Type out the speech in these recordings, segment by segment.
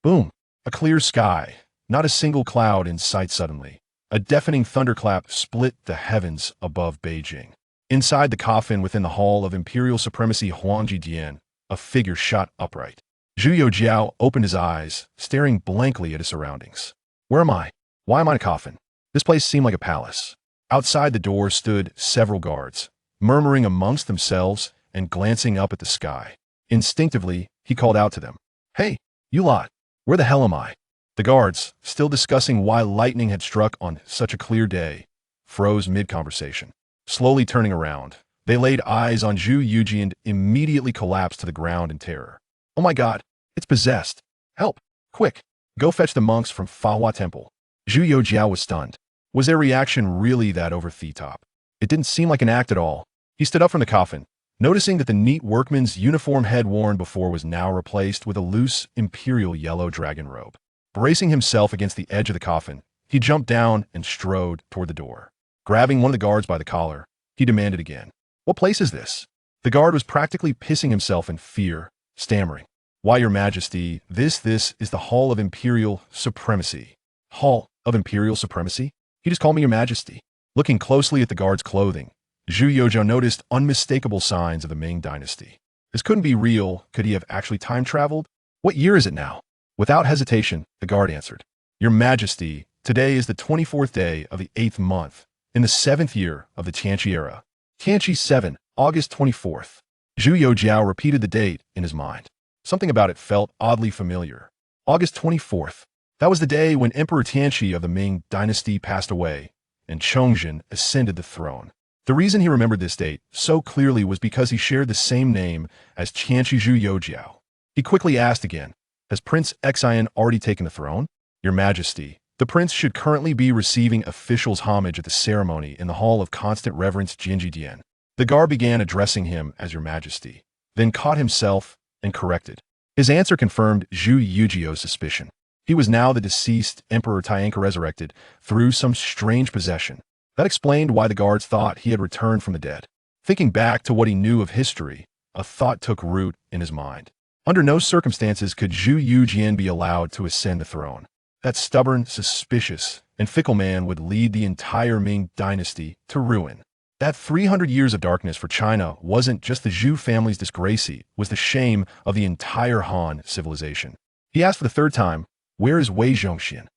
Boom! A clear sky. Not a single cloud in sight suddenly. A deafening thunderclap split the heavens above Beijing. Inside the coffin within the Hall of Imperial Supremacy Huangjidian, a figure shot upright. Zhu Youxiao opened his eyes, staring blankly at his surroundings. Where am I? Why am I in a coffin? This place seemed like a palace. Outside the door stood several guards, murmuring amongst themselves and glancing up at the sky. Instinctively, he called out to them. Hey, you lot, where the hell am I? The guards, still discussing why lightning had struck on such a clear day, froze mid-conversation. Slowly turning around, they laid eyes on Zhu Youxiao and immediately collapsed to the ground in terror. Oh my god, it's possessed. Help, quick, go fetch the monks from Fahua Temple. Zhu Youxiao was stunned. Was their reaction really that over the top? It didn't seem like an act at all. He stood up from the coffin, noticing that the neat workman's uniform head worn before was now replaced with a loose imperial yellow dragon robe. Bracing himself against the edge of the coffin, he jumped down and strode toward the door. Grabbing one of the guards by the collar, he demanded again, "What place is this?" The guard was practically pissing himself in fear, stammering, "Why, your majesty, this is the Hall of Imperial Supremacy." Hall of Imperial Supremacy? He just called me your majesty. Looking closely at the guard's clothing, Zhu Youxiao noticed unmistakable signs of the Ming dynasty. This couldn't be real. Could he have actually time traveled? What year is it now? Without hesitation, the guard answered, "Your majesty, today is the 24th day of the 8th month, in the 7th year of the Tianqi era. Tianqi 7, August 24th. Zhu Youxiao repeated the date in his mind. Something about it felt oddly familiar. August 24th. That was the day when Emperor Tianqi of the Ming dynasty passed away, and Chongzhen ascended the throne. The reason he remembered this date so clearly was because he shared the same name as Tianqi Zhu Youxiao. He quickly asked again, "Has Prince Xian already taken the throne?" "Your Majesty, the prince should currently be receiving officials' homage at the ceremony in the Hall of Constant Reverence Jianji. The guard began addressing him as Your Majesty, then caught himself and corrected. His answer confirmed Zhu Youxiao's suspicion. He was now the deceased Emperor Tianqi resurrected through some strange possession. That explained why the guards thought he had returned from the dead. Thinking back to what he knew of history, a thought took root in his mind. Under no circumstances could Zhu Youxiao be allowed to ascend the throne. That stubborn, suspicious, and fickle man would lead the entire Ming dynasty to ruin. That 300 years of darkness for China wasn't just the Zhu family's disgrace, it was the shame of the entire Han civilization. He asked for the third time, "Where is Wei Zhongxian?"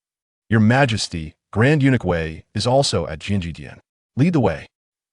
"Your Majesty, Grand Eunuch Wei is also at Jianji. Lead the way."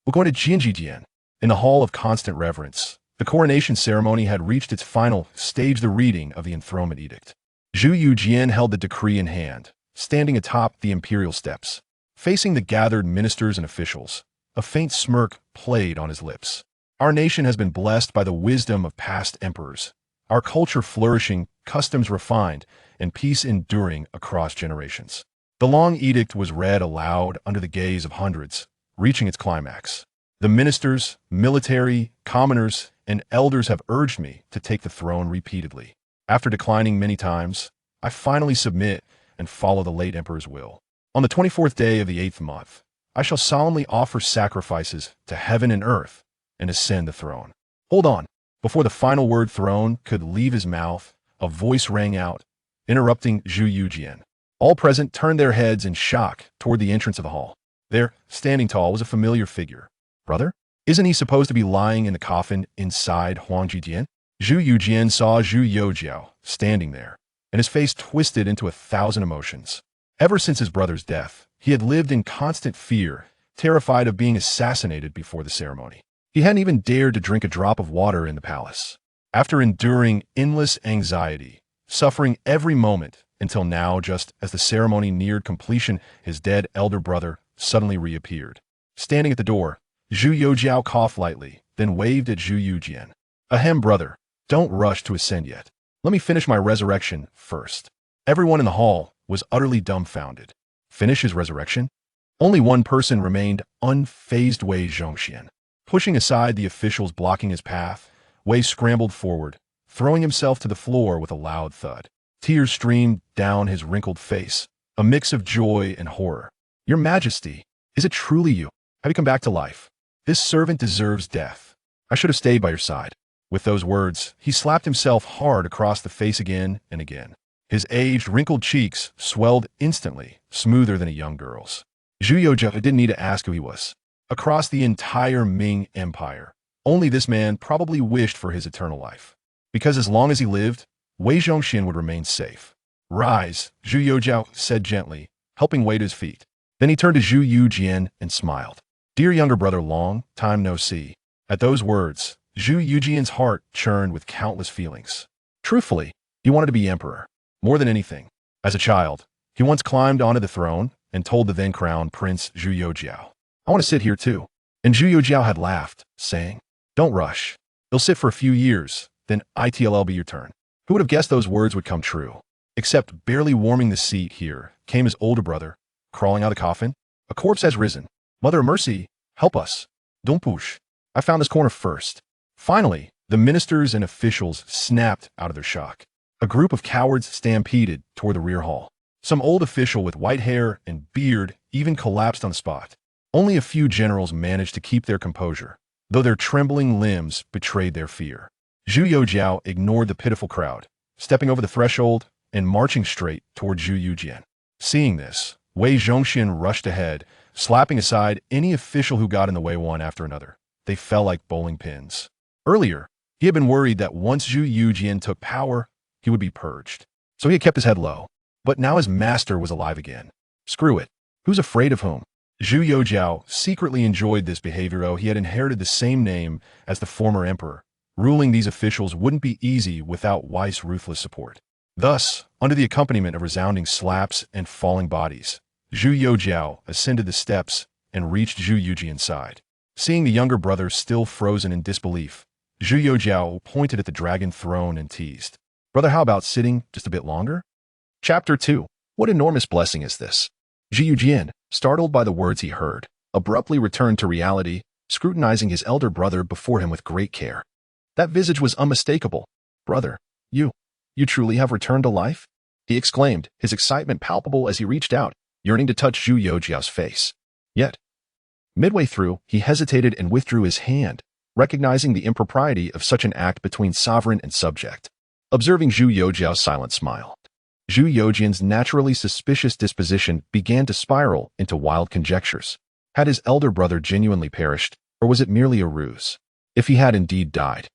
"We're going to Jianji." In the Hall of Constant Reverence, the coronation ceremony had reached its final stage, the reading of the enthronement edict. Zhu Youxiao held the decree in hand, standing atop the imperial steps. Facing the gathered ministers and officials, a faint smirk played on his lips. "Our nation has been blessed by the wisdom of past emperors, our culture flourishing, customs refined, and peace enduring across generations." The long edict was read aloud under the gaze of hundreds, reaching its climax. "The ministers, military, commoners, and elders have urged me to take the throne repeatedly. After declining many times, I finally submit and follow the late emperor's will. On the 24th day of the 8th month, I shall solemnly offer sacrifices to heaven and earth and ascend the throne." "Hold on." Before the final word throne could leave his mouth, a voice rang out, interrupting Zhu Youxiao. All present turned their heads in shock toward the entrance of the hall. There, standing tall, was a familiar figure. "Brother? Isn't he supposed to be lying in the coffin inside Huangjidian?" Zhu Youxiao saw Zhu Youxiao standing there, and his face twisted into 1,000 emotions. Ever since his brother's death, he had lived in constant fear, terrified of being assassinated before the ceremony. He hadn't even dared to drink a drop of water in the palace. After enduring endless anxiety, suffering every moment, until now, just as the ceremony neared completion, his dead elder brother suddenly reappeared. Standing at the door, Zhu Youxiao coughed lightly, then waved at Zhu Youxiao. "Ahem, brother, don't rush to ascend yet. Let me finish my resurrection first." Everyone in the hall was utterly dumbfounded. Finish his resurrection? Only one person remained unfazed: Wei Zhongxian. Pushing aside the officials blocking his path, Wei scrambled forward, throwing himself to the floor with a loud thud. Tears streamed down his wrinkled face, a mix of joy and horror. "Your Majesty, is it truly you? Have you come back to life? This servant deserves death. I should have stayed by your side." With those words, he slapped himself hard across the face again and again. His aged, wrinkled cheeks swelled instantly, smoother than a young girl's. Zhu Youxiao didn't need to ask who he was. Across the entire Ming Empire, only this man probably wished for his eternal life. Because as long as he lived, Wei Zhongxian would remain safe. "Rise," Zhu Youxiao said gently, helping Wei to his feet. Then he turned to Zhu Youxian and smiled. "Dear younger brother, long time no see." At those words, Zhu Youxian's heart churned with countless feelings. Truthfully, he wanted to be emperor. More than anything. As a child, he once climbed onto the throne and told the then-crowned Prince Zhu Youxiao, "I want to sit here too." And Zhu Youxiao had laughed, saying, "Don't rush. You'll sit for a few years, then it'll be your turn." Who would have guessed those words would come true? Except barely warming the seat here came his older brother, crawling out of the coffin. "A corpse has risen. Mother of mercy, help us. Don't push. I found this corner first." Finally, the ministers and officials snapped out of their shock. A group of cowards stampeded toward the rear hall. Some old official with white hair and beard even collapsed on the spot. Only a few generals managed to keep their composure, though their trembling limbs betrayed their fear. Zhu Youxiao ignored the pitiful crowd, stepping over the threshold and marching straight toward Zhu Youxian. Seeing this, Wei Zhongxian rushed ahead, slapping aside any official who got in the way one after another. They fell like bowling pins. Earlier, he had been worried that once Zhu Youxian took power, he would be purged. So he had kept his head low. But now his master was alive again. Screw it. Who's afraid of whom? Zhu Youxiao secretly enjoyed this behavior, though he had inherited the same name as the former emperor. Ruling these officials wouldn't be easy without Wei's ruthless support. Thus, under the accompaniment of resounding slaps and falling bodies, Zhu Youxiao ascended the steps and reached Zhu Youxian's side. Seeing the younger brother still frozen in disbelief, Zhu Youxiao pointed at the dragon throne and teased, "Brother, how about sitting just a bit longer?" Chapter 2. What enormous blessing is this? Zhu Youxian, startled by the words he heard, abruptly returned to reality, scrutinizing his elder brother before him with great care. That visage was unmistakable. "Brother, you truly have returned to life?" he exclaimed, his excitement palpable as he reached out, yearning to touch Zhu Youxiao's face. Yet, midway through, he hesitated and withdrew his hand, recognizing the impropriety of such an act between sovereign and subject. Observing Zhu Youxiao's silent smile, Zhu Youxian's naturally suspicious disposition began to spiral into wild conjectures. Had his elder brother genuinely perished, or was it merely a ruse? If he had indeed died,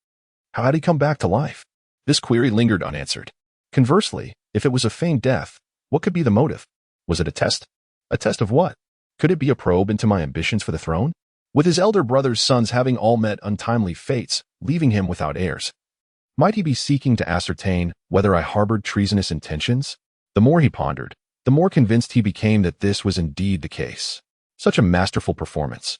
how had he come back to life? This query lingered unanswered. Conversely, if it was a feigned death, what could be the motive? Was it a test? A test of what? Could it be a probe into my ambitions for the throne? With his elder brother's sons having all met untimely fates, leaving him without heirs, might he be seeking to ascertain whether I harbored treasonous intentions? The more he pondered, the more convinced he became that this was indeed the case. Such a masterful performance.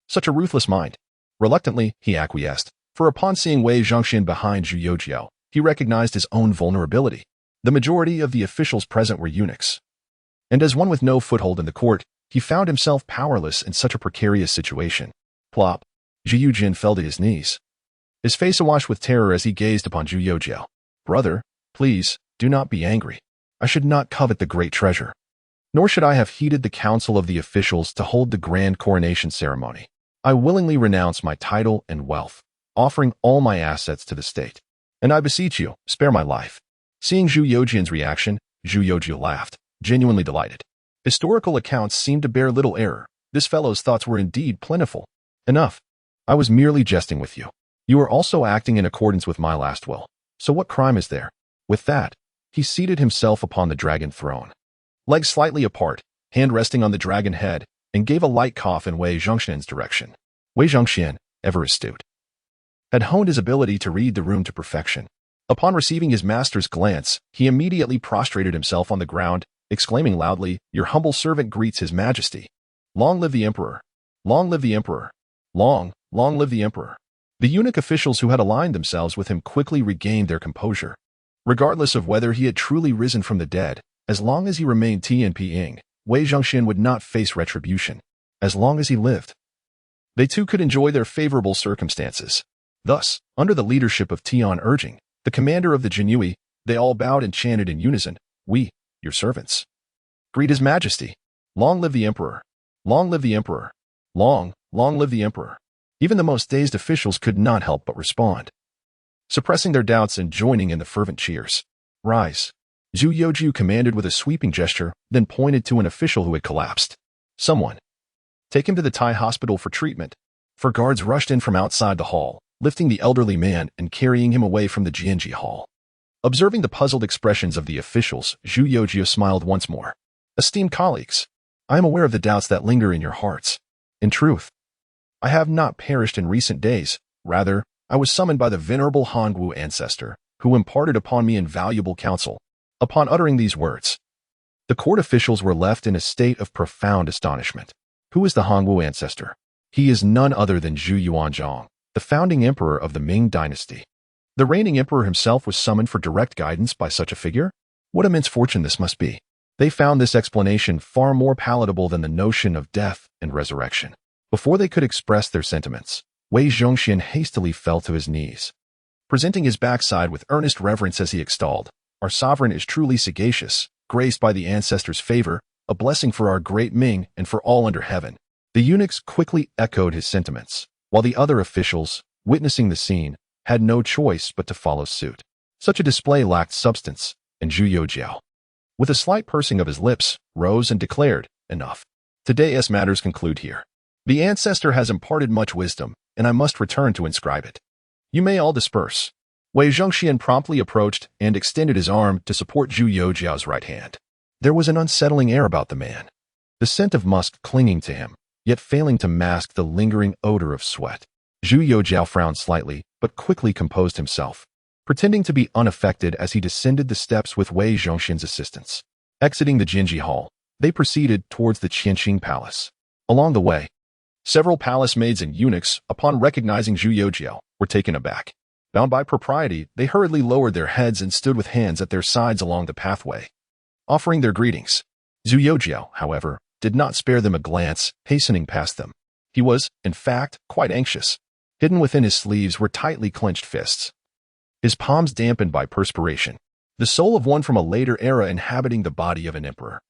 Such a ruthless mind. Reluctantly, he acquiesced, for upon seeing Wei Zhongxian behind Zhu Youxiao, he recognized his own vulnerability. The majority of the officials present were eunuchs. And as one with no foothold in the court, he found himself powerless in such a precarious situation. Plop. Zhu Youxian fell to his knees, his face awash with terror as he gazed upon Zhu Youxiao. "Brother, please, do not be angry. I should not covet the great treasure. Nor should I have heeded the counsel of the officials to hold the grand coronation ceremony. I willingly renounce my title and wealth, offering all my assets to the state. And I beseech you, spare my life." Seeing Zhu Youxian's reaction, Zhu Youxiao laughed, genuinely delighted. Historical accounts seemed to bear little error. This fellow's thoughts were indeed plentiful. "Enough. I was merely jesting with you. You are also acting in accordance with my last will. So what crime is there?" With that, he seated himself upon the dragon throne, legs slightly apart, hand resting on the dragon head, and gave a light cough in Wei Zhongxian's direction. Wei Zhongxian, ever astute, had honed his ability to read the room to perfection. Upon receiving his master's glance, he immediately prostrated himself on the ground, exclaiming loudly, "Your humble servant greets his majesty. Long live the emperor! Long live the emperor! Long live the emperor!" The eunuch officials who had aligned themselves with him quickly regained their composure. Regardless of whether he had truly risen from the dead, as long as he remained Tianqi, Wei Zhongxian would not face retribution. As long as he lived, they too could enjoy their favorable circumstances. Thus, under the leadership of Tian Urging, the commander of the Jianji, they all bowed and chanted in unison, "We, your servants, greet his majesty. Long live the emperor! Long live the emperor! Long live the emperor!" Even the most dazed officials could not help but respond, suppressing their doubts and joining in the fervent cheers. "Rise. Zhu Youxiao commanded with a sweeping gesture, then pointed to an official who had collapsed. Someone. Take him to the Thai hospital for treatment. Four guards rushed in from outside the hall, lifting the elderly man and carrying him away from the Jianji Hall. Observing the puzzled expressions of the officials, Zhu Youxiao smiled once more. Esteemed colleagues, I am aware of the doubts that linger in your hearts. In truth, I have not perished in recent days. Rather, I was summoned by the venerable Hongwu ancestor, who imparted upon me invaluable counsel. Upon uttering these words, the court officials were left in a state of profound astonishment. Who is the Hongwu ancestor? He is none other than Zhu Youxiao, the founding emperor of the Ming dynasty. The reigning emperor himself was summoned for direct guidance by such a figure? What immense fortune this must be. They found this explanation far more palatable than the notion of death and resurrection. Before they could express their sentiments, Wei Zhongxian hastily fell to his knees, presenting his backside with earnest reverence as he extolled, "Our sovereign is truly sagacious, graced by the ancestors' favor, a blessing for our great Ming and for all under heaven." The eunuchs quickly echoed his sentiments, while the other officials, witnessing the scene, had no choice but to follow suit. Such a display lacked substance, and Zhu Youxiao, with a slight pursing of his lips, rose and declared, "Enough. Today's matters conclude here. The ancestor has imparted much wisdom, and I must return to inscribe it. You may all disperse." Wei Zhongxian promptly approached and extended his arm to support Zhu Youxiao's right hand. There was an unsettling air about the man, the scent of musk clinging to him, yet failing to mask the lingering odor of sweat. Zhu Youxiao frowned slightly, but quickly composed himself, pretending to be unaffected as he descended the steps with Wei Zhongxian's assistance. Exiting the Jianji Hall, they proceeded towards the Tianqi Palace. Along the way, several palace maids and eunuchs, upon recognizing Zhu Youxiao, were taken aback. Bound by propriety, they hurriedly lowered their heads and stood with hands at their sides along the pathway, offering their greetings. Zhu Youxiao, however, did not spare them a glance, hastening past them. He was, in fact, quite anxious. Hidden within his sleeves were tightly clenched fists, his palms dampened by perspiration, the soul of one from a later era inhabiting the body of an emperor.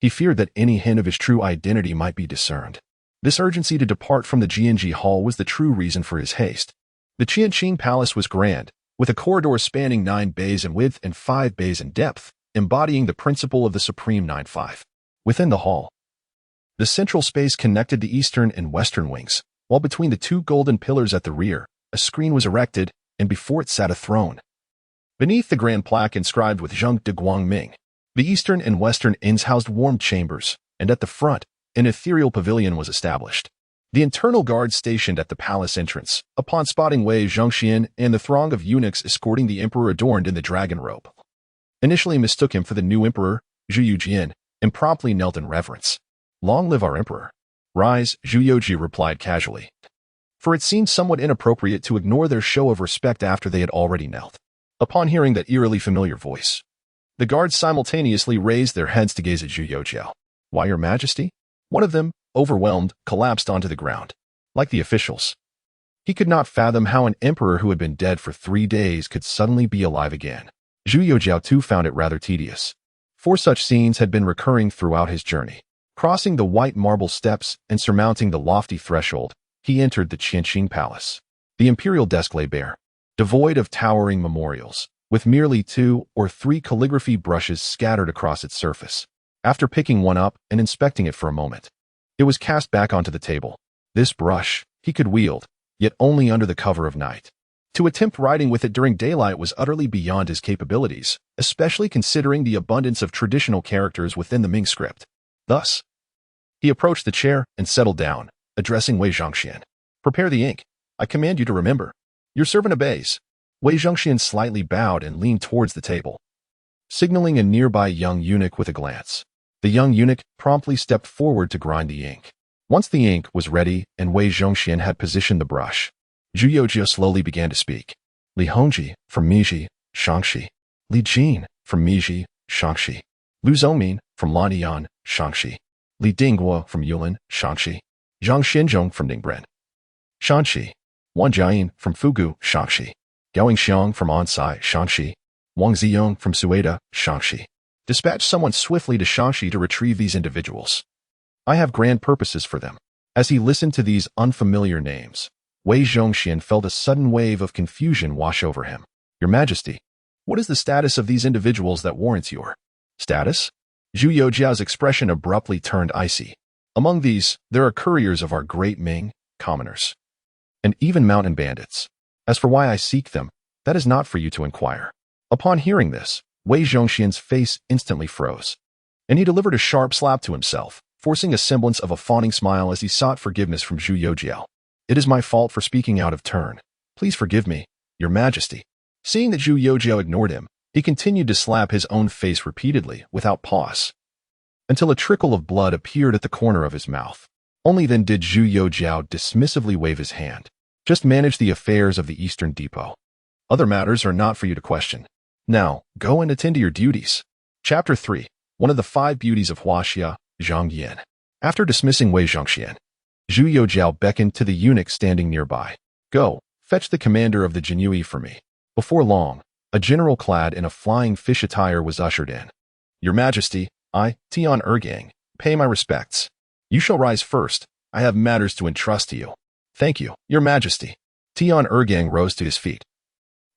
He feared that any hint of his true identity might be discerned. This urgency to depart from the Jianji Hall was the true reason for his haste. The Tianqi Palace was grand, with a corridor spanning 9 bays in width and 5 bays in depth, embodying the principle of the Supreme 9-5. Within the hall, the central space connected the eastern and western wings, while between the 2 golden pillars at the rear, a screen was erected, and before it sat a throne. Beneath the grand plaque inscribed with Zheng de Guang Ming, the eastern and western ends housed warm chambers, and at the front, an ethereal pavilion was established. The internal guards stationed at the palace entrance, upon spotting Wei Zhongxian and the throng of eunuchs escorting the emperor adorned in the dragon robe, initially mistook him for the new emperor, Zhu Youxiao, and promptly knelt in reverence. "Long live our emperor." "Rise," Zhu Youxiao replied casually, for it seemed somewhat inappropriate to ignore their show of respect after they had already knelt. Upon hearing that eerily familiar voice, the guards simultaneously raised their heads to gaze at Zhu Youxiao. "Why, your majesty?" One of them, overwhelmed, collapsed onto the ground. Like the officials, he could not fathom how an emperor who had been dead for 3 days could suddenly be alive again. Zhu Youxiao too found it rather tedious. 4 such scenes had been recurring throughout his journey. Crossing the white marble steps and surmounting the lofty threshold, he entered the Tianqi Palace. The imperial desk lay bare, devoid of towering memorials, with merely 2 or 3 calligraphy brushes scattered across its surface. After picking one up and inspecting it for a moment, it was cast back onto the table. This brush he could wield, yet only under the cover of night. To attempt writing with it during daylight was utterly beyond his capabilities, especially considering the abundance of traditional characters within the Ming script. Thus, he approached the chair and settled down, addressing Wei Zhongxian. "Prepare the ink. I command you to remember." "Your servant obeys." Wei Zhongxian slightly bowed and leaned towards the table, signaling a nearby young eunuch with a glance. The young eunuch promptly stepped forward to grind the ink. Once the ink was ready and Wei Zhongxian had positioned the brush, Zhu Youxiao slowly began to speak. "Li Hongji from Miji, Shangxi. Li Jin from Miji, Shangxi. Lu Zongmin from Lanian, Shangxi. Li Dingguo from Yulin, Shangxi. Zhang Xinzhong from Ningbren, Shanxi. Wang Jiayin from Fugu, Shangxi. Gaoing Xiang from Ansai, Shangxi. Wang Ziyong from Sueda, Shangxi. Dispatch someone swiftly to Shangxi to retrieve these individuals. I have grand purposes for them." As he listened to these unfamiliar names, Wei Zhongxian felt a sudden wave of confusion wash over him. "Your Majesty, What is the status of these individuals that warrants your status? Zhu Youxiao's expression abruptly turned icy. Among these, there are couriers of our great Ming, commoners, and even mountain bandits. As for why I seek them, that is not for you to inquire. Upon hearing this, Wei Zhongxian's face instantly froze, and he delivered a sharp slap to himself, forcing a semblance of a fawning smile as he sought forgiveness from Zhu Youxiao. It is my fault for speaking out of turn. Please forgive me, Your Majesty. Seeing that Zhu Youxiao ignored him, he continued to slap his own face repeatedly, without pause, until a trickle of blood appeared at the corner of his mouth. Only then did Zhu Youxiao dismissively wave his hand. Just manage the affairs of the Eastern Depot. Other matters are not for you to question. Now, go and attend to your duties. Chapter 3. One of the 5 beauties of Huaxia, Zhang Yin. After dismissing Wei Zhongxian, Zhu Youxiao beckoned to the eunuch standing nearby. Go, fetch the commander of the Jianji for me. Before long, a general clad in a flying fish attire was ushered in. Your Majesty, I, Tian Ergang, pay my respects. You shall rise first. I have matters to entrust to you. Thank you, Your Majesty. Tian Ergang rose to his feet.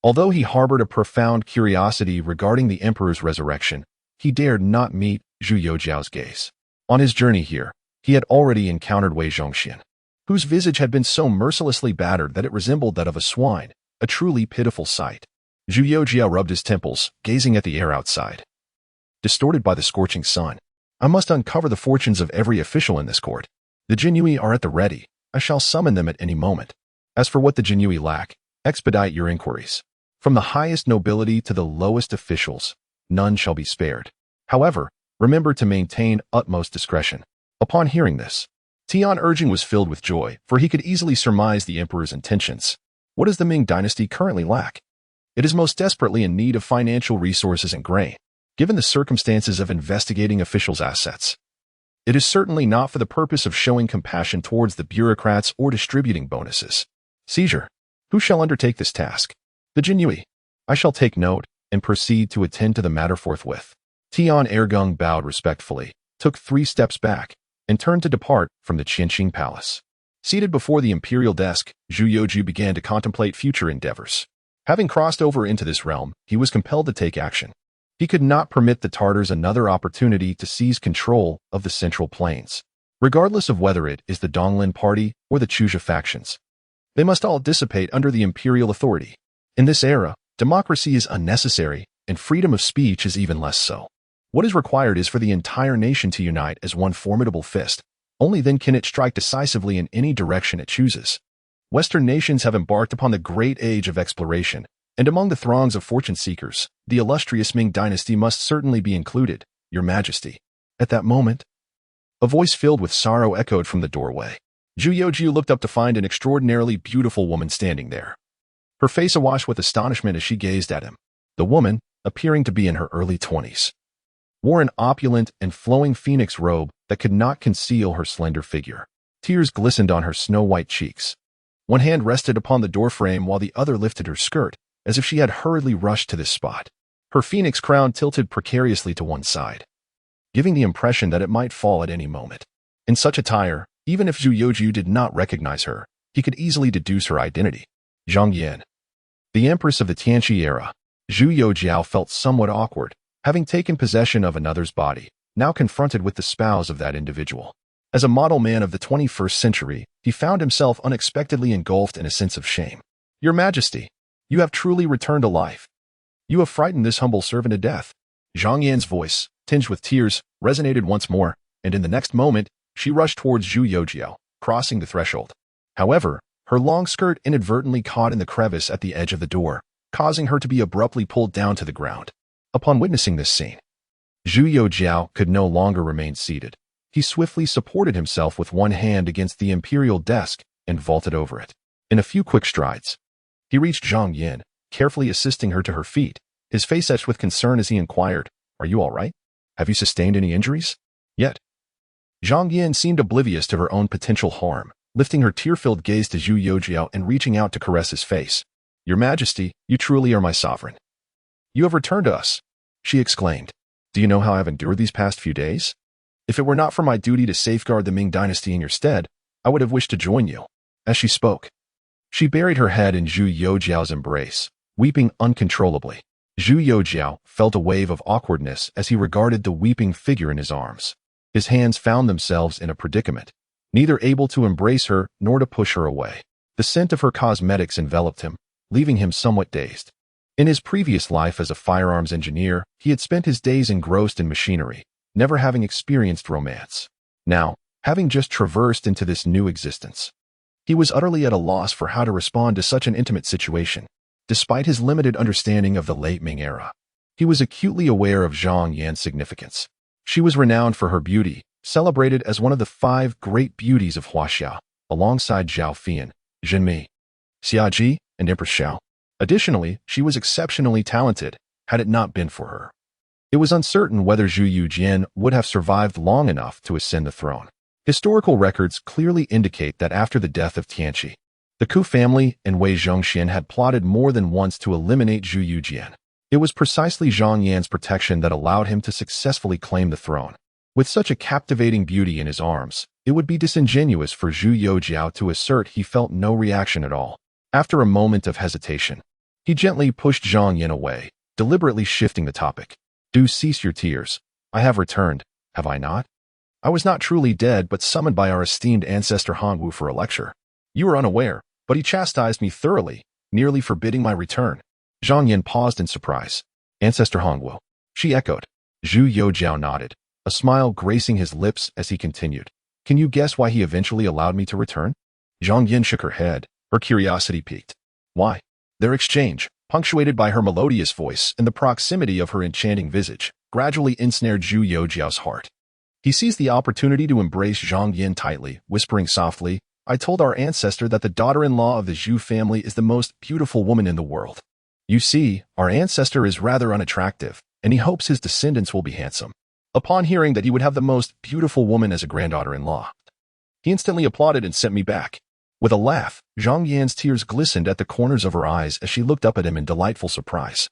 Although he harbored a profound curiosity regarding the emperor's resurrection, he dared not meet Zhu Youxiao's gaze. On his journey here, he had already encountered Wei Zhongxian, whose visage had been so mercilessly battered that it resembled that of a swine, a truly pitiful sight. Zhu Youxiao rubbed his temples, gazing at the air outside. Distorted by the scorching sun, I must uncover the fortunes of every official in this court. The Jianji are at the ready. I shall summon them at any moment. As for what the Jianji lack, expedite your inquiries. From the highest nobility to the lowest officials, none shall be spared. However, remember to maintain utmost discretion. Upon hearing this, Tian Ergang was filled with joy, for he could easily surmise the emperor's intentions. What does the Ming dynasty currently lack? It is most desperately in need of financial resources and grain, given the circumstances of investigating officials' assets. It is certainly not for the purpose of showing compassion towards the bureaucrats or distributing bonuses. Seizure. Who shall undertake this task? The Jianji. I shall take note and proceed to attend to the matter forthwith. Tian Ergang bowed respectfully, took 3 steps back, and turned to depart from the Qianqing Palace. Seated before the imperial desk, Zhu Youxiao began to contemplate future endeavors. Having crossed over into this realm, he was compelled to take action. He could not permit the Tartars another opportunity to seize control of the Central Plains, regardless of whether it is the Donglin party or the Chuzha factions. They must all dissipate under the imperial authority. In this era, democracy is unnecessary, and freedom of speech is even less so. What is required is for the entire nation to unite as one formidable fist. Only then can it strike decisively in any direction it chooses. Western nations have embarked upon the great age of exploration, and among the throngs of fortune seekers, the illustrious Ming dynasty must certainly be included, Your Majesty. At that moment, a voice filled with sorrow echoed from the doorway. Zhu Youxiao looked up to find an extraordinarily beautiful woman standing there, her face awash with astonishment as she gazed at him. The woman, appearing to be in her early 20s, wore an opulent and flowing phoenix robe that could not conceal her slender figure. Tears glistened on her snow-white cheeks. One hand rested upon the doorframe while the other lifted her skirt, as if she had hurriedly rushed to this spot. Her phoenix crown tilted precariously to one side, giving the impression that it might fall at any moment. In such attire, even if Zhu Youxiao did not recognize her, he could easily deduce her identity. Zhang Yin, the empress of the Tianqi era. Zhu Youxiao felt somewhat awkward, having taken possession of another's body, now confronted with the spouse of that individual. As a model man of the 21st century, he found himself unexpectedly engulfed in a sense of shame. Your Majesty, you have truly returned to life. You have frightened this humble servant to death. Zhang Yan's voice, tinged with tears, resonated once more, and in the next moment, she rushed towards Zhu Youxiao, crossing the threshold. However, her long skirt inadvertently caught in the crevice at the edge of the door, causing her to be abruptly pulled down to the ground. Upon witnessing this scene, Zhu Youxiao could no longer remain seated. He swiftly supported himself with one hand against the imperial desk and vaulted over it. In a few quick strides, he reached Zhang Yin, carefully assisting her to her feet, his face etched with concern as he inquired, "Are you all right? Have you sustained any injuries?" Yet, Zhang Yin seemed oblivious to her own potential harm, lifting her tear-filled gaze to Zhu Youxiao and reaching out to caress his face. "Your Majesty, you truly are my sovereign. You have returned to us," she exclaimed. "Do you know how I have endured these past few days? If it were not for my duty to safeguard the Ming dynasty in your stead, I would have wished to join you." As she spoke, she buried her head in Zhu Youxiao's embrace, weeping uncontrollably. Zhu Youxiao felt a wave of awkwardness as he regarded the weeping figure in his arms. His hands found themselves in a predicament, neither able to embrace her nor to push her away. The scent of her cosmetics enveloped him, leaving him somewhat dazed. In his previous life as a firearms engineer, he had spent his days engrossed in machinery, never having experienced romance. Now, having just traversed into this new existence, he was utterly at a loss for how to respond to such an intimate situation. Despite his limited understanding of the late Ming era, he was acutely aware of Zhang Yan's significance. She was renowned for her beauty, celebrated as one of the 5 great beauties of Huaxiao, alongside Zhao Fian, Zhenmi, Xiaji, and Empress Xiao. Additionally, she was exceptionally talented, had it not been for her. It was uncertain whether Zhu Youxiao would have survived long enough to ascend the throne. Historical records clearly indicate that after the death of Tianqi, the Ku family and Wei Zhongxian had plotted more than once to eliminate Zhu Youxiao. It was precisely Zhang Yan's protection that allowed him to successfully claim the throne. With such a captivating beauty in his arms, it would be disingenuous for Zhu Youxiao to assert he felt no reaction at all. After a moment of hesitation, he gently pushed Zhang Yan away, deliberately shifting the topic. Do cease your tears. I have returned, have I not? I was not truly dead but summoned by our esteemed ancestor Hongwu for a lecture. You were unaware, but he chastised me thoroughly, nearly forbidding my return. Zhang Yan paused in surprise. Ancestor Hongwu, she echoed. Zhu Youxiao nodded, a smile gracing his lips as he continued. Can you guess why he eventually allowed me to return? Zhang Yan shook her head, her curiosity piqued. Why? Their exchange, punctuated by her melodious voice and the proximity of her enchanting visage, gradually ensnared Zhu Youxiao's heart. He seized the opportunity to embrace Zhang Yan tightly, whispering softly, I told our ancestor that the daughter-in-law of the Zhu family is the most beautiful woman in the world. You see, our ancestor is rather unattractive, and he hopes his descendants will be handsome. Upon hearing that he would have the most beautiful woman as a granddaughter-in-law, he instantly applauded and sent me back. With a laugh, Zhang Yan's tears glistened at the corners of her eyes as she looked up at him in delightful surprise.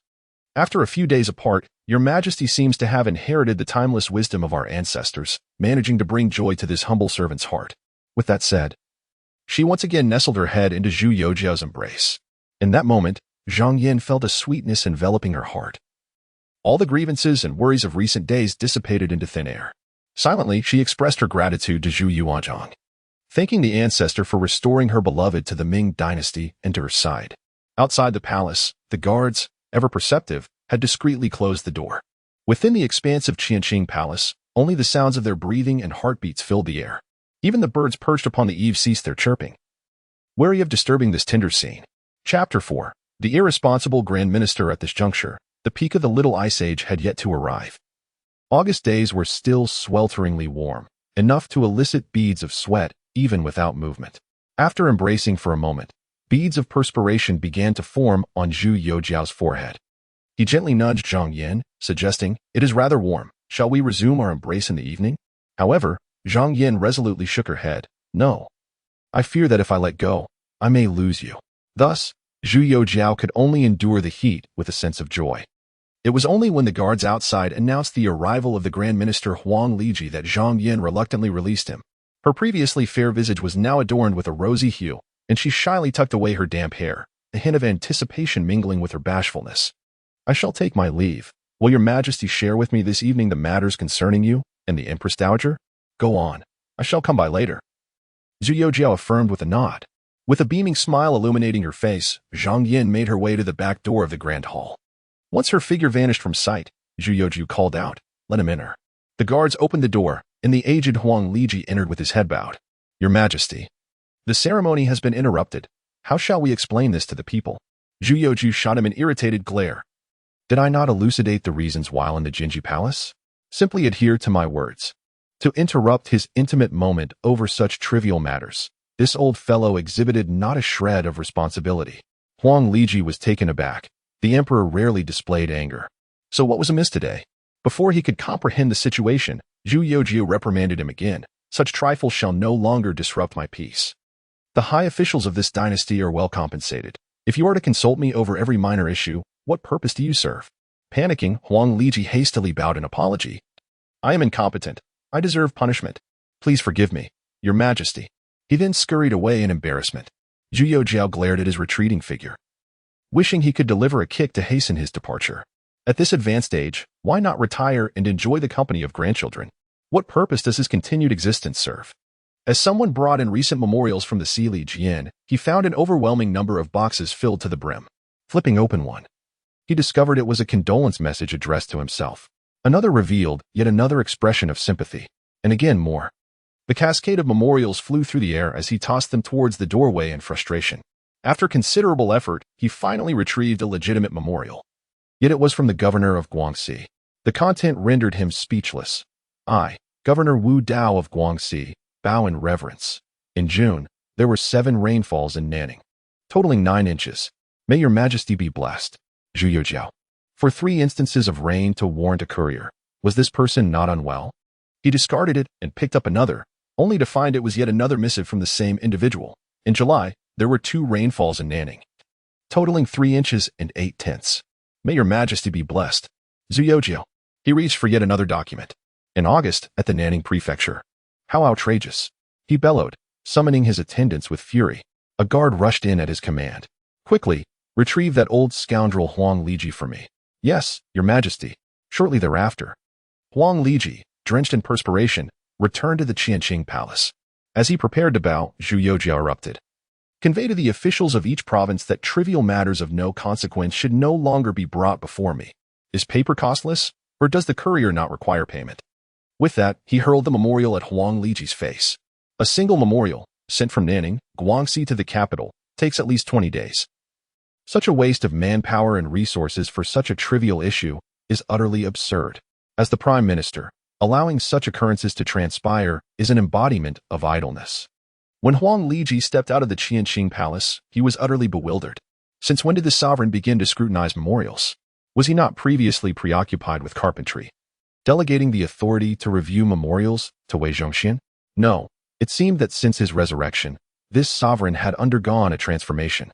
After a few days apart, your majesty seems to have inherited the timeless wisdom of our ancestors, managing to bring joy to this humble servant's heart. With that said, she once again nestled her head into Zhu Youxiao's embrace. In that moment, Zhang Yan felt a sweetness enveloping her heart. All the grievances and worries of recent days dissipated into thin air. Silently, she expressed her gratitude to Zhu Youxiao, thanking the ancestor for restoring her beloved to the Ming dynasty and to her side. Outside the palace, the guards, ever perceptive, had discreetly closed the door. Within the expansive Qianqing Palace, only the sounds of their breathing and heartbeats filled the air. Even the birds perched upon the eaves ceased their chirping, wary of disturbing this tender scene. Chapter 4. The irresponsible Grand Minister. At this juncture, the peak of the Little Ice Age had yet to arrive. August days were still swelteringly warm, enough to elicit beads of sweat, even without movement. After embracing for a moment, beads of perspiration began to form on Zhu Youxiao's forehead. He gently nudged Zhang Yan, suggesting, It is rather warm. Shall we resume our embrace in the evening? However, Zhang Yan resolutely shook her head. No. I fear that if I let go, I may lose you. Thus, Zhu Youxiao could only endure the heat with a sense of joy. It was only when the guards outside announced the arrival of the Grand Minister Huang Liji that Zhang Yan reluctantly released him. Her previously fair visage was now adorned with a rosy hue, and she shyly tucked away her damp hair, a hint of anticipation mingling with her bashfulness. I shall take my leave. Will your majesty share with me this evening the matters concerning you and the Empress Dowager? Go on. I shall come by later. Zhu Youxiao affirmed with a nod. With a beaming smile illuminating her face, Zhang Yan made her way to the back door of the Grand Hall. Once her figure vanished from sight, Zhu Youxiao called out, Let him enter. The guards opened the door, and the aged Huang Liji entered with his head bowed. Your Majesty, the ceremony has been interrupted. How shall we explain this to the people? Zhu Youxiao shot him an irritated glare. Did I not elucidate the reasons while in the Jianji Palace? Simply adhere to my words. To interrupt his intimate moment over such trivial matters, this old fellow exhibited not a shred of responsibility. Huang Liji was taken aback. The emperor rarely displayed anger. So what was amiss today? Before he could comprehend the situation, Zhu Youxiao reprimanded him again. Such trifles shall no longer disrupt my peace. The high officials of this dynasty are well compensated. If you are to consult me over every minor issue, what purpose do you serve? Panicking, Huang Liji hastily bowed in apology. I am incompetent. I deserve punishment. Please forgive me, Your Majesty. He then scurried away in embarrassment. Zhu Youxiao glared at his retreating figure, wishing he could deliver a kick to hasten his departure. At this advanced age, why not retire and enjoy the company of grandchildren? What purpose does his continued existence serve? As someone brought in recent memorials from the Sili Jian, he found an overwhelming number of boxes filled to the brim. Flipping open one, he discovered it was a condolence message addressed to himself. Another revealed yet another expression of sympathy. And again more. The cascade of memorials flew through the air as he tossed them towards the doorway in frustration. After considerable effort, he finally retrieved a legitimate memorial. Yet it was from the governor of Guangxi. The content rendered him speechless. I, Governor Wu Dao of Guangxi, bow in reverence. In June, there were 7 rainfalls in Nanning, totaling 9 inches. May your majesty be blessed. Zhu Youxiao. For 3 instances of rain to warrant a courier. Was this person not unwell? He discarded it and picked up another, only to find it was yet another missive from the same individual. In July, there were 2 rainfalls in Nanning, totaling 3 inches and 8 tenths. May your majesty be blessed. Zhu Youxiao. He reached for yet another document. In August, at the Nanning prefecture. How outrageous. He bellowed, summoning his attendants with fury. A guard rushed in at his command. Quickly, retrieve that old scoundrel Huang Liji for me. Yes, your majesty. Shortly thereafter, Huang Liji, drenched in perspiration, returned to the Tianqi palace. As he prepared to bow, Zhu Youxiao erupted. Convey to the officials of each province that trivial matters of no consequence should no longer be brought before me. Is paper costless, or does the courier not require payment? With that, he hurled the memorial at Huang Liji's face. A single memorial, sent from Nanning, Guangxi to the capital, takes at least 20 days. Such a waste of manpower and resources for such a trivial issue is utterly absurd. As the Prime Minister, allowing such occurrences to transpire is an embodiment of idleness. When Huang Liji stepped out of the Tianqi palace, he was utterly bewildered. Since when did the sovereign begin to scrutinize memorials? Was he not previously preoccupied with carpentry? Delegating the authority to review memorials to Wei Zhongxian? No, it seemed that since his resurrection, this sovereign had undergone a transformation.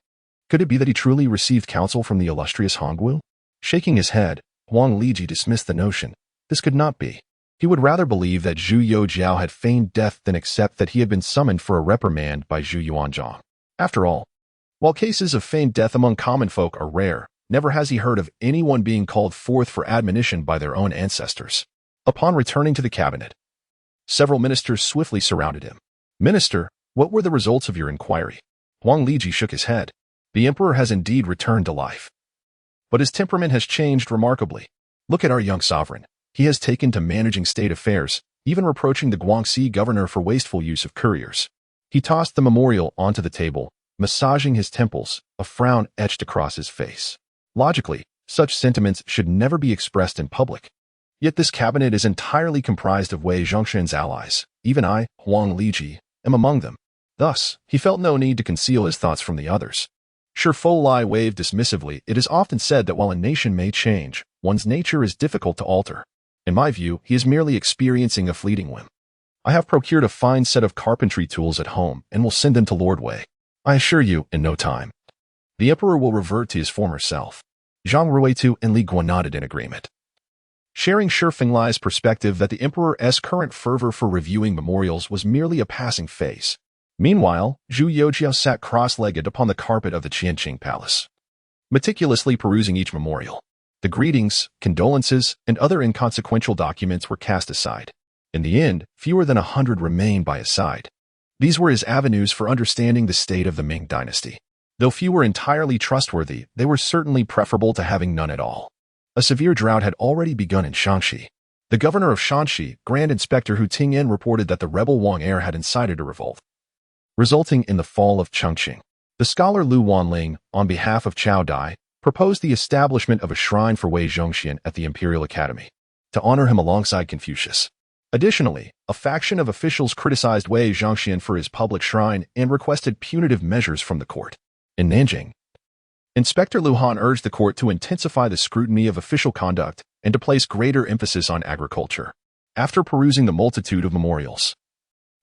Could it be that he truly received counsel from the illustrious Hongwu? Shaking his head, Huang Liji dismissed the notion. This could not be. He would rather believe that Zhu Youxiao had feigned death than accept that he had been summoned for a reprimand by Zhu Yuanzhang. After all, while cases of feigned death among common folk are rare, never has he heard of anyone being called forth for admonition by their own ancestors. Upon returning to the cabinet, several ministers swiftly surrounded him. Minister, what were the results of your inquiry? Huang Liji shook his head. The emperor has indeed returned to life. But his temperament has changed remarkably. Look at our young sovereign. He has taken to managing state affairs, even reproaching the Guangxi governor for wasteful use of couriers. He tossed the memorial onto the table, massaging his temples, a frown etched across his face. Logically, such sentiments should never be expressed in public. Yet this cabinet is entirely comprised of Wei Zhongxian's allies. Even I, Huang Liji, am among them. Thus, he felt no need to conceal his thoughts from the others. Shurfolai waved dismissively. It is often said that while a nation may change, one's nature is difficult to alter. In my view, he is merely experiencing a fleeting whim. I have procured a fine set of carpentry tools at home and will send them to Lord Wei. I assure you, in no time, the emperor will revert to his former self. Zhang Ruitu and Li Guan nodded in agreement, sharing Shurfolai's perspective that the emperor's current fervor for reviewing memorials was merely a passing phase. Meanwhile, Zhu Youxiao sat cross-legged upon the carpet of the Tianqi palace, meticulously perusing each memorial. The greetings, condolences, and other inconsequential documents were cast aside. In the end, fewer than 100 remained by his side. These were his avenues for understanding the state of the Ming dynasty. Though few were entirely trustworthy, they were certainly preferable to having none at all. A severe drought had already begun in Shanxi. The governor of Shanxi, Grand Inspector Hu Tingyan, reported that the rebel Wang heir had incited a revolt, resulting in the fall of Chongqing. The scholar Lu Wanling, on behalf of Cao Dai, proposed the establishment of a shrine for Wei Zhongxian at the Imperial Academy, to honor him alongside Confucius. Additionally, a faction of officials criticized Wei Zhongxian for his public shrine and requested punitive measures from the court. In Nanjing, Inspector Lu Han urged the court to intensify the scrutiny of official conduct and to place greater emphasis on agriculture. After perusing the multitude of memorials,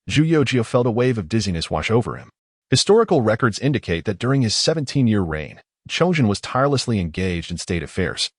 Zhu Youxiao felt a wave of dizziness wash over him. Historical records indicate that during his 17-year reign, Chongzhen was tirelessly engaged in state affairs,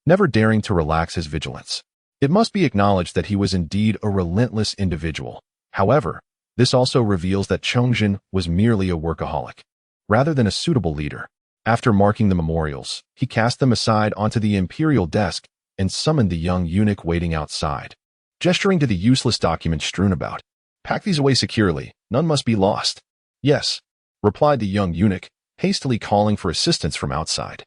never daring to relax his vigilance. It must be acknowledged that he was indeed a relentless individual. However, this also reveals that Chongzhen was merely a workaholic, rather than a suitable leader. After marking the memorials, he cast them aside onto the imperial desk and summoned the young eunuch waiting outside, gesturing to the useless documents strewn about. "Pack these away securely. None must be lost." "Yes," replied the young eunuch, hastily calling for assistance from outside.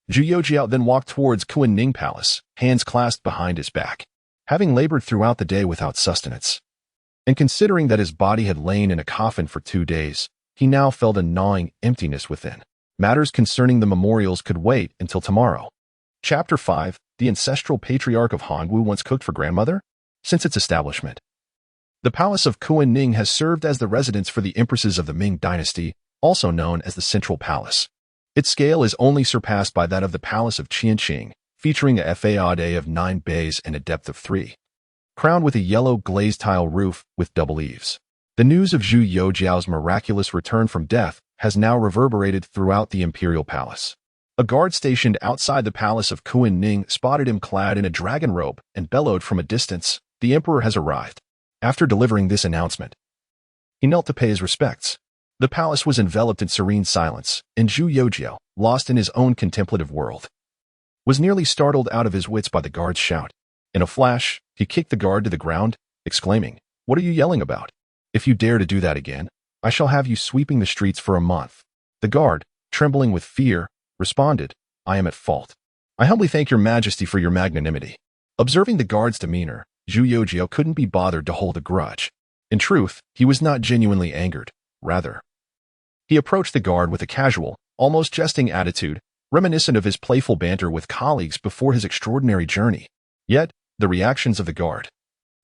Zhu Youxiao then walked towards Kunning Palace, hands clasped behind his back. Having labored throughout the day without sustenance, and considering that his body had lain in a coffin for 2 days, he now felt a gnawing emptiness within. Matters concerning the memorials could wait until tomorrow. Chapter 5. The ancestral patriarch of Hongwu once cooked for grandmother? Since its establishment, the palace of Kunning has served as the residence for the empresses of the Ming dynasty, also known as the Central Palace. Its scale is only surpassed by that of the Palace of Qianqing, featuring a facade of 9 bays and a depth of 3, crowned with a yellow glazed tile roof with double eaves. The news of Zhu Youxiao's miraculous return from death has now reverberated throughout the imperial palace. A guard stationed outside the palace of Kunning spotted him clad in a dragon robe and bellowed from a distance, "The emperor has arrived." After delivering this announcement, he knelt to pay his respects. The palace was enveloped in serene silence, and Zhu Youxiao, lost in his own contemplative world, was nearly startled out of his wits by the guard's shout. In a flash, he kicked the guard to the ground, exclaiming, "What are you yelling about? If you dare to do that again, I shall have you sweeping the streets for a month." The guard, trembling with fear, responded, "I am at fault. I humbly thank your majesty for your magnanimity." Observing the guard's demeanor, Zhu Youxiao couldn't be bothered to hold a grudge. In truth, he was not genuinely angered. Rather, he approached the guard with a casual, almost jesting attitude, reminiscent of his playful banter with colleagues before his extraordinary journey. Yet, the reactions of the guard,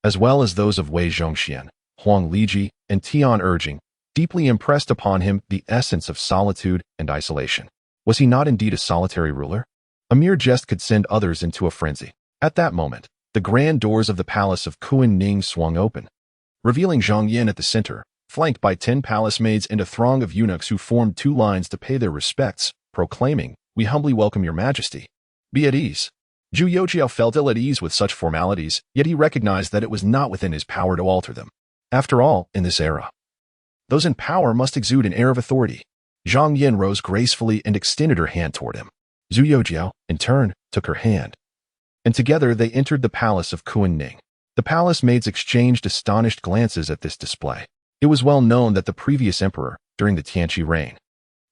as well as those of Wei Zhongxian, Huang Liji, and Tian Urging, deeply impressed upon him the essence of solitude and isolation. Was he not indeed a solitary ruler? A mere jest could send others into a frenzy. At that moment, the grand doors of the palace of Kunning swung open, revealing Zhang Yan at the center, flanked by 10 palace maids and a throng of eunuchs who formed 2 lines to pay their respects, proclaiming, "We humbly welcome your majesty. Be at ease." Zhu Youxiao felt ill at ease with such formalities, yet he recognized that it was not within his power to alter them. After all, in this era, those in power must exude an air of authority. Zhang Yan rose gracefully and extended her hand toward him. Zhu Youxiao, in turn, took her hand, and together they entered the palace of Kunning. The palace maids exchanged astonished glances at this display. It was well known that the previous emperor, during the Tianqi reign,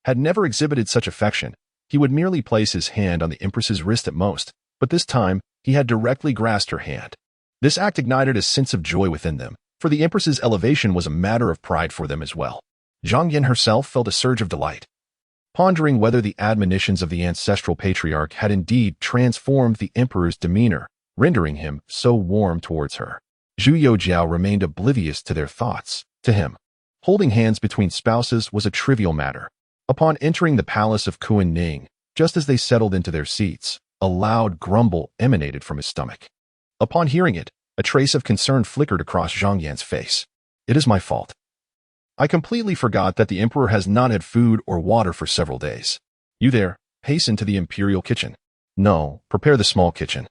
had never exhibited such affection. He would merely place his hand on the empress's wrist at most, but this time he had directly grasped her hand. This act ignited a sense of joy within them, for the empress's elevation was a matter of pride for them as well. Zhang Yan herself felt a surge of delight, pondering whether the admonitions of the ancestral patriarch had indeed transformed the emperor's demeanor, rendering him so warm towards her. Zhu Youxiao remained oblivious to their thoughts. To him, holding hands between spouses was a trivial matter. Upon entering the palace of Kunning, just as they settled into their seats, a loud grumble emanated from his stomach. Upon hearing it, a trace of concern flickered across Zhang Yan's face. "It is my fault. I completely forgot that the emperor has not had food or water for several days. You there, hasten to the imperial kitchen. No, prepare the small kitchen.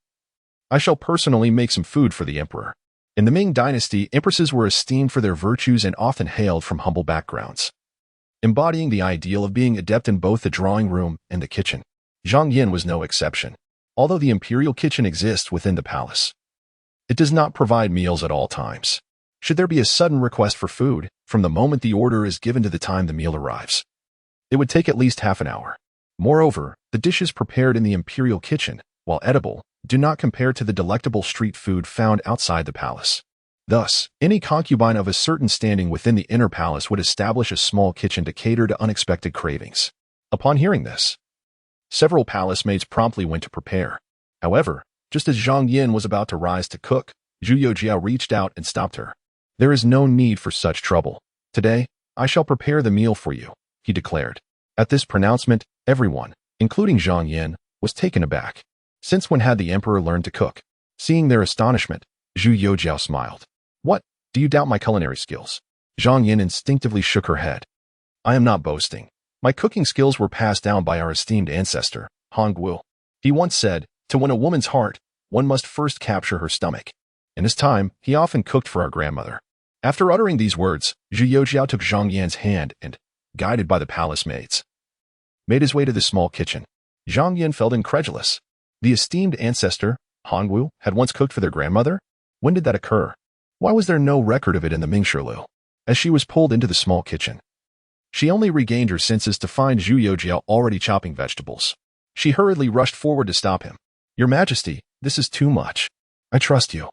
I shall personally make some food for the emperor." In the Ming dynasty, empresses were esteemed for their virtues and often hailed from humble backgrounds, embodying the ideal of being adept in both the drawing room and the kitchen. Zhang Yan was no exception. Although the imperial kitchen exists within the palace, it does not provide meals at all times. Should there be a sudden request for food, from the moment the order is given to the time the meal arrives, it would take at least half an hour. Moreover, the dishes prepared in the imperial kitchen, while edible, do not compare to the delectable street food found outside the palace. Thus, any concubine of a certain standing within the inner palace would establish a small kitchen to cater to unexpected cravings. Upon hearing this, several palace maids promptly went to prepare. However, just as Zhang Yan was about to rise to cook, Zhu Youxiao reached out and stopped her. "There is no need for such trouble. Today, I shall prepare the meal for you," he declared. At this pronouncement, everyone, including Zhang Yan, was taken aback. Since when had the emperor learned to cook? Seeing their astonishment, Zhu Youxiao smiled. "What? Do you doubt my culinary skills?" Zhang Yan instinctively shook her head. "I am not boasting. My cooking skills were passed down by our esteemed ancestor, Hongwu. He once said, 'To win a woman's heart, one must first capture her stomach.' In his time, he often cooked for our grandmother." After uttering these words, Zhu Youxiao took Zhang Yan's hand and, guided by the palace maids, made his way to the small kitchen. Zhang Yin felt incredulous. The esteemed ancestor, Han Wu, had once cooked for their grandmother? When did that occur? Why was there no record of it in the Ming Shirlu? As she was pulled into the small kitchen, she only regained her senses to find Zhu Youxiao already chopping vegetables. She hurriedly rushed forward to stop him. Your Majesty, this is too much. I trust you.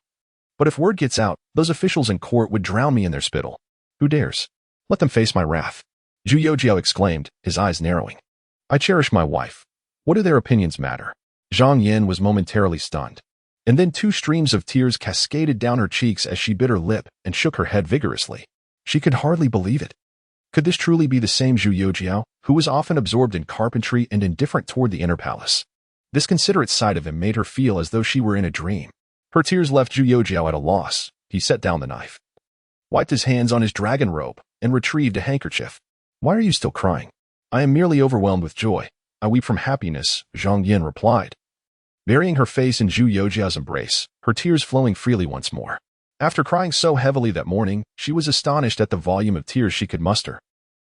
But if word gets out, those officials in court would drown me in their spittle. Who dares? Let them face my wrath. Zhu Youxiao exclaimed, his eyes narrowing. I cherish my wife. What do their opinions matter? Zhang Yin was momentarily stunned. And then 2 streams of tears cascaded down her cheeks as she bit her lip and shook her head vigorously. She could hardly believe it. Could this truly be the same Zhu Youxiao, who was often absorbed in carpentry and indifferent toward the inner palace? This considerate sight of him made her feel as though she were in a dream. Her tears left Zhu Youxiao at a loss. He set down the knife, wiped his hands on his dragon robe, and retrieved a handkerchief. Why are you still crying? I am merely overwhelmed with joy. I weep from happiness, Zhang Yin replied, burying her face in Zhu Youxiao's embrace, her tears flowing freely once more. After crying so heavily that morning, she was astonished at the volume of tears she could muster.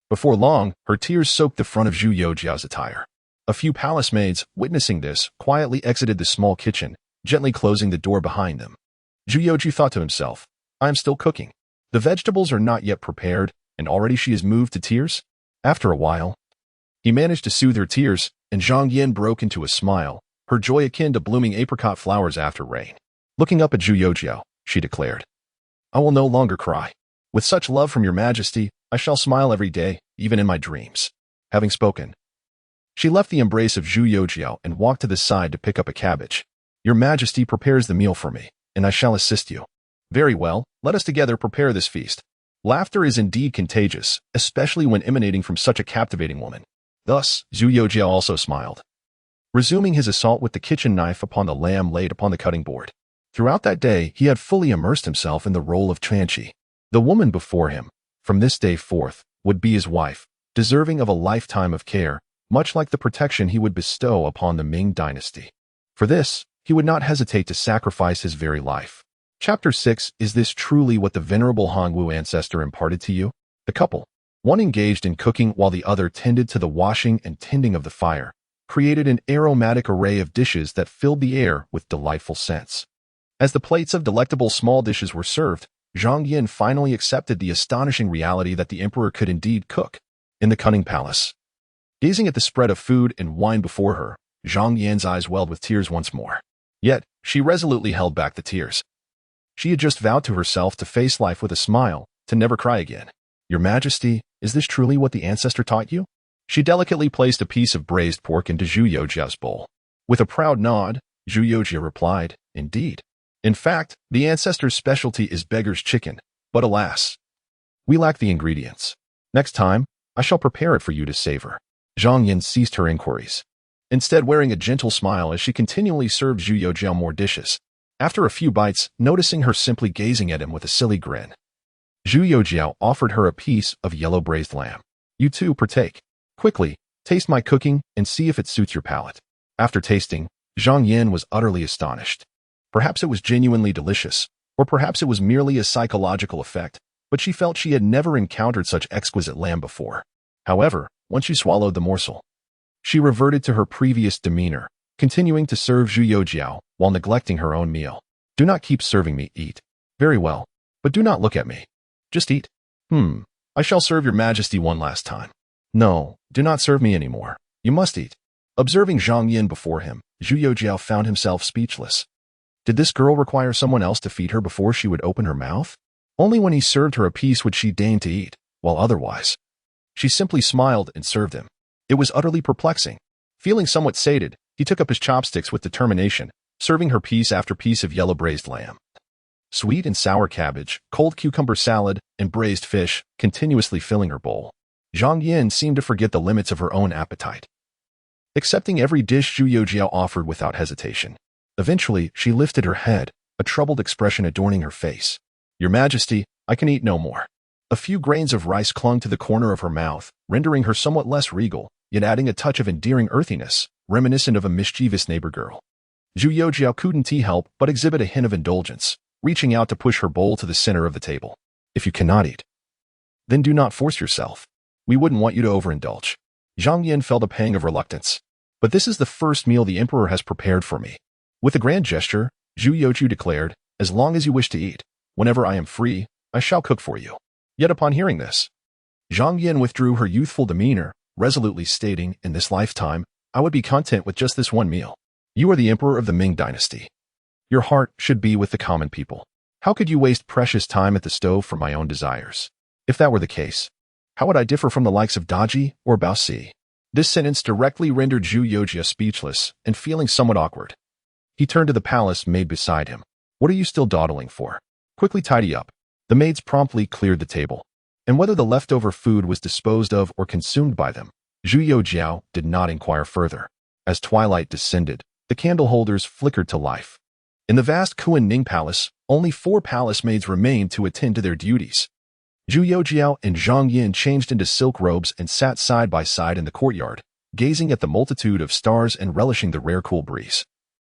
Before long, her tears soaked the front of Zhu Youxiao's attire. A few palace maids, witnessing this, quietly exited the small kitchen, gently closing the door behind them. Zhu Youxiao thought to himself, I am still cooking. The vegetables are not yet prepared, and already she is moved to tears? After a while, he managed to soothe her tears, and Zhang Yin broke into a smile, her joy akin to blooming apricot flowers after rain. Looking up at Zhu Youxiao, she declared, I will no longer cry. With such love from your Majesty, I shall smile every day, even in my dreams. Having spoken, she left the embrace of Zhu Youxiao and walked to the side to pick up a cabbage. Your Majesty prepares the meal for me, and I shall assist you. Very well, let us together prepare this feast. Laughter is indeed contagious, especially when emanating from such a captivating woman. Thus, Zhu Youxiao also smiled, resuming his assault with the kitchen knife upon the lamb laid upon the cutting board. Throughout that day, he had fully immersed himself in the role of Tianqi. The woman before him, from this day forth, would be his wife, deserving of a lifetime of care, much like the protection he would bestow upon the Ming dynasty. For this, he would not hesitate to sacrifice his very life. Chapter 6. Is this truly what the venerable Han Wu ancestor imparted to you? The couple, one engaged in cooking while the other tended to the washing and tending of the fire, created an aromatic array of dishes that filled the air with delightful scents. As the plates of delectable small dishes were served, Zhang Yin finally accepted the astonishing reality that the emperor could indeed cook. In the cunning palace, gazing at the spread of food and wine before her, Zhang Yin's eyes welled with tears once more. Yet, she resolutely held back the tears. She had just vowed to herself to face life with a smile, to never cry again. Your Majesty, is this truly what the ancestor taught you? She delicately placed a piece of braised pork into Zhu Youxiao's bowl. With a proud nod, Zhu Youxiao replied, Indeed. In fact, the ancestor's specialty is beggar's chicken, but alas, we lack the ingredients. Next time, I shall prepare it for you to savor. Zhang Yin ceased her inquiries, instead wearing a gentle smile as she continually served Zhu Youxiao more dishes. After a few bites, noticing her simply gazing at him with a silly grin, Zhu Youxiao offered her a piece of yellow braised lamb. You too partake. Quickly, taste my cooking and see if it suits your palate. After tasting, Zhang Yin was utterly astonished. Perhaps it was genuinely delicious, or perhaps it was merely a psychological effect, but she felt she had never encountered such exquisite lamb before. However, once she swallowed the morsel, she reverted to her previous demeanor, continuing to serve Zhu Youxiao while neglecting her own meal. Do not keep serving me, eat. Very well, but do not look at me. Just eat. I shall serve your Majesty one last time. No, do not serve me anymore. You must eat. Observing Zhang Yin before him, Zhu Youxiao found himself speechless. Did this girl require someone else to feed her before she would open her mouth? Only when he served her a piece would she deign to eat, while otherwise, she simply smiled and served him. It was utterly perplexing. Feeling somewhat sated, he took up his chopsticks with determination, serving her piece after piece of yellow braised lamb. Sweet and sour cabbage, cold cucumber salad, and braised fish, continuously filling her bowl. Zhang Yin seemed to forget the limits of her own appetite, accepting every dish Zhu Youxiao offered without hesitation. Eventually, she lifted her head, a troubled expression adorning her face. Your Majesty, I can eat no more. A few grains of rice clung to the corner of her mouth, rendering her somewhat less regal, yet adding a touch of endearing earthiness, reminiscent of a mischievous neighbor girl. Zhu Youxiao couldn't help but exhibit a hint of indulgence, reaching out to push her bowl to the center of the table. If you cannot eat, then do not force yourself. We wouldn't want you to overindulge. Zhang Yin felt a pang of reluctance. But this is the first meal the emperor has prepared for me. With a grand gesture, Zhu Youxiao declared, as long as you wish to eat, whenever I am free, I shall cook for you. Yet upon hearing this, Zhang Yin withdrew her youthful demeanor, resolutely stating, in this lifetime, I would be content with just this one meal. You are the emperor of the Ming dynasty. Your heart should be with the common people. How could you waste precious time at the stove for my own desires? If that were the case, how would I differ from the likes of Daji or Bao Si? This sentence directly rendered Zhu Youxiao speechless and feeling somewhat awkward. He turned to the palace maid beside him. What are you still dawdling for? Quickly tidy up. The maids promptly cleared the table. And whether the leftover food was disposed of or consumed by them, Zhu Youxiao did not inquire further. As twilight descended, the candle holders flickered to life. In the vast Kunning Palace, only 4 palace maids remained to attend to their duties. Zhu Youxiao and Zhang Yin changed into silk robes and sat side by side in the courtyard, gazing at the multitude of stars and relishing the rare cool breeze.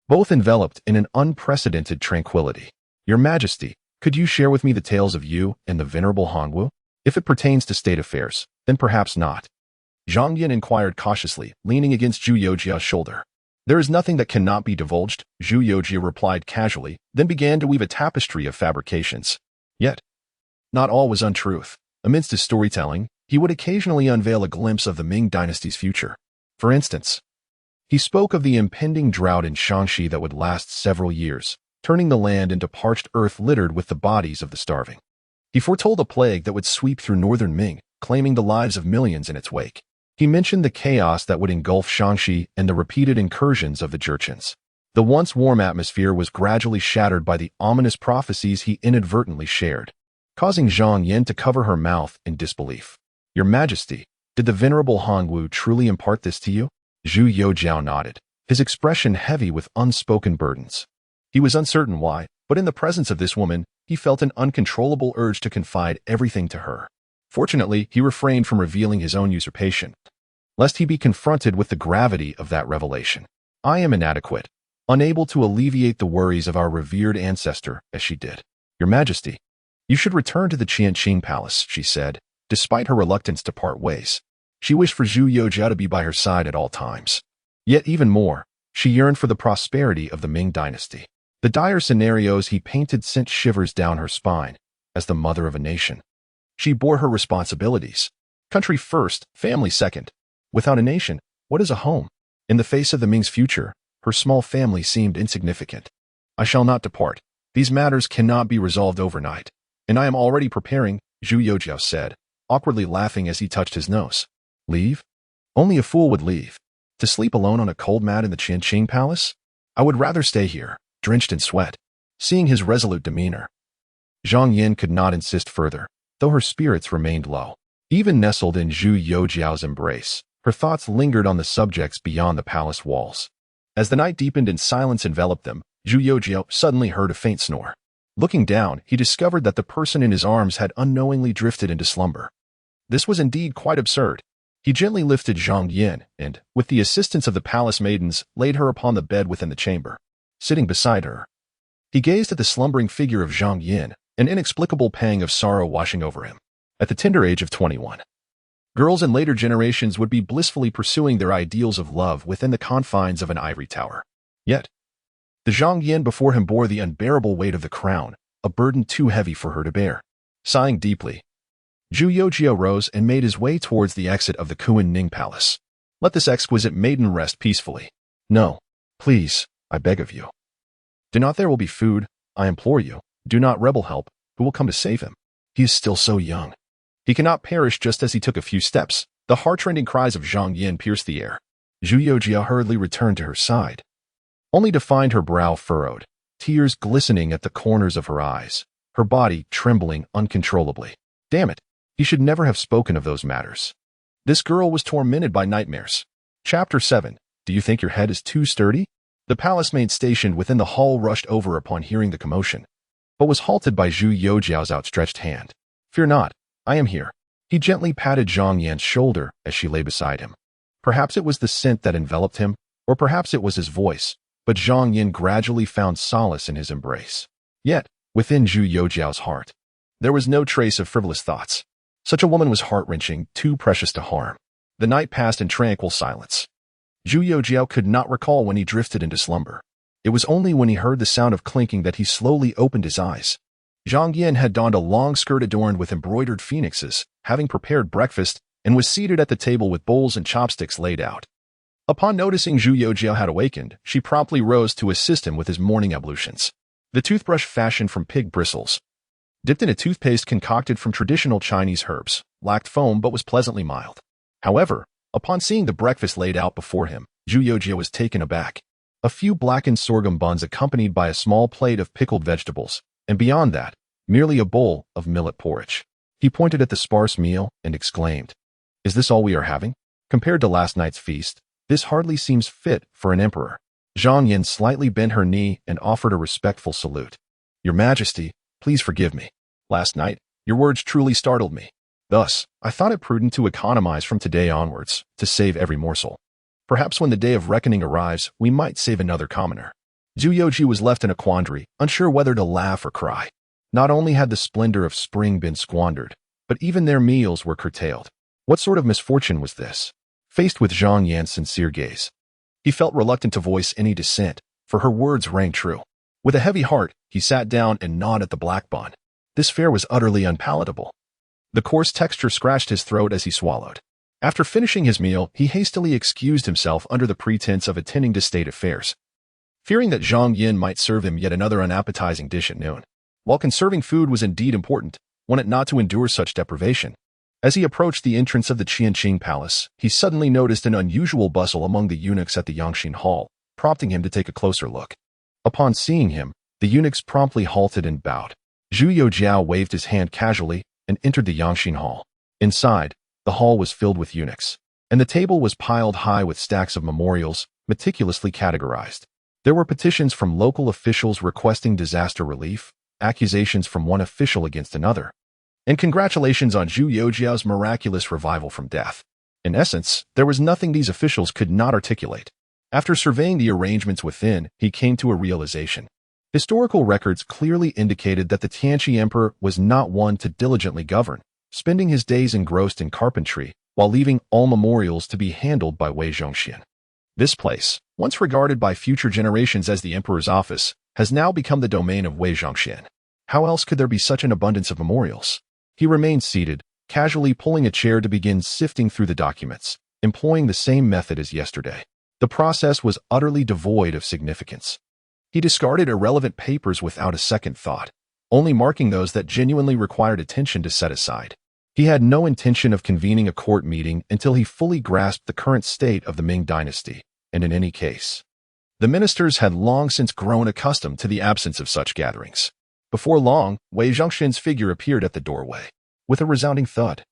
Both enveloped in an unprecedented tranquility. Your Majesty, could you share with me the tales of you and the venerable Hongwu? If it pertains to state affairs, then perhaps not. Zhang Yin inquired cautiously, leaning against Zhu Youxiao's shoulder. There is nothing that cannot be divulged, Zhu Youxiao replied casually, then began to weave a tapestry of fabrications. Yet, not all was untruth. Amidst his storytelling, he would occasionally unveil a glimpse of the Ming dynasty's future. For instance, he spoke of the impending drought in Shaanxi that would last several years, turning the land into parched earth littered with the bodies of the starving. He foretold a plague that would sweep through northern Ming, claiming the lives of millions in its wake. He mentioned the chaos that would engulf Shaanxi and the repeated incursions of the Jurchens. The once warm atmosphere was gradually shattered by the ominous prophecies he inadvertently shared, causing Zhang Yin to cover her mouth in disbelief. Your Majesty, did the venerable Hongwu truly impart this to you? Zhu Youxiao nodded, his expression heavy with unspoken burdens. He was uncertain why, but in the presence of this woman, he felt an uncontrollable urge to confide everything to her. Fortunately, he refrained from revealing his own usurpation, lest he be confronted with the gravity of that revelation. I am inadequate, unable to alleviate the worries of our revered ancestor as she did. Your Majesty, you should return to the Tianqi Palace, she said, despite her reluctance to part ways. She wished for Zhu Youxiao to be by her side at all times. Yet even more, she yearned for the prosperity of the Ming dynasty. The dire scenarios he painted sent shivers down her spine. As the mother of a nation, she bore her responsibilities. Country first, family second. Without a nation, what is a home? In the face of the Ming's future, her small family seemed insignificant. I shall not depart. These matters cannot be resolved overnight. And I am already preparing, Zhu Youxiao said, awkwardly laughing as he touched his nose. Leave? Only a fool would leave. To sleep alone on a cold mat in the Tianqi Palace? I would rather stay here, drenched in sweat. Seeing his resolute demeanor, Zhang Yin could not insist further, though her spirits remained low. Even nestled in Zhu Youxiao's embrace, her thoughts lingered on the subjects beyond the palace walls. As the night deepened and silence enveloped them, Zhu Youxiao suddenly heard a faint snore. Looking down, he discovered that the person in his arms had unknowingly drifted into slumber. This was indeed quite absurd. He gently lifted Zhang Yin and, with the assistance of the palace maidens, laid her upon the bed within the chamber. Sitting beside her, he gazed at the slumbering figure of Zhang Yin, an inexplicable pang of sorrow washing over him. At the tender age of 21, girls in later generations would be blissfully pursuing their ideals of love within the confines of an ivory tower. Yet, the Zhang Yin before him bore the unbearable weight of the crown, a burden too heavy for her to bear. Sighing deeply, Zhu Youxiao rose and made his way towards the exit of the Kunning Palace. Let this exquisite maiden rest peacefully. No, please, I beg of you. Do not there will be food, I implore you. Do not rebel help, who will come to save him? He is still so young. He cannot perish just as he took a few steps. The heart-rending cries of Zhang Yin pierced the air. Zhu Youxiao hurriedly returned to her side, only to find her brow furrowed, tears glistening at the corners of her eyes, her body trembling uncontrollably. Damn it, he should never have spoken of those matters. This girl was tormented by nightmares. Chapter 7. Do you think your head is too sturdy? The palace maid stationed within the hall rushed over upon hearing the commotion, but was halted by Zhu Youxiao's outstretched hand. Fear not, I am here. He gently patted Zhang Yin's shoulder as she lay beside him. Perhaps it was the scent that enveloped him, or perhaps it was his voice, but Zhang Yin gradually found solace in his embrace. Yet, within Zhu Youxiao's heart, there was no trace of frivolous thoughts. Such a woman was heart-wrenching, too precious to harm. The night passed in tranquil silence. Zhu Youxiao could not recall when he drifted into slumber. It was only when he heard the sound of clinking that he slowly opened his eyes. Zhang Yan had donned a long skirt adorned with embroidered phoenixes, having prepared breakfast, and was seated at the table with bowls and chopsticks laid out. Upon noticing Zhu Youxiao had awakened, she promptly rose to assist him with his morning ablutions. The toothbrush fashioned from pig bristles, dipped in a toothpaste concocted from traditional Chinese herbs, lacked foam but was pleasantly mild. However, upon seeing the breakfast laid out before him, Zhu Youxiao was taken aback. A few blackened sorghum buns accompanied by a small plate of pickled vegetables, and beyond that, merely a bowl of millet porridge. He pointed at the sparse meal and exclaimed, "Is this all we are having? Compared to last night's feast, this hardly seems fit for an emperor." Zhang Yan slightly bent her knee and offered a respectful salute. "Your Majesty, please forgive me. Last night, your words truly startled me. Thus, I thought it prudent to economize from today onwards, to save every morsel. Perhaps when the day of reckoning arrives, we might save another commoner." Zhu Youxiao was left in a quandary, unsure whether to laugh or cry. Not only had the splendor of spring been squandered, but even their meals were curtailed. What sort of misfortune was this? Faced with Zhang Yan's sincere gaze, he felt reluctant to voice any dissent, for her words rang true. With a heavy heart, he sat down and gnawed at the black bun. This fare was utterly unpalatable. The coarse texture scratched his throat as he swallowed. After finishing his meal, he hastily excused himself under the pretense of attending to state affairs, fearing that Zhang Yan might serve him yet another unappetizing dish at noon. While conserving food was indeed important, one ought not to endure such deprivation. As he approached the entrance of the Tianqi Palace, he suddenly noticed an unusual bustle among the eunuchs at the Fengtian Hall, prompting him to take a closer look. Upon seeing him, the eunuchs promptly halted and bowed. Zhu Youxiao waved his hand casually and entered the Fengtian Hall. Inside, the hall was filled with eunuchs, and the table was piled high with stacks of memorials, meticulously categorized. There were petitions from local officials requesting disaster relief, accusations from one official against another, and congratulations on Zhu Youxiao's miraculous revival from death. In essence, there was nothing these officials could not articulate. After surveying the arrangements within, he came to a realization. Historical records clearly indicated that the Tianqi emperor was not one to diligently govern, spending his days engrossed in carpentry, while leaving all memorials to be handled by Wei Zhongxian. This place, once regarded by future generations as the emperor's office, has now become the domain of Wei Zhongxian. How else could there be such an abundance of memorials? He remained seated, casually pulling a chair to begin sifting through the documents, employing the same method as yesterday. The process was utterly devoid of significance. He discarded irrelevant papers without a second thought, only marking those that genuinely required attention to set aside. He had no intention of convening a court meeting until he fully grasped the current state of the Ming dynasty, and in any case, the ministers had long since grown accustomed to the absence of such gatherings. Before long, Wei Zhongxian's figure appeared at the doorway. With a resounding thud,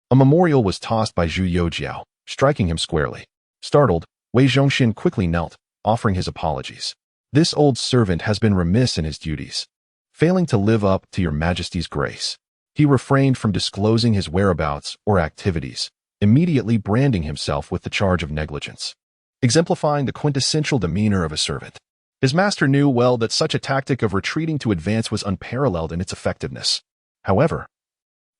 a memorial was tossed by Zhu Youxiao, striking him squarely. Startled, Wei Zhongxian quickly knelt, offering his apologies. "This old servant has been remiss in his duties, failing to live up to your Majesty's grace." He refrained from disclosing his whereabouts or activities, immediately branding himself with the charge of negligence, exemplifying the quintessential demeanor of a servant. His master knew well that such a tactic of retreating to advance was unparalleled in its effectiveness. However,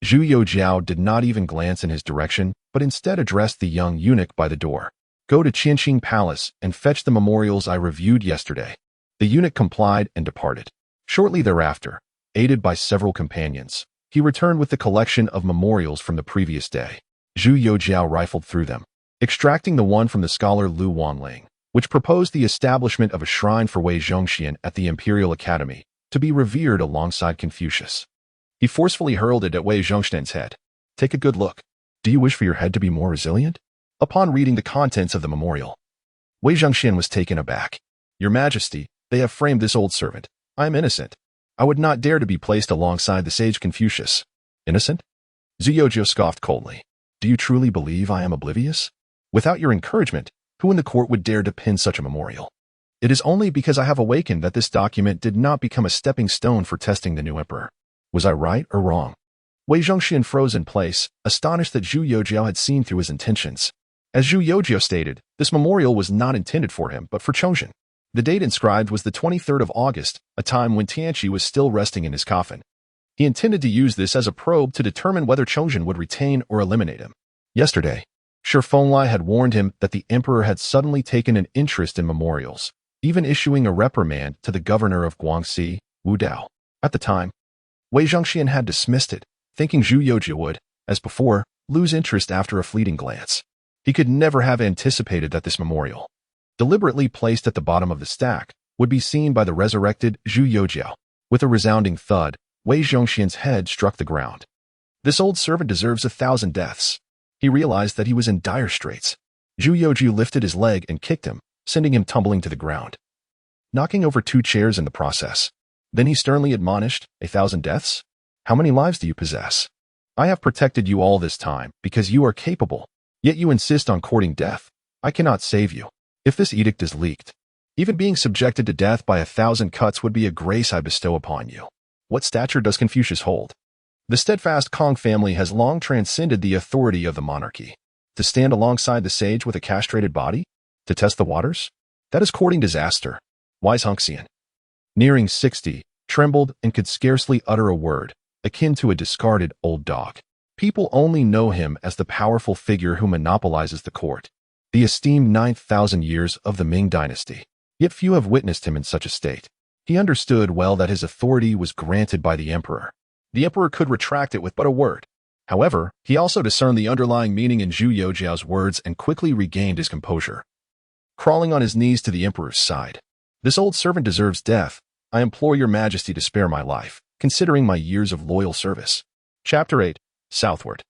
Zhu Youxiao did not even glance in his direction, but instead addressed the young eunuch by the door. "Go to Tianqi Palace and fetch the memorials I reviewed yesterday." The eunuch complied and departed. Shortly thereafter, aided by several companions, he returned with the collection of memorials from the previous day. Zhu Youxiao rifled through them, extracting the one from the scholar Lu Wanling, which proposed the establishment of a shrine for Wei Zhongxian at the Imperial Academy, to be revered alongside Confucius. He forcefully hurled it at Wei Zhongxian's head. "Take a good look. Do you wish for your head to be more resilient?" Upon reading the contents of the memorial, Wei Zhongxian was taken aback. "Your Majesty, they have framed this old servant. I am innocent. I would not dare to be placed alongside the sage Confucius." "Innocent?" Zhu Youxiao scoffed coldly. "Do you truly believe I am oblivious? Without your encouragement, who in the court would dare to pin such a memorial? It is only because I have awakened that this document did not become a stepping stone for testing the new emperor. Was I right or wrong?" Wei Zhongxian froze in place, astonished that Zhu Youxiao had seen through his intentions. As Zhu Youxiao stated, this memorial was not intended for him, but for Chongzhen. The date inscribed was the 23rd of August, a time when Tianqi was still resting in his coffin. He intended to use this as a probe to determine whether Chongzhen would retain or eliminate him. Yesterday, Shi Fenglai had warned him that the emperor had suddenly taken an interest in memorials, even issuing a reprimand to the governor of Guangxi, Wu Dao. At the time, Wei Zhongxian had dismissed it, thinking Zhu Youxiao would, as before, lose interest after a fleeting glance. He could never have anticipated that this memorial, deliberately placed at the bottom of the stack, would be seen by the resurrected Zhu Youxiao. With a resounding thud, Wei Zhongxian's head struck the ground. This old servant deserves 1,000 deaths. He realized that he was in dire straits. Zhu Youxiao lifted his leg and kicked him, sending him tumbling to the ground, knocking over 2 chairs in the process. Then he sternly admonished, 1,000 deaths? How many lives do you possess? I have protected you all this time because you are capable, yet you insist on courting death. I cannot save you. If this edict is leaked, even being subjected to death by 1,000 cuts would be a grace I bestow upon you. What stature does Confucius hold? The steadfast Kong family has long transcended the authority of the monarchy. To stand alongside the sage with a castrated body? To test the waters? That is courting disaster. Wise Hongxian, nearing 60, trembled and could scarcely utter a word, akin to a discarded old dog. People only know him as the powerful figure who monopolizes the court, the esteemed 9,000 years of the Ming dynasty. Yet few have witnessed him in such a state. He understood well that his authority was granted by the emperor. The emperor could retract it with but a word. However, he also discerned the underlying meaning in Zhu Youxiao's words and quickly regained his composure. Crawling on his knees to the emperor's side. This old servant deserves death. I implore your majesty to spare my life, considering my years of loyal service. Chapter 8. Southward.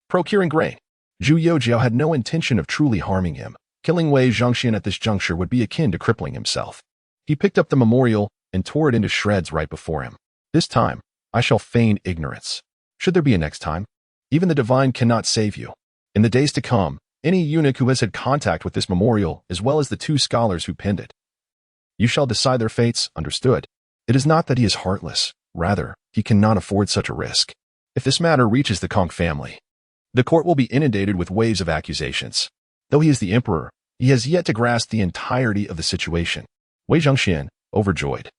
Procuring grain. Zhu Youxiao had no intention of truly harming him. Killing Wei Zhongxian at this juncture would be akin to crippling himself. He picked up the memorial and tore it into shreds right before him. This time, I shall feign ignorance. Should there be a next time? Even the divine cannot save you. In the days to come, any eunuch who has had contact with this memorial, as well as the 2 scholars who penned it, you shall decide their fates, understood? It is not that he is heartless. Rather, he cannot afford such a risk. If this matter reaches the Kong family, the court will be inundated with waves of accusations. Though he is the emperor, he has yet to grasp the entirety of the situation. Wei Zhongxian, overjoyed,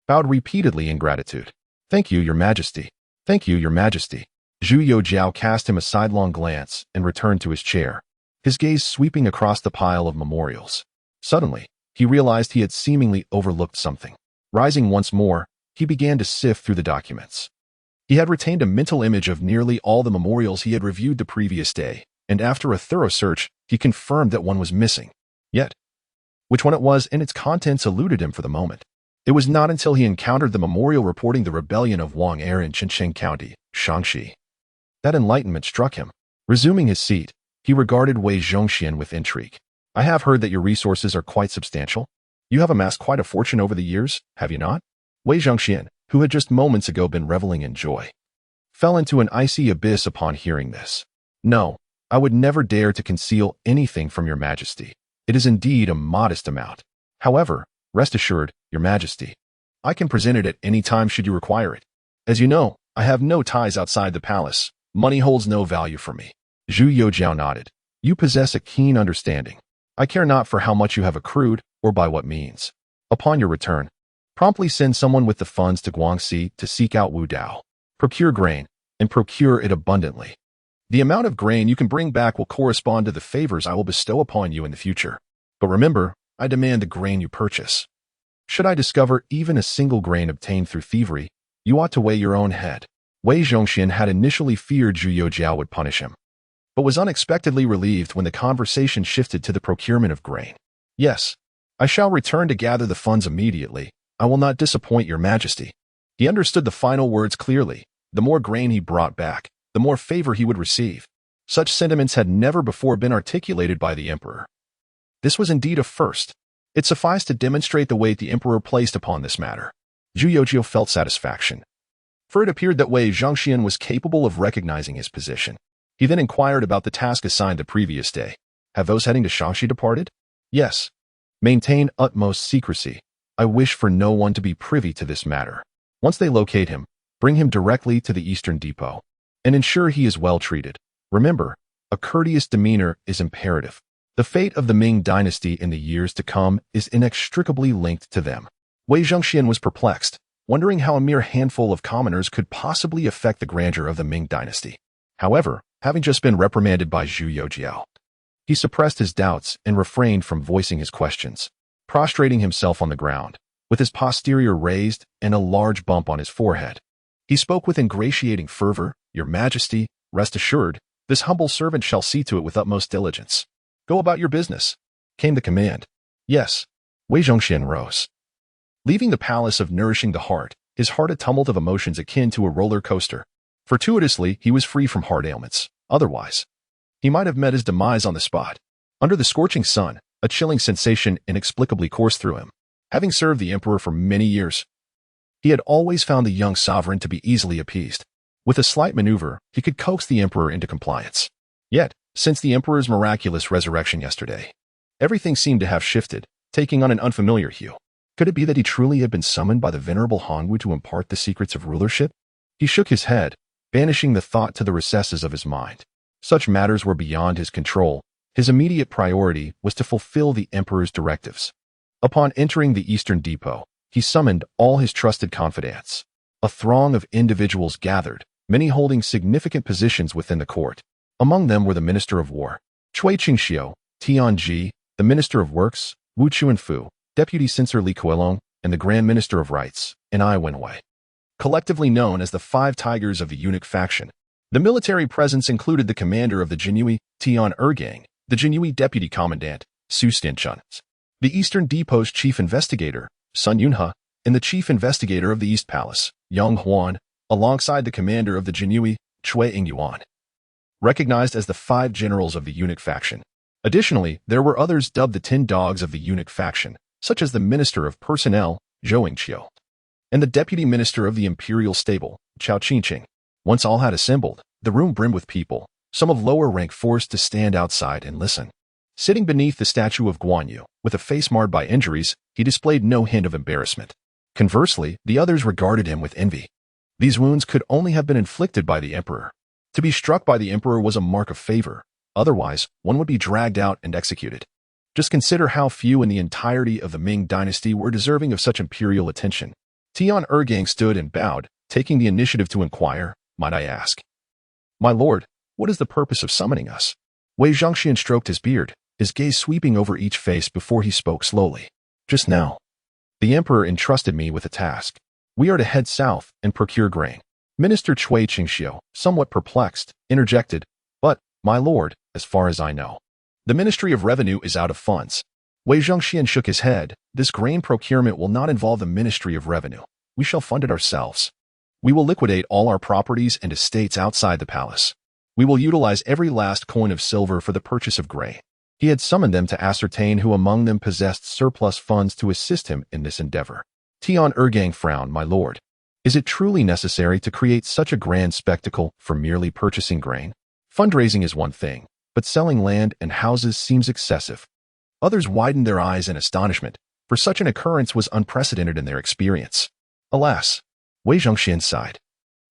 bowed repeatedly in gratitude. Thank you, your majesty. Thank you, your majesty. Zhu Youxiao cast him a sidelong glance and returned to his chair, his gaze sweeping across the pile of memorials. Suddenly, he realized he had seemingly overlooked something. Rising once more, he began to sift through the documents. He had retained a mental image of nearly all the memorials he had reviewed the previous day, and after a thorough search, he confirmed that one was missing. Yet, which one it was and its contents eluded him for the moment. It was not until he encountered the memorial reporting the rebellion of Wang Er in Chencheng County, Shaanxi, that enlightenment struck him. Resuming his seat, he regarded Wei Zhongxian with intrigue. I have heard that your resources are quite substantial. You have amassed quite a fortune over the years, have you not? Wei Zhongxian, who had just moments ago been reveling in joy, fell into an icy abyss upon hearing this. No, I would never dare to conceal anything from your majesty. It is indeed a modest amount. However, rest assured, your majesty, I can present it at any time should you require it. As you know, I have no ties outside the palace. Money holds no value for me. Zhu Youxiao nodded. You possess a keen understanding. I care not for how much you have accrued or by what means. Upon your return, promptly send someone with the funds to Guangxi to seek out Wu Dao. Procure grain, and procure it abundantly. The amount of grain you can bring back will correspond to the favors I will bestow upon you in the future. But remember, I demand the grain you purchase. Should I discover even a single grain obtained through thievery, you ought to weigh your own head. Wei Zhongxian had initially feared Zhu Youxiao would punish him, but was unexpectedly relieved when the conversation shifted to the procurement of grain. Yes, I shall return to gather the funds immediately. I will not disappoint your majesty. He understood the final words clearly. The more grain he brought back, the more favor he would receive. Such sentiments had never before been articulated by the emperor. This was indeed a first. It sufficed to demonstrate the weight the emperor placed upon this matter. Zhu Youxiao felt satisfaction, for it appeared that Wei Zhongxian was capable of recognizing his position. He then inquired about the task assigned the previous day. Have those heading to Shaanxi departed? Yes. Maintain utmost secrecy. I wish for no one to be privy to this matter. Once they locate him, bring him directly to the Eastern Depot, and ensure he is well treated. Remember, a courteous demeanor is imperative. The fate of the Ming dynasty in the years to come is inextricably linked to them. Wei Zhongxian was perplexed, wondering how a mere handful of commoners could possibly affect the grandeur of the Ming dynasty. However, having just been reprimanded by Zhu Youxiao, He suppressed his doubts and refrained from voicing his questions, prostrating himself on the ground, with his posterior raised and a large bump on his forehead. He spoke with ingratiating fervor. "Your Majesty, rest assured, this humble servant shall see to it with utmost diligence. Go about your business," came the command. "Yes." Wei Zhongxian rose. Leaving the palace of nourishing the heart, his heart a tumult of emotions akin to a roller coaster. Fortuitously, he was free from heart ailments. Otherwise, he might have met his demise on the spot. Under the scorching sun, a chilling sensation inexplicably coursed through him. Having served the emperor for many years, he had always found the young sovereign to be easily appeased. With a slight maneuver, he could coax the emperor into compliance. Yet, since the emperor's miraculous resurrection yesterday, everything seemed to have shifted, taking on an unfamiliar hue. Could it be that he truly had been summoned by the venerable Hongwu to impart the secrets of rulership? He shook his head, banishing the thought to the recesses of his mind. Such matters were beyond his control. His immediate priority was to fulfill the emperor's directives. Upon entering the Eastern Depot, he summoned all his trusted confidants. A throng of individuals gathered, many holding significant positions within the court. Among them were the Minister of War, Zhu Youxiao, Tianji, the Minister of Works, Wu Chuanfu, Deputy Censor Li Kuelong, and the Grand Minister of Rights, Ai Wenwei. Collectively known as the Five Tigers of the eunuch faction, the military presence included the commander of the Jinyue, Tian Ergang, the Jinyue Deputy Commandant, Su Stanchun, the Eastern Depot's Chief Investigator, Sun Yunhe, and the Chief Investigator of the East Palace, Yang Huan, alongside the commander of the Jinyue, Chui Ingyuan, recognized as the Five Generals of the eunuch faction. Additionally, there were others dubbed the 10 Dogs of the eunuch faction, such as the Minister of Personnel, Zhou Youxiao, and the Deputy Minister of the Imperial Stable, Chao Qingqing. Once all had assembled, the room brimmed with people, some of lower rank forced to stand outside and listen. Sitting beneath the statue of Guan Yu, with a face marred by injuries, he displayed no hint of embarrassment. Conversely, the others regarded him with envy. These wounds could only have been inflicted by the emperor. To be struck by the emperor was a mark of favor. Otherwise, one would be dragged out and executed. Just consider how few in the entirety of the Ming dynasty were deserving of such imperial attention. Tian Ergang stood and bowed, taking the initiative to inquire, "Might I ask, my lord, what is the purpose of summoning us?" Wei Zhongxian stroked his beard, his gaze sweeping over each face before he spoke slowly. "Just now, the emperor entrusted me with a task. We are to head south and procure grain." Minister Chui Qingxiao, somewhat perplexed, interjected, "But, my lord, as far as I know, the Ministry of Revenue is out of funds." Wei Zhongxian shook his head. "This grain procurement will not involve the Ministry of Revenue. We shall fund it ourselves. We will liquidate all our properties and estates outside the palace. We will utilize every last coin of silver for the purchase of grain." He had summoned them to ascertain who among them possessed surplus funds to assist him in this endeavor. Tian Ergang frowned. "My lord, is it truly necessary to create such a grand spectacle for merely purchasing grain? Fundraising is one thing, but selling land and houses seems excessive." Others widened their eyes in astonishment, for such an occurrence was unprecedented in their experience. "Alas," Wei Zhongxian sighed.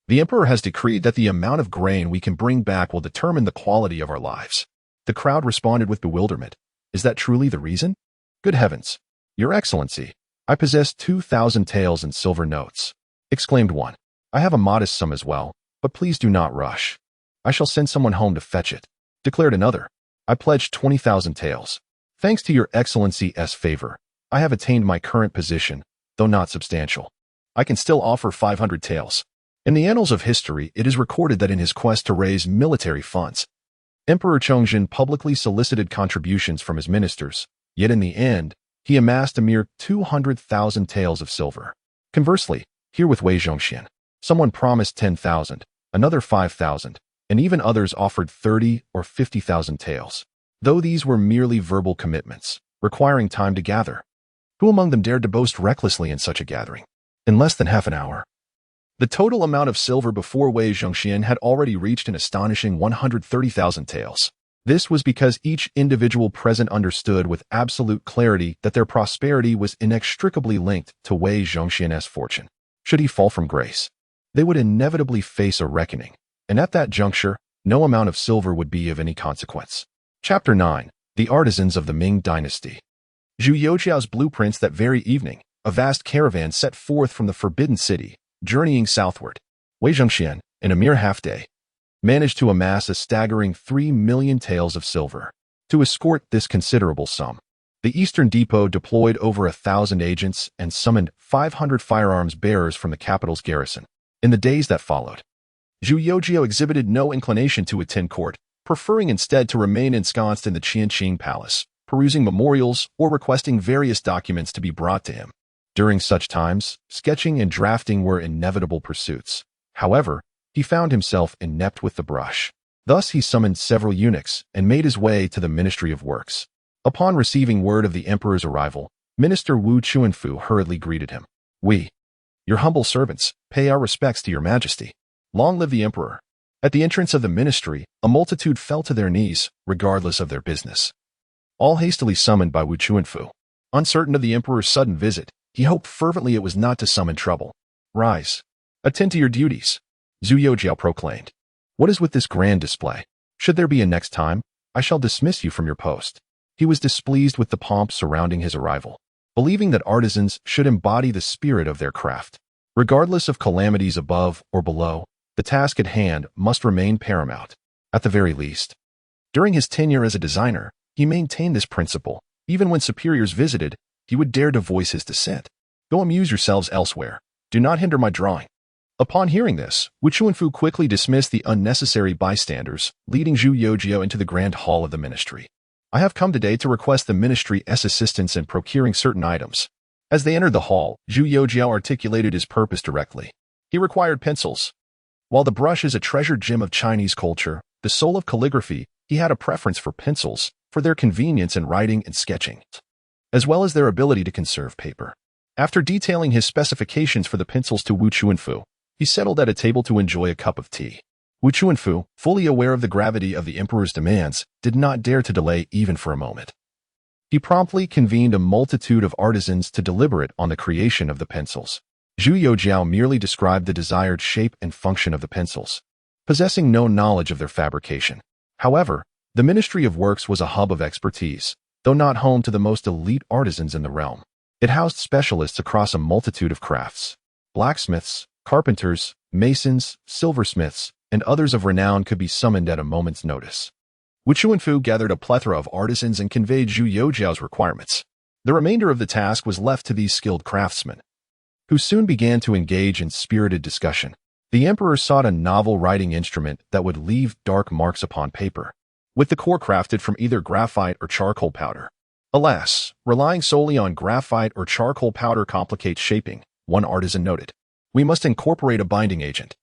"The emperor has decreed that the amount of grain we can bring back will determine the quality of our lives." The crowd responded with bewilderment. "Is that truly the reason?" "Good heavens, Your Excellency, I possess 2,000 taels in silver notes," exclaimed one. "I have a modest sum as well, but please do not rush. I shall send someone home to fetch it," declared another. "I pledged 20,000 taels. Thanks to Your Excellency's favor, I have attained my current position, though not substantial. I can still offer 500 taels." In the annals of history, it is recorded that in his quest to raise military funds, Emperor Chongzhen publicly solicited contributions from his ministers, yet in the end, he amassed a mere 200,000 taels of silver. Conversely, here with Wei Zhongxian, someone promised 10,000, another 5,000, and even others offered 30 or 50,000 taels. Though these were merely verbal commitments, requiring time to gather. Who among them dared to boast recklessly in such a gathering? In less than half an hour, the total amount of silver before Wei Zhongxian had already reached an astonishing 130,000 taels. This was because each individual present understood with absolute clarity that their prosperity was inextricably linked to Wei Zhongxian's fortune. Should he fall from grace, they would inevitably face a reckoning, and at that juncture, no amount of silver would be of any consequence. Chapter 9. The Artisans of the Ming Dynasty. Zhu Youxiao's blueprints. That very evening, a vast caravan set forth from the Forbidden City, journeying southward. Wei Zhongxian, in a mere half day, managed to amass a staggering 3 million taels of silver. To escort this considerable sum, the Eastern Depot deployed over 1,000 agents and summoned 500 firearms bearers from the capital's garrison. In the days that followed, Zhu Youxiao exhibited no inclination to attend court, preferring instead to remain ensconced in the Tianqi Palace, perusing memorials or requesting various documents to be brought to him. During such times, sketching and drafting were inevitable pursuits. However, he found himself inept with the brush. Thus he summoned several eunuchs and made his way to the Ministry of Works. Upon receiving word of the emperor's arrival, Minister Wu Chuanfu hurriedly greeted him. "We, your humble servants, pay our respects to your majesty. Long live the emperor." At the entrance of the ministry, a multitude fell to their knees, regardless of their business. All hastily summoned by Wu Chuanfu. Uncertain of the emperor's sudden visit, he hoped fervently it was not to summon trouble. "Rise. Attend to your duties," Zhu Youxiao proclaimed. "What is with this grand display? Should there be a next time, I shall dismiss you from your post." He was displeased with the pomp surrounding his arrival, believing that artisans should embody the spirit of their craft. Regardless of calamities above or below, the task at hand must remain paramount, at the very least. During his tenure as a designer, he maintained this principle. Even when superiors visited, he would dare to voice his dissent. "Go amuse yourselves elsewhere. Do not hinder my drawing." Upon hearing this, Wu Chuanfu quickly dismissed the unnecessary bystanders, leading Zhu Youxiao into the grand hall of the ministry. "I have come today to request the ministry's assistance in procuring certain items." As they entered the hall, Zhu Youxiao articulated his purpose directly. He required pencils. While the brush is a treasured gem of Chinese culture, the soul of calligraphy, he had a preference for pencils, for their convenience in writing and sketching, as well as their ability to conserve paper. After detailing his specifications for the pencils to Wu Chuanfu, he settled at a table to enjoy a cup of tea. Wu Chuanfu, fully aware of the gravity of the emperor's demands, did not dare to delay even for a moment. He promptly convened a multitude of artisans to deliberate on the creation of the pencils. Zhu Youxiao merely described the desired shape and function of the pencils, possessing no knowledge of their fabrication. However, the Ministry of Works was a hub of expertise, though not home to the most elite artisans in the realm. It housed specialists across a multitude of crafts. Blacksmiths, carpenters, masons, silversmiths, and others of renown could be summoned at a moment's notice. Wu Chuanfu gathered a plethora of artisans and conveyed Zhu Youxiao's requirements. The remainder of the task was left to these skilled craftsmen, who soon began to engage in spirited discussion. The emperor sought a novel writing instrument that would leave dark marks upon paper, with the core crafted from either graphite or charcoal powder. Alas, relying solely on graphite or charcoal powder complicates shaping, one artisan noted. "We must incorporate a binding agent.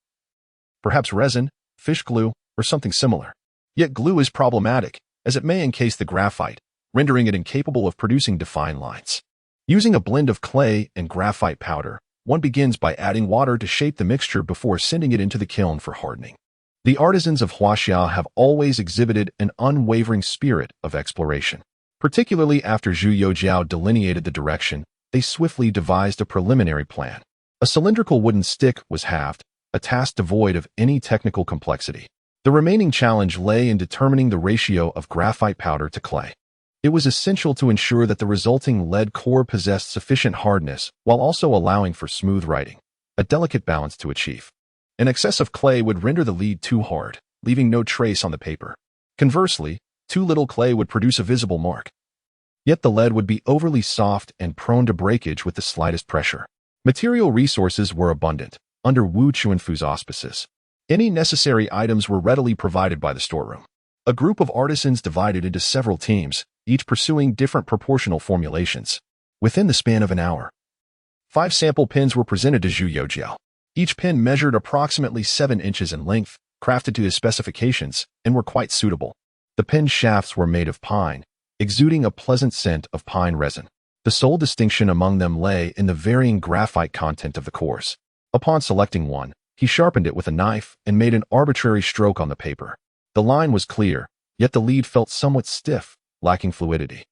Perhaps resin, fish glue, or something similar. Yet glue is problematic, as it may encase the graphite, rendering it incapable of producing defined lines. Using a blend of clay and graphite powder, one begins by adding water to shape the mixture before sending it into the kiln for hardening." The artisans of Huaxia have always exhibited an unwavering spirit of exploration. Particularly after Zhu Youxiao delineated the direction, they swiftly devised a preliminary plan. A cylindrical wooden stick was halved, a task devoid of any technical complexity. The remaining challenge lay in determining the ratio of graphite powder to clay. It was essential to ensure that the resulting lead core possessed sufficient hardness while also allowing for smooth writing, a delicate balance to achieve. An excess of clay would render the lead too hard, leaving no trace on the paper. Conversely, too little clay would produce a visible mark. Yet the lead would be overly soft and prone to breakage with the slightest pressure. Material resources were abundant, under Wu Chuanfu's auspices. Any necessary items were readily provided by the storeroom. A group of artisans divided into several teams, each pursuing different proportional formulations. Within the span of an hour, 5 sample pins were presented to Zhu Youxiao. Each pin measured approximately 7 inches in length, crafted to his specifications, and were quite suitable. The pin shafts were made of pine, exuding a pleasant scent of pine resin. The sole distinction among them lay in the varying graphite content of the cores. Upon selecting one, he sharpened it with a knife and made an arbitrary stroke on the paper. The line was clear, yet the lead felt somewhat stiff, lacking fluidity.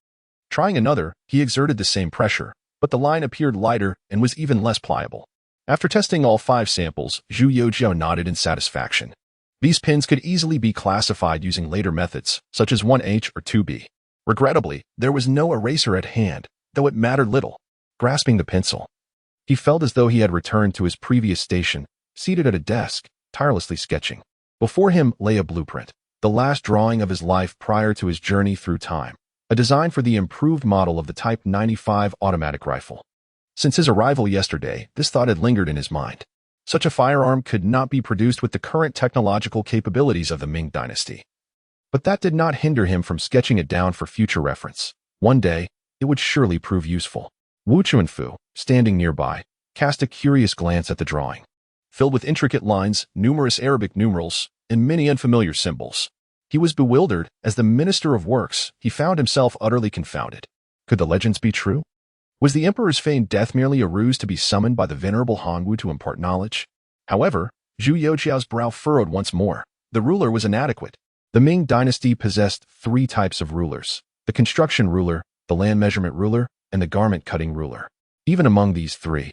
Trying another, he exerted the same pressure, but the line appeared lighter and was even less pliable. After testing all 5 samples, Zhu Youxiao nodded in satisfaction. These pins could easily be classified using later methods, such as 1H or 2B. Regrettably, there was no eraser at hand, though it mattered little. Grasping the pencil, he felt as though he had returned to his previous station, seated at a desk, tirelessly sketching. Before him lay a blueprint, the last drawing of his life prior to his journey through time, a design for the improved model of the Type 95 automatic rifle. Since his arrival yesterday, this thought had lingered in his mind. Such a firearm could not be produced with the current technological capabilities of the Ming dynasty. But that did not hinder him from sketching it down for future reference. One day, it would surely prove useful. Wu Chuanfu, standing nearby, cast a curious glance at the drawing. Filled with intricate lines, numerous Arabic numerals, and many unfamiliar symbols. He was bewildered. As the Minister of Works, he found himself utterly confounded. Could the legends be true? Was the emperor's feigned death merely a ruse to be summoned by the venerable Han Wu to impart knowledge? However, Zhu Youxiao's brow furrowed once more. The ruler was inadequate. The Ming dynasty possessed 3 types of rulers: the construction ruler, the land measurement ruler, and the garment cutting ruler. Even among these 3,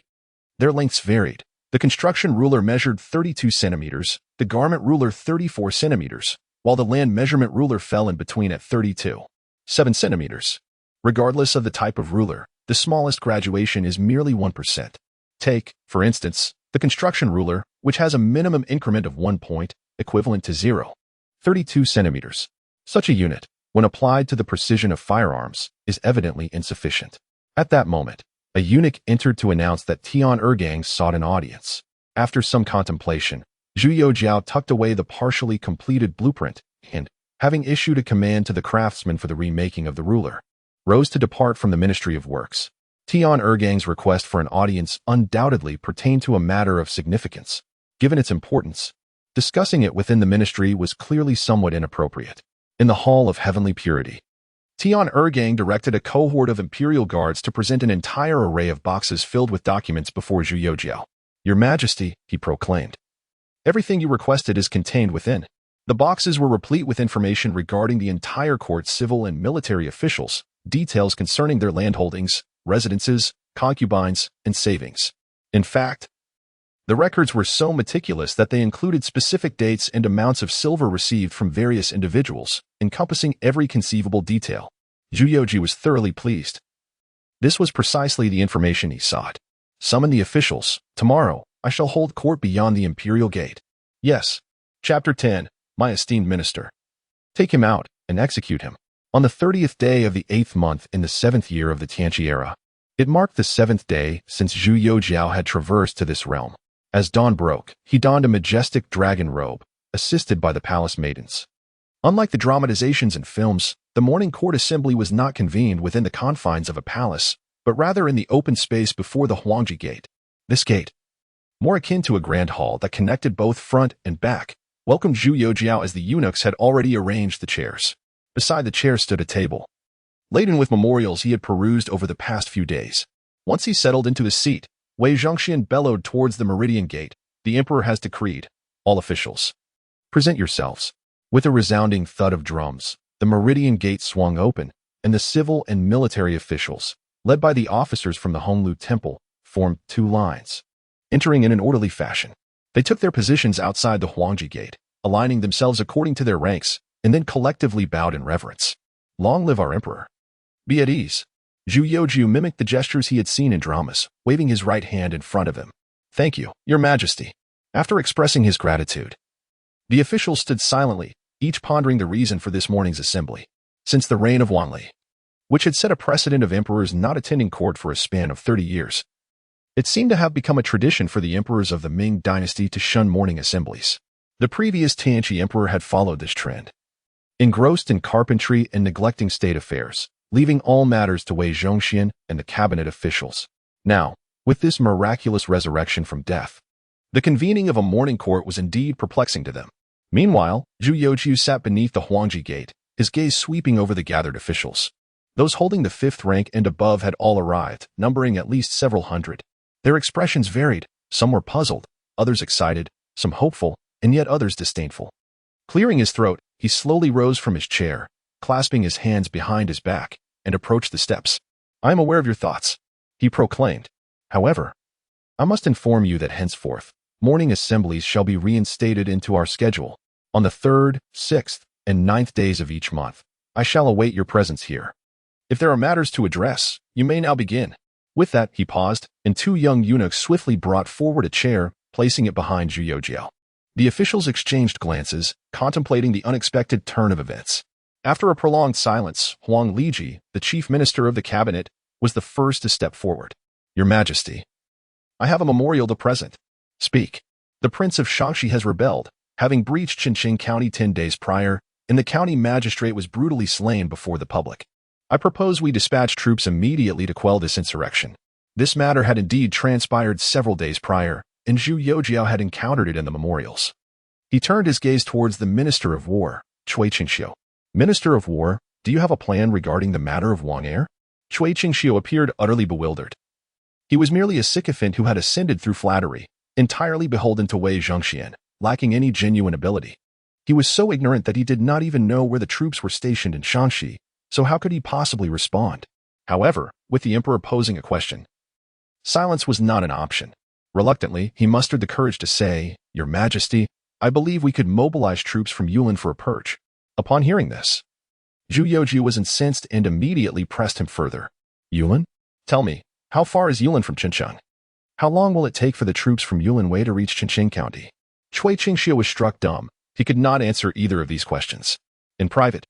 their lengths varied. The construction ruler measured 32 centimeters, the garment ruler 34 centimeters, while the land measurement ruler fell in between at 32.7 centimeters. Regardless of the type of ruler, the smallest graduation is merely 1%. Take, for instance, the construction ruler, which has a minimum increment of 1 point, equivalent to 0.32 centimeters. Such a unit, when applied to the precision of firearms, is evidently insufficient. At that moment, a eunuch entered to announce that Tian Ergang sought an audience. After some contemplation, Zhu Youxiao tucked away the partially completed blueprint and, having issued a command to the craftsman for the remaking of the ruler, rose to depart from the Ministry of Works. Tian Ergang's request for an audience undoubtedly pertained to a matter of significance. Given its importance, discussing it within the ministry was clearly somewhat inappropriate. In the Hall of Heavenly Purity, Tian Ergang directed a cohort of imperial guards to present an entire array of boxes filled with documents before Zhu Youxiao. "Your Majesty," he proclaimed, "everything you requested is contained within." The boxes were replete with information regarding the entire court's civil and military officials, details concerning their landholdings, residences, concubines, and savings. In fact, the records were so meticulous that they included specific dates and amounts of silver received from various individuals, encompassing every conceivable detail. Zhu Youxiao was thoroughly pleased. This was precisely the information he sought. "Summon the officials. Tomorrow, I shall hold court beyond the imperial gate." Yes. Chapter 10. My esteemed minister. Take him out and execute him. On the 30th day of the 8th month in the 7th year of the Tianqi era, it marked the 7th day since Zhu Youxiao had traversed to this realm. As dawn broke, he donned a majestic dragon robe, assisted by the palace maidens. Unlike the dramatizations and films, the morning court assembly was not convened within the confines of a palace, but rather in the open space before the Huangji Gate. This gate, more akin to a grand hall that connected both front and back, welcomed Zhu Youxiao as the eunuchs had already arranged the chairs. Beside the chairs stood a table, laden with memorials he had perused over the past few days. Once he settled into his seat, Wei Zhongxian bellowed towards the meridian gate. "The emperor has decreed. All officials, present yourselves." With a resounding thud of drums, the meridian gate swung open, and the civil and military officials, led by the officers from the Honglu Temple, formed 2 lines. Entering in an orderly fashion, they took their positions outside the Huangji Gate, aligning themselves according to their ranks, and then collectively bowed in reverence. "Long live our emperor." "Be at ease." Zhu Youxiao mimicked the gestures he had seen in dramas, waving his right hand in front of him. "Thank you, Your Majesty." After expressing his gratitude, the officials stood silently, each pondering the reason for this morning's assembly. Since the reign of Wanli, which had set a precedent of emperors not attending court for a span of 30 years, it seemed to have become a tradition for the emperors of the Ming dynasty to shun morning assemblies. The previous Tianqi emperor had followed this trend, engrossed in carpentry and neglecting state affairs, leaving all matters to Wei Zhongxian and the cabinet officials. Now, with this miraculous resurrection from death, the convening of a morning court was indeed perplexing to them. Meanwhile, Zhu Youxiao sat beneath the Huangji Gate, his gaze sweeping over the gathered officials. Those holding the 5th rank and above had all arrived, numbering at least several hundred. Their expressions varied. Some were puzzled, others excited, some hopeful, and yet others disdainful. Clearing his throat, he slowly rose from his chair, clasping his hands behind his back, and approached the steps. "I am aware of your thoughts," he proclaimed. "However, I must inform you that henceforth, morning assemblies shall be reinstated into our schedule. On the 3rd, 6th, and 9th days of each month, I shall await your presence here. If there are matters to address, you may now begin." With that, he paused, and 2 young eunuchs swiftly brought forward a chair, placing it behind Zhu Youxiao. The officials exchanged glances, contemplating the unexpected turn of events. After a prolonged silence, Huang Liji, the chief minister of the cabinet, was the first to step forward. Your Majesty, I have a memorial to present. Speak. The Prince of Shaanxi has rebelled, having breached Qinqing County 10 days prior, and the county magistrate was brutally slain before the public. I propose we dispatch troops immediately to quell this insurrection. This matter had indeed transpired several days prior, and Zhu Youxiao had encountered it in the memorials. He turned his gaze towards the Minister of War, Cui Qingxiu. Minister of War, do you have a plan regarding the matter of Wang Er? Cui Qingxiu appeared utterly bewildered. He was merely a sycophant who had ascended through flattery, entirely beholden to Wei Zhongxian, lacking any genuine ability. He was so ignorant that he did not even know where the troops were stationed in Shaanxi, so how could he possibly respond? However, with the emperor posing a question, silence was not an option. Reluctantly, he mustered the courage to say, Your Majesty, I believe we could mobilize troops from Yulin for a purge. Upon hearing this, Zhu Youxiao was incensed and immediately pressed him further. Yulin? Tell me, how far is Yulin from Qincheng? How long will it take for the troops from Yulin Wei to reach Qinqing County? Cui Qingxiu was struck dumb. He could not answer either of these questions. In private,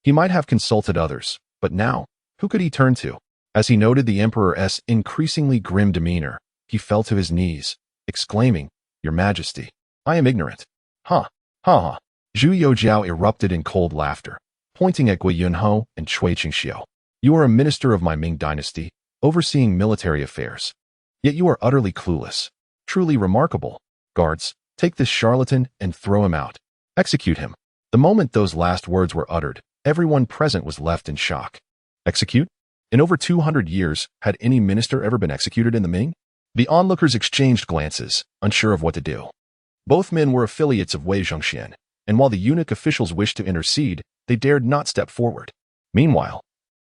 he might have consulted others, but now, who could he turn to? As he noted the emperor's increasingly grim demeanor, he fell to his knees, exclaiming, Your Majesty, I am ignorant. Ha, ha, ha. Zhu Youxiao erupted in cold laughter, pointing at Gui Yunho and Cui Qingxiu. You are a minister of my Ming dynasty, overseeing military affairs. Yet you are utterly clueless. Truly remarkable. Guards, take this charlatan and throw him out. Execute him. The moment those last words were uttered, everyone present was left in shock. Execute? In over 200 years, had any minister ever been executed in the Ming? The onlookers exchanged glances, unsure of what to do. Both men were affiliates of Wei Zhongxian, and while the eunuch officials wished to intercede, they dared not step forward. Meanwhile,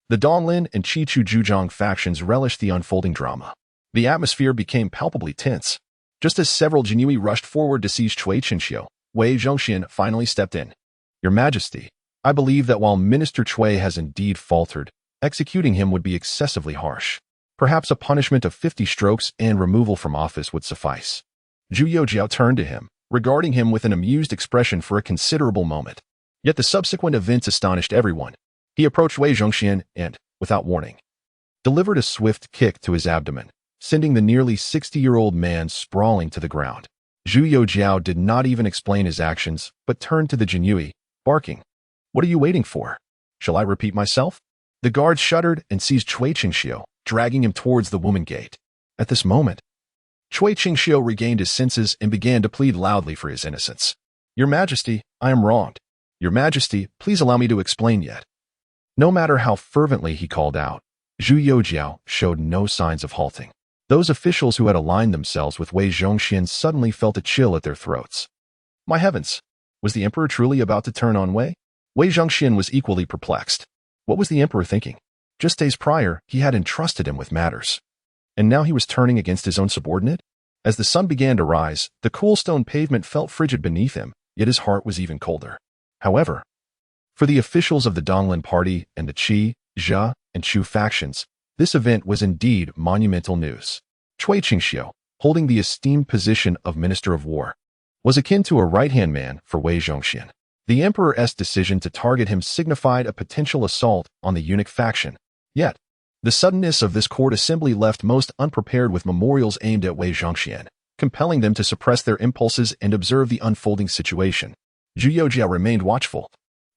the Donglin and Chichu Zhujiang factions relished the unfolding drama. The atmosphere became palpably tense. Just as several Jinui rushed forward to seize Cui Qingxiu, Wei Zhongxian finally stepped in. Your Majesty, I believe that while Minister Cui has indeed faltered, executing him would be excessively harsh. Perhaps a punishment of 50 strokes and removal from office would suffice. Zhu Youxiao turned to him, regarding him with an amused expression for a considerable moment. Yet the subsequent events astonished everyone. He approached Wei Zhongxian and, without warning, delivered a swift kick to his abdomen, sending the nearly 60-year-old man sprawling to the ground. Zhu Youxiao did not even explain his actions, but turned to the Jinui, barking, What are you waiting for? Shall I repeat myself? The guards shuddered and seized Cui Qingxiu, dragging him towards the woman gate. At this moment, Cui Qingxiu regained his senses and began to plead loudly for his innocence. Your Majesty, I am wronged. Your Majesty, please allow me to explain yet. No matter how fervently he called out, Zhu Youxiao showed no signs of halting. Those officials who had aligned themselves with Wei Zhongxian suddenly felt a chill at their throats. My heavens! Was the emperor truly about to turn on Wei? Wei Zhongxian was equally perplexed. What was the emperor thinking? Just days prior, he had entrusted him with matters. And now he was turning against his own subordinate? As the sun began to rise, the cool stone pavement felt frigid beneath him, yet his heart was even colder. However, for the officials of the Donglin party and the Qi, Zhe, and Chu factions, this event was indeed monumental news. Cui Qingxiu, holding the esteemed position of Minister of War, was akin to a right-hand man for Wei Zhongxian. The emperor's decision to target him signified a potential assault on the eunuch faction. Yet, the suddenness of this court assembly left most unprepared with memorials aimed at Wei Zhongxian, compelling them to suppress their impulses and observe the unfolding situation. Zhu Youxiao remained watchful,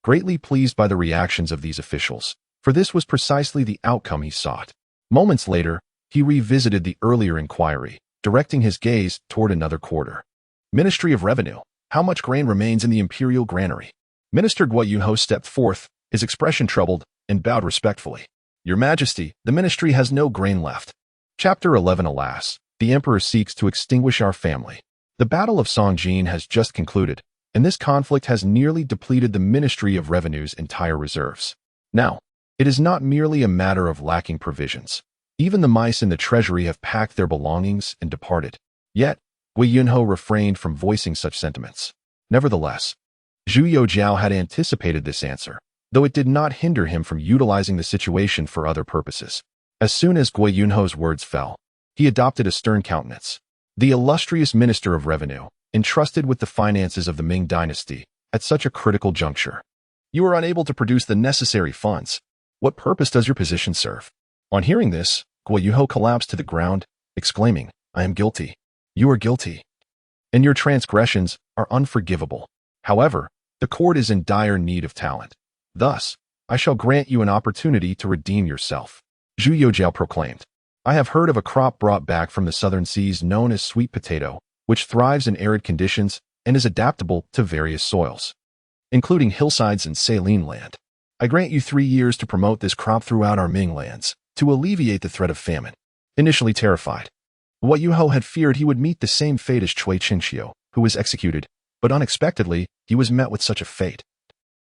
greatly pleased by the reactions of these officials, for this was precisely the outcome he sought. Moments later, he revisited the earlier inquiry, directing his gaze toward another quarter. Ministry of Revenue. How much grain remains in the imperial granary? Minister Gui Yunho stepped forth, his expression troubled, and bowed respectfully. Your Majesty, the ministry has no grain left. Chapter 11. Alas, the emperor seeks to extinguish our family. The Battle of Songjin has just concluded, and this conflict has nearly depleted the Ministry of Revenue's entire reserves. Now, it is not merely a matter of lacking provisions. Even the mice in the treasury have packed their belongings and departed. Yet, Gui Yunho refrained from voicing such sentiments. Nevertheless, Zhu Youxiao had anticipated this answer, though it did not hinder him from utilizing the situation for other purposes. As soon as Gui Yunho's words fell, he adopted a stern countenance. The illustrious Minister of Revenue, entrusted with the finances of the Ming dynasty at such a critical juncture. You are unable to produce the necessary funds. What purpose does your position serve? On hearing this, Guo Yuho collapsed to the ground, exclaiming, I am guilty. You are guilty. And your transgressions are unforgivable. However, the court is in dire need of talent. Thus, I shall grant you an opportunity to redeem yourself. Zhu Youxiao proclaimed. I have heard of a crop brought back from the southern seas known as sweet potato, which thrives in arid conditions and is adaptable to various soils, including hillsides and saline land. I grant you 3 years to promote this crop throughout our Ming lands, to alleviate the threat of famine. Initially terrified, Guo Yuho had feared he would meet the same fate as Cui Qingxiu, who was executed, but unexpectedly, he was met with such a fate.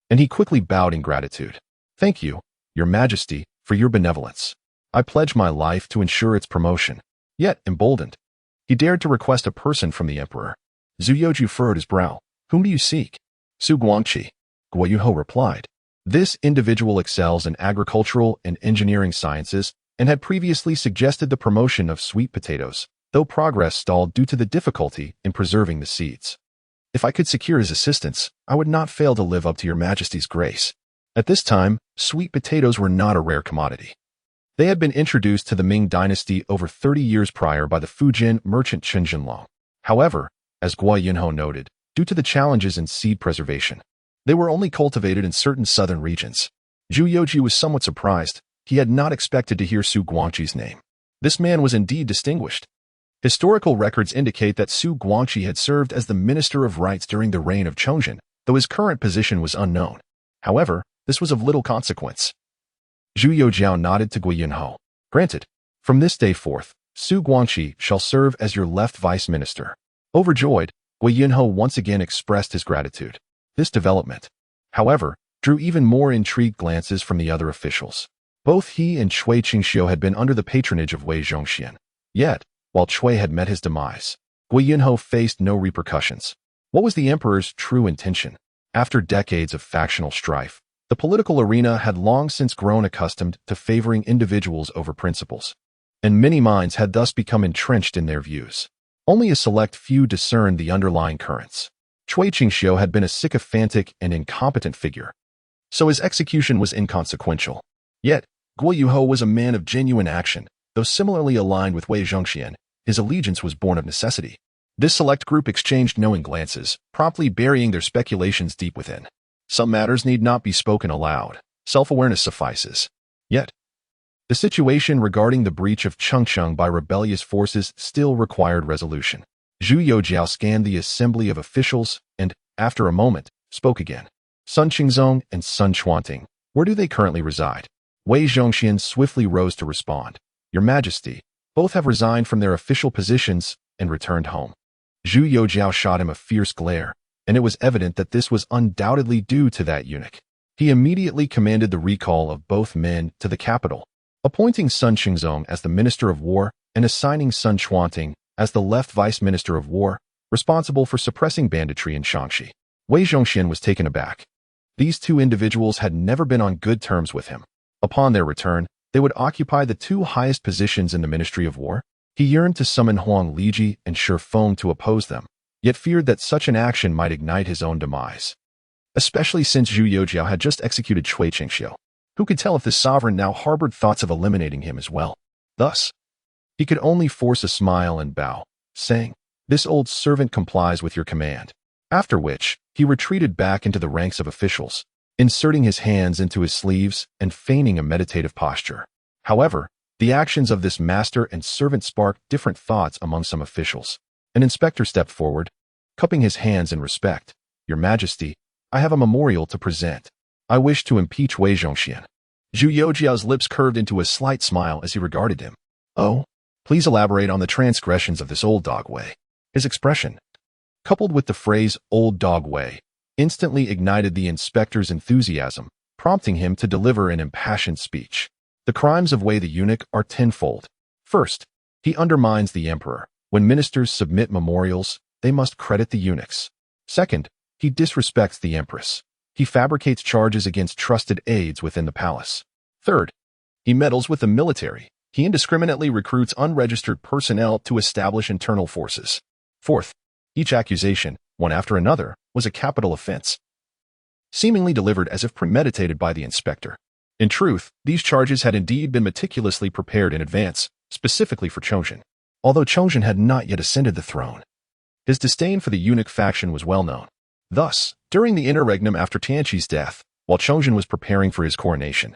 And he quickly bowed in gratitude. Thank you, Your Majesty, for your benevolence. I pledge my life to ensure its promotion. Yet, emboldened, he dared to request a person from the emperor. Zhu Youxiao furrowed his brow. Whom do you seek? Su Guangqi. Guo Yuho replied. This individual excels in agricultural and engineering sciences and had previously suggested the promotion of sweet potatoes, though progress stalled due to the difficulty in preserving the seeds. If I could secure his assistance, I would not fail to live up to Your Majesty's grace. At this time, sweet potatoes were not a rare commodity. They had been introduced to the Ming dynasty over 30 years prior by the Fujian merchant Chen Jinlong. However, as Guo Yunho noted, due to the challenges in seed preservation, they were only cultivated in certain southern regions. Zhu Youxiao was somewhat surprised. He had not expected to hear Su Guangqi's name. This man was indeed distinguished. Historical records indicate that Su Guangqi had served as the Minister of Rites during the reign of Chongzhen, though his current position was unknown. However, this was of little consequence. Zhu Youxiao nodded to Guo Yunho. Granted. From this day forth, Su Guangqi shall serve as your left vice minister. Overjoyed, Guo Yunho once again expressed his gratitude. This development, however, drew even more intrigued glances from the other officials. Both he and Cui Qingxiu had been under the patronage of Wei Zhongxian. Yet, while Cui had met his demise, Guo Yunho faced no repercussions. What was the emperor's true intention? After decades of factional strife, the political arena had long since grown accustomed to favoring individuals over principles, and many minds had thus become entrenched in their views. Only a select few discerned the underlying currents. Cui Qingxiu had been a sycophantic and incompetent figure, so his execution was inconsequential. Yet, Guo Yuho was a man of genuine action. Though similarly aligned with Wei Zhongxian, his allegiance was born of necessity. This select group exchanged knowing glances, promptly burying their speculations deep within. Some matters need not be spoken aloud. Self-awareness suffices. Yet, the situation regarding the breach of Chengcheng by rebellious forces still required resolution. Zhu Youxiao scanned the assembly of officials and, after a moment, spoke again. Sun Qingzong and Sun Chuanting, where do they currently reside? Wei Zhongxian swiftly rose to respond. Your Majesty, both have resigned from their official positions and returned home. Zhu Youxiao shot him a fierce glare, and it was evident that this was undoubtedly due to that eunuch. He immediately commanded the recall of both men to the capital, appointing Sun Qingzong as the Minister of War and assigning Sun Chuanting as the left Vice Minister of War, responsible for suppressing banditry in Shaanxi. Wei Zhongxian was taken aback. These two individuals had never been on good terms with him. Upon their return, they would occupy the two highest positions in the Ministry of War. He yearned to summon Huang Liji and Shi Feng to oppose them, yet feared that such an action might ignite his own demise. Especially since Zhu Youxiao had just executed Cui Qingxiu. Who could tell if the sovereign now harbored thoughts of eliminating him as well? Thus, he could only force a smile and bow, saying, "This old servant complies with your command." After which, he retreated back into the ranks of officials, inserting his hands into his sleeves and feigning a meditative posture. However, the actions of this master and servant sparked different thoughts among some officials. An inspector stepped forward, cupping his hands in respect. "Your Majesty, I have a memorial to present. I wish to impeach Wei Zhongxian." Zhu Youxiao's lips curved into a slight smile as he regarded him. "Oh, please elaborate on the transgressions of this old dog Wei." His expression, coupled with the phrase "old dog Wei," instantly ignited the inspector's enthusiasm, prompting him to deliver an impassioned speech. The crimes of Wei the eunuch are tenfold. First, he undermines the emperor. When ministers submit memorials, they must credit the eunuchs. Second, he disrespects the empress. He fabricates charges against trusted aides within the palace. Third, he meddles with the military. He indiscriminately recruits unregistered personnel to establish internal forces. Fourth, Each accusation, one after another, was a capital offense, seemingly delivered as if premeditated by the inspector. In truth, these charges had indeed been meticulously prepared in advance, specifically for Chongzhen. Although Chongzhen had not yet ascended the throne, his disdain for the eunuch faction was well known. Thus, during the interregnum after Tianqi's death, while Chongzhen was preparing for his coronation,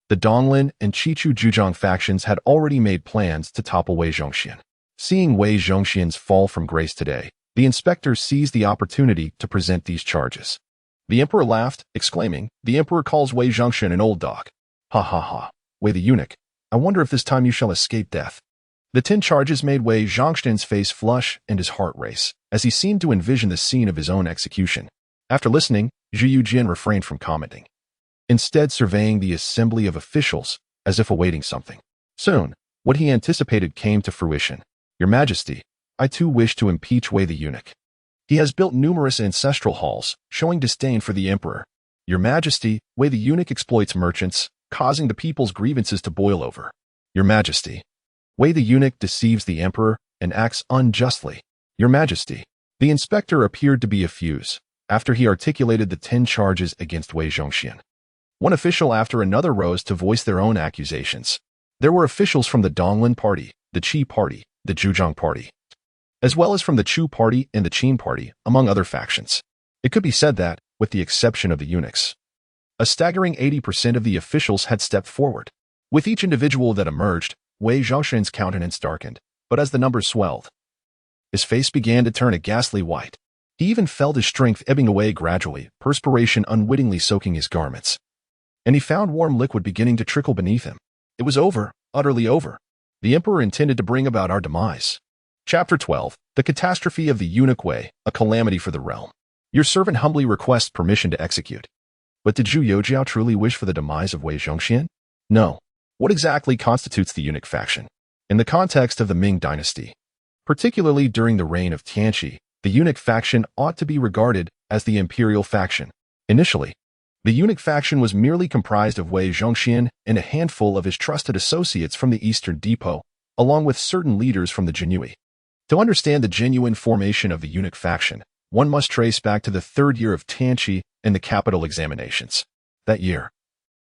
the Donglin and Chichu Zhujiang factions had already made plans to topple Wei Zhongxian. Seeing Wei Zhongxian's fall from grace today, the inspector seized the opportunity to present these charges. The emperor laughed, exclaiming, "The emperor calls Wei Zhongxian an old dog. Ha ha ha. Wei the eunuch, I wonder if this time you shall escape death." The 10 charges made Wei Zhongxian's face flush and his heart race, as he seemed to envision the scene of his own execution. After listening, Zhu Youxiao refrained from commenting, instead surveying the assembly of officials as if awaiting something. Soon, what he anticipated came to fruition. "Your Majesty, I too wish to impeach Wei the eunuch. He has built numerous ancestral halls, showing disdain for the emperor. Your Majesty, Wei the eunuch exploits merchants, causing the people's grievances to boil over. Your Majesty, Wei the eunuch deceives the emperor and acts unjustly. Your Majesty." The inspector appeared to be effused after he articulated the 10 charges against Wei Zhongxian. One official after another rose to voice their own accusations. There were officials from the Donglin party, the Qi party, the Zhujiang party, as well as from the Chu party and the Qin party, among other factions. It could be said that, with the exception of the eunuchs, a staggering 80% of the officials had stepped forward. With each individual that emerged, Wei Zhongxian's countenance darkened, but as the numbers swelled, his face began to turn a ghastly white. He even felt his strength ebbing away gradually, perspiration unwittingly soaking his garments. And he found warm liquid beginning to trickle beneath him. It was over, utterly over. The emperor intended to bring about our demise. Chapter 12, The Catastrophe of the Eunuch Wei, a Calamity for the Realm. Your servant humbly requests permission to execute. But did Zhu Youxiao truly wish for the demise of Wei Zhongxian? No. What exactly constitutes the eunuch faction? In the context of the Ming dynasty, particularly during the reign of Tianqi, the eunuch faction ought to be regarded as the imperial faction. Initially, the eunuch faction was merely comprised of Wei Zhongxian and a handful of his trusted associates from the Eastern Depot, along with certain leaders from the Jianyi. To understand the genuine formation of the eunuch faction, one must trace back to the 3rd year of Tianqi and the capital examinations. That year,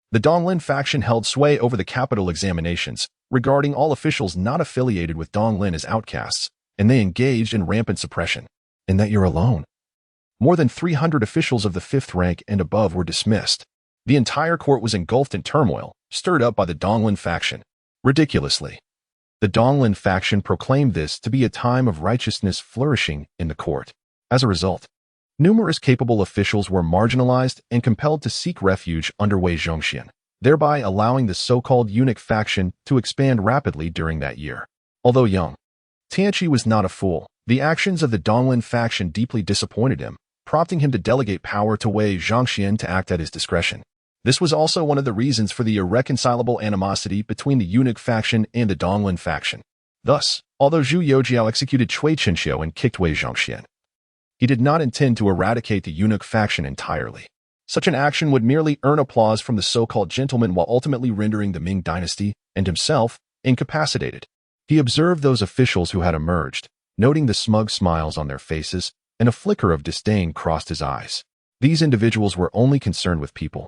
the Donglin faction held sway over the capital examinations, regarding all officials not affiliated with Donglin as outcasts, and they engaged in rampant suppression. In that year alone, more than 300 officials of the 5th rank and above were dismissed. The entire court was engulfed in turmoil, stirred up by the Donglin faction. Ridiculously, the Donglin faction proclaimed this to be a time of righteousness flourishing in the court. As a result, numerous capable officials were marginalized and compelled to seek refuge under Wei Zhongxian, thereby allowing the so-called eunuch faction to expand rapidly during that year. Although young, Tianqi was not a fool. The actions of the Donglin faction deeply disappointed him, prompting him to delegate power to Wei Zhongxian to act at his discretion. This was also one of the reasons for the irreconcilable animosity between the eunuch faction and the Donglin faction. Thus, although Zhu Youxiao executed Cui Chenxiu and kicked Wei Zhongxian, he did not intend to eradicate the eunuch faction entirely. Such an action would merely earn applause from the so-called gentleman while ultimately rendering the Ming dynasty and himself incapacitated. He observed those officials who had emerged, noting the smug smiles on their faces, and a flicker of disdain crossed his eyes. These individuals were only concerned with people,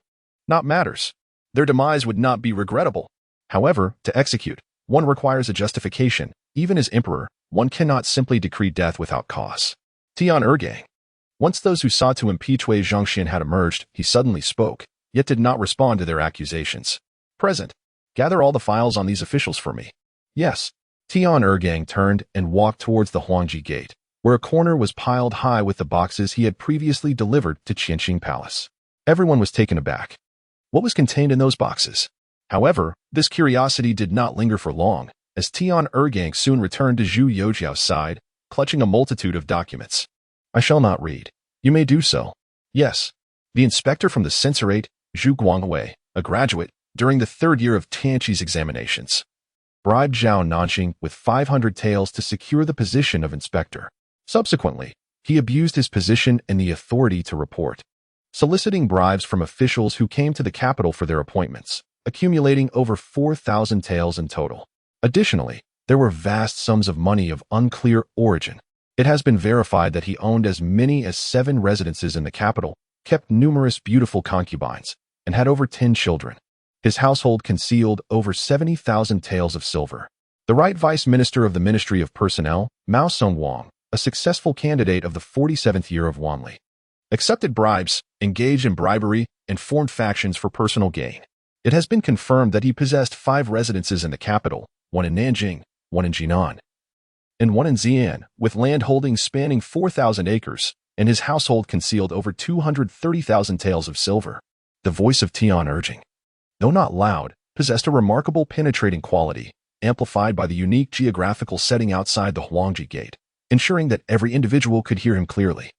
not matters. Their demise would not be regrettable. However, to execute, one requires a justification. Even as emperor, one cannot simply decree death without cause. Tian Ergang. Once those who sought to impeach Wei Zhongxian had emerged, he suddenly spoke, yet did not respond to their accusations. Present, gather all the files on these officials for me. Yes. Tian Ergang turned and walked towards the Huangji Gate, where a corner was piled high with the boxes he had previously delivered to Qianqing Palace. Everyone was taken aback. What was contained in those boxes? However, this curiosity did not linger for long, as Tian Ergang soon returned to Zhu Youxiao's side, clutching a multitude of documents. I shall not read. You may do so. Yes. The inspector from the censorate, Zhu Guangwei, a graduate, during the 3rd year of Tianqi's examinations, bribed Zhao Nanxing with 500 taels to secure the position of inspector. Subsequently, he abused his position and the authority to report, soliciting bribes from officials who came to the capital for their appointments, accumulating over 4,000 taels in total. Additionally, there were vast sums of money of unclear origin, It has been verified that he owned as many as 7 residences in the capital, kept numerous beautiful concubines, and had over 10 children. His household concealed over 70,000 taels of silver. The right vice minister of the Ministry of Personnel, Mao Song-wang, a successful candidate of the 47th year of Wanli, accepted bribes, engaged in bribery, and formed factions for personal gain. It has been confirmed that he possessed 5 residences in the capital, 1 in Nanjing, 1 in Jinan, and 1 in Xi'an, with land holdings spanning 4,000 acres, and his household concealed over 230,000 taels of silver. The voice of Tian urging, though not loud, possessed a remarkable penetrating quality, amplified by the unique geographical setting outside the Huangji Gate, ensuring that every individual could hear him clearly.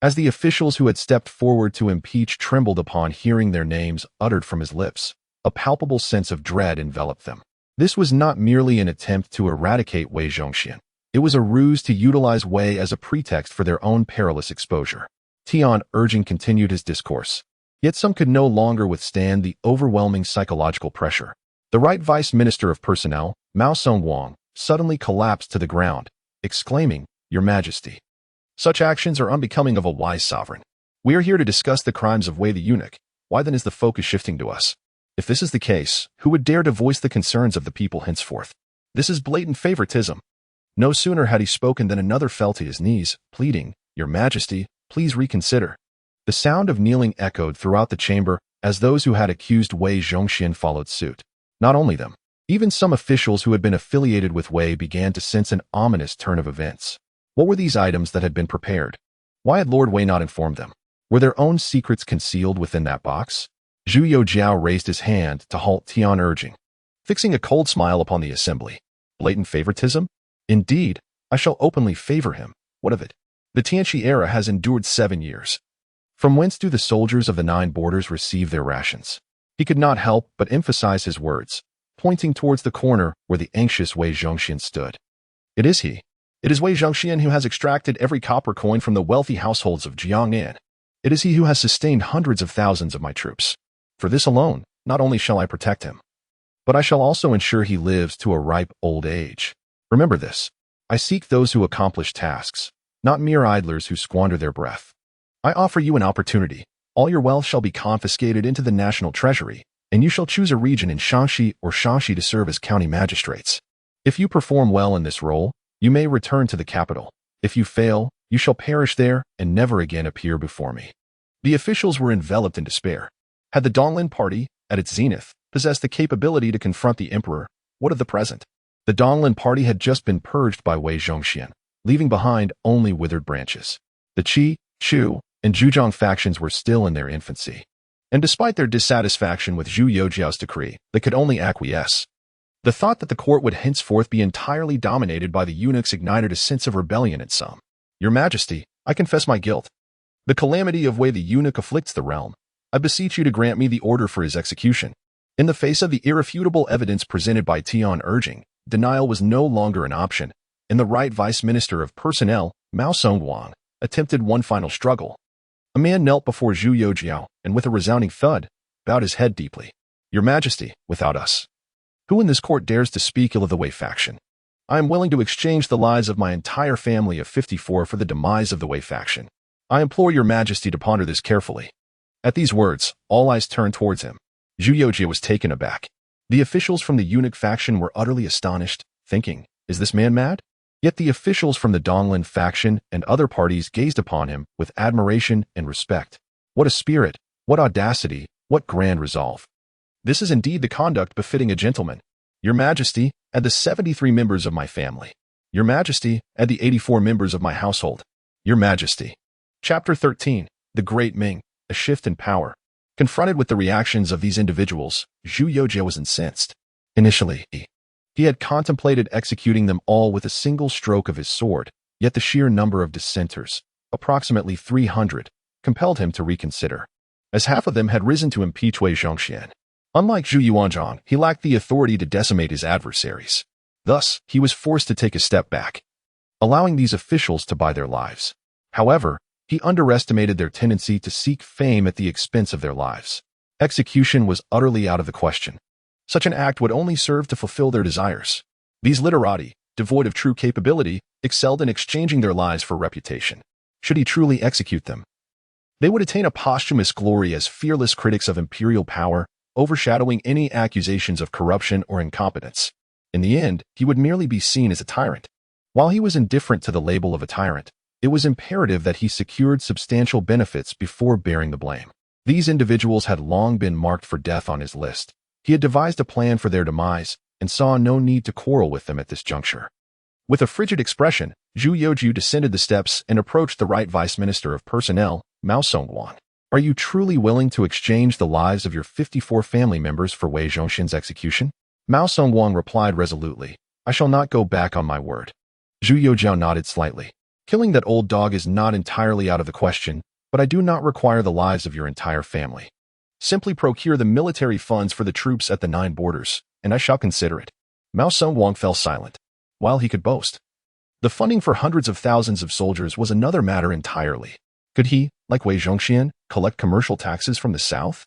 As the officials who had stepped forward to impeach trembled upon hearing their names uttered from his lips, a palpable sense of dread enveloped them. This was not merely an attempt to eradicate Wei Zhongxian. It was a ruse to utilize Wei as a pretext for their own perilous exposure. Tian urging continued his discourse. Yet some could no longer withstand the overwhelming psychological pressure. The right vice minister of personnel, Mao Song-wang, suddenly collapsed to the ground, exclaiming, "Your Majesty, such actions are unbecoming of a wise sovereign. We are here to discuss the crimes of Wei the eunuch. Why then is the focus shifting to us? If this is the case, who would dare to voice the concerns of the people henceforth? This is blatant favoritism." No sooner had he spoken than another fell to his knees, pleading, "Your Majesty, please reconsider." The sound of kneeling echoed throughout the chamber as those who had accused Wei Zhongxian followed suit. Not only them, even some officials who had been affiliated with Wei began to sense an ominous turn of events. What were these items that had been prepared? Why had Lord Wei not informed them? Were their own secrets concealed within that box? Zhu Youxiao raised his hand to halt Tian urging, fixing a cold smile upon the assembly. Blatant favoritism? Indeed, I shall openly favor him. What of it? The Tianqi era has endured 7 years. From whence do the soldiers of the 9 borders receive their rations? He could not help but emphasize his words, pointing towards the corner where the anxious Wei Zhongxian stood. It is he. It is Wei Zhongxian who has extracted every copper coin from the wealthy households of Jiangnan. It is he who has sustained hundreds of thousands of my troops. For this alone, not only shall I protect him, but I shall also ensure he lives to a ripe old age. Remember this. I seek those who accomplish tasks, not mere idlers who squander their breath. I offer you an opportunity. All your wealth shall be confiscated into the national treasury, and you shall choose a region in Shaanxi or Shaanxi to serve as county magistrates. If you perform well in this role, you may return to the capital. If you fail, you shall perish there and never again appear before me. The officials were enveloped in despair. Had the Donglin party, at its zenith, possessed the capability to confront the emperor, what of the present? The Donglin party had just been purged by Wei Zhongxian, leaving behind only withered branches. The Qi, Chu, and Zhujiang factions were still in their infancy. And despite their dissatisfaction with Zhu Youxiao's decree, they could only acquiesce. The thought that the court would henceforth be entirely dominated by the eunuchs ignited a sense of rebellion in some. Your Majesty, I confess my guilt. The calamity of Wei the eunuch afflicts the realm. I beseech you to grant me the order for his execution. In the face of the irrefutable evidence presented by Tian urging, denial was no longer an option, and the right vice minister of personnel, Mao Song-wang, attempted one final struggle. A man knelt before Zhu Youxiao and with a resounding thud, bowed his head deeply. Your Majesty, without us, who in this court dares to speak ill of the Wei faction? I am willing to exchange the lives of my entire family of 54 for the demise of the Wei faction. I implore your Majesty to ponder this carefully. At these words, all eyes turned towards him. Zhu Youxiao was taken aback. The officials from the eunuch faction were utterly astonished, thinking, is this man mad? Yet the officials from the Donglin faction and other parties gazed upon him with admiration and respect. What a spirit, what audacity, what grand resolve. This is indeed the conduct befitting a gentleman. Your Majesty, add the 73 members of my family. Your Majesty, add the 84 members of my household. Your Majesty. Chapter 13. The Great Ming, a Shift in Power. Confronted with the reactions of these individuals, Zhu Youxiao was incensed. Initially, he had contemplated executing them all with a single stroke of his sword, yet the sheer number of dissenters, approximately 300, compelled him to reconsider, as half of them had risen to impeach Wei Zhongxian. Unlike Zhu Yuanzhang, he lacked the authority to decimate his adversaries. Thus, he was forced to take a step back, allowing these officials to buy their lives. However, he underestimated their tendency to seek fame at the expense of their lives. Execution was utterly out of the question. Such an act would only serve to fulfill their desires. These literati, devoid of true capability, excelled in exchanging their lives for reputation. Should he truly execute them, they would attain a posthumous glory as fearless critics of imperial power, overshadowing any accusations of corruption or incompetence. In the end, he would merely be seen as a tyrant. While he was indifferent to the label of a tyrant, it was imperative that he secured substantial benefits before bearing the blame. These individuals had long been marked for death on his list. He had devised a plan for their demise and saw no need to quarrel with them at this juncture. With a frigid expression, Zhu Youxiao descended the steps and approached the Right Vice Minister of Personnel, Mao Songguang. Are you truly willing to exchange the lives of your 54 family members for Wei Zhongxian's execution? Mao Songguang replied resolutely, I shall not go back on my word. Zhu Youxiao nodded slightly. Killing that old dog is not entirely out of the question, but I do not require the lives of your entire family. Simply procure the military funds for the troops at the 9 borders, and I shall consider it. Mao Songguang fell silent. While he could boast, the funding for hundreds of thousands of soldiers was another matter entirely. Could he, like Wei Zhongxian, collect commercial taxes from the south?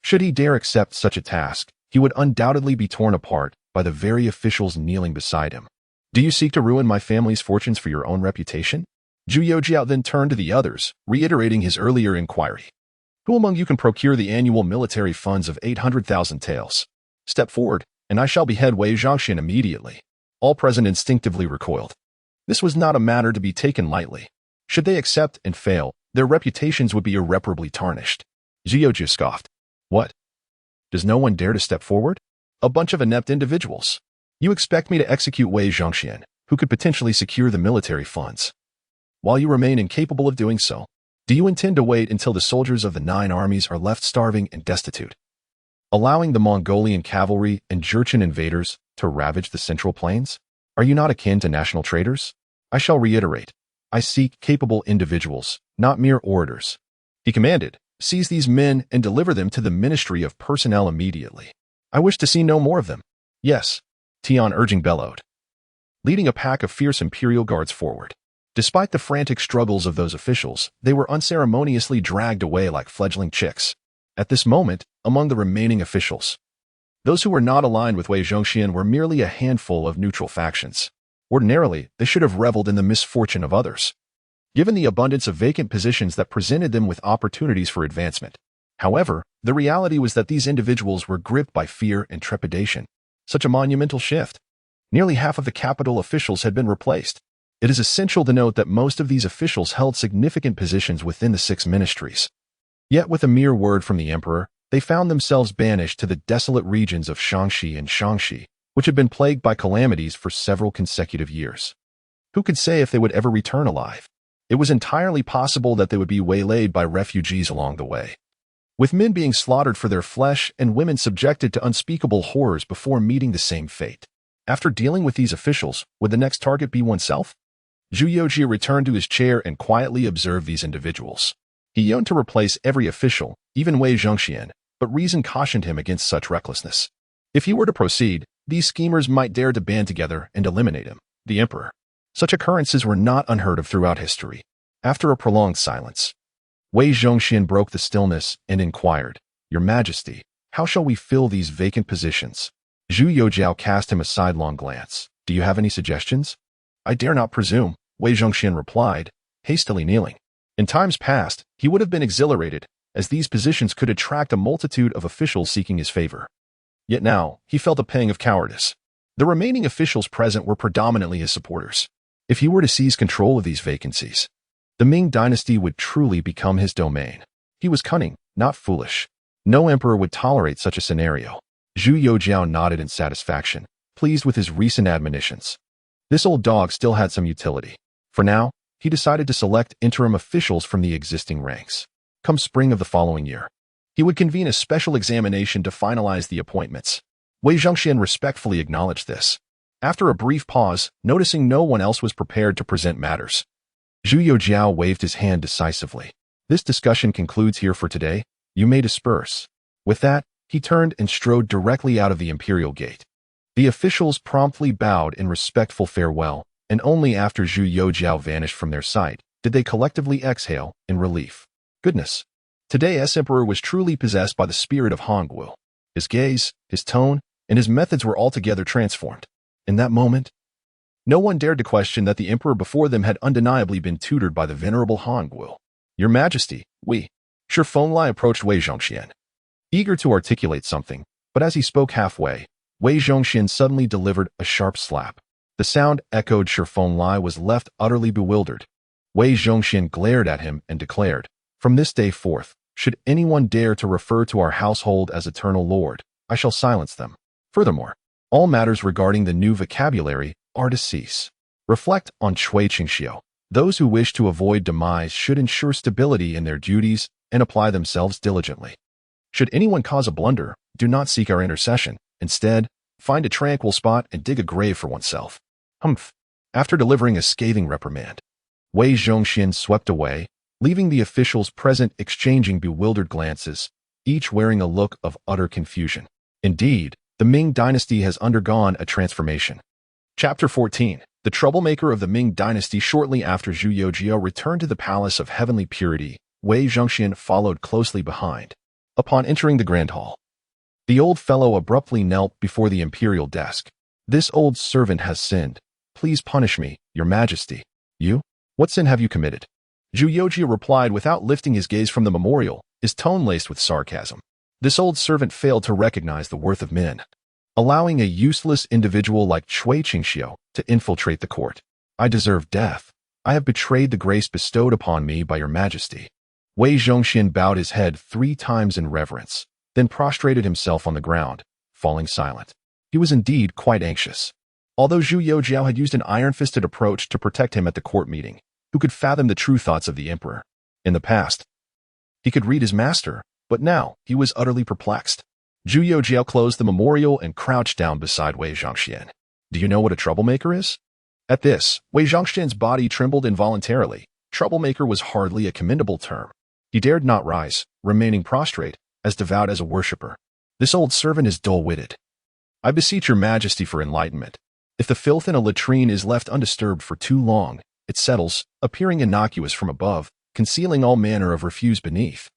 Should he dare accept such a task, he would undoubtedly be torn apart by the very officials kneeling beside him. Do you seek to ruin my family's fortunes for your own reputation? Zhu Youxiao then turned to the others, reiterating his earlier inquiry. Who among you can procure the annual military funds of 800,000 taels? Step forward, and I shall behead Wei Zhongxian immediately. All present instinctively recoiled. This was not a matter to be taken lightly. Should they accept and fail, their reputations would be irreparably tarnished. Zhu Youxiao scoffed. What? Does no one dare to step forward? A bunch of inept individuals. You expect me to execute Wei Zhongxian, who could potentially secure the military funds. While you remain incapable of doing so, do you intend to wait until the soldiers of the 9 armies are left starving and destitute, allowing the Mongolian cavalry and Jurchen invaders to ravage the Central Plains? Are you not akin to national traitors? I shall reiterate. I seek capable individuals, not mere orators. He commanded, seize these men and deliver them to the Ministry of Personnel immediately. I wish to see no more of them. Yes, Tian urging bellowed, leading a pack of fierce imperial guards forward. Despite the frantic struggles of those officials, they were unceremoniously dragged away like fledgling chicks. At this moment, among the remaining officials, those who were not aligned with Wei Zhongxian were merely a handful of neutral factions. Ordinarily, they should have reveled in the misfortune of others, given the abundance of vacant positions that presented them with opportunities for advancement. However, the reality was that these individuals were gripped by fear and trepidation. Such a monumental shift. Nearly half of the capital officials had been replaced. It is essential to note that most of these officials held significant positions within the 6 ministries. Yet with a mere word from the emperor, they found themselves banished to the desolate regions of Shaanxi and Shaanxi, which had been plagued by calamities for several consecutive years. Who could say if they would ever return alive? It was entirely possible that they would be waylaid by refugees along the way, with men being slaughtered for their flesh and women subjected to unspeakable horrors before meeting the same fate. After dealing with these officials, would the next target be oneself? Zhu Youxiao returned to his chair and quietly observed these individuals. He yearned to replace every official, even Wei Zhongxian, but reason cautioned him against such recklessness. If he were to proceed, these schemers might dare to band together and eliminate him, the emperor. Such occurrences were not unheard of throughout history. After a prolonged silence, Wei Zhongxian broke the stillness and inquired, Your Majesty, how shall we fill these vacant positions? Zhu Youxiao cast him a sidelong glance. Do you have any suggestions? I dare not presume, Wei Zhongxian replied, hastily kneeling. In times past, he would have been exhilarated, as these positions could attract a multitude of officials seeking his favor. Yet now, he felt a pang of cowardice. The remaining officials present were predominantly his supporters. If he were to seize control of these vacancies, the Ming dynasty would truly become his domain. He was cunning, not foolish. No emperor would tolerate such a scenario. Zhu Youxiao nodded in satisfaction, pleased with his recent admonitions. This old dog still had some utility. For now, he decided to select interim officials from the existing ranks. Come spring of the following year, he would convene a special examination to finalize the appointments. Wei Zhongxian respectfully acknowledged this. After a brief pause, noticing no one else was prepared to present matters, Zhu Youxiao waved his hand decisively. This discussion concludes here for today. You may disperse. With that, he turned and strode directly out of the imperial gate. The officials promptly bowed in respectful farewell, and only after Zhu Youxiao vanished from their sight did they collectively exhale in relief. Goodness! Today's emperor was truly possessed by the spirit of Hangul. His gaze, his tone, and his methods were altogether transformed. In that moment, No one dared to question that the emperor before them had undeniably been tutored by the venerable Hangul. Your Majesty, we. Shi Fenglai approached Wei Zhongxian, eager to articulate something, but as he spoke halfway, Wei Zhongxian suddenly delivered a sharp slap. The sound echoed. Shi Fenglai was left utterly bewildered. Wei Zhongxian glared at him and declared, "From this day forth, should anyone dare to refer to our household as Eternal Lord, I shall silence them. Furthermore, all matters regarding the new vocabulary are to cease. Reflect on Zhu Youxiao. Those who wish to avoid demise should ensure stability in their duties and apply themselves diligently. Should anyone cause a blunder, do not seek our intercession. Instead, find a tranquil spot and dig a grave for oneself." Humph. After delivering a scathing reprimand, Wei Zhongxian swept away, leaving the officials present exchanging bewildered glances, each wearing a look of utter confusion. Indeed, the Ming dynasty has undergone a transformation. Chapter 14. The troublemaker of the Ming dynasty. Shortly after Zhu Youxiao returned to the Palace of Heavenly Purity, Wei Zhongxian followed closely behind. Upon entering the Grand Hall, the old fellow abruptly knelt before the imperial desk. "This old servant has sinned. Please punish me, Your Majesty." "You? What sin have you committed?" Zhu Youxiao replied without lifting his gaze from the memorial, his tone laced with sarcasm. This old servant failed to recognize the worth of men, allowing a useless individual like Zhu Youxiao to infiltrate the court. "I deserve death. I have betrayed the grace bestowed upon me by Your Majesty." Wei Zhongxian bowed his head 3 times in reverence, then prostrated himself on the ground, falling silent. He was indeed quite anxious. Although Zhu Youxiao had used an iron-fisted approach to protect him at the court meeting, who could fathom the true thoughts of the emperor? In the past, he could read his master, but now he was utterly perplexed. Zhu Youxiao closed the memorial and crouched down beside Wei Zhongxian. "Do you know what a troublemaker is?" At this, Wei Zhongxian's body trembled involuntarily. Troublemaker was hardly a commendable term. He dared not rise, remaining prostrate, as devout as a worshipper. "This old servant is dull-witted. I beseech Your Majesty for enlightenment. If the filth in a latrine is left undisturbed for too long, it settles, appearing innocuous from above, concealing all manner of refuse beneath.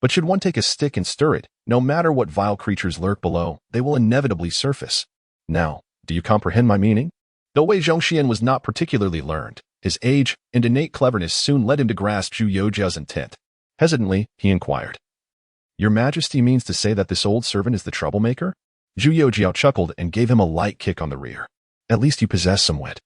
But should one take a stick and stir it, no matter what vile creatures lurk below, they will inevitably surface. Now, do you comprehend my meaning?" Though Wei Zhongxian was not particularly learned, his age and innate cleverness soon led him to grasp Zhu Youxiao's intent. Hesitantly, he inquired, "Your Majesty means to say that this old servant is the troublemaker?" Zhu Youxiao chuckled and gave him a light kick on the rear. "At least you possess some wit,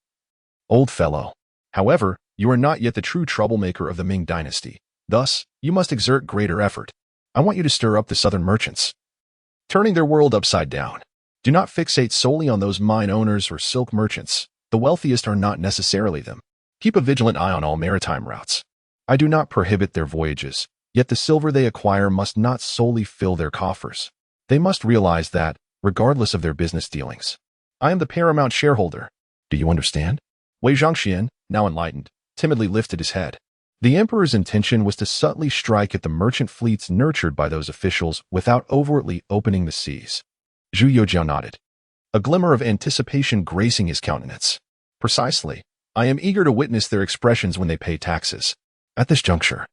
old fellow. However, you are not yet the true troublemaker of the Ming dynasty. Thus, you must exert greater effort. I want you to stir up the southern merchants, turning their world upside down. Do not fixate solely on those mine owners or silk merchants. The wealthiest are not necessarily them. Keep a vigilant eye on all maritime routes. I do not prohibit their voyages, yet the silver they acquire must not solely fill their coffers. They must realize that, regardless of their business dealings, I am the paramount shareholder. Do you understand?" Wei Zhongxian, now enlightened, timidly lifted his head. The emperor's intention was to subtly strike at the merchant fleets nurtured by those officials without overtly opening the seas. Zhu Youxiao nodded, a glimmer of anticipation gracing his countenance. "Precisely. I am eager to witness their expressions when they pay taxes." At this juncture,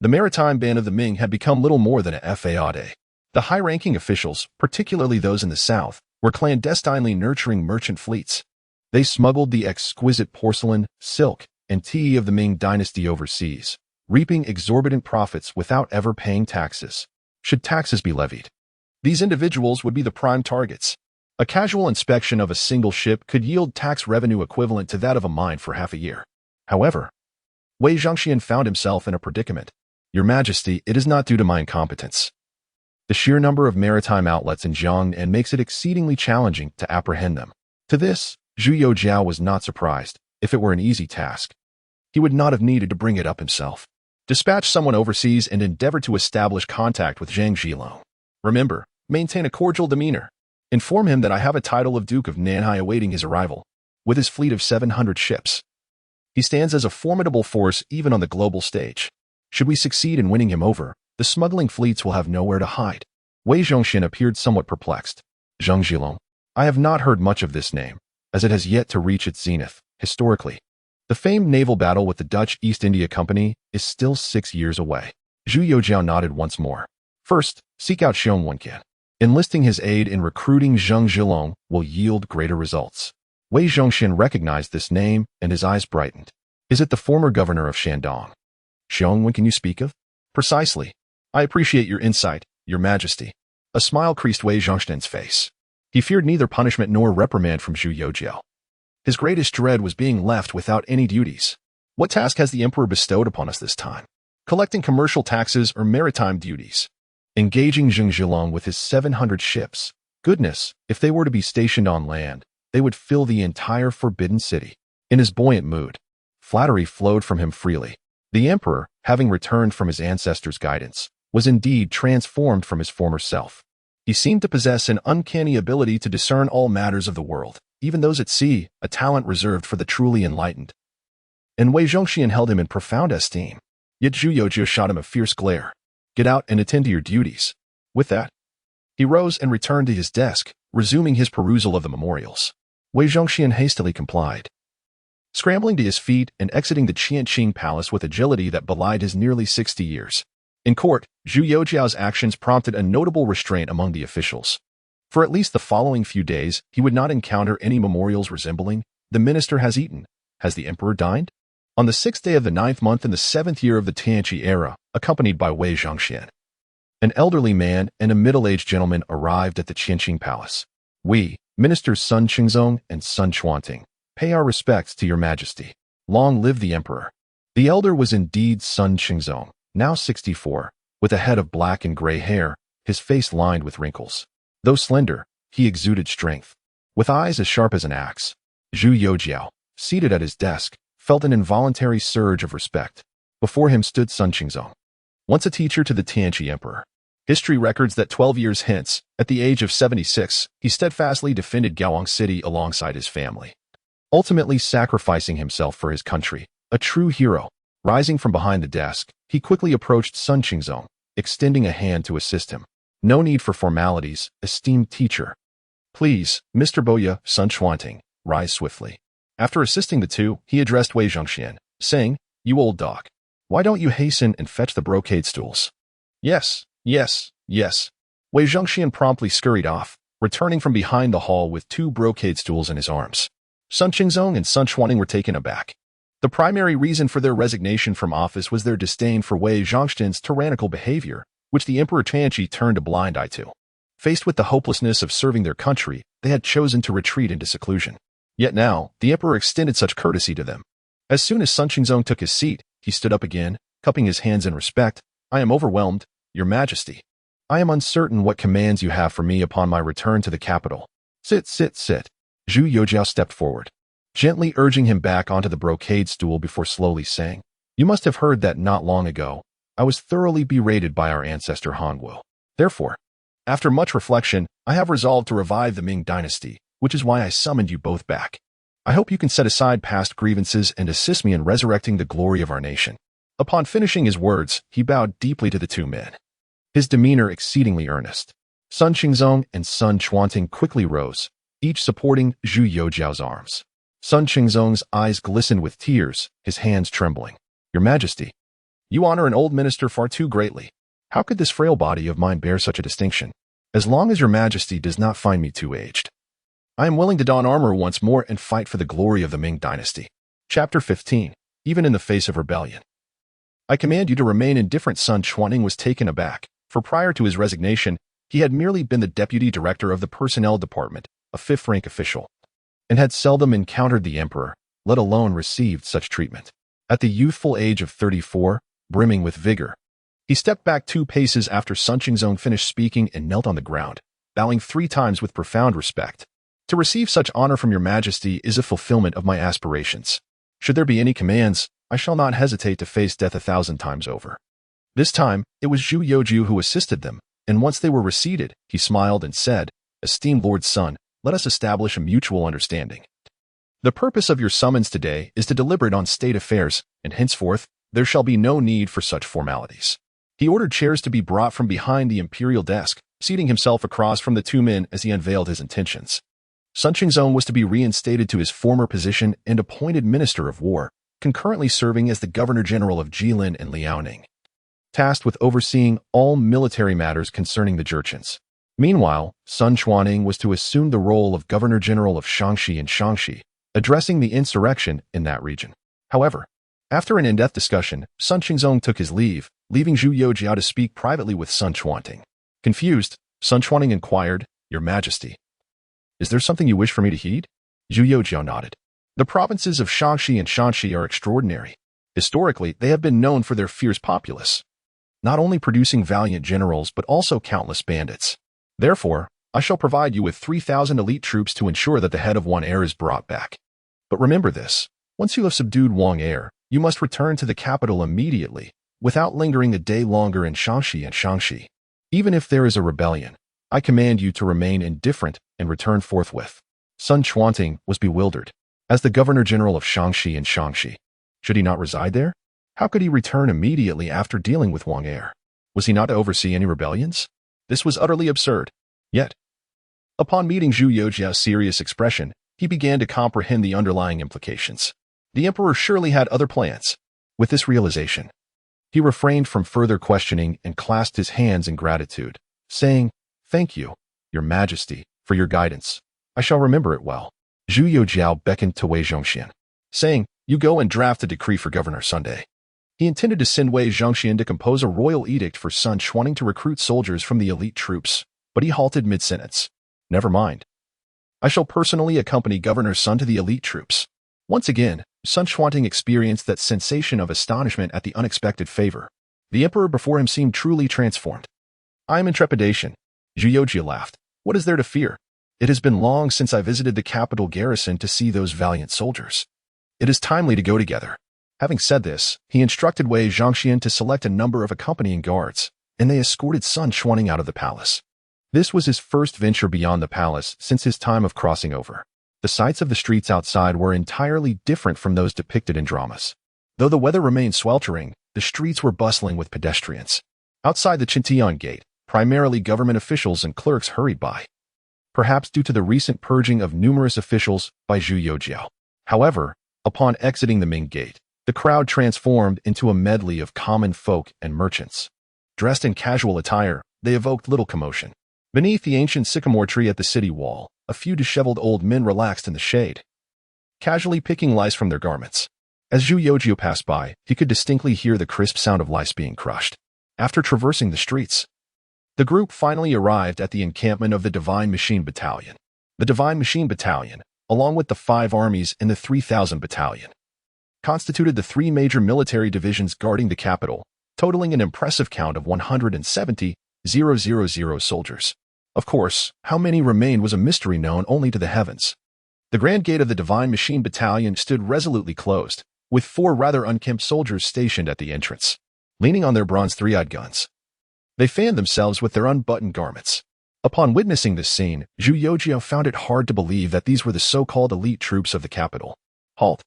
the maritime band of the Ming had become little more than a faude. The high-ranking officials, particularly those in the south, were clandestinely nurturing merchant fleets. They smuggled the exquisite porcelain, silk, and tea of the Ming dynasty overseas, reaping exorbitant profits without ever paying taxes. Should taxes be levied, these individuals would be the prime targets. A casual inspection of a single ship could yield tax revenue equivalent to that of a mine for half a year. However, Wei Zhongxian found himself in a predicament. "Your Majesty, it is not due to my incompetence. The sheer number of maritime outlets in Jiangnan makes it exceedingly challenging to apprehend them." To this, Zhu Youxiao was not surprised. If it were an easy task, he would not have needed to bring it up himself. Dispatch someone overseas and endeavor to establish contact with Zhang Zhilong. Remember, maintain a cordial demeanor. Inform him that I have a title of Duke of Nanhai awaiting his arrival, with his fleet of 700 ships. He stands as a formidable force even on the global stage. Should we succeed in winning him over, the smuggling fleets will have nowhere to hide. Wei Zhongxian appeared somewhat perplexed. Zhang Zhilong. I have not heard much of this name, as it has yet to reach its zenith, historically. The famed naval battle with the Dutch East India Company is still 6 years away. Zhu Youxiao nodded once more. First, seek out Xiong Wenqian. Enlisting his aid in recruiting Zhang Zhilong will yield greater results. Wei Zhongxian recognized this name, and his eyes brightened. Is it the former governor of Shandong? Xiong, when can you speak of? Precisely. I appreciate your insight, your majesty. A smile creased Wei Zhongxian's face. He feared neither punishment nor reprimand from Zhu Youxiao. His greatest dread was being left without any duties. What task has the emperor bestowed upon us this time? Collecting commercial taxes or maritime duties? Engaging Zheng Zhilong with his 700 ships? Goodness, if they were to be stationed on land, they would fill the entire forbidden city. In his buoyant mood, flattery flowed from him freely. The emperor, having returned from his ancestors' guidance, was indeed transformed from his former self. He seemed to possess an uncanny ability to discern all matters of the world, even those at sea, a talent reserved for the truly enlightened. And Wei Zhongxian held him in profound esteem. Yet Zhu Youxiao shot him a fierce glare. Get out and attend to your duties. With that, he rose and returned to his desk, resuming his perusal of the memorials. Wei Zhongxian hastily complied. Scrambling to his feet and exiting the Tianqi palace with agility that belied his nearly 60 years. In court, Zhu Youxiao's actions prompted a notable restraint among the officials. For at least the following few days, he would not encounter any memorials resembling, "The minister has eaten. Has the emperor dined?" On the 6th day of the 9th month in the 7th year of the Tianqi era, accompanied by Wei Zhongxian, an elderly man and a middle-aged gentleman arrived at the Tianqi palace. We, Ministers Sun Qingzong and Sun Chuanting, pay our respects to your majesty. Long live the emperor. The elder was indeed Sun Qingzong, now 64, with a head of black and gray hair, his face lined with wrinkles. Though slender, he exuded strength. With eyes as sharp as an axe, Zhu Youxiao, seated at his desk, felt an involuntary surge of respect. Before him stood Sun Qingzong, once a teacher to the Tianqi emperor. History records that 12 years hence, at the age of 76, he steadfastly defended Gaoang City alongside his family, ultimately sacrificing himself for his country, a true hero. Rising from behind the desk, he quickly approached Sun Qingzong, extending a hand to assist him. No need for formalities, esteemed teacher. Please, Mr. Boya, Sun Chuanting, rise swiftly. After assisting the two, he addressed Wei Zhongxian, saying, "You old dog, why don't you hasten and fetch the brocade stools?" Yes. Wei Zhongxian promptly scurried off, returning from behind the hall with 2 brocade stools in his arms. Sun Qingzong and Sun Chuanting were taken aback. The primary reason for their resignation from office was their disdain for Wei Zhongxian's tyrannical behavior, which the Emperor Tianqi turned a blind eye to. Faced with the hopelessness of serving their country, they had chosen to retreat into seclusion. Yet now, the emperor extended such courtesy to them. As soon as Sun Qingzong took his seat, he stood up again, cupping his hands in respect. "I am overwhelmed, your majesty. I am uncertain what commands you have for me upon my return to the capital." Sit. Zhu Youxiao stepped forward, gently urging him back onto the brocade stool before slowly saying, "You must have heard that not long ago, I was thoroughly berated by our ancestor Hanguo. Therefore, after much reflection, I have resolved to revive the Ming dynasty, which is why I summoned you both back. I hope you can set aside past grievances and assist me in resurrecting the glory of our nation." Upon finishing his words, he bowed deeply to the 2 men, his demeanor exceedingly earnest. Sun Qingzong and Sun Chuanting quickly rose, each supporting Zhu Youxiao's arms. Sun Qingzong's eyes glistened with tears, his hands trembling. "Your Majesty, you honor an old minister far too greatly. How could this frail body of mine bear such a distinction? As long as your Majesty does not find me too aged, I am willing to don armor once more and fight for the glory of the Ming dynasty." Chapter 15. Even in the face of rebellion. "I command you to remain indifferent." Sun Chuanting was taken aback, for prior to his resignation, he had merely been the deputy director of the personnel department, a 5th-rank official, and had seldom encountered the emperor, let alone received such treatment. At the youthful age of 34, brimming with vigor, he stepped back 2 paces after Sun Qingzong finished speaking and knelt on the ground, bowing 3 times with profound respect. "To receive such honor from your majesty is a fulfillment of my aspirations. Should there be any commands, I shall not hesitate to face death 1,000 times over." This time, it was Zhu Youxiao who assisted them, and once they were reseated, he smiled and said, "Esteemed Lord Sun, let us establish a mutual understanding. The purpose of your summons today is to deliberate on state affairs, and henceforth, there shall be no need for such formalities." He ordered chairs to be brought from behind the imperial desk, seating himself across from the 2 men as he unveiled his intentions. Sun Qingzong was to be reinstated to his former position and appointed Minister of War, concurrently serving as the Governor-General of Jilin and Liaoning, tasked with overseeing all military matters concerning the Jurchens. Meanwhile, Sun Chuaning was to assume the role of Governor-General of Shaanxi and Shaanxi, addressing the insurrection in that region. However, after an in-depth discussion, Sun Qingzong took his leave, leaving Zhu Youxiao to speak privately with Sun Chuanting. Confused, Sun Chuaning inquired, "Your Majesty, is there something you wish for me to heed?" Zhu Youxiao nodded. The provinces of Shaanxi and Shaanxi are extraordinary. Historically, they have been known for their fierce populace, not only producing valiant generals but also countless bandits. Therefore, I shall provide you with 3,000 elite troops to ensure that the head of Wan Heir is brought back. But remember this, once you have subdued Wang Heir, you must return to the capital immediately, without lingering a day longer in Shaanxi and Shaanxi. Even if there is a rebellion, I command you to remain indifferent and return forthwith. Sun Chuanting was bewildered. As the Governor-General of Shaanxi and Shaanxi, should he not reside there? How could he return immediately after dealing with Wang Heir? Was he not to oversee any rebellions? This was utterly absurd. Yet, upon meeting Zhu Youxiao's serious expression, he began to comprehend the underlying implications. The emperor surely had other plans. With this realization, he refrained from further questioning and clasped his hands in gratitude, saying, "Thank you, Your Majesty, for your guidance. I shall remember it well." Zhu Youxiao beckoned to Wei Zhongxian, saying, "You go and draft a decree for Governor Sunday." He intended to send Wei Zhongxian to compose a royal edict for Sun Chuaning to recruit soldiers from the elite troops, but he halted mid-sentence. "Never mind. I shall personally accompany Governor Sun to the elite troops." Once again, Sun Chuanting experienced that sensation of astonishment at the unexpected favor. The emperor before him seemed truly transformed. "I am in trepidation." Zhu Youxiao laughed. "What is there to fear? It has been long since I visited the capital garrison to see those valiant soldiers. It is timely to go together." Having said this, he instructed Wei Zhongxian to select a number of accompanying guards, and they escorted Sun Chuaning out of the palace. This was his first venture beyond the palace since his time of crossing over. The sights of the streets outside were entirely different from those depicted in dramas. Though the weather remained sweltering, the streets were bustling with pedestrians. Outside the Chintian Gate, primarily government officials and clerks hurried by, perhaps due to the recent purging of numerous officials by Zhu Youxiao. However, upon exiting the Ming Gate, the crowd transformed into a medley of common folk and merchants. Dressed in casual attire, they evoked little commotion. Beneath the ancient sycamore tree at the city wall, a few disheveled old men relaxed in the shade, casually picking lice from their garments. As Zhu Youxiao passed by, he could distinctly hear the crisp sound of lice being crushed. After traversing the streets, the group finally arrived at the encampment of the Divine Machine Battalion. The Divine Machine Battalion, along with the 5 armies and the 3,000 Battalion, constituted the 3 major military divisions guarding the capital, totaling an impressive count of 170,000 soldiers. Of course, how many remained was a mystery known only to the heavens. The grand gate of the Divine Machine Battalion stood resolutely closed, with 4 rather unkempt soldiers stationed at the entrance, leaning on their bronze 3-eyed guns. They fanned themselves with their unbuttoned garments. Upon witnessing this scene, Zhu Youxiao found it hard to believe that these were the so-called elite troops of the capital. "Halt!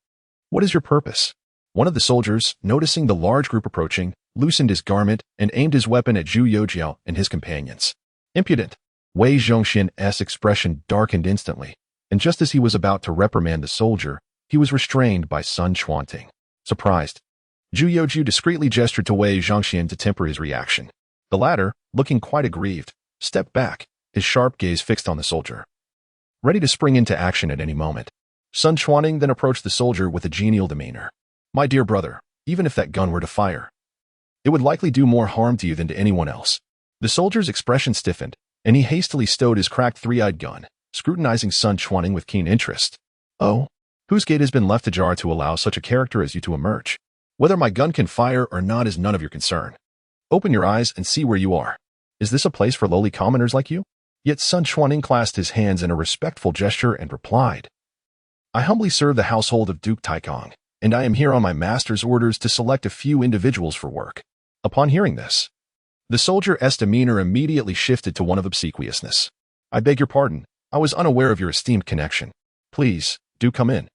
What is your purpose?" One of the soldiers, noticing the large group approaching, loosened his garment and aimed his weapon at Zhu Youxiao and his companions. "Impudent!" Wei Zhongxian's expression darkened instantly, and just as he was about to reprimand the soldier, he was restrained by Sun Chuanting. Surprised, Zhu Youxiao discreetly gestured to Wei Zhongxian to temper his reaction. The latter, looking quite aggrieved, stepped back, his sharp gaze fixed on the soldier, ready to spring into action at any moment. Sun Chuanting then approached the soldier with a genial demeanor. "My dear brother, even if that gun were to fire, it would likely do more harm to you than to anyone else." The soldier's expression stiffened, and he hastily stowed his cracked 3-eyed gun, scrutinizing Sun Chuanting with keen interest. "Oh, whose gate has been left ajar to allow such a character as you to emerge? Whether my gun can fire or not is none of your concern. Open your eyes and see where you are. Is this a place for lowly commoners like you?" Yet Sun Chuanting clasped his hands in a respectful gesture and replied, "I humbly serve the household of Duke Taikong, and I am here on my master's orders to select a few individuals for work." Upon hearing this, the soldier's demeanor immediately shifted to one of obsequiousness. "I beg your pardon, I was unaware of your esteemed connection. Please, do come in."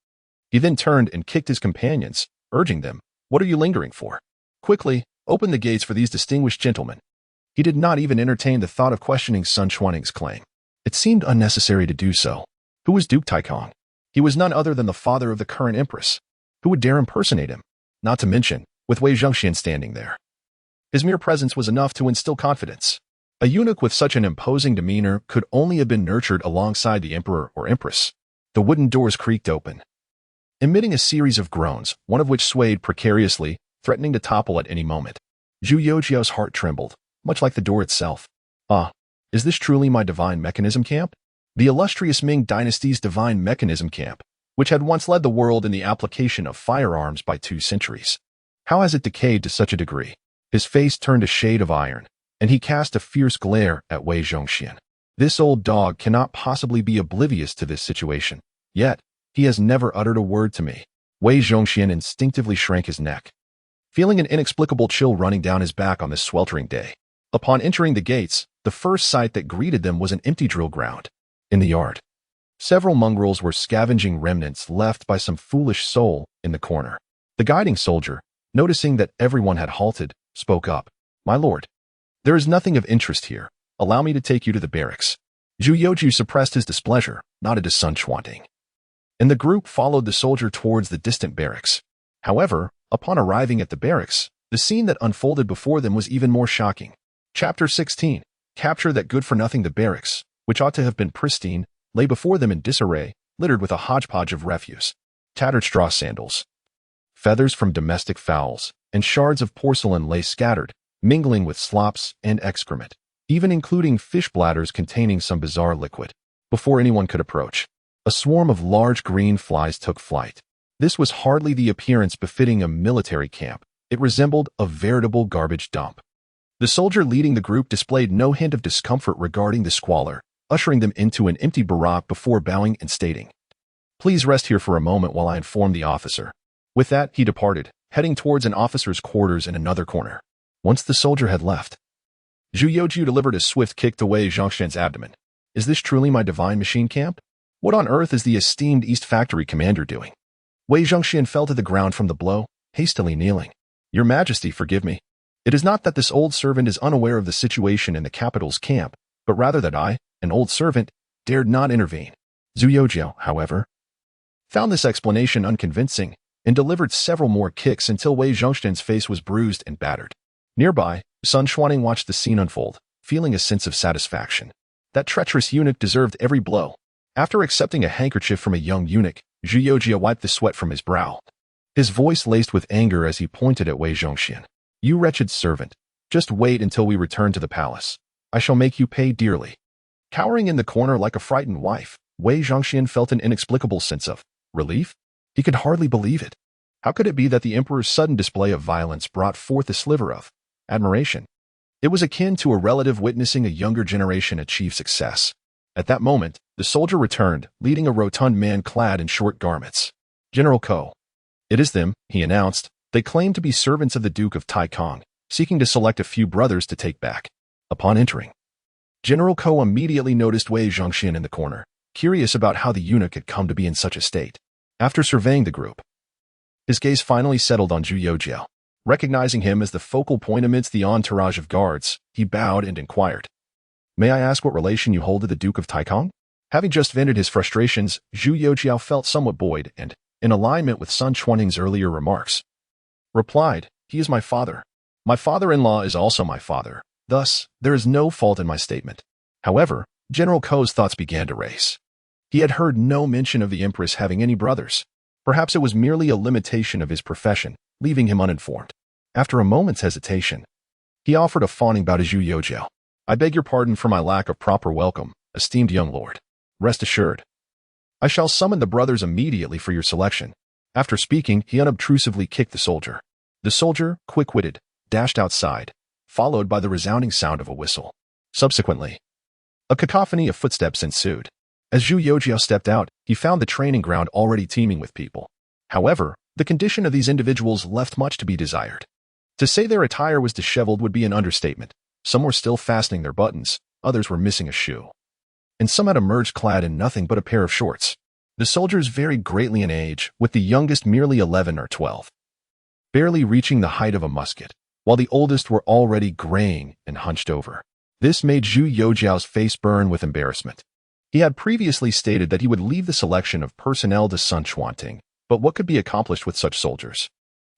He then turned and kicked his companions, urging them, "What are you lingering for? Quickly, open the gates for these distinguished gentlemen." He did not even entertain the thought of questioning Sun Chuanting's claim. It seemed unnecessary to do so. Who was Duke Taikong? He was none other than the father of the current empress. Who would dare impersonate him? Not to mention, with Wei Zhongxian standing there, his mere presence was enough to instill confidence. A eunuch with such an imposing demeanor could only have been nurtured alongside the emperor or empress. The wooden doors creaked open, emitting a series of groans, one of which swayed precariously, threatening to topple at any moment. Zhu Youxiao's heart trembled, much like the door itself. Ah, is this truly my divine mechanism camp? The illustrious Ming dynasty's divine mechanism camp, which had once led the world in the application of firearms by 2 centuries. How has it decayed to such a degree? His face turned a shade of iron, and he cast a fierce glare at Wei Zhongxian. This old dog cannot possibly be oblivious to this situation. Yet, he has never uttered a word to me. Wei Zhongxian instinctively shrank his neck, feeling an inexplicable chill running down his back on this sweltering day. Upon entering the gates, the first sight that greeted them was an empty drill ground. In the yard, several mongrels were scavenging remnants left by some foolish soul in the corner. The guiding soldier, noticing that everyone had halted, spoke up. "My lord, there is nothing of interest here. Allow me to take you to the barracks." Zhu Youxiao suppressed his displeasure, nodded to Sun Xuanting, and the group followed the soldier towards the distant barracks. However, upon arriving at the barracks, the scene that unfolded before them was even more shocking. Chapter 16. Capture that good-for-nothing. The barracks, which ought to have been pristine, lay before them in disarray, littered with a hodgepodge of refuse. Tattered straw sandals, feathers from domestic fowls, and shards of porcelain lay scattered, mingling with slops and excrement, even including fish bladders containing some bizarre liquid. Before anyone could approach, a swarm of large green flies took flight. This was hardly the appearance befitting a military camp. It resembled a veritable garbage dump. The soldier leading the group displayed no hint of discomfort regarding the squalor, ushering them into an empty barack before bowing and stating, "Please rest here for a moment while I inform the officer." With that, he departed, heading towards an officer's quarters in another corner. Once the soldier had left, Zhu Youxiao delivered a swift kick to Wei Zhongxian's abdomen. "Is this truly my divine machine camp? What on earth is the esteemed East Factory commander doing?" Wei Zhongxian fell to the ground from the blow, hastily kneeling. "Your Majesty, forgive me. It is not that this old servant is unaware of the situation in the capital's camp, but rather that I, an old servant, dared not intervene." Zhu Youxiao, however, found this explanation unconvincing and delivered several more kicks until Wei Zhongxian's face was bruised and battered. Nearby, Sun Xuanting watched the scene unfold, feeling a sense of satisfaction. That treacherous eunuch deserved every blow. After accepting a handkerchief from a young eunuch, Zhu Youxiao wiped the sweat from his brow, his voice laced with anger as he pointed at Wei Zhongxian. "You wretched servant, just wait until we return to the palace. I shall make you pay dearly." Cowering in the corner like a frightened wife, Wei Zhongxian felt an inexplicable sense of relief. He could hardly believe it. How could it be that the emperor's sudden display of violence brought forth a sliver of admiration? It was akin to a relative witnessing a younger generation achieve success. At that moment, the soldier returned, leading a rotund man clad in short garments. "General Ko." "It is them," he announced. They claimed to be servants of the Duke of Taikong, seeking to select a few brothers to take back. Upon entering, General Ko immediately noticed Wei Zhongxian in the corner, curious about how the eunuch had come to be in such a state. After surveying the group, his gaze finally settled on Zhu Youxiao. Recognizing him as the focal point amidst the entourage of guards, he bowed and inquired, "May I ask what relation you hold to the Duke of Taikong?" Having just vented his frustrations, Zhu Youxiao felt somewhat buoyed and, in alignment with Sun Xuanting's earlier remarks, replied, "He is my father. My father-in-law is also my father. Thus, there is no fault in my statement." However, General Ko's thoughts began to race. He had heard no mention of the Empress having any brothers. Perhaps it was merely a limitation of his profession, leaving him uninformed. After a moment's hesitation, he offered a fawning bow to Zhu Youxiao. "I beg your pardon for my lack of proper welcome, esteemed young lord. Rest assured, I shall summon the brothers immediately for your selection." After speaking, he unobtrusively kicked the soldier. The soldier, quick-witted, dashed outside, followed by the resounding sound of a whistle. Subsequently, a cacophony of footsteps ensued. As Zhu Youxiao stepped out, he found the training ground already teeming with people. However, the condition of these individuals left much to be desired. To say their attire was disheveled would be an understatement. Some were still fastening their buttons, others were missing a shoe, and some had emerged clad in nothing but a pair of shorts. The soldiers varied greatly in age, with the youngest merely 11 or 12, barely reaching the height of a musket, while the oldest were already graying and hunched over. This made Zhu Youxiao's face burn with embarrassment. He had previously stated that he would leave the selection of personnel to Sun Xuanting, but what could be accomplished with such soldiers?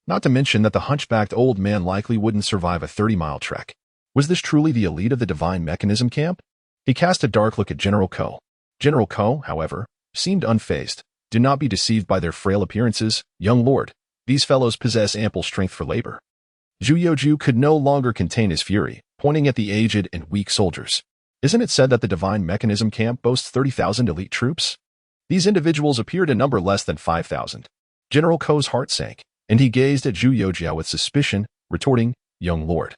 Not to mention that the hunchbacked old man likely wouldn't survive a 30-mile trek. Was this truly the elite of the divine mechanism camp? He cast a dark look at General Ko. General Ko, however, seemed unfazed. Do not be deceived by their frail appearances, young lord. These fellows possess ample strength for labor. Zhu Youxiao could no longer contain his fury, pointing at the aged and weak soldiers. Isn't it said that the divine mechanism camp boasts 30,000 elite troops? These individuals appear to number less than 5,000. General Ko's heart sank, and he gazed at Zhu Youxiao with suspicion, retorting, young lord.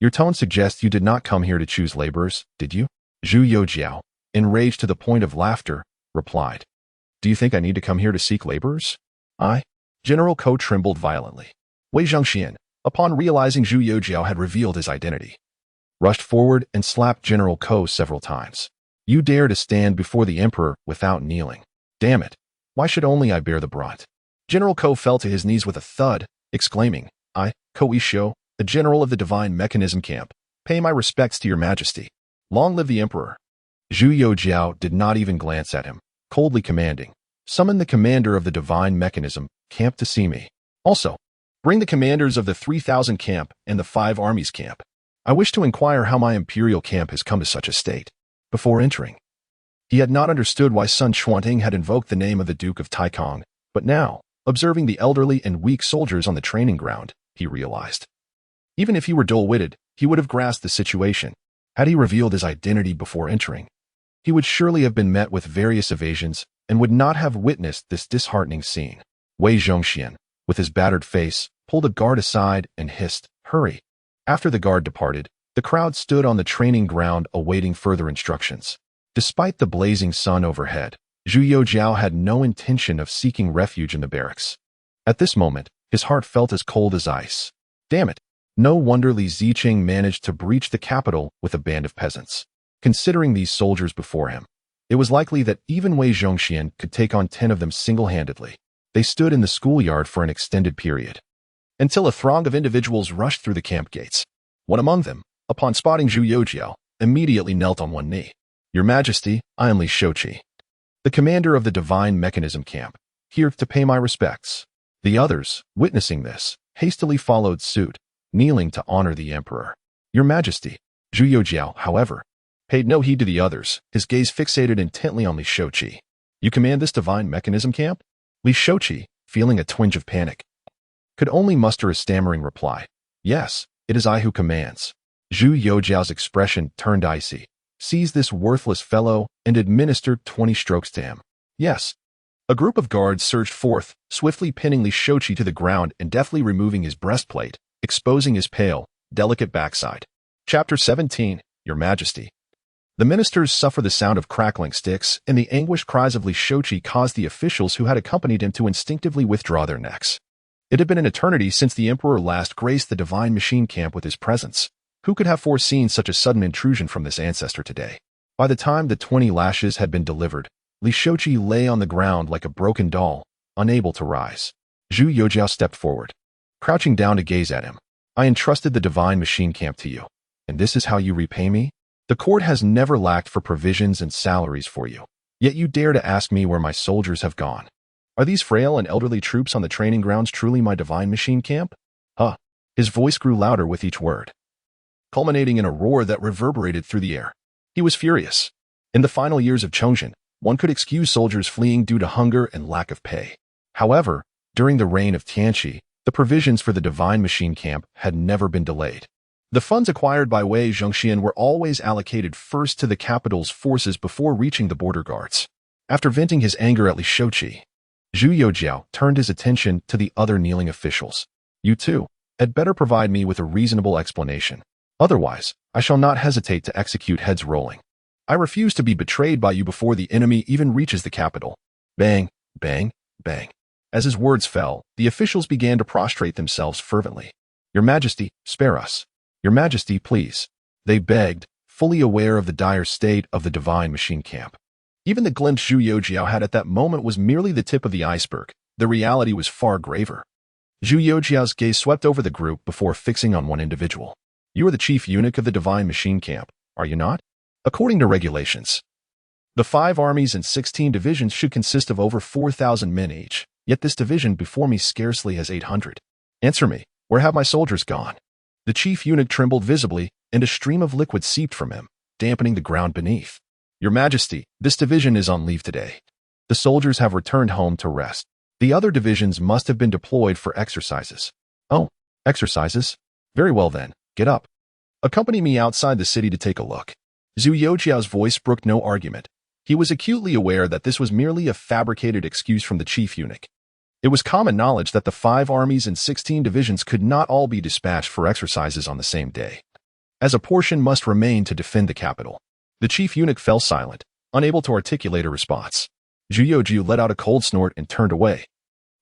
Your tone suggests you did not come here to choose laborers, did you? Zhu Youxiao, enraged to the point of laughter, replied. Do you think I need to come here to seek laborers? General Ko trembled violently. Wei Zhongxian, upon realizing Zhu Youxiao had revealed his identity, rushed forward and slapped General Ko several times. You dare to stand before the emperor without kneeling. Damn it. Why should only I bear the brunt? General Ko fell to his knees with a thud, exclaiming, Ko Isho, a general of the divine mechanism camp, pay my respects to your majesty. Long live the emperor. Zhu Youxiao did not even glance at him, coldly commanding, summon the commander of the divine mechanism camp to see me. Also, bring the commanders of the 3,000 camp and the 5 armies camp. I wish to inquire how my imperial camp has come to such a state. Before entering, he had not understood why Sun Xuanting had invoked the name of the Duke of Taikong, but now, observing the elderly and weak soldiers on the training ground, he realized. Even if he were dull-witted, he would have grasped the situation. Had he revealed his identity before entering, he would surely have been met with various evasions and would not have witnessed this disheartening scene. Wei Zhongxian, with his battered face, pulled a guard aside and hissed, hurry. After the guard departed, the crowd stood on the training ground awaiting further instructions. Despite the blazing sun overhead, Zhu Youxiao had no intention of seeking refuge in the barracks. At this moment, his heart felt as cold as ice. Damn it! No wonder Li Ziqing managed to breach the capital with a band of peasants. Considering these soldiers before him, it was likely that even Wei Zhongxian could take on 10 of them single-handedly. They stood in the schoolyard for an extended period, until a throng of individuals rushed through the camp gates. One among them, upon spotting Zhu Youxiao, immediately knelt on one knee. Your Majesty, I am Li Shoqi, the commander of the divine mechanism camp, here to pay my respects. The others, witnessing this, hastily followed suit, kneeling to honor the emperor. Your Majesty. Zhu Youxiao, however, paid no heed to the others, his gaze fixated intently on Li Shoqi. You command this divine mechanism camp? Li Shoqi, feeling a twinge of panic, could only muster a stammering reply. Yes, it is I who commands. Zhu Youxiao's expression turned icy. Seize this worthless fellow and administered 20 strokes to him. Yes. A group of guards surged forth, swiftly pinning Li Shoqi to the ground and deftly removing his breastplate, exposing his pale, delicate backside. Chapter 17, Your Majesty. The ministers suffered the sound of crackling sticks, and the anguished cries of Li Shoqi caused the officials who had accompanied him to instinctively withdraw their necks. It had been an eternity since the emperor last graced the divine machine camp with his presence. Who could have foreseen such a sudden intrusion from this ancestor today? By the time the 20 lashes had been delivered, Li Shoqi lay on the ground like a broken doll, unable to rise. Zhu Youxiao stepped forward, crouching down to gaze at him. I entrusted the divine machine camp to you, and this is how you repay me? The court has never lacked for provisions and salaries for you, yet you dare to ask me where my soldiers have gone. Are these frail and elderly troops on the training grounds truly my divine machine camp? His voice grew louder with each word, culminating in a roar that reverberated through the air. He was furious. In the final years of Chongzhen, one could excuse soldiers fleeing due to hunger and lack of pay. However, during the reign of Tianqi, the provisions for the divine machine camp had never been delayed. The funds acquired by Wei Zhongxian were always allocated first to the capital's forces before reaching the border guards. After venting his anger at Li Shoqi, Zhu Youxiao turned his attention to the other kneeling officials. You too, had better provide me with a reasonable explanation. Otherwise, I shall not hesitate to execute heads rolling. I refuse to be betrayed by you before the enemy even reaches the capital. Bang, bang, bang. As his words fell, the officials began to prostrate themselves fervently. Your Majesty, spare us. Your Majesty, please. They begged, fully aware of the dire state of the divine machine camp. Even the glimpse Zhu Youxiao had at that moment was merely the tip of the iceberg. The reality was far graver. Zhu Youxiao's gaze swept over the group before fixing on one individual. You are the chief eunuch of the divine machine camp, are you not? According to regulations, the 5 armies and 16 divisions should consist of over 4,000 men each, yet this division before me scarcely has 800. Answer me, where have my soldiers gone? The chief eunuch trembled visibly, and a stream of liquid seeped from him, dampening the ground beneath. Your Majesty, this division is on leave today. The soldiers have returned home to rest. The other divisions must have been deployed for exercises. Oh, exercises? Very well then, get up. Accompany me outside the city to take a look. Zhu Youxiao's voice brooked no argument. He was acutely aware that this was merely a fabricated excuse from the chief eunuch. It was common knowledge that the 5 armies and 16 divisions could not all be dispatched for exercises on the same day, as a portion must remain to defend the capital. The chief eunuch fell silent, unable to articulate a response. Zhu Youxiao let out a cold snort and turned away,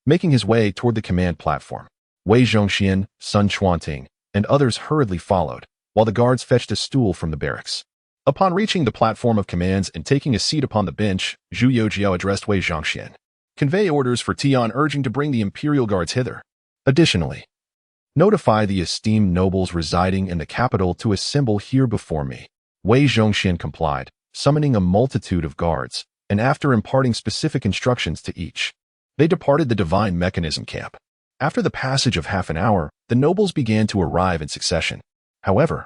making his way toward the command platform. Wei Zhongxian, Sun Chuanting, and others hurriedly followed, while the guards fetched a stool from the barracks. Upon reaching the platform of commands and taking a seat upon the bench, Zhu Youxiao addressed Wei Zhongxian. Convey orders for Tian urging to bring the imperial guards hither. Additionally, notify the esteemed nobles residing in the capital to assemble here before me. Wei Zhongxian complied, summoning a multitude of guards, and after imparting specific instructions to each, they departed the divine mechanism camp. After the passage of half an hour, the nobles began to arrive in succession. However,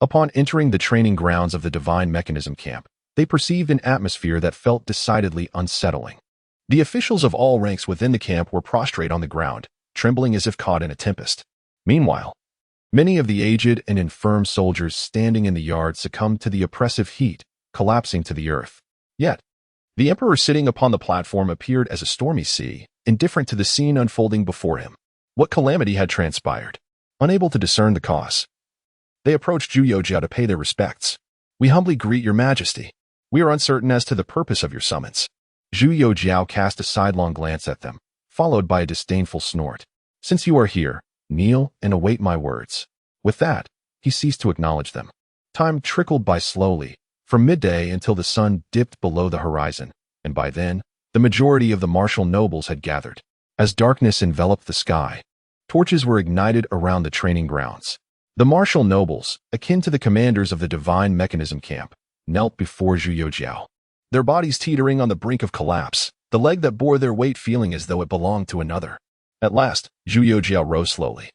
upon entering the training grounds of the divine mechanism camp, they perceived an atmosphere that felt decidedly unsettling. The officials of all ranks within the camp were prostrate on the ground, trembling as if caught in a tempest. Meanwhile, many of the aged and infirm soldiers standing in the yard succumbed to the oppressive heat, collapsing to the earth. Yet, the emperor sitting upon the platform appeared as a stormy sea, indifferent to the scene unfolding before him. What calamity had transpired? Unable to discern the cause, they approached Zhu Youxiao to pay their respects. We humbly greet your majesty. We are uncertain as to the purpose of your summons. Zhu Youxiao cast a sidelong glance at them, followed by a disdainful snort. Since you are here, kneel and await my words. With that, he ceased to acknowledge them. Time trickled by slowly, from midday until the sun dipped below the horizon, and by then, the majority of the martial nobles had gathered. As darkness enveloped the sky, torches were ignited around the training grounds. The martial nobles, akin to the commanders of the divine mechanism camp, knelt before Zhu Youxiao, their bodies teetering on the brink of collapse, the leg that bore their weight feeling as though it belonged to another. At last, Zhu Youxiao rose slowly.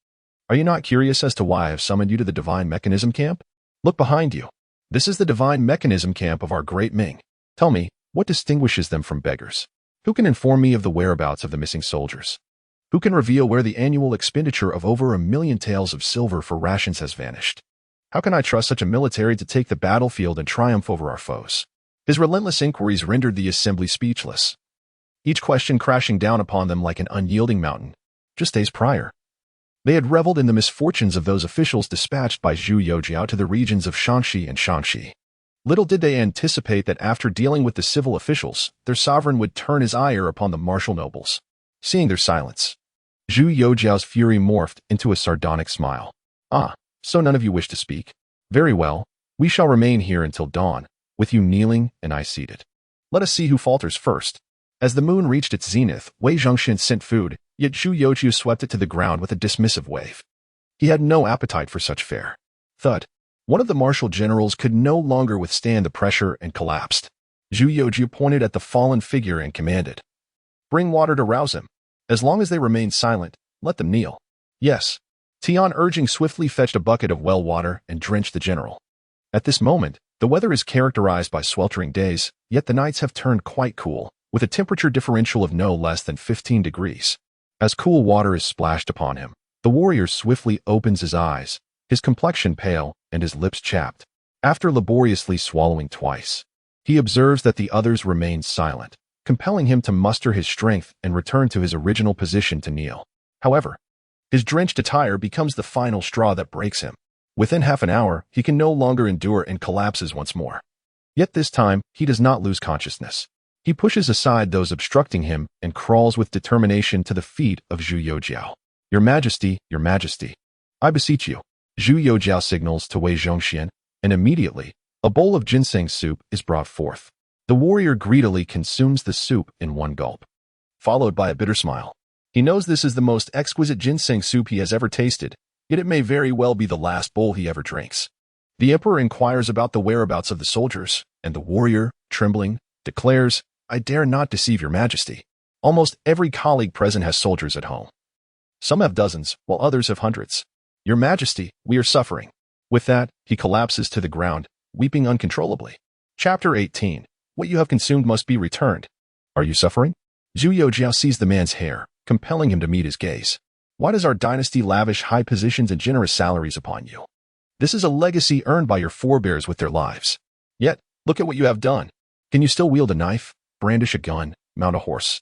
Are you not curious as to why I have summoned you to the divine mechanism camp? Look behind you. This is the divine mechanism camp of our great Ming. Tell me, what distinguishes them from beggars? Who can inform me of the whereabouts of the missing soldiers? Who can reveal where the annual expenditure of over 1 million taels of silver for rations has vanished? How can I trust such a military to take the battlefield and triumph over our foes? His relentless inquiries rendered the assembly speechless, each question crashing down upon them like an unyielding mountain. Just days prior, they had reveled in the misfortunes of those officials dispatched by Zhu Youxiao to the regions of Shanxi and Shanxi. Little did they anticipate that after dealing with the civil officials, their sovereign would turn his ire upon the martial nobles. Seeing their silence, Zhu Youxiao's fury morphed into a sardonic smile. Ah, so none of you wish to speak? Very well, we shall remain here until dawn, with you kneeling and I seated. Let us see who falters first. As the moon reached its zenith, Wei Zhongxian sent food, yet Zhu Youxiao swept it to the ground with a dismissive wave. He had no appetite for such fare. Thud. One of the martial generals could no longer withstand the pressure and collapsed. Zhu Youxiao pointed at the fallen figure and commanded, bring water to rouse him. As long as they remain silent, let them kneel. Yes. Tian urging swiftly fetched a bucket of well water and drenched the general. At this moment, the weather is characterized by sweltering days, yet the nights have turned quite cool, with a temperature differential of no less than 15 degrees. As cool water is splashed upon him, the warrior swiftly opens his eyes, his complexion pale and his lips chapped. After laboriously swallowing twice, he observes that the others remain silent, compelling him to muster his strength and return to his original position to kneel. However, his drenched attire becomes the final straw that breaks him. Within half an hour, he can no longer endure and collapses once more. Yet this time, he does not lose consciousness. He pushes aside those obstructing him and crawls with determination to the feet of Zhu Youxiao. Your Majesty, I beseech you. Zhu Youxiao signals to Wei Zhongxian, and immediately, a bowl of ginseng soup is brought forth. The warrior greedily consumes the soup in one gulp, followed by a bitter smile. He knows this is the most exquisite ginseng soup he has ever tasted, yet it may very well be the last bowl he ever drinks. The emperor inquires about the whereabouts of the soldiers, and the warrior, trembling, declares, I dare not deceive your majesty. Almost every colleague present has soldiers at home. Some have dozens, while others have hundreds. Your majesty, we are suffering. With that, he collapses to the ground, weeping uncontrollably. Chapter 18. What you have consumed must be returned. Are you suffering? Zhu Youxiao sees the man's hair, compelling him to meet his gaze. Why does our dynasty lavish high positions and generous salaries upon you? This is a legacy earned by your forebears with their lives. Yet, look at what you have done. Can you still wield a knife, brandish a gun, mount a horse,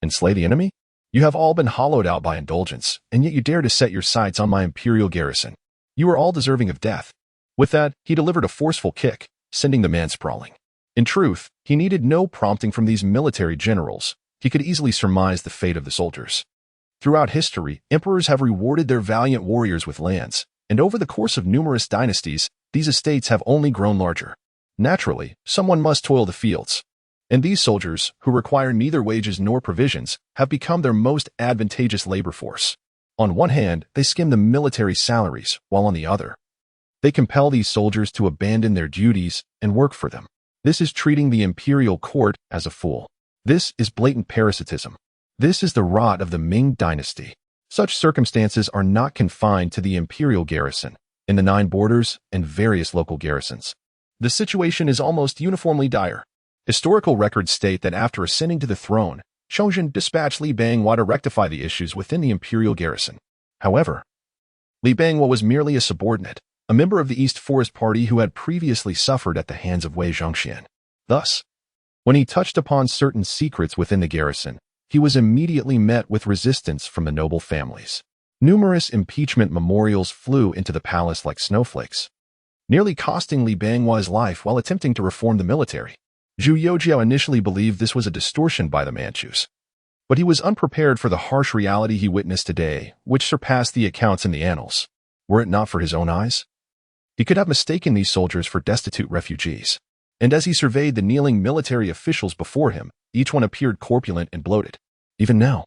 and slay the enemy? You have all been hollowed out by indulgence, and yet you dare to set your sights on my imperial garrison. You are all deserving of death. With that, he delivered a forceful kick, sending the man sprawling. In truth, he needed no prompting from these military generals. He could easily surmise the fate of the soldiers. Throughout history, emperors have rewarded their valiant warriors with lands, and over the course of numerous dynasties, these estates have only grown larger. Naturally, someone must toil the fields. And these soldiers, who require neither wages nor provisions, have become their most advantageous labor force. On one hand, they skim the military salaries, while on the other, they compel these soldiers to abandon their duties and work for them. This is treating the imperial court as a fool. This is blatant parasitism. This is the rot of the Ming dynasty. Such circumstances are not confined to the imperial garrison, in the 9 borders and various local garrisons. The situation is almost uniformly dire. Historical records state that after ascending to the throne, Shenzhen dispatched Li Banghua to rectify the issues within the imperial garrison. However, Li Banghua was merely a subordinate, a member of the East Forest Party who had previously suffered at the hands of Wei Zhongxian. Thus, when he touched upon certain secrets within the garrison, he was immediately met with resistance from the noble families. Numerous impeachment memorials flew into the palace like snowflakes, nearly costing Li Banghua's life while attempting to reform the military. Zhu Youxiao initially believed this was a distortion by the Manchus, but he was unprepared for the harsh reality he witnessed today, which surpassed the accounts in the annals. Were it not for his own eyes, he could have mistaken these soldiers for destitute refugees. And as he surveyed the kneeling military officials before him, each one appeared corpulent and bloated. Even now,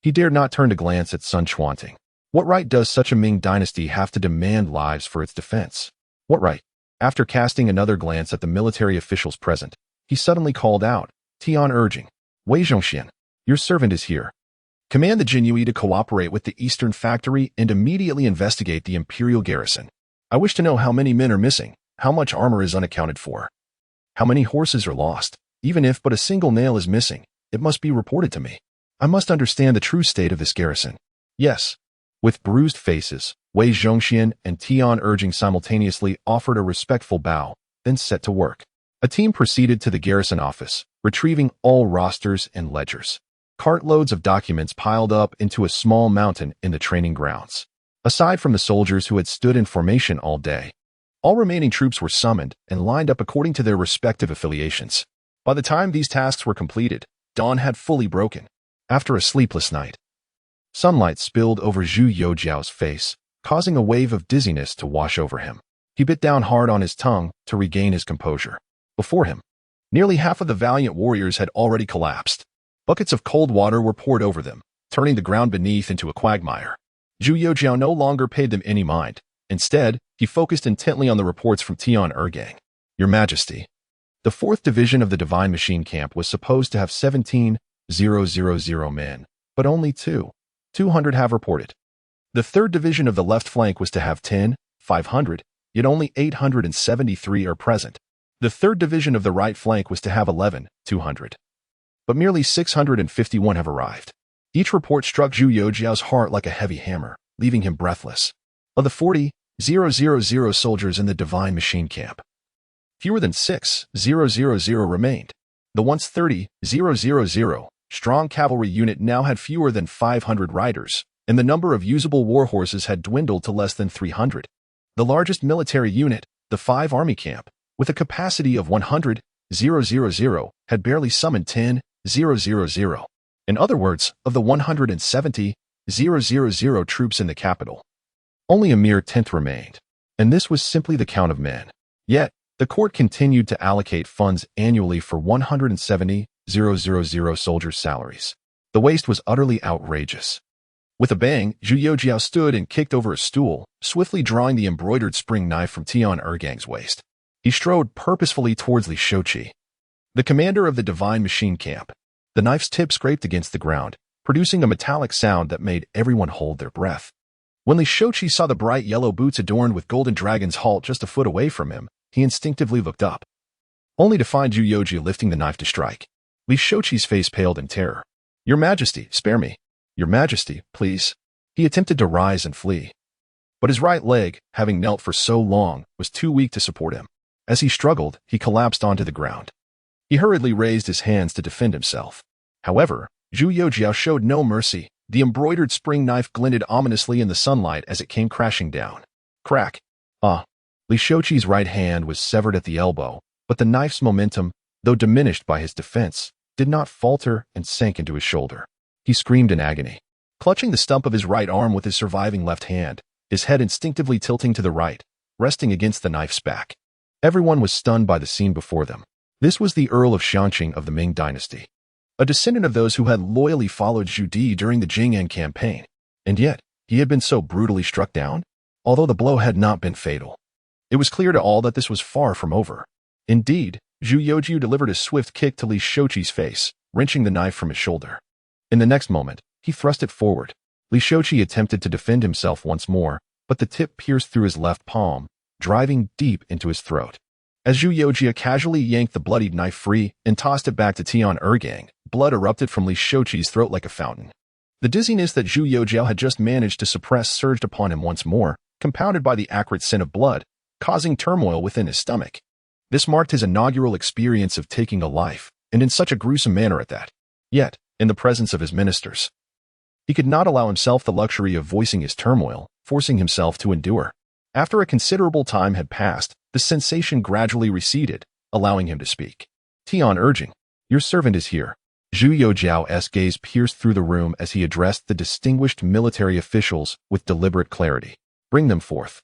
he dared not turn to glance at Sun Chuanting. What right does such a Ming dynasty have to demand lives for its defense? What right? After casting another glance at the military officials present, he suddenly called out, Tian urging, Wei Zhongxian, your servant is here. Command the Jinyue to cooperate with the Eastern Factory and immediately investigate the imperial garrison. I wish to know how many men are missing, how much armor is unaccounted for, how many horses are lost. Even if but a single nail is missing, it must be reported to me. I must understand the true state of this garrison. Yes. With bruised faces, Wei Zhongxian and Tian urging simultaneously offered a respectful bow, then set to work. A team proceeded to the garrison office, retrieving all rosters and ledgers. Cartloads of documents piled up into a small mountain in the training grounds. Aside from the soldiers who had stood in formation all day, all remaining troops were summoned and lined up according to their respective affiliations. By the time these tasks were completed, dawn had fully broken. After a sleepless night, sunlight spilled over Zhu Youxiao's face, causing a wave of dizziness to wash over him. He bit down hard on his tongue to regain his composure. Before him, nearly half of the valiant warriors had already collapsed. Buckets of cold water were poured over them, turning the ground beneath into a quagmire. Zhu Youxiao no longer paid them any mind. Instead, he focused intently on the reports from Tian Ergang. Your Majesty, the 4th Division of the Divine Machine Camp was supposed to have 17,000 men, but only 200 have reported. The 3rd Division of the left flank was to have 10,500, yet only 873 are present. The 3rd Division of the right flank was to have 11,200, but merely 651 have arrived. Each report struck Zhu Youxiao's heart like a heavy hammer, leaving him breathless. Of the 40,000 soldiers in the Divine Machine Camp, fewer than 6,000 remained. The once 30,000 strong cavalry unit now had fewer than 500 riders, and the number of usable war horses had dwindled to less than 300. The largest military unit, the 5 Army Camp, with a capacity of 100,000, had barely summoned 10,000. In other words, of the 170,000 troops in the capital, only a mere tenth remained, and this was simply the count of men. Yet, the court continued to allocate funds annually for 170,000 soldiers' salaries. The waste was utterly outrageous. With a bang, Zhu Youxiao stood and kicked over a stool, swiftly drawing the embroidered spring knife from Tian Ergang's waist. He strode purposefully towards Li Shouqi, the commander of the Divine Machine Camp. The knife's tip scraped against the ground, producing a metallic sound that made everyone hold their breath. When Li Shouqi saw the bright yellow boots adorned with golden dragons halt just a foot away from him, he instinctively looked up, only to find Zhu Youxiao lifting the knife to strike. Li Shouqi's face paled in terror. "Your Majesty, spare me. Your Majesty, please." He attempted to rise and flee, but his right leg, having knelt for so long, was too weak to support him. As he struggled, he collapsed onto the ground. He hurriedly raised his hands to defend himself. However, Zhu Youxiao showed no mercy. The embroidered spring knife glinted ominously in the sunlight as it came crashing down. Crack! Li Shouqi's right hand was severed at the elbow, but the knife's momentum, though diminished by his defense, did not falter and sank into his shoulder. He screamed in agony. Clutching the stump of his right arm with his surviving left hand, his head instinctively tilting to the right, resting against the knife's back. Everyone was stunned by the scene before them. This was the Earl of Xianqing of the Ming dynasty, a descendant of those who had loyally followed Zhu Di during the Jing'an campaign, and yet he had been so brutally struck down, although the blow had not been fatal. It was clear to all that this was far from over. Indeed, Zhu Youxiao delivered a swift kick to Li Shouqi's face, wrenching the knife from his shoulder. In the next moment, he thrust it forward. Li Shouqi attempted to defend himself once more, but the tip pierced through his left palm, driving deep into his throat. As Zhu Youxiao casually yanked the bloodied knife free and tossed it back to Tian Ergang, blood erupted from Li Shouqi's throat like a fountain. The dizziness that Zhu Youxiao had just managed to suppress surged upon him once more, compounded by the acrid scent of blood, causing turmoil within his stomach. This marked his inaugural experience of taking a life, and in such a gruesome manner at that. Yet, in the presence of his ministers, he could not allow himself the luxury of voicing his turmoil, forcing himself to endure. After a considerable time had passed, the sensation gradually receded, allowing him to speak. Tian Ergang, your servant is here. Zhu Youxiao's gaze pierced through the room as he addressed the distinguished military officials with deliberate clarity. Bring them forth.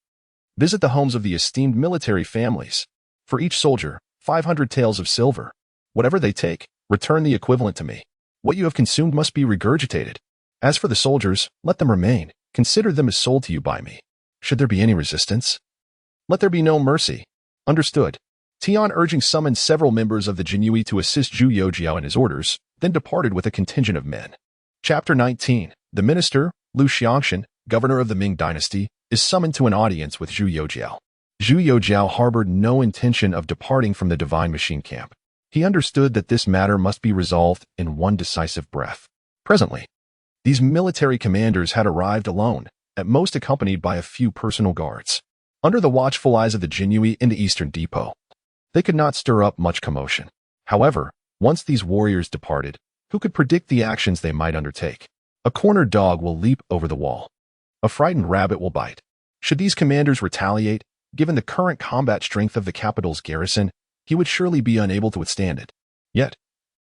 Visit the homes of the esteemed military families. For each soldier, 500 taels of silver. Whatever they take, return the equivalent to me. What you have consumed must be regurgitated. As for the soldiers, let them remain. Consider them as sold to you by me. Should there be any resistance, let there be no mercy. Understood. Tian Ergang summoned several members of the Jinyui to assist Zhu Youxiao in his orders, then departed with a contingent of men. Chapter 19. The minister, Lu Xiangshan, governor of the Ming dynasty, is summoned to an audience with Zhu Youxiao. Zhu Youxiao harbored no intention of departing from the divine machine camp. He understood that this matter must be resolved in one decisive breath. Presently, these military commanders had arrived alone, at most accompanied by a few personal guards. Under the watchful eyes of the Jinyui in the Eastern Depot, they could not stir up much commotion. However, once these warriors departed, who could predict the actions they might undertake? A cornered dog will leap over the wall. A frightened rabbit will bite. Should these commanders retaliate, given the current combat strength of the capital's garrison, he would surely be unable to withstand it. Yet,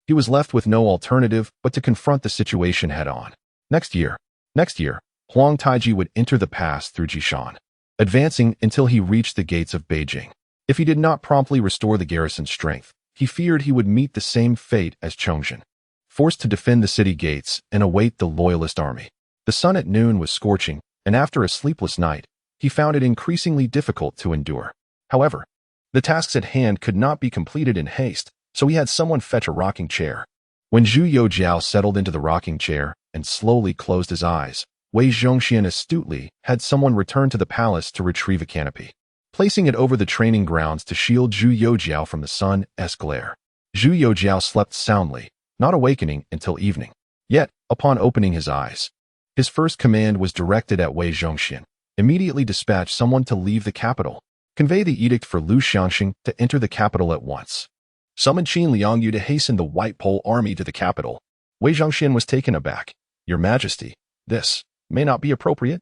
he was left with no alternative but to confront the situation head-on. Next year, Huang Taiji would enter the pass through Jishan, advancing until he reached the gates of Beijing. If he did not promptly restore the garrison's strength, he feared he would meet the same fate as Chongshan, forced to defend the city gates and await the loyalist army. The sun at noon was scorching, and after a sleepless night, he found it increasingly difficult to endure. However, the tasks at hand could not be completed in haste, so he had someone fetch a rocking chair. When Zhu Youxiao settled into the rocking chair and slowly closed his eyes, Wei Zhongxian astutely had someone return to the palace to retrieve a canopy, placing it over the training grounds to shield Zhu Youxiao from the sun's glare. Zhu Youxiao slept soundly, not awakening until evening. Yet, upon opening his eyes, his first command was directed at Wei Zhongxian. Immediately dispatch someone to leave the capital. Convey the edict for Lu Xianxing to enter the capital at once. Summon Qin Liangyu to hasten the White Pole army to the capital. Wei Zhongxian was taken aback. Your Majesty, this may not be appropriate.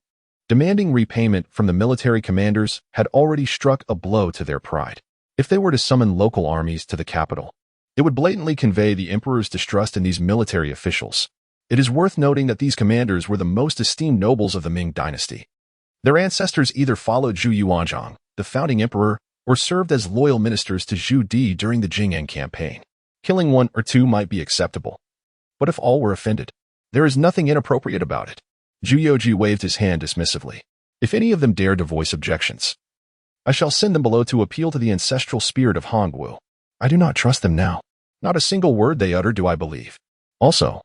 Demanding repayment from the military commanders had already struck a blow to their pride. If they were to summon local armies to the capital, it would blatantly convey the emperor's distrust in these military officials. It is worth noting that these commanders were the most esteemed nobles of the Ming dynasty. Their ancestors either followed Zhu Yuanzhang, the founding emperor, or served as loyal ministers to Zhu Di during the Jing'an campaign. Killing one or two might be acceptable, but if all were offended, there is nothing inappropriate about it. Zhu Youxiao waved his hand dismissively. If any of them dare to voice objections, I shall send them below to appeal to the ancestral spirit of Hongwu. I do not trust them now. Not a single word they utter do I believe. Also,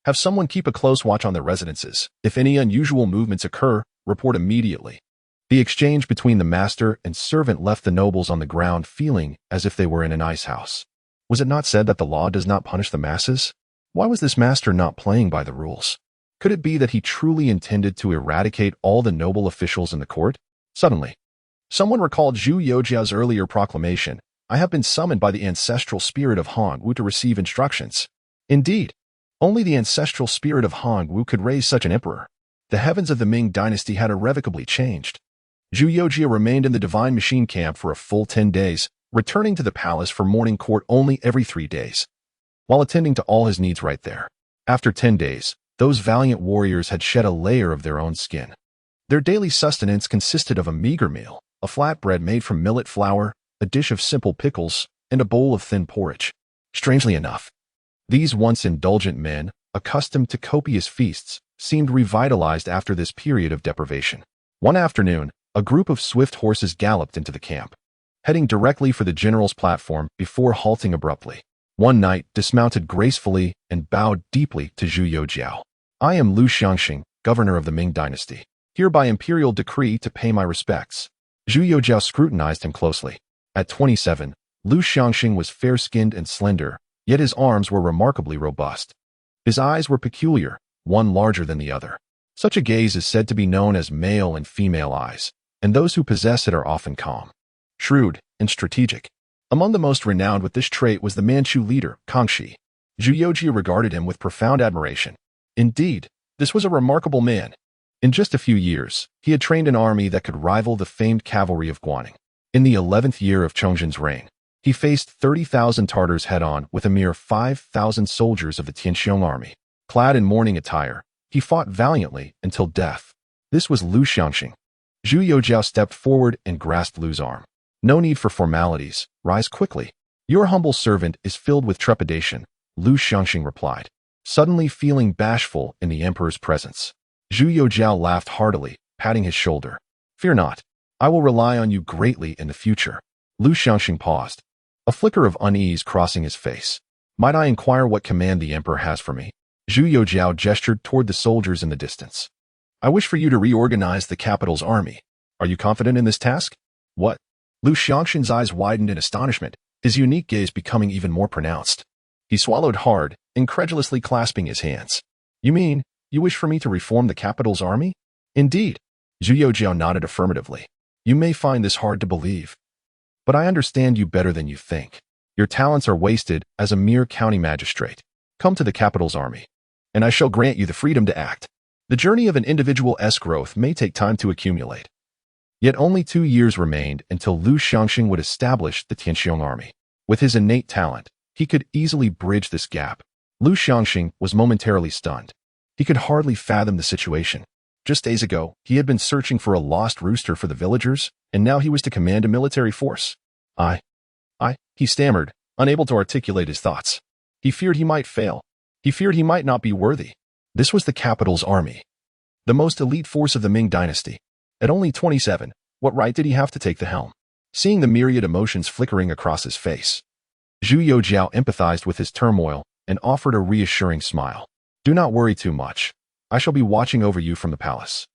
have someone keep a close watch on their residences. If any unusual movements occur, report immediately. The exchange between the master and servant left the nobles on the ground feeling as if they were in an ice house. Was it not said that the law does not punish the masses? Why was this master not playing by the rules? Could it be that he truly intended to eradicate all the noble officials in the court? Suddenly, someone recalled Zhu Youxiao's earlier proclamation, "I have been summoned by the ancestral spirit of Hongwu to receive instructions." Indeed, only the ancestral spirit of Hongwu could raise such an emperor. The heavens of the Ming dynasty had irrevocably changed. Zhu Youxiao remained in the divine machine camp for a full 10 days, returning to the palace for morning court only every 3 days, while attending to all his needs right there. After 10 days, those valiant warriors had shed a layer of their own skin. Their daily sustenance consisted of a meager meal, a flatbread made from millet flour, a dish of simple pickles, and a bowl of thin porridge. Strangely enough, these once indulgent men, accustomed to copious feasts, seemed revitalized after this period of deprivation. One afternoon, a group of swift horses galloped into the camp, heading directly for the general's platform before halting abruptly. One knight dismounted gracefully and bowed deeply to Zhu Youxiao. "I am Lu Xiangxing, governor of the Ming dynasty, here by imperial decree to pay my respects." Zhu Youxiao scrutinized him closely. At 27, Lu Xiangxing was fair-skinned and slender, yet his arms were remarkably robust. His eyes were peculiar, one larger than the other. Such a gaze is said to be known as male and female eyes, and those who possess it are often calm, shrewd, and strategic. Among the most renowned with this trait was the Manchu leader, Kangxi. Zhu Youxiao regarded him with profound admiration. Indeed, this was a remarkable man. In just a few years, he had trained an army that could rival the famed cavalry of Guaning. In the 11th year of Chongzhen's reign, he faced 30,000 Tartars head-on with a mere 5,000 soldiers of the Tianqiong army. Clad in mourning attire, he fought valiantly until death. This was Lu Xiangxing. Zhu Youxiao stepped forward and grasped Lu's arm. "No need for formalities. Rise quickly." "Your humble servant is filled with trepidation," Lu Xiangxing replied, suddenly feeling bashful in the emperor's presence. Zhu Youxiao laughed heartily, patting his shoulder. "Fear not. I will rely on you greatly in the future." Lu Xiangxing paused, a flicker of unease crossing his face. "Might I inquire what command the emperor has for me?" Zhu Youxiao gestured toward the soldiers in the distance. "I wish for you to reorganize the capital's army. Are you confident in this task?" "What?" Lu Xiangxing's eyes widened in astonishment, his unique gaze becoming even more pronounced. He swallowed hard, incredulously clasping his hands. "You mean, you wish for me to reform the capital's army?" "Indeed." Zhu Youxiao nodded affirmatively. "You may find this hard to believe, but I understand you better than you think. Your talents are wasted as a mere county magistrate. Come to the capital's army, and I shall grant you the freedom to act. The journey of an individual's growth may take time to accumulate." Yet only 2 years remained until Lu Xiangxing would establish the Tianqiong army. With his innate talent, he could easily bridge this gap. Lu Xiangxing was momentarily stunned. He could hardly fathom the situation. Just days ago, he had been searching for a lost rooster for the villagers, and now he was to command a military force. He stammered, unable to articulate his thoughts. He feared he might fail. He feared he might not be worthy. This was the capital's army, the most elite force of the Ming dynasty. At only 27, what right did he have to take the helm? Seeing the myriad emotions flickering across his face, Zhu Youxiao empathized with his turmoil and offered a reassuring smile. "Do not worry too much. I shall be watching over you from the palace.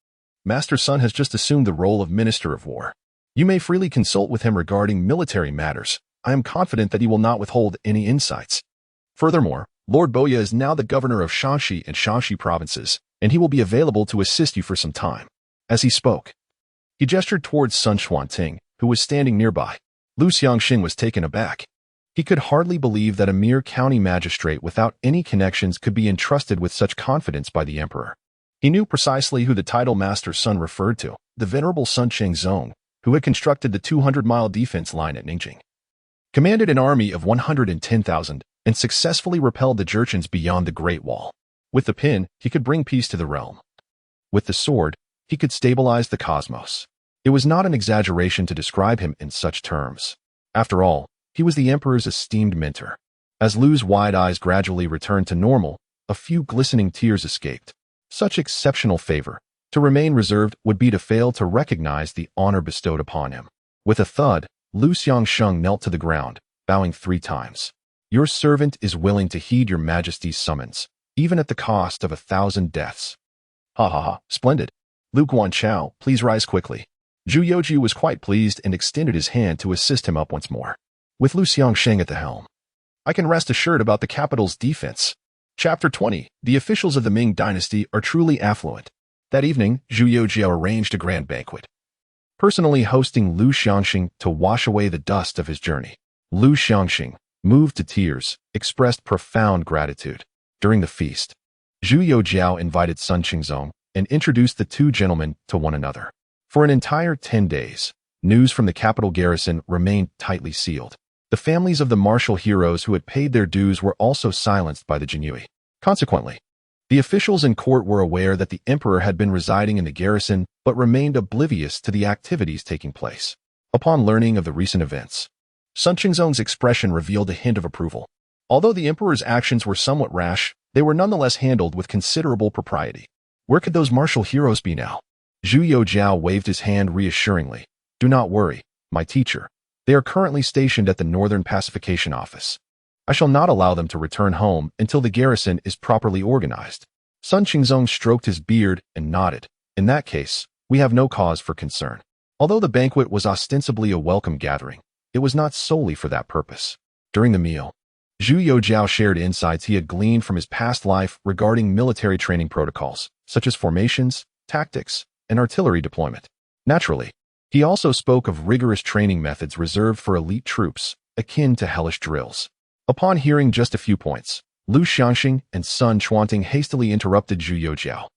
Master Sun has just assumed the role of Minister of War. You may freely consult with him regarding military matters. I am confident that he will not withhold any insights. Furthermore, Lord Boya is now the governor of Shanxi and Shanxi provinces, and he will be available to assist you for some time." As he spoke, he gestured towards Sun Xuanting, who was standing nearby. Lu Xiangxing was taken aback. He could hardly believe that a mere county magistrate without any connections could be entrusted with such confidence by the emperor. He knew precisely who the title Master Sun referred to, the venerable Sun Chengzong, who had constructed the 200-mile defense line at Ningjing, commanded an army of 110,000, and successfully repelled the Jurchens beyond the Great Wall. With the pen, he could bring peace to the realm. With the sword, he could stabilize the cosmos. It was not an exaggeration to describe him in such terms. After all, he was the emperor's esteemed mentor. As Lu's wide eyes gradually returned to normal, a few glistening tears escaped. Such exceptional favor, to remain reserved, would be to fail to recognize the honor bestowed upon him. With a thud, Lu Xiangxing knelt to the ground, bowing 3 times. "Your servant is willing to heed your majesty's summons, even at the cost of 1,000 deaths." "Ha ha ha, splendid." Lu Guanchao, please rise quickly. Zhu Youxiao was quite pleased and extended his hand to assist him up once more. With Lu Xiangsheng at the helm, I can rest assured about the capital's defense. Chapter 20. The officials of the Ming dynasty are truly affluent. That evening, Zhu Youxiao arranged a grand banquet, personally hosting Lu Xiangsheng to wash away the dust of his journey. Lu Xiangsheng, moved to tears, expressed profound gratitude. During the feast, Zhu Youxiao invited Sun Qingzong and introduced the two gentlemen to one another. For an entire 10 days, news from the capital garrison remained tightly sealed. The families of the martial heroes who had paid their dues were also silenced by the Jianji. Consequently, the officials in court were aware that the emperor had been residing in the garrison but remained oblivious to the activities taking place. Upon learning of the recent events, Sun Qingzong's expression revealed a hint of approval. Although the emperor's actions were somewhat rash, they were nonetheless handled with considerable propriety. Where could those martial heroes be now? Zhu Youxiao waved his hand reassuringly. Do not worry, my teacher. They are currently stationed at the Northern Pacification Office. I shall not allow them to return home until the garrison is properly organized. Sun Qingzong stroked his beard and nodded. In that case, we have no cause for concern. Although the banquet was ostensibly a welcome gathering, it was not solely for that purpose. During the meal, Zhu Youxiao shared insights he had gleaned from his past life regarding military training protocols, such as formations, tactics, and artillery deployment. Naturally, he also spoke of rigorous training methods reserved for elite troops, akin to hellish drills. Upon hearing just a few points, Lu Xiangsheng and Sun Chuanting hastily interrupted Zhu Youxiao,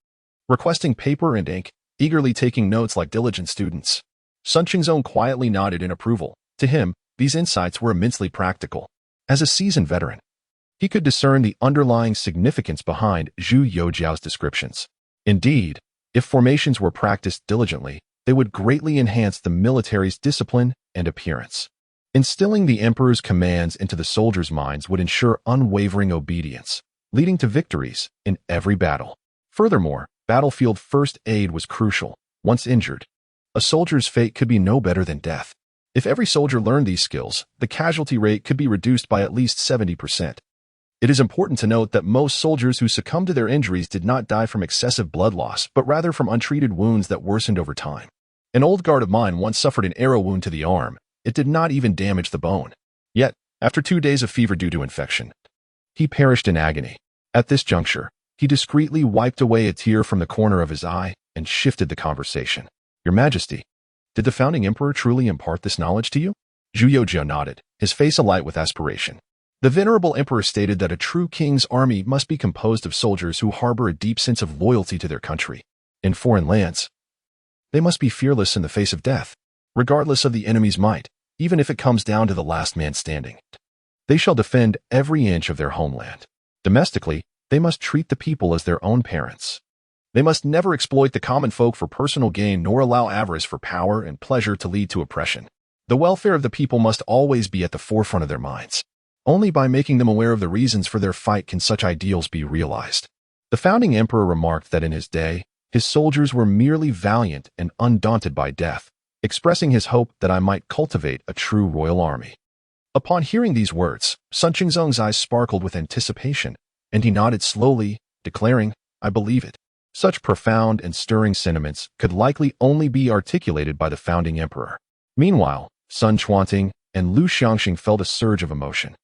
requesting paper and ink, eagerly taking notes like diligent students. Sun Qingzong quietly nodded in approval. To him, these insights were immensely practical. As a seasoned veteran, he could discern the underlying significance behind Zhu Youxiao's descriptions. Indeed, if formations were practiced diligently, they would greatly enhance the military's discipline and appearance. Instilling the emperor's commands into the soldiers' minds would ensure unwavering obedience, leading to victories in every battle. Furthermore, battlefield first aid was crucial. Once injured, a soldier's fate could be no better than death. If every soldier learned these skills, the casualty rate could be reduced by at least 70%. It is important to note that most soldiers who succumbed to their injuries did not die from excessive blood loss, but rather from untreated wounds that worsened over time. An old guard of mine once suffered an arrow wound to the arm. It did not even damage the bone. Yet, after 2 days of fever due to infection, he perished in agony. At this juncture, he discreetly wiped away a tear from the corner of his eye and shifted the conversation. Your Majesty, did the founding emperor truly impart this knowledge to you? Zhu Youxiao nodded, his face alight with aspiration. The venerable emperor stated that a true king's army must be composed of soldiers who harbor a deep sense of loyalty to their country. In foreign lands, they must be fearless in the face of death, regardless of the enemy's might, even if it comes down to the last man standing. They shall defend every inch of their homeland. Domestically, they must treat the people as their own parents. They must never exploit the common folk for personal gain nor allow avarice for power and pleasure to lead to oppression. The welfare of the people must always be at the forefront of their minds. Only by making them aware of the reasons for their fight can such ideals be realized. The founding emperor remarked that in his day, his soldiers were merely valiant and undaunted by death, expressing his hope that I might cultivate a true royal army. Upon hearing these words, Sun Qingzong's eyes sparkled with anticipation, and he nodded slowly, declaring, I believe it. Such profound and stirring sentiments could likely only be articulated by the founding emperor. Meanwhile, Sun Chuanting and Lu Xiangsheng felt a surge of emotion.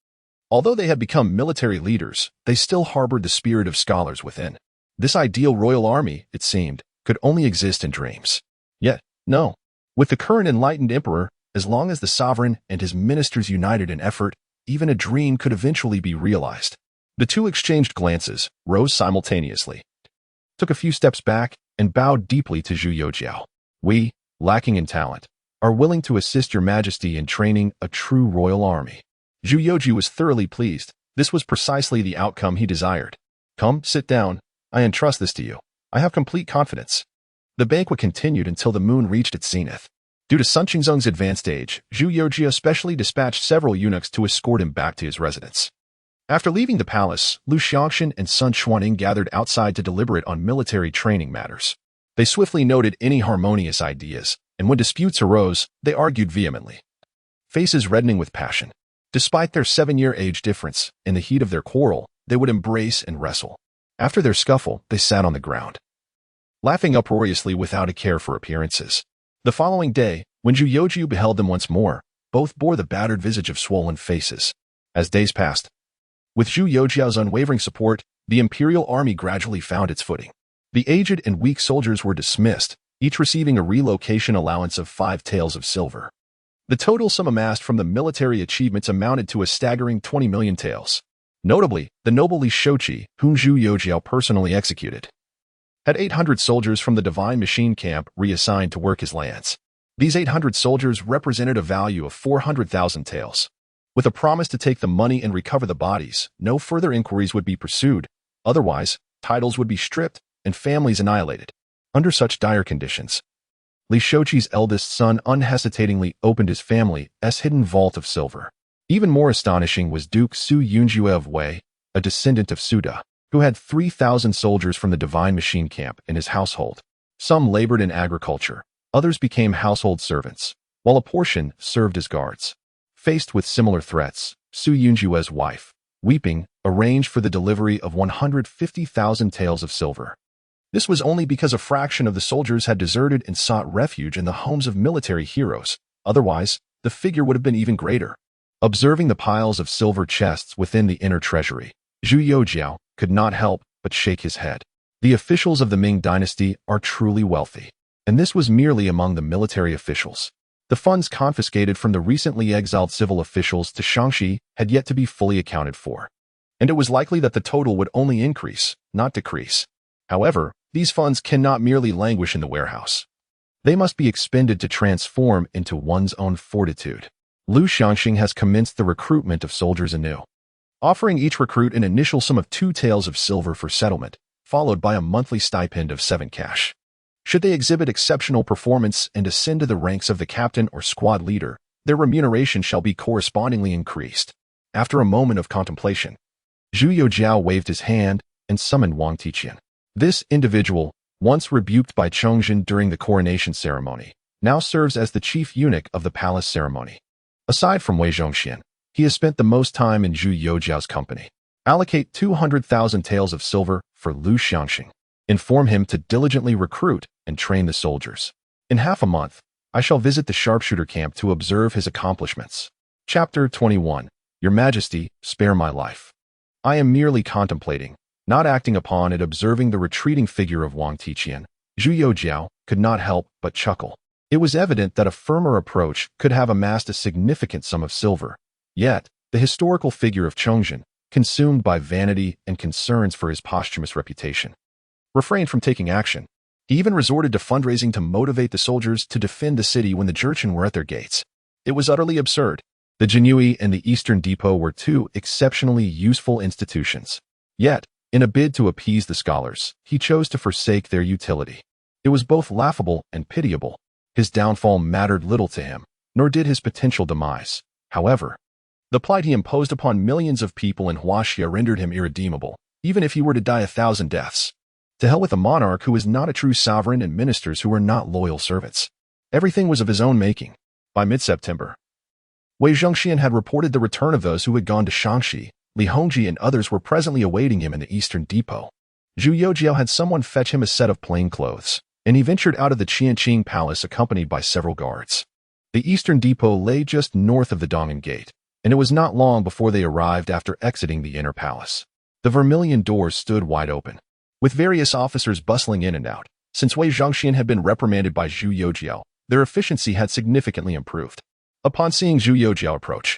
Although they had become military leaders, they still harbored the spirit of scholars within. This ideal royal army, it seemed, could only exist in dreams. Yet, no. With the current enlightened emperor, as long as the sovereign and his ministers united in effort, even a dream could eventually be realized. The two exchanged glances, rose simultaneously, took a few steps back, and bowed deeply to Zhu Youxiao. We, lacking in talent, are willing to assist your Majesty in training a true royal army. Zhu Youxiao was thoroughly pleased. This was precisely the outcome he desired. Come, sit down. I entrust this to you. I have complete confidence. The banquet continued until the moon reached its zenith. Due to Sun Qingzong's advanced age, Zhu Youxiao specially dispatched several eunuchs to escort him back to his residence. After leaving the palace, Lu Xiangsheng and Sun Chuanting gathered outside to deliberate on military training matters. They swiftly noted any harmonious ideas, and when disputes arose, they argued vehemently, faces reddening with passion. Despite their 7-year age difference, in the heat of their quarrel, they would embrace and wrestle. After their scuffle, they sat on the ground, laughing uproariously without a care for appearances. The following day, when Zhu Youxiao beheld them once more, both bore the battered visage of swollen faces. As days passed, with Zhu Youxiao's unwavering support, the imperial army gradually found its footing. The aged and weak soldiers were dismissed, each receiving a relocation allowance of 5 taels of silver. The total sum amassed from the military achievements amounted to a staggering 20 million taels. Notably, the noble Li Shoqi, whom Zhu Youxiao personally executed, had 800 soldiers from the Divine Machine Camp reassigned to work his lands. These 800 soldiers represented a value of 400,000 taels. With a promise to take the money and recover the bodies, no further inquiries would be pursued. Otherwise, titles would be stripped and families annihilated. Under such dire conditions, Li Shoqi's eldest son unhesitatingly opened his family's hidden vault of silver. Even more astonishing was Duke Su Yunjue of Wei, a descendant of Suda, who had 3,000 soldiers from the Divine Machine Camp in his household. Some labored in agriculture, others became household servants, while a portion served as guards. Faced with similar threats, Su Yunjue's wife, weeping, arranged for the delivery of 150,000 taels of silver. This was only because a fraction of the soldiers had deserted and sought refuge in the homes of military heroes. Otherwise, the figure would have been even greater. Observing the piles of silver chests within the inner treasury, Zhu Youxiao could not help but shake his head. The officials of the Ming dynasty are truly wealthy, and this was merely among the military officials. The funds confiscated from the recently exiled civil officials to Shaanxi had yet to be fully accounted for, and it was likely that the total would only increase, not decrease. However, these funds cannot merely languish in the warehouse. They must be expended to transform into one's own fortitude. Lu Xiangxing has commenced the recruitment of soldiers anew, offering each recruit an initial sum of 2 taels of silver for settlement, followed by a monthly stipend of 7 cash. Should they exhibit exceptional performance and ascend to the ranks of the captain or squad leader, their remuneration shall be correspondingly increased. After a moment of contemplation, Zhu Youxiao waved his hand and summoned Wang Tiqian. This individual, once rebuked by Chongzhen during the coronation ceremony, now serves as the chief eunuch of the palace ceremony. Aside from Wei Zhongxian, he has spent the most time in Zhu Youxiao's company. Allocate 200,000 taels of silver for Lu Xiangxing. Inform him to diligently recruit and train the soldiers. In half a month, I shall visit the sharpshooter camp to observe his accomplishments. Chapter 21. Your Majesty, spare my life. I am merely contemplating, not acting upon it. Observing the retreating figure of Wang Tiqian, Zhu Youxiao could not help but chuckle. It was evident that a firmer approach could have amassed a significant sum of silver. Yet, the historical figure of Chongzhen, consumed by vanity and concerns for his posthumous reputation, refrained from taking action. He even resorted to fundraising to motivate the soldiers to defend the city when the Jurchen were at their gates. It was utterly absurd. The Jianji and the Eastern Depot were 2 exceptionally useful institutions. Yet, in a bid to appease the scholars, he chose to forsake their utility. It was both laughable and pitiable. His downfall mattered little to him, nor did his potential demise. However, the plight he imposed upon millions of people in Huaxia rendered him irredeemable, even if he were to die 1,000 deaths. To hell with a monarch who is not a true sovereign and ministers who are not loyal servants. Everything was of his own making. By mid-September, Wei Zhongxian had reported the return of those who had gone to Shaanxi. Li Hongji and others were presently awaiting him in the Eastern Depot. Zhu Youxiao had someone fetch him a set of plain clothes, and he ventured out of the Qianqing Palace accompanied by several guards. The Eastern Depot lay just north of the Donglin Gate, and it was not long before they arrived after exiting the inner palace. The vermilion doors stood wide open, with various officers bustling in and out. Since Wei Zhongxian had been reprimanded by Zhu Youxiao, their efficiency had significantly improved. Upon seeing Zhu Youxiao approach,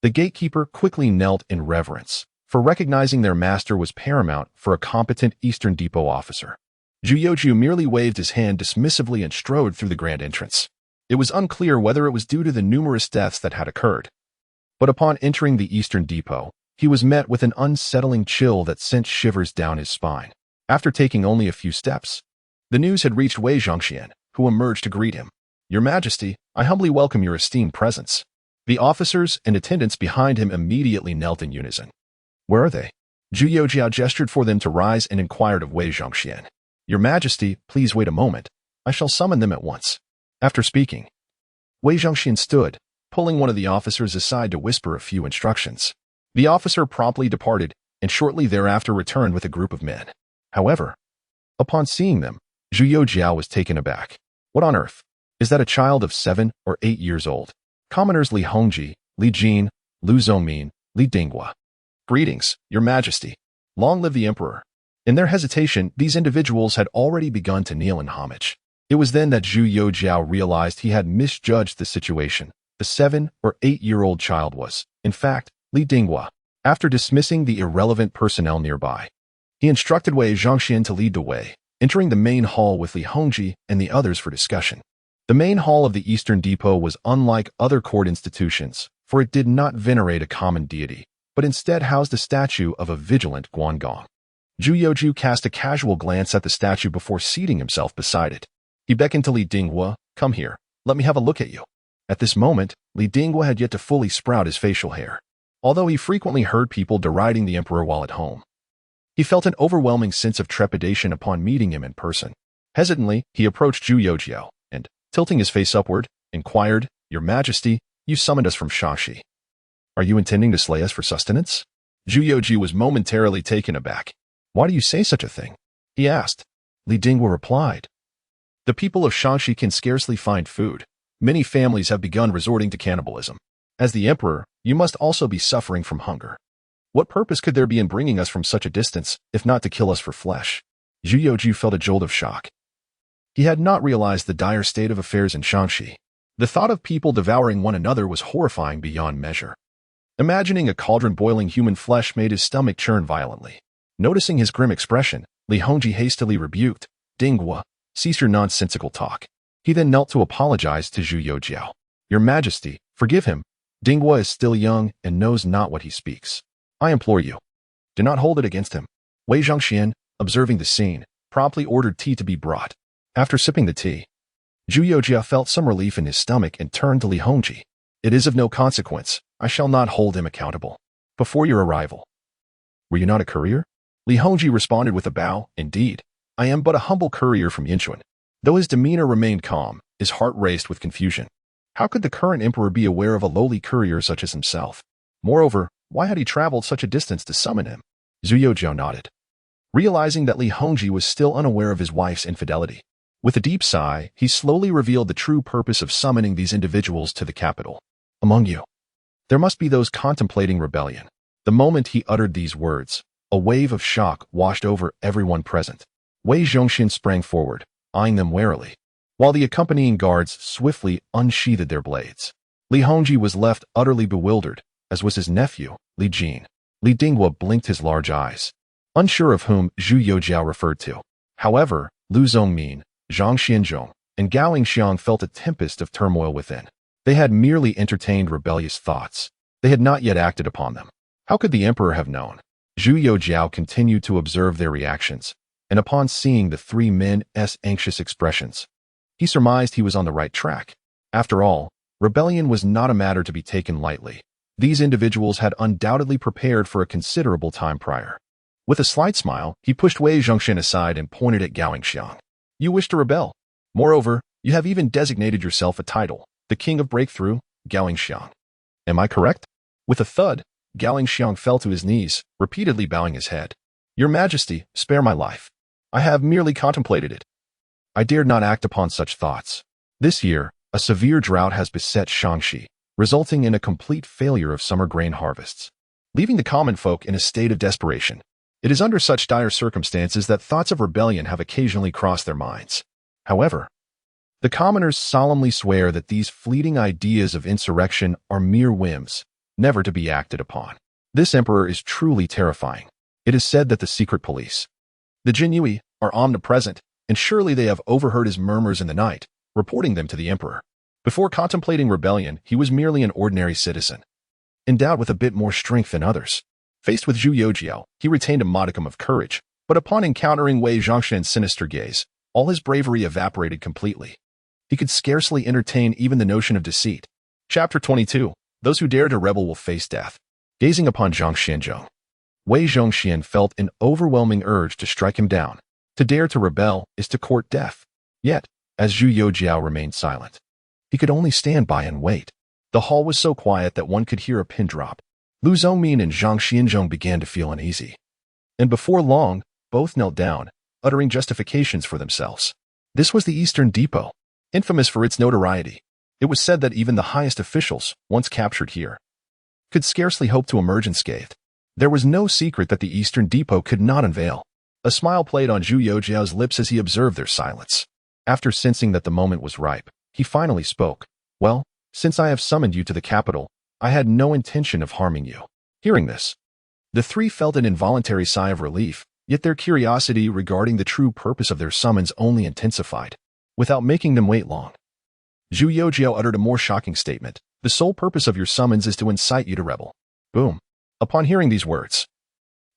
the gatekeeper quickly knelt in reverence, for recognizing their master was paramount for a competent Eastern Depot officer. Zhu Youxiao merely waved his hand dismissively and strode through the grand entrance. It was unclear whether it was due to the numerous deaths that had occurred, but upon entering the Eastern Depot, he was met with an unsettling chill that sent shivers down his spine. After taking only a few steps, the news had reached Wei Zhongxian, who emerged to greet him. Your Majesty, I humbly welcome your esteemed presence. The officers and attendants behind him immediately knelt in unison. Where are they? Zhu Youxiao gestured for them to rise and inquired of Wei Zhongxian. Your Majesty, please wait a moment. I shall summon them at once. After speaking, Wei Zhongxian stood, pulling one of the officers aside to whisper a few instructions. The officer promptly departed, and shortly thereafter returned with a group of men. However, upon seeing them, Zhu Youxiao was taken aback. What on earth? Is that a child of 7 or 8 years old? Commoners Li Hongji, Li Jin, Lu Zongmin, Li Dinghua. Greetings, Your Majesty. Long live the Emperor. In their hesitation, these individuals had already begun to kneel in homage. It was then that Zhu Youxiao realized he had misjudged the situation. The 7 or 8-year-old child was, in fact, Li Dinghua. After dismissing the irrelevant personnel nearby, he instructed Wei Zhongxian to lead the way, entering the main hall with Li Hongji and the others for discussion. The main hall of the Eastern Depot was unlike other court institutions, for it did not venerate a common deity, but instead housed a statue of a vigilant Guangong. Zhu Youxiao cast a casual glance at the statue before seating himself beside it. He beckoned to Li Dinghua, "Come here, let me have a look at you." At this moment, Li Dinghua had yet to fully sprout his facial hair. Although he frequently heard people deriding the emperor while at home, he felt an overwhelming sense of trepidation upon meeting him in person. Hesitantly, he approached Zhu Youxiao and, tilting his face upward, inquired, "Your Majesty, you summoned us from Shaanxi. Are you intending to slay us for sustenance?" Zhu Youxiao was momentarily taken aback. "Why do you say such a thing?" he asked. Li Dinghua replied, "The people of Shaanxi can scarcely find food. Many families have begun resorting to cannibalism. As the emperor, you must also be suffering from hunger. What purpose could there be in bringing us from such a distance, if not to kill us for flesh?" Zhu Youxiao felt a jolt of shock. He had not realized the dire state of affairs in Shaanxi. The thought of people devouring one another was horrifying beyond measure. Imagining a cauldron boiling human flesh made his stomach churn violently. Noticing his grim expression, Li Hongji hastily rebuked, "Dinghua, cease your nonsensical talk." He then knelt to apologize to Zhu Youxiao. "Your Majesty, forgive him. Dinghua is still young and knows not what he speaks. I implore you, do not hold it against him." Wei Zhongxian, observing the scene, promptly ordered tea to be brought. After sipping the tea, Zhu Youxiao felt some relief in his stomach and turned to Li Hongji. "It is of no consequence. I shall not hold him accountable. Before your arrival, were you not a courier?" Li Hongji responded with a bow. "Indeed, I am but a humble courier from Yinchuan." Though his demeanor remained calm, his heart raced with confusion. How could the current emperor be aware of a lowly courier such as himself? Moreover, why had he traveled such a distance to summon him? Zhu Youxiao nodded, realizing that Li Hongji was still unaware of his wife's infidelity. With a deep sigh, he slowly revealed the true purpose of summoning these individuals to the capital. "Among you, there must be those contemplating rebellion." The moment he uttered these words, a wave of shock washed over everyone present. Wei Zhongxian sprang forward, eyeing them warily, while the accompanying guards swiftly unsheathed their blades. Li Hongji was left utterly bewildered, as was his nephew, Li Jin. Li Dinghua blinked his large eyes, unsure of whom Zhu Youxiao referred to. However, Lu Zongmin, Zhang Xianzhong, and Gao Yingxiang felt a tempest of turmoil within. They had merely entertained rebellious thoughts. They had not yet acted upon them. How could the emperor have known? Zhu Youxiao continued to observe their reactions, and upon seeing the three men's anxious expressions, he surmised he was on the right track. After all, rebellion was not a matter to be taken lightly. These individuals had undoubtedly prepared for a considerable time prior. With a slight smile, he pushed Wei Zhongxian aside and pointed at Gao Yingxiang. "You wish to rebel. Moreover, you have even designated yourself a title, the King of Breakthrough, Gao Yingxiang. Am I correct?" With a thud, Gao Yingxiang fell to his knees, repeatedly bowing his head. "Your Majesty, spare my life. I have merely contemplated it. I dared not act upon such thoughts. This year, a severe drought has beset Shaanxi, resulting in a complete failure of summer grain harvests, leaving the common folk in a state of desperation. It is under such dire circumstances that thoughts of rebellion have occasionally crossed their minds. However, the commoners solemnly swear that these fleeting ideas of insurrection are mere whims, never to be acted upon. This emperor is truly terrifying. It is said that the secret police, the Jinyui, are omnipresent, and surely they have overheard his murmurs in the night, reporting them to the emperor. Before contemplating rebellion, he was merely an ordinary citizen, endowed with a bit more strength than others. Faced with Zhu Youxiao, he retained a modicum of courage, but upon encountering Wei Zhongxian's sinister gaze, all his bravery evaporated completely. He could scarcely entertain even the notion of deceit. Chapter 22. Those who dare to rebel will face death. Gazing upon Zhang Xianzhong, Wei Zhongxian felt an overwhelming urge to strike him down. To dare to rebel is to court death. Yet, as Zhu Youxiao remained silent, he could only stand by and wait. The hall was so quiet that one could hear a pin drop. Lu Zongmin and Zhang Xianzhong began to feel uneasy. And before long, both knelt down, uttering justifications for themselves. This was the Eastern Depot, infamous for its notoriety. It was said that even the highest officials, once captured here, could scarcely hope to emerge unscathed. There was no secret that the Eastern Depot could not unveil. A smile played on Zhu Youxiao's lips as he observed their silence. After sensing that the moment was ripe, he finally spoke. Well, since I have summoned you to the capital, I had no intention of harming you. Hearing this, the three felt an involuntary sigh of relief, yet their curiosity regarding the true purpose of their summons only intensified. Without making them wait long, Zhu Youxiao uttered a more shocking statement. The sole purpose of your summons is to incite you to rebel. Boom. Upon hearing these words,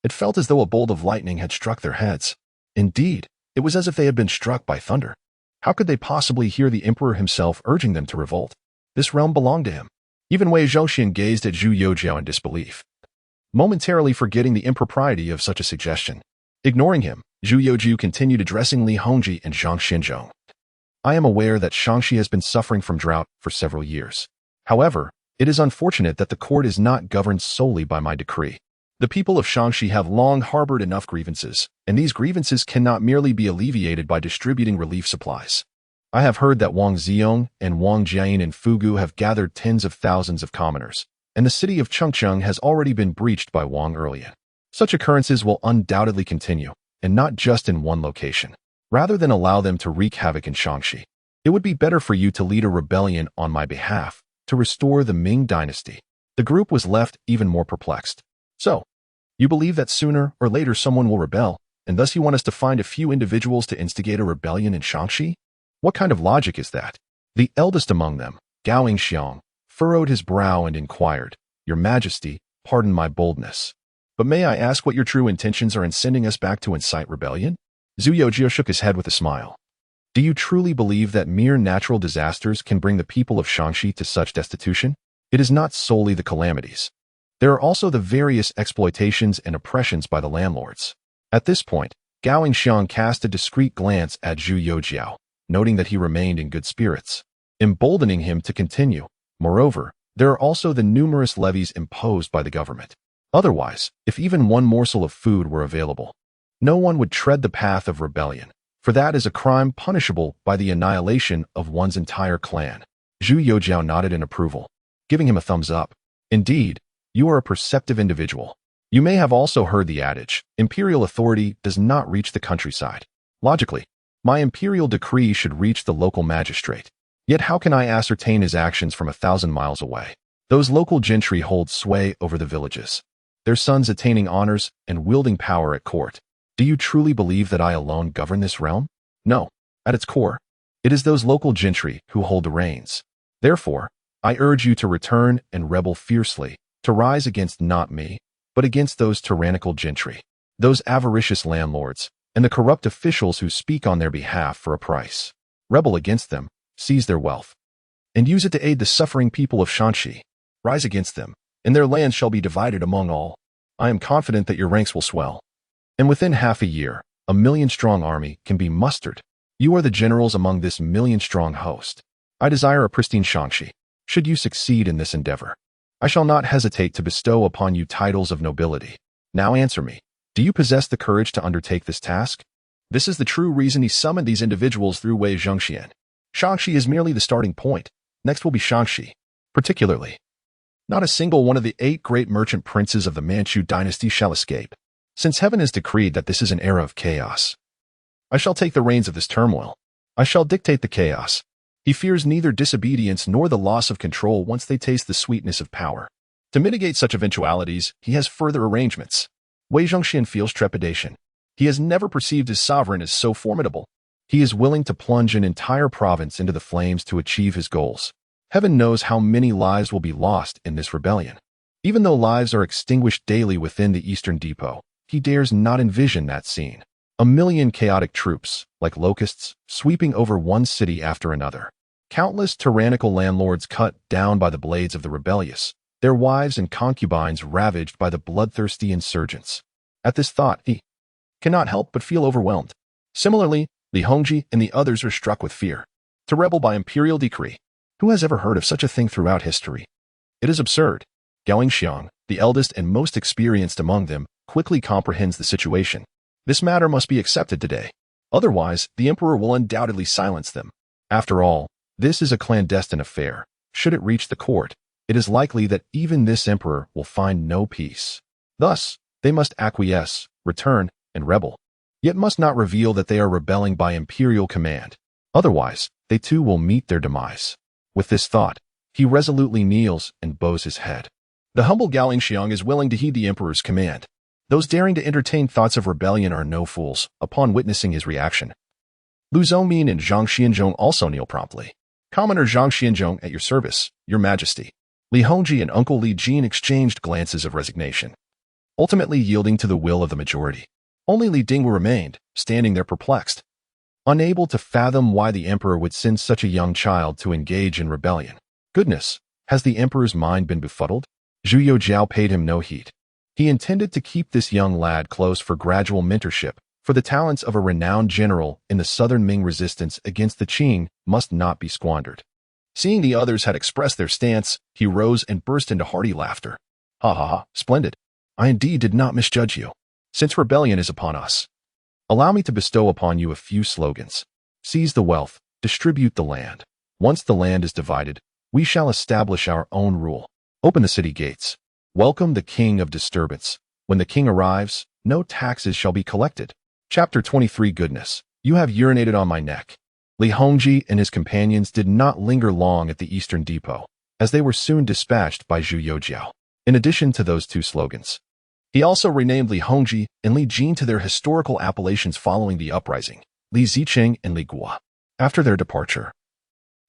it felt as though a bolt of lightning had struck their heads. Indeed, it was as if they had been struck by thunder. How could they possibly hear the emperor himself urging them to revolt? This realm belonged to him. Even Wei Zhongxian gazed at Zhu Youxiao in disbelief, momentarily forgetting the impropriety of such a suggestion. Ignoring him, Zhu Youxiao continued addressing Li Hongji and Zhang Xinzhong. I am aware that Shaanxi has been suffering from drought for several years. However, it is unfortunate that the court is not governed solely by my decree. The people of Shaanxi have long harbored enough grievances, and these grievances cannot merely be alleviated by distributing relief supplies. I have heard that Wang Ziyong and Wang Jiayin in Fugu have gathered tens of thousands of commoners, and the city of Chengcheng has already been breached by Wang Erlian. Such occurrences will undoubtedly continue, and not just in one location. Rather than allow them to wreak havoc in Shaanxi, it would be better for you to lead a rebellion on my behalf to restore the Ming dynasty. The group was left even more perplexed. So, you believe that sooner or later someone will rebel, and thus you want us to find a few individuals to instigate a rebellion in Shaanxi? What kind of logic is that? The eldest among them, Gao Xiang, furrowed his brow and inquired, Your Majesty, pardon my boldness, but may I ask what your true intentions are in sending us back to incite rebellion? Zhu Youxiao shook his head with a smile. Do you truly believe that mere natural disasters can bring the people of Shaanxi to such destitution? It is not solely the calamities. There are also the various exploitations and oppressions by the landlords. At this point, Gao Xiang cast a discreet glance at Zhu Youxiao, noting that he remained in good spirits, emboldening him to continue. Moreover, there are also the numerous levies imposed by the government. Otherwise, if even one morsel of food were available, no one would tread the path of rebellion, for that is a crime punishable by the annihilation of one's entire clan. Zhu Youxiao nodded in approval, giving him a thumbs up. Indeed, you are a perceptive individual. You may have also heard the adage, imperial authority does not reach the countryside. Logically, my imperial decree should reach the local magistrate. Yet how can I ascertain his actions from 1,000 miles away? Those local gentry hold sway over the villages, their sons attaining honors and wielding power at court. Do you truly believe that I alone govern this realm? No. At its core, it is those local gentry who hold the reins. Therefore, I urge you to return and rebel fiercely, to rise against not me, but against those tyrannical gentry, those avaricious landlords, and the corrupt officials who speak on their behalf for a price. Rebel against them, seize their wealth, and use it to aid the suffering people of Shaanxi. Rise against them, and their lands shall be divided among all. I am confident that your ranks will swell, and within half a year, a 1,000,000-strong army can be mustered. You are the generals among this 1,000,000-strong host. I desire a pristine Shaanxi. Should you succeed in this endeavor, I shall not hesitate to bestow upon you titles of nobility. Now answer me. Do you possess the courage to undertake this task? This is the true reason he summoned these individuals through Wei Zhongxian. Shaanxi is merely the starting point. Next will be Shaanxi. Particularly, not a single one of the 8 great merchant princes of the Manchu dynasty shall escape, since heaven has decreed that this is an era of chaos. I shall take the reins of this turmoil. I shall dictate the chaos. He fears neither disobedience nor the loss of control once they taste the sweetness of power. To mitigate such eventualities, he has further arrangements. Wei Zhongxian feels trepidation. He has never perceived his sovereign as so formidable. He is willing to plunge an entire province into the flames to achieve his goals. Heaven knows how many lives will be lost in this rebellion. Even though lives are extinguished daily within the Eastern Depot, he dares not envision that scene. 1,000,000 chaotic troops, like locusts, sweeping over one city after another. Countless tyrannical landlords cut down by the blades of the rebellious, their wives and concubines ravaged by the bloodthirsty insurgents. At this thought, he cannot help but feel overwhelmed. Similarly, Li Hongji and the others are struck with fear. To rebel by imperial decree. Who has ever heard of such a thing throughout history? It is absurd. Gao Xiang, the eldest and most experienced among them, quickly comprehends the situation. This matter must be accepted today. Otherwise, the emperor will undoubtedly silence them. After all, this is a clandestine affair. Should it reach the court, it is likely that even this emperor will find no peace. Thus, they must acquiesce, return, and rebel, yet must not reveal that they are rebelling by imperial command. Otherwise, they too will meet their demise. With this thought, he resolutely kneels and bows his head. The humble Gao Xiang is willing to heed the emperor's command. Those daring to entertain thoughts of rebellion are no fools, upon witnessing his reaction. Lu Zhongmin and Zhang Xianzhong also kneel promptly. Commoner Zhang Xianzhong at your service, your majesty. Li Hongji and Uncle Li Jin exchanged glances of resignation, ultimately yielding to the will of the majority. Only Li Dingwu remained, standing there perplexed, unable to fathom why the emperor would send such a young child to engage in rebellion. Goodness, has the emperor's mind been befuddled? Zhu Youxiao paid him no heed. He intended to keep this young lad close for gradual mentorship, for the talents of a renowned general in the southern Ming resistance against the Qing must not be squandered. Seeing the others had expressed their stance, he rose and burst into hearty laughter. Ha ha ha, splendid. I indeed did not misjudge you. Since rebellion is upon us, allow me to bestow upon you a few slogans. Seize the wealth, distribute the land. Once the land is divided, we shall establish our own rule. Open the city gates. Welcome the king of disturbance. When the king arrives, no taxes shall be collected. Chapter 23. Goodness, you have urinated on my neck. Li Hongji and his companions did not linger long at the eastern depot, as they were soon dispatched by Zhu Youxiao. In addition to those two slogans, he also renamed Li Hongji and Li Jin to their historical appellations following the uprising, Li Zicheng and Li Guo. After their departure,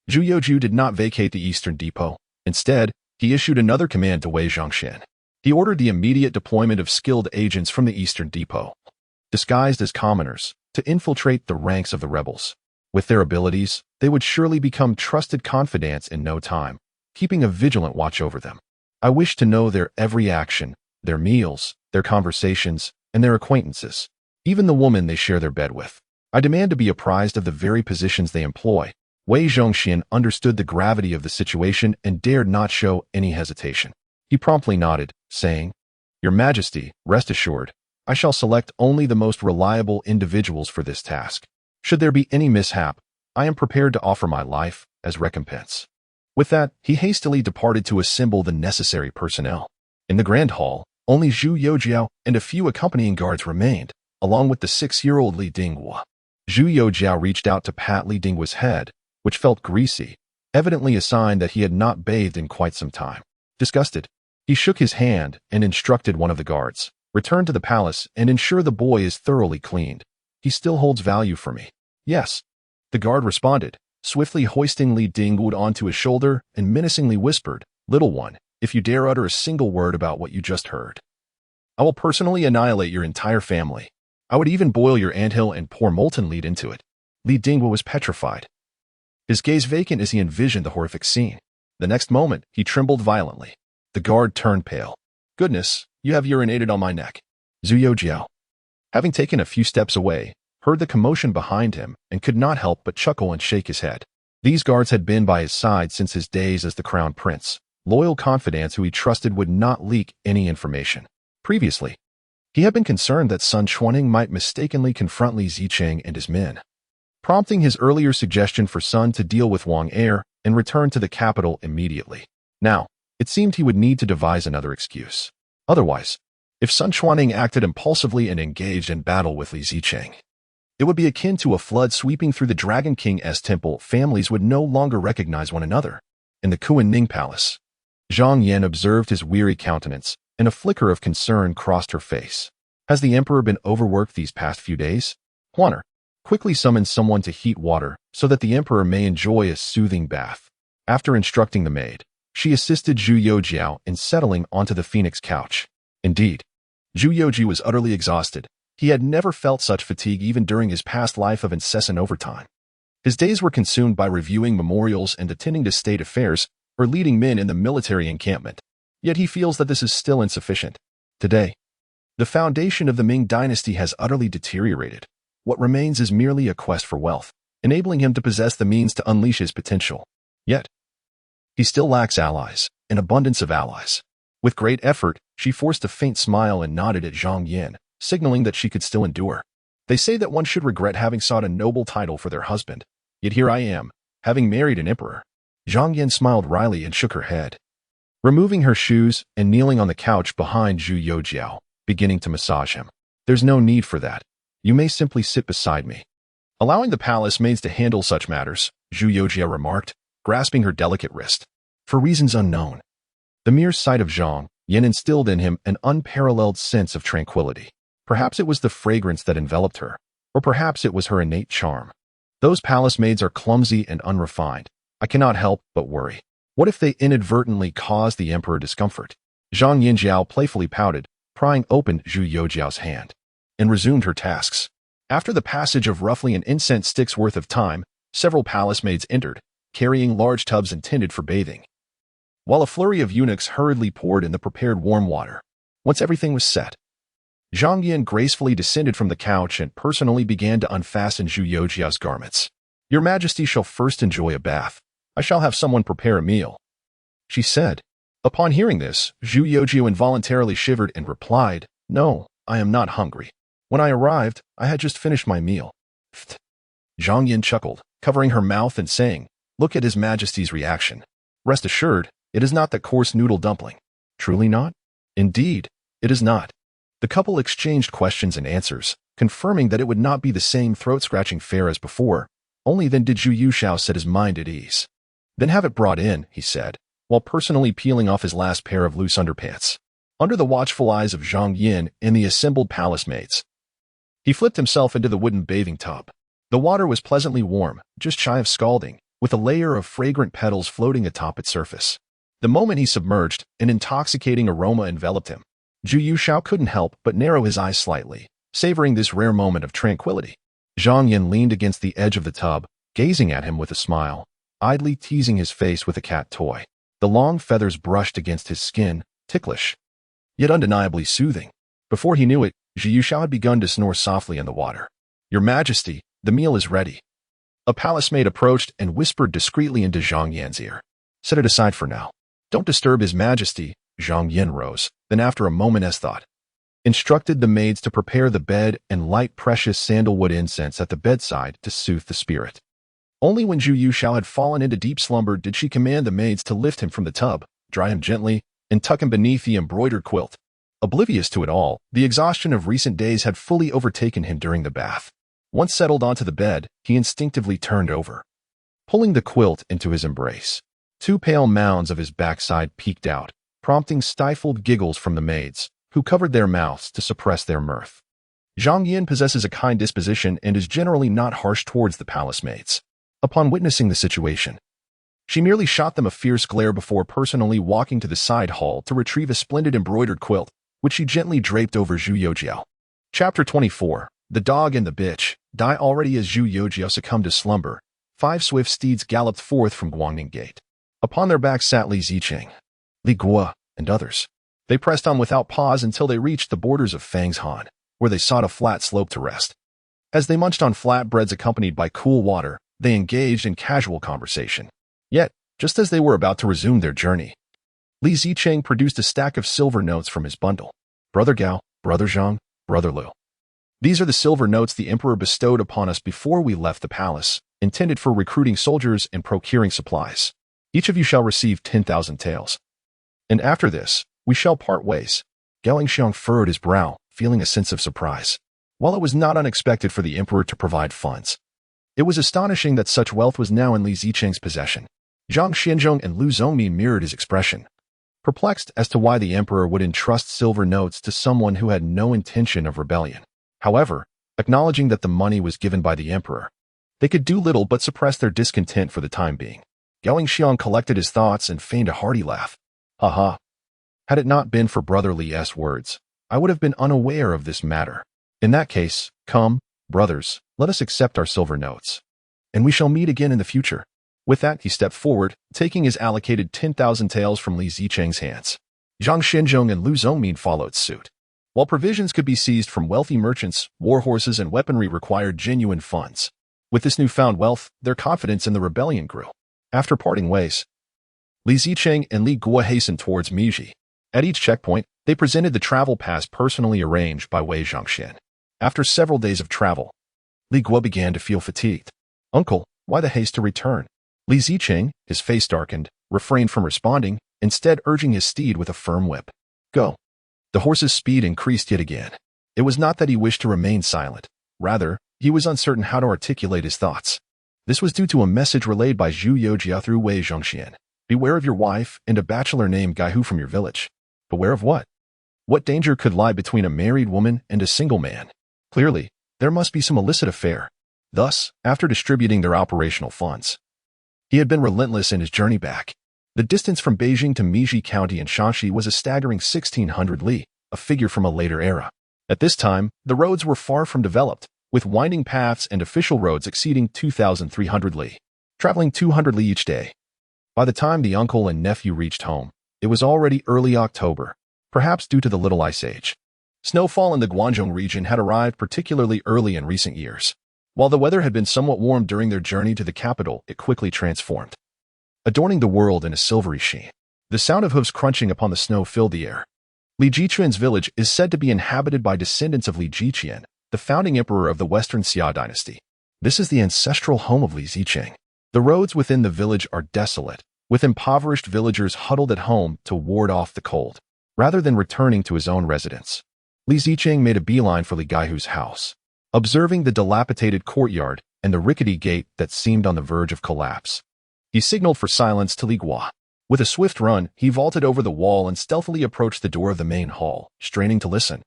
Zhu Youxiao did not vacate the eastern depot. Instead, he issued another command to Wei Zhongshan. He ordered the immediate deployment of skilled agents from the eastern depot, disguised as commoners, to infiltrate the ranks of the rebels. With their abilities, they would surely become trusted confidants in no time, keeping a vigilant watch over them. I wish to know their every action, their meals, their conversations, and their acquaintances, even the woman they share their bed with. I demand to be apprised of the very positions they employ. Wei Zhongshan understood the gravity of the situation and dared not show any hesitation. He promptly nodded, saying, Your Majesty, rest assured, I shall select only the most reliable individuals for this task. Should there be any mishap, I am prepared to offer my life as recompense. With that, he hastily departed to assemble the necessary personnel. In the grand hall, only Zhu Youxiao and a few accompanying guards remained, along with the 6-year-old Li Dingwu. Zhu Youxiao reached out to pat Li Dingwu's head, which felt greasy, evidently a sign that he had not bathed in quite some time. Disgusted, he shook his hand and instructed one of the guards, return to the palace and ensure the boy is thoroughly cleaned. He still holds value for me. Yes. The guard responded, swiftly hoisting Li Dingwu onto his shoulder and menacingly whispered, Little one, if you dare utter a single word about what you just heard, I will personally annihilate your entire family. I would even boil your anthill and pour molten lead into it. Li Dingwu was petrified, his gaze vacant as he envisioned the horrific scene. The next moment, he trembled violently. The guard turned pale. Goodness, you have urinated on my neck. Zhu Youxiao, having taken a few steps away, heard the commotion behind him and could not help but chuckle and shake his head. These guards had been by his side since his days as the crown prince, loyal confidants who he trusted would not leak any information. Previously, he had been concerned that Sun Chuaning might mistakenly confront Li Zicheng and his men, prompting his earlier suggestion for Sun to deal with Wang Er and return to the capital immediately. Now, it seemed he would need to devise another excuse. Otherwise, if Sun Chuaning acted impulsively and engaged in battle with Li Zicheng, it would be akin to a flood sweeping through the Dragon King's temple. Families would no longer recognize one another. In the Kuan-Ning Palace, Zhang Yan observed his weary countenance, and a flicker of concern crossed her face. Has the emperor been overworked these past few days? Huaner, quickly summoned someone to heat water so that the emperor may enjoy a soothing bath. After instructing the maid, she assisted Zhu Youxiao in settling onto the phoenix couch. Indeed, Zhu Youxiao was utterly exhausted. He had never felt such fatigue even during his past life of incessant overtime. His days were consumed by reviewing memorials and attending to state affairs or leading men in the military encampment. Yet he feels that this is still insufficient. Today, the foundation of the Ming dynasty has utterly deteriorated. What remains is merely a quest for wealth, enabling him to possess the means to unleash his potential. Yet, he still lacks allies, an abundance of allies. With great effort, she forced a faint smile and nodded at Zhang Yan, signaling that she could still endure. They say that one should regret having sought a noble title for their husband. Yet here I am, having married an emperor. Zhang Yan smiled wryly and shook her head. Removing her shoes and kneeling on the couch behind Zhu Youxiao, beginning to massage him. There's no need for that. You may simply sit beside me. Allowing the palace maids to handle such matters, Zhu Youxiao remarked, grasping her delicate wrist. For reasons unknown. The mere sight of Zhang Yan instilled in him an unparalleled sense of tranquility. Perhaps it was the fragrance that enveloped her, or perhaps it was her innate charm. Those palace maids are clumsy and unrefined. I cannot help but worry. What if they inadvertently caused the emperor discomfort? Zhang Yanjiao playfully pouted, prying open Zhu Youxiao's hand, and resumed her tasks. After the passage of roughly an incense stick's worth of time, several palace maids entered, carrying large tubs intended for bathing, while a flurry of eunuchs hurriedly poured in the prepared warm water. Once everything was set, Zhang Yan gracefully descended from the couch and personally began to unfasten Zhu Youxiao's garments. Your Majesty shall first enjoy a bath. I shall have someone prepare a meal, she said. Upon hearing this, Zhu Youxiao involuntarily shivered and replied, No, I am not hungry. When I arrived, I had just finished my meal. Pfft. Zhang Yan chuckled, covering her mouth and saying, Look at His Majesty's reaction. Rest assured, it is not that coarse noodle dumpling. Truly not? Indeed, it is not. The couple exchanged questions and answers, confirming that it would not be the same throat-scratching fare as before. Only then did Zhu Youxiao set his mind at ease. Then have it brought in, he said, while personally peeling off his last pair of loose underpants. Under the watchful eyes of Zhang Yan and the assembled palace maids, he flipped himself into the wooden bathing tub. The water was pleasantly warm, just shy of scalding, with a layer of fragrant petals floating atop its surface. The moment he submerged, an intoxicating aroma enveloped him. Zhu Youxiao couldn't help but narrow his eyes slightly, savoring this rare moment of tranquility. Zhang Yan leaned against the edge of the tub, gazing at him with a smile, idly teasing his face with a cat toy. The long feathers brushed against his skin, ticklish, yet undeniably soothing. Before he knew it, Zhu Youxiao had begun to snore softly in the water. Your Majesty, the meal is ready. A palace maid approached and whispered discreetly into Zhang Yan's ear. Set it aside for now. Don't disturb His Majesty. Zhang Yan rose, then after a moment's thought, instructed the maids to prepare the bed and light precious sandalwood incense at the bedside to soothe the spirit. Only when Zhu Youxiao had fallen into deep slumber did she command the maids to lift him from the tub, dry him gently, and tuck him beneath the embroidered quilt. Oblivious to it all, the exhaustion of recent days had fully overtaken him during the bath. Once settled onto the bed, he instinctively turned over, pulling the quilt into his embrace. Two pale mounds of his backside peeked out, prompting stifled giggles from the maids, who covered their mouths to suppress their mirth. Zhang Yan possesses a kind disposition and is generally not harsh towards the palace maids. Upon witnessing the situation, she merely shot them a fierce glare before personally walking to the side hall to retrieve a splendid embroidered quilt, which she gently draped over Zhu Youxiao. Chapter 24. The Dog and the Bitch. Die already as Zhu Youxiao succumbed to slumber. 5 swift steeds galloped forth from Guangning Gate. Upon their backs sat Li Zicheng, Li Guo, and others. They pressed on without pause until they reached the borders of Feng's Han, where they sought a flat slope to rest. As they munched on flatbreads accompanied by cool water, they engaged in casual conversation. Yet, just as they were about to resume their journey, Li Zicheng produced a stack of silver notes from his bundle. Brother Gao, Brother Zhang, Brother Liu. These are the silver notes the emperor bestowed upon us before we left the palace, intended for recruiting soldiers and procuring supplies. Each of you shall receive 10,000 taels. And after this, we shall part ways. Gao Xiang furrowed his brow, feeling a sense of surprise. While it was not unexpected for the emperor to provide funds, it was astonishing that such wealth was now in Li Zicheng's possession. Zhang Xianzhong and Lu Zongmi mirrored his expression, perplexed as to why the emperor would entrust silver notes to someone who had no intention of rebellion. However, acknowledging that the money was given by the emperor, they could do little but suppress their discontent for the time being. Gao Xiang collected his thoughts and feigned a hearty laugh. Ha ha. Had it not been for Brother Li's words, I would have been unaware of this matter. In that case, come, brothers, let us accept our silver notes, and we shall meet again in the future. With that, he stepped forward, taking his allocated 10,000 taels from Li Zicheng's hands. Zhang Xianzhong and Lu Zongmin followed suit. While provisions could be seized from wealthy merchants, war horses and weaponry required genuine funds. With this newfound wealth, their confidence in the rebellion grew. After parting ways, Li Zicheng and Li Guo hastened towards Miji. At each checkpoint, they presented the travel pass personally arranged by Wei Zhongxian. After several days of travel, Li Guo began to feel fatigued. "Uncle, why the haste to return?" Li Ziqing, his face darkened, refrained from responding, instead urging his steed with a firm whip. "Go." The horse's speed increased yet again. It was not that he wished to remain silent. Rather, he was uncertain how to articulate his thoughts. This was due to a message relayed by Zhu Youxiao through Wei Zhongxian. "Beware of your wife and a bachelor named Gaihu from your village." Beware of what? What danger could lie between a married woman and a single man? Clearly, there must be some illicit affair. Thus, after distributing their operational funds, he had been relentless in his journey back. The distance from Beijing to Meiji County in Shaanxi was a staggering 1,600 li, a figure from a later era. At this time, the roads were far from developed, with winding paths and official roads exceeding 2,300 li, traveling 200 li each day. By the time the uncle and nephew reached home, it was already early October, perhaps due to the little ice age. Snowfall in the Guangdong region had arrived particularly early in recent years. While the weather had been somewhat warm during their journey to the capital, it quickly transformed, adorning the world in a silvery sheen. The sound of hooves crunching upon the snow filled the air. Li Jiqian's village is said to be inhabited by descendants of Li Jiqian, the founding emperor of the Western Xia dynasty. This is the ancestral home of Li Ziqing. The roads within the village are desolate, with impoverished villagers huddled at home to ward off the cold. Rather than returning to his own residence, Li Ziqing made a beeline for Li Gaihu's house. Observing the dilapidated courtyard and the rickety gate that seemed on the verge of collapse, he signaled for silence to Li Guo. With a swift run, he vaulted over the wall and stealthily approached the door of the main hall, straining to listen.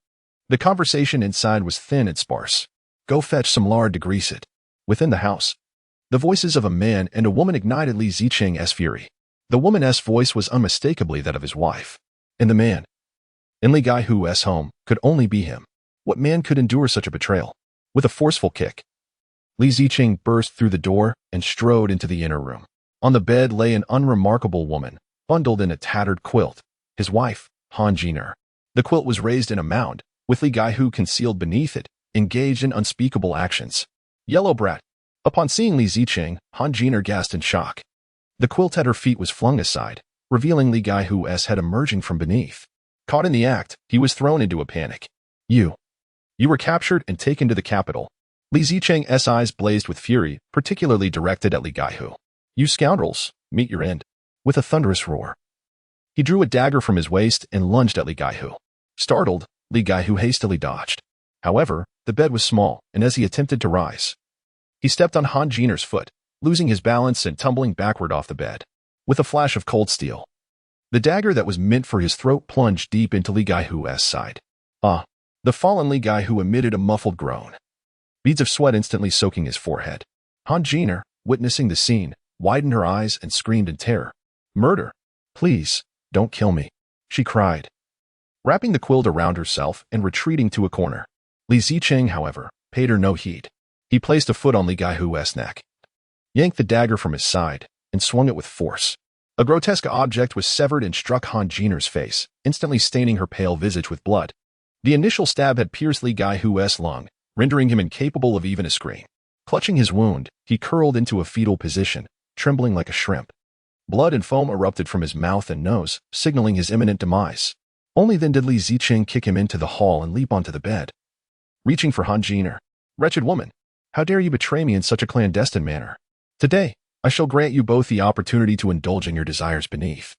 The conversation inside was thin and sparse. "Go fetch some lard to grease it." Within the house, the voices of a man and a woman ignited Li Ziqing's fury. The woman's voice was unmistakably that of his wife. And the man, in Li Gaihu's home, could only be him. What man could endure such a betrayal? With a forceful kick, Li Ziqing burst through the door and strode into the inner room. On the bed lay an unremarkable woman, bundled in a tattered quilt, his wife, Han Jiner. The quilt was raised in a mound, with Li Gaihu concealed beneath it, engaged in unspeakable actions. "Yellow brat." Upon seeing Li Ziqing, Han Jiner gasped in shock. The quilt at her feet was flung aside, revealing Li Gaihu's head emerging from beneath. Caught in the act, he was thrown into a panic. You were captured and taken to the capital." Li Ziqing's eyes blazed with fury, particularly directed at Li Gaihu. "You scoundrels, meet your end." With a thunderous roar, he drew a dagger from his waist and lunged at Li Gaihu. Startled, Li Gaihu hastily dodged. However, the bed was small, and as he attempted to rise, he stepped on Han Jiner's foot, losing his balance and tumbling backward off the bed. With a flash of cold steel, the dagger that was meant for his throat plunged deep into Li Gaihu's side. "Ah!" The fallen Li Gaihu emitted a muffled groan, beads of sweat instantly soaking his forehead. Han Jiner, witnessing the scene, widened her eyes and screamed in terror. "Murder! Please, don't kill me," she cried, wrapping the quilt around herself and retreating to a corner. Li Ziqing, however, paid her no heed. He placed a foot on Li Gaihu's neck, yanked the dagger from his side, and swung it with force. A grotesque object was severed and struck Han Jiner's face, instantly staining her pale visage with blood. The initial stab had pierced Li Gaihu's lung, rendering him incapable of even a scream. Clutching his wound, he curled into a fetal position, trembling like a shrimp. Blood and foam erupted from his mouth and nose, signaling his imminent demise. Only then did Li Ziqing kick him into the hall and leap onto the bed, reaching for Han Jiner. "Wretched woman, how dare you betray me in such a clandestine manner? Today, I shall grant you both the opportunity to indulge in your desires beneath."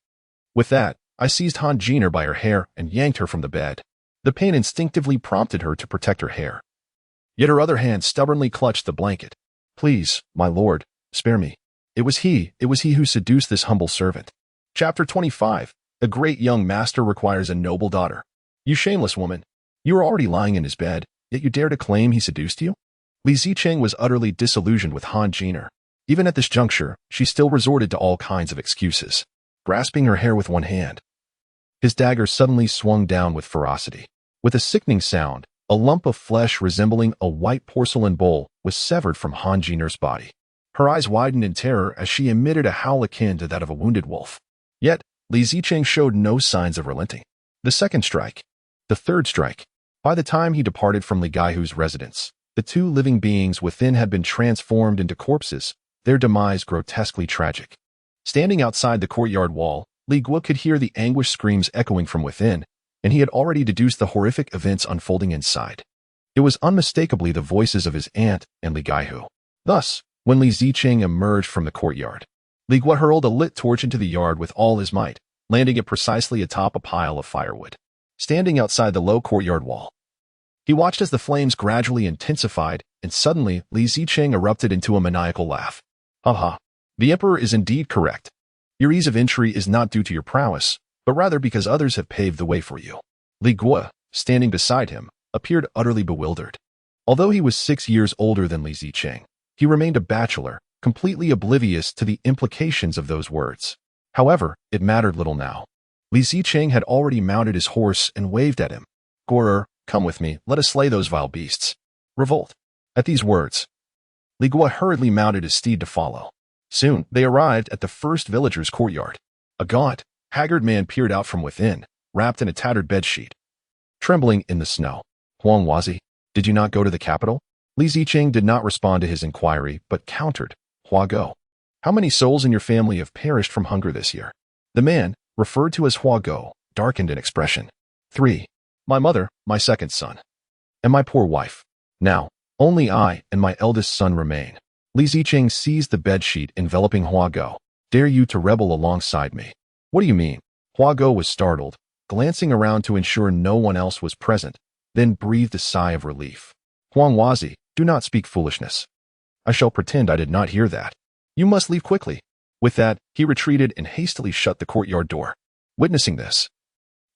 With that, I seized Han Jiner by her hair and yanked her from the bed. The pain instinctively prompted her to protect her hair. Yet her other hand stubbornly clutched the blanket. "Please, my lord, spare me. It was he who seduced this humble servant." Chapter 25. A great young master requires a noble daughter. "You shameless woman. You were already lying in his bed, yet you dare to claim he seduced you?" Li Ziqing was utterly disillusioned with Han Jiner. Even at this juncture, she still resorted to all kinds of excuses. Grasping her hair with one hand, his dagger suddenly swung down with ferocity. With a sickening sound, a lump of flesh resembling a white porcelain bowl was severed from Han Jiner's body. Her eyes widened in terror as she emitted a howl akin to that of a wounded wolf. Yet, Li Ziqing showed no signs of relenting. The second strike. The third strike. By the time he departed from Li Gaihu's residence, the two living beings within had been transformed into corpses, their demise grotesquely tragic. Standing outside the courtyard wall, Li Guo could hear the anguished screams echoing from within, and he had already deduced the horrific events unfolding inside. It was unmistakably the voices of his aunt and Li Gaihu. Thus, when Li Ziqing emerged from the courtyard, Li Gua hurled a lit torch into the yard with all his might, landing it precisely atop a pile of firewood. Standing outside the low courtyard wall, he watched as the flames gradually intensified, and suddenly Li Ziqing erupted into a maniacal laugh. Ha ha. The emperor is indeed correct. Your ease of entry is not due to your prowess, but rather because others have paved the way for you. Li Gua, standing beside him, appeared utterly bewildered. Although he was 6 years older than Li Ziqing, he remained a bachelor, completely oblivious to the implications of those words. However, it mattered little now. Li Ziqing had already mounted his horse and waved at him. Gorer, come with me, let us slay those vile beasts. Revolt. At these words, Li Gua hurriedly mounted his steed to follow. Soon, they arrived at the first villager's courtyard. A gaunt, haggard man peered out from within, wrapped in a tattered bedsheet. Trembling in the snow. Huang Wazi, did you not go to the capital? Li Ziqing did not respond to his inquiry, but countered. Hua Go. How many souls in your family have perished from hunger this year? The man, referred to as Hua Go, darkened in expression. 3. My mother, my second son, and my poor wife. Now, only I and my eldest son remain. Li Ziqing seized the bedsheet enveloping Hua Go. Dare you to rebel alongside me? What do you mean? Hua Go was startled, glancing around to ensure no one else was present, then breathed a sigh of relief. Huang Wazi, do not speak foolishness. I shall pretend I did not hear that. You must leave quickly. With that, he retreated and hastily shut the courtyard door. Witnessing this,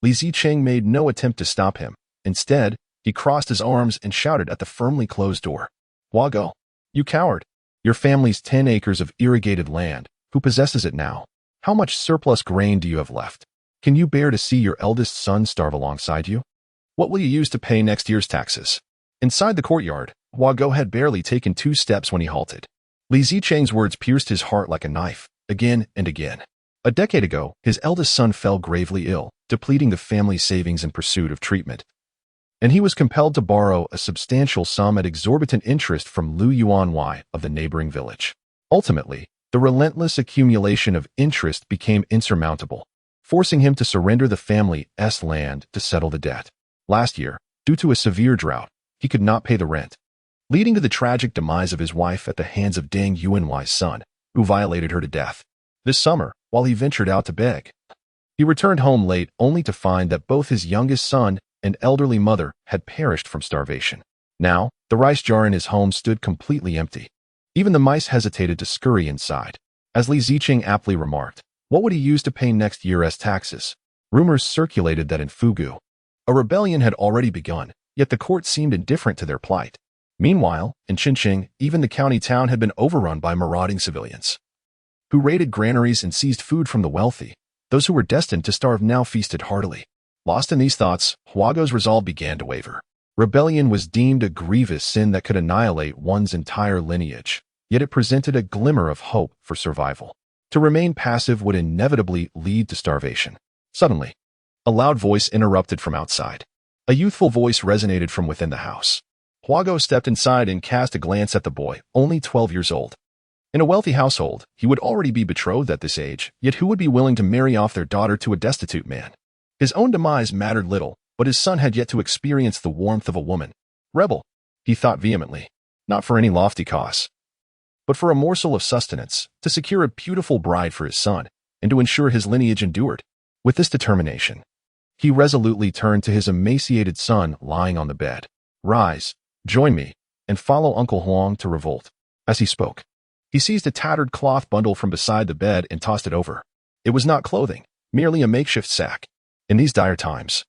Li Ziqing made no attempt to stop him. Instead, he crossed his arms and shouted at the firmly closed door. Hua Go, you coward! Your family's 10 acres of irrigated land. Who possesses it now? How much surplus grain do you have left? Can you bear to see your eldest son starve alongside you? What will you use to pay next year's taxes? Inside the courtyard, Hua Go had barely taken 2 steps when he halted. Li Ziqing's words pierced his heart like a knife, again and again. A decade ago, his eldest son fell gravely ill, depleting the family's savings in pursuit of treatment. And he was compelled to borrow a substantial sum at exorbitant interest from Lu Yuanwei of the neighboring village. Ultimately, the relentless accumulation of interest became insurmountable, forcing him to surrender the family's land to settle the debt. Last year, due to a severe drought, he could not pay the rent, leading to the tragic demise of his wife at the hands of Deng Yuanwei's son, who violated her to death. This summer, while he ventured out to beg, he returned home late only to find that both his youngest son and elderly mother had perished from starvation. Now, the rice jar in his home stood completely empty. Even the mice hesitated to scurry inside. As Li Ziqing aptly remarked, what would he use to pay next year's taxes? Rumors circulated that in Fugu, a rebellion had already begun, yet the court seemed indifferent to their plight. Meanwhile, in Qinqing, even the county town had been overrun by marauding civilians, who raided granaries and seized food from the wealthy. Those who were destined to starve now feasted heartily. Lost in these thoughts, Hua Go's resolve began to waver. Rebellion was deemed a grievous sin that could annihilate one's entire lineage, yet it presented a glimmer of hope for survival. To remain passive would inevitably lead to starvation. Suddenly, a loud voice interrupted from outside. A youthful voice resonated from within the house. Hua Go stepped inside and cast a glance at the boy, only 12 years old. In a wealthy household, he would already be betrothed at this age, yet who would be willing to marry off their daughter to a destitute man? His own demise mattered little, but his son had yet to experience the warmth of a woman. Rebel, he thought vehemently, not for any lofty cause, but for a morsel of sustenance, to secure a beautiful bride for his son, and to ensure his lineage endured. With this determination, he resolutely turned to his emaciated son lying on the bed. Rise, join me, and follow Uncle Huang to revolt. As he spoke, he seized a tattered cloth bundle from beside the bed and tossed it over. It was not clothing, merely a makeshift sack. In these dire times,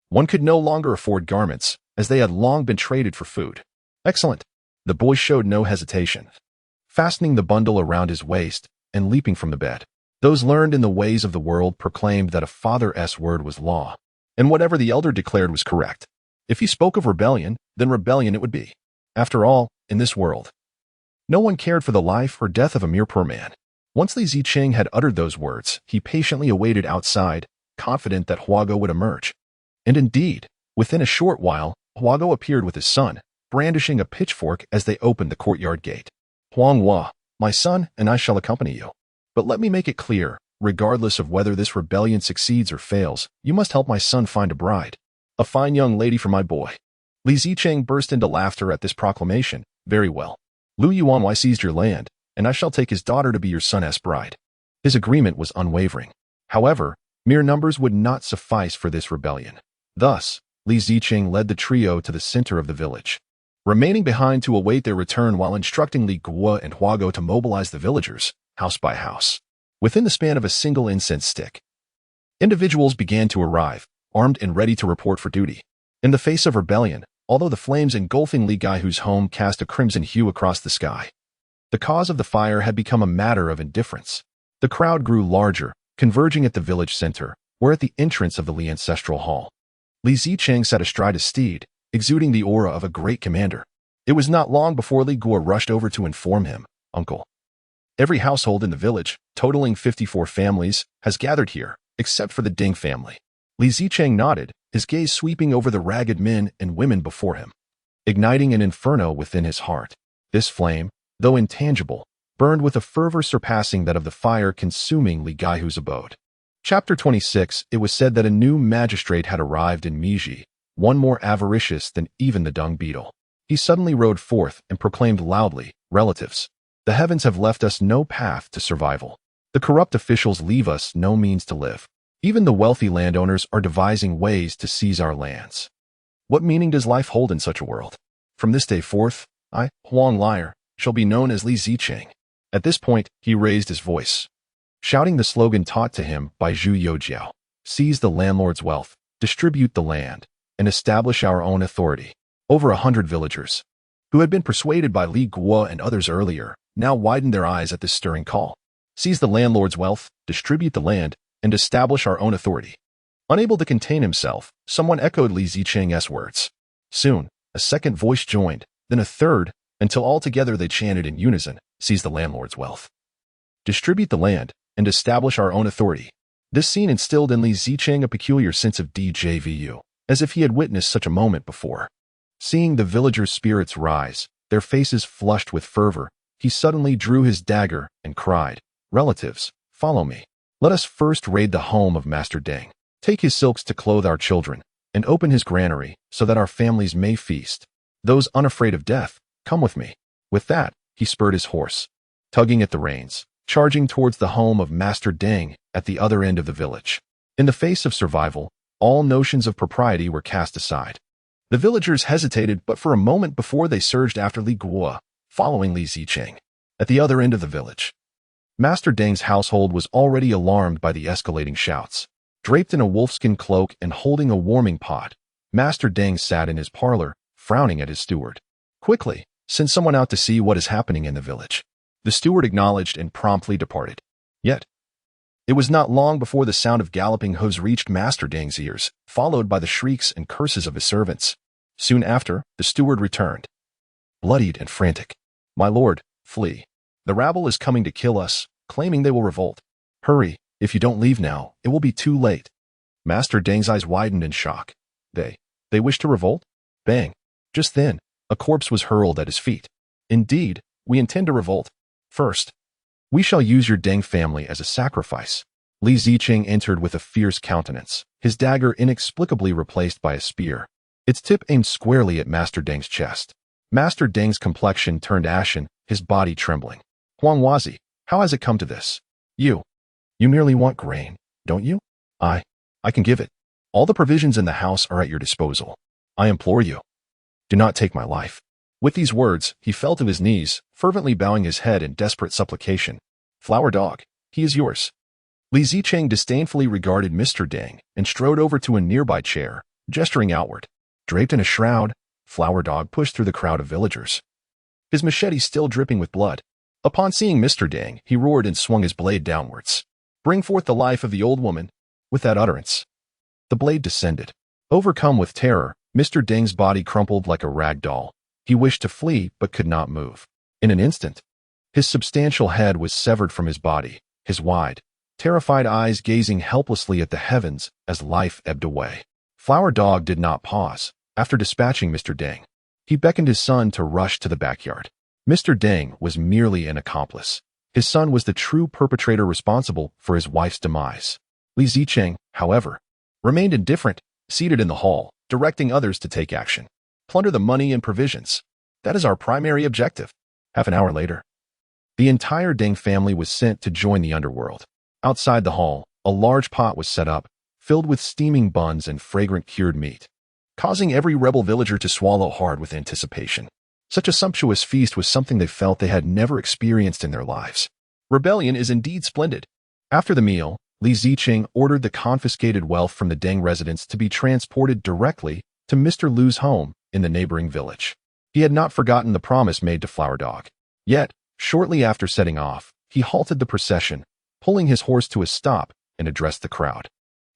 one could no longer afford garments, as they had long been traded for food. Excellent. The boy showed no hesitation, fastening the bundle around his waist and leaping from the bed. Those learned in the ways of the world proclaimed that a father's word was law, and whatever the elder declared was correct. If he spoke of rebellion, then rebellion it would be. After all, in this world, no one cared for the life or death of a mere poor man. Once Li Ziqing had uttered those words, he patiently awaited outside, confident that Hua Go would emerge. And indeed, within a short while, Hua Go appeared with his son, brandishing a pitchfork as they opened the courtyard gate. Huang Hua, my son, and I shall accompany you. But let me make it clear, regardless of whether this rebellion succeeds or fails, you must help my son find a bride. A fine young lady for my boy. Li Zicheng burst into laughter at this proclamation. Very well. Lu Yuanwei seized your land, and I shall take his daughter to be your son's bride. His agreement was unwavering. However, mere numbers would not suffice for this rebellion. Thus, Li Zicheng led the trio to the center of the village, remaining behind to await their return while instructing Li Guo and Huago to mobilize the villagers, house by house. Within the span of a single incense stick, individuals began to arrive, armed and ready to report for duty. In the face of rebellion, although the flames engulfing Li Gaihu's home cast a crimson hue across the sky, the cause of the fire had become a matter of indifference. The crowd grew larger, converging at the village center, or at the entrance of the Li Ancestral Hall. Li Zicheng sat astride a steed, exuding the aura of a great commander. It was not long before Li Guo rushed over to inform him, "Uncle, every household in the village, totaling 54 families, has gathered here, except for the Ding family." Li Zicheng nodded, his gaze sweeping over the ragged men and women before him, igniting an inferno within his heart. This flame, though intangible, burned with a fervor surpassing that of the fire consuming Li Gaihu's abode. Chapter 26. It was said that a new magistrate had arrived in Meiji, one more avaricious than even the dung beetle. He suddenly rode forth and proclaimed loudly, "Relatives, the heavens have left us no path to survival. The corrupt officials leave us no means to live. Even the wealthy landowners are devising ways to seize our lands. What meaning does life hold in such a world? From this day forth, I, Huang Liar, shall be known as Li Zicheng." At this point, he raised his voice, shouting the slogan taught to him by Zhu Youxiao: "Seize the landlord's wealth, distribute the land, and establish our own authority." Over 100 villagers, who had been persuaded by Li Guo and others earlier, now widened their eyes at this stirring call. Seize the landlord's wealth, distribute the land, and establish our own authority. Unable to contain himself, someone echoed Li Zicheng's words. Soon, a second voice joined, then a third, until altogether they chanted in unison, "Seize the landlord's wealth, distribute the land, and establish our own authority." This scene instilled in Li Zicheng a peculiar sense of déjà vu, as if he had witnessed such a moment before. Seeing the villagers' spirits rise, their faces flushed with fervor, he suddenly drew his dagger and cried, "Relatives, follow me. Let us first raid the home of Master Deng, take his silks to clothe our children, and open his granary so that our families may feast. Those unafraid of death, come with me." With that, he spurred his horse, tugging at the reins, charging towards the home of Master Deng at the other end of the village. In the face of survival, all notions of propriety were cast aside. The villagers hesitated but for a moment before they surged after Li Guo, following Li Zicheng. At the other end of the village, Master Deng's household was already alarmed by the escalating shouts. Draped in a wolfskin cloak and holding a warming pot, Master Deng sat in his parlor, frowning at his steward. "Quickly, send someone out to see what is happening in the village." The steward acknowledged and promptly departed. Yet, it was not long before the sound of galloping hooves reached Master Deng's ears, followed by the shrieks and curses of his servants. Soon after, the steward returned, bloodied and frantic. "My lord, flee. The rabble is coming to kill us, claiming they will revolt. Hurry, if you don't leave now, it will be too late." Master Deng's eyes widened in shock. They wish to revolt? Bang. Just then, a corpse was hurled at his feet. "Indeed, we intend to revolt. First, we shall use your Deng family as a sacrifice." Li Zicheng entered with a fierce countenance, his dagger inexplicably replaced by a spear, its tip aimed squarely at Master Deng's chest. Master Deng's complexion turned ashen, his body trembling. "Huang Wazi, how has it come to this? You merely want grain, don't you? I can give it. All the provisions in the house are at your disposal. I implore you, do not take my life." With these words, he fell to his knees, fervently bowing his head in desperate supplication. "Flower dog, he is yours." Li Zicheng disdainfully regarded Mr. Deng and strode over to a nearby chair, gesturing outward. Draped in a shroud, Flower Dog pushed through the crowd of villagers, his machete still dripping with blood. Upon seeing Mr. Deng, he roared and swung his blade downwards. "Bring forth the life of the old woman." With that utterance, the blade descended. Overcome with terror, Mr. Deng's body crumpled like a rag doll. He wished to flee but could not move. In an instant, his substantial head was severed from his body, his wide, terrified eyes gazing helplessly at the heavens as life ebbed away. Flower Dog did not pause. After dispatching Mr. Deng, he beckoned his son to rush to the backyard. Mr. Deng was merely an accomplice. His son was the true perpetrator responsible for his wife's demise. Li Zicheng, however, remained indifferent, seated in the hall, directing others to take action. Plunder the money and provisions. That is our primary objective. Half an hour later, the entire Deng family was sent to join the underworld. Outside the hall, a large pot was set up, filled with steaming buns and fragrant cured meat, causing every rebel villager to swallow hard with anticipation. Such a sumptuous feast was something they felt they had never experienced in their lives. Rebellion is indeed splendid. After the meal, Li Ziqing ordered the confiscated wealth from the Deng residents to be transported directly to Mr. Lu's home in the neighboring village. He had not forgotten the promise made to Flower Dog. Yet, shortly after setting off, he halted the procession, pulling his horse to a stop, and addressed the crowd.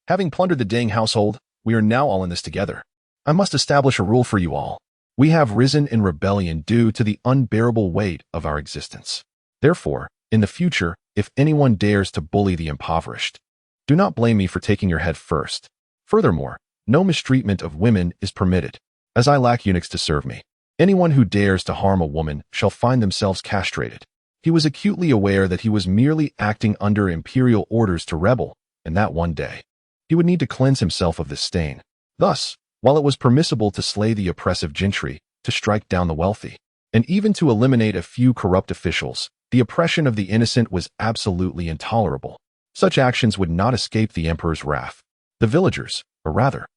Having plundered the Deng household, we are now all in this together. I must establish a rule for you all. We have risen in rebellion due to the unbearable weight of our existence. Therefore, in the future, if anyone dares to bully the impoverished, do not blame me for taking your head first. Furthermore, no mistreatment of women is permitted, as I lack eunuchs to serve me. Anyone who dares to harm a woman shall find themselves castrated. He was acutely aware that he was merely acting under imperial orders to rebel, and that one day, he would need to cleanse himself of this stain. Thus, while it was permissible to slay the oppressive gentry, to strike down the wealthy, and even to eliminate a few corrupt officials, the oppression of the innocent was absolutely intolerable. Such actions would not escape the emperor's wrath. The villagers, or rather,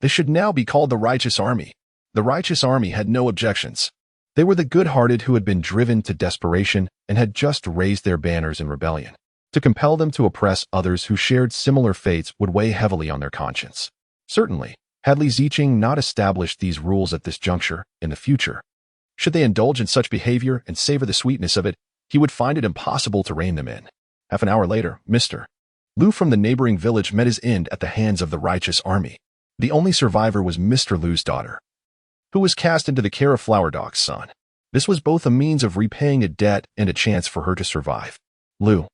they should now be called the righteous army. The righteous army had no objections. They were the good-hearted who had been driven to desperation and had just raised their banners in rebellion. To compel them to oppress others who shared similar fates would weigh heavily on their conscience. Certainly, had Li Ziqing not established these rules at this juncture, in the future, should they indulge in such behavior and savor the sweetness of it, he would find it impossible to rein them in. Half an hour later, Mr. Lu from the neighboring village met his end at the hands of the righteous army. The only survivor was Mr. Lu's daughter, who was cast into the care of Flower Dog's son. This was both a means of repaying a debt and a chance for her to survive. Lu,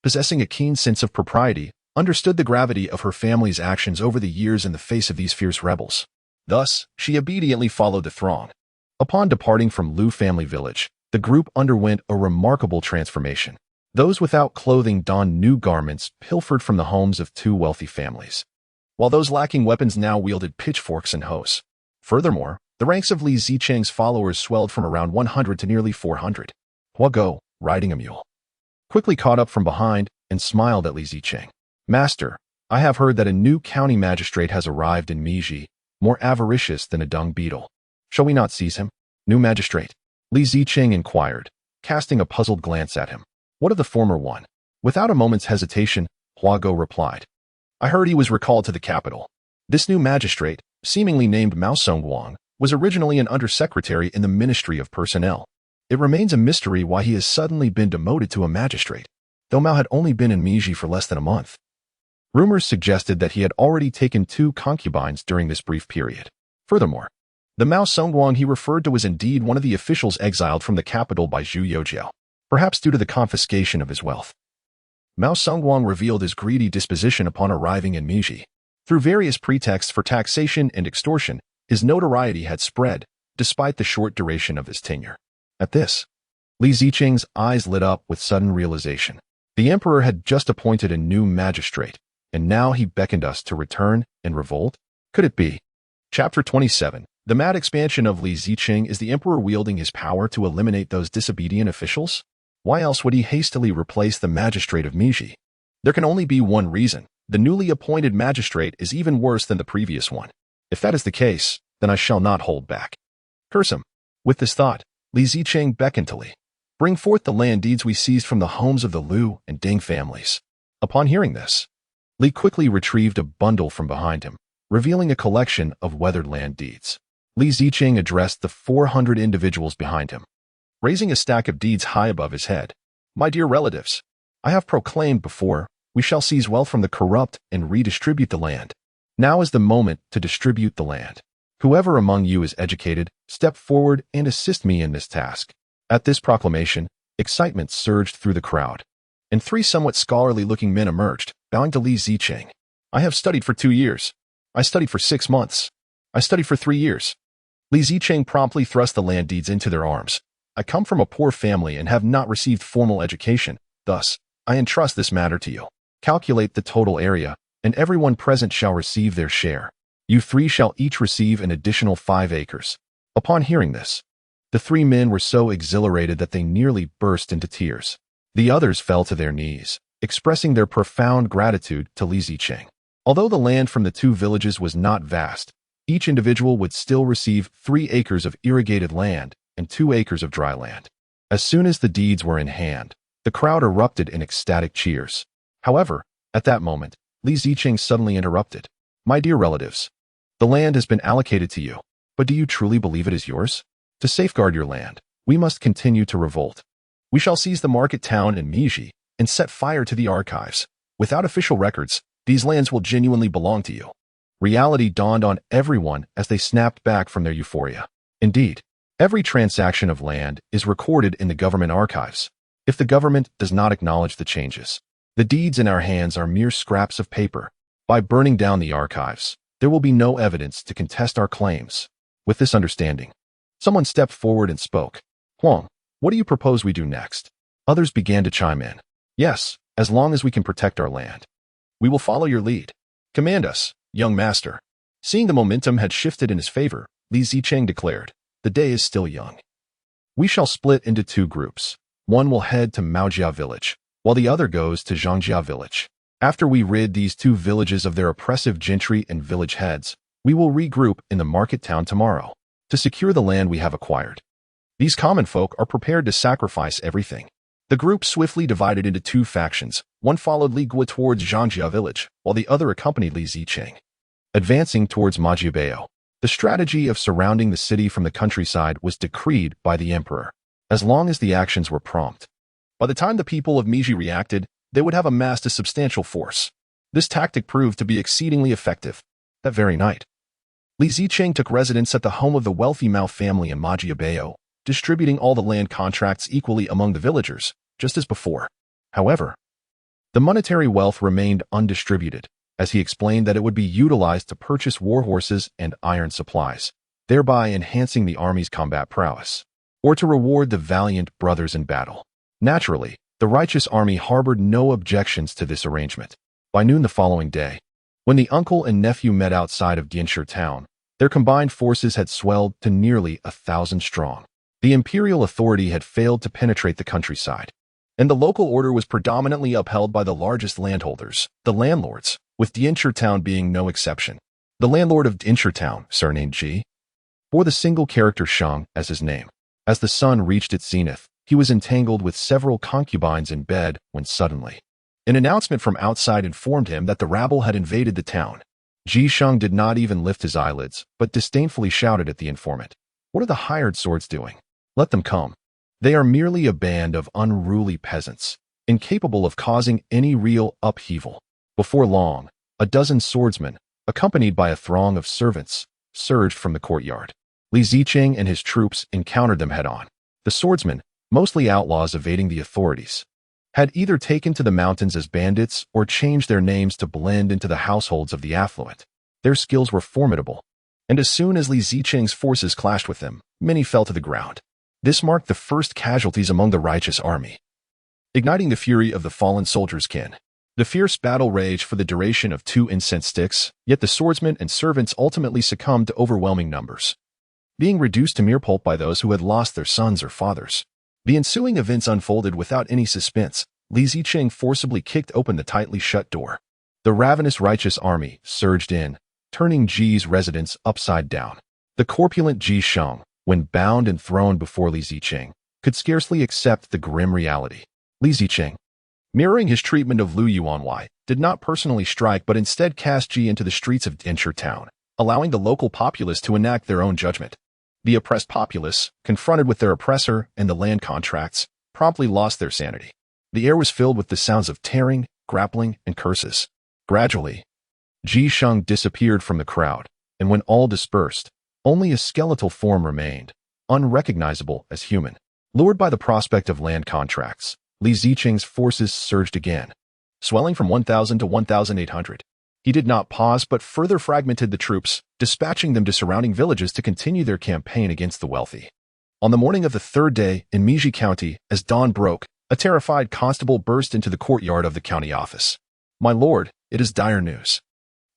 possessing a keen sense of propriety, understood the gravity of her family's actions over the years in the face of these fierce rebels. Thus, she obediently followed the throng. Upon departing from Lu family village, the group underwent a remarkable transformation. Those without clothing donned new garments pilfered from the homes of two wealthy families, while those lacking weapons now wielded pitchforks and hoes. Furthermore, the ranks of Li Ziqing's followers swelled from around 100 to nearly 400. Hua Go, riding a mule, quickly caught up from behind and smiled at Li Ziqing. Master, I have heard that a new county magistrate has arrived in Meiji, more avaricious than a dung beetle. Shall we not seize him? New magistrate? Li Ziqing inquired, casting a puzzled glance at him. What of the former one? Without a moment's hesitation, Hua Go replied. I heard he was recalled to the capital. This new magistrate, seemingly named Mao Songguang, was originally an undersecretary in the Ministry of Personnel. It remains a mystery why he has suddenly been demoted to a magistrate, though Mao had only been in Meiji for less than a month. Rumors suggested that he had already taken 2 concubines during this brief period. Furthermore, the Mao Songguang he referred to was indeed one of the officials exiled from the capital by Zhu Youxiao, perhaps due to the confiscation of his wealth. Mao Songguang revealed his greedy disposition upon arriving in Meiji. Through various pretexts for taxation and extortion, his notoriety had spread, despite the short duration of his tenure. At this, Li Ziqing's eyes lit up with sudden realization. The emperor had just appointed a new magistrate, and now he beckoned us to return and revolt? Could it be? Chapter 27. The mad expansion of Li Ziqing is the emperor wielding his power to eliminate those disobedient officials? Why else would he hastily replace the magistrate of Meiji? There can only be one reason. The newly appointed magistrate is even worse than the previous one. If that is the case, then I shall not hold back. Curse him. With this thought, Li Ziqing beckoned to Li. Bring forth the land deeds we seized from the homes of the Lu and Deng families. Upon hearing this, Li quickly retrieved a bundle from behind him, revealing a collection of weathered land deeds. Li Ziqing addressed the 400 individuals behind him, raising a stack of deeds high above his head. My dear relatives, I have proclaimed before, we shall seize wealth from the corrupt and redistribute the land. Now is the moment to distribute the land. Whoever among you is educated, step forward and assist me in this task. At this proclamation, excitement surged through the crowd, and 3 somewhat scholarly-looking men emerged, bowing to Li Ziqing. I have studied for 2 years. I studied for 6 months. I studied for 3 years. Li Ziqing promptly thrust the land deeds into their arms. I come from a poor family and have not received formal education. Thus, I entrust this matter to you. Calculate the total area, and everyone present shall receive their share. You 3 shall each receive an additional 5 acres. Upon hearing this, the three men were so exhilarated that they nearly burst into tears. The others fell to their knees, expressing their profound gratitude to Li Zicheng. Although the land from the two villages was not vast, each individual would still receive 3 acres of irrigated land and 2 acres of dry land. As soon as the deeds were in hand, the crowd erupted in ecstatic cheers. However, at that moment, Li Zicheng suddenly interrupted. "My dear relatives, the land has been allocated to you, but do you truly believe it is yours? To safeguard your land, we must continue to revolt. We shall seize the market town in Meiji and set fire to the archives. Without official records, these lands will genuinely belong to you." Reality dawned on everyone as they snapped back from their euphoria. Indeed, every transaction of land is recorded in the government archives. If the government does not acknowledge the changes, the deeds in our hands are mere scraps of paper. By burning down the archives, there will be no evidence to contest our claims. With this understanding, someone stepped forward and spoke. "Huang, what do you propose we do next?" Others began to chime in. "Yes, as long as we can protect our land. We will follow your lead. Command us, young master." Seeing the momentum had shifted in his favor, Li Zicheng declared, "The day is still young. We shall split into 2 groups. One will head to Maojia village, while the other goes to Zhangjia village. After we rid these 2 villages of their oppressive gentry and village heads, we will regroup in the market town tomorrow to secure the land we have acquired. These common folk are prepared to sacrifice everything." The group swiftly divided into 2 factions. One followed Li Gua towards Zhangjia village, while the other accompanied Li Zicheng. Advancing towards Majiabao, the strategy of surrounding the city from the countryside was decreed by the emperor, as long as the actions were prompt. By the time the people of Meiji reacted, they would have amassed a substantial force. This tactic proved to be exceedingly effective. That very night, Li Zicheng took residence at the home of the wealthy Mao family in Majiabao, distributing all the land contracts equally among the villagers, just as before. However, the monetary wealth remained undistributed, as he explained that it would be utilized to purchase war horses and iron supplies, thereby enhancing the army's combat prowess, or to reward the valiant brothers in battle. Naturally, the righteous army harbored no objections to this arrangement. By noon the following day, when the uncle and nephew met outside of Dianshi town, their combined forces had swelled to nearly 1,000 strong. The imperial authority had failed to penetrate the countryside, and the local order was predominantly upheld by the largest landholders, the landlords, with Dianshi town being no exception. The landlord of Dianshi town, surnamed Ji, bore the single character Shang as his name. As the sun reached its zenith, he was entangled with several concubines in bed when suddenly an announcement from outside informed him that the rabble had invaded the town. Ji Shang did not even lift his eyelids, but disdainfully shouted at the informant, "What are the hired swords doing? Let them come. They are merely a band of unruly peasants, incapable of causing any real upheaval." Before long, a dozen swordsmen, accompanied by a throng of servants, surged from the courtyard. Li Zicheng and his troops encountered them head-on. The swordsmen, mostly outlaws evading the authorities, had either taken to the mountains as bandits or changed their names to blend into the households of the affluent. Their skills were formidable, and as soon as Li Zicheng's forces clashed with them, many fell to the ground. This marked the first casualties among the righteous army, igniting the fury of the fallen soldiers' kin. The fierce battle raged for the duration of 2 incense sticks, yet the swordsmen and servants ultimately succumbed to overwhelming numbers, being reduced to mere pulp by those who had lost their sons or fathers. The ensuing events unfolded without any suspense. Li Zicheng forcibly kicked open the tightly shut door. The ravenous righteous army surged in, turning Ji's residence upside down. The corpulent Ji Shang, when bound and thrown before Li Zicheng, could scarcely accept the grim reality. Li Zicheng, mirroring his treatment of Lu Yuanwei, did not personally strike but instead cast Ji into the streets of Dianshi town, allowing the local populace to enact their own judgment. The oppressed populace, confronted with their oppressor and the land contracts, promptly lost their sanity. The air was filled with the sounds of tearing, grappling, and curses. Gradually, Ji Shang disappeared from the crowd, and when all dispersed, only a skeletal form remained, unrecognizable as human. Lured by the prospect of land contracts, Li Zicheng's forces surged again, swelling from 1,000 to 1,800. He did not pause but further fragmented the troops, dispatching them to surrounding villages to continue their campaign against the wealthy. On the morning of the 3rd day in Meiji County, as dawn broke, a terrified constable burst into the courtyard of the county office. "My lord, it is dire news.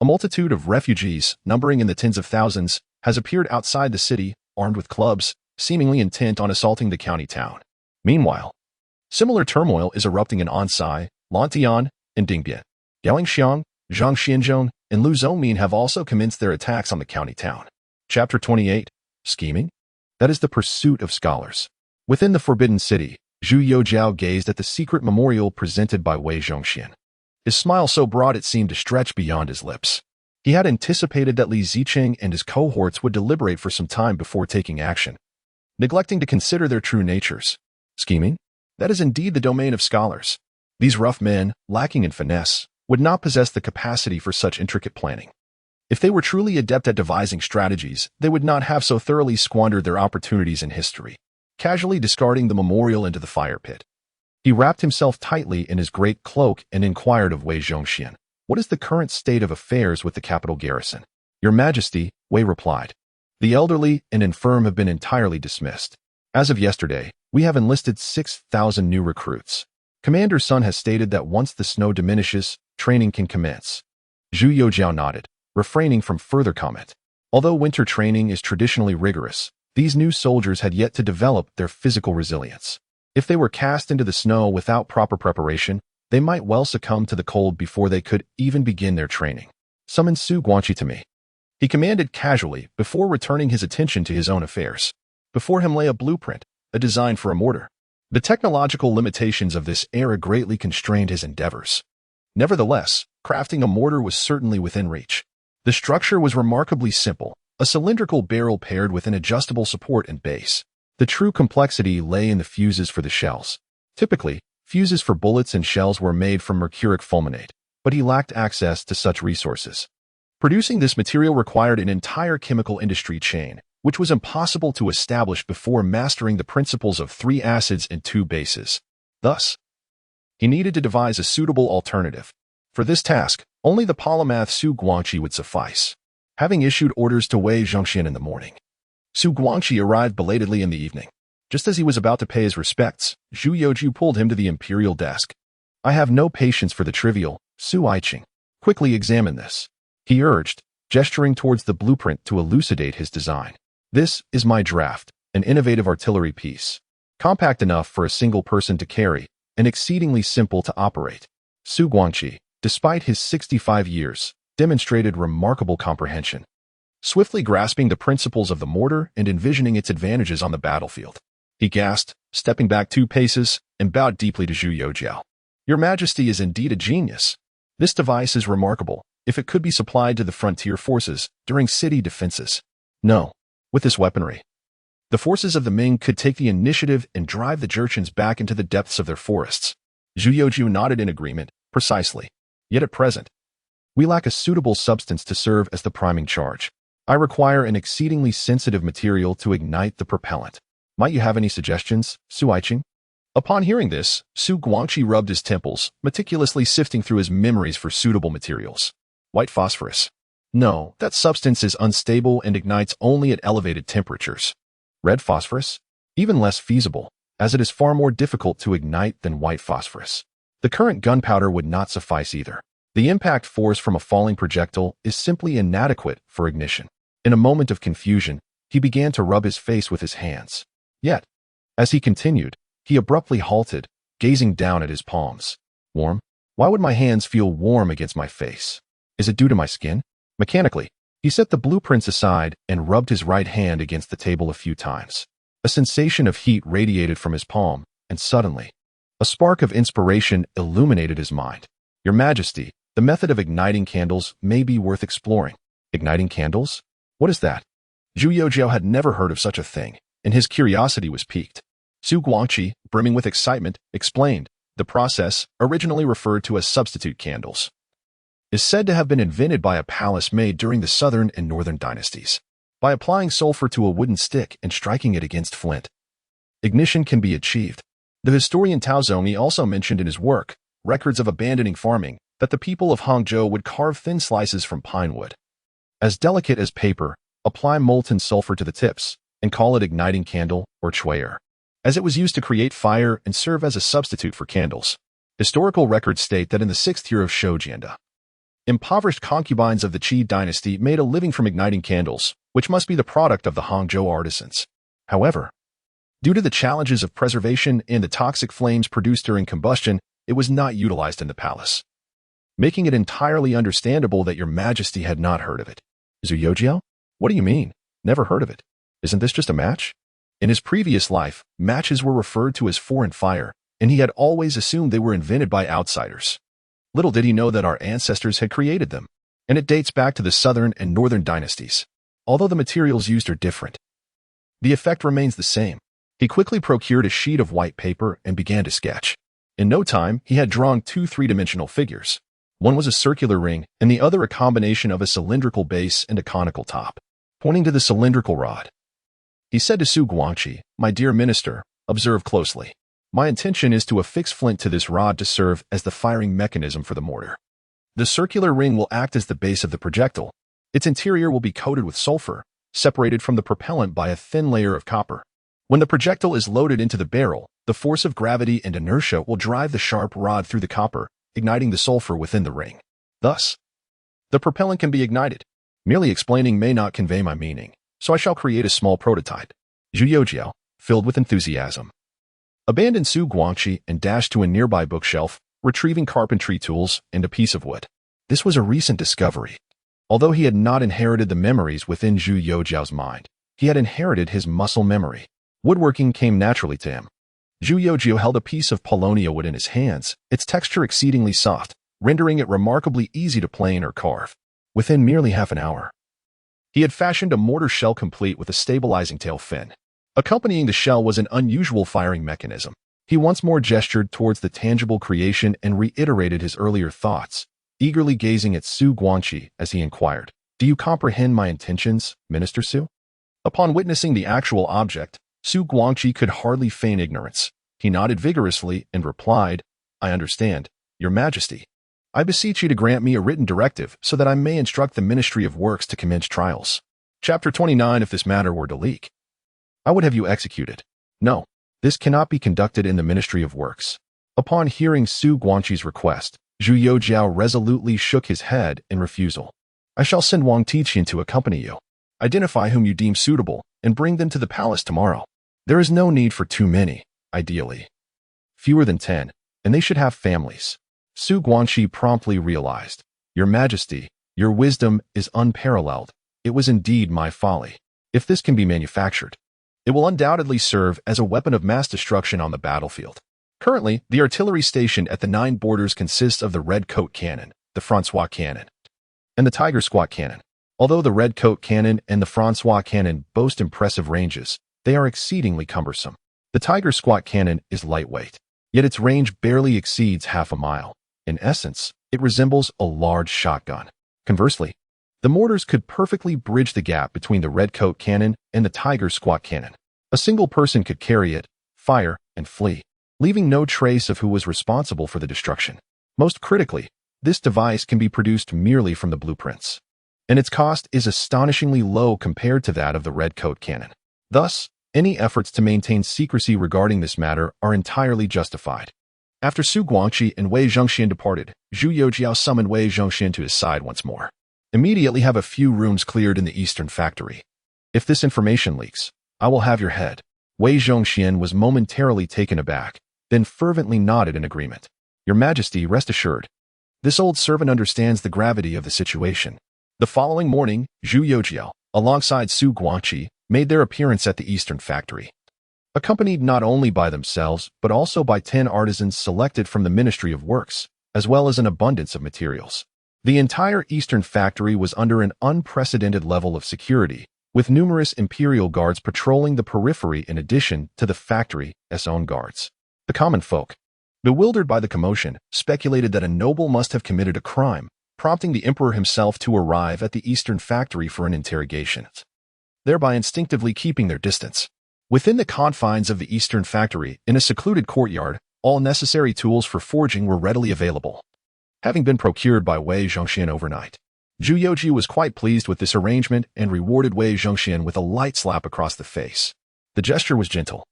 A multitude of refugees, numbering in the tens of thousands, has appeared outside the city, armed with clubs, seemingly intent on assaulting the county town. Meanwhile, similar turmoil is erupting in Ansai, Lantian, and Dingbian. Yangxiang, Zhangxianzhong, and Lu Zhongmin have also commenced their attacks on the county town. Chapter 28. Scheming? That is the pursuit of scholars. Within the Forbidden City, Zhu Youxiao gazed at the secret memorial presented by Wei Zhongxian. His smile so broad it seemed to stretch beyond his lips. He had anticipated that Li Ziqing and his cohorts would deliberate for some time before taking action, neglecting to consider their true natures. Scheming? That is indeed the domain of scholars. These rough men, lacking in finesse, would not possess the capacity for such intricate planning. If they were truly adept at devising strategies, they would not have so thoroughly squandered their opportunities in history, casually discarding the memorial into the fire pit. He wrapped himself tightly in his great cloak and inquired of Wei Zhongxian, "What is the current state of affairs with the capital garrison?" "Your Majesty," Wei replied, "the elderly and infirm have been entirely dismissed. As of yesterday, we have enlisted 6,000 new recruits. Commander Sun has stated that once the snow diminishes, training can commence." Zhu Youxiao nodded, refraining from further comment. Although winter training is traditionally rigorous, these new soldiers had yet to develop their physical resilience. If they were cast into the snow without proper preparation, they might well succumb to the cold before they could even begin their training. "Summon Su Guangqi to me," he commanded casually before returning his attention to his own affairs. Before him lay a blueprint, a design for a mortar. The technological limitations of this era greatly constrained his endeavors. Nevertheless, crafting a mortar was certainly within reach. The structure was remarkably simple, a cylindrical barrel paired with an adjustable support and base. The true complexity lay in the fuses for the shells. Typically, fuses for bullets and shells were made from mercuric fulminate, but he lacked access to such resources. Producing this material required an entire chemical industry chain, which was impossible to establish before mastering the principles of 3 acids and 2 bases. Thus, he needed to devise a suitable alternative. For this task, only the polymath Su Guangqi would suffice. Having issued orders to Wei Zhongxian in the morning, Su Guangqi arrived belatedly in the evening. Just as he was about to pay his respects, Zhu Youxiao pulled him to the imperial desk. "I have no patience for the trivial, Su Yiqing. Quickly examine this," he urged, gesturing towards the blueprint to elucidate his design. "This is my draft, an innovative artillery piece. Compact enough for a single person to carry, and exceedingly simple to operate." Su Guangqi, despite his 65 years, demonstrated remarkable comprehension, swiftly grasping the principles of the mortar and envisioning its advantages on the battlefield. He gasped, stepping back 2 paces, and bowed deeply to Zhu Youxiao. "Your Majesty is indeed a genius. This device is remarkable, if it could be supplied to the frontier forces during city defenses. No, with this weaponry, the forces of the Ming could take the initiative and drive the Jurchens back into the depths of their forests." Zhu Youxiao nodded in agreement. "Precisely. Yet at present, we lack a suitable substance to serve as the priming charge. I require an exceedingly sensitive material to ignite the propellant. Might you have any suggestions, Su Yiqing?" Upon hearing this, Su Guangqi rubbed his temples, meticulously sifting through his memories for suitable materials. "White phosphorus. No, that substance is unstable and ignites only at elevated temperatures. Red phosphorus? Even less feasible, as it is far more difficult to ignite than white phosphorus. The current gunpowder would not suffice either. The impact force from a falling projectile is simply inadequate for ignition." In a moment of confusion, he began to rub his face with his hands. Yet, as he continued, he abruptly halted, gazing down at his palms. "Warm? Why would my hands feel warm against my face? Is it due to my skin?" Mechanically, he set the blueprints aside and rubbed his right hand against the table a few times. A sensation of heat radiated from his palm, and suddenly, a spark of inspiration illuminated his mind. "Your Majesty, the method of igniting candles may be worth exploring." "Igniting candles? What is that?" Zhu Youxiao had never heard of such a thing, and his curiosity was piqued. Su Guangqi, brimming with excitement, explained, "The process, originally referred to as substitute candles, is said to have been invented by a palace made during the southern and northern dynasties. By applying sulfur to a wooden stick and striking it against flint, ignition can be achieved." The historian Tao Zongyi also mentioned in his work, Records of Abandoning Farming, that the people of Hangzhou would carve thin slices from pine wood, as delicate as paper, apply molten sulfur to the tips, and call it igniting candle or chuier, as it was used to create fire and serve as a substitute for candles. Historical records state that in the 6th year of Shoujianda, impoverished concubines of the Qi dynasty made a living from igniting candles, which must be the product of the Hangzhou artisans. However, due to the challenges of preservation and the toxic flames produced during combustion, it was not utilized in the palace, making it entirely understandable that your majesty had not heard of it. Zhu Youxiao? What do you mean? Never heard of it. Isn't this just a match? In his previous life, matches were referred to as foreign fire, and he had always assumed they were invented by outsiders. Little did he know that our ancestors had created them, and it dates back to the southern and northern dynasties. Although the materials used are different, the effect remains the same. He quickly procured a sheet of white paper and began to sketch. In no time, he had drawn two three-dimensional figures. One was a circular ring, and the other a combination of a cylindrical base and a conical top. Pointing to the cylindrical rod, he said to Zhu Guangqi, "My dear minister, observe closely. My intention is to affix flint to this rod to serve as the firing mechanism for the mortar. The circular ring will act as the base of the projectile. Its interior will be coated with sulfur, separated from the propellant by a thin layer of copper. When the projectile is loaded into the barrel, the force of gravity and inertia will drive the sharp rod through the copper, igniting the sulfur within the ring. Thus, the propellant can be ignited. Merely explaining may not convey my meaning, so I shall create a small prototype." Zhu Youxiao, filled with enthusiasm, abandoned Zhu Guangqi and dashed to a nearby bookshelf, retrieving carpentry tools and a piece of wood. This was a recent discovery. Although he had not inherited the memories within Zhu Youxiao's mind, he had inherited his muscle memory. Woodworking came naturally to him. Zhu Youxiao held a piece of paulownia wood in his hands, its texture exceedingly soft, rendering it remarkably easy to plane or carve. Within merely half an hour, he had fashioned a mortar shell complete with a stabilizing tail fin. Accompanying the shell was an unusual firing mechanism. He once more gestured towards the tangible creation and reiterated his earlier thoughts, eagerly gazing at Zhu Guangqi as he inquired, "Do you comprehend my intentions, Minister Zhu?" Upon witnessing the actual object, Zhu Guangqi could hardly feign ignorance. He nodded vigorously and replied, "I understand, Your Majesty. I beseech you to grant me a written directive so that I may instruct the Ministry of Works to commence trials." Chapter 29. If this matter were to leak, I would have you executed. No, this cannot be conducted in the Ministry of Works. Upon hearing Zhu Guangqi's request, Zhu Youxiao resolutely shook his head in refusal. "I shall send Wang Tiqian to accompany you. Identify whom you deem suitable and bring them to the palace tomorrow. There is no need for too many, ideally fewer than 10, and they should have families." Zhu Guangqi promptly realized, "Your Majesty, your wisdom is unparalleled. It was indeed my folly. If this can be manufactured, it will undoubtedly serve as a weapon of mass destruction on the battlefield." Currently, the artillery stationed at the 9 borders consists of the Red Coat Cannon, the Francois Cannon, and the Tiger Squat Cannon. Although the Red Coat Cannon and the Francois Cannon boast impressive ranges, they are exceedingly cumbersome. The Tiger Squat Cannon is lightweight, yet its range barely exceeds half a mile. In essence, it resembles a large shotgun. Conversely, the mortars could perfectly bridge the gap between the Red Coat Cannon and the Tiger Squat Cannon. A single person could carry it, fire, and flee, leaving no trace of who was responsible for the destruction. Most critically, this device can be produced merely from the blueprints, and its cost is astonishingly low compared to that of the Red Coat Cannon. Thus, any efforts to maintain secrecy regarding this matter are entirely justified. After Zhu Guangqi and Wei Zhongxian departed, Zhu Youxiao summoned Wei Zhongxian to his side once more. "Immediately have a few rooms cleared in the eastern factory. If this information leaks, I will have your head." Wei Zhongxian was momentarily taken aback, then fervently nodded in agreement. "Your Majesty, rest assured. This old servant understands the gravity of the situation." The following morning, Zhu Youxiao, alongside Zhu Guangqi, made their appearance at the eastern factory, accompanied not only by themselves but also by 10 artisans selected from the Ministry of Works, as well as an abundance of materials. The entire eastern factory was under an unprecedented level of security, with numerous imperial guards patrolling the periphery in addition to the factory's own guards. The common folk, bewildered by the commotion, speculated that a noble must have committed a crime, prompting the emperor himself to arrive at the eastern factory for an interrogation, thereby instinctively keeping their distance. Within the confines of the eastern factory, in a secluded courtyard, all necessary tools for forging were readily available, having been procured by Wei Zhongxian overnight. Zhu Youxiao was quite pleased with this arrangement and rewarded Wei Zhongxian with a light slap across the face. The gesture was gentle,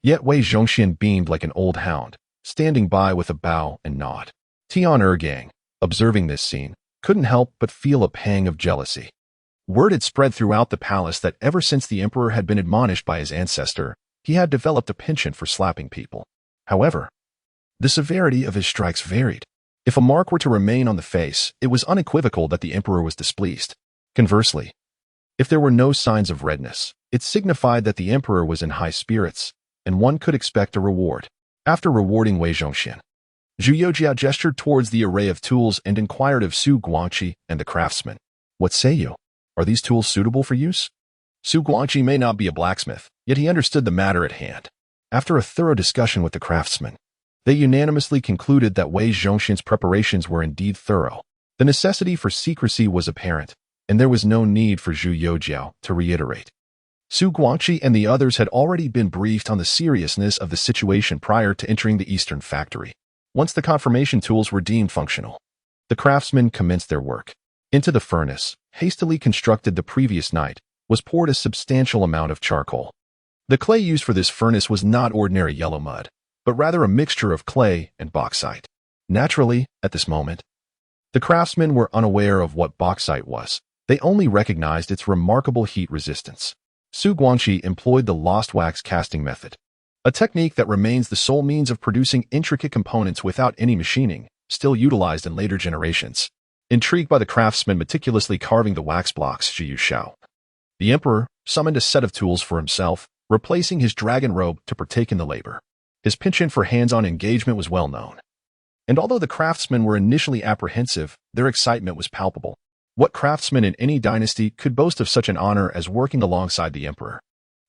yet Wei Zhongxian beamed like an old hound, standing by with a bow and nod. Tian Ergang, observing this scene, couldn't help but feel a pang of jealousy. Word had spread throughout the palace that ever since the emperor had been admonished by his ancestor, he had developed a penchant for slapping people. However, the severity of his strikes varied. If a mark were to remain on the face, it was unequivocal that the emperor was displeased. Conversely, if there were no signs of redness, it signified that the emperor was in high spirits, and one could expect a reward. After rewarding Wei Zhongxian, Zhu Youxiao gestured towards the array of tools and inquired of Su Guangqi and the craftsman. What say you? Are these tools suitable for use? Su Guangqi may not be a blacksmith, yet he understood the matter at hand. After a thorough discussion with the craftsman, they unanimously concluded that Wei Zhongxian's preparations were indeed thorough. The necessity for secrecy was apparent, and there was no need for Zhu Youxiao to reiterate. Su Guangqi and the others had already been briefed on the seriousness of the situation prior to entering the eastern factory. Once the confirmation tools were deemed functional, the craftsmen commenced their work. Into the furnace, hastily constructed the previous night, was poured a substantial amount of charcoal. The clay used for this furnace was not ordinary yellow mud, but rather a mixture of clay and bauxite. Naturally, at this moment, the craftsmen were unaware of what bauxite was. They only recognized its remarkable heat resistance. Su Guangqi employed the lost wax casting method, a technique that remains the sole means of producing intricate components without any machining, still utilized in later generations. Intrigued by the craftsman meticulously carving the wax blocks, Zhu Youxiao, the emperor summoned a set of tools for himself, replacing his dragon robe to partake in the labor. His penchant for hands-on engagement was well known, and although the craftsmen were initially apprehensive, their excitement was palpable. What craftsman in any dynasty could boast of such an honor as working alongside the emperor?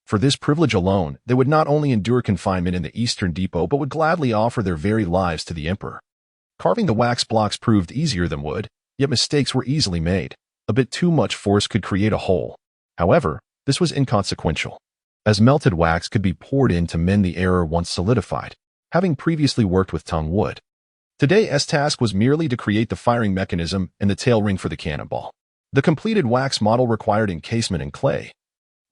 For this privilege alone, they would not only endure confinement in the eastern depot but would gladly offer their very lives to the emperor. Carving the wax blocks proved easier than wood, yet mistakes were easily made. A bit too much force could create a hole. However, this was inconsequential, as melted wax could be poured in to mend the error once solidified. Having previously worked with tongue wood, today's task was merely to create the firing mechanism and the tail ring for the cannonball. The completed wax model required encasement in clay,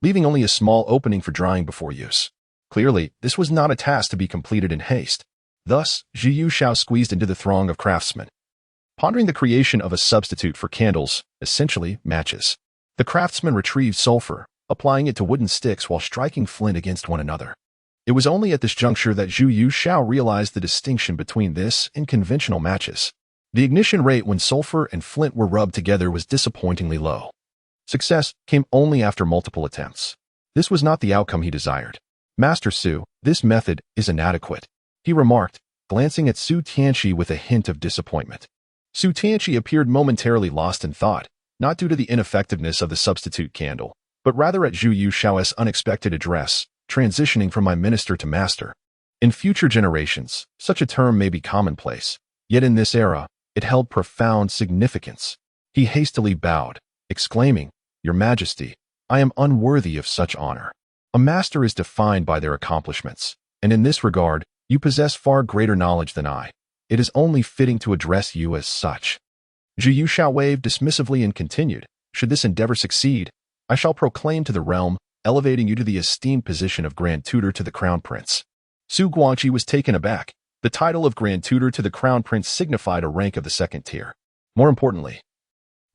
leaving only a small opening for drying before use. Clearly, this was not a task to be completed in haste. Thus, Zhu Youxiao squeezed into the throng of craftsmen, pondering the creation of a substitute for candles, essentially matches. The craftsmen retrieved sulfur, applying it to wooden sticks while striking flint against one another. It was only at this juncture that Zhu Youxiao realized the distinction between this and conventional matches. The ignition rate when sulfur and flint were rubbed together was disappointingly low. Success came only after multiple attempts. This was not the outcome he desired. Master Su, this method is inadequate, he remarked, glancing at Su Tianqi with a hint of disappointment. Su Tianqi appeared momentarily lost in thought, not due to the ineffectiveness of the substitute candle, but rather at Zhu Youxiao's unexpected address, transitioning from my minister to master. In future generations, such a term may be commonplace, yet in this era, it held profound significance. He hastily bowed, exclaiming, "Your Majesty, I am unworthy of such honor. A master is defined by their accomplishments, and in this regard, you possess far greater knowledge than I. It is only fitting to address you as such." Zhu Youxiao waved dismissively and continued, "Should this endeavor succeed, I shall proclaim to the realm, elevating you to the esteemed position of Grand Tutor to the Crown Prince." Su Guangqi was taken aback. The title of Grand Tutor to the Crown Prince signified a rank of the second tier. More importantly,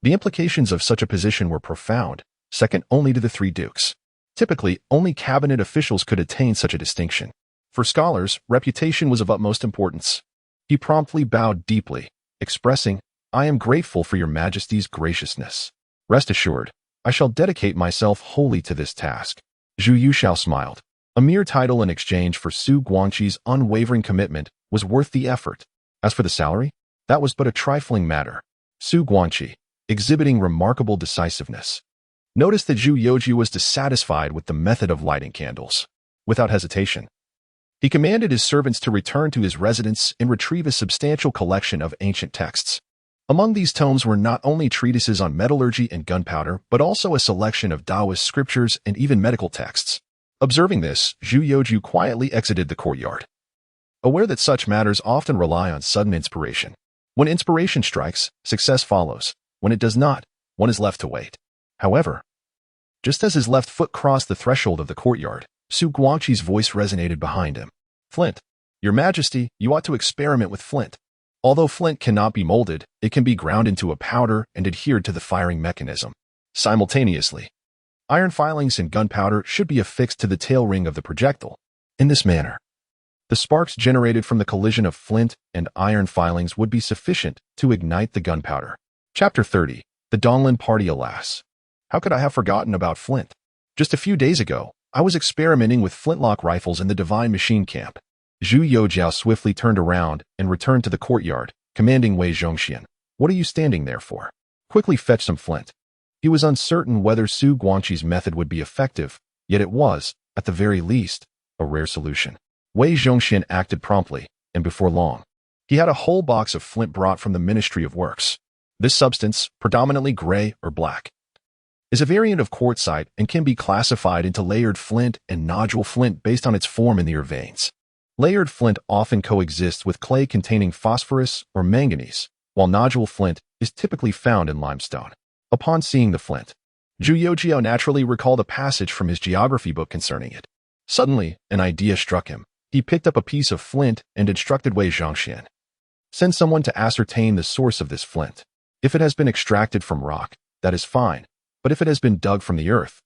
the implications of such a position were profound, second only to the three dukes. Typically, only cabinet officials could attain such a distinction. For scholars, reputation was of utmost importance. He promptly bowed deeply, expressing, "I am grateful for your Majesty's graciousness. Rest assured, I shall dedicate myself wholly to this task." Zhu Youxiao smiled. A mere title in exchange for Su Guangqi's unwavering commitment was worth the effort. As for the salary, that was but a trifling matter. Su Guangqi, exhibiting remarkable decisiveness, noticed that Zhu Youxiao was dissatisfied with the method of lighting candles. Without hesitation, he commanded his servants to return to his residence and retrieve a substantial collection of ancient texts. Among these tomes were not only treatises on metallurgy and gunpowder, but also a selection of Taoist scriptures and even medical texts. Observing this, Zhu Youxiao quietly exited the courtyard, aware that such matters often rely on sudden inspiration. When inspiration strikes, success follows. When it does not, one is left to wait. However, just as his left foot crossed the threshold of the courtyard, Su Guangqi's voice resonated behind him. "Flint, Your Majesty, you ought to experiment with flint. Although flint cannot be molded, it can be ground into a powder and adhered to the firing mechanism. simultaneously. Iron filings and gunpowder should be affixed to the tail ring of the projectile. In this manner, the sparks generated from the collision of flint and iron filings would be sufficient to ignite the gunpowder. Chapter 30. The Donglin Party. Alas, how could I have forgotten about flint? Just a few days ago, I was experimenting with flintlock rifles in the Divine Machine Camp. Zhu Youxiao swiftly turned around and returned to the courtyard, commanding Wei Zhongxian. What are you standing there for? Quickly fetch some flint. He was uncertain whether Su Guangqi's method would be effective, yet it was, at the very least, a rare solution. Wei Zhongxian acted promptly, and before long, he had a whole box of flint brought from the Ministry of Works. This substance, predominantly gray or black, is a variant of quartzite and can be classified into layered flint and nodule flint based on its form in the ear veins. Layered flint often coexists with clay containing phosphorus or manganese, while nodule flint is typically found in limestone. Upon seeing the flint, Zhu Youxiao naturally recalled a passage from his geography book concerning it. Suddenly, an idea struck him. He picked up a piece of flint and instructed Wei Zhongxian. Send someone to ascertain the source of this flint. If it has been extracted from rock, that is fine, but if it has been dug from the earth,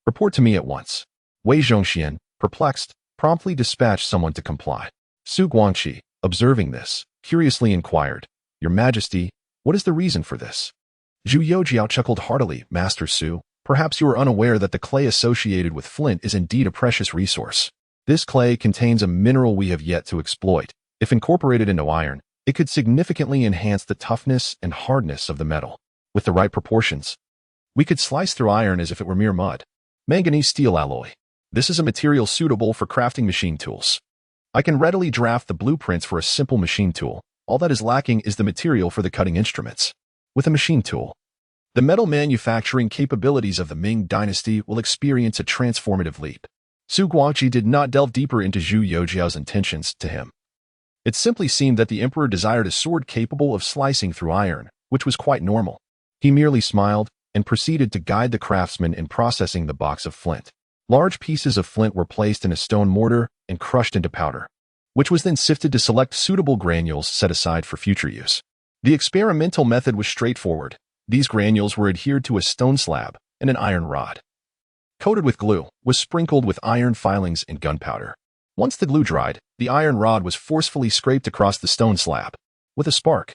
report to me at once. Wei Zhongxian, perplexed, promptly dispatched someone to comply. Su Guangqi, observing this, curiously inquired, Your Majesty, what is the reason for this? Zhu Youxiao chuckled heartily. Master Su, perhaps you are unaware that the clay associated with flint is indeed a precious resource. This clay contains a mineral we have yet to exploit. If incorporated into iron, it could significantly enhance the toughness and hardness of the metal. With the right proportions, we could slice through iron as if it were mere mud. Manganese steel alloy. This is a material suitable for crafting machine tools. I can readily draft the blueprints for a simple machine tool. All that is lacking is the material for the cutting instruments. With a machine tool, the metal manufacturing capabilities of the Ming dynasty will experience a transformative leap. Su Guangqi did not delve deeper into Zhu Youxiao's intentions to him. It simply seemed that the emperor desired a sword capable of slicing through iron, which was quite normal. He merely smiled and proceeded to guide the craftsman in processing the box of flint. Large pieces of flint were placed in a stone mortar and crushed into powder, which was then sifted to select suitable granules set aside for future use. The experimental method was straightforward. These granules were adhered to a stone slab, and an iron rod, coated with glue, was sprinkled with iron filings and gunpowder. Once the glue dried, the iron rod was forcefully scraped across the stone slab. With a spark,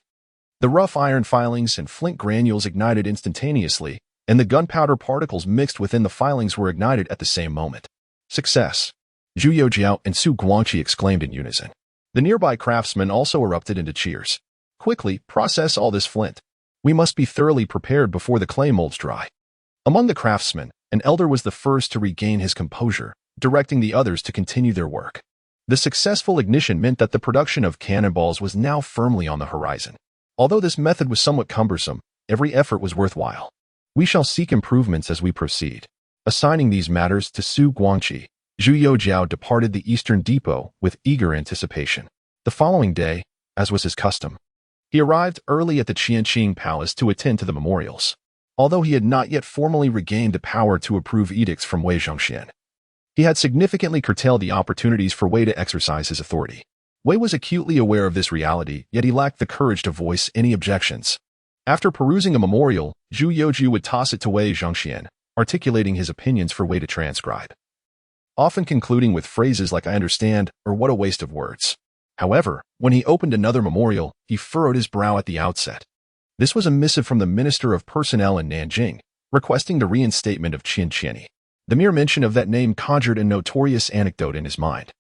the rough iron filings and flint granules ignited instantaneously, and the gunpowder particles mixed within the filings were ignited at the same moment. Success! Zhu Youxiao and Su Guangqi exclaimed in unison. The nearby craftsmen also erupted into cheers. Quickly, process all this flint. We must be thoroughly prepared before the clay molds dry. Among the craftsmen, an elder was the first to regain his composure, directing the others to continue their work. The successful ignition meant that the production of cannonballs was now firmly on the horizon. Although this method was somewhat cumbersome, every effort was worthwhile. We shall seek improvements as we proceed. Assigning these matters to Su Guangqi, Zhu Youxiao departed the Eastern Depot with eager anticipation. The following day, as was his custom, he arrived early at the Tianqi Palace to attend to the memorials. Although he had not yet formally regained the power to approve edicts from Wei Zhongxian, he had significantly curtailed the opportunities for Wei to exercise his authority. Wei was acutely aware of this reality, yet he lacked the courage to voice any objections. After perusing a memorial, Zhu Youxiao would toss it to Wei Zhongxian, articulating his opinions for Wei to transcribe, often concluding with phrases like "I understand" or "what a waste of words." However, when he opened another memorial, he furrowed his brow at the outset. This was a missive from the Minister of Personnel in Nanjing, requesting the reinstatement of Tianqi. The mere mention of that name conjured a notorious anecdote in his mind,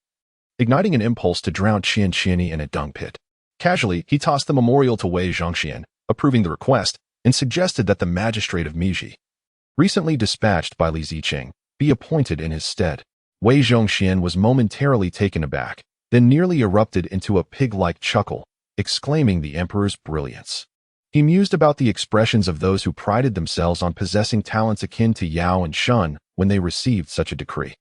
igniting an impulse to drown Tianqi in a dung pit. Casually, he tossed the memorial to Wei Zhongxian, approving the request, and suggested that the magistrate of Meiji, recently dispatched by Li Ziqing, be appointed in his stead. Wei Zhongxian was momentarily taken aback, then nearly erupted into a pig-like chuckle, exclaiming the emperor's brilliance. He mused about the expressions of those who prided themselves on possessing talents akin to Yao and Shun when they received such a decree.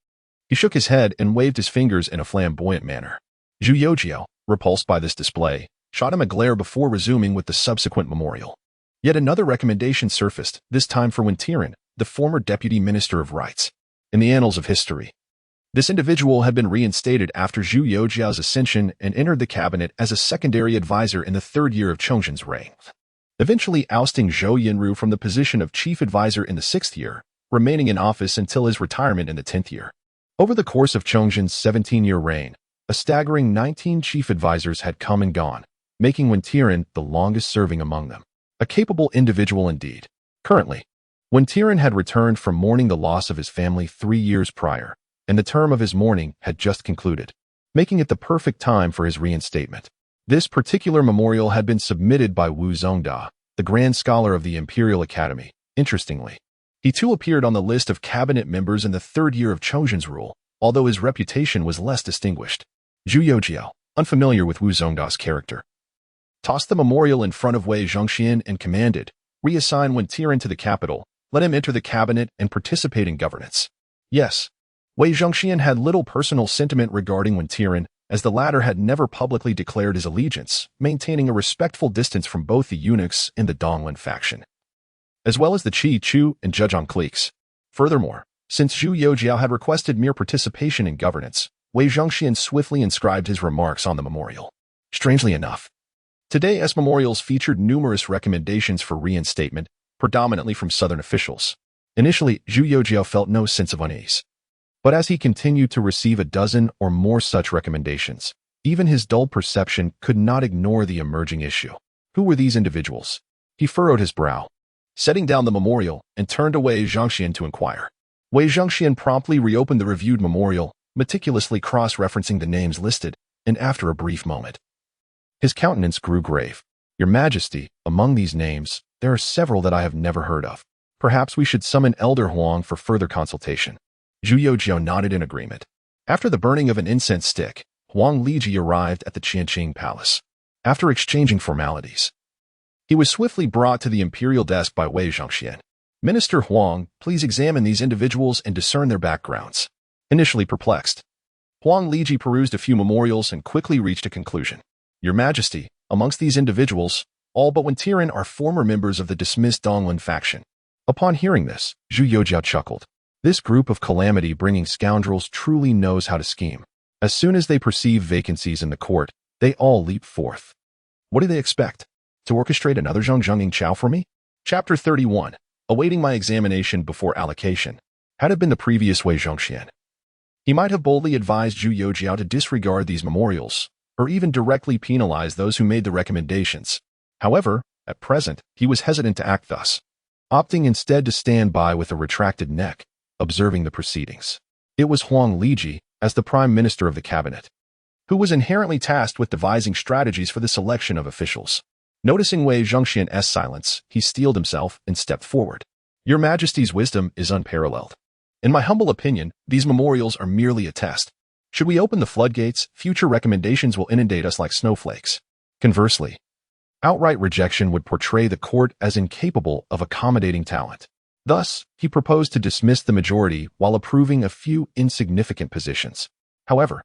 He shook his head and waved his fingers in a flamboyant manner. Zhu Youxiao, repulsed by this display, shot him a glare before resuming with the subsequent memorial. Yet another recommendation surfaced, this time for Wen Tiren, the former deputy minister of rights. In the annals of history, this individual had been reinstated after Zhu Youxiao's ascension and entered the cabinet as a secondary advisor in the third year of Chongzhen's reign. eventually ousting Zhou Yinru from the position of chief advisor in the 6th year, remaining in office until his retirement in the 10th year. Over the course of Chongzhen's 17-year reign, a staggering 19 chief advisors had come and gone, making Wen Tiren the longest-serving among them. A capable individual indeed. Currently, Wen Tiren had returned from mourning the loss of his family 3 years prior, and the term of his mourning had just concluded, making it the perfect time for his reinstatement. This particular memorial had been submitted by Wu Zongda, the Grand Scholar of the Imperial Academy. Interestingly, he too appeared on the list of cabinet members in the 3rd year of Chongzhen's rule, although his reputation was less distinguished. Zhu Youxiao, unfamiliar with Wu Zongda's character, tossed the memorial in front of Wei Zhongxian and commanded, reassign Wen Tiren to the capital, let him enter the cabinet and participate in governance. Yes, Wei Zhongxian had little personal sentiment regarding Wen Tiren, as the latter had never publicly declared his allegiance, maintaining a respectful distance from both the eunuchs in the Donglin faction, as well as the Qi Chu and Zhejiang cliques. Furthermore, since Zhu Youxiao had requested mere participation in governance, Wei Zhongxian swiftly inscribed his remarks on the memorial. Strangely enough, today's memorials featured numerous recommendations for reinstatement, predominantly from southern officials. Initially, Zhu Youxiao felt no sense of unease. But as he continued to receive a dozen or more such recommendations, even his dull perception could not ignore the emerging issue. Who were these individuals? He furrowed his brow, setting down the memorial, and turned to Wei Zhongxian to inquire. Wei Zhongxian promptly reopened the reviewed memorial, meticulously cross-referencing the names listed, and after a brief moment, his countenance grew grave. Your Majesty, among these names, there are several that I have never heard of. Perhaps we should summon Elder Huang for further consultation. Zhu Youxiao nodded in agreement. After the burning of an incense stick, Huang Liji arrived at the Qianqing Palace. After exchanging formalities, he was swiftly brought to the imperial desk by Wei Zhongxian. Minister Huang, please examine these individuals and discern their backgrounds. Initially perplexed, Huang Liji perused a few memorials and quickly reached a conclusion. Your Majesty, amongst these individuals, all but Wen Tiren are former members of the dismissed Donglin faction. Upon hearing this, Zhu Youxiao chuckled. This group of calamity-bringing scoundrels truly knows how to scheme. As soon as they perceive vacancies in the court, they all leap forth. What do they expect? To orchestrate another Zhang Chao for me? Chapter 31. Awaiting my examination before allocation. Had it been the previous Wei Zhongxian, he might have boldly advised Zhu Youxiao to disregard these memorials, or even directly penalize those who made the recommendations. However, at present, he was hesitant to act thus, opting instead to stand by with a retracted neck, observing the proceedings. It was Huang Liji, as the Prime Minister of the Cabinet, who was inherently tasked with devising strategies for the selection of officials. Noticing Wei Zhongxian's silence, he steeled himself and stepped forward. Your Majesty's wisdom is unparalleled. In my humble opinion, these memorials are merely a test. Should we open the floodgates, future recommendations will inundate us like snowflakes. Conversely, outright rejection would portray the court as incapable of accommodating talent. Thus, he proposed to dismiss the majority while approving a few insignificant positions. However,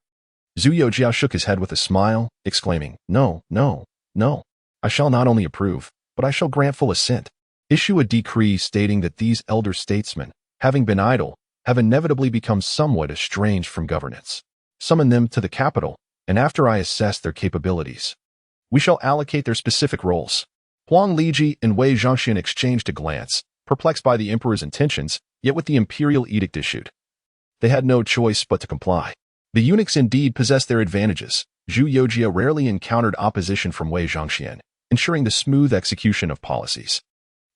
Zhu Youxiao shook his head with a smile, exclaiming, No, no, no. I shall not only approve, but I shall grant full assent. Issue a decree stating that these elder statesmen, having been idle, have inevitably become somewhat estranged from governance. Summon them to the capital, and after I assess their capabilities, we shall allocate their specific roles. Huang Liji and Wei Zhongxian exchanged a glance, perplexed by the emperor's intentions, yet with the imperial edict issued, they had no choice but to comply. The eunuchs indeed possessed their advantages. Zhu Youxiao rarely encountered opposition from Wei Zhongxian, ensuring the smooth execution of policies.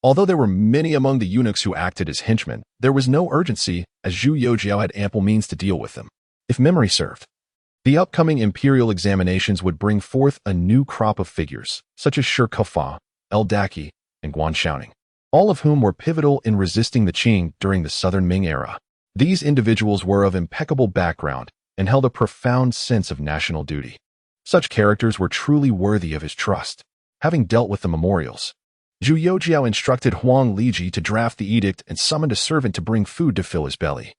Although there were many among the eunuchs who acted as henchmen, there was no urgency, as Zhu Youxiao had ample means to deal with them. If memory served, the upcoming imperial examinations would bring forth a new crop of figures, such as Shi Kefa, El Daki, and Guan Shaoning, all of whom were pivotal in resisting the Qing during the Southern Ming era. These individuals were of impeccable background and held a profound sense of national duty. Such characters were truly worthy of his trust. Having dealt with the memorials, Zhu Youxiao instructed Huang Liji to draft the edict and summoned a servant to bring food to fill his belly.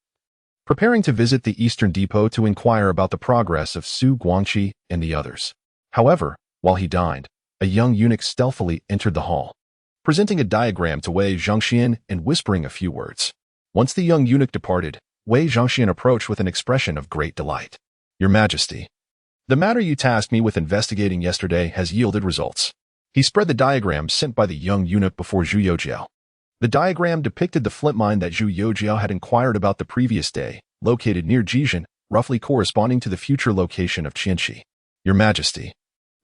Preparing to visit the Eastern Depot to inquire about the progress of Su Guangqi and the others. However, while he dined, a young eunuch stealthily entered the hall, presenting a diagram to Wei Zhongxian and whispering a few words. Once the young eunuch departed, Wei Zhongxian approached with an expression of great delight. Your Majesty, the matter you tasked me with investigating yesterday has yielded results. He spread the diagram sent by the young eunuch before Zhu Youxiao. The diagram depicted the flint mine that Zhu Youxiao had inquired about the previous day, located near Jianji, roughly corresponding to the future location of Tianqi. Your Majesty,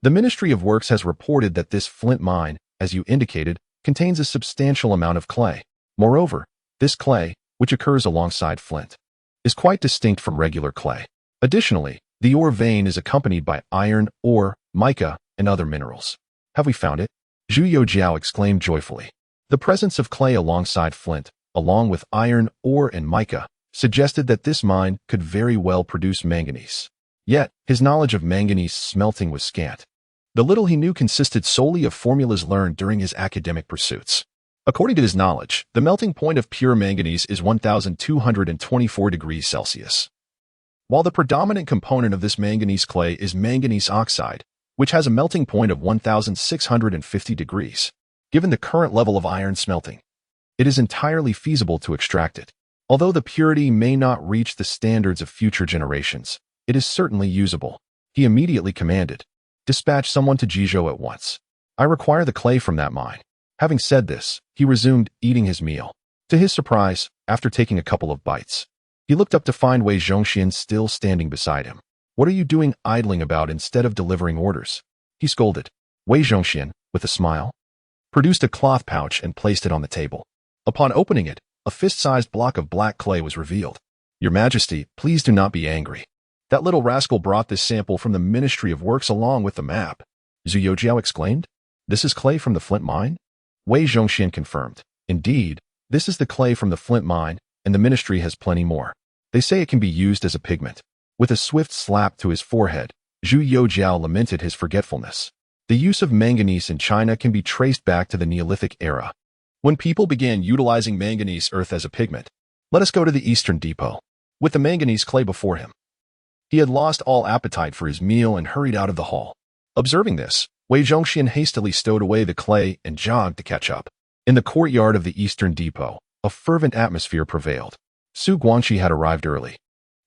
the Ministry of Works has reported that this flint mine, as you indicated, contains a substantial amount of clay. Moreover, this clay, which occurs alongside flint, is quite distinct from regular clay. Additionally, the ore vein is accompanied by iron, ore, mica, and other minerals. Have we found it? Zhu Youxiao exclaimed joyfully. The presence of clay alongside flint, along with iron, ore, and mica, suggested that this mine could very well produce manganese. Yet, his knowledge of manganese smelting was scant. The little he knew consisted solely of formulas learned during his academic pursuits. According to his knowledge, the melting point of pure manganese is 1,224 degrees Celsius. While the predominant component of this manganese clay is manganese oxide, which has a melting point of 1,650 degrees. Given the current level of iron smelting, it is entirely feasible to extract it. Although the purity may not reach the standards of future generations, it is certainly usable. He immediately commanded, "Dispatch someone to Jizhou at once. I require the clay from that mine." Having said this, he resumed eating his meal. To his surprise, after taking a couple of bites, he looked up to find Wei Zhongxian still standing beside him. "What are you doing idling about instead of delivering orders?" he scolded. Wei Zhongxian, with a smile, produced a cloth pouch and placed it on the table. Upon opening it, a fist-sized block of black clay was revealed. "Your Majesty, please do not be angry. That little rascal brought this sample from the Ministry of Works along with the map." Zhu Youxiao exclaimed. "This is clay from the flint mine?" Wei Zhongxian confirmed. "Indeed, this is the clay from the flint mine, and the ministry has plenty more. They say it can be used as a pigment." With a swift slap to his forehead, Zhu Youxiao lamented his forgetfulness. The use of manganese in China can be traced back to the Neolithic era, when people began utilizing manganese earth as a pigment. Let us go to the Eastern Depot. With the manganese clay before him, he had lost all appetite for his meal and hurried out of the hall. Observing this, Wei Zhongxian hastily stowed away the clay and jogged to catch up. In the courtyard of the Eastern Depot, a fervent atmosphere prevailed. Su Guangqi had arrived early,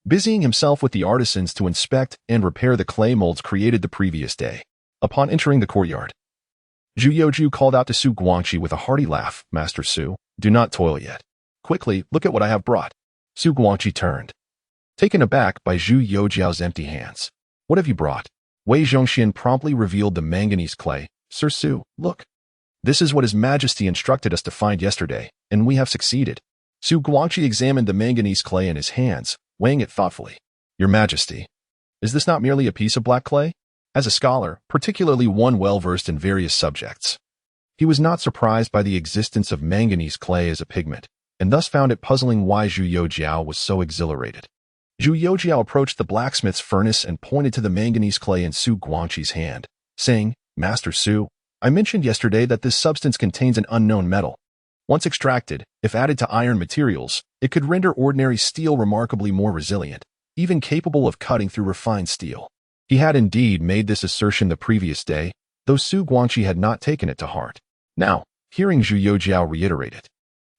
busying himself with the artisans to inspect and repair the clay molds created the previous day. Upon entering the courtyard, Zhu Youxiao called out to Su Guangqi with a hearty laugh, "Master Su, do not toil yet. Quickly, look at what I have brought." Su Guangqi turned, taken aback by Zhu Youxiao's empty hands. "What have you brought?" Wei Zhongxian promptly revealed the manganese clay. "Sir Su, look. This is what His Majesty instructed us to find yesterday, and we have succeeded." Su Guangqi examined the manganese clay in his hands, weighing it thoughtfully. "Your Majesty, is this not merely a piece of black clay?" As a scholar, particularly one well-versed in various subjects, he was not surprised by the existence of manganese clay as a pigment, and thus found it puzzling why Zhu Youxiao was so exhilarated. Zhu Youxiao approached the blacksmith's furnace and pointed to the manganese clay in Su Guangqi's hand, saying, "Master Su, I mentioned yesterday that this substance contains an unknown metal. Once extracted, if added to iron materials, it could render ordinary steel remarkably more resilient, even capable of cutting through refined steel." He had indeed made this assertion the previous day, though Su Guangqi had not taken it to heart. Now, hearing Zhu Youxiao reiterate it,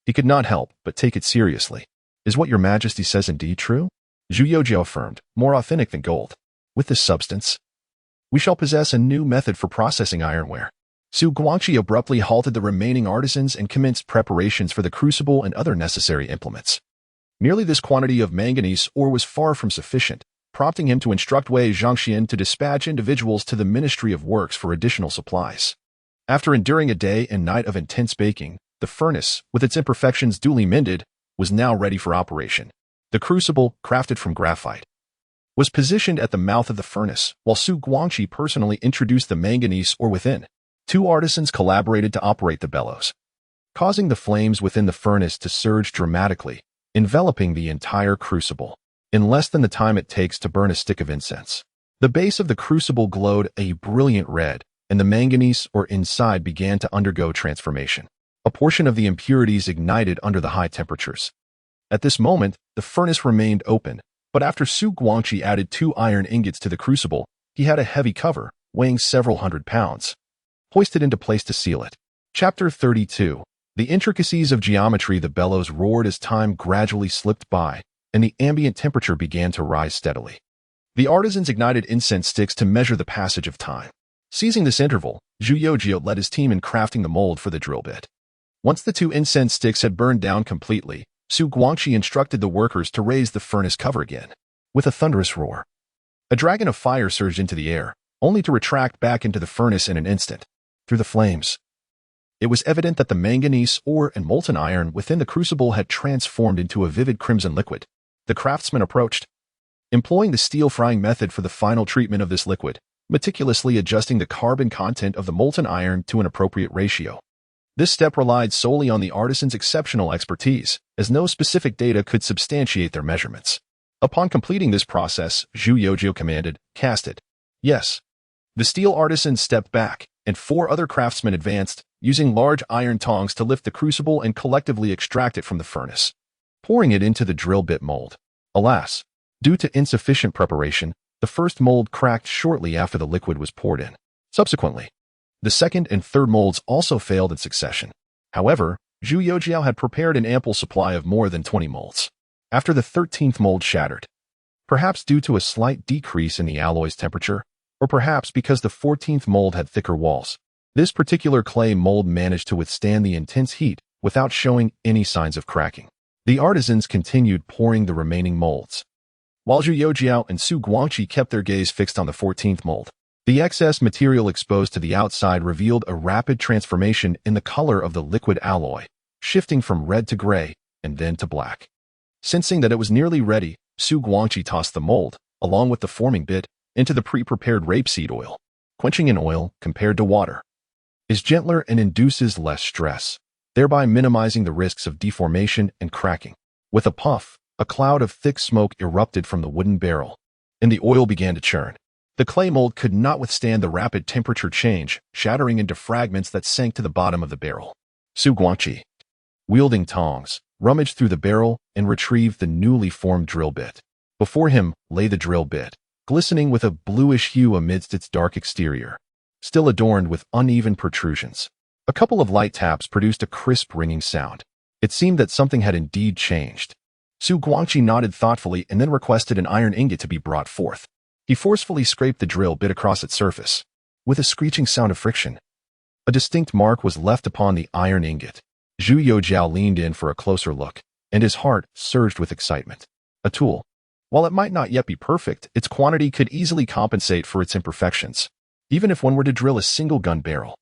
he could not help but take it seriously. "Is what your Majesty says indeed true?" Zhu Youxiao affirmed, "More authentic than gold. With this substance, we shall possess a new method for processing ironware." Su Guangqi abruptly halted the remaining artisans and commenced preparations for the crucible and other necessary implements. Merely this quantity of manganese ore was far from sufficient, prompting him to instruct Wei Zhongxian to dispatch individuals to the Ministry of Works for additional supplies. After enduring a day and night of intense baking, the furnace, with its imperfections duly mended, was now ready for operation. The crucible, crafted from graphite, was positioned at the mouth of the furnace, while Su Guangqi personally introduced the manganese ore within. Two artisans collaborated to operate the bellows, causing the flames within the furnace to surge dramatically, enveloping the entire crucible in less than the time it takes to burn a stick of incense. The base of the crucible glowed a brilliant red, and the manganese ore inside began to undergo transformation. A portion of the impurities ignited under the high temperatures. At this moment, the furnace remained open, but after Su Guangqi added 2 iron ingots to the crucible, he had a heavy cover, weighing several hundred pounds, hoisted into place to seal it. Chapter 32. The intricacies of geometry. The bellows roared as time gradually slipped by, and the ambient temperature began to rise steadily. The artisans ignited incense sticks to measure the passage of time. Seizing this interval, Zhu Youxiao led his team in crafting the mold for the drill bit. Once the 2 incense sticks had burned down completely, Su Guangqi instructed the workers to raise the furnace cover again. With a thunderous roar, a dragon of fire surged into the air, only to retract back into the furnace in an instant. Through the flames, it was evident that the manganese ore and molten iron within the crucible had transformed into a vivid crimson liquid. The craftsman approached, employing the steel frying method for the final treatment of this liquid, meticulously adjusting the carbon content of the molten iron to an appropriate ratio. This step relied solely on the artisan's exceptional expertise, as no specific data could substantiate their measurements. Upon completing this process, Zhu Youxiao commanded, "Cast it." Yes. The steel artisan stepped back, and 4 other craftsmen advanced, using large iron tongs to lift the crucible and collectively extract it from the furnace, pouring it into the drill bit mold. Alas, due to insufficient preparation, the first mold cracked shortly after the liquid was poured in. Subsequently, the second and third molds also failed in succession. However, Zhu Youxiao had prepared an ample supply of more than 20 molds. After the 13th mold shattered, perhaps due to a slight decrease in the alloy's temperature, or perhaps because the 14th mold had thicker walls, this particular clay mold managed to withstand the intense heat without showing any signs of cracking. The artisans continued pouring the remaining molds, while Zhu Youxiao and Su Guangqi kept their gaze fixed on the 14th mold. The excess material exposed to the outside revealed a rapid transformation in the color of the liquid alloy, shifting from red to gray and then to black. Sensing that it was nearly ready, Su Guangqi tossed the mold, along with the forming bit, into the pre-prepared rapeseed oil. Quenching in oil, compared to water, is gentler and induces less stress, thereby minimizing the risks of deformation and cracking. With a puff, a cloud of thick smoke erupted from the wooden barrel, and the oil began to churn. The clay mold could not withstand the rapid temperature change, shattering into fragments that sank to the bottom of the barrel. Su Guangqi, wielding tongs, rummaged through the barrel and retrieved the newly formed drill bit. Before him lay the drill bit, glistening with a bluish hue amidst its dark exterior, still adorned with uneven protrusions. A couple of light taps produced a crisp ringing sound. It seemed that something had indeed changed. Su Guangqi nodded thoughtfully and then requested an iron ingot to be brought forth. He forcefully scraped the drill bit across its surface. With a screeching sound of friction, a distinct mark was left upon the iron ingot. Zhu Youxiao leaned in for a closer look, and his heart surged with excitement. A tool. While it might not yet be perfect, its quantity could easily compensate for its imperfections, even if one were to drill a single gun barrel.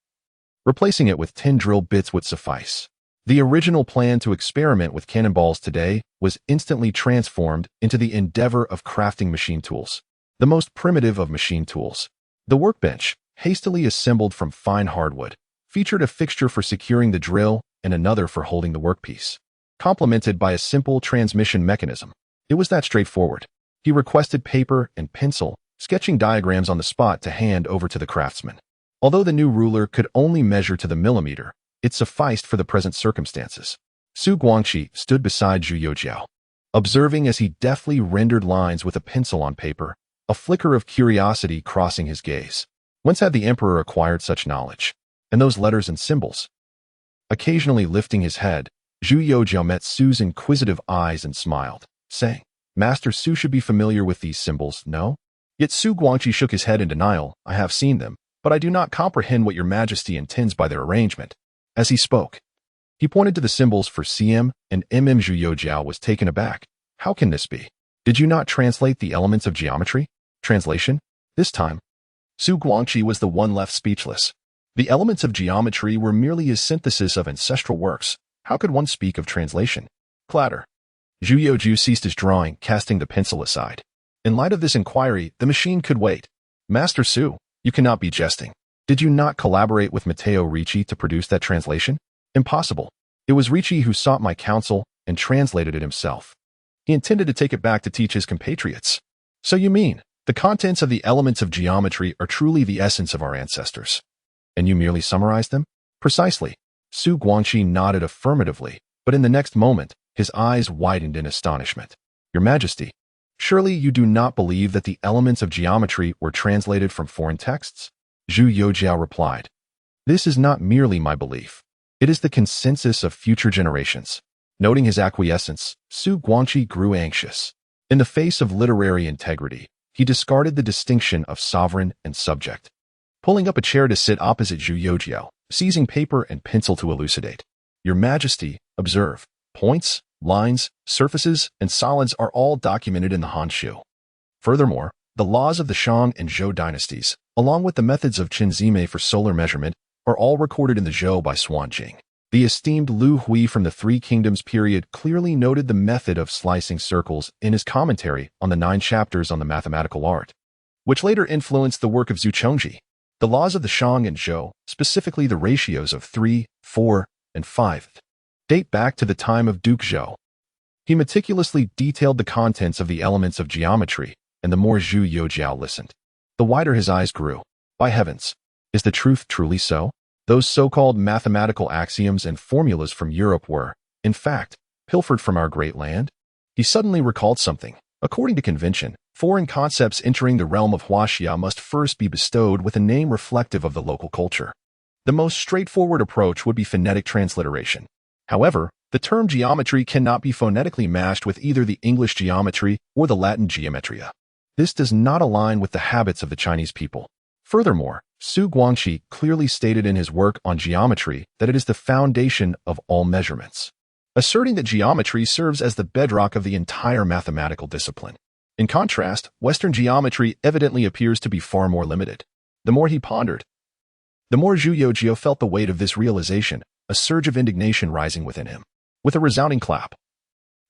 Replacing it with 10 drill bits would suffice. The original plan to experiment with cannonballs today was instantly transformed into the endeavor of crafting machine tools. The most primitive of machine tools. The workbench, hastily assembled from fine hardwood, featured a fixture for securing the drill and another for holding the workpiece, complemented by a simple transmission mechanism. It was that straightforward. He requested paper and pencil, sketching diagrams on the spot to hand over to the craftsman. Although the new ruler could only measure to the millimeter, it sufficed for the present circumstances. Su Guangqi stood beside Zhu Youxiao, observing as he deftly rendered lines with a pencil on paper, a flicker of curiosity crossing his gaze. Whence had the emperor acquired such knowledge? And those letters and symbols? Occasionally lifting his head, Zhu Youxiao met Su's inquisitive eyes and smiled, saying, "Master Su should be familiar with these symbols, no?" Yet Su Guangqi shook his head in denial. "I have seen them, but I do not comprehend what your majesty intends by their arrangement." As he spoke, he pointed to the symbols for CM and MM. Zhu Youxiao was taken aback. "How can this be? Did you not translate the elements of geometry?" Translation? This time, Su Guangqi was the one left speechless. The elements of geometry were merely a synthesis of ancestral works. How could one speak of translation? Clatter. Zhu Youxiao ceased his drawing, casting the pencil aside. In light of this inquiry, the machine could wait. "Master Su, you cannot be jesting. Did you not collaborate with Matteo Ricci to produce that translation?" "Impossible. It was Ricci who sought my counsel and translated it himself. He intended to take it back to teach his compatriots." "So you mean, the contents of the elements of geometry are truly the essence of our ancestors, and you merely summarized them?" "Precisely." Su Guangqi nodded affirmatively, but in the next moment, his eyes widened in astonishment. "Your Majesty, surely you do not believe that the elements of geometry were translated from foreign texts?" Zhu Youxiao replied, "This is not merely my belief. It is the consensus of future generations." Noting his acquiescence, Su Guangqi grew anxious. In the face of literary integrity, he discarded the distinction of sovereign and subject. pulling up a chair to sit opposite Zhu Youxiao, seizing paper and pencil to elucidate. Your Majesty, observe. Points, lines, surfaces, and solids are all documented in the Hanshu. Furthermore, the laws of the Shang and Zhou dynasties, along with the methods of Qinzime for solar measurement, are all recorded in the Zhou by Xuanjing. The esteemed Lu Hui from the Three Kingdoms period clearly noted the method of slicing circles in his commentary on the 9 chapters on the mathematical art, which later influenced the work of Zhu Chengji. The laws of the Shang and Zhou, specifically the ratios of 3, 4, and 5, date back to the time of Duke Zhou. He meticulously detailed the contents of the elements of geometry, and the more Zhu Youxiao listened, the wider his eyes grew. By heavens, is the truth truly so? Those so-called mathematical axioms and formulas from Europe were, in fact, pilfered from our great land? He suddenly recalled something. According to convention, foreign concepts entering the realm of Huaxia must first be bestowed with a name reflective of the local culture. The most straightforward approach would be phonetic transliteration. However, the term geometry cannot be phonetically matched with either the English geometry or the Latin geometria. This does not align with the habits of the Chinese people. Furthermore, Su Guangqi clearly stated in his work on geometry that it is the foundation of all measurements, asserting that geometry serves as the bedrock of the entire mathematical discipline. In contrast, Western geometry evidently appears to be far more limited. The more he pondered, the more Zhu Youxiao felt the weight of this realization, a surge of indignation rising within him. With a resounding clap,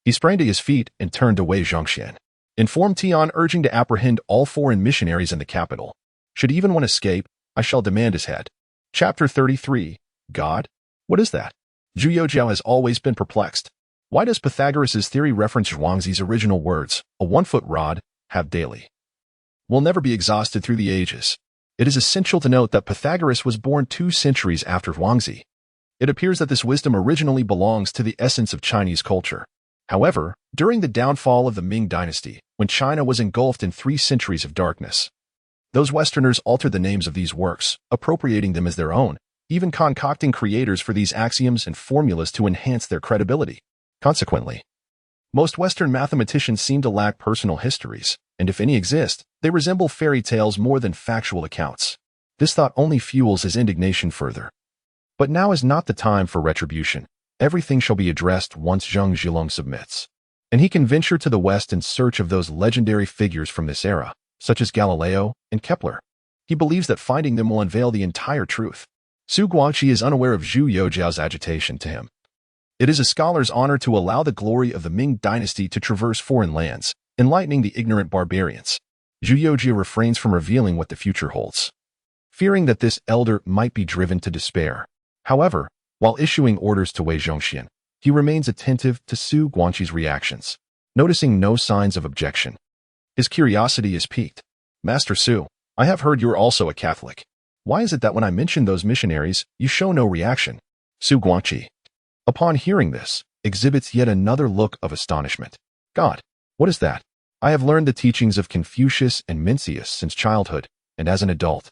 he sprang to his feet and turned to Wei Zhongxian, informed Tian urging to apprehend all foreign missionaries in the capital. Should even one escape, I shall demand his head. Chapter 33. God? What is that? Zhu Youxiao has always been perplexed. Why does Pythagoras' theory reference Zhuangzi's original words, a 1-foot rod, have daily? Will never be exhausted through the ages. It is essential to note that Pythagoras was born 2 centuries after Zhuangzi. It appears that this wisdom originally belongs to the essence of Chinese culture. However, during the downfall of the Ming dynasty, when China was engulfed in 3 centuries of darkness, those Westerners altered the names of these works, appropriating them as their own, even concocting creators for these axioms and formulas to enhance their credibility. Consequently, most Western mathematicians seem to lack personal histories, and if any exist, they resemble fairy tales more than factual accounts. This thought only fuels his indignation further. But now is not the time for retribution. Everything shall be addressed once Zheng Zhilong submits, and he can venture to the West in search of those legendary figures from this era, such as Galileo and Kepler. He believes that finding them will unveil the entire truth. Su Guangqi is unaware of Zhu Youxiao's agitation to him. It is a scholar's honor to allow the glory of the Ming dynasty to traverse foreign lands, enlightening the ignorant barbarians. Zhu Youxiao refrains from revealing what the future holds, fearing that this elder might be driven to despair. However, while issuing orders to Wei Zhongxian, he remains attentive to Su Guangqi's reactions, noticing no signs of objection. His curiosity is piqued. Master Su, I have heard you're also a Catholic. Why is it that when I mention those missionaries, you show no reaction? Su Guangqi, upon hearing this, exhibits yet another look of astonishment. God, what is that? I have learned the teachings of Confucius and Mencius since childhood, and as an adult,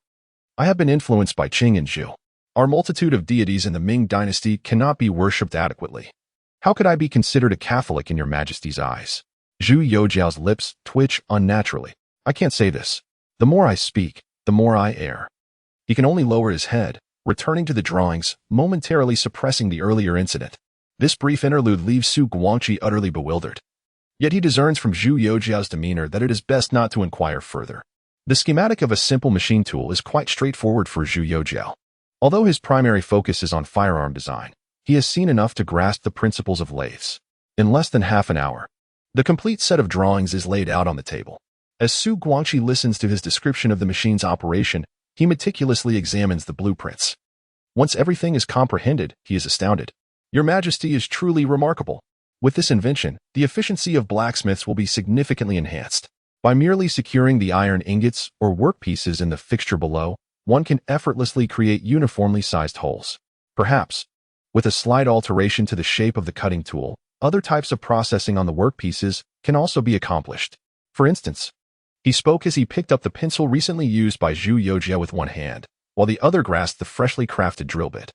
I have been influenced by Qing and Zhu. Our multitude of deities in the Ming dynasty cannot be worshipped adequately. How could I be considered a Catholic in your Majesty's eyes? Zhu Youxiao's lips twitch unnaturally. I can't say this. The more I speak, the more I err. He can only lower his head, returning to the drawings, momentarily suppressing the earlier incident. This brief interlude leaves Su Guangqi utterly bewildered. Yet he discerns from Zhu Youxiao's demeanor that it is best not to inquire further. The schematic of a simple machine tool is quite straightforward for Zhu Youxiao. Although his primary focus is on firearm design, he has seen enough to grasp the principles of lathes. In less than half an hour, the complete set of drawings is laid out on the table. As Su Guangqi listens to his description of the machine's operation, he meticulously examines the blueprints. Once everything is comprehended, he is astounded. Your Majesty is truly remarkable. With this invention, the efficiency of blacksmiths will be significantly enhanced. By merely securing the iron ingots or workpieces in the fixture below, one can effortlessly create uniformly sized holes. Perhaps, with a slight alteration to the shape of the cutting tool, other types of processing on the workpieces can also be accomplished. For instance, he spoke as he picked up the pencil recently used by Zhu Youxiao with one hand, while the other grasped the freshly crafted drill bit,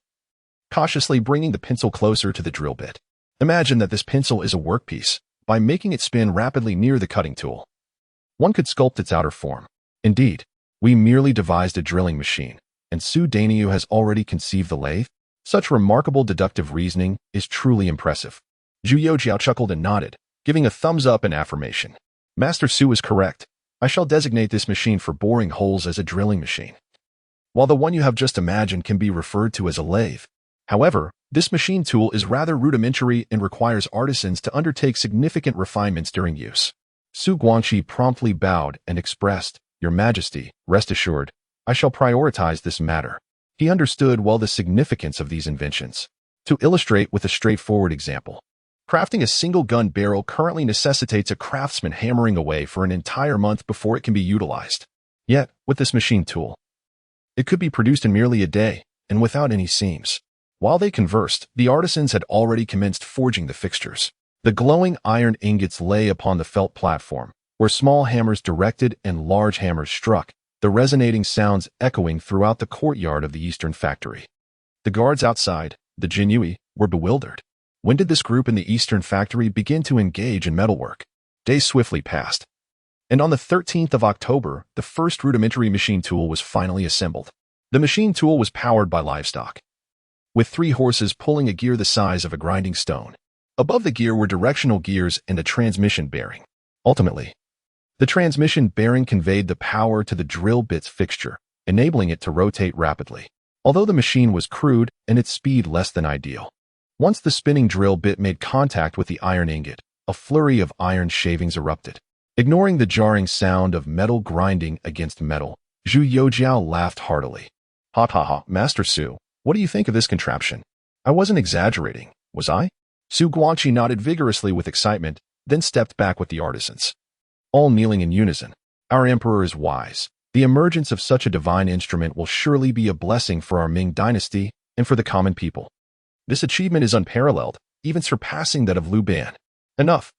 cautiously bringing the pencil closer to the drill bit. Imagine that this pencil is a workpiece. By making it spin rapidly near the cutting tool, one could sculpt its outer form. Indeed, we merely devised a drilling machine, and Su Danyu has already conceived the lathe? Such remarkable deductive reasoning is truly impressive. Zhu Youxiao chuckled and nodded, giving a thumbs up in affirmation. Master Su is correct. I shall designate this machine for boring holes as a drilling machine, while the one you have just imagined can be referred to as a lathe. However, this machine tool is rather rudimentary and requires artisans to undertake significant refinements during use. Su Guangqi promptly bowed and expressed, Your Majesty, rest assured, I shall prioritize this matter. He understood well the significance of these inventions. To illustrate with a straightforward example, crafting a single gun barrel currently necessitates a craftsman hammering away for an entire month before it can be utilized. Yet, with this machine tool, it could be produced in merely a day, and without any seams. While they conversed, the artisans had already commenced forging the fixtures. The glowing iron ingots lay upon the felt platform, where small hammers directed and large hammers struck, the resonating sounds echoing throughout the courtyard of the eastern factory. The guards outside, the Jinyui, were bewildered. When did this group in the eastern factory begin to engage in metalwork? Days swiftly passed, and on the 13th of October, the first rudimentary machine tool was finally assembled. The machine tool was powered by livestock, with 3 horses pulling a gear the size of a grinding stone. Above the gear were directional gears and a transmission bearing. Ultimately, the transmission bearing conveyed the power to the drill bit's fixture, enabling it to rotate rapidly. Although the machine was crude and its speed less than ideal, once the spinning drill bit made contact with the iron ingot, a flurry of iron shavings erupted. Ignoring the jarring sound of metal grinding against metal, Zhu Youxiao laughed heartily. Ha ha ha, Master Su, what do you think of this contraption? I wasn't exaggerating, was I? Su Guangqi nodded vigorously with excitement, then stepped back with the artisans, all kneeling in unison. Our emperor is wise. The emergence of such a divine instrument will surely be a blessing for our Ming dynasty and for the common people. This achievement is unparalleled, even surpassing that of Liu Ban. Enough,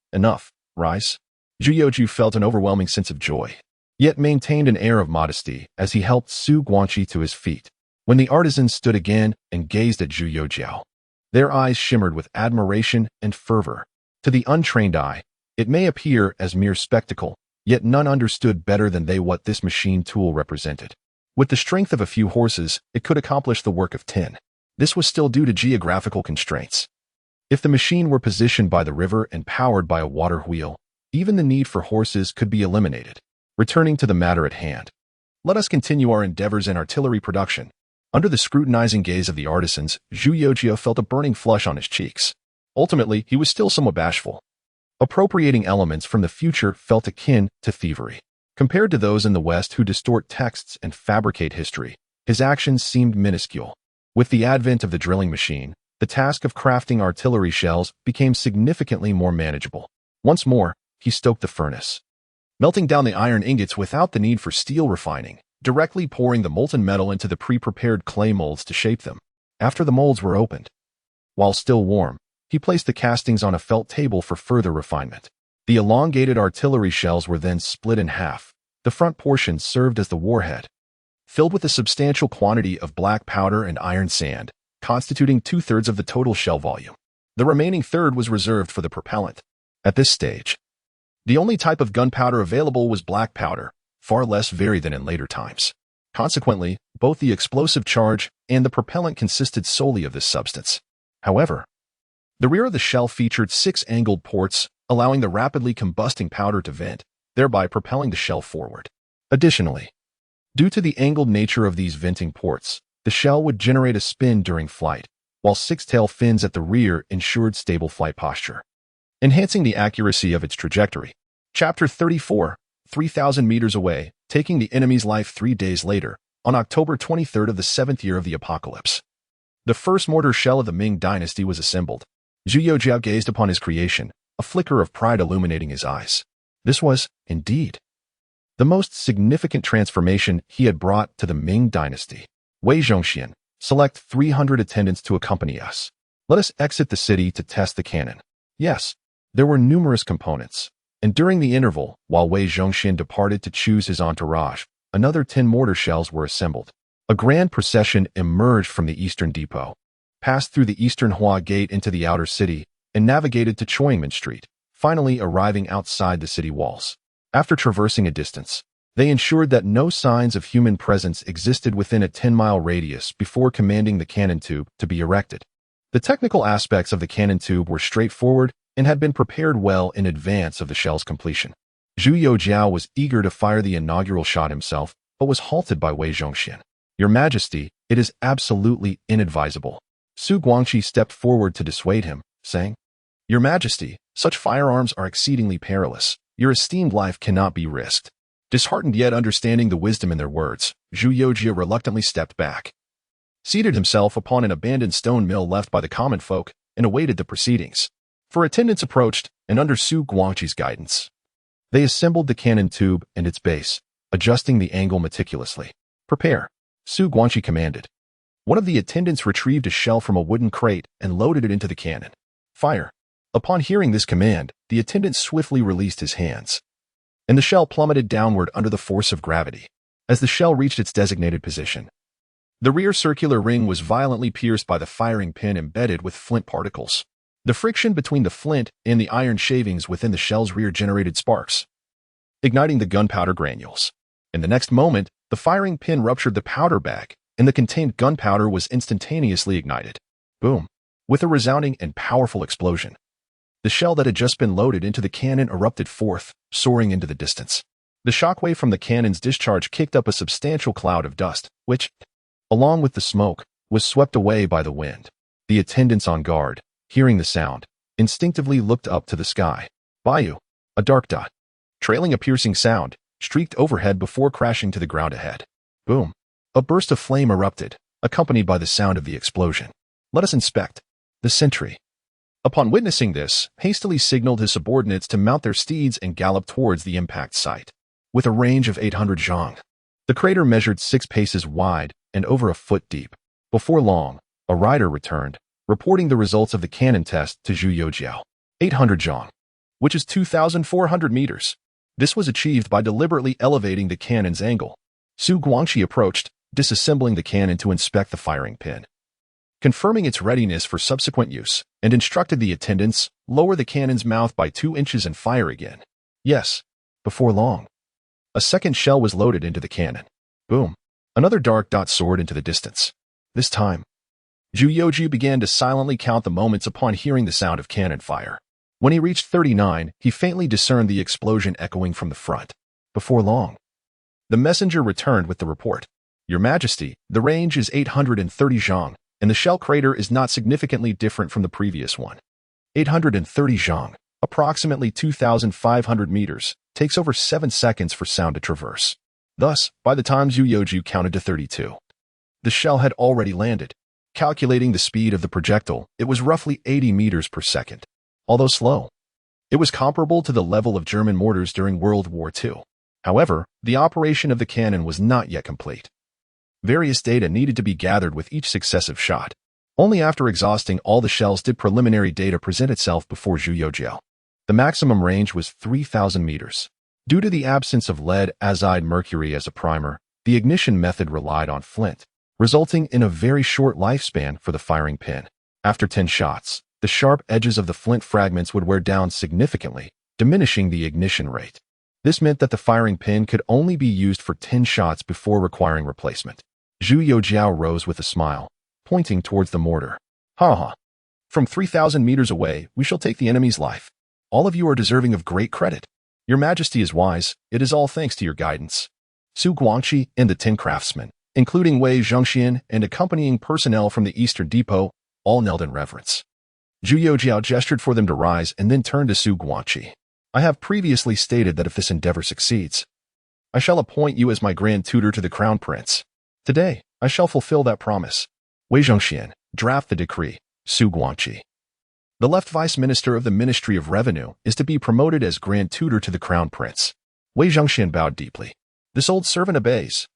rise. Zhu Youxiao felt an overwhelming sense of joy, yet maintained an air of modesty as he helped Su Guangqi to his feet. When the artisans stood again and gazed at Zhu Youxiao, their eyes shimmered with admiration and fervor. To the untrained eye, it may appear as mere spectacle, yet none understood better than they what this machine tool represented. With the strength of a few horses, it could accomplish the work of 10. This was still due to geographical constraints. If the machine were positioned by the river and powered by a water wheel, even the need for horses could be eliminated. Returning to the matter at hand, let us continue our endeavors in artillery production. Under the scrutinizing gaze of the artisans, Zhu Youxiao felt a burning flush on his cheeks. Ultimately, he was still somewhat bashful. Appropriating elements from the future felt akin to thievery. Compared to those in the West who distort texts and fabricate history, his actions seemed minuscule. With the advent of the drilling machine, the task of crafting artillery shells became significantly more manageable. Once more, he stoked the furnace, melting down the iron ingots without the need for steel refining, directly pouring the molten metal into the pre-prepared clay molds to shape them. After the molds were opened, while still warm, he placed the castings on a felt table for further refinement. The elongated artillery shells were then split in half. The front portion served as the warhead, filled with a substantial quantity of black powder and iron sand, constituting 2/3 of the total shell volume. The remaining third was reserved for the propellant. At this stage, the only type of gunpowder available was black powder, far less varied than in later times. Consequently, both the explosive charge and the propellant consisted solely of this substance. However, the rear of the shell featured 6 angled ports, allowing the rapidly combusting powder to vent, thereby propelling the shell forward. Additionally, due to the angled nature of these venting ports, the shell would generate a spin during flight, while 6 tail fins at the rear ensured stable flight posture, enhancing the accuracy of its trajectory. Chapter 34, 3,000 meters away, taking the enemy's life 3 days later, on October 23rd of the 7th year of the apocalypse. The first mortar shell of the Ming dynasty was assembled. Zhu Youxiao gazed upon his creation, a flicker of pride illuminating his eyes. This was, indeed, the most significant transformation he had brought to the Ming dynasty. Wei Zhongxian, select 300 attendants to accompany us. Let us exit the city to test the cannon. Yes, there were numerous components, and during the interval, while Wei Zhongxian departed to choose his entourage, another 10 mortar shells were assembled. A grand procession emerged from the eastern depot, passed through the eastern Hua Gate into the outer city, and navigated to Choingmen Street, finally arriving outside the city walls. After traversing a distance, They ensured that no signs of human presence existed within a 10-mile radius before commanding the cannon tube to be erected. The technical aspects of the cannon tube were straightforward and had been prepared well in advance of the shell's completion. Zhu Youxiao was eager to fire the inaugural shot himself, but was halted by Wei Zhongxian. "Your Majesty, it is absolutely inadvisable." Su Guangqi stepped forward to dissuade him, saying, "Your Majesty, such firearms are exceedingly perilous. Your esteemed life cannot be risked." Disheartened yet understanding the wisdom in their words, Zhu Youxiao reluctantly stepped back, seated himself upon an abandoned stone mill left by the common folk, and awaited the proceedings. For attendants approached, and under Su Guangqi's guidance, they assembled the cannon tube and its base, adjusting the angle meticulously. "Prepare," Su Guangqi commanded. One of the attendants retrieved a shell from a wooden crate and loaded it into the cannon. "Fire." Upon hearing this command, the attendant swiftly released his hands, and the shell plummeted downward under the force of gravity. As the shell reached its designated position, the rear circular ring was violently pierced by the firing pin embedded with flint particles. The friction between the flint and the iron shavings within the shell's rear generated sparks, igniting the gunpowder granules. In the next moment, the firing pin ruptured the powder bag, and the contained gunpowder was instantaneously ignited. Boom! With a resounding and powerful explosion, the shell that had just been loaded into the cannon erupted forth, soaring into the distance. The shockwave from the cannon's discharge kicked up a substantial cloud of dust, which, along with the smoke, was swept away by the wind. The attendants on guard, hearing the sound, instinctively looked up to the sky. Bayou, a dark dot, trailing a piercing sound, streaked overhead before crashing to the ground ahead. Boom! A burst of flame erupted, accompanied by the sound of the explosion. "Let us inspect." The sentry, upon witnessing this, hastily signaled his subordinates to mount their steeds and gallop towards the impact site. With a range of 800 zhang, the crater measured 6 paces wide and over a foot deep. Before long, a rider returned, reporting the results of the cannon test to Zhu Youxiao. 800 zhang, which is 2,400 meters. This was achieved by deliberately elevating the cannon's angle. Su Guangqi approached, disassembling the cannon to inspect the firing pin, confirming its readiness for subsequent use, and instructed the attendants, lower the cannon's mouth by 2 inches and fire again. Yes. Before long, a second shell was loaded into the cannon. Boom! Another dark dot soared into the distance. This time, Zhu Youxiao began to silently count the moments upon hearing the sound of cannon fire. When he reached 39, he faintly discerned the explosion echoing from the front. Before long, the messenger returned with the report. "Your Majesty, the range is 830 zhang, and the shell crater is not significantly different from the previous one. 830 zhang, approximately 2,500 meters, takes over 7 seconds for sound to traverse." Thus, by the time Zhu Youxiao counted to 32, the shell had already landed. Calculating the speed of the projectile, it was roughly 80 meters per second. Although slow, it was comparable to the level of German mortars during World War II. However, the operation of the cannon was not yet complete. Various data needed to be gathered with each successive shot. Only after exhausting all the shells did preliminary data present itself before Zhu Youxiao. The maximum range was 3,000 meters. Due to the absence of lead-azide mercury as a primer, the ignition method relied on flint, resulting in a very short lifespan for the firing pin. After 10 shots, the sharp edges of the flint fragments would wear down significantly, diminishing the ignition rate. This meant that the firing pin could only be used for 10 shots before requiring replacement. Zhu Youxiao rose with a smile, pointing towards the mortar. "Ha ha. From 3,000 meters away, we shall take the enemy's life. All of you are deserving of great credit. Your Majesty is wise. It is all thanks to your guidance." Su Guangqi and the 10 craftsmen, including Wei Zhongxian and accompanying personnel from the Eastern Depot, all knelt in reverence. Zhu Youxiao gestured for them to rise and then turned to Su Guangqi. "I have previously stated that if this endeavor succeeds, I shall appoint you as my grand tutor to the Crown Prince. Today, I shall fulfill that promise. Wei Zhongxian, draft the decree." Su Guangqi, the left vice minister of the Ministry of Revenue, is to be promoted as grand tutor to the Crown Prince. Wei Zhongxian bowed deeply. "This old servant obeys."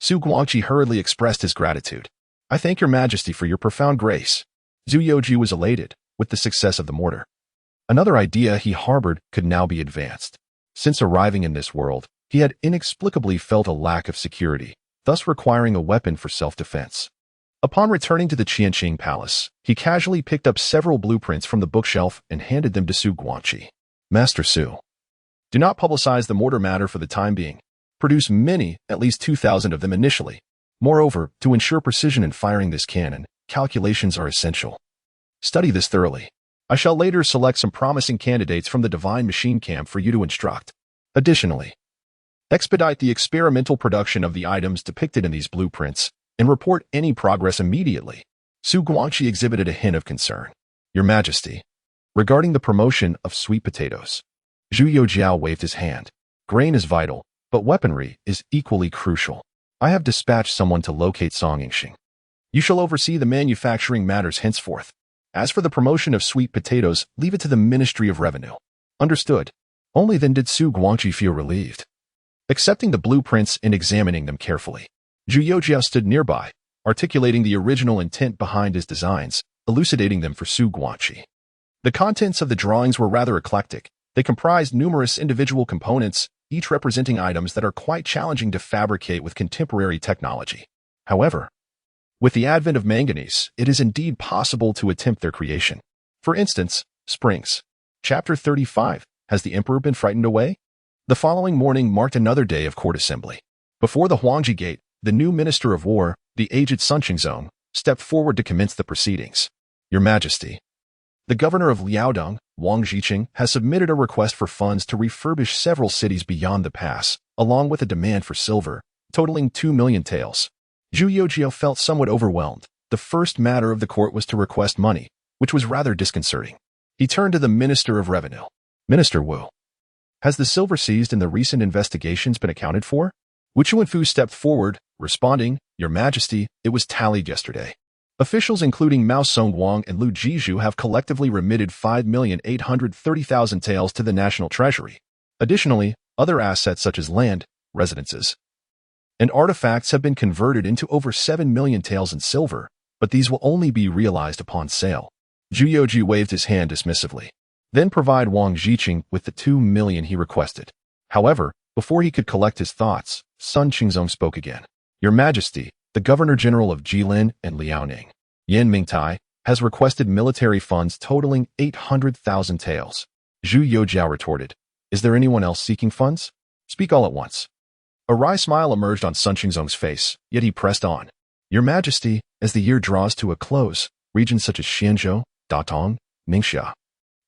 Su Guangqi hurriedly expressed his gratitude. "I thank your Majesty for your profound grace." Zhu Youxiao was elated with the success of the mortar. Another idea he harbored could now be advanced. Since arriving in this world, he had inexplicably felt a lack of security, thus requiring a weapon for self-defense. Upon returning to the Qianqing Palace, he casually picked up several blueprints from the bookshelf and handed them to Su Guangqi. "Master Su, do not publicize the mortar matter for the time being. Produce many, at least 2,000 of them initially. Moreover, to ensure precision in firing this cannon, calculations are essential. Study this thoroughly. I shall later select some promising candidates from the Divine Machine Camp for you to instruct. Additionally, expedite the experimental production of the items depicted in these blueprints and report any progress immediately. Su Guangqi exhibited a hint of concern. Your Majesty, regarding the promotion of sweet potatoes. Zhu Youxiao waved his hand. Grain is vital, but weaponry is equally crucial. I have dispatched someone to locate Song Yingxing. You shall oversee the manufacturing matters henceforth. As for the promotion of sweet potatoes, leave it to the Ministry of Revenue. Understood. Only then did Su Guangqi feel relieved. Accepting the blueprints and examining them carefully, Zhu Youxiao stood nearby, articulating the original intent behind his designs, elucidating them for Su Guangqi. The contents of the drawings were rather eclectic. They comprised numerous individual components, each representing items that are quite challenging to fabricate with contemporary technology. However, with the advent of manganese, it is indeed possible to attempt their creation. For instance, springs. Chapter 35. Has the emperor been frightened away? The following morning marked another day of court assembly. Before the Huangji Gate, the new Minister of War, the aged Sun Qingzong, stepped forward to commence the proceedings. Your Majesty, the governor of Liaodong, Wang Zhiqing, has submitted a request for funds to refurbish several cities beyond the pass, along with a demand for silver, totaling 2 million taels. Zhu Youxiao felt somewhat overwhelmed. The first matter of the court was to request money, which was rather disconcerting. He turned to the Minister of Revenue. Minister Wu, has the silver seized in the recent investigations been accounted for? Wu Chuanfu stepped forward, responding, Your Majesty, it was tallied yesterday. Officials including Mao Songwang and Lu Jizhu have collectively remitted 5,830,000 taels to the National Treasury. Additionally, other assets such as land, residences, and artifacts have been converted into over 7 million taels in silver, but these will only be realized upon sale. Zhu Youxiao waved his hand dismissively. Then provide Wang Zhiqing with the 2 million he requested. However, before he could collect his thoughts, Sun Qingzong spoke again. Your Majesty, the Governor-General of Jilin and Liaoning, Yan Mingtai, has requested military funds totaling 800,000 taels. Zhu Youxiao retorted, Is there anyone else seeking funds? Speak all at once. A wry smile emerged on Sun Qingzong's face, yet he pressed on. Your Majesty, as the year draws to a close, regions such as Xianzhou, Datong, Ningxia,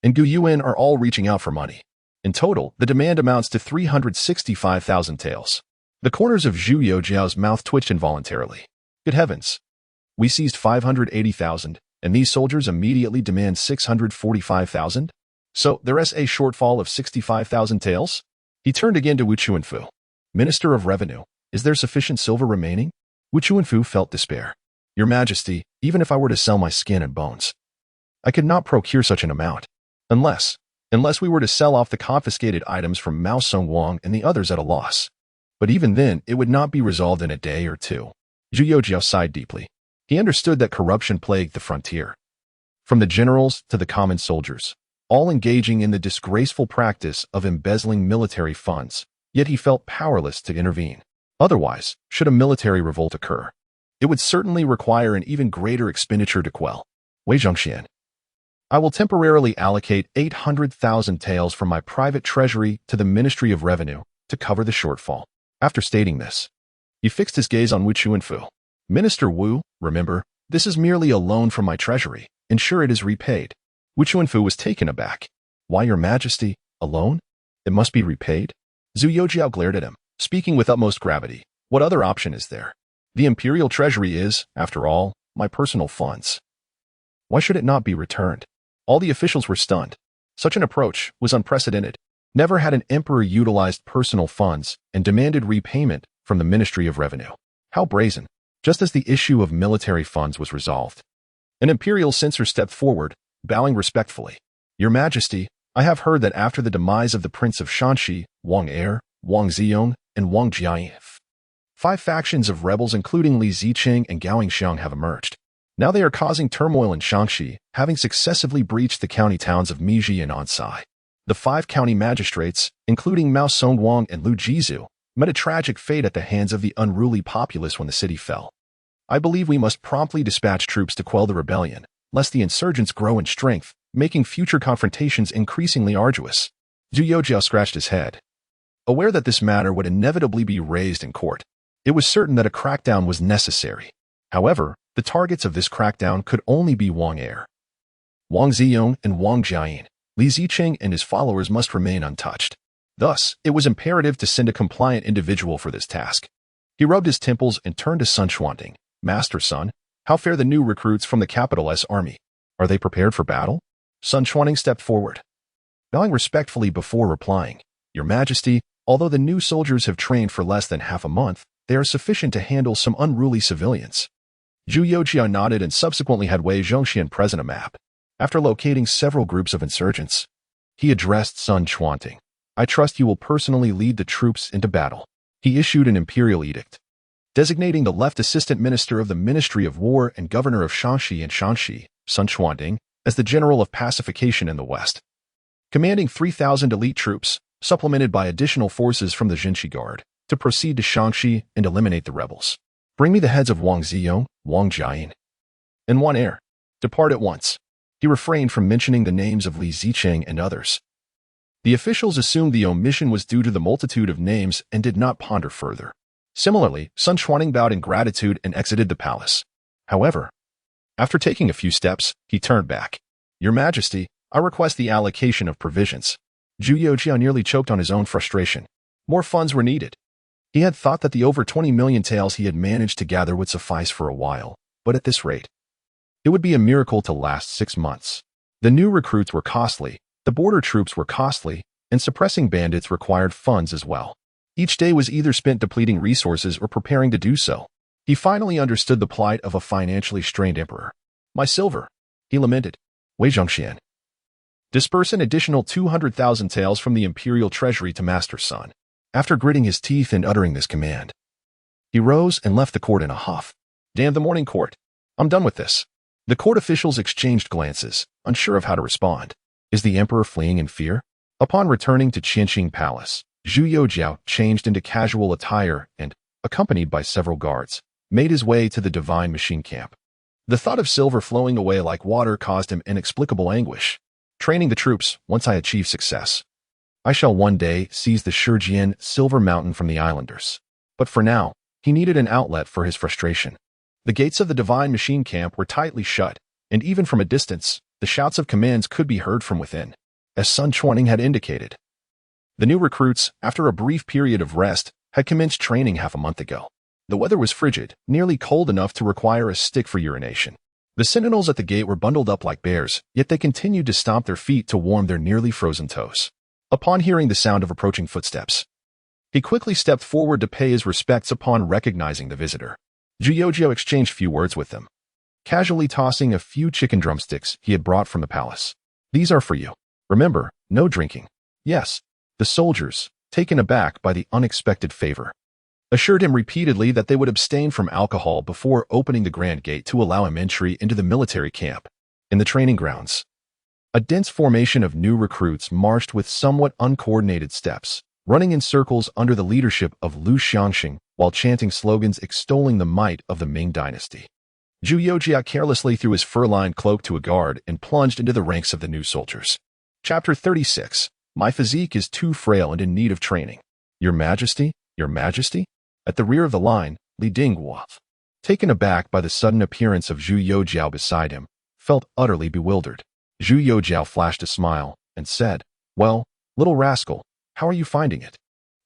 and Guyuan are all reaching out for money. In total, the demand amounts to 365,000 taels. The corners of Zhu Youxiao's mouth twitched involuntarily. Good heavens! We seized 580,000, and these soldiers immediately demand 645,000? So there's a shortfall of 65,000 taels? He turned again to Wu Chuanfu. Minister of Revenue, is there sufficient silver remaining? Wu Chuanfu felt despair. Your Majesty, even if I were to sell my skin and bones, I could not procure such an amount. Unless we were to sell off the confiscated items from Mao Songwang and the others at a loss. But even then, it would not be resolved in a day or two. Zhu Youxiao sighed deeply. He understood that corruption plagued the frontier. From the generals to the common soldiers, all engaging in the disgraceful practice of embezzling military funds, yet he felt powerless to intervene. Otherwise, should a military revolt occur, it would certainly require an even greater expenditure to quell. Wei Zhongxian, I will temporarily allocate 800,000 taels from my private treasury to the Ministry of Revenue to cover the shortfall. After stating this, he fixed his gaze on Wu Chuanfu. Minister Wu, remember, this is merely a loan from my treasury. Ensure it is repaid. Wu Chuanfu was taken aback. Why, Your Majesty, a loan? It must be repaid? Zhu Youxiao glared at him, speaking with utmost gravity. What other option is there? The imperial treasury is, after all, my personal funds. Why should it not be returned? All the officials were stunned. Such an approach was unprecedented. Never had an emperor utilized personal funds and demanded repayment from the Ministry of Revenue. How brazen! Just as the issue of military funds was resolved, an imperial censor stepped forward, bowing respectfully. Your Majesty, I have heard that after the demise of the Prince of Shanxi, Wang Er, Wang Ziyong, and Wang Jianyi, 5 factions of rebels including Li Ziqing and Gao Yingxiang have emerged. Now they are causing turmoil in Shanxi, having successively breached the county towns of Miji and Ansai. The 5 county magistrates, including Mao Songwang and Lu Jizhu, met a tragic fate at the hands of the unruly populace when the city fell. I believe we must promptly dispatch troops to quell the rebellion, lest the insurgents grow in strength, making future confrontations increasingly arduous. Zhu Youxiao scratched his head. Aware that this matter would inevitably be raised in court, it was certain that a crackdown was necessary. However, the targets of this crackdown could only be Wang Heir, Wang Ziyong, and Wang Jiayin. Li Zicheng and his followers must remain untouched. Thus, it was imperative to send a compliant individual for this task. He rubbed his temples and turned to Sun Xuanting. Master Sun, how fare the new recruits from the capital's army? Are they prepared for battle? Sun Xuanting stepped forward, bowing respectfully before replying. Your Majesty, although the new soldiers have trained for less than half a month, they are sufficient to handle some unruly civilians. Zhu Youxiao nodded and subsequently had Wei Zhongxian present a map. After locating several groups of insurgents, he addressed Sun Xuanting. I trust you will personally lead the troops into battle. He issued an imperial edict, designating the left assistant minister of the Ministry of War and governor of Shanxi and Shanxi, Sun Xuanting, as the general of pacification in the west, commanding 3,000 elite troops, supplemented by additional forces from the Jianji Guard, to proceed to Shanxi and eliminate the rebels. Bring me the heads of Wang Ziyong, Wang Jiayin, and Wang Heir. Depart at once. He refrained from mentioning the names of Li Zicheng and others. The officials assumed the omission was due to the multitude of names and did not ponder further. Similarly, Sun Xuanting bowed in gratitude and exited the palace. However, after taking a few steps, he turned back. Your Majesty, I request the allocation of provisions. Zhu Youxiao nearly choked on his own frustration. More funds were needed. He had thought that the over 20 million taels he had managed to gather would suffice for a while, but at this rate, it would be a miracle to last 6 months. The new recruits were costly, the border troops were costly, and suppressing bandits required funds as well. Each day was either spent depleting resources or preparing to do so. He finally understood the plight of a financially strained emperor. My silver, he lamented. Wei Zhongxian, disperse an additional 200,000 taels from the imperial treasury to Master Sun. After gritting his teeth and uttering this command, he rose and left the court in a huff. Damn the morning court. I'm done with this. The court officials exchanged glances, unsure of how to respond. Is the emperor fleeing in fear? Upon returning to Qianqing Palace, Zhu Youxiao changed into casual attire and, accompanied by several guards, made his way to the divine machine camp. The thought of silver flowing away like water caused him inexplicable anguish. Training the troops, once I achieve success, I shall one day seize the Shijian silver mountain from the islanders. But for now, he needed an outlet for his frustration. The gates of the divine machine camp were tightly shut, and even from a distance, the shouts of commands could be heard from within. As Sun Xuanting had indicated, the new recruits, after a brief period of rest, had commenced training half a month ago. The weather was frigid, nearly cold enough to require a stick for urination. The sentinels at the gate were bundled up like bears, yet they continued to stomp their feet to warm their nearly frozen toes. Upon hearing the sound of approaching footsteps, he quickly stepped forward to pay his respects upon recognizing the visitor. Zhu Youxiao exchanged few words with them, casually tossing a few chicken drumsticks he had brought from the palace. These are for you. Remember, no drinking. Yes, the soldiers, taken aback by the unexpected favor, assured him repeatedly that they would abstain from alcohol before opening the grand gate to allow him entry into the military camp. In the training grounds, a dense formation of new recruits marched with somewhat uncoordinated steps, running in circles under the leadership of Lu Xianxing while chanting slogans extolling the might of the Ming dynasty. Zhu Youxiao carelessly threw his fur-lined cloak to a guard and plunged into the ranks of the new soldiers. Chapter 36. My physique is too frail and in need of training. Your Majesty, Your Majesty? At the rear of the line, Li Dingguo, taken aback by the sudden appearance of Zhu Youxiao beside him, felt utterly bewildered. Zhu Youxiao flashed a smile and said, Well, little rascal, how are you finding it?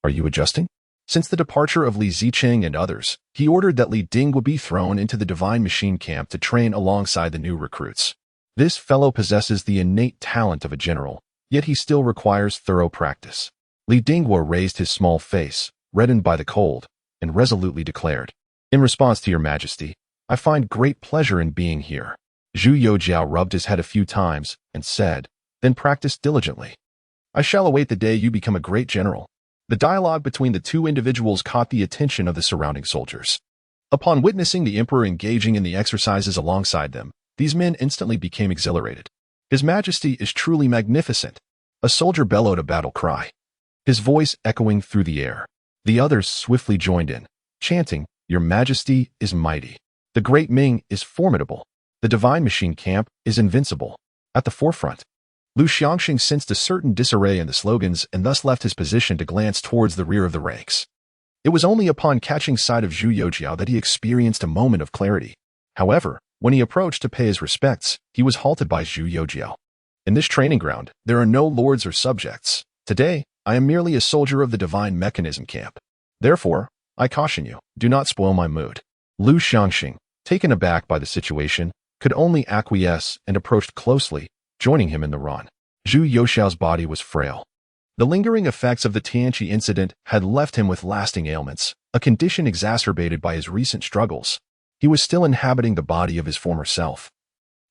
Are you adjusting? Since the departure of Li Zicheng and others, he ordered that Li Ding would be thrown into the divine machine camp to train alongside the new recruits. This fellow possesses the innate talent of a general, yet he still requires thorough practice. Li Dingguo raised his small face, reddened by the cold, and resolutely declared, In response to your Majesty, I find great pleasure in being here. Zhu Youxiao rubbed his head a few times and said, Then practice diligently. I shall await the day you become a great general. The dialogue between the two individuals caught the attention of the surrounding soldiers. Upon witnessing the emperor engaging in the exercises alongside them, these men instantly became exhilarated. His Majesty is truly magnificent. A soldier bellowed a battle cry, his voice echoing through the air. The others swiftly joined in, chanting, Your Majesty is mighty. The great Ming is formidable. The divine machine camp is invincible. At the forefront, Lu Xiangxing sensed a certain disarray in the slogans and thus left his position to glance towards the rear of the ranks. It was only upon catching sight of Zhu Youxiao that he experienced a moment of clarity. However, when he approached to pay his respects, he was halted by Zhu Youxiao. In this training ground, there are no lords or subjects. Today, I am merely a soldier of the divine mechanism camp. Therefore, I caution you, do not spoil my mood. Lu Xiangxing, taken aback by the situation, could only acquiesce and approached closely, joining him in the run. Zhu Youxiao's body was frail. The lingering effects of the Tianqi incident had left him with lasting ailments, a condition exacerbated by his recent struggles. He was still inhabiting the body of his former self.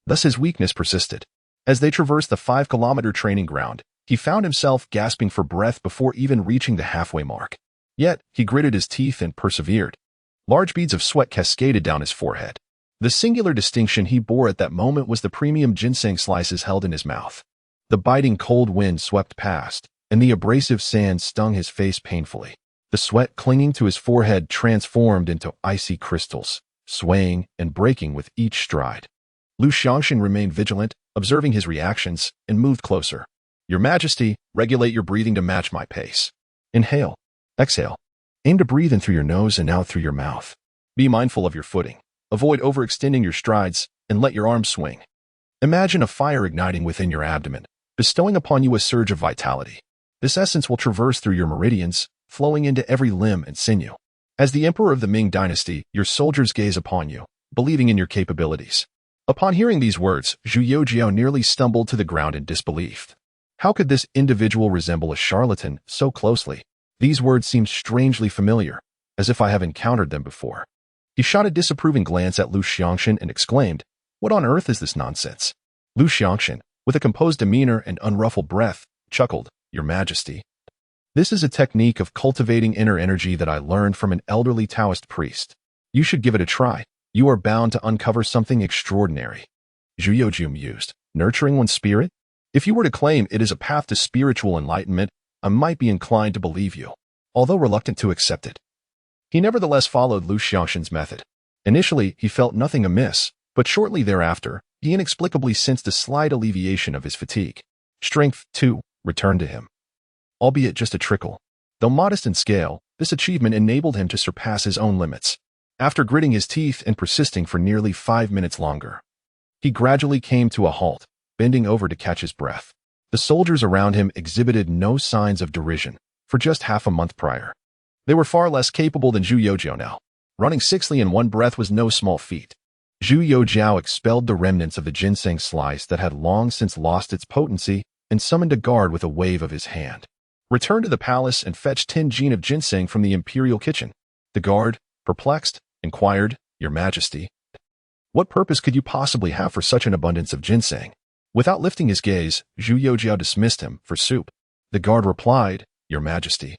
Thus his weakness persisted. As they traversed the 5-kilometer training ground, he found himself gasping for breath before even reaching the halfway mark. Yet, he gritted his teeth and persevered. Large beads of sweat cascaded down his forehead. The singular distinction he bore at that moment was the premium ginseng slices held in his mouth. The biting cold wind swept past, and the abrasive sand stung his face painfully. The sweat clinging to his forehead transformed into icy crystals, swaying and breaking with each stride. Lu Xiangxing remained vigilant, observing his reactions, and moved closer. Your Majesty, regulate your breathing to match my pace. Inhale. Exhale. Aim to breathe in through your nose and out through your mouth. Be mindful of your footing. Avoid overextending your strides, and let your arms swing. Imagine a fire igniting within your abdomen, bestowing upon you a surge of vitality. This essence will traverse through your meridians, flowing into every limb and sinew. As the emperor of the Ming dynasty, your soldiers gaze upon you, believing in your capabilities. Upon hearing these words, Zhu Youxiao nearly stumbled to the ground in disbelief. How could this individual resemble a charlatan so closely? These words seemed strangely familiar, as if I have encountered them before. He shot a disapproving glance at Lu Xiangxing and exclaimed, "What on earth is this nonsense?" Lu Xiangxing, with a composed demeanor and unruffled breath, chuckled, "Your Majesty. This is a technique of cultivating inner energy that I learned from an elderly Taoist priest. You should give it a try. You are bound to uncover something extraordinary." Zhu Youxiao mused, "Nurturing one's spirit? If you were to claim it is a path to spiritual enlightenment, I might be inclined to believe you, although reluctant to accept it." He nevertheless followed Lu Xiangxing's method. Initially, he felt nothing amiss, but shortly thereafter, he inexplicably sensed a slight alleviation of his fatigue. Strength, too, returned to him. Albeit just a trickle. Though modest in scale, this achievement enabled him to surpass his own limits. After gritting his teeth and persisting for nearly 5 minutes longer, he gradually came to a halt, bending over to catch his breath. The soldiers around him exhibited no signs of derision, for just half a month prior. They were far less capable than Zhu Youxiao now. Running 6 in one breath was no small feat. Zhu Youxiao expelled the remnants of the ginseng slice that had long since lost its potency and summoned a guard with a wave of his hand. "Return to the palace and fetch 10 jin of ginseng from the imperial kitchen." The guard, perplexed, inquired, "Your Majesty, what purpose could you possibly have for such an abundance of ginseng?" Without lifting his gaze, Zhu Youxiao dismissed him for soup. The guard replied, "Your Majesty,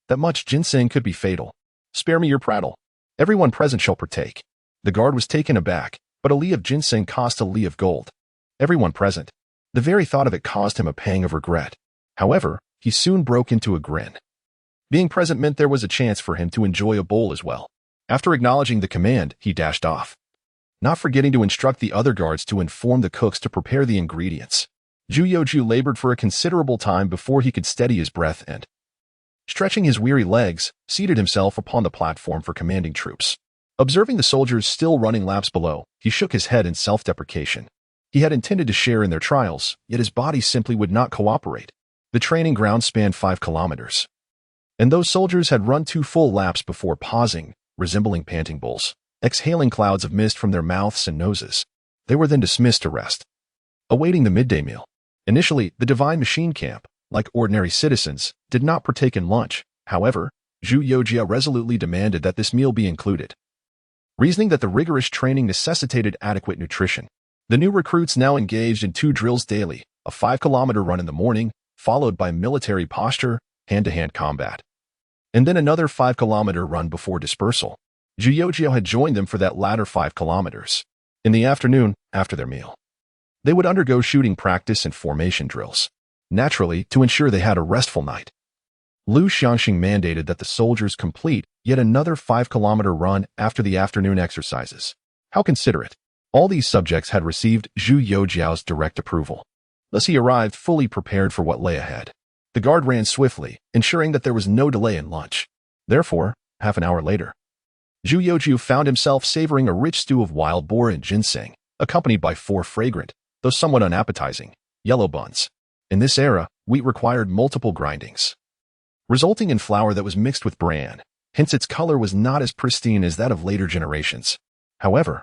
that much ginseng could be fatal. Spare me your prattle. Everyone present shall partake." The guard was taken aback, but a li of ginseng cost a li of gold. Everyone present. The very thought of it caused him a pang of regret. However, he soon broke into a grin. Being present meant there was a chance for him to enjoy a bowl as well. After acknowledging the command, he dashed off, not forgetting to instruct the other guards to inform the cooks to prepare the ingredients. Zhu Youxiao labored for a considerable time before he could steady his breath and, stretching his weary legs, seated himself upon the platform for commanding troops. Observing the soldiers still running laps below, he shook his head in self-deprecation. He had intended to share in their trials, yet his body simply would not cooperate. The training ground spanned 5 kilometers. And those soldiers had run 2 full laps before pausing, resembling panting bulls, exhaling clouds of mist from their mouths and noses. They were then dismissed to rest, awaiting the midday meal. Initially, the divine machine camp, like ordinary citizens, did not partake in lunch. However, Zhu Youxiao resolutely demanded that this meal be included, reasoning that the rigorous training necessitated adequate nutrition. The new recruits now engaged in 2 drills daily, a 5-kilometer run in the morning, followed by military posture, hand-to-hand combat, and then another 5-kilometer run before dispersal. Zhu Youxiao had joined them for that latter 5 kilometers. In the afternoon, after their meal, they would undergo shooting practice and formation drills, naturally to ensure they had a restful night. Lu Xiangxing mandated that the soldiers complete yet another 5-kilometer run after the afternoon exercises. How considerate. All these subjects had received Zhu Youxiao's direct approval. Thus he arrived fully prepared for what lay ahead. The guard ran swiftly, ensuring that there was no delay in lunch. Therefore, half an hour later, Zhu Youxiao found himself savoring a rich stew of wild boar and ginseng, accompanied by 4 fragrant, though somewhat unappetizing, yellow buns. In this era, wheat required multiple grindings, resulting in flour that was mixed with bran. Hence its color was not as pristine as that of later generations. However,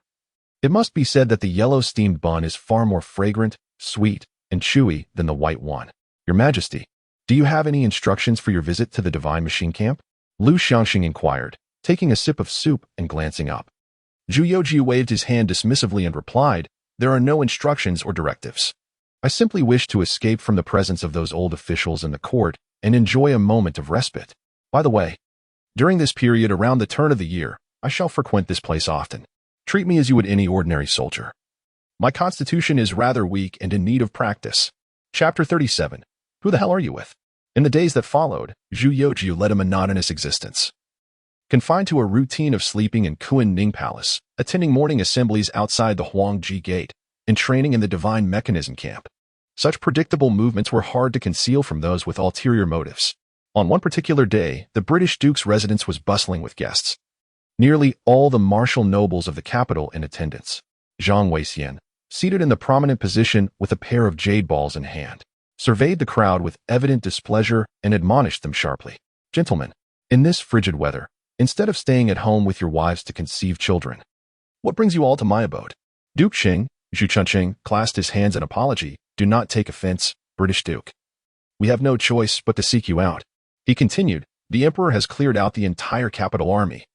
it must be said that the yellow steamed bun is far more fragrant, sweet, and chewy than the white one. Your Majesty, do you have any instructions for your visit to the Divine Machine Camp? Lu Xiangxing inquired, taking a sip of soup and glancing up. Zhu Youxiao waved his hand dismissively and replied, "There are no instructions or directives. I simply wish to escape from the presence of those old officials in the court and enjoy a moment of respite. By the way, during this period around the turn of the year, I shall frequent this place often. Treat me as you would any ordinary soldier. My constitution is rather weak and in need of practice." Chapter 37. Who the hell are you with? In the days that followed, Zhu Youxiao led a monotonous existence, confined to a routine of sleeping in Kuan Ning Palace, attending morning assemblies outside the Huangji Gate, and training in the Divine Mechanism Camp. Such predictable movements were hard to conceal from those with ulterior motives. On one particular day, the British Duke's residence was bustling with guests. Nearly all the martial nobles of the capital in attendance. Zhang Weixian, seated in the prominent position with a pair of jade balls in hand, surveyed the crowd with evident displeasure and admonished them sharply. "Gentlemen, in this frigid weather, instead of staying at home with your wives to conceive children, what brings you all to my abode?" Duke Qing, Zhu Chunqing, clasped his hands in apology. "Do not take offense, British Duke. We have no choice but to seek you out." He continued, "The Emperor has cleared out the entire capital army,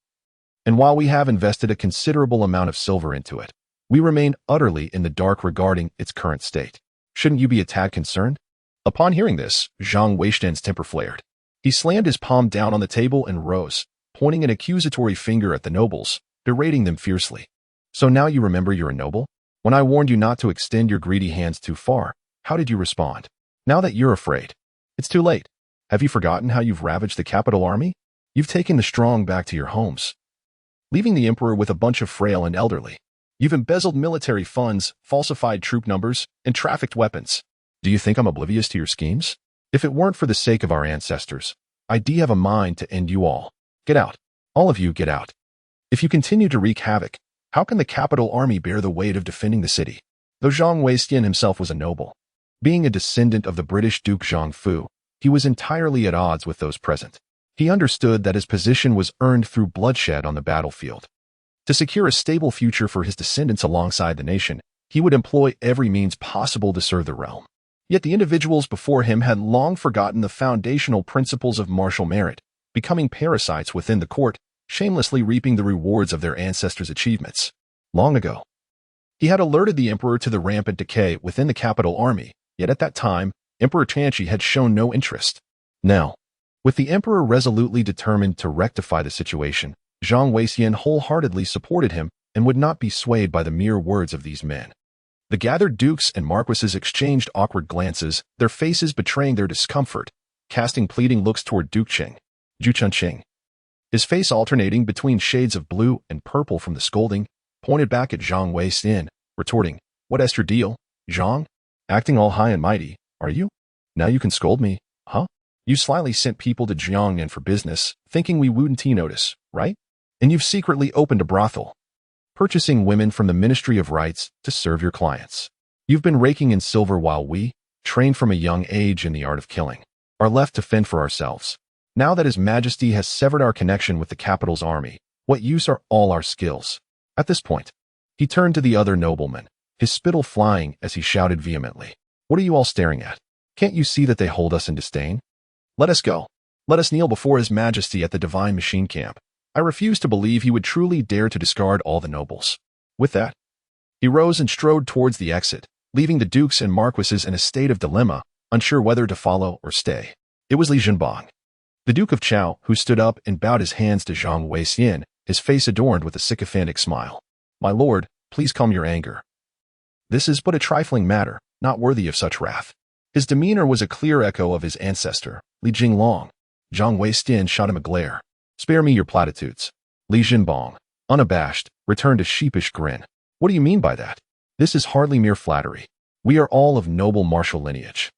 and while we have invested a considerable amount of silver into it, we remain utterly in the dark regarding its current state. Shouldn't you be a tad concerned?" Upon hearing this, Zhang Weixian's temper flared. He slammed his palm down on the table and rose, pointing an accusatory finger at the nobles, berating them fiercely. "So now you remember you're a noble? When I warned you not to extend your greedy hands too far, how did you respond? Now that you're afraid, it's too late. Have you forgotten how you've ravaged the capital army? You've taken the strong back to your homes, leaving the emperor with a bunch of frail and elderly. You've embezzled military funds, falsified troop numbers, and trafficked weapons. Do you think I'm oblivious to your schemes? If it weren't for the sake of our ancestors, I'd have a mind to end you all. Get out. All of you get out. If you continue to wreak havoc, how can the capital army bear the weight of defending the city?" Though Zhang Weixian himself was a noble, being a descendant of the British Duke Zhongfu, he was entirely at odds with those present. He understood that his position was earned through bloodshed on the battlefield. To secure a stable future for his descendants alongside the nation, he would employ every means possible to serve the realm. Yet the individuals before him had long forgotten the foundational principles of martial merit, becoming parasites within the court, shamelessly reaping the rewards of their ancestors' achievements. Long ago, he had alerted the emperor to the rampant decay within the capital army, yet at that time, Emperor Tianqi had shown no interest. Now, with the emperor resolutely determined to rectify the situation, Zhang Weixian wholeheartedly supported him and would not be swayed by the mere words of these men. The gathered dukes and marquises exchanged awkward glances, their faces betraying their discomfort, casting pleading looks toward Duke Qing, Zhu Chunqing, his face alternating between shades of blue and purple from the scolding, pointed back at Zhang Weixian, retorting, "What's your deal, Zhang? Acting all high and mighty, are you? Now you can scold me, huh? You slyly sent people to Jiangnan for business, thinking we wouldn't notice, right? And you've secretly opened a brothel, purchasing women from the Ministry of Rights to serve your clients. You've been raking in silver while we, trained from a young age in the art of killing, are left to fend for ourselves. Now that His Majesty has severed our connection with the capital's army, what use are all our skills?" At this point, he turned to the other noblemen, his spittle flying as he shouted vehemently, "What are you all staring at? Can't you see that they hold us in disdain? Let us go. Let us kneel before His Majesty at the Divine Machine Camp. I refuse to believe he would truly dare to discard all the nobles." With that, he rose and strode towards the exit, leaving the dukes and marquises in a state of dilemma, unsure whether to follow or stay. It was Li Zhenbang, the Duke of Chao, who stood up and bowed his hands to Zhang Weixian, his face adorned with a sycophantic smile. "My lord, please calm your anger. This is but a trifling matter, not worthy of such wrath." His demeanor was a clear echo of his ancestor, Li Jinglong. Zhang Weixian shot him a glare. "Spare me your platitudes." Li Zhenbang, unabashed, returned a sheepish grin. "What do you mean by that? This is hardly mere flattery. We are all of noble martial lineage,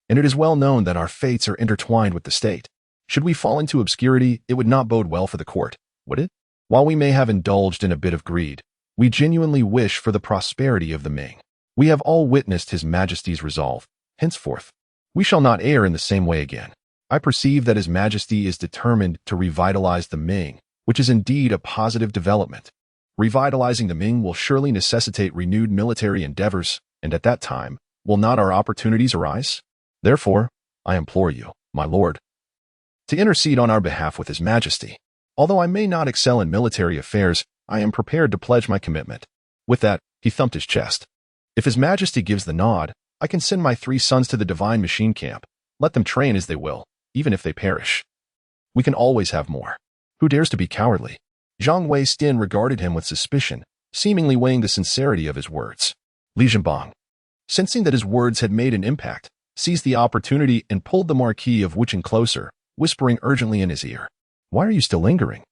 and it is well known that our fates are intertwined with the state. Should we fall into obscurity, it would not bode well for the court, would it? While we may have indulged in a bit of greed, we genuinely wish for the prosperity of the Ming. We have all witnessed His Majesty's resolve. Henceforth, we shall not err in the same way again. I perceive that His Majesty is determined to revitalize the Ming, which is indeed a positive development. Revitalizing the Ming will surely necessitate renewed military endeavors, and at that time, will not our opportunities arise? Therefore, I implore you, my lord, to intercede on our behalf with His Majesty. Although I may not excel in military affairs, I am prepared to pledge my commitment. With that, he thumped his chest. If His Majesty gives the nod, I can send my 3 sons to the Divine Machine Camp. Let them train as they will, even if they perish. We can always have more. Who dares to be cowardly? Zhang Wei-Stin regarded him with suspicion, seemingly weighing the sincerity of his words. Li Zhenbang, sensing that his words had made an impact, seized the opportunity and pulled the Marquis of Wucheng closer, whispering urgently in his ear. Why are you still lingering?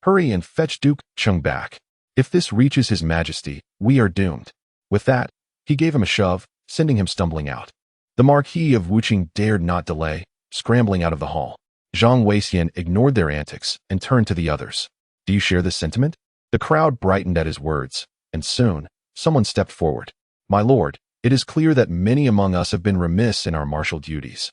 Hurry and fetch Duke Cheng back. If this reaches His Majesty, we are doomed. With that, he gave him a shove, sending him stumbling out. The Marquis of Wucheng dared not delay, scrambling out of the hall. Zhang Weixian ignored their antics and turned to the others. Do you share this sentiment? The crowd brightened at his words, and soon, someone stepped forward. My lord, it is clear that many among us have been remiss in our martial duties.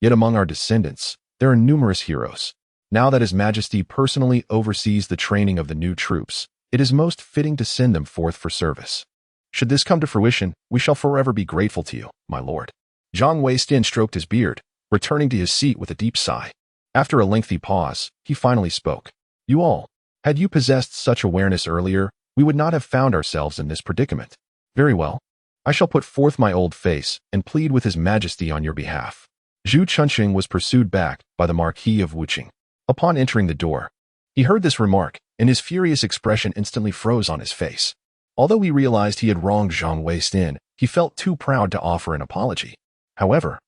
Yet among our descendants, there are numerous heroes. Now that His Majesty personally oversees the training of the new troops, it is most fitting to send them forth for service. Should this come to fruition, we shall forever be grateful to you, my lord. Zhang Wei-Stin stroked his beard, returning to his seat with a deep sigh. After a lengthy pause, he finally spoke. You all, had you possessed such awareness earlier, we would not have found ourselves in this predicament. Very well. I shall put forth my old face and plead with His Majesty on your behalf. Zhu Chunqing was pursued back by the Marquis of Wucheng. Upon entering the door, he heard this remark, and his furious expression instantly froze on his face. Although he realized he had wronged Zhang Wei-Stin, he felt too proud to offer an apology. However,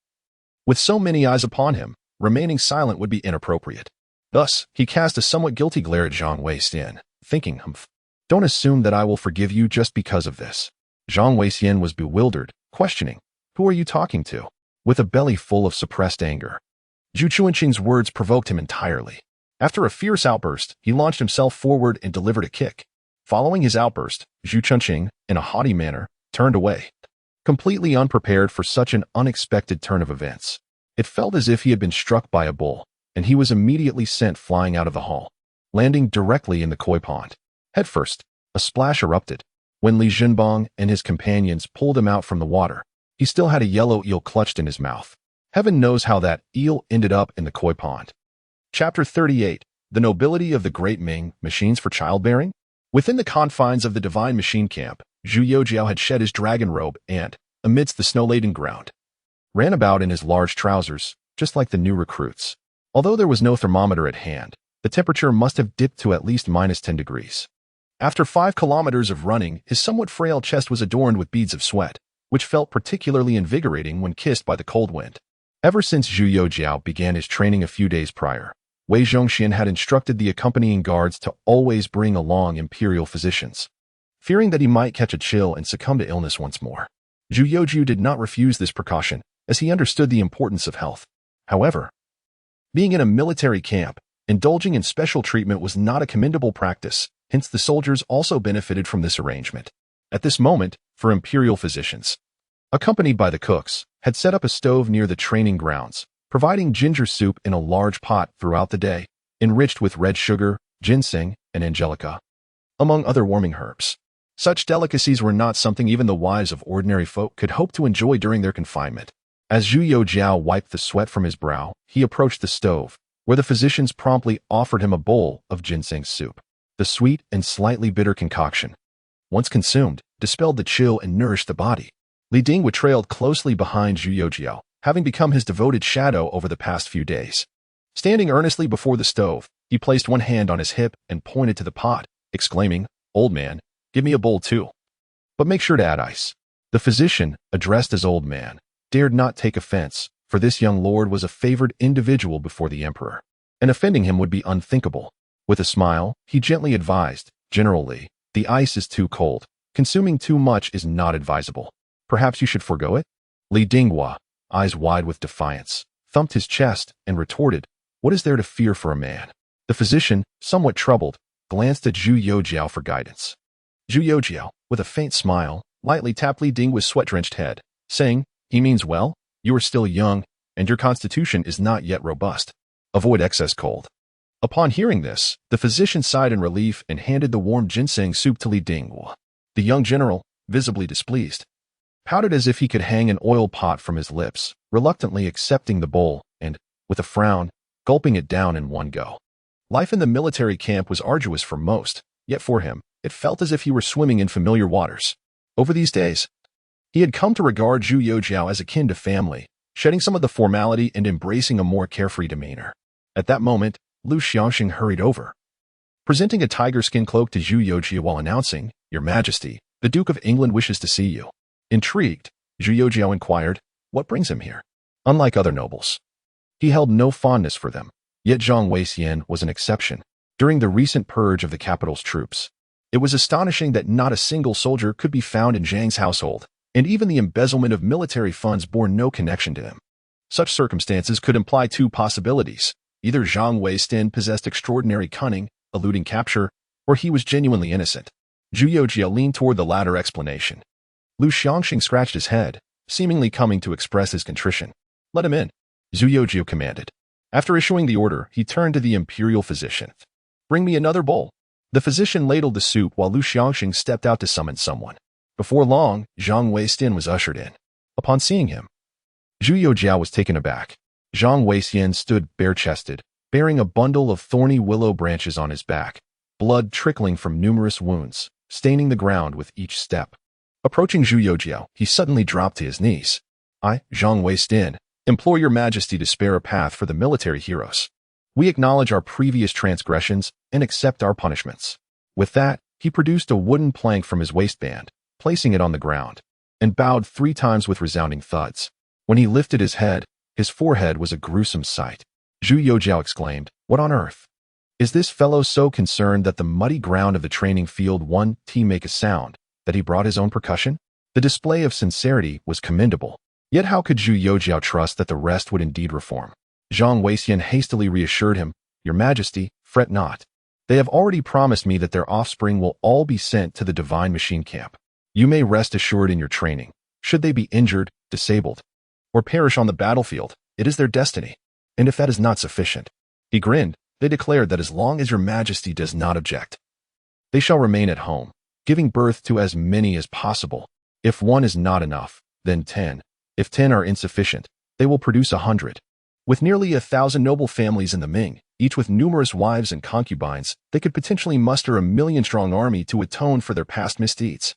with so many eyes upon him, remaining silent would be inappropriate. Thus, he cast a somewhat guilty glare at Zhang Wei-Stin, thinking, don't assume that I will forgive you just because of this. Zhang Weixian was bewildered, questioning, who are you talking to? With a belly full of suppressed anger. Zhu Chunqing's words provoked him entirely. After a fierce outburst, he launched himself forward and delivered a kick. Following his outburst, Zhu Chunqing, in a haughty manner, turned away, completely unprepared for such an unexpected turn of events. It felt as if he had been struck by a bull, and he was immediately sent flying out of the hall, landing directly in the koi pond. Headfirst, a splash erupted. When Li Zhenbang and his companions pulled him out from the water, he still had a yellow eel clutched in his mouth. Heaven knows how that eel ended up in the koi pond. Chapter 38. The Nobility of the Great Ming, Machines for Childbearing? Within the confines of the Divine Machine Camp, Zhu Youxiao had shed his dragon robe and, amidst the snow-laden ground, ran about in his large trousers, just like the new recruits. Although there was no thermometer at hand, the temperature must have dipped to at least -10 degrees. After 5 kilometers of running, his somewhat frail chest was adorned with beads of sweat, which felt particularly invigorating when kissed by the cold wind. Ever since Zhu Youxiao began his training a few days prior, Wei Zhongxian had instructed the accompanying guards to always bring along imperial physicians, fearing that he might catch a chill and succumb to illness once more. Zhu Youxiao did not refuse this precaution, as he understood the importance of health. However, being in a military camp, indulging in special treatment was not a commendable practice, hence the soldiers also benefited from this arrangement. At this moment, for imperial physicians, accompanied by the cooks, had set up a stove near the training grounds, providing ginger soup in a large pot throughout the day, enriched with red sugar, ginseng, and angelica, among other warming herbs. Such delicacies were not something even the wives of ordinary folk could hope to enjoy during their confinement. As Zhu Youxiao wiped the sweat from his brow, he approached the stove, where the physicians promptly offered him a bowl of ginseng soup. The sweet and slightly bitter concoction, once consumed, dispelled the chill and nourished the body. Li Dingwu trailed closely behind Zhu Youxiao, having become his devoted shadow over the past few days. Standing earnestly before the stove, he placed one hand on his hip and pointed to the pot, exclaiming, "Old man, give me a bowl too. But make sure to add ice." The physician, addressed as Old Man, dared not take offense, for this young lord was a favored individual before the emperor, and offending him would be unthinkable. With a smile, he gently advised, "Generally, the ice is too cold. Consuming too much is not advisable. Perhaps you should forego it? Li Dinghua, eyes wide with defiance, thumped his chest and retorted, what is there to fear for a man? The physician, somewhat troubled, glanced at Zhu Youxiao for guidance. Zhu Youxiao, with a faint smile, lightly tapped Li Dinghua's sweat-drenched head, saying, he means well, you are still young, and your constitution is not yet robust. Avoid excess cold. Upon hearing this, the physician sighed in relief and handed the warm ginseng soup to Li Dinghua. The young general, visibly displeased, pouted as if he could hang an oil pot from his lips, reluctantly accepting the bowl and, with a frown, gulping it down in one go. Life in the military camp was arduous for most, yet for him, it felt as if he were swimming in familiar waters. Over these days, he had come to regard Zhu Youxiao as akin to family, shedding some of the formality and embracing a more carefree demeanor. At that moment, Lu Xiangxing hurried over, presenting a tiger skin cloak to Zhu Youxiao while announcing, Your Majesty, the Duke of England wishes to see you. Intrigued, Zhu Youxiao inquired, what brings him here? Unlike other nobles, he held no fondness for them, yet Zhang Weixian was an exception. During the recent purge of the capital's troops, it was astonishing that not a single soldier could be found in Zhang's household, and even the embezzlement of military funds bore no connection to him. Such circumstances could imply two possibilities. Either Zhang Weixian possessed extraordinary cunning, eluding capture, or he was genuinely innocent. Zhu Youxiao leaned toward the latter explanation. Lu Xiangxing scratched his head, seemingly coming to express his contrition. Let him in, Zhu Youxiao commanded. After issuing the order, he turned to the imperial physician. Bring me another bowl. The physician ladled the soup while Lu Xiangxing stepped out to summon someone. Before long, Zhang Weixian was ushered in. Upon seeing him, Zhu Youxiao was taken aback. Zhang Weixian stood bare-chested, bearing a bundle of thorny willow branches on his back, blood trickling from numerous wounds, staining the ground with each step. Approaching Zhu Youxiao, he suddenly dropped to his knees. I, Zhang Weixian, implore your majesty to spare a path for the military heroes. We acknowledge our previous transgressions and accept our punishments. With that, he produced a wooden plank from his waistband, placing it on the ground, and bowed 3 times with resounding thuds. When he lifted his head, his forehead was a gruesome sight. Zhu Youxiao exclaimed, what on earth? Is this fellow so concerned that the muddy ground of the training field won't make a sound, that he brought his own percussion? The display of sincerity was commendable. Yet how could Zhu Youxiao trust that the rest would indeed reform? Zhang Weixian hastily reassured him, Your Majesty, fret not. They have already promised me that their offspring will all be sent to the divine machine camp. You may rest assured in your training. Should they be injured, disabled, or perish on the battlefield, it is their destiny. And if that is not sufficient, he grinned, they declared that as long as your majesty does not object, they shall remain at home, giving birth to as many as possible. If 1 is not enough, then 10. If 10 are insufficient, they will produce 100. With nearly 1,000 noble families in the Ming, each with numerous wives and concubines, they could potentially muster a 1,000,000-strong army to atone for their past misdeeds.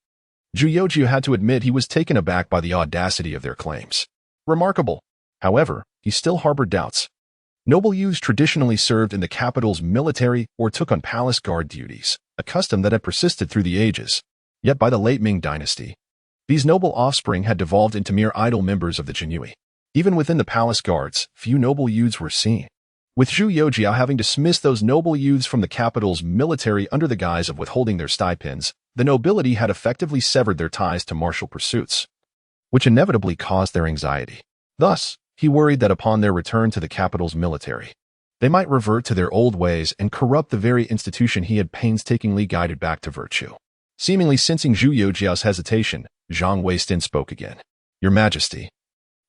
Zhu Youxiao had to admit he was taken aback by the audacity of their claims. Remarkable. However, he still harbored doubts. Noble youths traditionally served in the capital's military or took on palace guard duties, a custom that had persisted through the ages. Yet by the late Ming dynasty, these noble offspring had devolved into mere idle members of the Jianji. Even within the palace guards, few noble youths were seen. With Zhu Youxiao having dismissed those noble youths from the capital's military under the guise of withholding their stipends, the nobility had effectively severed their ties to martial pursuits, which inevitably caused their anxiety. Thus, he worried that upon their return to the capital's military, they might revert to their old ways and corrupt the very institution he had painstakingly guided back to virtue. Seemingly sensing Zhu Youxiao's hesitation, Zhang Weixian spoke again. Your Majesty,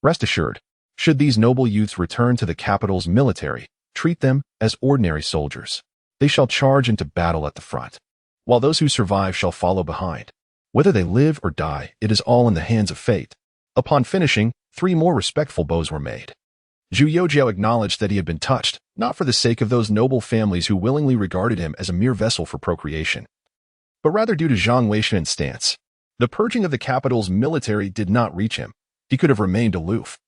rest assured, should these noble youths return to the capital's military, treat them as ordinary soldiers. They shall charge into battle at the front, while those who survive shall follow behind. Whether they live or die, it is all in the hands of fate. Upon finishing, 3 more respectful bows were made. Zhu Youxiao acknowledged that he had been touched, not for the sake of those noble families who willingly regarded him as a mere vessel for procreation, but rather due to Zhang Weixian's stance. The purging of the capital's military did not reach him. He could have remained aloof.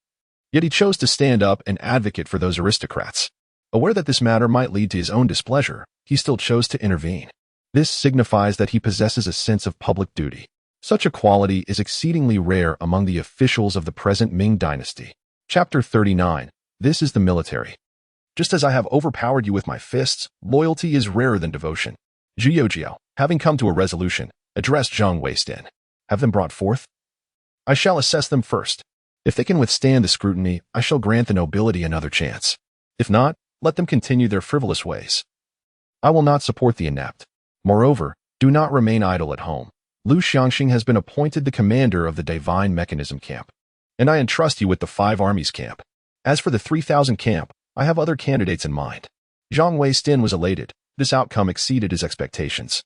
Yet he chose to stand up and advocate for those aristocrats. Aware that this matter might lead to his own displeasure, he still chose to intervene. This signifies that he possesses a sense of public duty. Such a quality is exceedingly rare among the officials of the present Ming dynasty. Chapter 39. This is the military. Just as I have overpowered you with my fists, loyalty is rarer than devotion. Zhu Youxiao, having come to a resolution, addressed Zhang Weixian. Have them brought forth? I shall assess them first. If they can withstand the scrutiny, I shall grant the nobility another chance. If not, let them continue their frivolous ways. I will not support the inept. Moreover, do not remain idle at home. Lu Xiangxing has been appointed the commander of the Divine Mechanism Camp, and I entrust you with the 5 armies camp. As for the 3,000 camp, I have other candidates in mind. Zhang Weistin was elated. This outcome exceeded his expectations.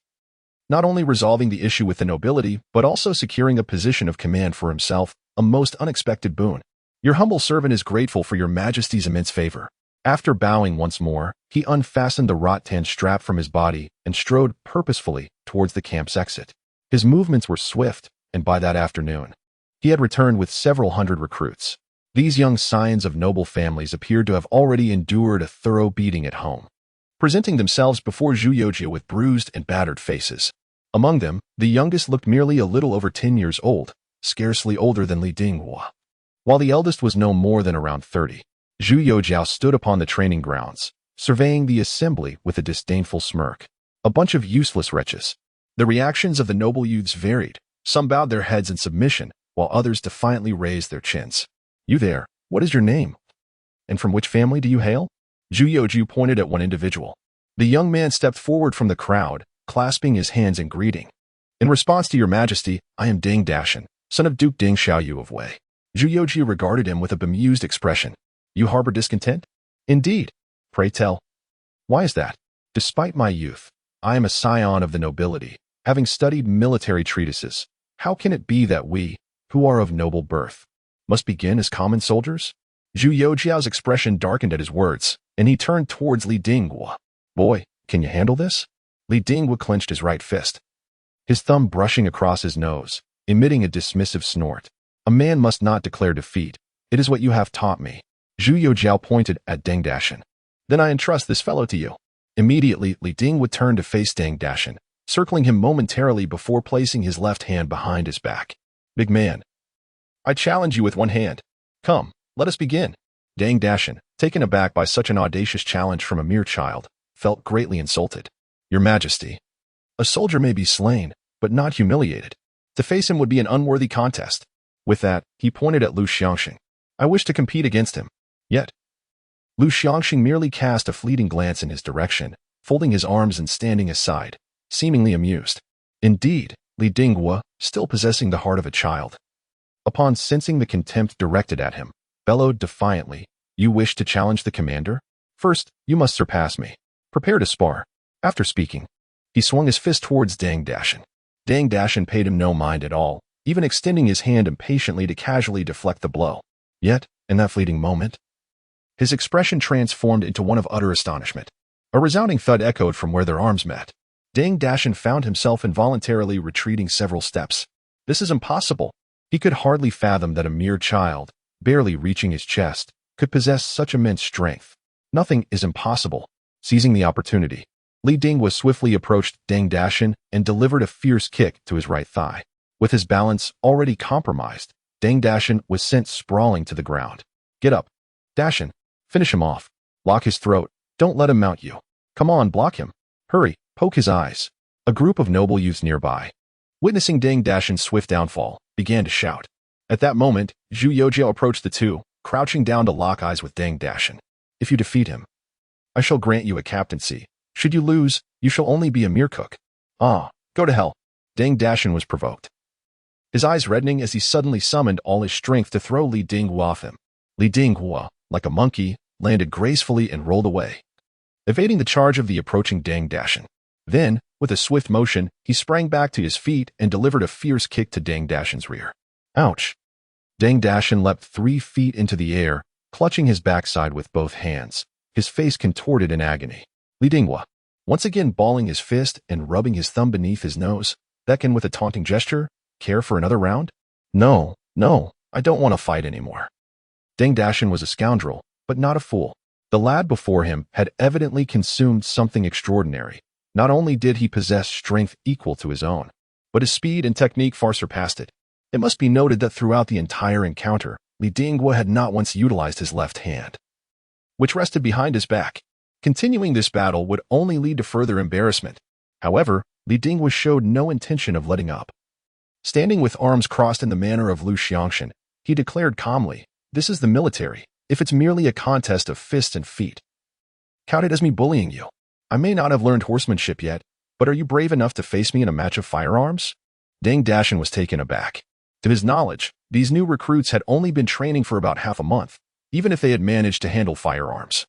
Not only resolving the issue with the nobility, but also securing a position of command for himself, a most unexpected boon. Your humble servant is grateful for your majesty's immense favor. After bowing once more, he unfastened the rattan strap from his body and strode purposefully towards the camp's exit. His movements were swift, and by that afternoon, he had returned with several hundred recruits. These young scions of noble families appeared to have already endured a thorough beating at home, presenting themselves before Zhu Youxiao with bruised and battered faces. Among them, the youngest looked merely a little over 10 years old, scarcely older than Li Dinghua, while the eldest was no more than around 30. Zhu Youxiao stood upon the training grounds, surveying the assembly with a disdainful smirk. A bunch of useless wretches. The reactions of the noble youths varied. Some bowed their heads in submission, while others defiantly raised their chins. You there, what is your name? And from which family do you hail? Zhu Youxiao pointed at one individual. The young man stepped forward from the crowd, clasping his hands in greeting. In response to your majesty, I am Ding Dashan, son of Duke Ding Xiaoyu of Wei. Zhu Youxiao regarded him with a bemused expression. You harbor discontent? Indeed. Pray tell. Why is that? Despite my youth, I am a scion of the nobility, having studied military treatises. How can it be that we, who are of noble birth, must begin as common soldiers? Zhu Youxiao's expression darkened at his words, and he turned towards Li Dinghua. Boy, can you handle this? Li Dinghua clenched his right fist, his thumb brushing across his nose, emitting a dismissive snort. A man must not declare defeat. It is what you have taught me. Zhu Youxiao pointed at Deng Dashan. Then I entrust this fellow to you. Immediately, Li Dinghua turned to face Deng Dashan, circling him momentarily before placing his left hand behind his back. Big man, I challenge you with one hand. Come, let us begin. Deng Dashan, taken aback by such an audacious challenge from a mere child, felt greatly insulted. Your Majesty, a soldier may be slain, but not humiliated. To face him would be an unworthy contest. With that, he pointed at Lu Xiangxing. I wish to compete against him. Yet, Lu Xiangxing merely cast a fleeting glance in his direction, folding his arms and standing aside, seemingly amused. Indeed, Li Dinghua, still possessing the heart of a child, upon sensing the contempt directed at him, bellowed defiantly, You wish to challenge the commander? First, you must surpass me. Prepare to spar. After speaking, he swung his fist towards Deng Dashan. Deng Dashan paid him no mind at all, even extending his hand impatiently to casually deflect the blow. Yet, in that fleeting moment, his expression transformed into one of utter astonishment. A resounding thud echoed from where their arms met. Deng Dashan found himself involuntarily retreating several steps. This is impossible. He could hardly fathom that a mere child, barely reaching his chest, could possess such immense strength. Nothing is impossible. Seizing the opportunity, Li Dinghua swiftly approached Deng Dashan and delivered a fierce kick to his right thigh. With his balance already compromised, Deng Dashan was sent sprawling to the ground. Get up. Dashan. Finish him off. Lock his throat. Don't let him mount you. Come on, block him. Hurry, poke his eyes. A group of noble youths nearby, witnessing Deng Dashan's swift downfall, began to shout. At that moment, Zhu Youxiao approached the two, crouching down to lock eyes with Deng Dashan. If you defeat him, I shall grant you a captaincy. Should you lose, you shall only be a mere cook. Ah, go to hell. Deng Dashan was provoked, his eyes reddening as he suddenly summoned all his strength to throw Li Dinghua off him. Li Dinghua, like a monkey, landed gracefully and rolled away, evading the charge of the approaching Deng Dashan. Then, with a swift motion, he sprang back to his feet and delivered a fierce kick to Deng Dashan's rear. Ouch! Deng Dashan leapt 3 feet into the air, clutching his backside with both hands, his face contorted in agony. Li Dinghua, once again balling his fist and rubbing his thumb beneath his nose, beckoned with a taunting gesture. Care for another round? No, I don't want to fight anymore. Deng Dashan was a scoundrel, but not a fool. The lad before him had evidently consumed something extraordinary. Not only did he possess strength equal to his own, but his speed and technique far surpassed it. It must be noted that throughout the entire encounter, Li Dinghua had not once utilized his left hand, which rested behind his back. Continuing this battle would only lead to further embarrassment. However, Li Dinghua showed no intention of letting up. Standing with arms crossed in the manner of Liu Xiangxian, he declared calmly, "This is the military. If it's merely a contest of fists and feet, count it as me bullying you. I may not have learned horsemanship yet, but are you brave enough to face me in a match of firearms?" Deng Dashan was taken aback. To his knowledge, these new recruits had only been training for about half a month, even if they had managed to handle firearms.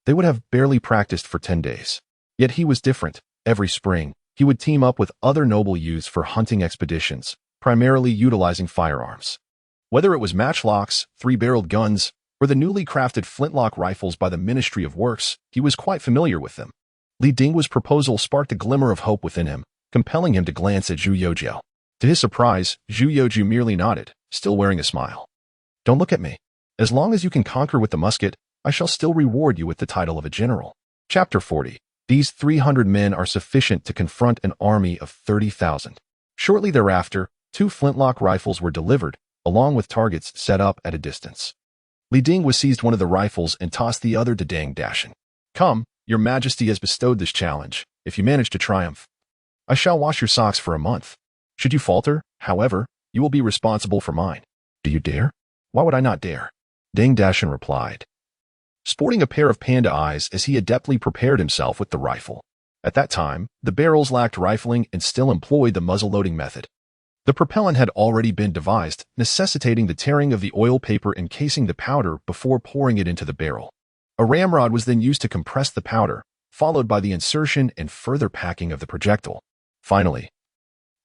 They would have barely practiced for 10 days. Yet he was different. Every spring, he would team up with other noble youths for hunting expeditions, primarily utilizing firearms. Whether it was matchlocks, three-barreled guns, or the newly crafted flintlock rifles by the Ministry of Works, he was quite familiar with them. Li Dinghua's proposal sparked a glimmer of hope within him, compelling him to glance at Zhu Youxiao. To his surprise, Zhu Youxiao merely nodded, still wearing a smile. "Don't look at me. As long as you can conquer with the musket, I shall still reward you with the title of a general." Chapter 40. These 300 men are sufficient to confront an army of 30,000. Shortly thereafter, 2 flintlock rifles were delivered, along with targets set up at a distance. Li Dinghu seized one of the rifles and tossed the other to Deng Dashan. "Come, your majesty has bestowed this challenge. If you manage to triumph, I shall wash your socks for a month. Should you falter, however, you will be responsible for mine." "Do you dare?" "Why would I not dare?" Deng Dashan replied, sporting a pair of panda eyes as he adeptly prepared himself with the rifle. At that time, the barrels lacked rifling and still employed the muzzle-loading method. The propellant had already been devised, necessitating the tearing of the oil paper encasing the powder before pouring it into the barrel. A ramrod was then used to compress the powder, followed by the insertion and further packing of the projectile. Finally,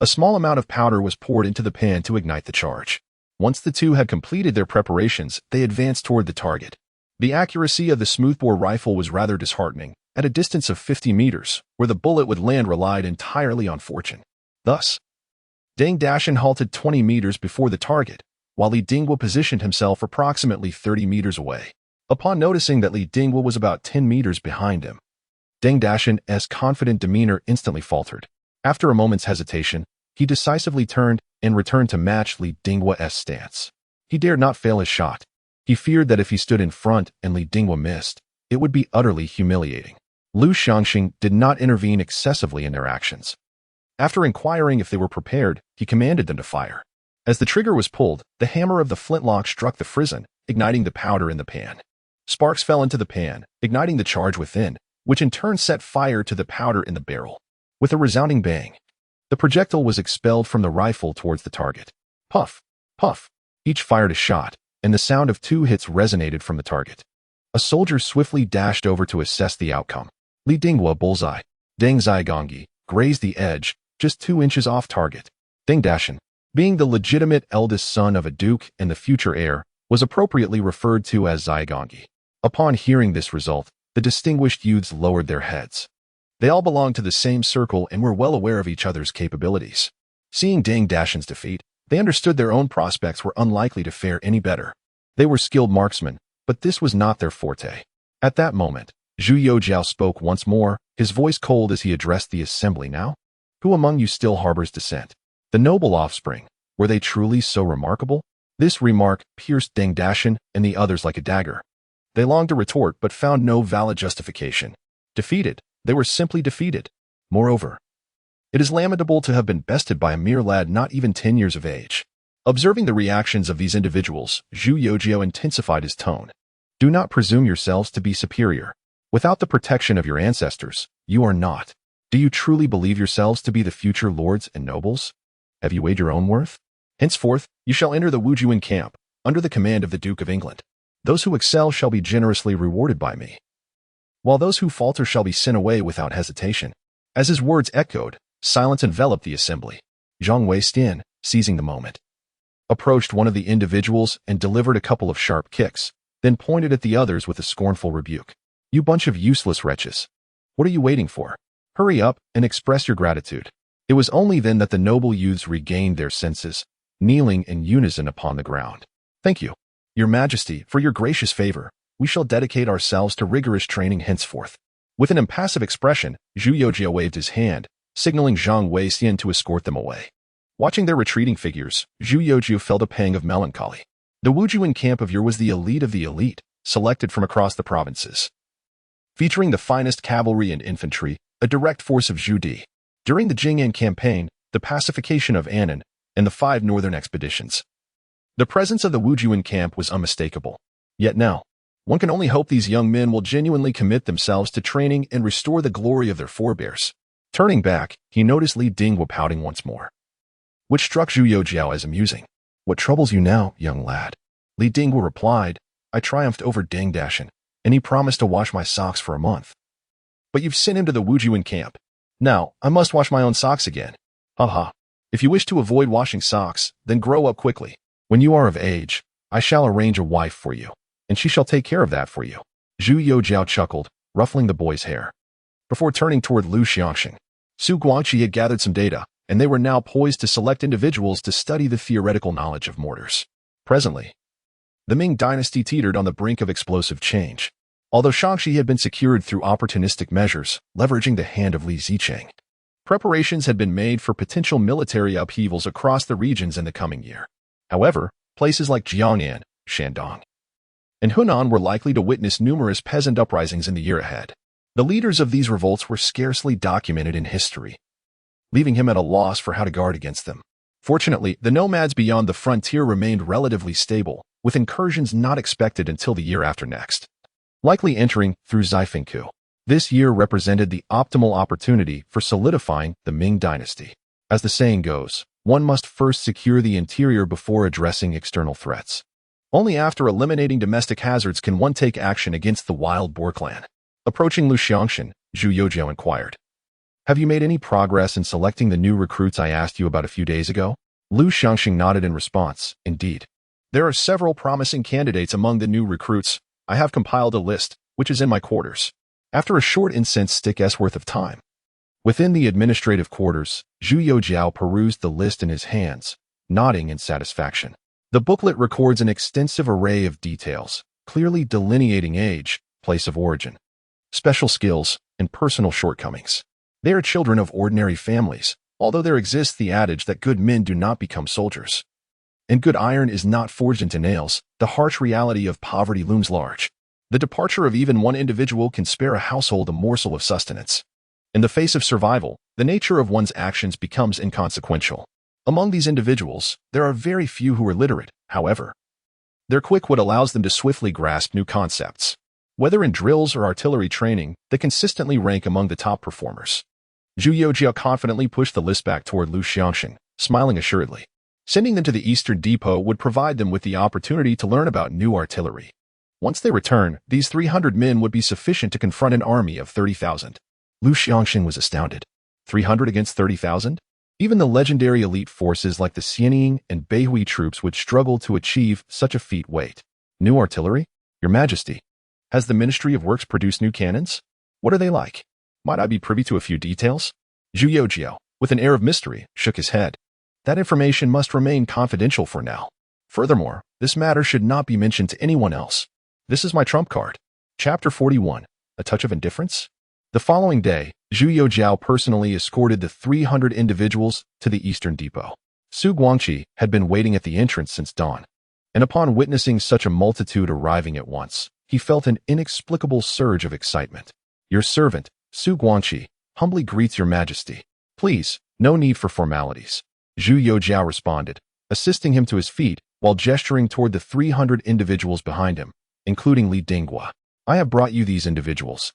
a small amount of powder was poured into the pan to ignite the charge. Once the two had completed their preparations, they advanced toward the target. The accuracy of the smoothbore rifle was rather disheartening. At a distance of 50 meters, where the bullet would land relied entirely on fortune. Thus, Deng Dashan halted 20 meters before the target, while Li Dinghu positioned himself approximately 30 meters away. Upon noticing that Li Dinghu was about 10 meters behind him, Deng Dashan's confident demeanor instantly faltered. After a moment's hesitation, he decisively turned and returned to match Li Dinghua's stance. He dared not fail his shot. He feared that if he stood in front and Li Dinghu missed, it would be utterly humiliating. Liu Xiangxian did not intervene excessively in their actions. After inquiring if they were prepared, he commanded them to fire. As the trigger was pulled, the hammer of the flintlock struck the frizzen, igniting the powder in the pan. Sparks fell into the pan, igniting the charge within, which in turn set fire to the powder in the barrel. With a resounding bang, the projectile was expelled from the rifle towards the target. Puff, puff, each fired a shot, and the sound of 2 hits resonated from the target. A soldier swiftly dashed over to assess the outcome. Li Dinghu bullseye. Deng Zaigongi grazed the edge, just 2 inches off target. Deng Dashan, being the legitimate eldest son of a duke and the future heir, was appropriately referred to as Zaigongi. Upon hearing this result, the distinguished youths lowered their heads. They all belonged to the same circle and were well aware of each other's capabilities. Seeing Deng Dashan's defeat, they understood their own prospects were unlikely to fare any better. They were skilled marksmen, but this was not their forte. At that moment, Zhu Youxiao spoke once more, his voice cold as he addressed the assembly. "Now, who among you still harbors dissent? The noble offspring, were they truly so remarkable?" This remark pierced Deng Dashan and the others like a dagger. They longed to retort but found no valid justification. Defeated, they were simply defeated. Moreover, it is lamentable to have been bested by a mere lad not even 10 years of age. Observing the reactions of these individuals, Zhu Youxiao intensified his tone. "Do not presume yourselves to be superior. Without the protection of your ancestors, you are not. Do you truly believe yourselves to be the future lords and nobles? Have you weighed your own worth? Henceforth, you shall enter the Wujuan camp, under the command of the Duke of England. Those who excel shall be generously rewarded by me, while those who falter shall be sent away without hesitation." As his words echoed, silence enveloped the assembly. Zhang Weistian, seizing the moment, approached one of the individuals and delivered a couple of sharp kicks, then pointed at the others with a scornful rebuke. "You bunch of useless wretches. What are you waiting for? Hurry up and express your gratitude." It was only then that the noble youths regained their senses, kneeling in unison upon the ground. "Thank you, Your Majesty, for your gracious favor. We shall dedicate ourselves to rigorous training henceforth." With an impassive expression, Zhu Youxiao waved his hand, signaling Zhang Weixian to escort them away. Watching their retreating figures, Zhu Youxiao felt a pang of melancholy. The Wujuan camp of Ur was the elite of the elite, selected from across the provinces, featuring the finest cavalry and infantry, a direct force of Zhu Di. During the Jing'an campaign, the pacification of Annan, and the 5 northern expeditions. The presence of the Wujuan camp was unmistakable. Yet now, one can only hope these young men will genuinely commit themselves to training and restore the glory of their forebears. Turning back, he noticed Li Dingwa pouting once more, which struck Zhu Youxiao as amusing. "What troubles you now, young lad?" Li Dingwa replied. "I triumphed over Deng Dashan, and he promised to wash my socks for a month. But you've sent him to the Wujuan camp. Now, I must wash my own socks again. Haha. If you wish to avoid washing socks, then grow up quickly. When you are of age, I shall arrange a wife for you, and she shall take care of that for you." Zhu Youxiao chuckled, ruffling the boy's hair. Before turning toward Lu Xiangxing, Su Guangqi had gathered some data, and they were now poised to select individuals to study the theoretical knowledge of mortars. Presently, the Ming dynasty teetered on the brink of explosive change. Although Shangxi had been secured through opportunistic measures, leveraging the hand of Li Zicheng, preparations had been made for potential military upheavals across the regions in the coming year. However, places like Jiangnan, Shandong, and Hunan were likely to witness numerous peasant uprisings in the year ahead. The leaders of these revolts were scarcely documented in history, leaving him at a loss for how to guard against them. Fortunately, the nomads beyond the frontier remained relatively stable, with incursions not expected until the year after next, likely entering through Zifengku. This year represented the optimal opportunity for solidifying the Ming dynasty. As the saying goes, one must first secure the interior before addressing external threats. Only after eliminating domestic hazards can one take action against the wild boar clan. Approaching Lu Xiangxin, Zhu Youxiao inquired, "Have you made any progress in selecting the new recruits I asked you about a few days ago?" Lu Xiangxin nodded in response. "Indeed. There are several promising candidates among the new recruits. I have compiled a list, which is in my quarters." After a short incense stick's worth of time, within the administrative quarters, Zhu Youxiao perused the list in his hands, nodding in satisfaction. The booklet records an extensive array of details, clearly delineating age, place of origin, special skills, and personal shortcomings. They are children of ordinary families, although there exists the adage that good men do not become soldiers. And good iron is not forged into nails. The harsh reality of poverty looms large. The departure of even one individual can spare a household a morsel of sustenance. In the face of survival, the nature of one's actions becomes inconsequential. Among these individuals, there are very few who are literate, however. Their quick wit allows them to swiftly grasp new concepts. Whether in drills or artillery training, they consistently rank among the top performers. Zhu Youxiao confidently pushed the list back toward Lu Xiangxin, smiling assuredly. Sending them to the Eastern Depot would provide them with the opportunity to learn about new artillery. Once they return, these 300 men would be sufficient to confront an army of 30,000. Lu Xiangxin was astounded. 300 against 30,000? Even the legendary elite forces like the Xianying and Beihui troops would struggle to achieve such a feat. Wait. New artillery? Your Majesty, has the Ministry of Works produced new cannons? What are they like? Might I be privy to a few details? Zhu Youxiao, with an air of mystery, shook his head. That information must remain confidential for now. Furthermore, this matter should not be mentioned to anyone else. This is my trump card. Chapter 41. A Touch of Indifference? The following day, Zhu Youxiao personally escorted the 300 individuals to the Eastern Depot. Su Guangqi had been waiting at the entrance since dawn, and upon witnessing such a multitude arriving at once, he felt an inexplicable surge of excitement. "Your servant, Su Guangqi, humbly greets your Majesty. Please, no need for formalities," Zhu Youxiao responded, assisting him to his feet while gesturing toward the 300 individuals behind him, including Li Dingwa. "I have brought you these individuals,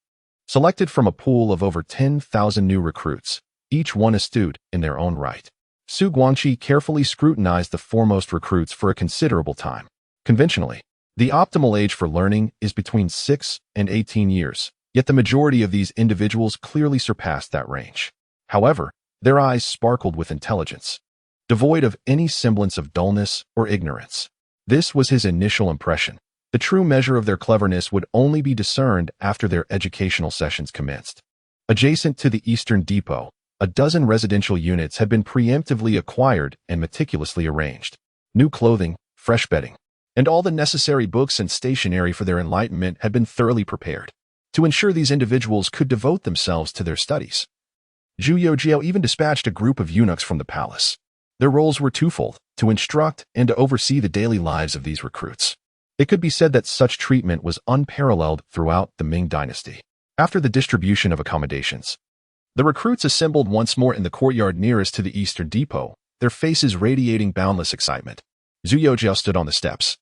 selected from a pool of over 10,000 new recruits, each one astute in their own right." Su Guangqi carefully scrutinized the foremost recruits for a considerable time. Conventionally, the optimal age for learning is between 6 and 18 years, yet the majority of these individuals clearly surpassed that range. However, their eyes sparkled with intelligence, devoid of any semblance of dullness or ignorance. This was his initial impression. The true measure of their cleverness would only be discerned after their educational sessions commenced. Adjacent to the Eastern Depot, a dozen residential units had been preemptively acquired and meticulously arranged. New clothing, fresh bedding, and all the necessary books and stationery for their enlightenment had been thoroughly prepared to ensure these individuals could devote themselves to their studies. Zhu Youxiao even dispatched a group of eunuchs from the palace. Their roles were twofold: to instruct and to oversee the daily lives of these recruits. It could be said that such treatment was unparalleled throughout the Ming dynasty. After the distribution of accommodations, the recruits assembled once more in the courtyard nearest to the Eastern Depot, their faces radiating boundless excitement. Zhu Youxiao stood on the steps,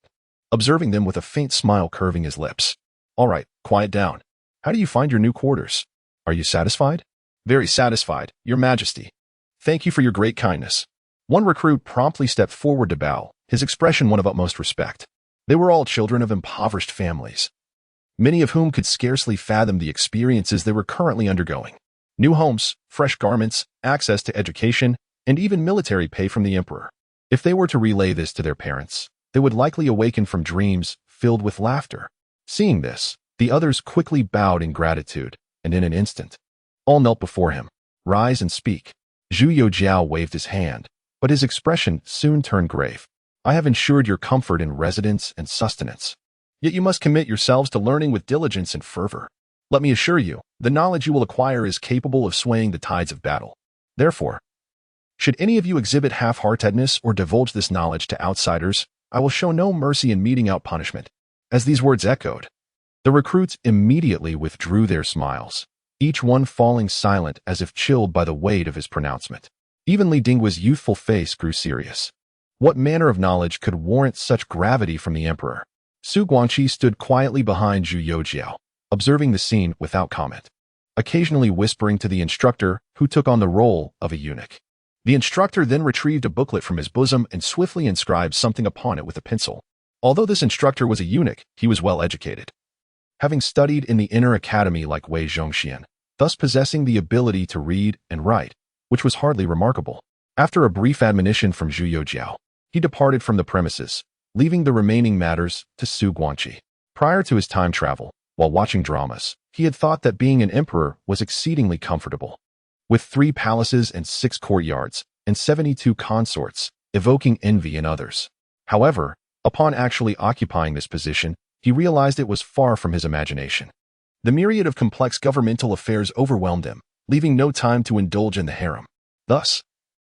observing them with a faint smile curving his lips. All right, quiet down. How do you find your new quarters? Are you satisfied? Very satisfied, Your Majesty. Thank you for your great kindness. One recruit promptly stepped forward to bow, his expression one of utmost respect. They were all children of impoverished families, many of whom could scarcely fathom the experiences they were currently undergoing. New homes, fresh garments, access to education, and even military pay from the emperor. If they were to relay this to their parents, they would likely awaken from dreams filled with laughter. Seeing this, the others quickly bowed in gratitude, and in an instant, all knelt before him. Rise and speak. Zhu Youxiao waved his hand, but his expression soon turned grave. I have ensured your comfort in residence and sustenance. Yet you must commit yourselves to learning with diligence and fervor. Let me assure you, the knowledge you will acquire is capable of swaying the tides of battle. Therefore, should any of you exhibit half-heartedness or divulge this knowledge to outsiders, I will show no mercy in meting out punishment. As these words echoed, the recruits immediately withdrew their smiles, each one falling silent as if chilled by the weight of his pronouncement. Even Li Dinghua's youthful face grew serious. What manner of knowledge could warrant such gravity from the emperor? Su Guangqi stood quietly behind Zhu Youxiao, observing the scene without comment, occasionally whispering to the instructor who took on the role of a eunuch. The instructor then retrieved a booklet from his bosom and swiftly inscribed something upon it with a pencil. Although this instructor was a eunuch, he was well educated, having studied in the inner academy like Wei Zhongxian, thus possessing the ability to read and write, which was hardly remarkable. After a brief admonition from Zhu Youxiao, he departed from the premises, leaving the remaining matters to Su Guangqi. Prior to his time travel, while watching dramas, he had thought that being an emperor was exceedingly comfortable. With 3 palaces and 6 courtyards, and 72 consorts, evoking envy in others. However, upon actually occupying this position, he realized it was far from his imagination. The myriad of complex governmental affairs overwhelmed him, leaving no time to indulge in the harem. Thus,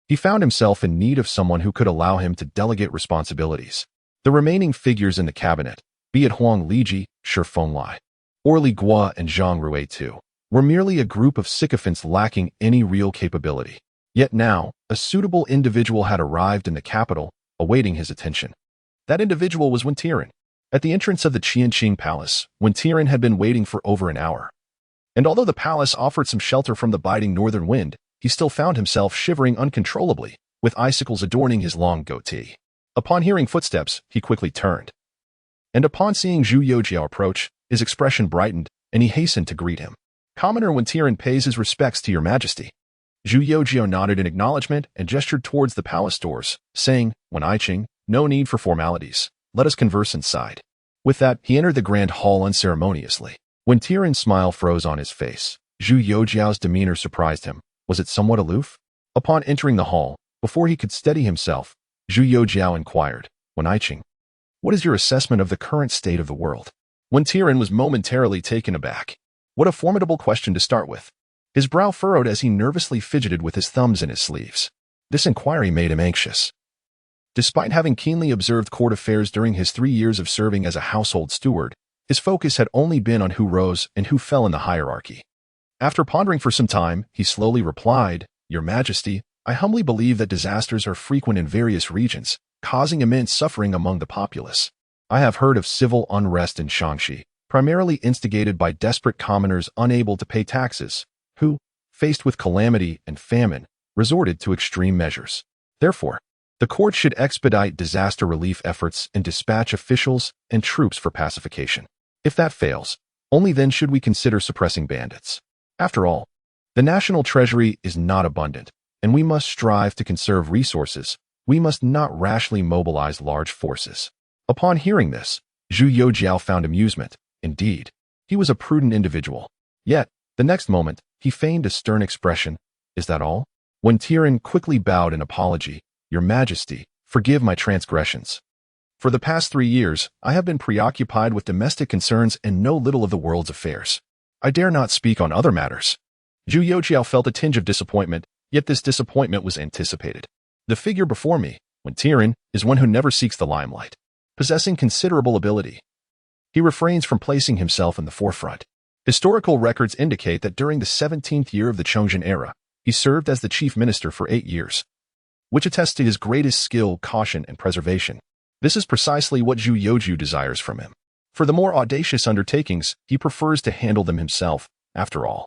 he found himself in need of someone who could allow him to delegate responsibilities. The remaining figures in the cabinet, be it Huang Liji, Shi Fenglai, or Li Guo and Zhang Rui too, were merely a group of sycophants lacking any real capability. Yet now, a suitable individual had arrived in the capital, awaiting his attention. That individual was Wen Tiren. At the entrance of the Qianqing Palace, Wen Tiren had been waiting for over an hour. And although the palace offered some shelter from the biting northern wind, he still found himself shivering uncontrollably, with icicles adorning his long goatee. Upon hearing footsteps, he quickly turned. And upon seeing Zhu Youxiao approach, his expression brightened, and he hastened to greet him. Commoner Wen Tiren pays his respects to your majesty. Zhu Youxiao nodded in acknowledgement and gestured towards the palace doors, saying, Wen Aiqing, no need for formalities. Let us converse inside. With that, he entered the grand hall unceremoniously. Wen Tiren's smile froze on his face. Zhu Youxiao's demeanor surprised him. Was it somewhat aloof? Upon entering the hall, before he could steady himself, Zhu Youxiao inquired, Wen Aiqing, what is your assessment of the current state of the world? Wen Tiren was momentarily taken aback. What a formidable question to start with. His brow furrowed as he nervously fidgeted with his thumbs in his sleeves. This inquiry made him anxious. Despite having keenly observed court affairs during his 3 years of serving as a household steward, his focus had only been on who rose and who fell in the hierarchy. After pondering for some time, he slowly replied, Your Majesty, I humbly believe that disasters are frequent in various regions, causing immense suffering among the populace. I have heard of civil unrest in Shaanxi, primarily instigated by desperate commoners unable to pay taxes, who, faced with calamity and famine, resorted to extreme measures. Therefore, the court should expedite disaster relief efforts and dispatch officials and troops for pacification. If that fails, only then should we consider suppressing bandits. After all, the national treasury is not abundant, and we must strive to conserve resources. We must not rashly mobilize large forces. Upon hearing this, Zhu Youxiao found amusement. Indeed, he was a prudent individual. Yet, the next moment, he feigned a stern expression. Is that all? Wen Tiren quickly bowed in apology. Your Majesty, forgive my transgressions. For the past 3 years, I have been preoccupied with domestic concerns and know little of the world's affairs. I dare not speak on other matters. Zhu Youxiao felt a tinge of disappointment, yet this disappointment was anticipated. The figure before me, Wen Tiren, is one who never seeks the limelight. Possessing considerable ability, he refrains from placing himself in the forefront. Historical records indicate that during the 17th year of the Chongzhen era, he served as the chief minister for 8 years. which attests to his greatest skill, caution, and preservation. This is precisely what Zhu Youxiao desires from him. For the more audacious undertakings, he prefers to handle them himself, after all.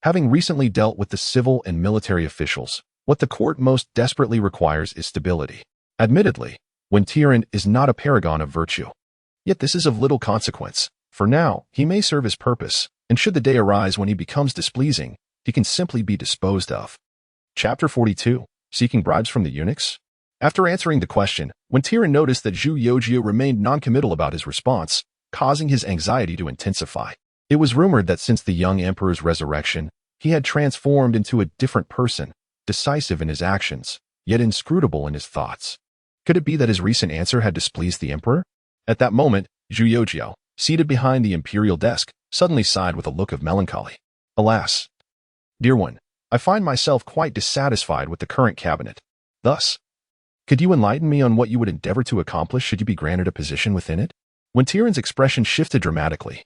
Having recently dealt with the civil and military officials, what the court most desperately requires is stability. Admittedly, when Tiran is not a paragon of virtue. Yet this is of little consequence. For now, he may serve his purpose, and should the day arise when he becomes displeasing, he can simply be disposed of. Chapter 42. Seeking bribes from the eunuchs? After answering the question, when Tiran noticed that Zhu Youxiao remained noncommittal about his response, causing his anxiety to intensify. It was rumored that since the young emperor's resurrection, he had transformed into a different person, decisive in his actions, yet inscrutable in his thoughts. Could it be that his recent answer had displeased the emperor? At that moment, Zhu Youxiao, seated behind the imperial desk, suddenly sighed with a look of melancholy. Alas, dear one, I find myself quite dissatisfied with the current cabinet. Thus, could you enlighten me on what you would endeavor to accomplish should you be granted a position within it? When Tiran's expression shifted dramatically,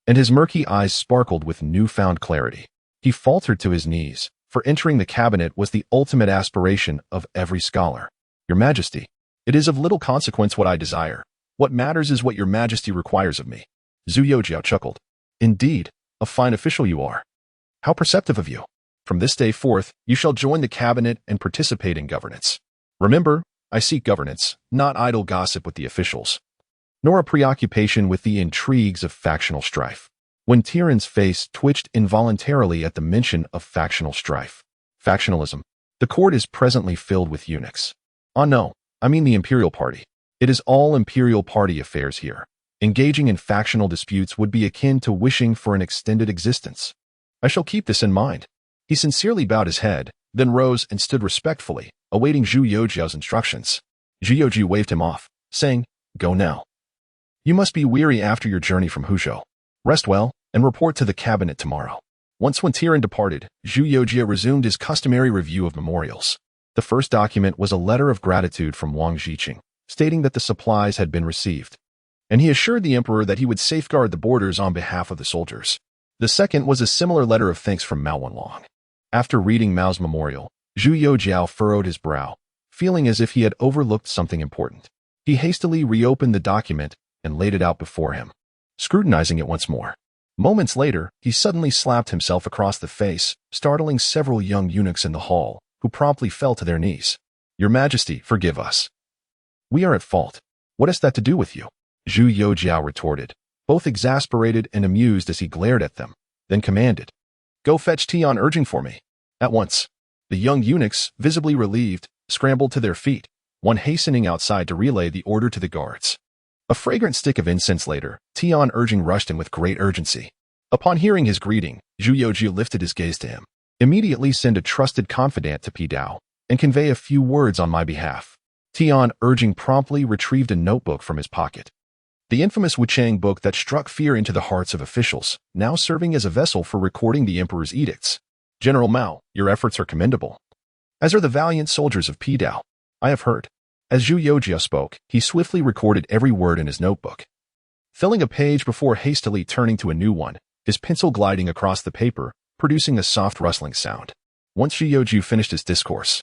and his murky eyes sparkled with newfound clarity, he faltered to his knees, for entering the cabinet was the ultimate aspiration of every scholar. Your Majesty, it is of little consequence what I desire. What matters is what your Majesty requires of me. Zhu Youxiao chuckled. Indeed, a fine official you are. How perceptive of you. From this day forth, you shall join the cabinet and participate in governance. Remember, I seek governance, not idle gossip with the officials, nor a preoccupation with the intrigues of factional strife. When Tiran's face twitched involuntarily at the mention of factional strife. Factionalism. The court is presently filled with eunuchs. Oh no, I mean the imperial party. It is all imperial party affairs here. Engaging in factional disputes would be akin to wishing for an extended existence. I shall keep this in mind. He sincerely bowed his head, then rose and stood respectfully, awaiting Zhu Youxiao's instructions. Zhu Youxiao waved him off, saying, Go now. You must be weary after your journey from Huzhou. Rest well, and report to the cabinet tomorrow. When Tiran departed, Zhu Youxiao resumed his customary review of memorials. The first document was a letter of gratitude from Wang Zhiqing, stating that the supplies had been received, and he assured the emperor that he would safeguard the borders on behalf of the soldiers. The second was a similar letter of thanks from Mao Wanlong. After reading Mao's memorial, Zhu Youxiao furrowed his brow, feeling as if he had overlooked something important. He hastily reopened the document and laid it out before him, scrutinizing it once more. Moments later, he suddenly slapped himself across the face, startling several young eunuchs in the hall, who promptly fell to their knees. Your Majesty, forgive us. We are at fault. What has that to do with you? Zhu Youxiao retorted, both exasperated and amused as he glared at them, then commanded, Go fetch Tian urging for me. At once. The young eunuchs, visibly relieved, scrambled to their feet, one hastening outside to relay the order to the guards. A fragrant stick of incense later, Tian urging rushed in with great urgency. Upon hearing his greeting, Zhu Youxiao lifted his gaze to him. Immediately send a trusted confidant to Pidao, and convey a few words on my behalf. Tian urging promptly retrieved a notebook from his pocket. The infamous Wuchang book that struck fear into the hearts of officials, now serving as a vessel for recording the emperor's edicts. General Mao, your efforts are commendable, as are the valiant soldiers of Pidao. I have heard. As Zhu Youxiao spoke, he swiftly recorded every word in his notebook, filling a page before hastily turning to a new one, his pencil gliding across the paper, producing a soft rustling sound. Once Zhu Youxiao finished his discourse,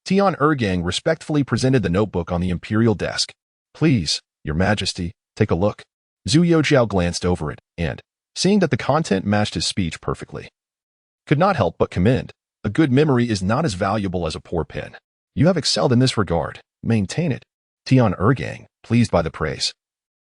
Tian Ergang respectfully presented the notebook on the imperial desk. Please, Your Majesty, take a look. Zhu Youxiao glanced over it, and, seeing that the content matched his speech perfectly, could not help but commend. A good memory is not as valuable as a poor pen. You have excelled in this regard. Maintain it. Tian Ergang, pleased by the praise,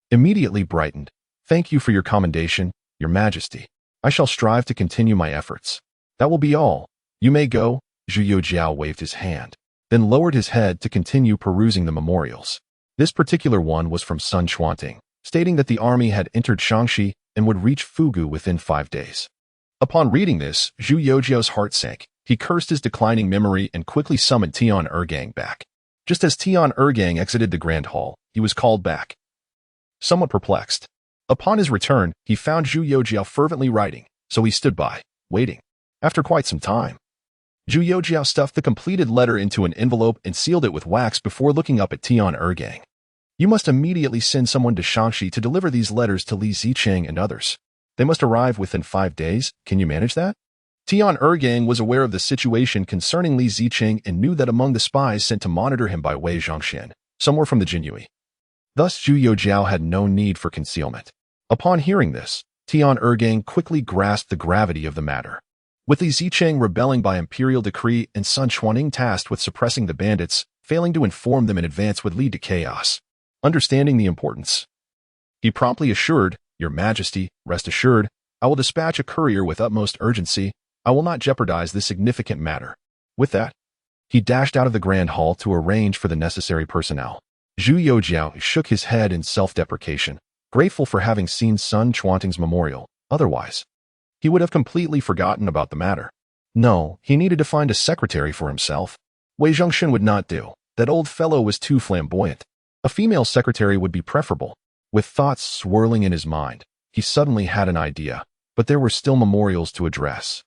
immediately brightened. Thank you for your commendation, Your Majesty. I shall strive to continue my efforts. That will be all. You may go. Zhu Youxiao waved his hand, then lowered his head to continue perusing the memorials. This particular one was from Sun Chuanting, stating that the army had entered Shaanxi and would reach Fugu within 5 days. Upon reading this, Zhu Youxiao's heart sank. He cursed his declining memory and quickly summoned Tian Ergang back. Just as Tian Ergang exited the Grand Hall, he was called back, somewhat perplexed. Upon his return, he found Zhu Youxiao fervently writing, so he stood by, waiting. After quite some time, Zhu Youxiao stuffed the completed letter into an envelope and sealed it with wax before looking up at Tian Ergang. You must immediately send someone to Shaanxi to deliver these letters to Li Zicheng and others. They must arrive within 5 days. Can you manage that? Tian Ergang was aware of the situation concerning Li Ziqing and knew that among the spies sent to monitor him by Wei Zhongxian, some were from the Jinyue. Thus, Zhu Youxiao had no need for concealment. Upon hearing this, Tian Ergang quickly grasped the gravity of the matter. With Li Ziqing rebelling by imperial decree and Sun Chuaning tasked with suppressing the bandits, failing to inform them in advance would lead to chaos. Understanding the importance, he promptly assured, "Your Majesty, rest assured, I will dispatch a courier with utmost urgency. I will not jeopardize this significant matter." With that, he dashed out of the Grand Hall to arrange for the necessary personnel. Zhu Youxiao shook his head in self-deprecation, grateful for having seen Sun Chuanting's memorial. Otherwise, he would have completely forgotten about the matter. No, he needed to find a secretary for himself. Wei Zhongxian would not do. That old fellow was too flamboyant. A female secretary would be preferable. With thoughts swirling in his mind, he suddenly had an idea, but there were still memorials to address.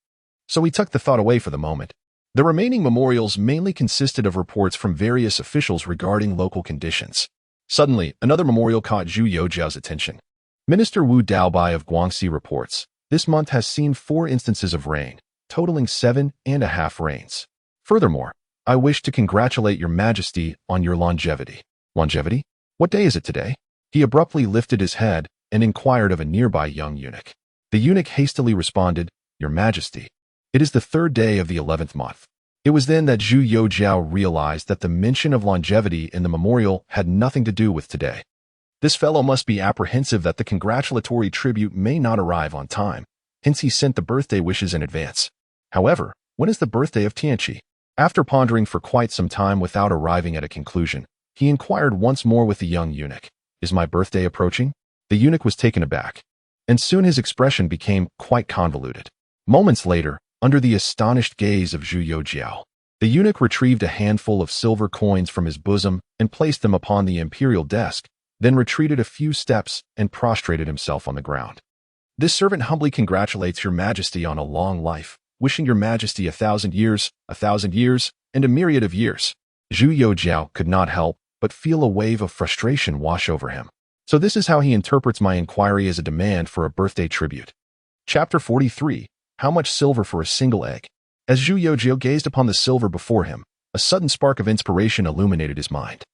So he tucked the thought away for the moment. The remaining memorials mainly consisted of reports from various officials regarding local conditions. Suddenly, another memorial caught Zhu Youxiao's attention. Minister Wu Daobai of Guangxi reports, "This month has seen 4 instances of rain, totaling 7.5 rains. Furthermore, I wish to congratulate your Majesty on your longevity." Longevity? What day is it today? He abruptly lifted his head and inquired of a nearby young eunuch. The eunuch hastily responded, "Your Majesty, it is the 3rd day of the 11th month." It was then that Zhu Youxiao realized that the mention of longevity in the memorial had nothing to do with today. This fellow must be apprehensive that the congratulatory tribute may not arrive on time, hence he sent the birthday wishes in advance. However, when is the birthday of Tianqi? After pondering for quite some time without arriving at a conclusion, he inquired once more with the young eunuch, "Is my birthday approaching?" The eunuch was taken aback, and soon his expression became quite convoluted. Moments later, under the astonished gaze of Zhu Youxiao, the eunuch retrieved a handful of silver coins from his bosom and placed them upon the imperial desk, then retreated a few steps and prostrated himself on the ground. "This servant humbly congratulates your Majesty on a long life, wishing your Majesty 1,000 years, 1,000 years, and a myriad of years." Zhu Youxiao could not help but feel a wave of frustration wash over him. So this is how he interprets my inquiry as a demand for a birthday tribute. Chapter 43. How much silver for a single egg? As Zhu Youxiao gazed upon the silver before him, a sudden spark of inspiration illuminated his mind.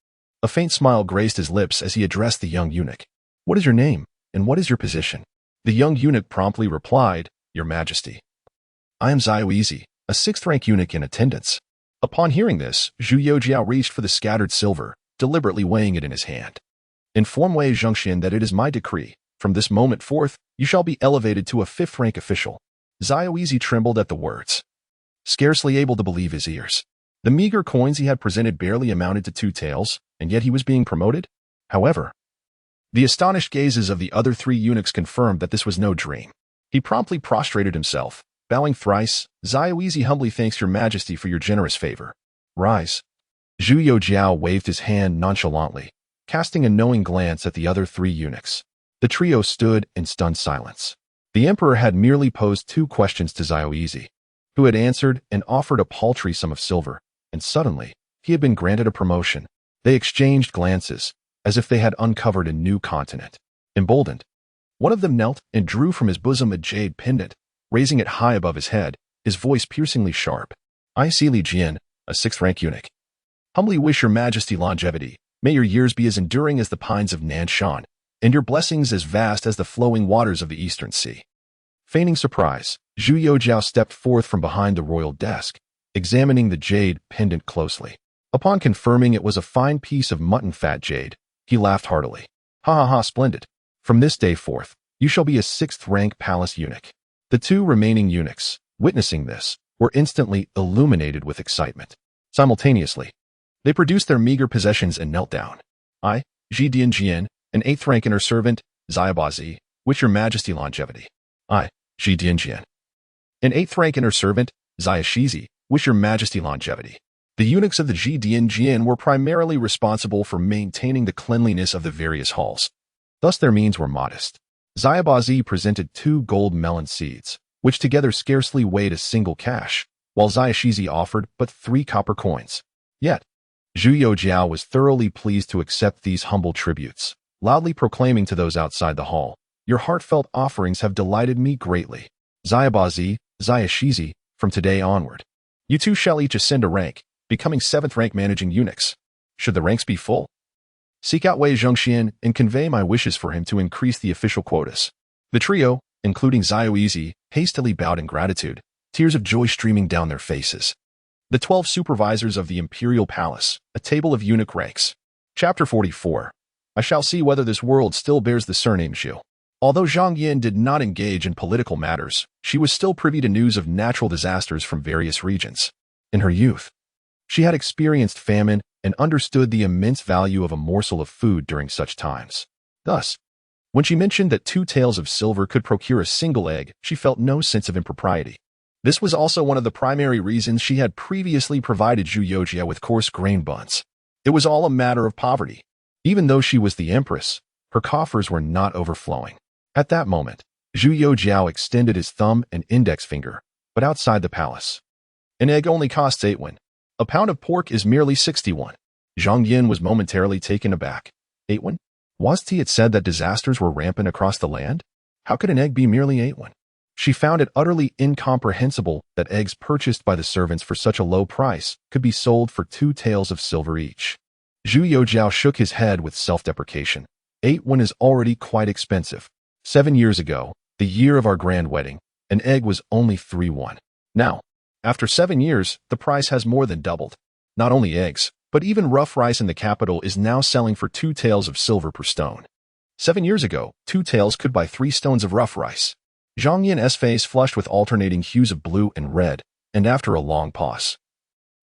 A faint smile graced his lips as he addressed the young eunuch. "What is your name, and what is your position?" The young eunuch promptly replied, "Your Majesty, I am Zhu Youxiao, a 6th-rank eunuch in attendance." Upon hearing this, Zhu Youxiao reached for the scattered silver, deliberately weighing it in his hand. "Inform Wei Zhongxian that it is my decree. From this moment forth, you shall be elevated to a 5th-rank official." Zhu Youxiao trembled at the words, scarcely able to believe his ears. The meager coins he had presented barely amounted to 2 taels, and yet he was being promoted? However, the astonished gazes of the other 3 eunuchs confirmed that this was no dream. He promptly prostrated himself, bowing thrice. "Zhu Youxiao humbly thanks your Majesty for your generous favor. Rise." Zhu Youxiao waved his hand nonchalantly, casting a knowing glance at the other 3 eunuchs. The trio stood in stunned silence. The emperor had merely posed 2 questions to Zhu Youxiao, who had answered and offered a paltry sum of silver, and suddenly, he had been granted a promotion. They exchanged glances, as if they had uncovered a new continent. Emboldened, one of them knelt and drew from his bosom a jade pendant, raising it high above his head, his voice piercingly sharp. "I see Li Jian, a 6th-rank eunuch. Humbly wish your Majesty longevity. May your years be as enduring as the pines of Nanshan, and your blessings as vast as the flowing waters of the Eastern Sea." Feigning surprise, Zhu Youxiao stepped forth from behind the royal desk, examining the jade pendant closely. Upon confirming it was a fine piece of mutton fat jade, he laughed heartily. "Ha ha ha, splendid. From this day forth, you shall be a 6th-rank palace eunuch." The 2 remaining eunuchs, witnessing this, were instantly illuminated with excitement. Simultaneously, they produced their meager possessions and knelt down. "I, Ji Dianjian, an 8th-rank inner servant, Zaibazi, wish your Majesty longevity." "I, Ji Dianjian, an 8th-rank inner servant, Zayashizi, wish your Majesty longevity." The eunuchs of the Ji Dianjian were primarily responsible for maintaining the cleanliness of the various halls. Thus their means were modest. Zaibazi presented 2 gold melon seeds, which together scarcely weighed a single cash, while Zayashizi offered but 3 copper coins. Yet, Zhu Youxiao was thoroughly pleased to accept these humble tributes, loudly proclaiming to those outside the hall, "Your heartfelt offerings have delighted me greatly." Zaibazi, Shizi, from today onward. You two shall each ascend a rank, becoming 7th rank managing eunuchs. Should the ranks be full, seek out Wei Zhongxian and convey my wishes for him to increase the official quotas. The trio, including Zhu, hastily bowed in gratitude, tears of joy streaming down their faces. The 12 supervisors of the imperial palace, a table of eunuch ranks. Chapter 44. I shall see whether this world still bears the surname Zhu. Although Zhang Yin did not engage in political matters, she was still privy to news of natural disasters from various regions. In her youth, she had experienced famine and understood the immense value of a morsel of food during such times. Thus, when she mentioned that 2 taels of silver could procure a single egg, she felt no sense of impropriety. This was also one of the primary reasons she had previously provided Zhu Youxiao with coarse grain buns. It was all a matter of poverty. Even though she was the empress, her coffers were not overflowing. At that moment, Zhu Youxiao extended his thumb and index finger, but outside the palace. An egg only costs 8 won. A pound of pork is merely 61. Zhang Yin was momentarily taken aback. 8 won? Wasn't it said that disasters were rampant across the land? How could an egg be merely 8 won? She found it utterly incomprehensible that eggs purchased by the servants for such a low price could be sold for 2 taels of silver each. Zhu Youxiao shook his head with self-deprecation. 8 won is already quite expensive. 7 years ago, the year of our grand wedding, an egg was only 3 won. Now, after 7 years, the price has more than doubled. Not only eggs, but even rough rice in the capital is now selling for 2 taels of silver per stone. 7 years ago, 2 taels could buy 3 stones of rough rice. Zhang Yin's face flushed with alternating hues of blue and red, and after a long pause,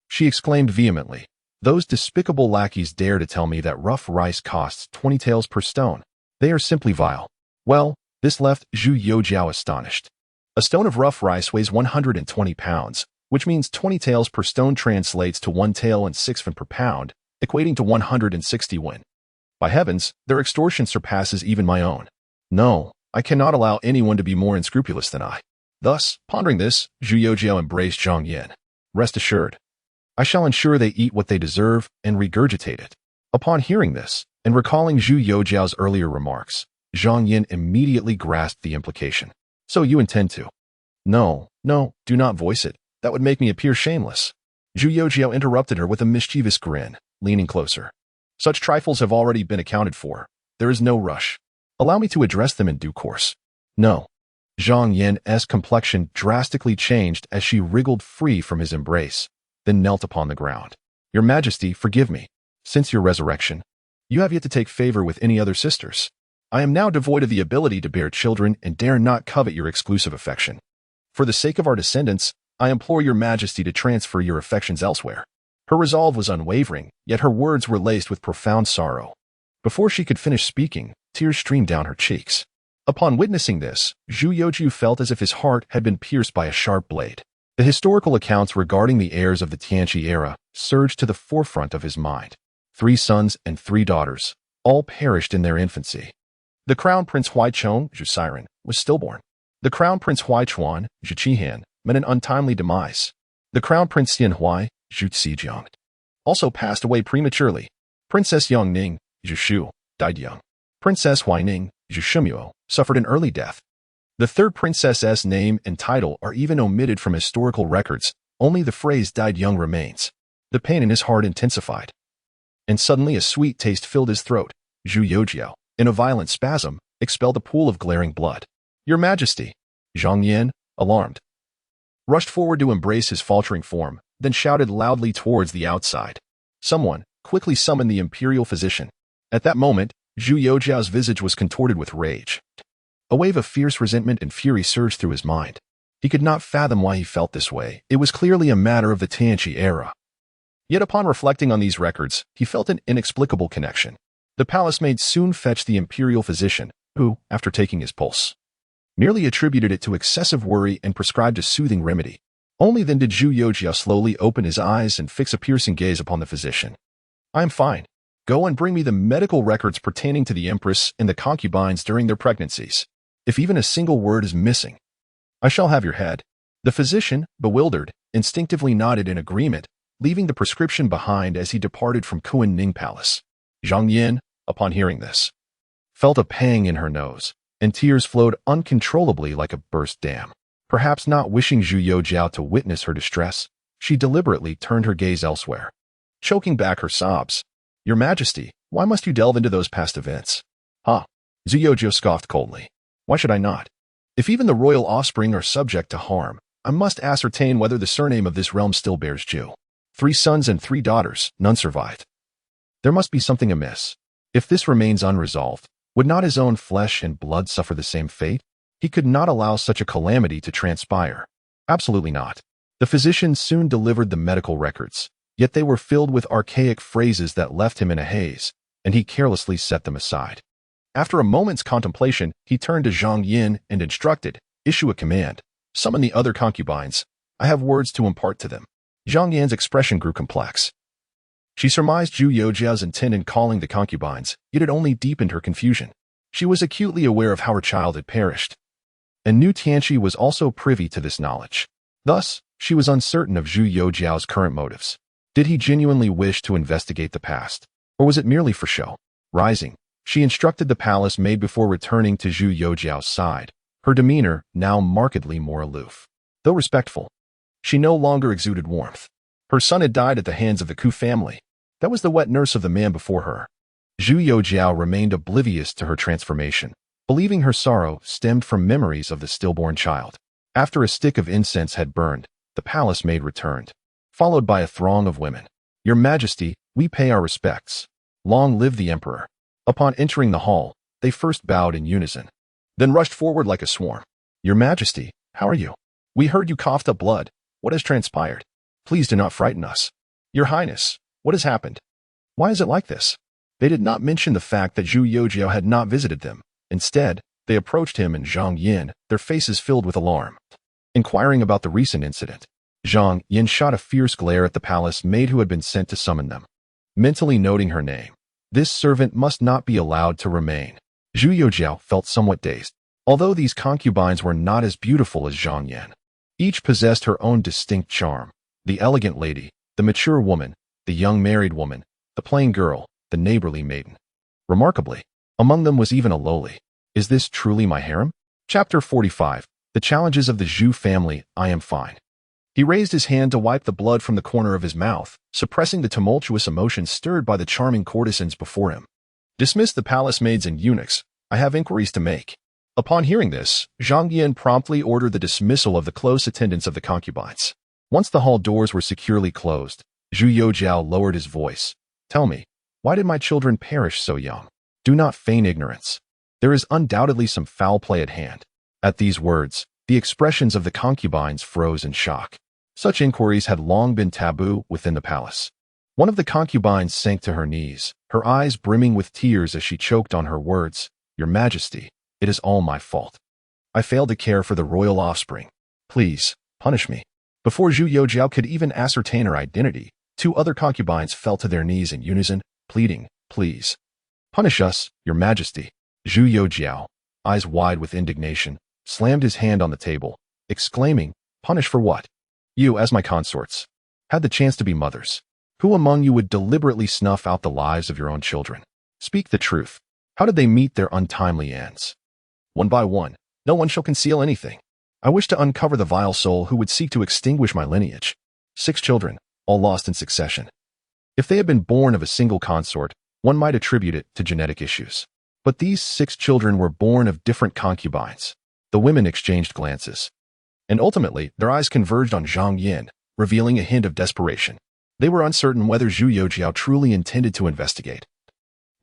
she exclaimed vehemently, "Those despicable lackeys dare to tell me that rough rice costs 20 taels per stone. They are simply vile." Well, this left Zhu Youxiao astonished. A stone of rough rice weighs 120 pounds, which means 20 taels per stone translates to 1 tael and 6 won per pound, equating to 160 won. By heavens, their extortion surpasses even my own. No, I cannot allow anyone to be more unscrupulous than I. Thus, pondering this, Zhu Youxiao embraced Zhang Yin. Rest assured, I shall ensure they eat what they deserve and regurgitate it. Upon hearing this, and recalling Zhu Youxiao's earlier remarks, Zhang Yin immediately grasped the implication. So you intend to? No, do not voice it. That would make me appear shameless. Zhu Youxiao interrupted her with a mischievous grin, leaning closer. Such trifles have already been accounted for. There is no rush. Allow me to address them in due course. No. Zhang Yin's complexion drastically changed as she wriggled free from his embrace, then knelt upon the ground. Your Majesty, forgive me. Since your resurrection, you have yet to take favor with any other sisters. I am now devoid of the ability to bear children and dare not covet your exclusive affection. For the sake of our descendants, I implore your Majesty to transfer your affections elsewhere. Her resolve was unwavering, yet her words were laced with profound sorrow. Before she could finish speaking, tears streamed down her cheeks. Upon witnessing this, Zhu Youxiao felt as if his heart had been pierced by a sharp blade. The historical accounts regarding the heirs of the Tianqi era surged to the forefront of his mind. 3 sons and 3 daughters, all perished in their infancy. The Crown Prince Huaichong, Zhu Siren, was stillborn. The Crown Prince Huaichuan, Zhu Qihan, met an untimely demise. The Crown Prince Xianhui, Zhu Zijiang, also passed away prematurely. Princess Yongning, Zhu Shu, died young. Princess Huaining, Zhu Shumuo, suffered an early death. The 3rd princess's name and title are even omitted from historical records. Only the phrase died young remains. The pain in his heart intensified. And suddenly a sweet taste filled his throat. Zhu Youxiao, in a violent spasm, expelled a pool of glaring blood. Your Majesty! Zhang Yin, alarmed, rushed forward to embrace his faltering form, then shouted loudly towards the outside. Someone quickly summoned the imperial physician. At that moment, Zhu Youxiao's visage was contorted with rage. A wave of fierce resentment and fury surged through his mind. He could not fathom why he felt this way. It was clearly a matter of the Tianqi era. Yet upon reflecting on these records, he felt an inexplicable connection. The palace maid soon fetched the imperial physician, who, after taking his pulse, merely attributed it to excessive worry and prescribed a soothing remedy. Only then did Zhu Youxiao slowly open his eyes and fix a piercing gaze upon the physician. I am fine. Go and bring me the medical records pertaining to the empress and the concubines during their pregnancies. If even a single word is missing, I shall have your head. The physician, bewildered, instinctively nodded in agreement, leaving the prescription behind as he departed from Kunning Palace. Zhang Yin, upon hearing this, felt a pang in her nose, and tears flowed uncontrollably like a burst dam. Perhaps not wishing Zhu Youxiao to witness her distress, she deliberately turned her gaze elsewhere, choking back her sobs. Your Majesty, why must you delve into those past events? Huh? Zhu Youxiao scoffed coldly. Why should I not? If even the royal offspring are subject to harm, I must ascertain whether the surname of this realm still bears Zhu. 3 sons and 3 daughters, none survived. There must be something amiss. If this remains unresolved, would not his own flesh and blood suffer the same fate? He could not allow such a calamity to transpire. Absolutely not. The physician soon delivered the medical records, yet they were filled with archaic phrases that left him in a haze, and he carelessly set them aside. After a moment's contemplation, he turned to Zhang Yin and instructed, issue a command. Summon the other concubines. I have words to impart to them. Zhang Yin's expression grew complex. She surmised Zhu Youxiao's intent in calling the concubines, yet it only deepened her confusion. She was acutely aware of how her child had perished, and knew Tianqi was also privy to this knowledge. Thus, she was uncertain of Zhu Youxiao's current motives. Did he genuinely wish to investigate the past, or was it merely for show? Rising, she instructed the palace maid before returning to Zhu Youxiao's side, her demeanor now markedly more aloof. Though respectful, she no longer exuded warmth. Her son had died at the hands of the Ku family. That was the wet nurse of the man before her. Zhu Youxiao remained oblivious to her transformation, believing her sorrow stemmed from memories of the stillborn child. After a stick of incense had burned, the palace maid returned, followed by a throng of women. Your Majesty, we pay our respects. Long live the Emperor. Upon entering the hall, they first bowed in unison, then rushed forward like a swarm. Your Majesty, how are you? We heard you coughed up blood. What has transpired? Please do not frighten us. Your Highness, what has happened? Why is it like this? They did not mention the fact that Zhu Youxiao had not visited them. Instead, they approached him and Zhang Yin, their faces filled with alarm. Inquiring about the recent incident, Zhang Yin shot a fierce glare at the palace maid who had been sent to summon them. Mentally noting her name, this servant must not be allowed to remain. Zhu Youxiao felt somewhat dazed. Although these concubines were not as beautiful as Zhang Yin, each possessed her own distinct charm. The elegant lady, the mature woman, the young married woman, the plain girl, the neighborly maiden. Remarkably, among them was even a lowly. Is this truly my harem? Chapter 45. The Challenges of the Zhu Family. I am fine. He raised his hand to wipe the blood from the corner of his mouth, suppressing the tumultuous emotions stirred by the charming courtesans before him. Dismiss the palace maids and eunuchs. I have inquiries to make. Upon hearing this, Zhang Yin promptly ordered the dismissal of the close attendants of the concubines. Once the hall doors were securely closed, Zhu Youxiao lowered his voice. Tell me, why did my children perish so young? Do not feign ignorance. There is undoubtedly some foul play at hand. At these words, the expressions of the concubines froze in shock. Such inquiries had long been taboo within the palace. One of the concubines sank to her knees, her eyes brimming with tears as she choked on her words. Your Majesty, it is all my fault. I failed to care for the royal offspring. Please, punish me. Before Zhu Youxiao could even ascertain her identity, 2 other concubines fell to their knees in unison, pleading, please. Punish us, Your Majesty. Zhu Youxiao, eyes wide with indignation, slammed his hand on the table, exclaiming, punish for what? You, as my consorts, had the chance to be mothers. Who among you would deliberately snuff out the lives of your own children? Speak the truth. How did they meet their untimely ends? One by one, no one shall conceal anything. I wish to uncover the vile soul who would seek to extinguish my lineage. 6 children, all lost in succession. If they had been born of a single consort, one might attribute it to genetic issues. But these 6 children were born of different concubines. The women exchanged glances, and ultimately their eyes converged on Zhang Yin, revealing a hint of desperation. They were uncertain whether Zhu Youxiao truly intended to investigate.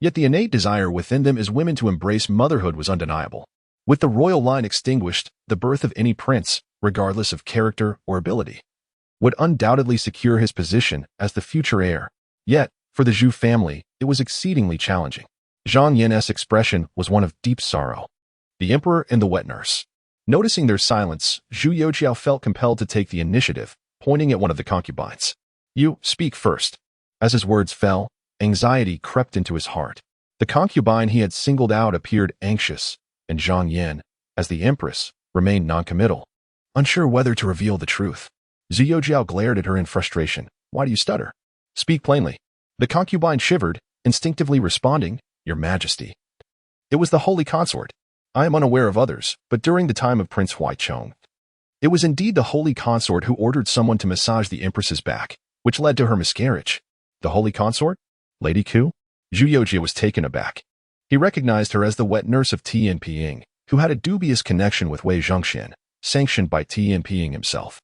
Yet the innate desire within them as women to embrace motherhood was undeniable. With the royal line extinguished, the birth of any prince, regardless of character or ability, would undoubtedly secure his position as the future heir. Yet, for the Zhu family, it was exceedingly challenging. Zhang Yin's expression was one of deep sorrow. The emperor and the wet nurse. Noticing their silence, Zhu Youxiao felt compelled to take the initiative, pointing at one of the concubines. You, speak first. As his words fell, anxiety crept into his heart. The concubine he had singled out appeared anxious, and Zhang Yin, as the empress, remained noncommittal, unsure whether to reveal the truth. Zhu Youxiao glared at her in frustration. Why do you stutter? Speak plainly. The concubine shivered, instinctively responding, Your Majesty. It was the holy consort. I am unaware of others, but during the time of Prince Huaicheng, It was indeed the holy consort who ordered someone to massage the empress's back, which led to her miscarriage. The holy consort? Lady Ku? Zhu Youxiao was taken aback. He recognized her as the wet nurse of Tianqi, who had a dubious connection with Wei Zhongxian, sanctioned by Tianqi himself.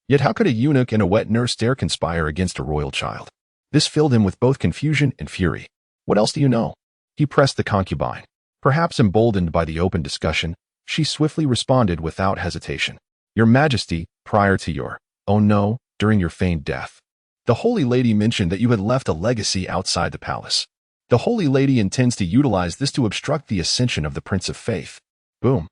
Yet how could a eunuch and a wet nurse dare conspire against a royal child? This filled him with both confusion and fury. What else do you know? He pressed the concubine. Perhaps emboldened by the open discussion, she swiftly responded without hesitation. Your Majesty, prior to your, oh no, during your feigned death. The Holy Lady mentioned that you had left a legacy outside the palace. The Holy Lady intends to utilize this to obstruct the ascension of the Prince of Faith. Boom.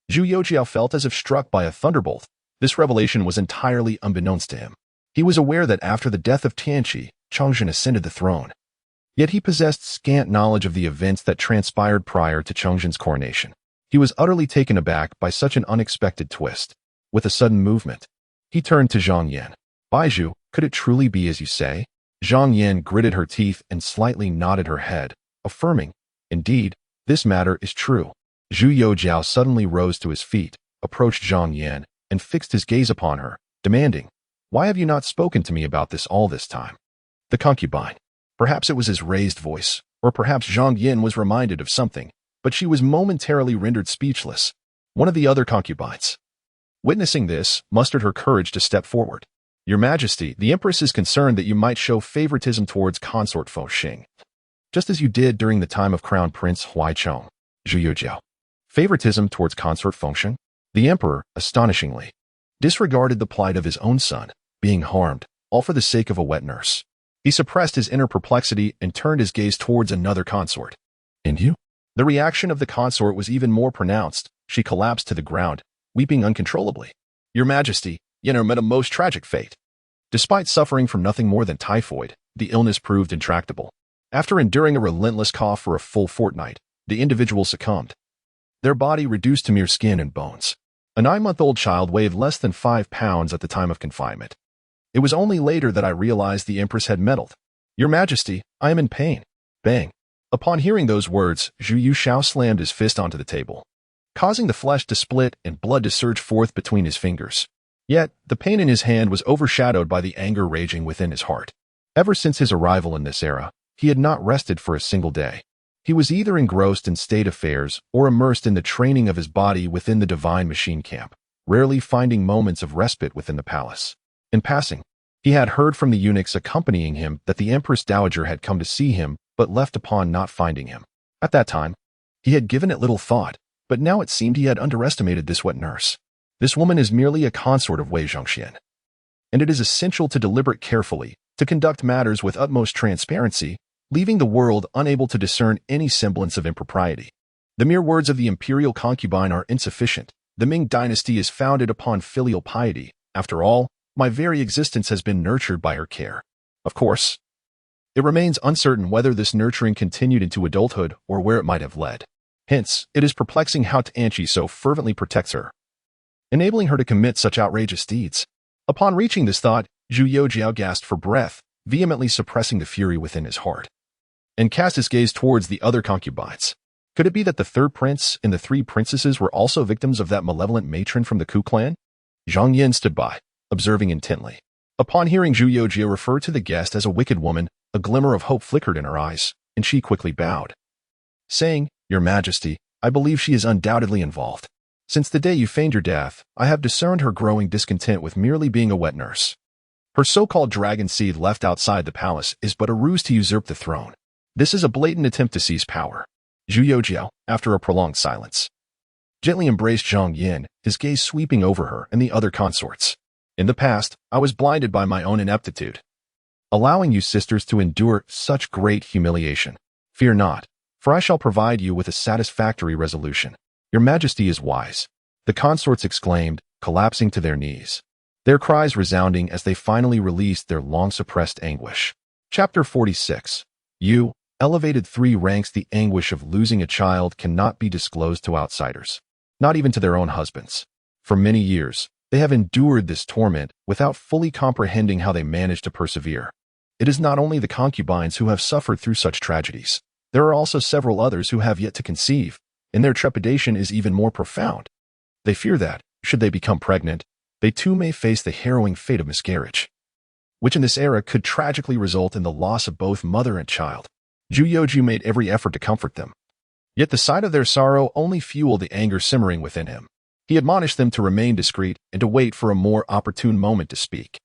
Zhu Youxiao felt as if struck by a thunderbolt. This revelation was entirely unbeknownst to him. He was aware that after the death of Tianqi, Chongzhen ascended the throne. Yet he possessed scant knowledge of the events that transpired prior to Chongzhen's coronation. He was utterly taken aback by such an unexpected twist. With a sudden movement, he turned to Zhang Yan. Baizhu, could it truly be as you say? Zhang Yan gritted her teeth and slightly nodded her head, affirming, indeed, this matter is true. Zhu Youxiao suddenly rose to his feet, approached Zhang Yan, and fixed his gaze upon her, demanding, why have you not spoken to me about this all this time? The concubine. Perhaps it was his raised voice, or perhaps Zhang Yan was reminded of something, but she was momentarily rendered speechless. One of the other concubines, witnessing this, mustered her courage to step forward. Your Majesty, the Empress is concerned that you might show favoritism towards consort Fengtian, just as you did during the time of Crown Prince Huaicheng. Zhu Youxiao. Favoritism towards consort Fengtian? The Emperor, astonishingly, disregarded the plight of his own son, being harmed, all for the sake of a wet nurse. He suppressed his inner perplexity and turned his gaze towards another consort. And you? The reaction of the consort was even more pronounced. She collapsed to the ground, weeping uncontrollably. Your Majesty, Yenner met a most tragic fate. Despite suffering from nothing more than typhoid, the illness proved intractable. After enduring a relentless cough for a full fortnight, the individual succumbed. Their body reduced to mere skin and bones. A 9-month-old child weighed less than 5 pounds at the time of confinement. It was only later that I realized the Empress had meddled. Your Majesty, I am in pain. Bang. Upon hearing those words, Zhu Youxiao slammed his fist onto the table, causing the flesh to split and blood to surge forth between his fingers. Yet, the pain in his hand was overshadowed by the anger raging within his heart. Ever since his arrival in this era, he had not rested for a single day. He was either engrossed in state affairs or immersed in the training of his body within the divine machine camp, rarely finding moments of respite within the palace. In passing, he had heard from the eunuchs accompanying him that the Empress Dowager had come to see him but left upon not finding him. At that time, he had given it little thought, but now it seemed he had underestimated this wet nurse. This woman is merely a consort of Wei Zhongxian, and it is essential to deliberate carefully, to conduct matters with utmost transparency, leaving the world unable to discern any semblance of impropriety. The mere words of the imperial concubine are insufficient. The Ming dynasty is founded upon filial piety. After all, my very existence has been nurtured by her care. Of course, it remains uncertain whether this nurturing continued into adulthood or where it might have led. Hence, it is perplexing how Tianqi so fervently protects her, enabling her to commit such outrageous deeds. Upon reaching this thought, Zhu Youxiao gasped for breath, vehemently suppressing the fury within his heart, and cast his gaze towards the other concubines. Could it be that the third prince and the 3 princesses were also victims of that malevolent matron from the Ku clan? Zhang Yan stood by, observing intently. Upon hearing Zhu Youxiao refer to the guest as a wicked woman, a glimmer of hope flickered in her eyes, and she quickly bowed, saying, Your Majesty, I believe she is undoubtedly involved. Since the day you feigned your death, I have discerned her growing discontent with merely being a wet nurse. Her so-called dragon seed left outside the palace is but a ruse to usurp the throne. This is a blatant attempt to seize power. Zhu Youxiao, after a prolonged silence, gently embraced Zhang Yan, his gaze sweeping over her and the other consorts. In the past, I was blinded by my own ineptitude, allowing you sisters to endure such great humiliation. Fear not, for I shall provide you with a satisfactory resolution. Your Majesty is wise, the consorts exclaimed, collapsing to their knees, their cries resounding as they finally released their long-suppressed anguish. Chapter 46. You, elevated 3 ranks. The anguish of losing a child cannot be disclosed to outsiders, not even to their own husbands. For many years, they have endured this torment without fully comprehending how they managed to persevere. It is not only the concubines who have suffered through such tragedies. There are also several others who have yet to conceive, and their trepidation is even more profound. They fear that, should they become pregnant, They too may face the harrowing fate of miscarriage, which in this era could tragically result in the loss of both mother and child. Zhu Youxiao made every effort to comfort them. Yet the sight of their sorrow only fueled the anger simmering within him. He admonished them to remain discreet and to wait for a more opportune moment to speak.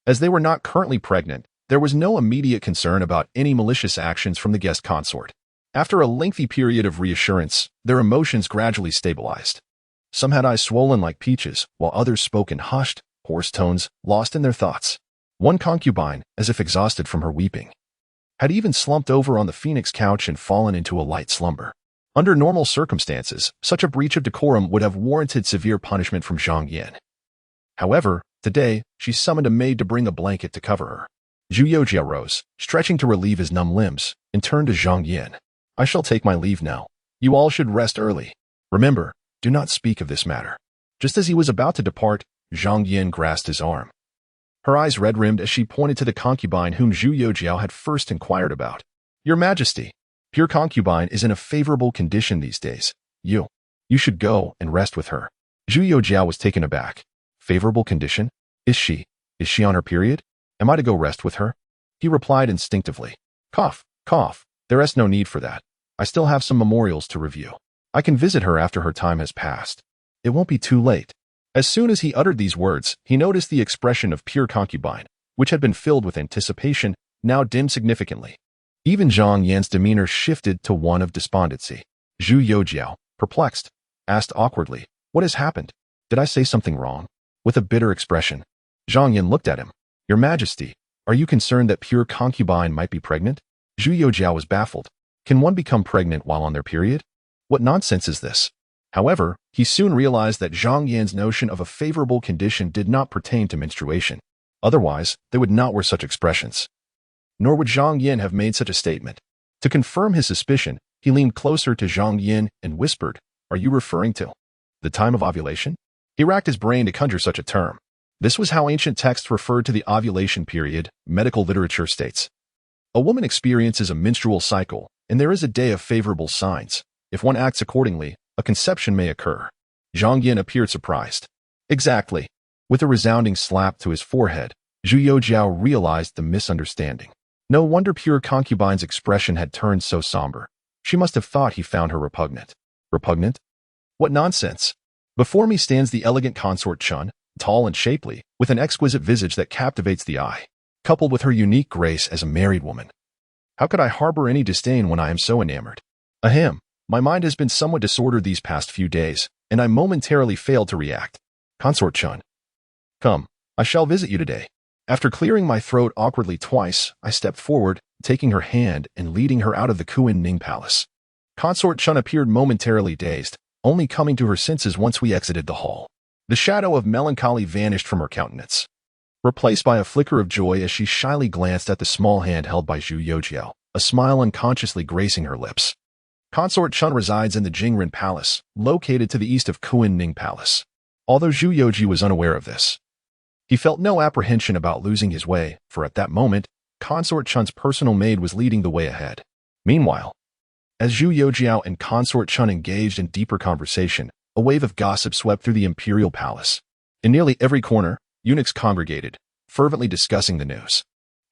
As they were not currently pregnant, there was no immediate concern about any malicious actions from the guest consort. After a lengthy period of reassurance, their emotions gradually stabilized. Some had eyes swollen like peaches, while others spoke in hushed, hoarse tones, lost in their thoughts. One concubine, as if exhausted from her weeping, had even slumped over on the phoenix couch and fallen into a light slumber. Under normal circumstances, such a breach of decorum would have warranted severe punishment from Zhang Yan. However, today, she summoned a maid to bring a blanket to cover her. Zhu Youxiao rose, stretching to relieve his numb limbs, and turned to Zhang Yan. I shall take my leave now. You all should rest early. Remember, do not speak of this matter. Just as he was about to depart, Zhang Yan grasped his arm. Her eyes red-rimmed as she pointed to the concubine whom Zhu Youxiao had first inquired about. Your Majesty, your concubine is in a favorable condition these days. You should go and rest with her. Zhu Youxiao was taken aback. Favorable condition? Is she on her period? Am I to go rest with her? He replied instinctively. Cough, cough. There is no need for that. I still have some memorials to review. I can visit her after her time has passed. It won't be too late. As soon as he uttered these words, he noticed the expression of pure concubine, which had been filled with anticipation, now dimmed significantly. Even Zhang Yan's demeanor shifted to one of despondency. Zhu Youxiao, perplexed, asked awkwardly, What has happened? Did I say something wrong? With a bitter expression, Zhang Yan looked at him. Your Majesty, are you concerned that pure concubine might be pregnant? Zhu Youxiao was baffled. Can one become pregnant while on their period? What nonsense is this? However, he soon realized that Zhang Yan's notion of a favorable condition did not pertain to menstruation. Otherwise, they would not wear such expressions. Nor would Zhang Yan have made such a statement. To confirm his suspicion, he leaned closer to Zhang Yan and whispered, Are you referring to the time of ovulation? He racked his brain to conjure such a term. This was how ancient texts referred to the ovulation period, medical literature states. A woman experiences a menstrual cycle, and there is a day of favorable signs. If one acts accordingly, a conception may occur. Zhang Yan appeared surprised. Exactly. With a resounding slap to his forehead, Zhu Youxiao realized the misunderstanding. No wonder pure concubine's expression had turned so somber. She must have thought he found her repugnant. Repugnant? What nonsense! Before me stands the elegant consort Chun, tall and shapely, with an exquisite visage that captivates the eye, coupled with her unique grace as a married woman. How could I harbor any disdain when I am so enamored? Ahem, my mind has been somewhat disordered these past few days, and I momentarily failed to react. Consort Chun. Come, I shall visit you today. After clearing my throat awkwardly twice, I stepped forward, taking her hand and leading her out of the Ning Palace. Consort Chun appeared momentarily dazed, only coming to her senses once we exited the hall. The shadow of melancholy vanished from her countenance, replaced by a flicker of joy as she shyly glanced at the small hand held by Zhu Youxiao, a smile unconsciously gracing her lips. Consort Chun resides in the Jingren Palace, located to the east of Ning Palace. Although Zhu Youxiao was unaware of this, he felt no apprehension about losing his way, for at that moment, Consort Chun's personal maid was leading the way ahead. Meanwhile, as Zhu Youxiao and Consort Chun engaged in deeper conversation, a wave of gossip swept through the imperial palace. In nearly every corner, eunuchs congregated, fervently discussing the news.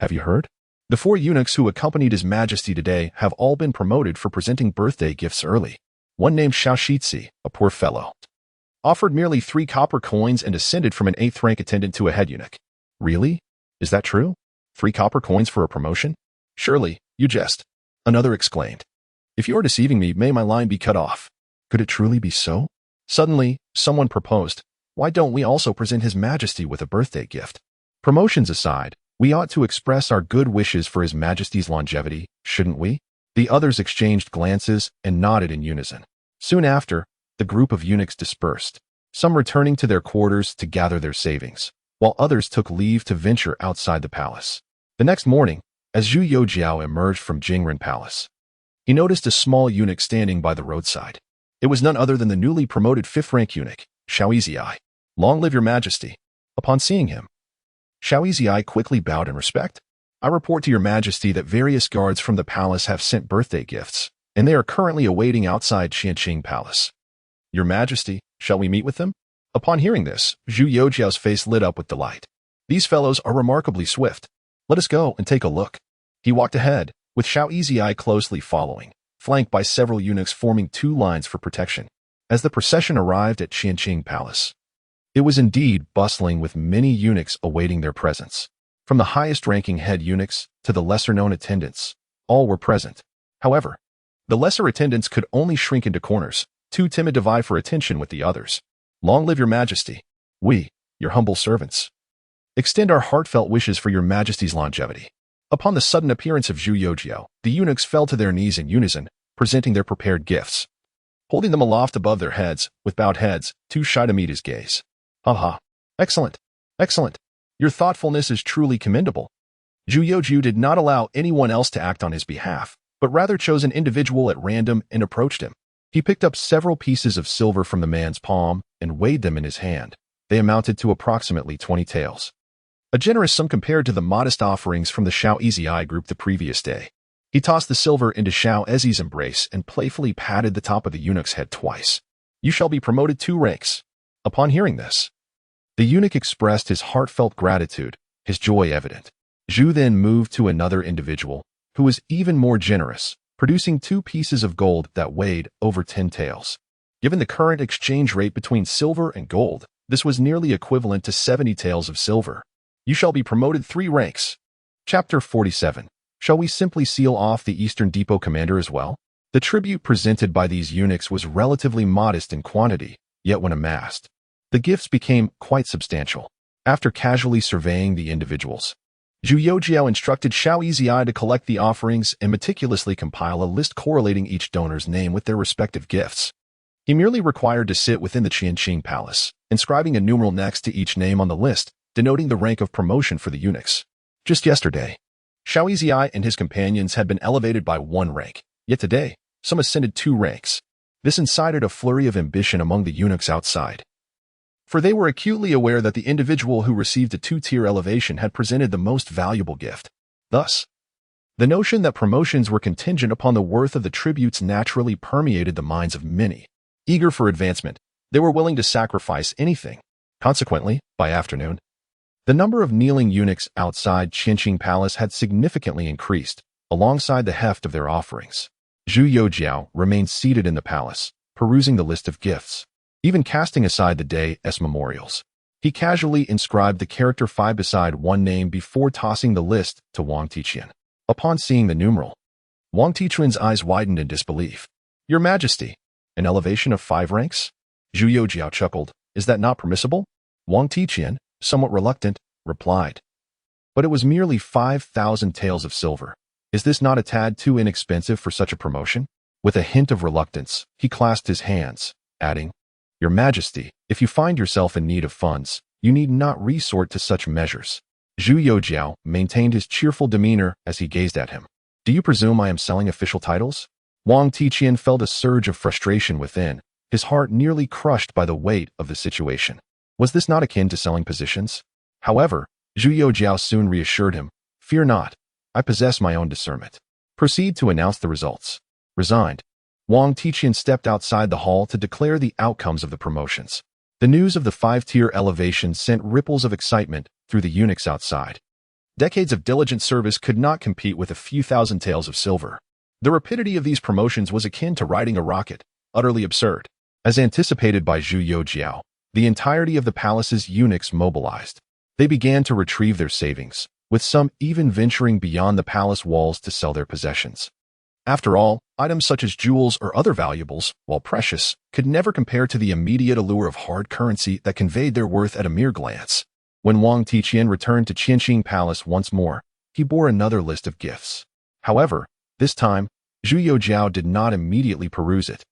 Have you heard? The 4 eunuchs who accompanied His Majesty today have all been promoted for presenting birthday gifts early. One named Xiaoxi, a poor fellow, offered merely 3 copper coins and ascended from an 8th rank attendant to a head eunuch. Really? Is that true? 3 copper coins for a promotion? Surely, you jest. Another exclaimed. If you are deceiving me, may my line be cut off. Could it truly be so? Suddenly, someone proposed, why don't we also present His Majesty with a birthday gift? Promotions aside, we ought to express our good wishes for His Majesty's longevity, shouldn't we? The others exchanged glances and nodded in unison. Soon after, the group of eunuchs dispersed, some returning to their quarters to gather their savings, while others took leave to venture outside the palace. The next morning, as Zhu Youxiao emerged from Jingren Palace, he noticed a small eunuch standing by the roadside. It was none other than the newly promoted 5th-rank eunuch, Xiaoxi. Long live your Majesty. Upon seeing him, Xiaoxi quickly bowed in respect. I report to your Majesty that various guards from the palace have sent birthday gifts, and they are currently awaiting outside Tianqi Palace. Your Majesty, shall we meet with them? Upon hearing this, Zhu Youxiao's face lit up with delight. These fellows are remarkably swift. Let us go and take a look. He walked ahead, with Xiao Easy-Eye closely following, flanked by several eunuchs forming two lines for protection. As the procession arrived at Tianqi Palace, it was indeed bustling with many eunuchs awaiting their presence. From the highest-ranking head eunuchs to the lesser-known attendants, all were present. However, the lesser attendants could only shrink into corners, too timid to vie for attention with the others. Long live your majesty. We, your humble servants, extend our heartfelt wishes for your majesty's longevity. Upon the sudden appearance of Zhu Youxiao, the eunuchs fell to their knees in unison, presenting their prepared gifts. Holding them aloft above their heads, with bowed heads, too shy to meet his gaze. Ha! Excellent! Excellent! Your thoughtfulness is truly commendable. Zhu Youxiao did not allow anyone else to act on his behalf, but rather chose an individual at random and approached him. He picked up several pieces of silver from the man's palm and weighed them in his hand. They amounted to approximately 20 taels. A generous sum compared to the modest offerings from the Xiao Easy-Eye group the previous day. He tossed the silver into Xiao Ezi's embrace and playfully patted the top of the eunuch's head twice. You shall be promoted 2 ranks. Upon hearing this, the eunuch expressed his heartfelt gratitude, his joy evident. Zhu then moved to another individual, who was even more generous, producing 2 pieces of gold that weighed over 10 taels. Given the current exchange rate between silver and gold, this was nearly equivalent to 70 taels of silver. You shall be promoted 3 ranks. Chapter 47. Shall we simply seal off the Eastern Depot commander as well? The tribute presented by these eunuchs was relatively modest in quantity, yet when amassed, the gifts became quite substantial. After casually surveying the individuals, Zhu Youxiao instructed Xiao Easy-Eye to collect the offerings and meticulously compile a list correlating each donor's name with their respective gifts. He merely required to sit within the Tianqi Palace, inscribing a numeral next to each name on the list, denoting the rank of promotion for the eunuchs. Just yesterday, Xiao Easy-Eye and his companions had been elevated by 1 rank, yet today, some ascended 2 ranks. This incited a flurry of ambition among the eunuchs outside, for they were acutely aware that the individual who received a 2-tier elevation had presented the most valuable gift. Thus, the notion that promotions were contingent upon the worth of the tributes naturally permeated the minds of many. Eager for advancement, they were willing to sacrifice anything. Consequently, by afternoon, the number of kneeling eunuchs outside Tianqi Palace had significantly increased, alongside the heft of their offerings. Zhu Youxiao remained seated in the palace, perusing the list of gifts. Even casting aside the day's memorials, he casually inscribed the character 5 beside one name before tossing the list to Wang Tiqian. Upon seeing the numeral, Wang Tiqian's eyes widened in disbelief. Your Majesty, an elevation of 5 ranks? Zhu Youxiao chuckled. Is that not permissible? Wang Tiqian, somewhat reluctant, replied. But it was merely 5,000 taels of silver. Is this not a tad too inexpensive for such a promotion? With a hint of reluctance, he clasped his hands, adding, Your Majesty, if you find yourself in need of funds, you need not resort to such measures. Zhu Youxiao maintained his cheerful demeanor as he gazed at him. Do you presume I am selling official titles? Wang Tiqian felt a surge of frustration within, his heart nearly crushed by the weight of the situation. Was this not akin to selling positions? However, Zhu Youxiao soon reassured him, Fear not, I possess my own discernment. Proceed to announce the results. Resigned, Wang Tiqian stepped outside the hall to declare the outcomes of the promotions. The news of the 5-tier elevation sent ripples of excitement through the eunuchs outside. Decades of diligent service could not compete with a few thousand taels of silver. The rapidity of these promotions was akin to riding a rocket, utterly absurd. As anticipated by Zhu Youxiao, the entirety of the palace's eunuchs mobilized. They began to retrieve their savings, with some even venturing beyond the palace walls to sell their possessions. After all, items such as jewels or other valuables, while precious, could never compare to the immediate allure of hard currency that conveyed their worth at a mere glance. When Wang Tiqian returned to Tianqi Palace once more, he bore another list of gifts. However, this time, Zhu Youxiao did not immediately peruse it,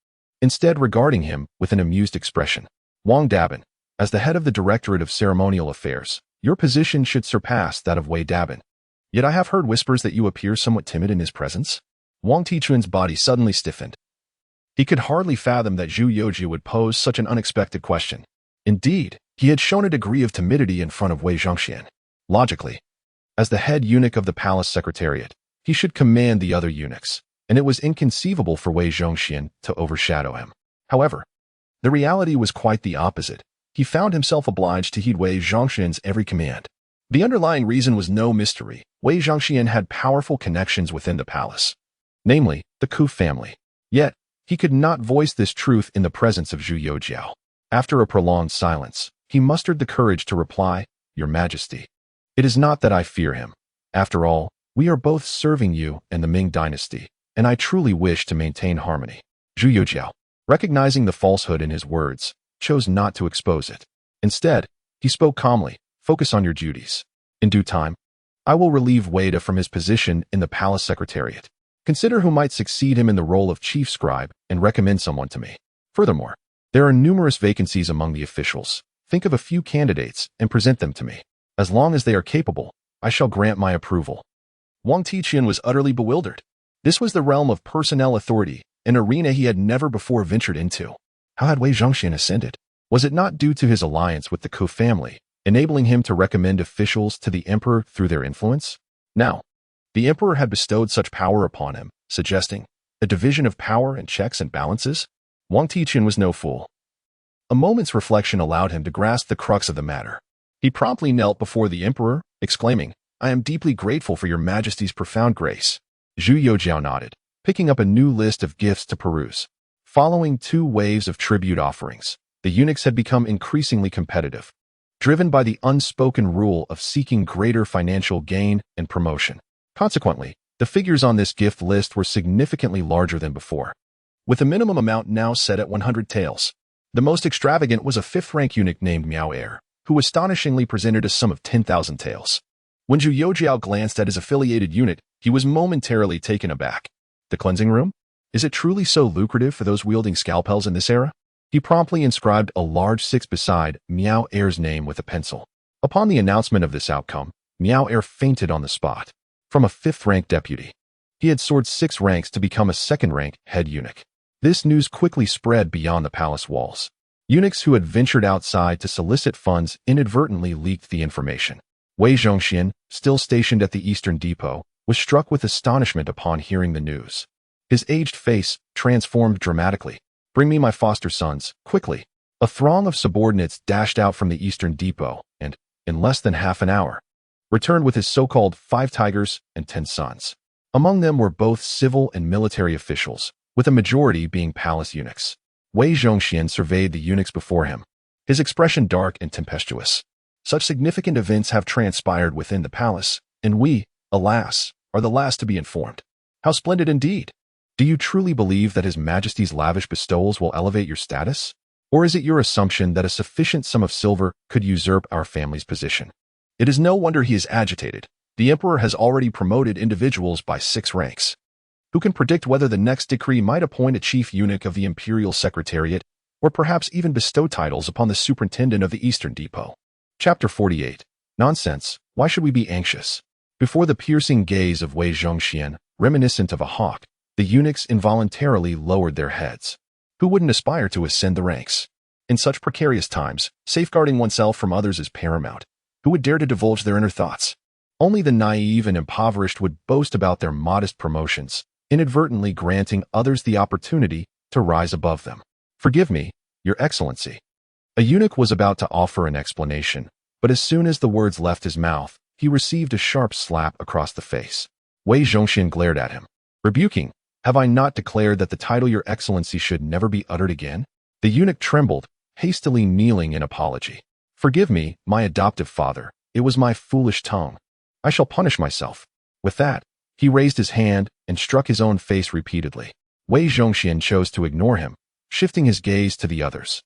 instead regarding him with an amused expression. Wang Dabin, as the head of the Directorate of Ceremonial Affairs, your position should surpass that of Wei Dabin. Yet I have heard whispers that you appear somewhat timid in his presence. Wang Tiqian's body suddenly stiffened. He could hardly fathom that Zhu Youxiao would pose such an unexpected question. Indeed, he had shown a degree of timidity in front of Wei Zhongxian. Logically, as the head eunuch of the palace secretariat, he should command the other eunuchs, and it was inconceivable for Wei Zhongxian to overshadow him. However, the reality was quite the opposite. he found himself obliged to heed Wei Zhongxian's every command. The underlying reason was no mystery. Wei Zhongxian had powerful connections within the palace, namely, the Ku family. Yet, he could not voice this truth in the presence of Zhu Youxiao. After a prolonged silence, he mustered the courage to reply, "Your Majesty, it is not that I fear him. After all, we are both serving you and the Ming dynasty, and I truly wish to maintain harmony." Zhu Youxiao, recognizing the falsehood in his words, chose not to expose it. Instead, he spoke calmly, "Focus on your duties. In due time, I will relieve Weida from his position in the palace secretariat. Consider who might succeed him in the role of chief scribe and recommend someone to me. Furthermore, there are numerous vacancies among the officials. Think of a few candidates and present them to me. As long as they are capable, I shall grant my approval." Wang Tiqian was utterly bewildered. This was the realm of personnel authority, an arena he had never before ventured into. How had Wei Zhongxian ascended? Was it not due to his alliance with the Ku family, enabling him to recommend officials to the emperor through their influence? Now, the emperor had bestowed such power upon him, suggesting a division of power and checks and balances. Wang Tiqian was no fool. A moment's reflection allowed him to grasp the crux of the matter. He promptly knelt before the emperor, exclaiming, "I am deeply grateful for your majesty's profound grace." Zhu Youxiao nodded, picking up a new list of gifts to peruse. Following 2 waves of tribute offerings, the eunuchs had become increasingly competitive, driven by the unspoken rule of seeking greater financial gain and promotion. Consequently, the figures on this gift list were significantly larger than before, with the minimum amount now set at 100 taels. The most extravagant was a 5th-rank eunuch named Miao Er, who astonishingly presented a sum of 10,000 taels. When Zhu Youxiao glanced at his affiliated unit, he was momentarily taken aback. The cleansing room? Is it truly so lucrative for those wielding scalpels in this era? He promptly inscribed a large 6 beside Miao Er's name with a pencil. Upon the announcement of this outcome, Miao Er fainted on the spot. From a 5th-rank deputy, he had soared 6 ranks to become a 2nd-rank head eunuch. This news quickly spread beyond the palace walls. Eunuchs who had ventured outside to solicit funds inadvertently leaked the information. Wei Zhongxian, still stationed at the Eastern Depot, was struck with astonishment upon hearing the news. His aged face transformed dramatically. "Bring me my foster sons, quickly." A throng of subordinates dashed out from the Eastern Depot and, in less than half an hour, returned with his so-called 5 tigers and 10 sons. Among them were both civil and military officials, with a majority being palace eunuchs. Wei Zhongxian surveyed the eunuchs before him, his expression dark and tempestuous. Such significant events have transpired within the palace, and we, alas, are the last to be informed. How splendid indeed! Do you truly believe that His Majesty's lavish bestowals will elevate your status? Or is it your assumption that a sufficient sum of silver could usurp our family's position? It is no wonder he is agitated. The emperor has already promoted individuals by 6 ranks. Who can predict whether the next decree might appoint a chief eunuch of the imperial secretariat, or perhaps even bestow titles upon the superintendent of the Eastern Depot? Chapter 48. Nonsense. Why should we be anxious? Before the piercing gaze of Wei Zhongxian, reminiscent of a hawk, the eunuchs involuntarily lowered their heads. Who wouldn't aspire to ascend the ranks? In such precarious times, safeguarding oneself from others is paramount. Who would dare to divulge their inner thoughts? Only the naive and impoverished would boast about their modest promotions, inadvertently granting others the opportunity to rise above them. "Forgive me, Your Excellency." A eunuch was about to offer an explanation, but as soon as the words left his mouth, he received a sharp slap across the face. Wei Zhongxian glared at him, rebuking, "Have I not declared that the title Your Excellency should never be uttered again?" The eunuch trembled, hastily kneeling in apology. "Forgive me, my adoptive father. It was my foolish tongue. I shall punish myself." With that, he raised his hand and struck his own face repeatedly. Wei Zhongxian chose to ignore him, shifting his gaze to the others.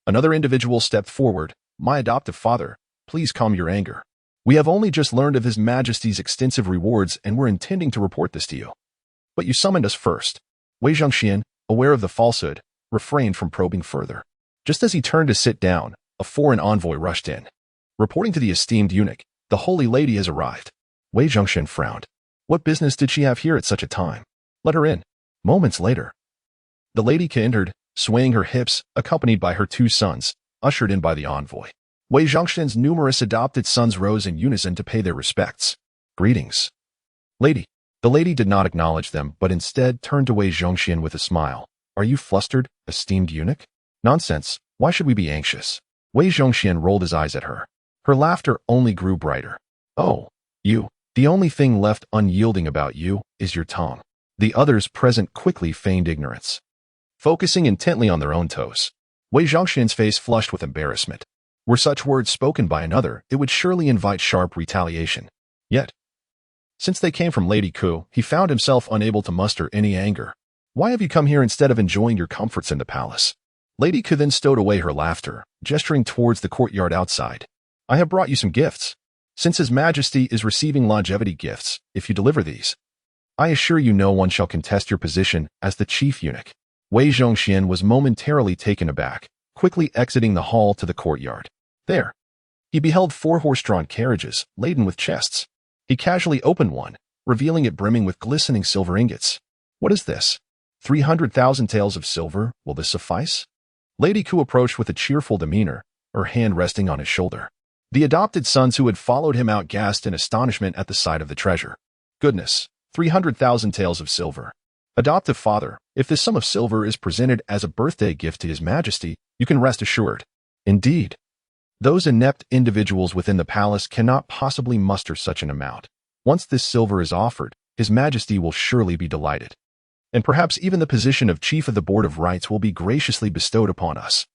Another individual stepped forward. "My adoptive father, please calm your anger. We have only just learned of His Majesty's extensive rewards and were intending to report this to you. But you summoned us first." Wei Zhongxian, aware of the falsehood, refrained from probing further. Just as he turned to sit down, a foreign envoy rushed in. Reporting to the esteemed eunuch, "The Holy Lady has arrived." Wei Zhongxian frowned. What business did she have here at such a time? Let her in. Moments later, the lady entered, swaying her hips, accompanied by her 2 sons, ushered in by the envoy. Wei Zhongxian's numerous adopted sons rose in unison to pay their respects. "Greetings, lady." The lady did not acknowledge them, but instead turned to Wei Zhongxian with a smile. "Are you flustered, esteemed eunuch?" "Nonsense. Why should we be anxious? Wei Zhongxian rolled his eyes at her. Her laughter only grew brighter. Oh, you. The only thing left unyielding about you is your tongue. The others present quickly feigned ignorance, focusing intently on their own toes. Wei Zhongxian's face flushed with embarrassment. Were such words spoken by another, it would surely invite sharp retaliation. Yet, since they came from Lady Ku, he found himself unable to muster any anger. Why have you come here instead of enjoying your comforts in the palace? Lady Ku then stowed away her laughter, gesturing towards the courtyard outside. I have brought you some gifts. Since His Majesty is receiving longevity gifts, if you deliver these, I assure you no one shall contest your position as the chief eunuch. Wei Zhongxian was momentarily taken aback, quickly exiting the hall to the courtyard. There, he beheld 4 horse-drawn carriages laden with chests. He casually opened one, revealing it brimming with glistening silver ingots. What is this? 300,000 taels of silver, will this suffice? Lady Ku approached with a cheerful demeanor, her hand resting on his shoulder. The adopted sons who had followed him out gasped in astonishment at the sight of the treasure. Goodness, 300,000 taels of silver. Adoptive father, if this sum of silver is presented as a birthday gift to His Majesty, you can rest assured. Indeed, those inept individuals within the palace cannot possibly muster such an amount. Once this silver is offered, His Majesty will surely be delighted. And perhaps even the position of Chief of the Board of Rites will be graciously bestowed upon us.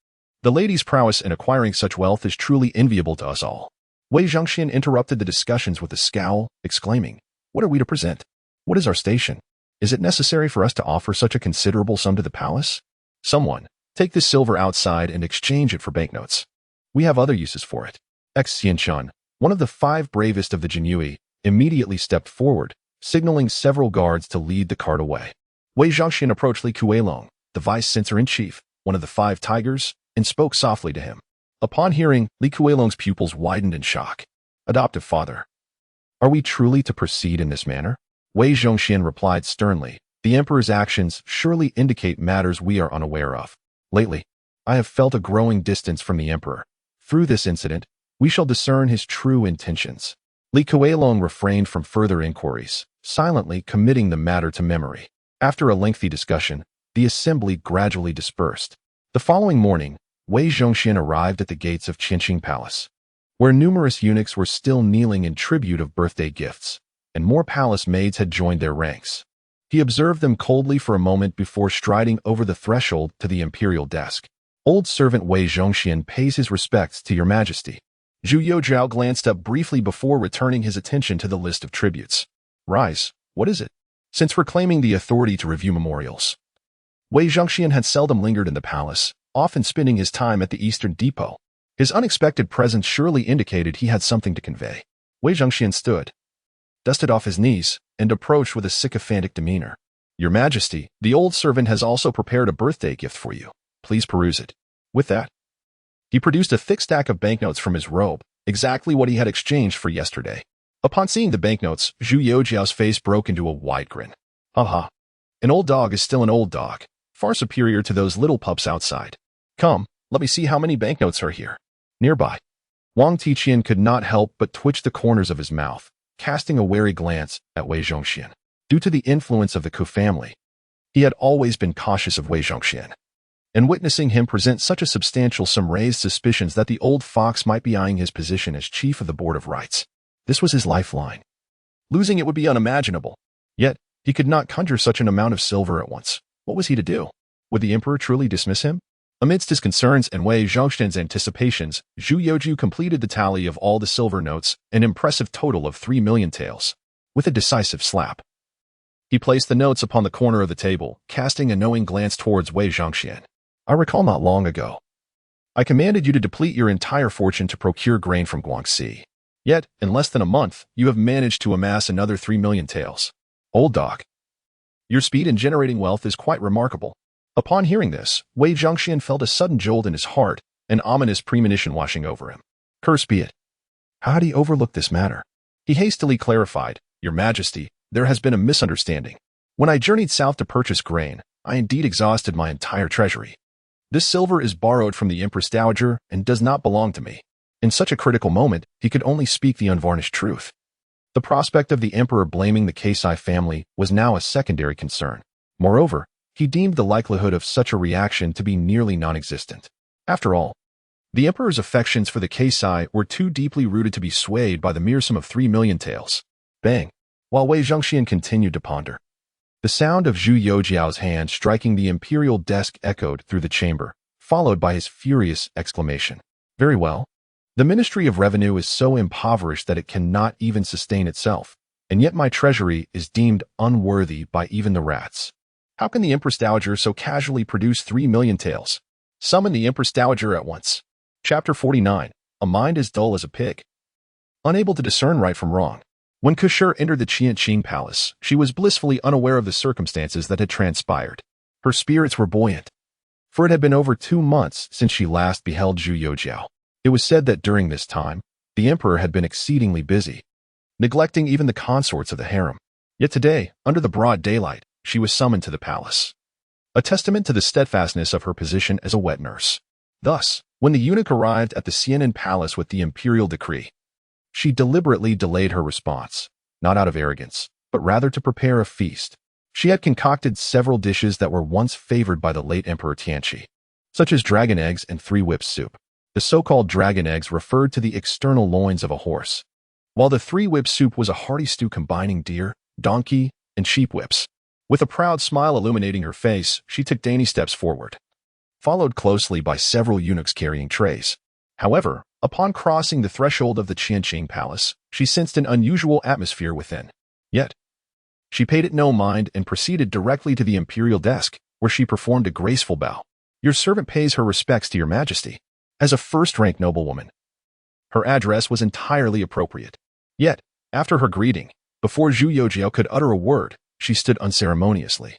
The lady's prowess in acquiring such wealth is truly enviable to us all. Wei Zhongxian interrupted the discussions with a scowl, exclaiming, What are we to present? What is our station? Is it necessary for us to offer such a considerable sum to the palace? Someone, take this silver outside and exchange it for banknotes. We have other uses for it. Xianchun, one of the 5 bravest of the Jinyui, immediately stepped forward, signaling several guards to lead the cart away. Wei Zhongxian approached Li Kuelong, the vice-censor-in-chief, one of the 5 tigers, and spoke softly to him. Upon hearing, Li Kuelong's pupils widened in shock. Adoptive father, are we truly to proceed in this manner? Wei Zhongxian replied sternly, the emperor's actions surely indicate matters we are unaware of. Lately, I have felt a growing distance from the emperor. Through this incident, we shall discern his true intentions. Li Kuelong refrained from further inquiries, silently committing the matter to memory. After a lengthy discussion, the assembly gradually dispersed. The following morning, Wei Zhongxian arrived at the gates of Tianqi Palace, where numerous eunuchs were still kneeling in tribute of birthday gifts, and more palace maids had joined their ranks. He observed them coldly for a moment before striding over the threshold to the imperial desk. Old servant Wei Zhongxian pays his respects to your majesty. Zhu Youxiao glanced up briefly before returning his attention to the list of tributes. Rise, what is it? Since reclaiming the authority to review memorials, Wei Zhongxian had seldom lingered in the palace, often spending his time at the Eastern Depot. His unexpected presence surely indicated he had something to convey. Wei Zhongxian stood, dusted off his knees, and approached with a sycophantic demeanor. Your Majesty, the old servant has also prepared a birthday gift for you. Please peruse it. With that, he produced a thick stack of banknotes from his robe, exactly what he had exchanged for yesterday. Upon seeing the banknotes, Zhu Youxiao's face broke into a wide grin. Ha! An old dog is still an old dog, far superior to those little pups outside. Come, let me see how many banknotes are here. Nearby, Wang Tiqian could not help but twitch the corners of his mouth, casting a wary glance at Wei Zhongxian. Due to the influence of the Ku family, he had always been cautious of Wei Zhongxian, and witnessing him present such a substantial sum raised suspicions that the old fox might be eyeing his position as chief of the Board of Rites. This was his lifeline. Losing it would be unimaginable. Yet, he could not conjure such an amount of silver at once. What was he to do? Would the emperor truly dismiss him? Amidst his concerns and Wei Zhongxian's anticipations, Zhu Youxiao completed the tally of all the silver notes, an impressive total of 3 million taels. With a decisive slap, he placed the notes upon the corner of the table, casting a knowing glance towards Wei Zhongxian. I recall not long ago, I commanded you to deplete your entire fortune to procure grain from Guangxi. Yet, in less than a month, you have managed to amass another 3 million taels. Old dog, your speed in generating wealth is quite remarkable. Upon hearing this, Wei Zhongxian felt a sudden jolt in his heart, an ominous premonition washing over him. Curse be it. How had he overlooked this matter? He hastily clarified, Your Majesty, there has been a misunderstanding. When I journeyed south to purchase grain, I indeed exhausted my entire treasury. This silver is borrowed from the Empress Dowager and does not belong to me. In such a critical moment, he could only speak the unvarnished truth. The prospect of the emperor blaming the Keisai family was now a secondary concern. Moreover, he deemed the likelihood of such a reaction to be nearly non-existent. After all, The emperor's affections for the Kaisai were too deeply rooted to be swayed by the mere sum of 3 million taels. Bang! While Wei Zhongxian continued to ponder, the sound of Zhu Youxiao's hand striking the imperial desk echoed through the chamber, followed by his furious exclamation. Very well. The Ministry of Revenue is so impoverished that it cannot even sustain itself, and yet my treasury is deemed unworthy by even the rats. How can the Empress Dowager so casually produce 3 million taels? Summon the Empress Dowager at once. Chapter 49. A mind as dull as a pig. Unable to discern right from wrong. When Kushur entered the Tianqi Palace, she was blissfully unaware of the circumstances that had transpired. Her spirits were buoyant, for it had been over 2 months since she last beheld Zhu Youxiao. It was said that during this time, the emperor had been exceedingly busy, neglecting even the consorts of the harem. Yet today, under the broad daylight, she was summoned to the palace, a testament to the steadfastness of her position as a wet nurse. Thus, when the eunuch arrived at the Xianan Palace with the imperial decree, she deliberately delayed her response, not out of arrogance, but rather to prepare a feast. She had concocted several dishes that were once favored by the late Emperor Tianqi, such as dragon eggs and 3 whips soup. The so-called dragon eggs referred to the external loins of a horse, while the 3 whip soup was a hearty stew combining deer, donkey, and sheep whips. With a proud smile illuminating her face, she took dainty steps forward, followed closely by several eunuchs carrying trays. However, upon crossing the threshold of the Tianqi Palace, she sensed an unusual atmosphere within. Yet, she paid it no mind and proceeded directly to the imperial desk, where she performed a graceful bow. Your servant pays her respects to your majesty. As a first-rank noblewoman, her address was entirely appropriate. Yet, after her greeting, before Zhu Youxiao could utter a word, she stood unceremoniously,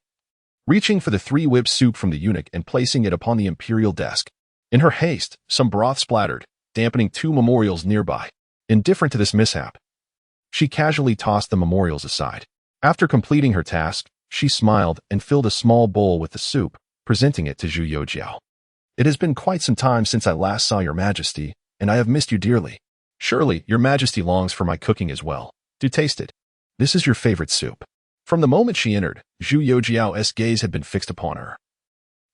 reaching for the 3 whip soup from the eunuch and placing it upon the imperial desk. In her haste, some broth splattered, dampening 2 memorials nearby. Indifferent to this mishap, she casually tossed the memorials aside. After completing her task, she smiled and filled a small bowl with the soup, presenting it to Zhu Youxiao. It has been quite some time since I last saw your majesty, and I have missed you dearly. Surely your majesty longs for my cooking as well. Do taste it. This is your favorite soup. From the moment she entered, Zhu Youxiao's gaze had been fixed upon her,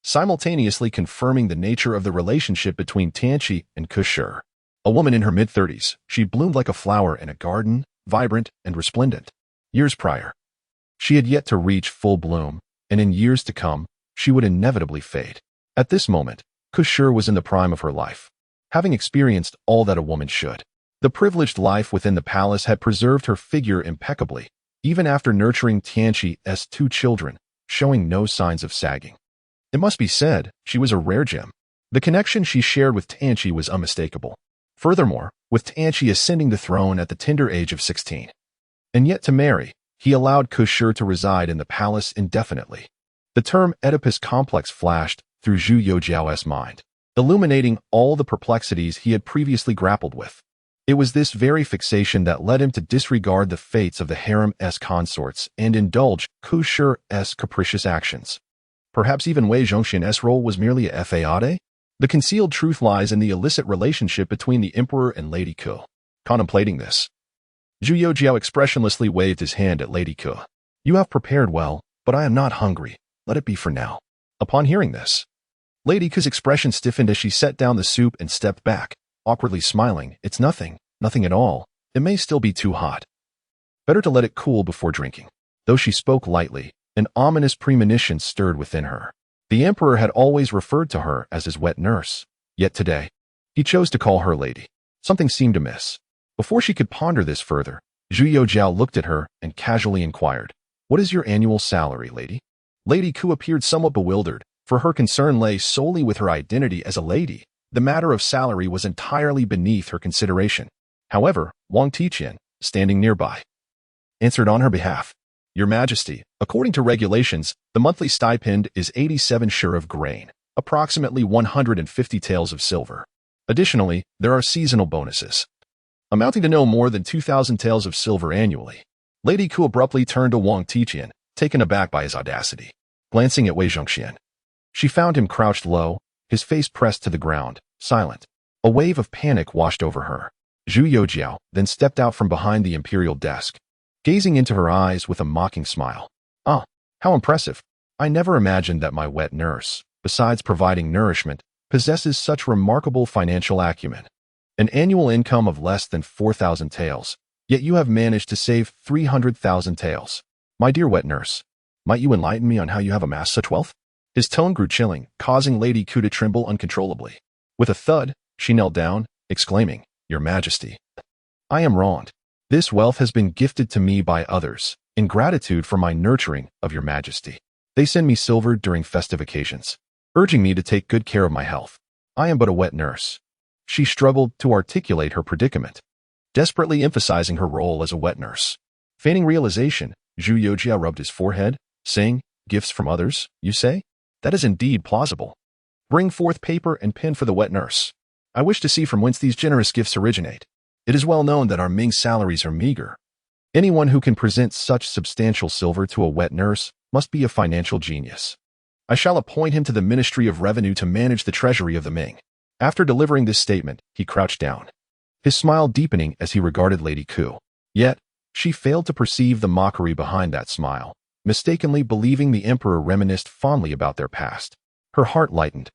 simultaneously confirming the nature of the relationship between Tianqi and Kushur. A woman in her mid-30s, she bloomed like a flower in a garden, vibrant and resplendent. Years prior, she had yet to reach full bloom, and in years to come, she would inevitably fade. At this moment, Kushur was in the prime of her life, having experienced all that a woman should. The privileged life within the palace had preserved her figure impeccably, even after nurturing Tianqi's 2 children, showing no signs of sagging. It must be said, she was a rare gem. The connection she shared with Tianqi was unmistakable. Furthermore, with Tianqi ascending the throne at the tender age of 16, and yet to marry, he allowed Kushur to reside in the palace indefinitely. The term Oedipus complex flashed through Zhu Youxiao's mind, illuminating all the perplexities he had previously grappled with. It was this very fixation that led him to disregard the fates of the harem's consorts and indulge Kushur's capricious actions. Perhaps even Wei Zhongxian's role was merely a fade? The concealed truth lies in the illicit relationship between the emperor and Lady Ku. Contemplating this, Zhu Youxiao expressionlessly waved his hand at Lady Ku. You have prepared well, but I am not hungry. Let it be for now. Upon hearing this, Lady Ku's expression stiffened as she set down the soup and stepped back, awkwardly smiling. It's nothing at all. It may still be too hot. Better to let it cool before drinking. Though she spoke lightly, an ominous premonition stirred within her. The emperor had always referred to her as his wet nurse, yet today, he chose to call her lady. Something seemed amiss. Before she could ponder this further, Zhu Youxiao looked at her and casually inquired, What is your annual salary, lady? Lady Ku appeared somewhat bewildered, for her concern lay solely with her identity as a lady. The matter of salary was entirely beneath her consideration. However, Wang Tiqian, standing nearby, answered on her behalf. Your Majesty, according to regulations, the monthly stipend is 87 shur of grain, approximately 150 taels of silver. Additionally, there are seasonal bonuses, amounting to no more than 2,000 taels of silver annually. Lady Ku abruptly turned to Wang Tiqian, taken aback by his audacity. Glancing at Wei Zhongxian, she found him crouched low, his face pressed to the ground, silent. A wave of panic washed over her. Zhu Youxiao then stepped out from behind the imperial desk, gazing into her eyes with a mocking smile. Ah, how impressive. I never imagined that my wet nurse, besides providing nourishment, possesses such remarkable financial acumen? An annual income of less than 4,000 taels, yet you have managed to save 300,000 taels. My dear wet nurse, might you enlighten me on how you have amassed such wealth? His tone grew chilling, causing Lady Ku to tremble uncontrollably. With a thud, she knelt down, exclaiming, Your Majesty, I am wronged. This wealth has been gifted to me by others, in gratitude for my nurturing of Your Majesty. They send me silver during festive occasions, urging me to take good care of my health. I am but a wet nurse. She struggled to articulate her predicament, desperately emphasizing her role as a wet nurse. Feigning realization, Zhu Youxiao rubbed his forehead, saying, Gifts from others, you say? That is indeed plausible. Bring forth paper and pen for the wet nurse. I wish to see from whence these generous gifts originate. It is well known that our Ming salaries are meager. Anyone who can present such substantial silver to a wet nurse must be a financial genius. I shall appoint him to the Ministry of Revenue to manage the treasury of the Ming. After delivering this statement, he crouched down, his smile deepening as he regarded Lady Ku. Yet, she failed to perceive the mockery behind that smile, mistakenly believing the emperor reminisced fondly about their past. Her heart lightened,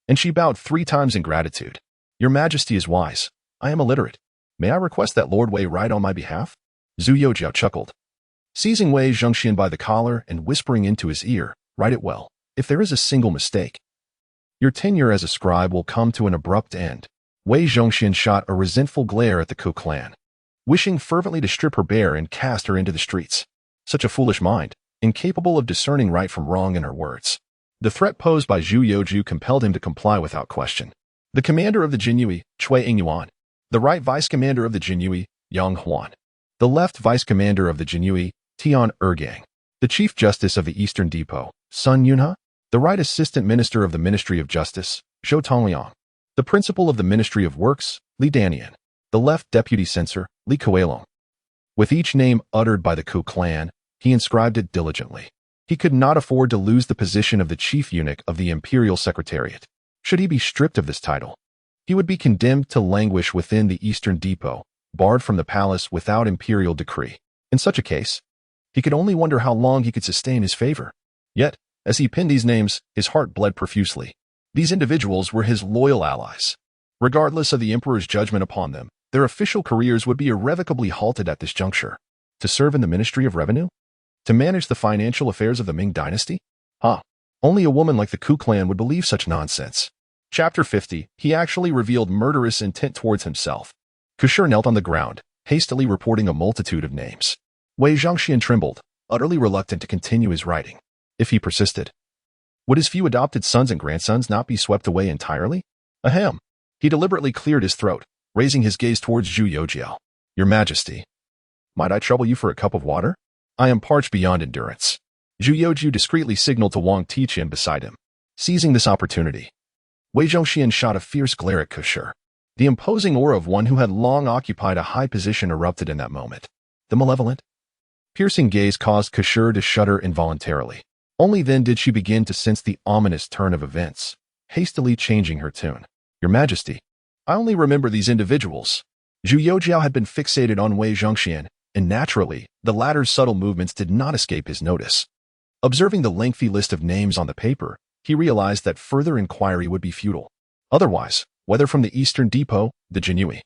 and she bowed 3 times in gratitude. Your Majesty is wise. I am illiterate. May I request that Lord Wei write on my behalf? Zhu Youxiao chuckled, seizing Wei Zhongxian by the collar and whispering into his ear, Write it well. If there is a single mistake, your tenure as a scribe will come to an abrupt end. Wei Zhongxian shot a resentful glare at the Ku clan, wishing fervently to strip her bare and cast her into the streets. Such a foolish mind, incapable of discerning right from wrong in her words. The threat posed by Zhu Youxiao compelled him to comply without question. The commander of the Jinyue, Cui Ingyuan. The right vice-commander of the Jinyue, Yang Huan. The left vice-commander of the Jinyue, Tian Ergang. The chief justice of the Eastern Depot, Sun Yunhe. The right assistant minister of the Ministry of Justice, Zhou Tongliang. The principal of the Ministry of Works, Li Danian. The left deputy censor, Li Kuelong. With each name uttered by the Ku clan, he inscribed it diligently. He could not afford to lose the position of the chief eunuch of the imperial secretariat. Should he be stripped of this title, he would be condemned to languish within the Eastern Depot, barred from the palace without imperial decree. In such a case, he could only wonder how long he could sustain his favor. Yet, as he penned these names, his heart bled profusely. These individuals were his loyal allies. Regardless of the emperor's judgment upon them, their official careers would be irrevocably halted at this juncture. To serve in the Ministry of Revenue? To manage the financial affairs of the Ming dynasty? Only a woman like the Ku clan would believe such nonsense. Chapter 50, he actually revealed murderous intent towards himself. Kushur knelt on the ground, hastily reporting a multitude of names. Wei Zhongxian trembled, utterly reluctant to continue his writing. If he persisted, would his few adopted sons and grandsons not be swept away entirely? Ahem. He deliberately cleared his throat, raising his gaze towards Zhu Youxiao. Your Majesty, might I trouble you for a cup of water? I am parched beyond endurance. Zhu Youxiao discreetly signaled to Wang Tiqian beside him. Seizing this opportunity, Wei Zhongxian shot a fierce glare at Kushur. The imposing aura of one who had long occupied a high position erupted in that moment. The malevolent, piercing gaze caused Kushur to shudder involuntarily. Only then did she begin to sense the ominous turn of events, hastily changing her tune. Your Majesty, I only remember these individuals. Zhu Youxiao had been fixated on Wei Zhongxian, and naturally, the latter's subtle movements did not escape his notice. Observing the lengthy list of names on the paper, he realized that further inquiry would be futile. Otherwise, whether from the Eastern Depot, the Jinyue,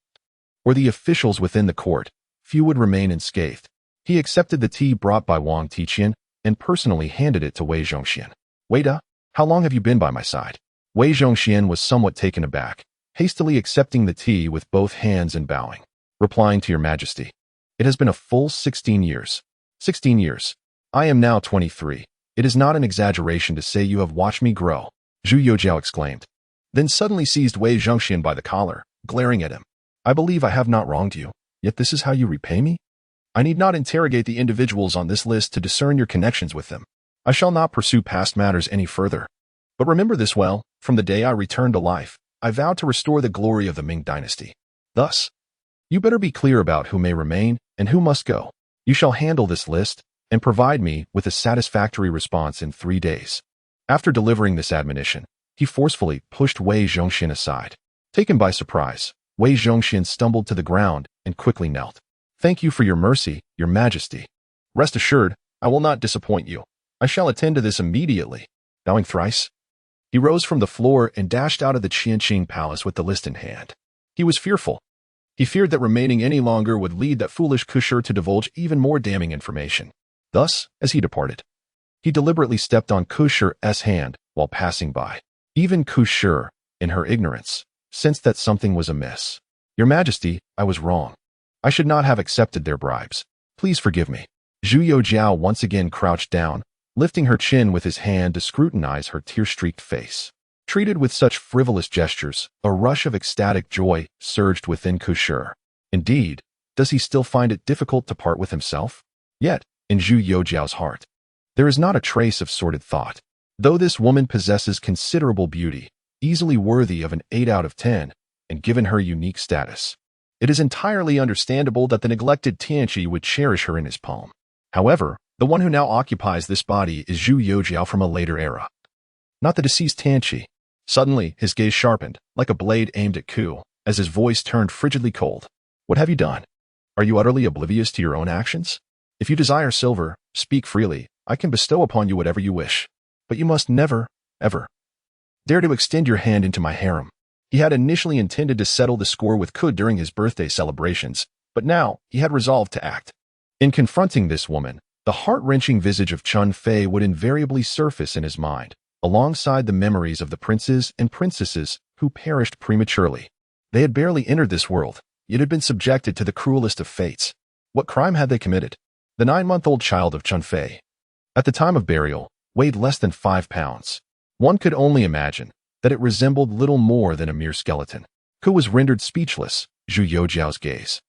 or the officials within the court, few would remain unscathed. He accepted the tea brought by Wang Tiqian and personally handed it to Wei Zhongxian. Weida, how long have you been by my side? Wei Zhongxian was somewhat taken aback, hastily accepting the tea with both hands and bowing, replying to Your Majesty. It has been a full 16 years. 16 years. I am now 23. It is not an exaggeration to say you have watched me grow, Zhu Youxiao exclaimed, then suddenly seized Wei Zhongxian by the collar, glaring at him. I believe I have not wronged you, yet this is how you repay me? I need not interrogate the individuals on this list to discern your connections with them. I shall not pursue past matters any further. But remember this well, from the day I returned to life, I vowed to restore the glory of the Ming dynasty. Thus, you better be clear about who may remain and who must go. You shall handle this list and provide me with a satisfactory response in 3 days. After delivering this admonition, he forcefully pushed Wei Zhongxian aside. Taken by surprise, Wei Zhongxian stumbled to the ground and quickly knelt. Thank you for your mercy, Your Majesty. Rest assured, I will not disappoint you. I shall attend to this immediately. Bowing thrice, He rose from the floor and dashed out of the Tianqi palace with the list in hand. He was fearful. He feared that remaining any longer would lead that foolish Kushur to divulge even more damning information. Thus, as he departed, he deliberately stepped on Kushur's hand while passing by. Even Kushur, in her ignorance, sensed that something was amiss. "Your Majesty, I was wrong. I should not have accepted their bribes. Please forgive me." Zhu Youxiao once again crouched down, lifting her chin with his hand to scrutinize her tear-streaked face. Treated with such frivolous gestures, a rush of ecstatic joy surged within Kushur. Indeed, does he still find it difficult to part with himself? Yet, in Zhu Youxiao's heart, there is not a trace of sordid thought. Though this woman possesses considerable beauty, easily worthy of an 8 out of 10, and given her unique status, it is entirely understandable that the neglected Tianqi would cherish her in his palm. However, the one who now occupies this body is Zhu Youxiao from a later era, not the deceased Tianqi. Suddenly, his gaze sharpened, like a blade aimed at Ku, as his voice turned frigidly cold. "What have you done? Are you utterly oblivious to your own actions? If you desire silver, speak freely. I can bestow upon you whatever you wish. But you must never, ever, dare to extend your hand into my harem." He had initially intended to settle the score with Ku during his birthday celebrations, but now he had resolved to act. In confronting this woman, the heart-wrenching visage of Chun Fei would invariably surface in his mind, alongside the memories of the princes and princesses who perished prematurely. They had barely entered this world, yet had been subjected to the cruelest of fates. What crime had they committed? The 9-month-old child of Chun Fei, at the time of burial, weighed less than 5 pounds. One could only imagine that it resembled little more than a mere skeleton. Ku was rendered speechless. Zhu Youxiao's gaze,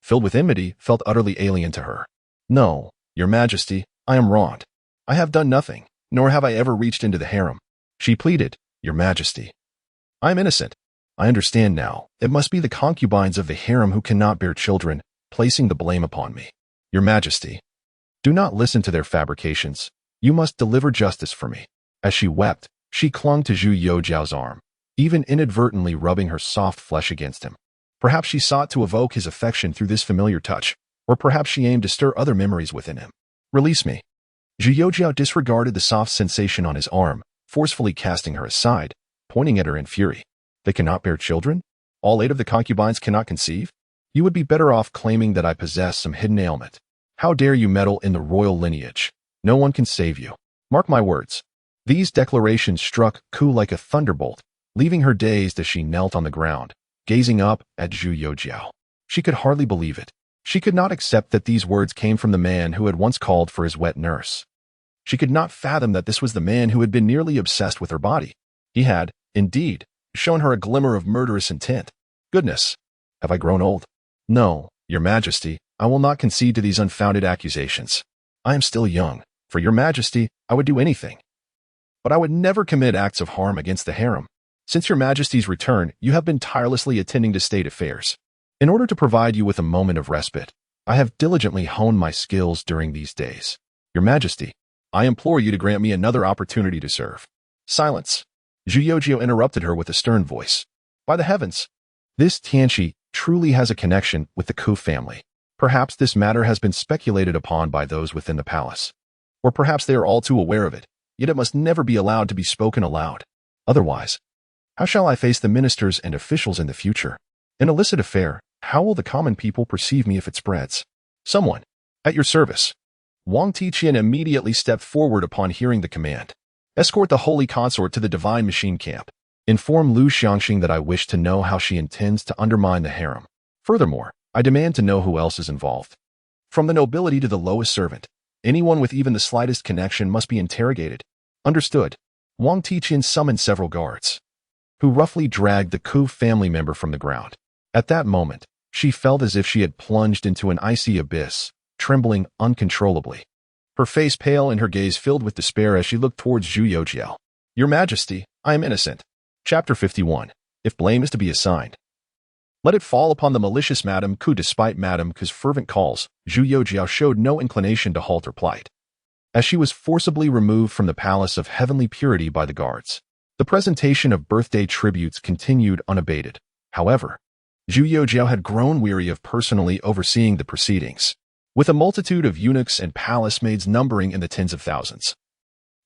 filled with enmity, felt utterly alien to her. "No, Your Majesty, I am wronged. I have done nothing, nor have I ever reached into the harem," she pleaded. "Your Majesty, I am innocent. I understand now. It must be the concubines of the harem who cannot bear children, placing the blame upon me. Your Majesty, do not listen to their fabrications. You must deliver justice for me." As she wept, she clung to Zhu Youxiao's arm, even inadvertently rubbing her soft flesh against him. Perhaps she sought to evoke his affection through this familiar touch, or perhaps she aimed to stir other memories within him. "Release me." Zhu Youxiao disregarded the soft sensation on his arm, forcefully casting her aside, pointing at her in fury. "They cannot bear children? All 8 of the concubines cannot conceive? You would be better off claiming that I possess some hidden ailment. How dare you meddle in the royal lineage? No one can save you. Mark my words." These declarations struck Ku like a thunderbolt, leaving her dazed as she knelt on the ground, gazing up at Zhu Youxiao. She could hardly believe it. She could not accept that these words came from the man who had once called for his wet nurse. She could not fathom that this was the man who had been nearly obsessed with her body. He had, indeed, shown her a glimmer of murderous intent. "Goodness, have I grown old?" "No, Your Majesty, I will not concede to these unfounded accusations. I am still young. For Your Majesty, I would do anything. But I would never commit acts of harm against the harem. Since Your Majesty's return, you have been tirelessly attending to state affairs. In order to provide you with a moment of respite, I have diligently honed my skills during these days. Your Majesty, I implore you to grant me another opportunity to serve." "Silence." Zhu Youxiao interrupted her with a stern voice. "By the heavens, this Tianqi truly has a connection with the Ku family. Perhaps this matter has been speculated upon by those within the palace. Or perhaps they are all too aware of it, yet it must never be allowed to be spoken aloud. Otherwise, how shall I face the ministers and officials in the future? An illicit affair, how will the common people perceive me if it spreads? Someone, at your service." Wang Tiqian immediately stepped forward upon hearing the command. "Escort the holy consort to the divine machine camp. Inform Lu Xiangxing that I wish to know how she intends to undermine the harem. Furthermore, I demand to know who else is involved. From the nobility to the lowest servant, anyone with even the slightest connection must be interrogated." "Understood." Wang Tiqian summoned several guards, who roughly dragged the Ku family member from the ground. At that moment, she felt as if she had plunged into an icy abyss, trembling uncontrollably. Her face pale and her gaze filled with despair as she looked towards Zhu Youxiao. "Your Majesty, I am innocent." Chapter 51. If blame is to be assigned, let it fall upon the malicious Madame Ku. Despite Madame Ku's fervent calls, Zhu Youxiao showed no inclination to halt her plight. As she was forcibly removed from the palace of heavenly purity by the guards, the presentation of birthday tributes continued unabated. However, Zhu Youxiao had grown weary of personally overseeing the proceedings. With a multitude of eunuchs and palace maids numbering in the tens of thousands,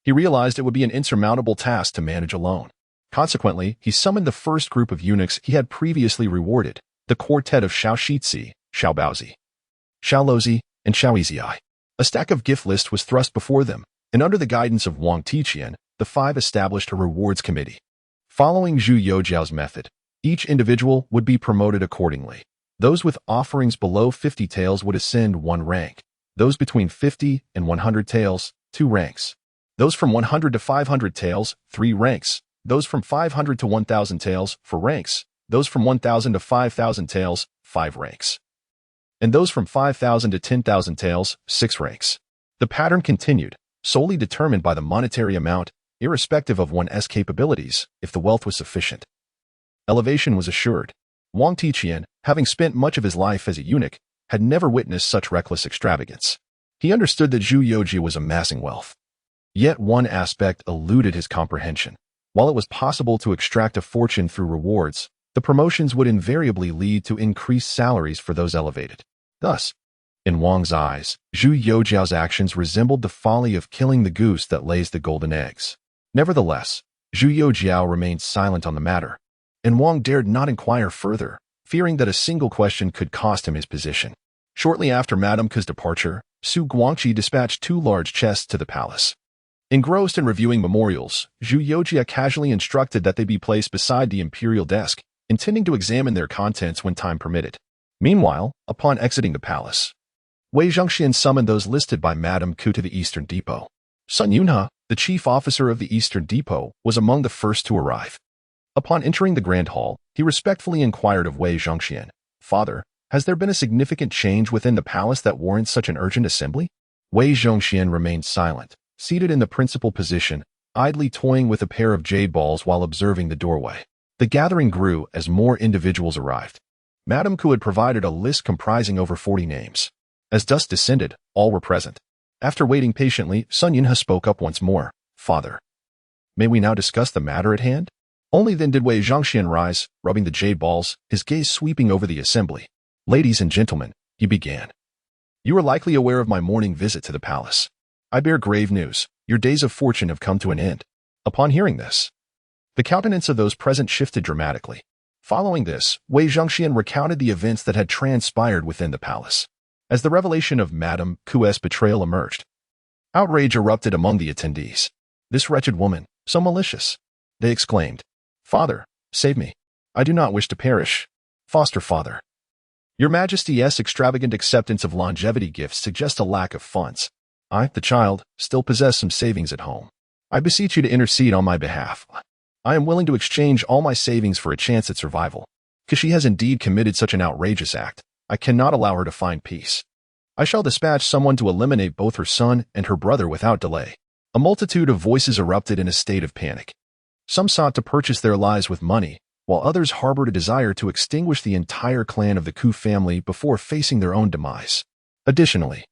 He realized it would be an insurmountable task to manage alone. Consequently, he summoned the first group of eunuchs he had previously rewarded, the quartet of Xiaoshizhi, Xiaobaozi, Xiaolozi, and Xiaoizhi. A stack of gift lists was thrust before them, and under the guidance of Wang Tiqian, the five established a rewards committee. Following Zhu Youxiao's method, each individual would be promoted accordingly. Those with offerings below 50 taels would ascend 1 rank. Those between 50 and 100 taels, 2 ranks. Those from 100 to 500 taels, 3 ranks. Those from 500 to 1,000 taels, 4 ranks. Those from 1,000 to 5,000 taels, 5 ranks. And those from 5,000 to 10,000 taels, 6 ranks. The pattern continued, solely determined by the monetary amount, irrespective of one's capabilities, if the wealth was sufficient. Elevation was assured. Wang Tiqian, having spent much of his life as a eunuch, had never witnessed such reckless extravagance. He understood that Zhu Youxiao was amassing wealth. Yet one aspect eluded his comprehension. While it was possible to extract a fortune through rewards, the promotions would invariably lead to increased salaries for those elevated. Thus, in Wang's eyes, Zhu Youxiao's actions resembled the folly of killing the goose that lays the golden eggs. Nevertheless, Zhu Youxiao remained silent on the matter, and Wang dared not inquire further, fearing that a single question could cost him his position. Shortly after Madame Ke's departure, Su Guangqi dispatched 2 large chests to the palace. Engrossed in reviewing memorials, Zhu Youxiao casually instructed that they be placed beside the imperial desk, intending to examine their contents when time permitted. Meanwhile, upon exiting the palace, Wei Zhongxian summoned those listed by Madame Ke to the Eastern Depot. Sun Yunhe, the chief officer of the Eastern Depot, was among the first to arrive. Upon entering the Grand Hall, he respectfully inquired of Wei Zhongxian, "Father, has there been a significant change within the palace that warrants such an urgent assembly?" Wei Zhongxian remained silent, seated in the principal position, idly toying with a pair of jade balls while observing the doorway. The gathering grew as more individuals arrived. Madame Ke had provided a list comprising over 40 names. As dusk descended, all were present. After waiting patiently, Sun Yunhe spoke up once more. "Father, may we now discuss the matter at hand?" Only then did Wei Zhongxian rise, rubbing the jade balls, his gaze sweeping over the assembly. "Ladies and gentlemen," he began. "You are likely aware of my morning visit to the palace. I bear grave news. Your days of fortune have come to an end." Upon hearing this, the countenance of those present shifted dramatically. Following this, Wei Zhongxian recounted the events that had transpired within the palace. As the revelation of Madame Ke's betrayal emerged, outrage erupted among the attendees. "This wretched woman, so malicious!" they exclaimed. "Father, save me. I do not wish to perish. Foster father. Your Majesty's extravagant acceptance of longevity gifts suggests a lack of funds. I, the child, still possess some savings at home. I beseech you to intercede on my behalf. I am willing to exchange all my savings for a chance at survival. Because she has indeed committed such an outrageous act, I cannot allow her to find peace. I shall dispatch someone to eliminate both her son and her brother without delay." A multitude of voices erupted in a state of panic. Some sought to purchase their lives with money, while others harbored a desire to extinguish the entire clan of the Ke family before facing their own demise. Additionally,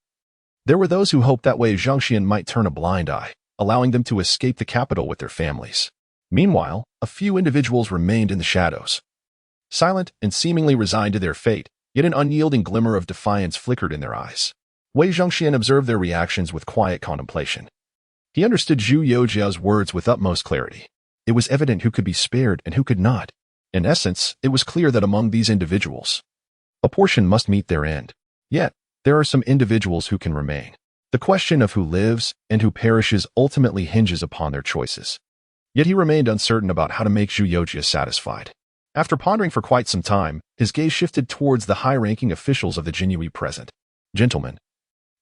there were those who hoped that Wei Zhongxian might turn a blind eye, allowing them to escape the capital with their families. Meanwhile, a few individuals remained in the shadows. Silent and seemingly resigned to their fate, yet an unyielding glimmer of defiance flickered in their eyes. Wei Zhongxian observed their reactions with quiet contemplation. He understood Zhu Youxiao's words with utmost clarity. It was evident who could be spared and who could not. In essence, it was clear that among these individuals, a portion must meet their end. Yet, there are some individuals who can remain. The question of who lives and who perishes ultimately hinges upon their choices. Yet he remained uncertain about how to make Zhu Youxiao satisfied. After pondering for quite some time, his gaze shifted towards the high-ranking officials of the Jianji present. "Gentlemen,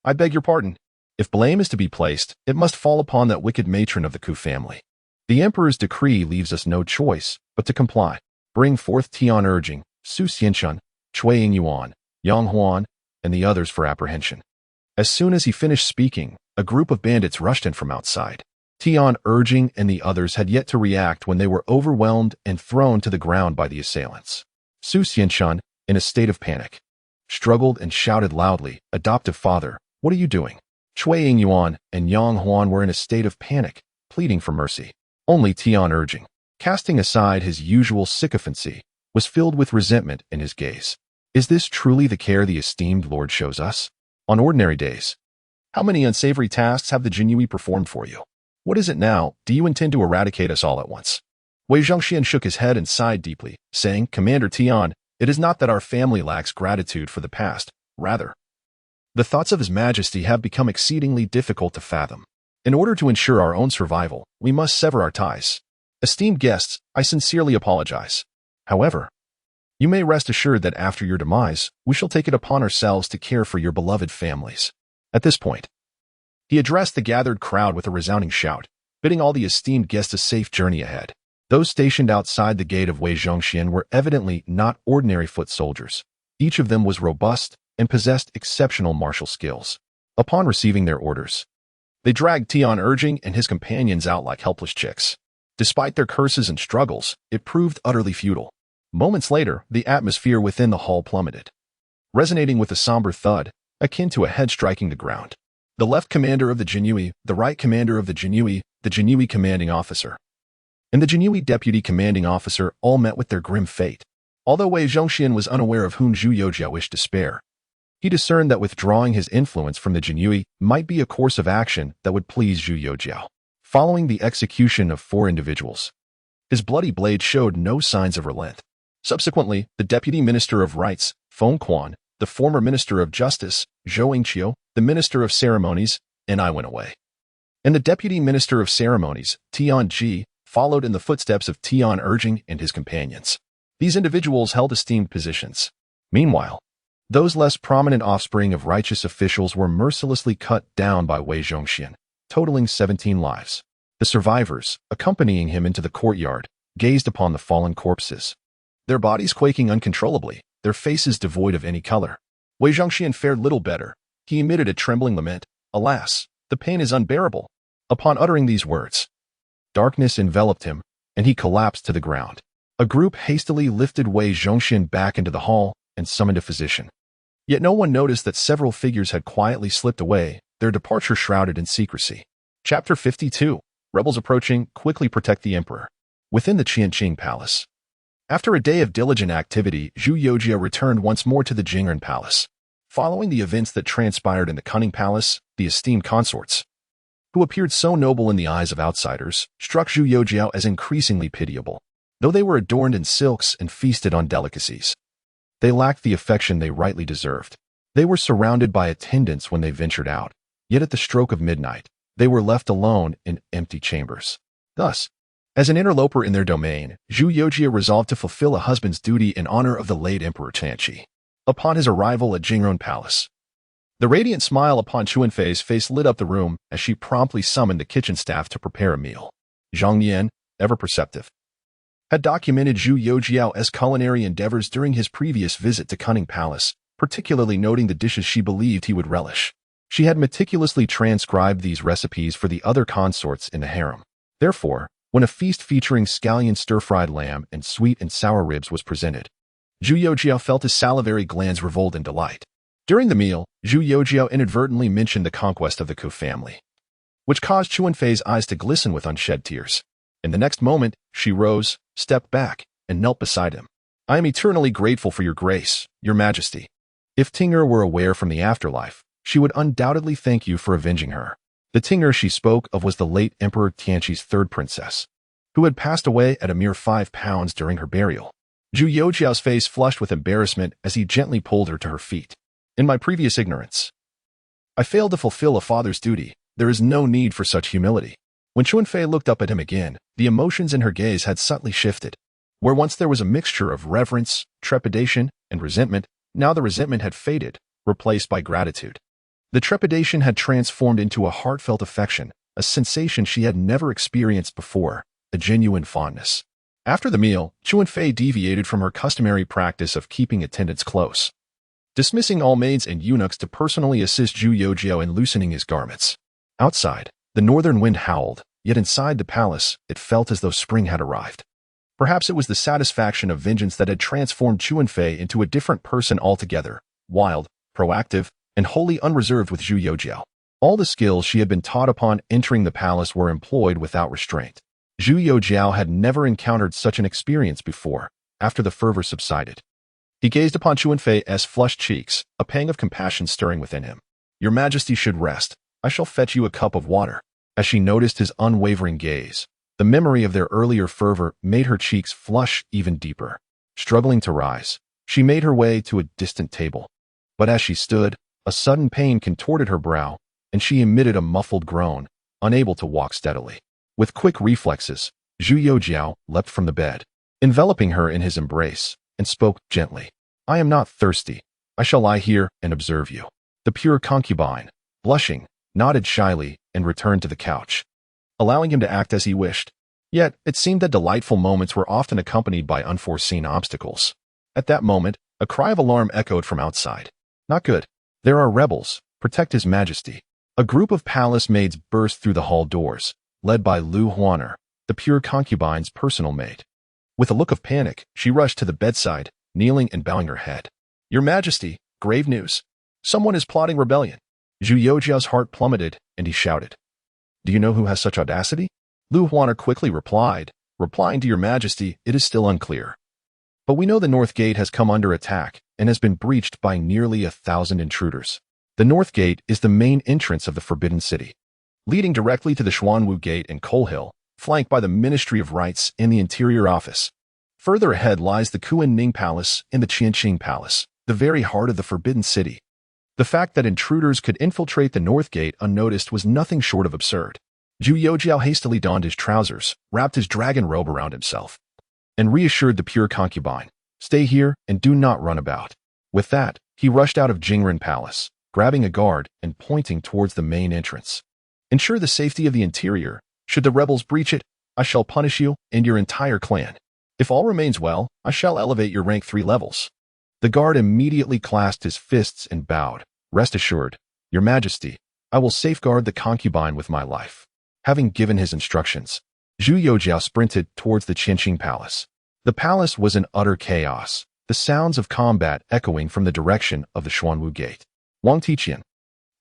I beg your pardon. If blame is to be placed, it must fall upon that wicked matron of the Ke family. The emperor's decree leaves us no choice but to comply. Bring forth Tian Urging, Su Xianshun, Cui Yingyuan, Yang Huan, and the others for apprehension." As soon as he finished speaking, a group of bandits rushed in from outside. Tian Urging and the others had yet to react when they were overwhelmed and thrown to the ground by the assailants. Su Xianshun, in a state of panic, struggled and shouted loudly, "Adoptive father, what are you doing?" Cui Yingyuan and Yang Huan were in a state of panic, pleading for mercy. Only Tian Urging, casting aside his usual sycophancy, was filled with resentment in his gaze. Is this truly the care the esteemed lord shows us? On ordinary days, how many unsavory tasks have the Jianyi performed for you? What is it now? Do you intend to eradicate us all at once? Wei Zhongxian shook his head and sighed deeply, saying, Commander Tian, it is not that our family lacks gratitude for the past. Rather, the thoughts of His Majesty have become exceedingly difficult to fathom. In order to ensure our own survival, we must sever our ties. Esteemed guests, I sincerely apologize. However, you may rest assured that after your demise, we shall take it upon ourselves to care for your beloved families. At this point, he addressed the gathered crowd with a resounding shout, bidding all the esteemed guests a safe journey ahead. Those stationed outside the gate of Wei Zhongxian were evidently not ordinary foot soldiers. Each of them was robust and possessed exceptional martial skills. Upon receiving their orders, they dragged Tian Urging and his companions out like helpless chicks. Despite their curses and struggles, it proved utterly futile. Moments later, the atmosphere within the hall plummeted, resonating with a somber thud, akin to a head striking the ground. The left commander of the Jinyui, the right commander of the Jinyui commanding officer, and the Jinyui deputy commanding officer all met with their grim fate. Although Wei Zhongxian was unaware of whom Zhu Youxiao wished to spare, he discerned that withdrawing his influence from the Jinyui might be a course of action that would please Zhu Youxiao. Following the execution of 4 individuals, his bloody blade showed no signs of relent. Subsequently, the Deputy Minister of Rights, Feng Quan, the former Minister of Justice, Zhou Youxiao, the Minister of Ceremonies, and I went away. And the Deputy Minister of Ceremonies, Tian Ji, followed in the footsteps of Tian Urging and his companions. These individuals held esteemed positions. Meanwhile, those less prominent offspring of righteous officials were mercilessly cut down by Wei Zhongxian, totaling 17 lives. The survivors, accompanying him into the courtyard, gazed upon the fallen corpses, their bodies quaking uncontrollably, their faces devoid of any color. Wei Zhongxian fared little better. He emitted a trembling lament. Alas, the pain is unbearable. Upon uttering these words, darkness enveloped him, and he collapsed to the ground. A group hastily lifted Wei Zhongxian back into the hall and summoned a physician. Yet no one noticed that several figures had quietly slipped away, their departure shrouded in secrecy. Chapter 52. Rebels approaching, quickly protect the emperor. Within the Tianqi Palace. After a day of diligent activity, Zhu Youxiao returned once more to the Jingren Palace. Following the events that transpired in the Cunning Palace, the esteemed consorts, who appeared so noble in the eyes of outsiders, struck Zhu Youxiao as increasingly pitiable. Though they were adorned in silks and feasted on delicacies, they lacked the affection they rightly deserved. They were surrounded by attendants when they ventured out, yet at the stroke of midnight, they were left alone in empty chambers. Thus, as an interloper in their domain, Zhu Youxiao resolved to fulfill a husband's duty in honor of the late Emperor Tianqi. Upon his arrival at Jingren Palace, the radiant smile upon Chuanfei's face lit up the room as she promptly summoned the kitchen staff to prepare a meal. Zhang Nian, ever perceptive, had documented Zhu Youxiao's culinary endeavors during his previous visit to Cunning Palace, particularly noting the dishes she believed he would relish. She had meticulously transcribed these recipes for the other consorts in the harem. Therefore, when a feast featuring scallion stir-fried lamb and sweet and sour ribs was presented, Zhu Youxiao felt his salivary glands revolt in delight. During the meal, Zhu Youxiao inadvertently mentioned the conquest of the Ku family, which caused Chuanfei's eyes to glisten with unshed tears. In the next moment, she rose, stepped back, and knelt beside him. I am eternally grateful for your grace, your majesty. If Ting'er were aware from the afterlife, she would undoubtedly thank you for avenging her. The Ting'er she spoke of was the late Emperor Tianqi's third princess, who had passed away at a mere 5 pounds during her burial. Zhu Youxiao's face flushed with embarrassment as he gently pulled her to her feet. In my previous ignorance, I failed to fulfill a father's duty. There is no need for such humility. When Chuanfei looked up at him again, the emotions in her gaze had subtly shifted. Where once there was a mixture of reverence, trepidation, and resentment, now the resentment had faded, replaced by gratitude. The trepidation had transformed into a heartfelt affection, a sensation she had never experienced before, a genuine fondness. After the meal, Chuanfei deviated from her customary practice of keeping attendants close, dismissing all maids and eunuchs to personally assist Zhu Youxiao in loosening his garments. Outside, the northern wind howled, yet inside the palace, it felt as though spring had arrived. Perhaps it was the satisfaction of vengeance that had transformed Chuanfei into a different person altogether, wild, proactive, and wholly unreserved with Zhu Youxiao. All the skills she had been taught upon entering the palace were employed without restraint. Zhu Youxiao had never encountered such an experience before. After the fervor subsided, he gazed upon Chuanfei's flushed cheeks, a pang of compassion stirring within him. Your Majesty should rest. I shall fetch you a cup of water. as she noticed his unwavering gaze. The memory of their earlier fervor made her cheeks flush even deeper. Struggling to rise, she made her way to a distant table. But as she stood, a sudden pain contorted her brow, and she emitted a muffled groan, unable to walk steadily. With quick reflexes, Zhu Youxiao leapt from the bed, enveloping her in his embrace, and spoke gently. I am not thirsty. I shall lie here and observe you. The pure concubine, blushing, nodded shyly and returned to the couch, allowing him to act as he wished. Yet, it seemed that delightful moments were often accompanied by unforeseen obstacles. At that moment, a cry of alarm echoed from outside. Not good. There are rebels. Protect His Majesty. A group of palace maids burst through the hall doors, led by Lu Huaner, the pure concubine's personal maid. With a look of panic, she rushed to the bedside, kneeling and bowing her head. Your Majesty, grave news. Someone is plotting rebellion. Zhu Youxiao's heart plummeted, and he shouted. Do you know who has such audacity? Lu Huaner quickly replied, replying to Your Majesty, it is still unclear. But we know the North Gate has come under attack and has been breached by nearly 1,000 intruders. The North Gate is the main entrance of the Forbidden City, leading directly to the Xuanwu Gate and Coal Hill, flanked by the Ministry of Rites and the Interior Office. Further ahead lies the Kuan-Ning Palace and the Qianqing Palace, the very heart of the Forbidden City. The fact that intruders could infiltrate the North Gate unnoticed was nothing short of absurd. Zhu Youxiao hastily donned his trousers, wrapped his dragon robe around himself, and reassured the pure concubine, stay here and do not run about. With that, he rushed out of Jingren Palace, grabbing a guard and pointing towards the main entrance. Ensure the safety of the interior. Should the rebels breach it, I shall punish you and your entire clan. If all remains well, I shall elevate your rank 3 levels. The guard immediately clasped his fists and bowed. Rest assured, Your Majesty, I will safeguard the concubine with my life. Having given his instructions, Zhu Youxiao sprinted towards the Qianqing Palace. The palace was in utter chaos, the sounds of combat echoing from the direction of the Xuanwu Gate. Wang Tiqian,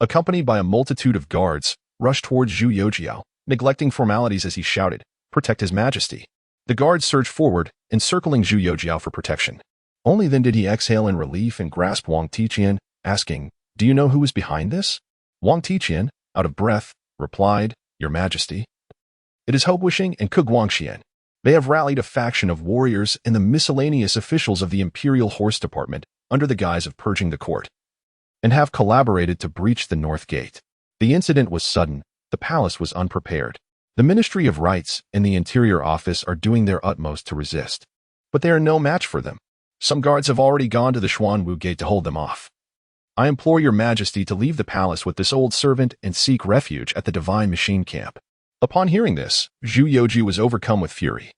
accompanied by a multitude of guards, rushed towards Zhu Youxiao, neglecting formalities as he shouted, Protect His Majesty. The guards surged forward, encircling Zhu Youxiao for protection. Only then did he exhale in relief and grasp Wang Tiqian, asking, Do you know who is behind this? Wang Tiqian, out of breath, replied, Your Majesty. It is Hope Wishing and Ke Guangxian. They have rallied a faction of warriors and the miscellaneous officials of the Imperial Horse Department under the guise of purging the court, and have collaborated to breach the North Gate. The incident was sudden. The palace was unprepared. The Ministry of Rites and the Interior Office are doing their utmost to resist, but they are no match for them. Some guards have already gone to the Xuanwu Gate to hold them off. I implore Your Majesty to leave the palace with this old servant and seek refuge at the Divine Machine Camp. Upon hearing this, Zhu Youxiao was overcome with fury.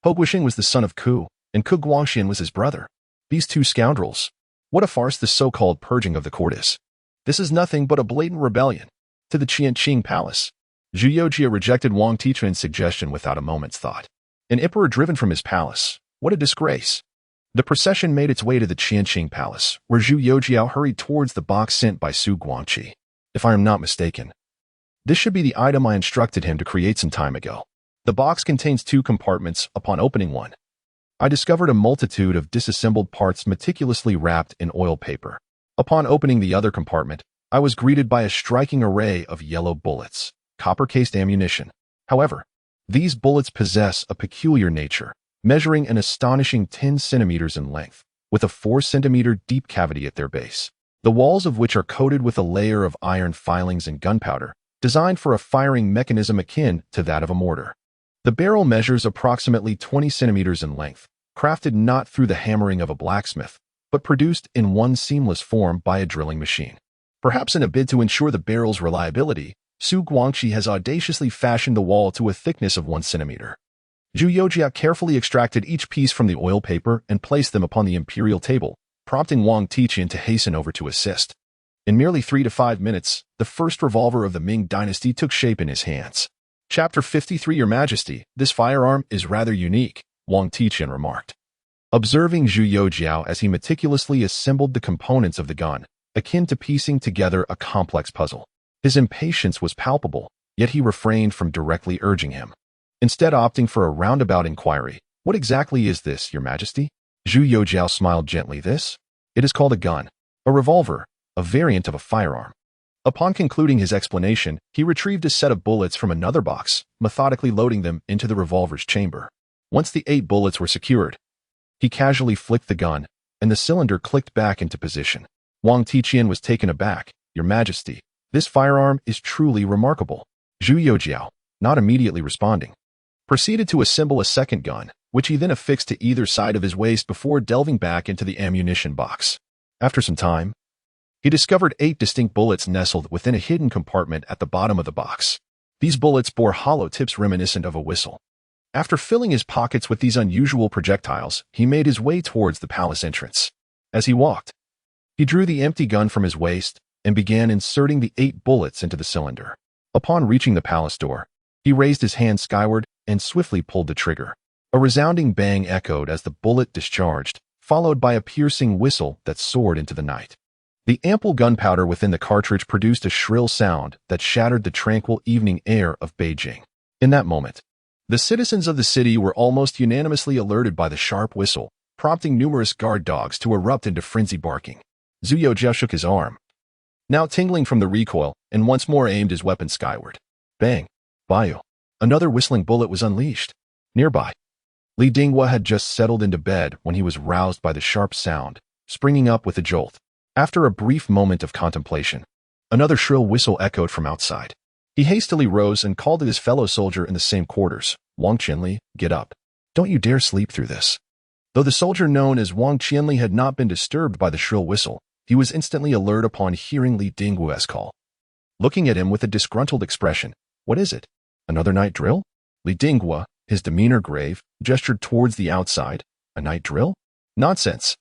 Hope Wishing was the son of Ku, and Ke Guangxian was his brother. These two scoundrels. What a farce this so-called purging of the court is. This is nothing but a blatant rebellion. To the Qianqing Palace. Zhu Youxiao rejected Wang Tiqian's suggestion without a moment's thought. An emperor driven from his palace. What a disgrace. The procession made its way to the Qianqing Palace, where Zhu Youxiao hurried towards the box sent by Su Guangqi. If I am not mistaken, this should be the item I instructed him to create some time ago. The box contains 2 compartments. Upon opening one, I discovered a multitude of disassembled parts meticulously wrapped in oil paper. Upon opening the other compartment, I was greeted by a striking array of yellow bullets, copper-cased ammunition. However, these bullets possess a peculiar nature, measuring an astonishing 10 centimeters in length, with a 4-centimeter deep cavity at their base, the walls of which are coated with a layer of iron filings and gunpowder, designed for a firing mechanism akin to that of a mortar. The barrel measures approximately 20 centimeters in length, crafted not through the hammering of a blacksmith, but produced in one seamless form by a drilling machine. Perhaps in a bid to ensure the barrel's reliability, Su Guangqi has audaciously fashioned the wall to a thickness of 1 centimeter. Zhu Youxiao carefully extracted each piece from the oil paper and placed them upon the imperial table, prompting Wang Tiqian to hasten over to assist. In merely 3 to 5 minutes, the first revolver of the Ming dynasty took shape in his hands. Chapter 53 Your Majesty, this firearm is rather unique, Wang Tiqian remarked, observing Zhu Youxiao as he meticulously assembled the components of the gun, akin to piecing together a complex puzzle. His impatience was palpable, yet he refrained from directly urging him, instead opting for a roundabout inquiry. What exactly is this, Your Majesty? Zhu Youxiao smiled gently. This? It is called a gun, a revolver, a variant of a firearm. Upon concluding his explanation, he retrieved a set of bullets from another box, methodically loading them into the revolver's chamber. Once the 8 bullets were secured, he casually flicked the gun, and the cylinder clicked back into position. Wang Tiqian was taken aback. "Your Majesty, this firearm is truly remarkable." Zhu Youxiao, not immediately responding, proceeded to assemble a second gun, which he then affixed to either side of his waist before delving back into the ammunition box. After some time, he discovered 8 distinct bullets nestled within a hidden compartment at the bottom of the box. These bullets bore hollow tips reminiscent of a whistle. After filling his pockets with these unusual projectiles, he made his way towards the palace entrance. As he walked, he drew the empty gun from his waist and began inserting the 8 bullets into the cylinder. Upon reaching the palace door, he raised his hand skyward and swiftly pulled the trigger. A resounding bang echoed as the bullet discharged, followed by a piercing whistle that soared into the night. The ample gunpowder within the cartridge produced a shrill sound that shattered the tranquil evening air of Beijing. In that moment, the citizens of the city were almost unanimously alerted by the sharp whistle, prompting numerous guard dogs to erupt into frenzied barking. Zhu Youxiao shook his arm, now tingling from the recoil, and once more aimed his weapon skyward. Bang! Bio! Another whistling bullet was unleashed. Nearby, Li Dinghua had just settled into bed when he was roused by the sharp sound, springing up with a jolt. After a brief moment of contemplation, another shrill whistle echoed from outside. He hastily rose and called to his fellow soldier in the same quarters. "Wang Qianli, get up. Don't you dare sleep through this." Though the soldier known as Wang Qianli had not been disturbed by the shrill whistle, he was instantly alert upon hearing Li Dinghua's call. Looking at him with a disgruntled expression, "What is it? Another night drill?" Li Dinghua, his demeanor grave, gestured towards the outside. "A night drill? Nonsense.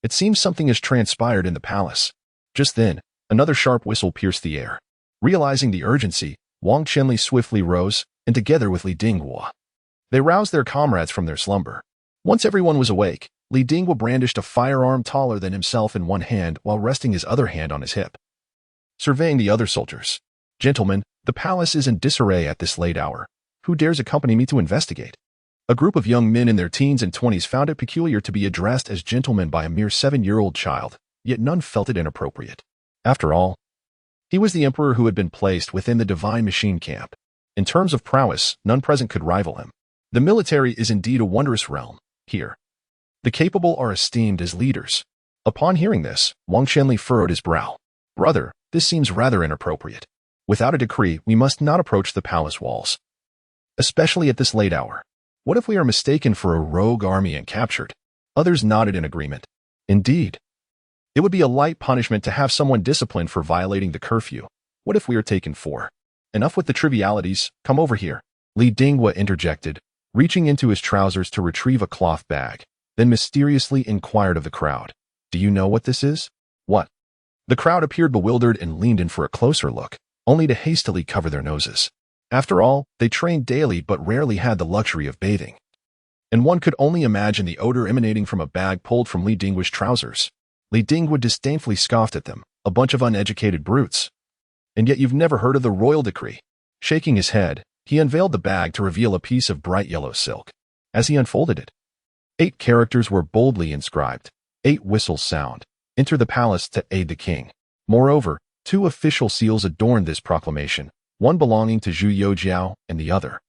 It seems something has transpired in the palace." Just then, another sharp whistle pierced the air. Realizing the urgency, Wang Qianli swiftly rose, and together with Li Dinghua, they roused their comrades from their slumber. Once everyone was awake, Li Dinghua brandished a firearm taller than himself in one hand while resting his other hand on his hip. Surveying the other soldiers, "Gentlemen, the palace is in disarray at this late hour. Who dares accompany me to investigate?" A group of young men in their teens and 20s found it peculiar to be addressed as gentlemen by a mere 7-year-old child, yet none felt it inappropriate. After all, he was the emperor who had been placed within the divine machine camp. In terms of prowess, none present could rival him. The military is indeed a wondrous realm. Here, the capable are esteemed as leaders. Upon hearing this, Wang Qianli furrowed his brow. "Brother, this seems rather inappropriate. Without a decree, we must not approach the palace walls, especially at this late hour. What if we are mistaken for a rogue army and captured?" Others nodded in agreement. "Indeed. It would be a light punishment to have someone disciplined for violating the curfew. What if we are taken for?" "Enough with the trivialities. Come over here." Li Dinghua interjected, reaching into his trousers to retrieve a cloth bag, then mysteriously inquired of the crowd, "Do you know what this is?" "What?" The crowd appeared bewildered and leaned in for a closer look, only to hastily cover their noses. After all, they trained daily but rarely had the luxury of bathing. And one could only imagine the odor emanating from a bag pulled from Li Dinghua's trousers. Li Dinghua disdainfully scoffed at them, "A bunch of uneducated brutes. And yet you've never heard of the royal decree." Shaking his head, he unveiled the bag to reveal a piece of bright yellow silk. As he unfolded it, 8 characters were boldly inscribed. 8 whistles sound. "Enter the palace to aid the king." Moreover, 2 official seals adorned this proclamation, one belonging to Zhu Youxiao and the other,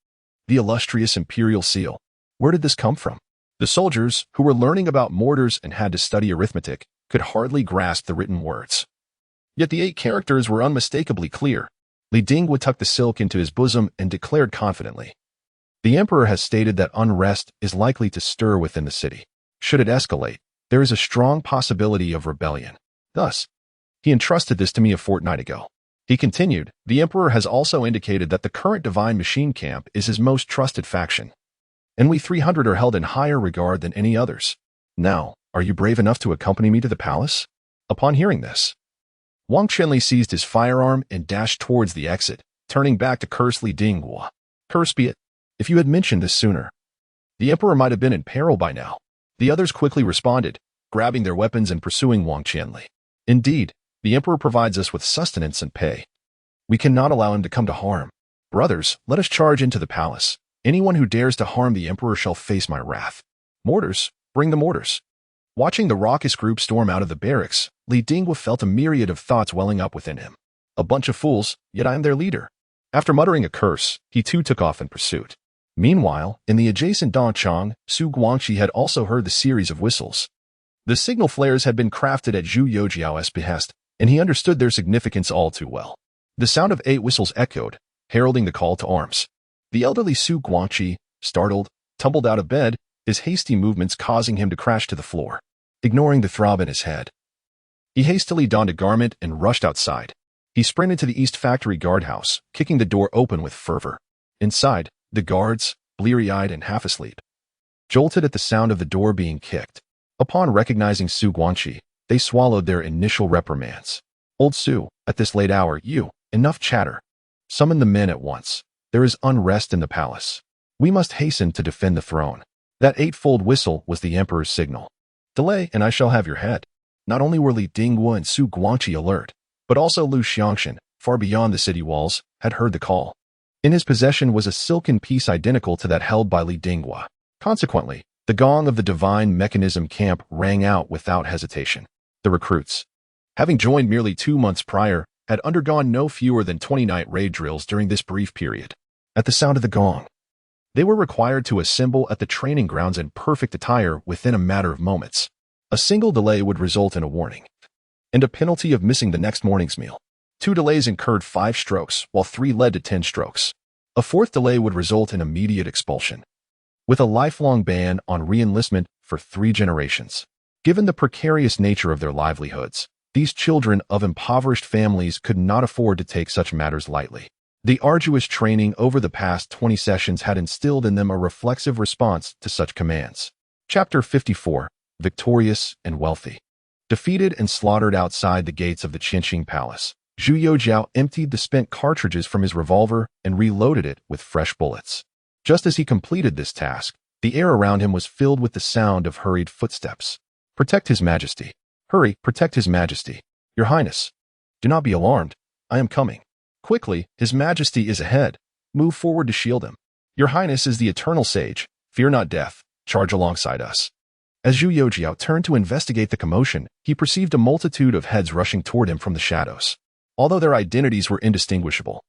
the illustrious imperial seal. Where did this come from? The soldiers, who were learning about mortars and had to study arithmetic, could hardly grasp the written words. Yet the 8 characters were unmistakably clear. Li Dinghua tucked the silk into his bosom and declared confidently, "The emperor has stated that unrest is likely to stir within the city. Should it escalate, there is a strong possibility of rebellion. Thus, he entrusted this to me a fortnight ago." He continued, "The emperor has also indicated that the current divine machine camp is his most trusted faction, and we 300 are held in higher regard than any others. Now, are you brave enough to accompany me to the palace?" Upon hearing this, Wang Qianli seized his firearm and dashed towards the exit, turning back to curse Li Dinghua. "Curse be it. If you had mentioned this sooner, the emperor might have been in peril by now." The others quickly responded, grabbing their weapons and pursuing Wang Qianli. "Indeed, the emperor provides us with sustenance and pay. We cannot allow him to come to harm. Brothers, let us charge into the palace. Anyone who dares to harm the emperor shall face my wrath. Mortars, bring the mortars." Watching the raucous group storm out of the barracks, Li Dinghua felt a myriad of thoughts welling up within him. A bunch of fools, yet I am their leader." After muttering a curse, he too took off in pursuit. Meanwhile, in the adjacent Dongchang, Zhu Guangqi had also heard the series of whistles. The signal flares had been crafted at Zhu Youxiao's behest, and he understood their significance all too well. The sound of 8 whistles echoed, heralding the call to arms. The elderly Zhu Guangqi, startled, tumbled out of bed, his hasty movements causing him to crash to the floor. Ignoring the throb in his head, he hastily donned a garment and rushed outside. He sprinted to the East Factory guardhouse, kicking the door open with fervor. Inside, the guards, bleary-eyed and half asleep, jolted at the sound of the door being kicked. Upon recognizing Zhu Guangqi, they swallowed their initial reprimands. "Old Zhu, at this late hour, enough chatter. Summon the men at once. There is unrest in the palace. We must hasten to defend the throne." That 8-fold whistle was the emperor's signal. "Delay, and I shall have your head." Not only were Li Dingwu and Zhu Guangqi alert, but also Lu Xiangshan, far beyond the city walls, had heard the call. In his possession was a silken piece identical to that held by Li Dingwu. Consequently, the gong of the divine mechanism camp rang out without hesitation. The recruits, having joined merely 2 months prior, had undergone no fewer than 20 night raid drills during this brief period. At the sound of the gong, they were required to assemble at the training grounds in perfect attire within a matter of moments. A single delay would result in a warning and a penalty of missing the next morning's meal. 2 delays incurred 5 strokes, while 3 led to 10 strokes. A 4th delay would result in immediate expulsion, with a lifelong ban on re-enlistment for 3 generations. Given the precarious nature of their livelihoods, these children of impoverished families could not afford to take such matters lightly. The arduous training over the past 20 sessions had instilled in them a reflexive response to such commands. Chapter 54. Victorious and wealthy. Defeated and slaughtered outside the gates of the Tianqi Palace, Zhu Youxiao emptied the spent cartridges from his revolver and reloaded it with fresh bullets. Just as he completed this task, the air around him was filled with the sound of hurried footsteps. "Protect His Majesty. Hurry, protect His Majesty. Your Highness. Do not be alarmed. I am coming. Quickly, His Majesty is ahead. Move forward to shield him. Your Highness is the eternal sage. Fear not death. Charge alongside us." As Zhu Youxiao turned to investigate the commotion, he perceived a multitude of heads rushing toward him from the shadows. Although their identities were indistinguishable,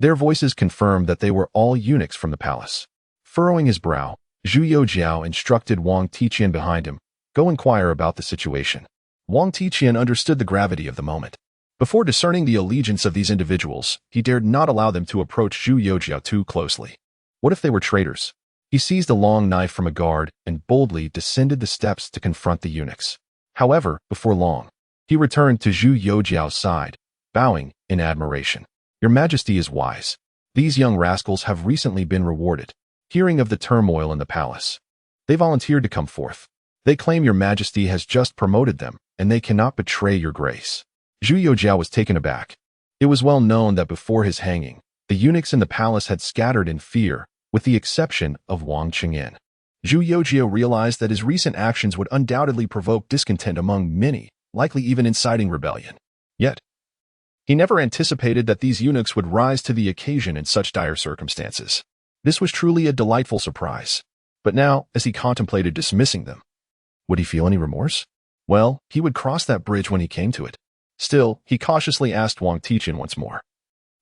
their voices confirmed that they were all eunuchs from the palace. Furrowing his brow, Zhu Youxiao instructed Wang Tiqian behind him, "Go inquire about the situation." Wang Tiqian understood the gravity of the moment. Before discerning the allegiance of these individuals, he dared not allow them to approach Zhu Youxiao too closely. What if they were traitors? He seized a long knife from a guard and boldly descended the steps to confront the eunuchs. However, before long, he returned to Zhu Youxiao's side, bowing in admiration. "Your Majesty is wise. These young rascals have recently been rewarded. Hearing of the turmoil in the palace, they volunteered to come forth. They claim your Majesty has just promoted them, and they cannot betray your grace." Zhu Youxiao was taken aback. It was well known that before his hanging, the eunuchs in the palace had scattered in fear, with the exception of Wang Qingyan. Zhu Youxiao realized that his recent actions would undoubtedly provoke discontent among many, likely even inciting rebellion. Yet, he never anticipated that these eunuchs would rise to the occasion in such dire circumstances. This was truly a delightful surprise. But now, as he contemplated dismissing them, would he feel any remorse? Well, he would cross that bridge when he came to it. Still, he cautiously asked Wang Tiqian once more,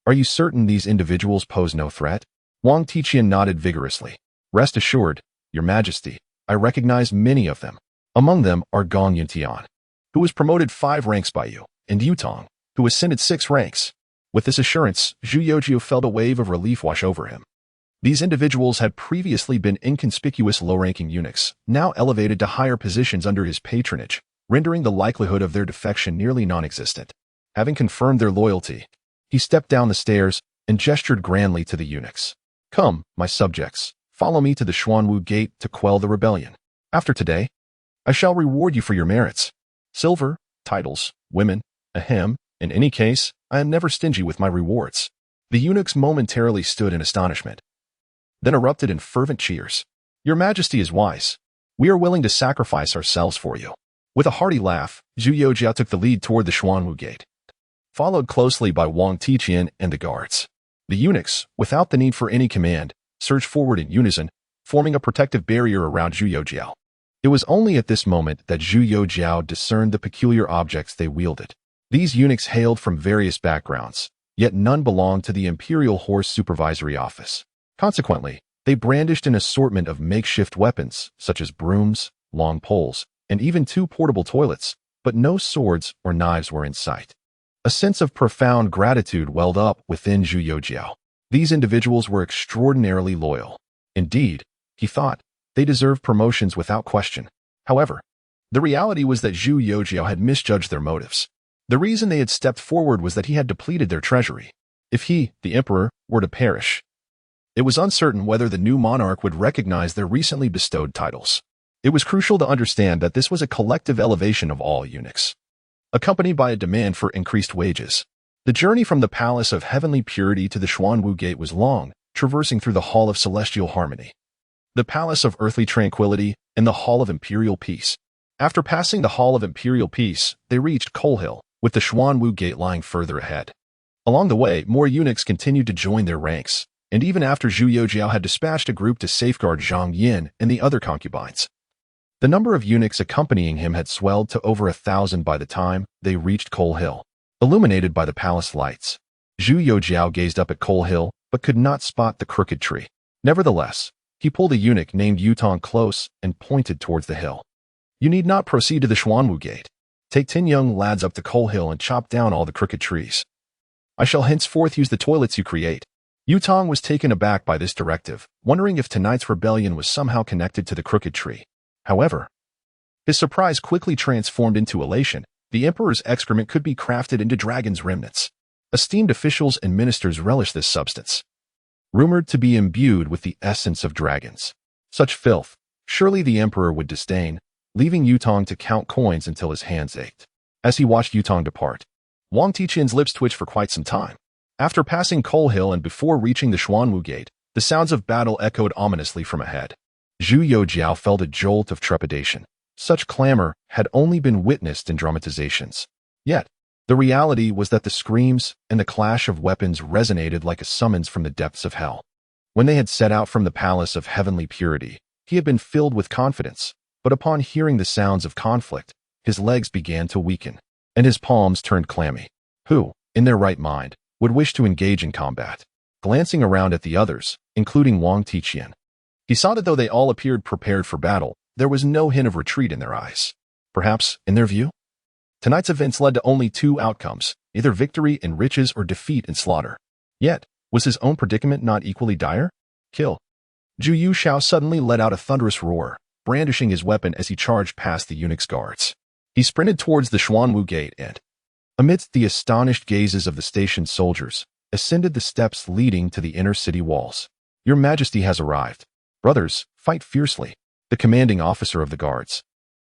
"Are you certain these individuals pose no threat?" Wang Tiqian nodded vigorously. "Rest assured, Your Majesty, I recognize many of them. Among them are Gong Yuntian, who was promoted 5 ranks by you, and Yutong, who ascended 6 ranks. With this assurance, Zhu Youxiao felt a wave of relief wash over him. These individuals had previously been inconspicuous low-ranking eunuchs, now elevated to higher positions under his patronage, rendering the likelihood of their defection nearly non-existent. Having confirmed their loyalty, he stepped down the stairs and gestured grandly to the eunuchs. "Come, my subjects, follow me to the Xuanwu Gate to quell the rebellion. After today, I shall reward you for your merits. Silver, titles, women, ahem. In any case, I am never stingy with my rewards." The eunuchs momentarily stood in astonishment, then erupted in fervent cheers. "Your Majesty is wise. We are willing to sacrifice ourselves for you." With a hearty laugh, Zhu Youxiao took the lead toward the Xuanwu Gate, followed closely by Wang Tiqian and the guards. The eunuchs, without the need for any command, surged forward in unison, forming a protective barrier around Zhu Youxiao. It was only at this moment that Zhu Youxiao discerned the peculiar objects they wielded. These eunuchs hailed from various backgrounds, yet none belonged to the Imperial Horse Supervisory Office. Consequently, they brandished an assortment of makeshift weapons, such as brooms, long poles, and even 2 portable toilets, but no swords or knives were in sight. A sense of profound gratitude welled up within Zhu Youxiao. These individuals were extraordinarily loyal. Indeed, he thought, they deserved promotions without question. However, the reality was that Zhu Youxiao had misjudged their motives. The reason they had stepped forward was that he had depleted their treasury. If he, the emperor, were to perish, it was uncertain whether the new monarch would recognize their recently bestowed titles. It was crucial to understand that this was a collective elevation of all eunuchs, accompanied by a demand for increased wages. The journey from the Palace of Heavenly Purity to the Xuanwu Gate was long, traversing through the Hall of Celestial Harmony, the Palace of Earthly Tranquility, and the Hall of Imperial Peace. After passing the Hall of Imperial Peace, they reached Coal Hill, with the Xuanwu Gate lying further ahead. Along the way, more eunuchs continued to join their ranks, and even after Zhu Youxiao had dispatched a group to safeguard Zhang Yin and the other concubines, the number of eunuchs accompanying him had swelled to over 1,000 by the time they reached Coal Hill, illuminated by the palace lights. Zhu Youxiao gazed up at Coal Hill, but could not spot the crooked tree. Nevertheless, he pulled a eunuch named Yutong close and pointed towards the hill. You need not proceed to the Xuanwu Gate. Take 10 young lads up to Coal Hill and chop down all the crooked trees. I shall henceforth use the toilets you create. Yutong was taken aback by this directive, wondering if tonight's rebellion was somehow connected to the crooked tree. However, his surprise quickly transformed into elation. The emperor's excrement could be crafted into dragon's remnants. Esteemed officials and ministers relished this substance, rumored to be imbued with the essence of dragons. Such filth, surely the emperor would disdain, leaving Yutong to count coins until his hands ached. As he watched Yutong depart, Wang Tiqian's lips twitched for quite some time. After passing Coal Hill and before reaching the Xuanwu Gate, the sounds of battle echoed ominously from ahead. Zhu Youxiao felt a jolt of trepidation. Such clamor had only been witnessed in dramatizations. Yet, the reality was that the screams and the clash of weapons resonated like a summons from the depths of hell. When they had set out from the Palace of Heavenly Purity, he had been filled with confidence, but upon hearing the sounds of conflict, his legs began to weaken, and his palms turned clammy. Who, in their right mind, would wish to engage in combat? Glancing around at the others, including Wang Tiqian, he saw that though they all appeared prepared for battle, there was no hint of retreat in their eyes. Perhaps, in their view, tonight's events led to only 2 outcomes, either victory in riches or defeat in slaughter. Yet, was his own predicament not equally dire? Kill. Zhu Youxiao suddenly let out a thunderous roar, brandishing his weapon as he charged past the eunuch's guards. He sprinted towards the Xuanwu Gate and, amidst the astonished gazes of the station's soldiers, ascended the steps leading to the inner city walls. Your Majesty has arrived. Brothers, fight fiercely. The commanding officer of the guards,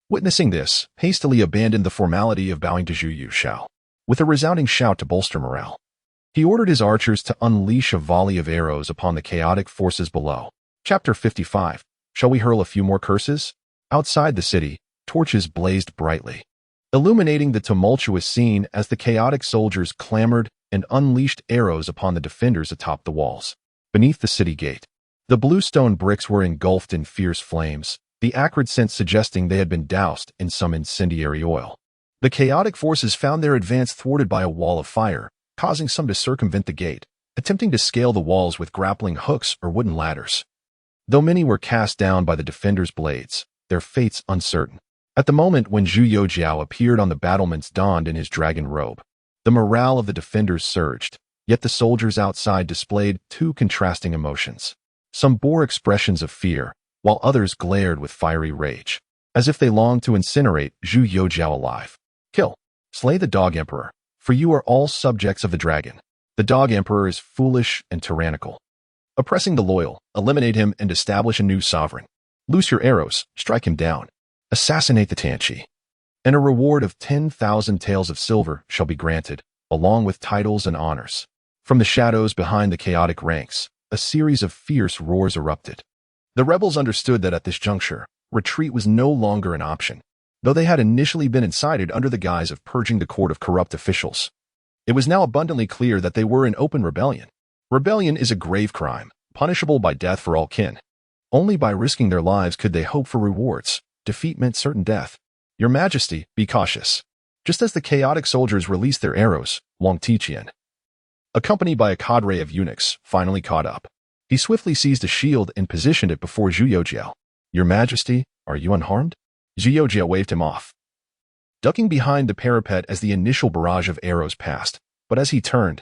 witnessing this, hastily abandoned the formality of bowing to Zhu Youxiao. With a resounding shout to bolster morale, he ordered his archers to unleash a volley of arrows upon the chaotic forces below. Chapter 55. Shall we hurl a few more curses? Outside the city, torches blazed brightly, illuminating the tumultuous scene as the chaotic soldiers clamored and unleashed arrows upon the defenders atop the walls. Beneath the city gate, the bluestone bricks were engulfed in fierce flames, the acrid scent suggesting they had been doused in some incendiary oil. The chaotic forces found their advance thwarted by a wall of fire, causing some to circumvent the gate, attempting to scale the walls with grappling hooks or wooden ladders. Though many were cast down by the defenders' blades, their fates uncertain. At the moment when Zhu Youxiao appeared on the battlements donned in his dragon robe, the morale of the defenders surged, yet the soldiers outside displayed 2 contrasting emotions. Some bore expressions of fear, while others glared with fiery rage, as if they longed to incinerate Zhu Youxiao alive. Kill. Slay the Dog Emperor, for you are all subjects of the dragon. The Dog Emperor is foolish and tyrannical. Oppressing the loyal, eliminate him and establish a new sovereign. Loose your arrows, strike him down. Assassinate the Tianqi. And a reward of 10,000 taels of silver shall be granted, along with titles and honors. From the shadows behind the chaotic ranks, a series of fierce roars erupted. The rebels understood that at this juncture, retreat was no longer an option, though they had initially been incited under the guise of purging the court of corrupt officials. It was now abundantly clear that they were in open rebellion. Rebellion is a grave crime, punishable by death for all kin. Only by risking their lives could they hope for rewards. Defeat meant certain death. Your Majesty, be cautious. Just as the chaotic soldiers released their arrows, Wang Tiqian, accompanied by a cadre of eunuchs, finally caught up. He swiftly seized a shield and positioned it before Zhu Youxiao. "Your Majesty, are you unharmed?" Zhu Youxiao waved him off, ducking behind the parapet as the initial barrage of arrows passed. But as he turned,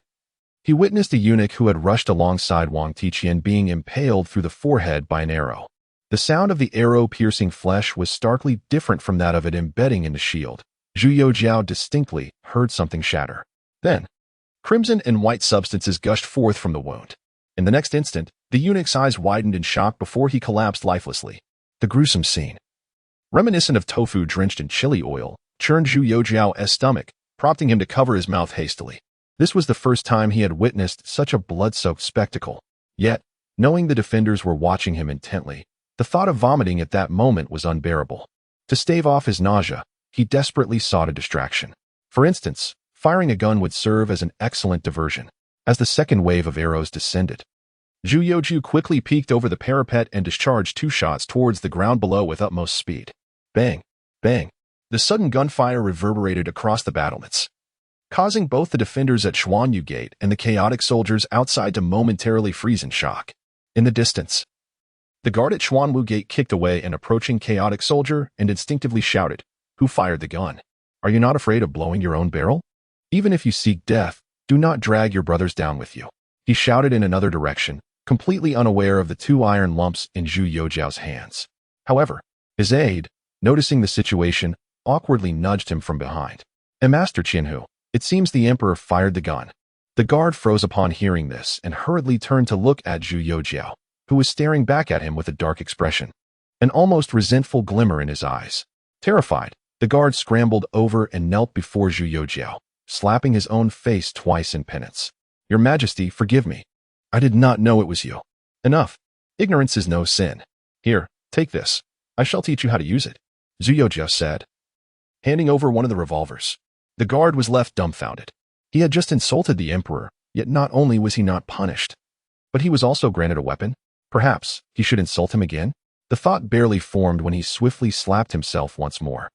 he witnessed a eunuch who had rushed alongside Wang Tiqian being impaled through the forehead by an arrow. The sound of the arrow piercing flesh was starkly different from that of it embedding in the shield. Zhu Youxiao distinctly heard something shatter. Then, crimson and white substances gushed forth from the wound. In the next instant, the eunuch's eyes widened in shock before he collapsed lifelessly. The gruesome scene, reminiscent of tofu drenched in chili oil, churned Zhu Youxiao's stomach, prompting him to cover his mouth hastily. This was the first time he had witnessed such a blood-soaked spectacle. Yet, knowing the defenders were watching him intently, the thought of vomiting at that moment was unbearable. To stave off his nausea, he desperately sought a distraction. For instance, firing a gun would serve as an excellent diversion. As the second wave of arrows descended, Zhu Youxiao quickly peeked over the parapet and discharged 2 shots towards the ground below with utmost speed. Bang! Bang! The sudden gunfire reverberated across the battlements, causing both the defenders at Xuanyu Gate and the chaotic soldiers outside to momentarily freeze in shock. In the distance, the guard at Xuanwu Gate kicked away an approaching chaotic soldier and instinctively shouted, "Who fired the gun? Are you not afraid of blowing your own barrel? Even if you seek death, do not drag your brothers down with you." He shouted in another direction, completely unaware of the 2 iron lumps in Zhu Youxiao's hands. However, his aide, noticing the situation, awkwardly nudged him from behind. "Master Qianhu, it seems the emperor fired the gun." The guard froze upon hearing this and hurriedly turned to look at Zhu Youxiao, who was staring back at him with a dark expression, an almost resentful glimmer in his eyes. Terrified, the guard scrambled over and knelt before Zhu Youxiao, slapping his own face twice in penance. "Your Majesty, forgive me. I did not know it was you." "Enough. Ignorance is no sin. Here, take this. I shall teach you how to use it," Zhu Youxiao said, handing over one of the revolvers. The guard was left dumbfounded. He had just insulted the emperor, yet not only was he not punished, but he was also granted a weapon. Perhaps he should insult him again? The thought barely formed when he swiftly slapped himself once more.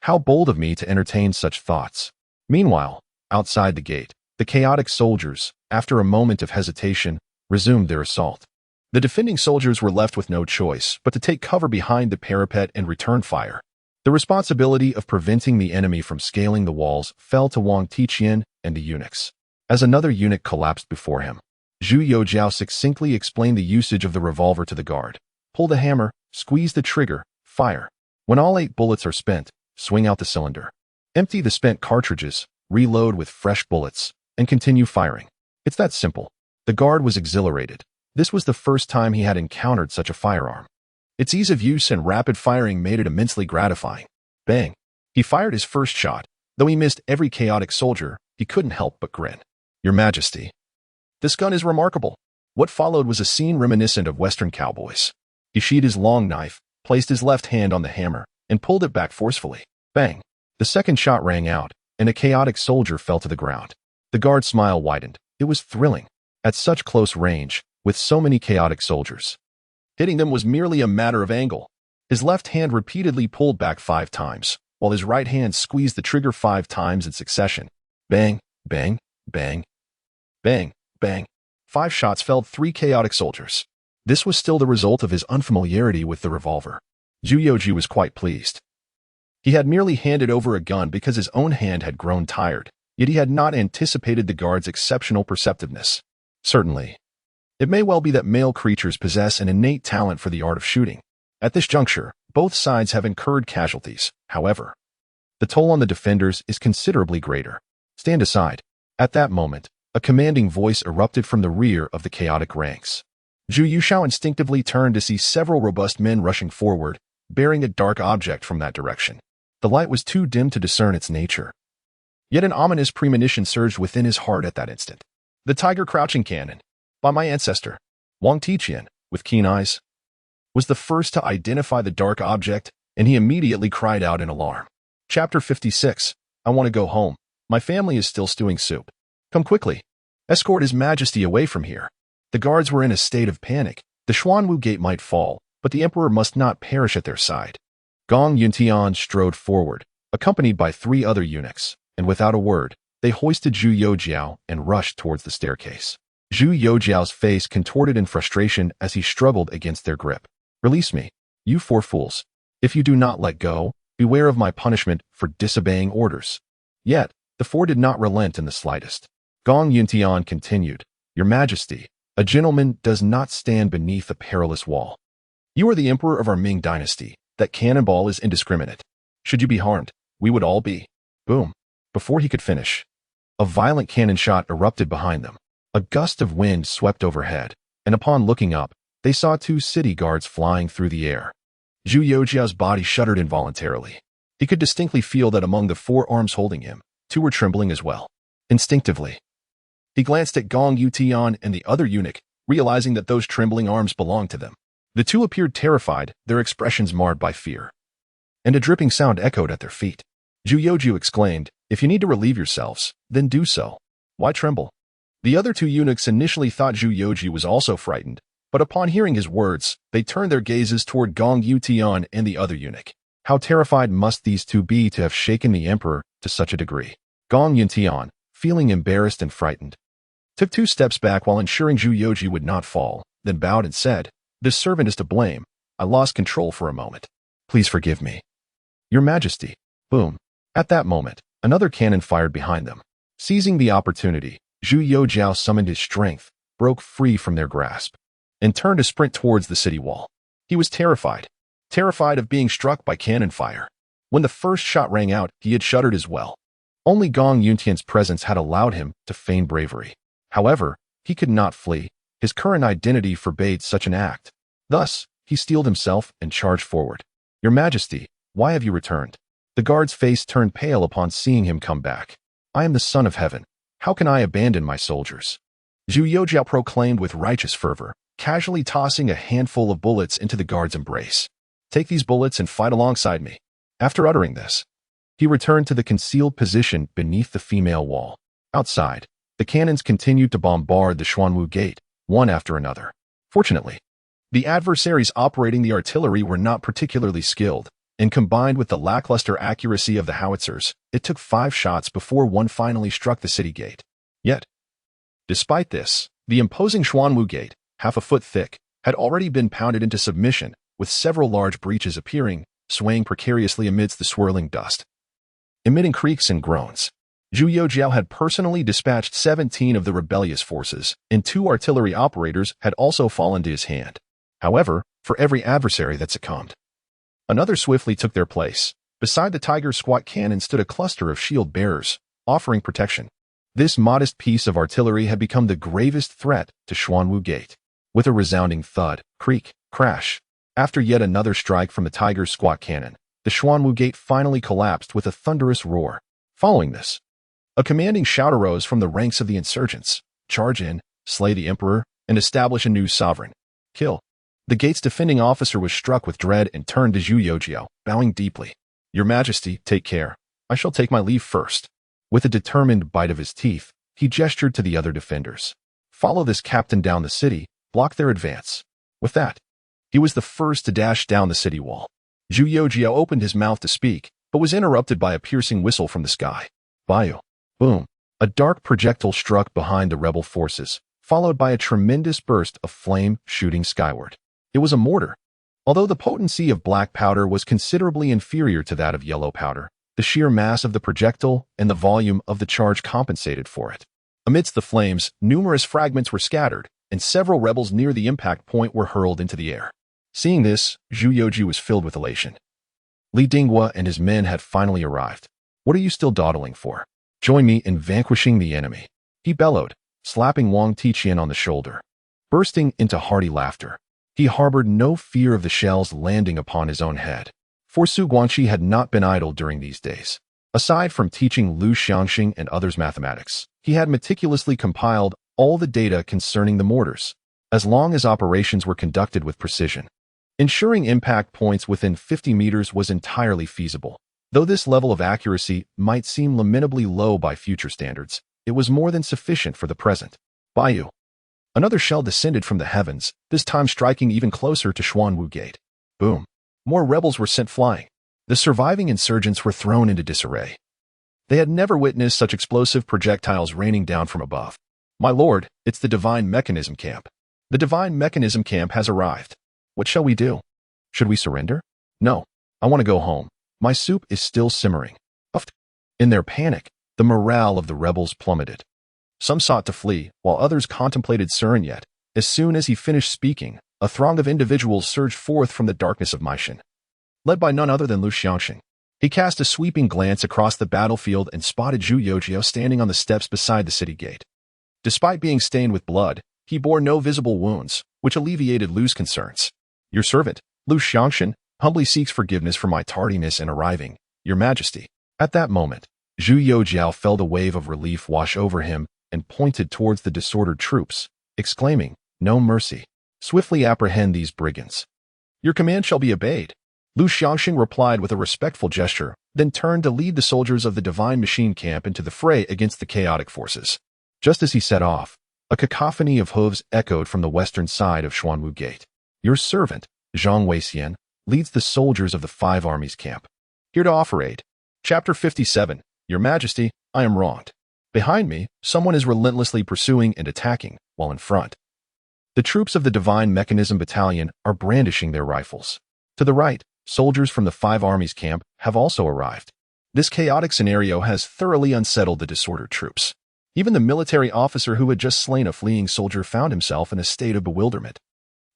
How bold of me to entertain such thoughts. Meanwhile, outside the gate, the chaotic soldiers, after a moment of hesitation, resumed their assault. The defending soldiers were left with no choice but to take cover behind the parapet and return fire. The responsibility of preventing the enemy from scaling the walls fell to Wang Tiqian and the eunuchs. As another eunuch collapsed before him, Zhu Youxiao succinctly explained the usage of the revolver to the guard. Pull the hammer, squeeze the trigger, fire. When all 8 bullets are spent, swing out the cylinder. Empty the spent cartridges, reload with fresh bullets, and continue firing. It's that simple. The guard was exhilarated. This was the first time he had encountered such a firearm. Its ease of use and rapid firing made it immensely gratifying. Bang! He fired his first shot. Though he missed every chaotic soldier, he couldn't help but grin. "Your Majesty, this gun is remarkable." What followed was a scene reminiscent of Western cowboys. He sheathed his long knife, placed his left hand on the hammer, and pulled it back forcefully. Bang! The second shot rang out, and a chaotic soldier fell to the ground. The guard's smile widened. It was thrilling. At such close range, with so many chaotic soldiers, hitting them was merely a matter of angle. His left hand repeatedly pulled back 5 times, while his right hand squeezed the trigger 5 times in succession. Bang, bang, bang, bang, bang. 5 shots felled 3 chaotic soldiers. This was still the result of his unfamiliarity with the revolver. Zhu Youxiao was quite pleased. He had merely handed over a gun because his own hand had grown tired, yet he had not anticipated the guard's exceptional perceptiveness. Certainly, it may well be that male creatures possess an innate talent for the art of shooting. At this juncture, both sides have incurred casualties. However, the toll on the defenders is considerably greater. Stand aside. At that moment, a commanding voice erupted from the rear of the chaotic ranks. Zhu Youxiao instinctively turned to see several robust men rushing forward, bearing a dark object from that direction. The light was too dim to discern its nature. Yet an ominous premonition surged within his heart at that instant. The tiger crouching cannon, by my ancestor, Wang Tiqian, with keen eyes, was the first to identify the dark object, and he immediately cried out in alarm. Chapter 56. I want to go home. My family is still stewing soup. Come quickly. Escort His Majesty away from here. The guards were in a state of panic. The Xuanwu Gate might fall, but the emperor must not perish at their side. Gong Yuntian strode forward, accompanied by 3 other eunuchs, and without a word, they hoisted Zhu Youxiao and rushed towards the staircase. Zhu Youxiao's face contorted in frustration as he struggled against their grip. "Release me, you 4 fools. If you do not let go, beware of my punishment for disobeying orders." Yet, the 4 did not relent in the slightest. Gong Yuntian continued, "Your Majesty, a gentleman does not stand beneath a perilous wall. You are the emperor of our Ming dynasty. That cannonball is indiscriminate. Should you be harmed, we would all be." Boom. Before he could finish, a violent cannon shot erupted behind them. A gust of wind swept overhead, and upon looking up, they saw 2 city guards flying through the air. Zhu Youxiao's body shuddered involuntarily. He could distinctly feel that among the 4 arms holding him, 2 were trembling as well. Instinctively, he glanced at Gong Yutian and the other eunuch, realizing that those trembling arms belonged to them. The 2 appeared terrified, their expressions marred by fear. And a dripping sound echoed at their feet. Zhu Youxiao exclaimed, "If you need to relieve yourselves, then do so. Why tremble?" The other 2 eunuchs initially thought Zhu Youxiao was also frightened, but upon hearing his words, they turned their gazes toward Gong Yutian and the other eunuch. How terrified must these 2 be to have shaken the emperor to such a degree? Gong Yutian, feeling embarrassed and frightened, took 2 steps back while ensuring Zhu Youxiao would not fall, then bowed and said, "This servant is to blame. I lost control for a moment. Please forgive me." "Your Majesty." Boom. At that moment, another cannon fired behind them. Seizing the opportunity, Zhu Youxiao summoned his strength, broke free from their grasp, and turned to sprint towards the city wall. He was terrified of being struck by cannon fire. When the first shot rang out, he had shuddered as well. Only Gong Yuntian's presence had allowed him to feign bravery. However, he could not flee. His current identity forbade such an act. Thus, he steeled himself and charged forward. "Your Majesty, why have you returned?" The guard's face turned pale upon seeing him come back. "I am the son of heaven. How can I abandon my soldiers?" Zhu Youxiao proclaimed with righteous fervor, casually tossing a handful of bullets into the guard's embrace. "Take these bullets and fight alongside me." After uttering this, he returned to the concealed position beneath the female wall. Outside, the cannons continued to bombard the Xuanwu Gate, one after another. Fortunately, the adversaries operating the artillery were not particularly skilled, and combined with the lackluster accuracy of the howitzers, it took 5 shots before one finally struck the city gate. Yet, despite this, the imposing Xuanwu Gate, half a foot thick, had already been pounded into submission, with several large breaches appearing, swaying precariously amidst the swirling dust. Emitting creaks and groans, Zhu Youxiao had personally dispatched 17 of the rebellious forces, and 2 artillery operators had also fallen to his hand. However, for every adversary that succumbed, another swiftly took their place. Beside the tiger's squat cannon stood a cluster of shield bearers, offering protection. This modest piece of artillery had become the gravest threat to Xuanwu Gate. With a resounding thud, creak, crash, after yet another strike from the tiger's squat cannon, the Xuanwu Gate finally collapsed with a thunderous roar. Following this, a commanding shout arose from the ranks of the insurgents. "Charge in, slay the emperor, and establish a new sovereign. Kill." The gate's defending officer was struck with dread and turned to Zhu Youxiao, bowing deeply. "Your Majesty, take care. I shall take my leave first." With a determined bite of his teeth, he gestured to the other defenders. "Follow this captain down the city, block their advance." With that, he was the first to dash down the city wall. Zhu Youxiao opened his mouth to speak, but was interrupted by a piercing whistle from the sky. Bayu. Boom. A dark projectile struck behind the rebel forces, followed by a tremendous burst of flame shooting skyward. It was a mortar. Although the potency of black powder was considerably inferior to that of yellow powder, the sheer mass of the projectile and the volume of the charge compensated for it. Amidst the flames, numerous fragments were scattered, and several rebels near the impact point were hurled into the air. Seeing this, Zhu Youxiao was filled with elation. Li Dinghua and his men had finally arrived. "What are you still dawdling for? Join me in vanquishing the enemy," he bellowed, slapping Wang Tiqian on the shoulder. Bursting into hearty laughter, he harbored no fear of the shells landing upon his own head. For Su Guangxi had not been idle during these days. Aside from teaching Lu Xiangxing and others mathematics, he had meticulously compiled all the data concerning the mortars, as long as operations were conducted with precision. Ensuring impact points within 50 meters was entirely feasible. Though this level of accuracy might seem lamentably low by future standards, it was more than sufficient for the present. Bayu. Another shell descended from the heavens, this time striking even closer to Xuanwu Gate. Boom. More rebels were sent flying. The surviving insurgents were thrown into disarray. They had never witnessed such explosive projectiles raining down from above. My lord, it's the Divine Mechanism Camp. The Divine Mechanism Camp has arrived. What shall we do? Should we surrender? No. I want to go home. My soup is still simmering. Uffed. In their panic, the morale of the rebels plummeted. Some sought to flee, while others contemplated surrender. Yet, as soon as he finished speaking, a throng of individuals surged forth from the darkness of Maishan. Led by none other than Lu Xiangxing. He cast a sweeping glance across the battlefield and spotted Zhu Youxiao standing on the steps beside the city gate. Despite being stained with blood, he bore no visible wounds, which alleviated Lu's concerns. Your servant, Lu Xiangxing, humbly seeks forgiveness for my tardiness in arriving, Your Majesty. At that moment, Zhu Youxiao felt a wave of relief wash over him and pointed towards the disordered troops, exclaiming, No mercy. Swiftly apprehend these brigands. Your command shall be obeyed. Lu Xiangxing replied with a respectful gesture, then turned to lead the soldiers of the Divine Machine Camp into the fray against the chaotic forces. Just as he set off, a cacophony of hooves echoed from the western side of Xuanwu Gate. Your servant, Zhang Weixian, leads the soldiers of the Five Armies Camp. Here to offer aid. Chapter 57. Your Majesty, I am wronged. Behind me, someone is relentlessly pursuing and attacking, while in front. The troops of the Divine Mechanism Battalion are brandishing their rifles. To the right, soldiers from the Five Armies Camp have also arrived. This chaotic scenario has thoroughly unsettled the disordered troops. Even the military officer who had just slain a fleeing soldier found himself in a state of bewilderment.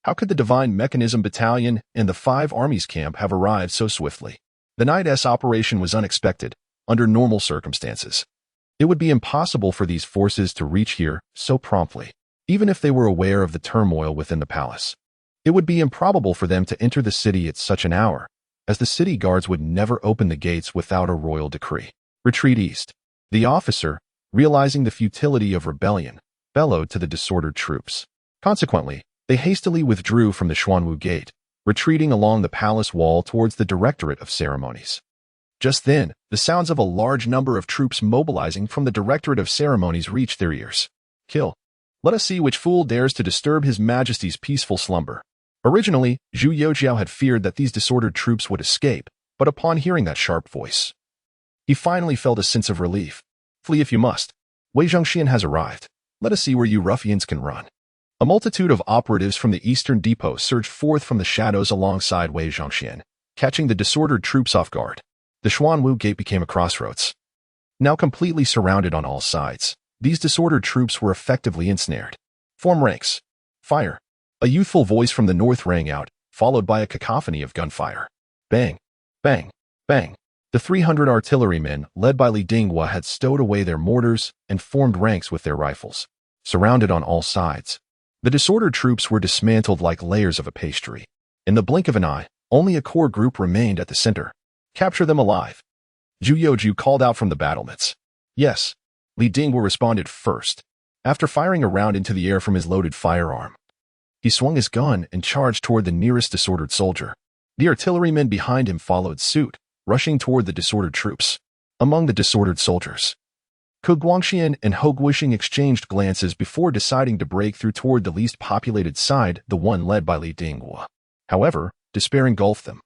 How could the Divine Mechanism Battalion and the Five Armies Camp have arrived so swiftly? The night's operation was unexpected, under normal circumstances. It would be impossible for these forces to reach here so promptly, even if they were aware of the turmoil within the palace. It would be improbable for them to enter the city at such an hour, as the city guards would never open the gates without a royal decree. Retreat east. The officer, realizing the futility of rebellion, bellowed to the disordered troops. Consequently, they hastily withdrew from the Xuanwu Gate, retreating along the palace wall towards the Directorate of Ceremonies. Just then, the sounds of a large number of troops mobilizing from the Directorate of Ceremonies reached their ears. Kill. Let us see which fool dares to disturb His Majesty's peaceful slumber. Originally, Zhu Youxiao had feared that these disordered troops would escape, but upon hearing that sharp voice, he finally felt a sense of relief. Flee if you must. Wei Zhongxian has arrived. Let us see where you ruffians can run. A multitude of operatives from the eastern depot surged forth from the shadows alongside Wei Zhongxian, catching the disordered troops off guard. The Xuanwu Gate became a crossroads. Now completely surrounded on all sides, these disordered troops were effectively ensnared. Form ranks. Fire. A youthful voice from the north rang out, followed by a cacophony of gunfire. Bang, bang, bang. The 300 artillerymen, led by Li Dinghua, had stowed away their mortars and formed ranks with their rifles. Surrounded on all sides, the disordered troops were dismantled like layers of a pastry. In the blink of an eye, only a core group remained at the center. Capture them alive. Zhu Youxiao called out from the battlements. Yes. Li Dinghua responded first. After firing a round into the air from his loaded firearm, he swung his gun and charged toward the nearest disordered soldier. The artillerymen behind him followed suit, rushing toward the disordered troops. Among the disordered soldiers, Ku Guangxian and Hou Guisheng exchanged glances before deciding to break through toward the least populated side, the one led by Li Dinghua. However, despair engulfed them,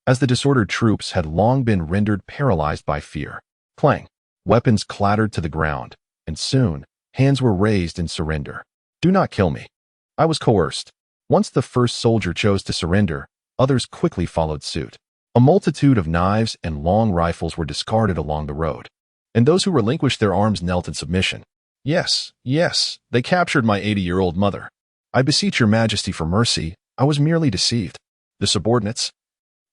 as the disordered troops had long been rendered paralyzed by fear. Clang! Weapons clattered to the ground, and soon, hands were raised in surrender. Do not kill me. I was coerced. Once the first soldier chose to surrender, others quickly followed suit. A multitude of knives and long rifles were discarded along the road, and those who relinquished their arms knelt in submission. Yes, yes, they captured my 80-year-old mother. I beseech your majesty for mercy, I was merely deceived. The subordinates,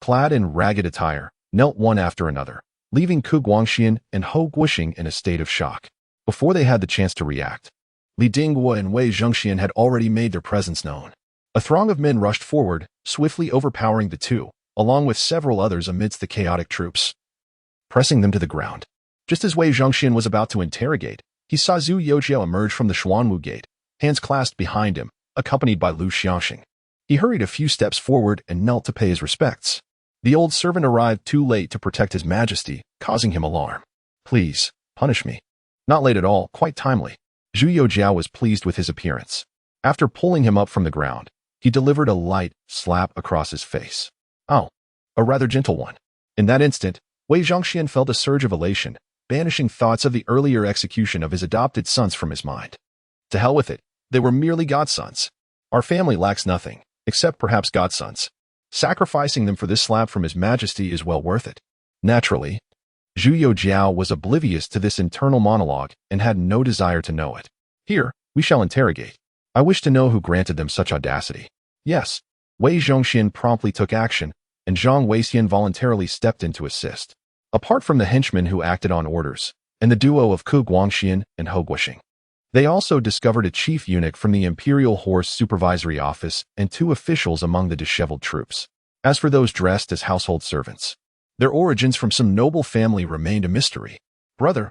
clad in ragged attire, knelt one after another, leaving Ku Guangxian and Hou Guisheng in a state of shock. Before they had the chance to react, Li Dinghua and Wei Zhongxian had already made their presence known. A throng of men rushed forward, swiftly overpowering the two, along with several others amidst the chaotic troops, pressing them to the ground. Just as Wei Zhongxian was about to interrogate, he saw Zhu Youxiao emerge from the Xuanwu Gate, hands clasped behind him, accompanied by Lu Xiangxing. He hurried a few steps forward and knelt to pay his respects. The old servant arrived too late to protect His Majesty, causing him alarm. Please, punish me. Not late at all, quite timely. Zhu Youxiao was pleased with his appearance. After pulling him up from the ground, he delivered a light slap across his face. Oh, a rather gentle one. In that instant, Wei Zhongxian felt a surge of elation, banishing thoughts of the earlier execution of his adopted sons from his mind. To hell with it, they were merely godsons. Our family lacks nothing, except perhaps godsons. Sacrificing them for this slap from His Majesty is well worth it. Naturally, Zhu Youxiao was oblivious to this internal monologue and had no desire to know it. Here, we shall interrogate. I wish to know who granted them such audacity. Yes, Wei Zhongxian promptly took action, and Zhang Weixian voluntarily stepped in to assist. Apart from the henchmen who acted on orders, and the duo of Ku Guangxian and Hou Guoxing, they also discovered a chief eunuch from the Imperial Horse Supervisory Office and 2 officials among the disheveled troops. As for those dressed as household servants, their origins from some noble family remained a mystery. Brother.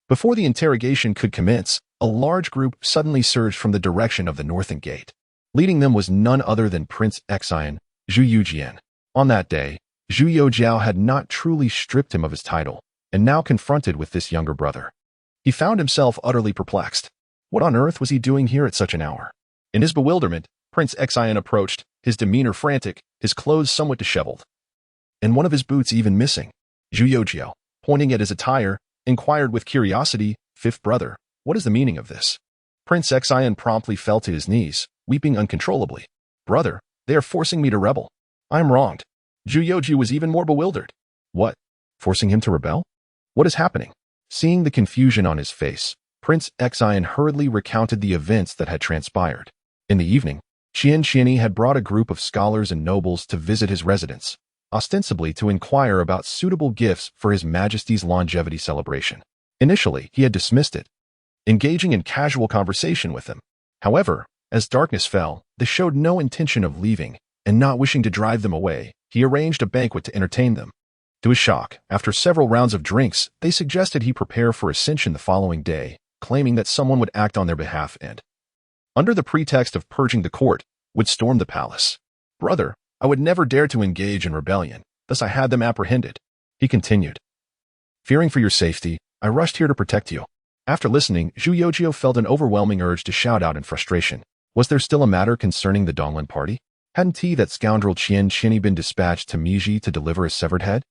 Before the interrogation could commence, a large group suddenly surged from the direction of the northern gate. Leading them was none other than Prince Xian, Zhu Youxiao. On that day, Zhu Youxiao had not truly stripped him of his title, and now confronted with this younger brother, he found himself utterly perplexed. What on earth was he doing here at such an hour? In his bewilderment, Prince Xian approached, his demeanor frantic, his clothes somewhat disheveled, and one of his boots even missing. Zhu Youxiao, pointing at his attire, inquired with curiosity, "Fifth brother, what is the meaning of this?" Prince Xian promptly fell to his knees, weeping uncontrollably. "Brother, they are forcing me to rebel. I am wronged." Zhu Youxiao was even more bewildered. What? Forcing him to rebel? What is happening? Seeing the confusion on his face, Prince Xian hurriedly recounted the events that had transpired. In the evening, Tianqi had brought a group of scholars and nobles to visit his residence, ostensibly to inquire about suitable gifts for His Majesty's longevity celebration. Initially, he had dismissed it, engaging in casual conversation with them. However, as darkness fell, they showed no intention of leaving, and not wishing to drive them away, he arranged a banquet to entertain them. To his shock, after several rounds of drinks, they suggested he prepare for ascension the following day, claiming that someone would act on their behalf and, under the pretext of purging the court, would storm the palace. "Brother, I would never dare to engage in rebellion, thus I had them apprehended," he continued. "Fearing for your safety, I rushed here to protect you." After listening, Zhu Youxiao felt an overwhelming urge to shout out in frustration. Was there still a matter concerning the Donglin party? Hadn't that scoundrel Tianqi been dispatched to Meiji to deliver his severed head?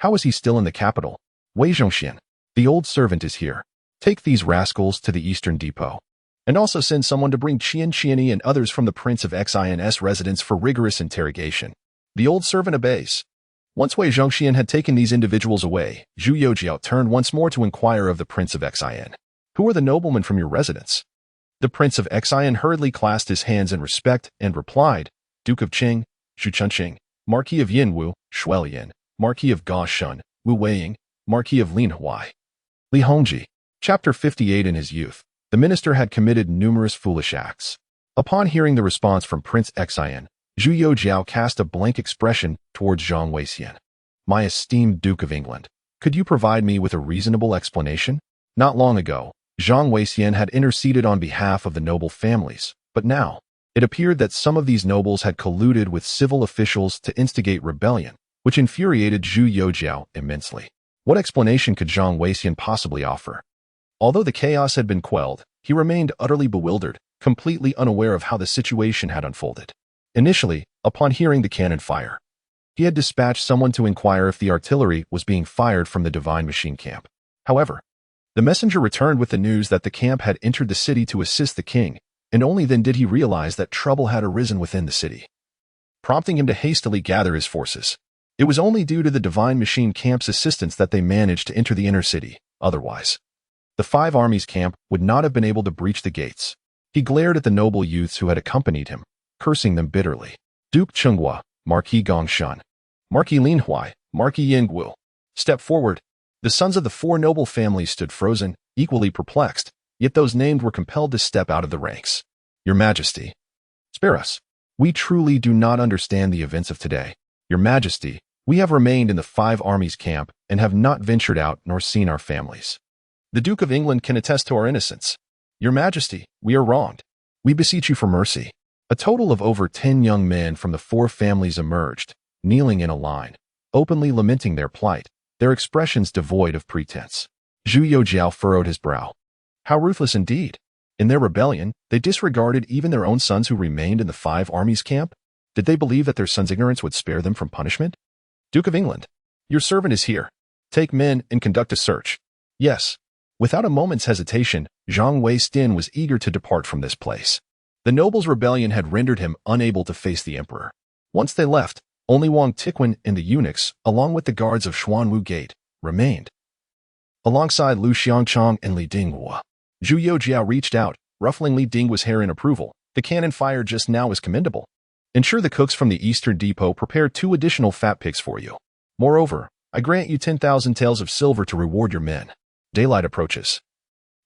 How is he still in the capital? Wei Zhongxian, the old servant is here. Take these rascals to the eastern depot. And also send someone to bring Tianqi and others from the Prince of Xian's residence for rigorous interrogation. The old servant obeys. Once Wei Zhongxian had taken these individuals away, Zhu Youxiao turned once more to inquire of the Prince of Xian. "Who are the noblemen from your residence?" The Prince of Xian hurriedly clasped his hands in respect and replied, "Duke of Qing, Zhu Chunqing, Marquis of Yinwu, Shuelian, Marquis of Gaoshun, Wu Weiying, Marquis of Linhuai." Li Hongji. Chapter 58. In his youth, the minister had committed numerous foolish acts. Upon hearing the response from Prince Xian, Zhu Youxiao cast a blank expression towards Zhang Weixian. "My esteemed Duke of England, could you provide me with a reasonable explanation? Not long ago, Zhang Weixian had interceded on behalf of the noble families, but now, it appeared that some of these nobles had colluded with civil officials to instigate rebellion, which infuriated Zhu Youxiao immensely. What explanation could Zhang Weixian possibly offer? Although the chaos had been quelled, he remained utterly bewildered, completely unaware of how the situation had unfolded. Initially, upon hearing the cannon fire, he had dispatched someone to inquire if the artillery was being fired from the Divine Machine camp. However, the messenger returned with the news that the camp had entered the city to assist the king, and only then did he realize that trouble had arisen within the city, prompting him to hastily gather his forces. It was only due to the Divine Machine camp's assistance that they managed to enter the inner city. Otherwise, the 5 armies camp would not have been able to breach the gates. He glared at the noble youths who had accompanied him, cursing them bitterly. Duke Chenghua, Marquis Gongshan, Marquis Linhuai, Marquis Yingwu. Step forward. The sons of the 4 noble families stood frozen, equally perplexed, yet those named were compelled to step out of the ranks. "Your Majesty, spare us. We truly do not understand the events of today. Your Majesty, we have remained in the 5 armies camp and have not ventured out nor seen our families. The Duke of England can attest to our innocence. Your Majesty, we are wronged. We beseech you for mercy." A total of over 10 young men from the 4 families emerged, kneeling in a line, openly lamenting their plight, their expressions devoid of pretense. Zhu Youxiao furrowed his brow. How ruthless indeed! In their rebellion, they disregarded even their own sons who remained in the 5 armies camp? Did they believe that their sons' ignorance would spare them from punishment? "Duke of England, Your servant is here. Take men and conduct a search. Yes. Without a moment's hesitation, Zhang Weistin was eager to depart from this place. The nobles' rebellion had rendered him unable to face the emperor. Once they left, only Wang Tiquan and the eunuchs, along with the guards of Xuanwu Gate, remained. Alongside Lu Xiangchang and Li Dinghua, Zhu Youxiao reached out, ruffling Li Dinghua's hair in approval. The cannon fire just now is commendable. Ensure the cooks from the Eastern Depot prepare 2 additional fat pigs for you. Moreover, I grant you 10,000 taels of silver to reward your men. Daylight approaches.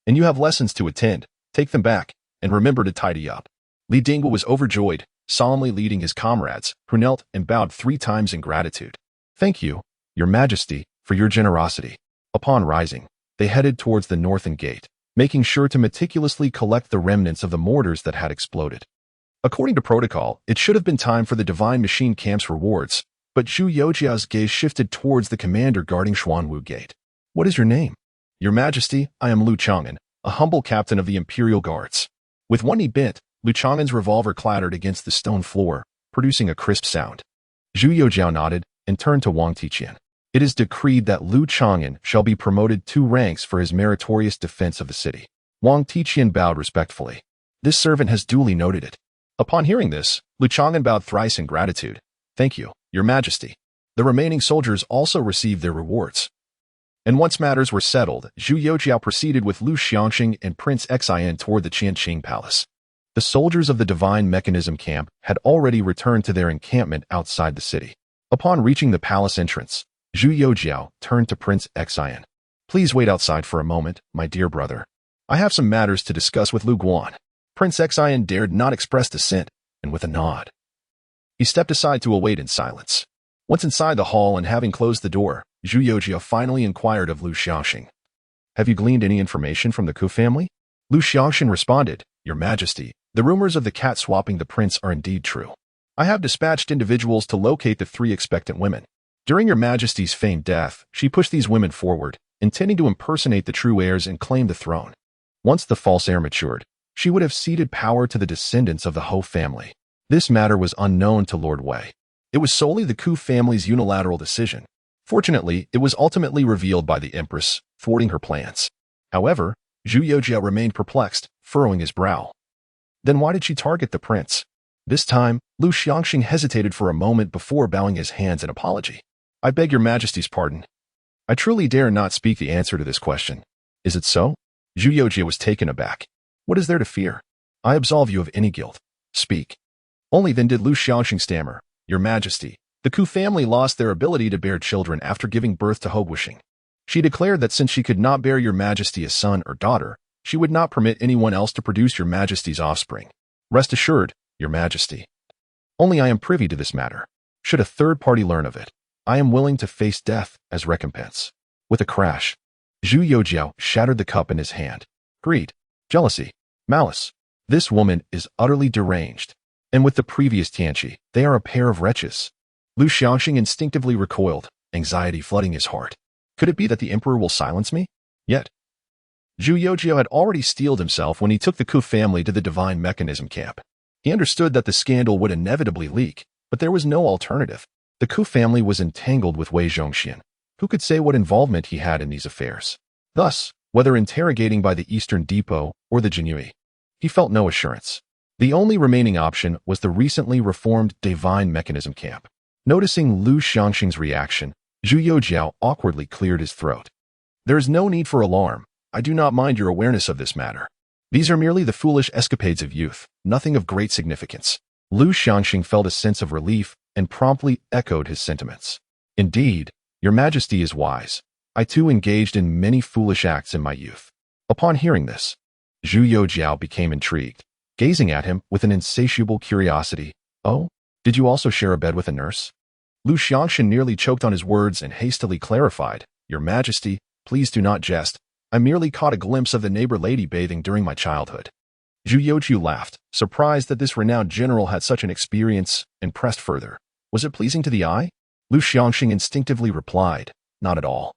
And you have lessons to attend. Take them back, and remember to tidy up. Li Dinghua was overjoyed, solemnly leading his comrades, who knelt and bowed 3 times in gratitude. Thank you, Your Majesty, for your generosity. Upon rising, they headed towards the northern gate, making sure to meticulously collect the remnants of the mortars that had exploded. According to protocol, it should have been time for the Divine Machine Camp's rewards, but Zhu Youxiao's gaze shifted towards the commander guarding Xuanwu Gate. What is your name? Your Majesty, I am Lu Chang'an, a humble captain of the Imperial Guards. With one knee bent, Lu Chang'an's revolver clattered against the stone floor, producing a crisp sound. Zhu Youxiao nodded and turned to Wang Tiqian. It is decreed that Lu Chang'an shall be promoted 2 ranks for his meritorious defense of the city. Wang Tiqian bowed respectfully. This servant has duly noted it. Upon hearing this, Lu Chang'an bowed thrice in gratitude. Thank you, Your Majesty. The remaining soldiers also received their rewards. And once matters were settled, Zhu Youxiao proceeded with Lu Xiangxing and Prince Xian toward the Qianqing Palace. The soldiers of the Divine Mechanism Camp had already returned to their encampment outside the city. Upon reaching the palace entrance, Zhu Youxiao turned to Prince Xian. Please wait outside for a moment, my dear brother. I have some matters to discuss with Lu Guan. Prince Xian dared not express dissent, and with a nod, he stepped aside to await in silence. Once inside the hall and having closed the door, Zhu Youxiao finally inquired of Lu Xiangxing. Have you gleaned any information from the Ku family? Lu Xiangxing responded, Your Majesty, the rumors of the cat swapping the prince are indeed true. I have dispatched individuals to locate the 3 expectant women. During Your Majesty's feigned death, she pushed these women forward, intending to impersonate the true heirs and claim the throne. Once the false heir matured, she would have ceded power to the descendants of the Ho family. This matter was unknown to Lord Wei. It was solely the Ku family's unilateral decision. Fortunately, it was ultimately revealed by the Empress, thwarting her plans. However, Zhu Youxiao remained perplexed, furrowing his brow. Then why did she target the prince? This time, Lu Xiangxing hesitated for a moment before bowing his hands in apology. I beg Your Majesty's pardon. I truly dare not speak the answer to this question. Is it so? Zhu Youxiao was taken aback. What is there to fear? I absolve you of any guilt. Speak. Only then did Lu Xiangxing stammer. Your Majesty, the Ku family lost their ability to bear children after giving birth to Hogwushing. She declared that since she could not bear Your Majesty a son or daughter, she would not permit anyone else to produce Your Majesty's offspring. Rest assured, Your Majesty. Only I am privy to this matter. Should a third party learn of it, I am willing to face death as recompense. With a crash, Zhu Youxiao shattered the cup in his hand. Greed, jealousy, malice. This woman is utterly deranged. And with the previous Tianqi, they are a pair of wretches. Lu Xiangxing instinctively recoiled, anxiety flooding his heart. Could it be that the emperor will silence me? Yet, Zhu Youxiao had already steeled himself when he took the Ku family to the Divine Mechanism Camp. He understood that the scandal would inevitably leak, but there was no alternative. The Ku family was entangled with Wei Zhongxian. Who could say what involvement he had in these affairs? Thus, whether interrogating by the Eastern Depot or the Jinyue, he felt no assurance. The only remaining option was the recently reformed Divine Mechanism Camp. Noticing Lu Xiangxing's reaction, Zhu Youxiao awkwardly cleared his throat. There is no need for alarm. I do not mind your awareness of this matter. These are merely the foolish escapades of youth, nothing of great significance. Lu Xiangxing felt a sense of relief and promptly echoed his sentiments. Indeed, Your Majesty is wise. I too engaged in many foolish acts in my youth. Upon hearing this, Zhu Youxiao became intrigued, gazing at him with an insatiable curiosity. Oh, did you also share a bed with a nurse? Lu Xiangxing nearly choked on his words and hastily clarified, Your Majesty, please do not jest. I merely caught a glimpse of the neighbor lady bathing during my childhood. Zhu Youxiao laughed, surprised that this renowned general had such an experience, and pressed further. Was it pleasing to the eye? Lu Xiangxing instinctively replied, not at all.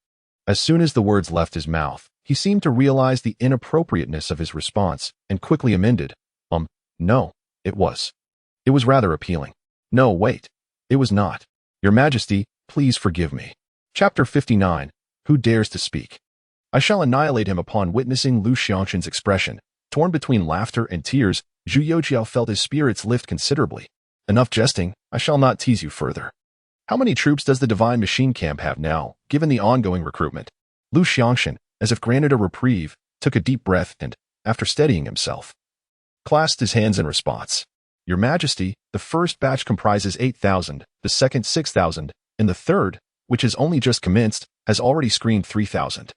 As soon as the words left his mouth, he seemed to realize the inappropriateness of his response, and quickly amended, no, it was. It was rather appealing. No, wait. It was not. Your Majesty, please forgive me. Chapter 59. Who dares to speak? I shall annihilate him. Upon witnessing Lu Xiangshan's expression, torn between laughter and tears, Zhu Youxiao felt his spirits lift considerably. Enough jesting, I shall not tease you further. How many troops does the Divine Machine Camp have now, given the ongoing recruitment? Lu Xiangshan, as if granted a reprieve, took a deep breath and, after steadying himself, clasped his hands in response. Your Majesty, the first batch comprises 8,000, the second 6,000, and the third, which has only just commenced, has already screened 3,000.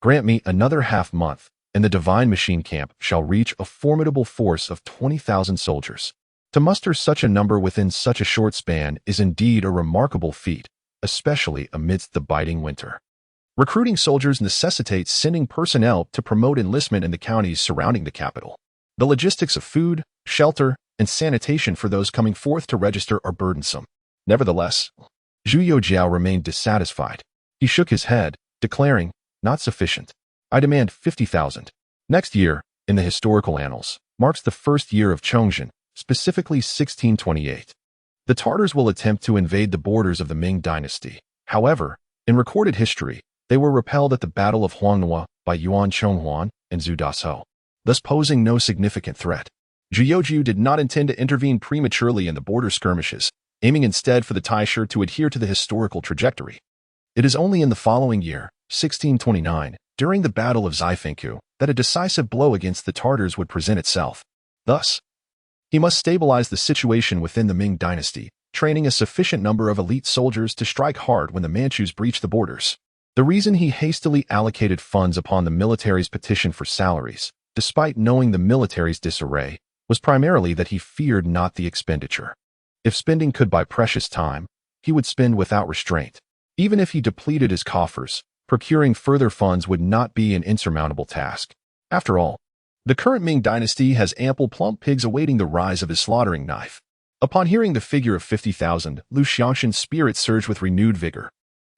Grant me another half-month, and the Divine Machine Camp shall reach a formidable force of 20,000 soldiers. To muster such a number within such a short span is indeed a remarkable feat, especially amidst the biting winter. Recruiting soldiers necessitates sending personnel to promote enlistment in the counties surrounding the capital. The logistics of food, shelter, and sanitation for those coming forth to register are burdensome. Nevertheless, Zhu Youxiao remained dissatisfied. He shook his head, declaring, not sufficient. I demand 50,000. Next year, in the historical annals, marks the first year of Chongzhen, specifically 1628. The Tartars will attempt to invade the borders of the Ming dynasty. However, in recorded history, they were repelled at the Battle of Huanghua by Yuan Chonghuan and Zhu Youxiao, thus posing no significant threat. Zhu Youxiao did not intend to intervene prematurely in the border skirmishes, aiming instead for the Taishan to adhere to the historical trajectory. It is only in the following year, 1629, during the Battle of Zifengku, that a decisive blow against the Tartars would present itself. Thus, he must stabilize the situation within the Ming dynasty, training a sufficient number of elite soldiers to strike hard when the Manchus breach the borders. The reason he hastily allocated funds upon the military's petition for salaries, despite knowing the military's disarray, was primarily that he feared not the expenditure. If spending could buy precious time, he would spend without restraint. Even if he depleted his coffers, procuring further funds would not be an insurmountable task. After all, the current Ming dynasty has ample plump pigs awaiting the rise of his slaughtering knife. Upon hearing the figure of 50,000, Lu Xiangshan's spirit surged with renewed vigor.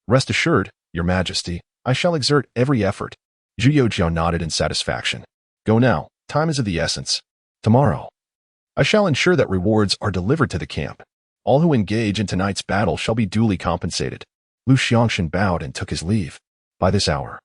Rest assured, Your Majesty, I shall exert every effort. Zhu Youxiao nodded in satisfaction. Go now, time is of the essence. Tomorrow, I shall ensure that rewards are delivered to the camp. All who engage in tonight's battle shall be duly compensated. Lu Xiangshan bowed and took his leave. By this hour,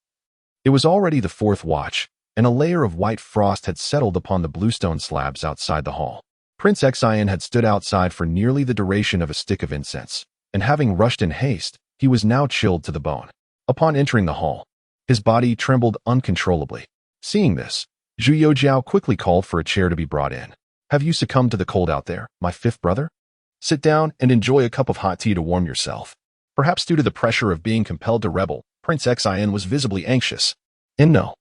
it was already the fourth watch, and a layer of white frost had settled upon the bluestone slabs outside the hall. Prince Xian had stood outside for nearly the duration of a stick of incense, and having rushed in haste, he was now chilled to the bone. Upon entering the hall, his body trembled uncontrollably. Seeing this, Zhu Youxiao quickly called for a chair to be brought in. Have you succumbed to the cold out there, my fifth brother? Sit down and enjoy a cup of hot tea to warm yourself. Perhaps due to the pressure of being compelled to rebel, Prince Xian was visibly anxious. And no,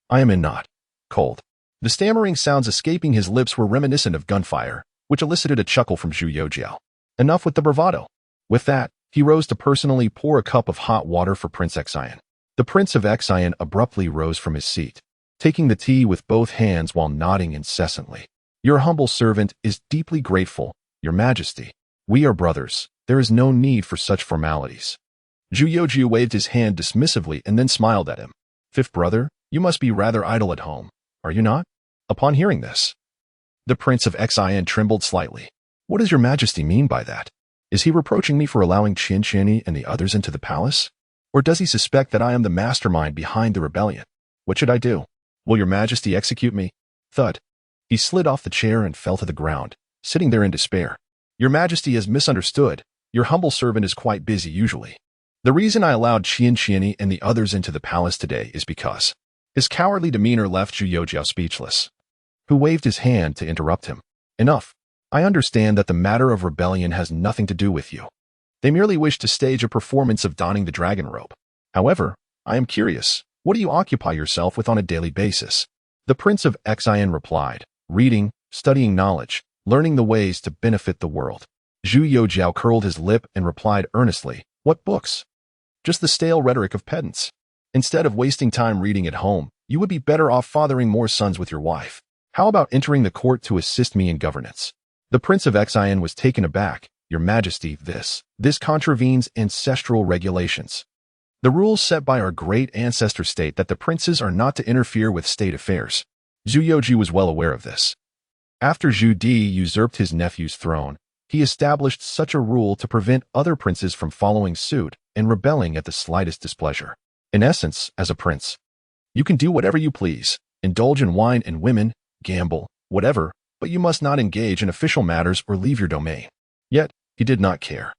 I am in not cold. The stammering sounds escaping his lips were reminiscent of gunfire, which elicited a chuckle from Zhu Youxiao. Enough with the bravado. With that, he rose to personally pour a cup of hot water for Prince Xian. The Prince of Xian abruptly rose from his seat, taking the tea with both hands while nodding incessantly. Your humble servant is deeply grateful, Your Majesty. We are brothers. There is no need for such formalities. Zhu Youxiao waved his hand dismissively and then smiled at him. Fifth brother, you must be rather idle at home, are you not? Upon hearing this, the Prince of Xian trembled slightly. What does Your Majesty mean by that? Is he reproaching me for allowing Tianqi and the others into the palace? Or does he suspect that I am the mastermind behind the rebellion? What should I do? Will Your Majesty execute me? Thud. He slid off the chair and fell to the ground, sitting there in despair. Your Majesty has misunderstood. Your humble servant is quite busy usually. The reason I allowed Tianqi and the others into the palace today is because his cowardly demeanor left Zhu Youxiao speechless, who waved his hand to interrupt him. Enough. I understand that the matter of rebellion has nothing to do with you. They merely wish to stage a performance of donning the dragon robe. However, I am curious, what do you occupy yourself with on a daily basis? The Prince of Xian replied, reading, studying knowledge, learning the ways to benefit the world. Zhu Youxiao curled his lip and replied earnestly, what books? Just the stale rhetoric of pedants. Instead of wasting time reading at home, you would be better off fathering more sons with your wife. How about entering the court to assist me in governance? The Prince of Xian was taken aback. Your Majesty, this contravenes ancestral regulations. The rules set by our great ancestor state that the princes are not to interfere with state affairs. Zhu Youxiao was well aware of this. After Zhu Di usurped his nephew's throne, he established such a rule to prevent other princes from following suit, and rebelling at the slightest displeasure. In essence, as a prince, you can do whatever you please, indulge in wine and women, gamble, whatever, but you must not engage in official matters or leave your domain. Yet, he did not care.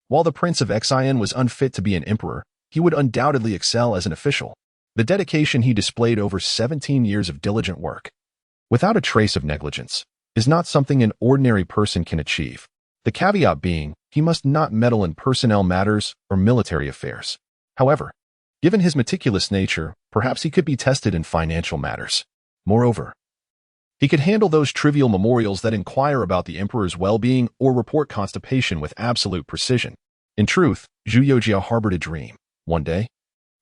While the Prince of Xian was unfit to be an emperor, he would undoubtedly excel as an official. The dedication he displayed over 17 years of diligent work, without a trace of negligence, is not something an ordinary person can achieve. The caveat being, he must not meddle in personnel matters or military affairs. However, given his meticulous nature, perhaps he could be tested in financial matters. Moreover, he could handle those trivial memorials that inquire about the emperor's well-being or report constipation with absolute precision. In truth, Zhu Youxiao harbored a dream, one day,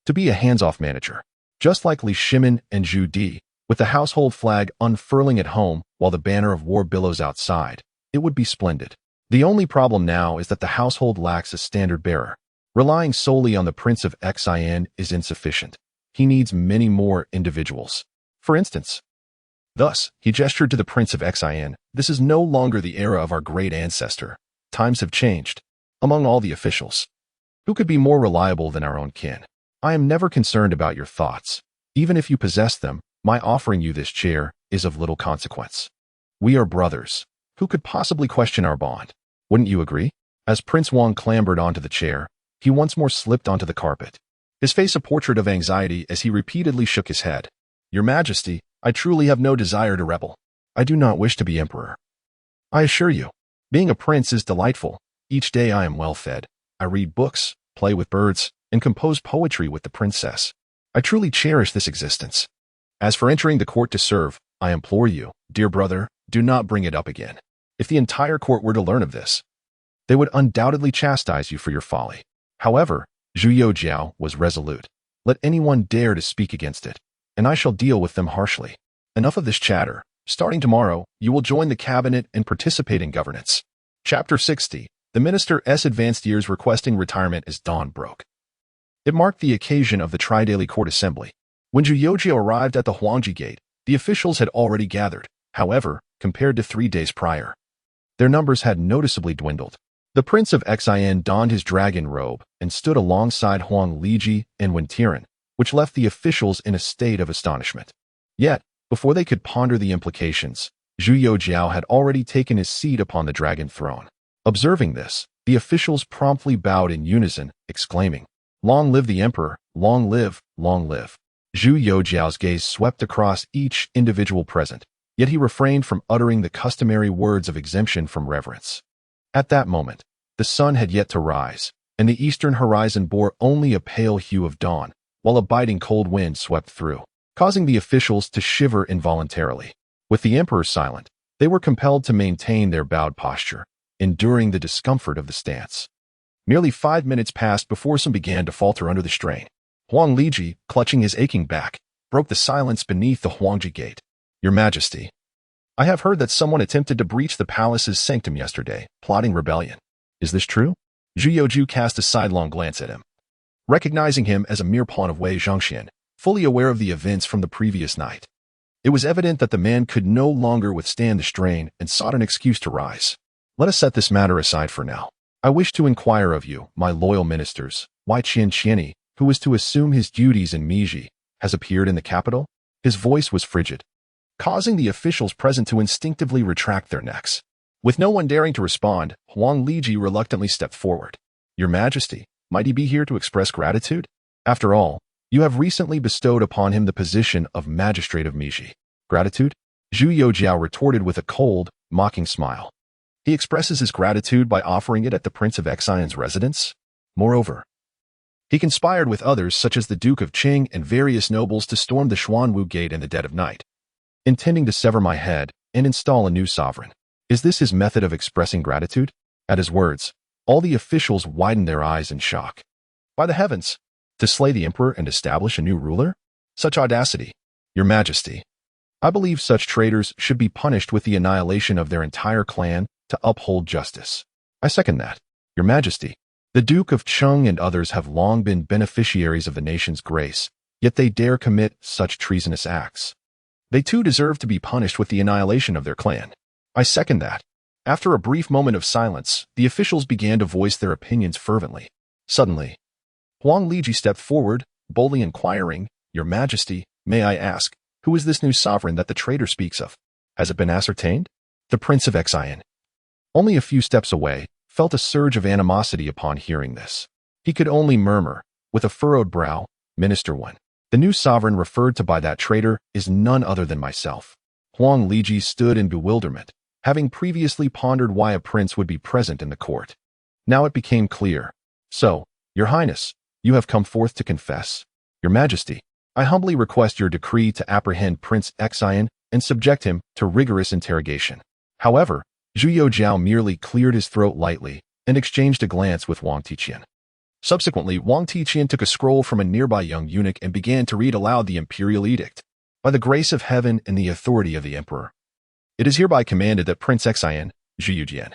to be a hands-off manager, just like Li Shimin and Zhu Di, with the household flag unfurling at home while the banner of war billows outside. It would be splendid. The only problem now is that the household lacks a standard bearer. Relying solely on the Prince of Xian is insufficient. He needs many more individuals. For instance, thus, he gestured to the Prince of Xian, "This is no longer the era of our great ancestor. Times have changed. Among all the officials, who could be more reliable than our own kin? I am never concerned about your thoughts. Even if you possess them, my offering you this chair is of little consequence. We are brothers. Who could possibly question our bond? Wouldn't you agree?" As Prince Wang clambered onto the chair, he once more slipped onto the carpet, his face a portrait of anxiety as he repeatedly shook his head. "Your Majesty, I truly have no desire to rebel. I do not wish to be emperor. I assure you, being a prince is delightful. Each day I am well fed. I read books, play with birds, and compose poetry with the princess. I truly cherish this existence. As for entering the court to serve, I implore you, dear brother, do not bring it up again. If the entire court were to learn of this, they would undoubtedly chastise you for your folly." However, Zhu Youxiao was resolute. "Let anyone dare to speak against it, and I shall deal with them harshly. Enough of this chatter. Starting tomorrow, you will join the cabinet and participate in governance." Chapter 60. The minister's advanced years requesting retirement as dawn broke. It marked the occasion of the tri-daily court assembly. When Zhu Youxiao arrived at the Huangji Gate, the officials had already gathered. However, compared to 3 days prior, their numbers had noticeably dwindled. The Prince of Xian donned his dragon robe and stood alongside Huang Liji and Wen Tiran, which left the officials in a state of astonishment. Yet, before they could ponder the implications, Zhu Youxiao had already taken his seat upon the dragon throne. Observing this, the officials promptly bowed in unison, exclaiming, "Long live the emperor! Long live! Long live!" Zhu Youxiao's gaze swept across each individual present, yet he refrained from uttering the customary words of exemption from reverence. At that moment, the sun had yet to rise, and the eastern horizon bore only a pale hue of dawn, while a biting cold wind swept through, causing the officials to shiver involuntarily. With the emperor silent, they were compelled to maintain their bowed posture, enduring the discomfort of the stance. Nearly 5 minutes passed before some began to falter under the strain. Huang Liji, clutching his aching back, broke the silence beneath the Huangji Gate. "Your Majesty, I have heard that someone attempted to breach the palace's sanctum yesterday, plotting rebellion. Is this true?" Zhu Youxiao cast a sidelong glance at him, recognizing him as a mere pawn of Wei Zhongxian, fully aware of the events from the previous night. It was evident that the man could no longer withstand the strain and sought an excuse to rise. "Let us set this matter aside for now. I wish to inquire of you, my loyal ministers, why Tianqi, who is to assume his duties in Meiji, has appeared in the capital?" His voice was frigid, causing the officials present to instinctively retract their necks. With no one daring to respond, Huang Liji reluctantly stepped forward. "Your Majesty, might he be here to express gratitude? After all, you have recently bestowed upon him the position of magistrate of Meiji." "Gratitude?" Zhu Youxiao retorted with a cold, mocking smile. "He expresses his gratitude by offering it at the Prince of Xian's residence. Moreover, he conspired with others such as the Duke of Qing and various nobles to storm the Xuanwu Gate in the dead of night, intending to sever my head and install a new sovereign. Is this his method of expressing gratitude?" At his words, all the officials widened their eyes in shock. "By the heavens! To slay the emperor and establish a new ruler? Such audacity! Your Majesty, I believe such traitors should be punished with the annihilation of their entire clan to uphold justice." "I second that, Your Majesty. The Duke of Qing and others have long been beneficiaries of the nation's grace, yet they dare commit such treasonous acts. They too deserve to be punished with the annihilation of their clan." "I second that." After a brief moment of silence, the officials began to voice their opinions fervently. Suddenly, Huang Liji stepped forward, boldly inquiring, "Your Majesty, may I ask, who is this new sovereign that the traitor speaks of? Has it been ascertained?" The Prince of Xian, only a few steps away, felt a surge of animosity upon hearing this. He could only murmur, with a furrowed brow, "Minister One, the new sovereign referred to by that traitor is none other than myself." Huang Liji stood in bewilderment, having previously pondered why a prince would be present in the court. Now it became clear. "So, Your Highness, you have come forth to confess. Your Majesty, I humbly request your decree to apprehend Prince Xian and subject him to rigorous interrogation." However, Zhu Youxiao merely cleared his throat lightly and exchanged a glance with Wang Tiqian. Subsequently, Wang Tiqian took a scroll from a nearby young eunuch and began to read aloud the imperial edict. "By the grace of heaven and the authority of the emperor, it is hereby commanded that Prince Xian, Zhu Youxiao,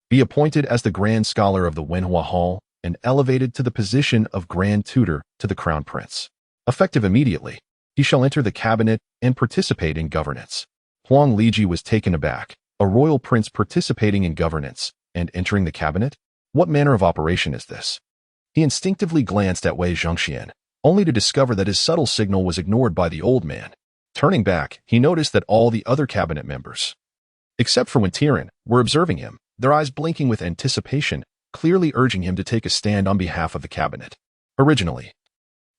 be appointed as the Grand Scholar of the Wenhua Hall and elevated to the position of Grand Tutor to the Crown Prince. Effective immediately, he shall enter the cabinet and participate in governance." Huang Liji was taken aback. A royal prince participating in governance and entering the cabinet? What manner of operation is this? He instinctively glanced at Wei Zhongxian, only to discover that his subtle signal was ignored by the old man. Turning back, he noticed that all the other cabinet members, except for Tiran, were observing him, their eyes blinking with anticipation, clearly urging him to take a stand on behalf of the cabinet. Originally,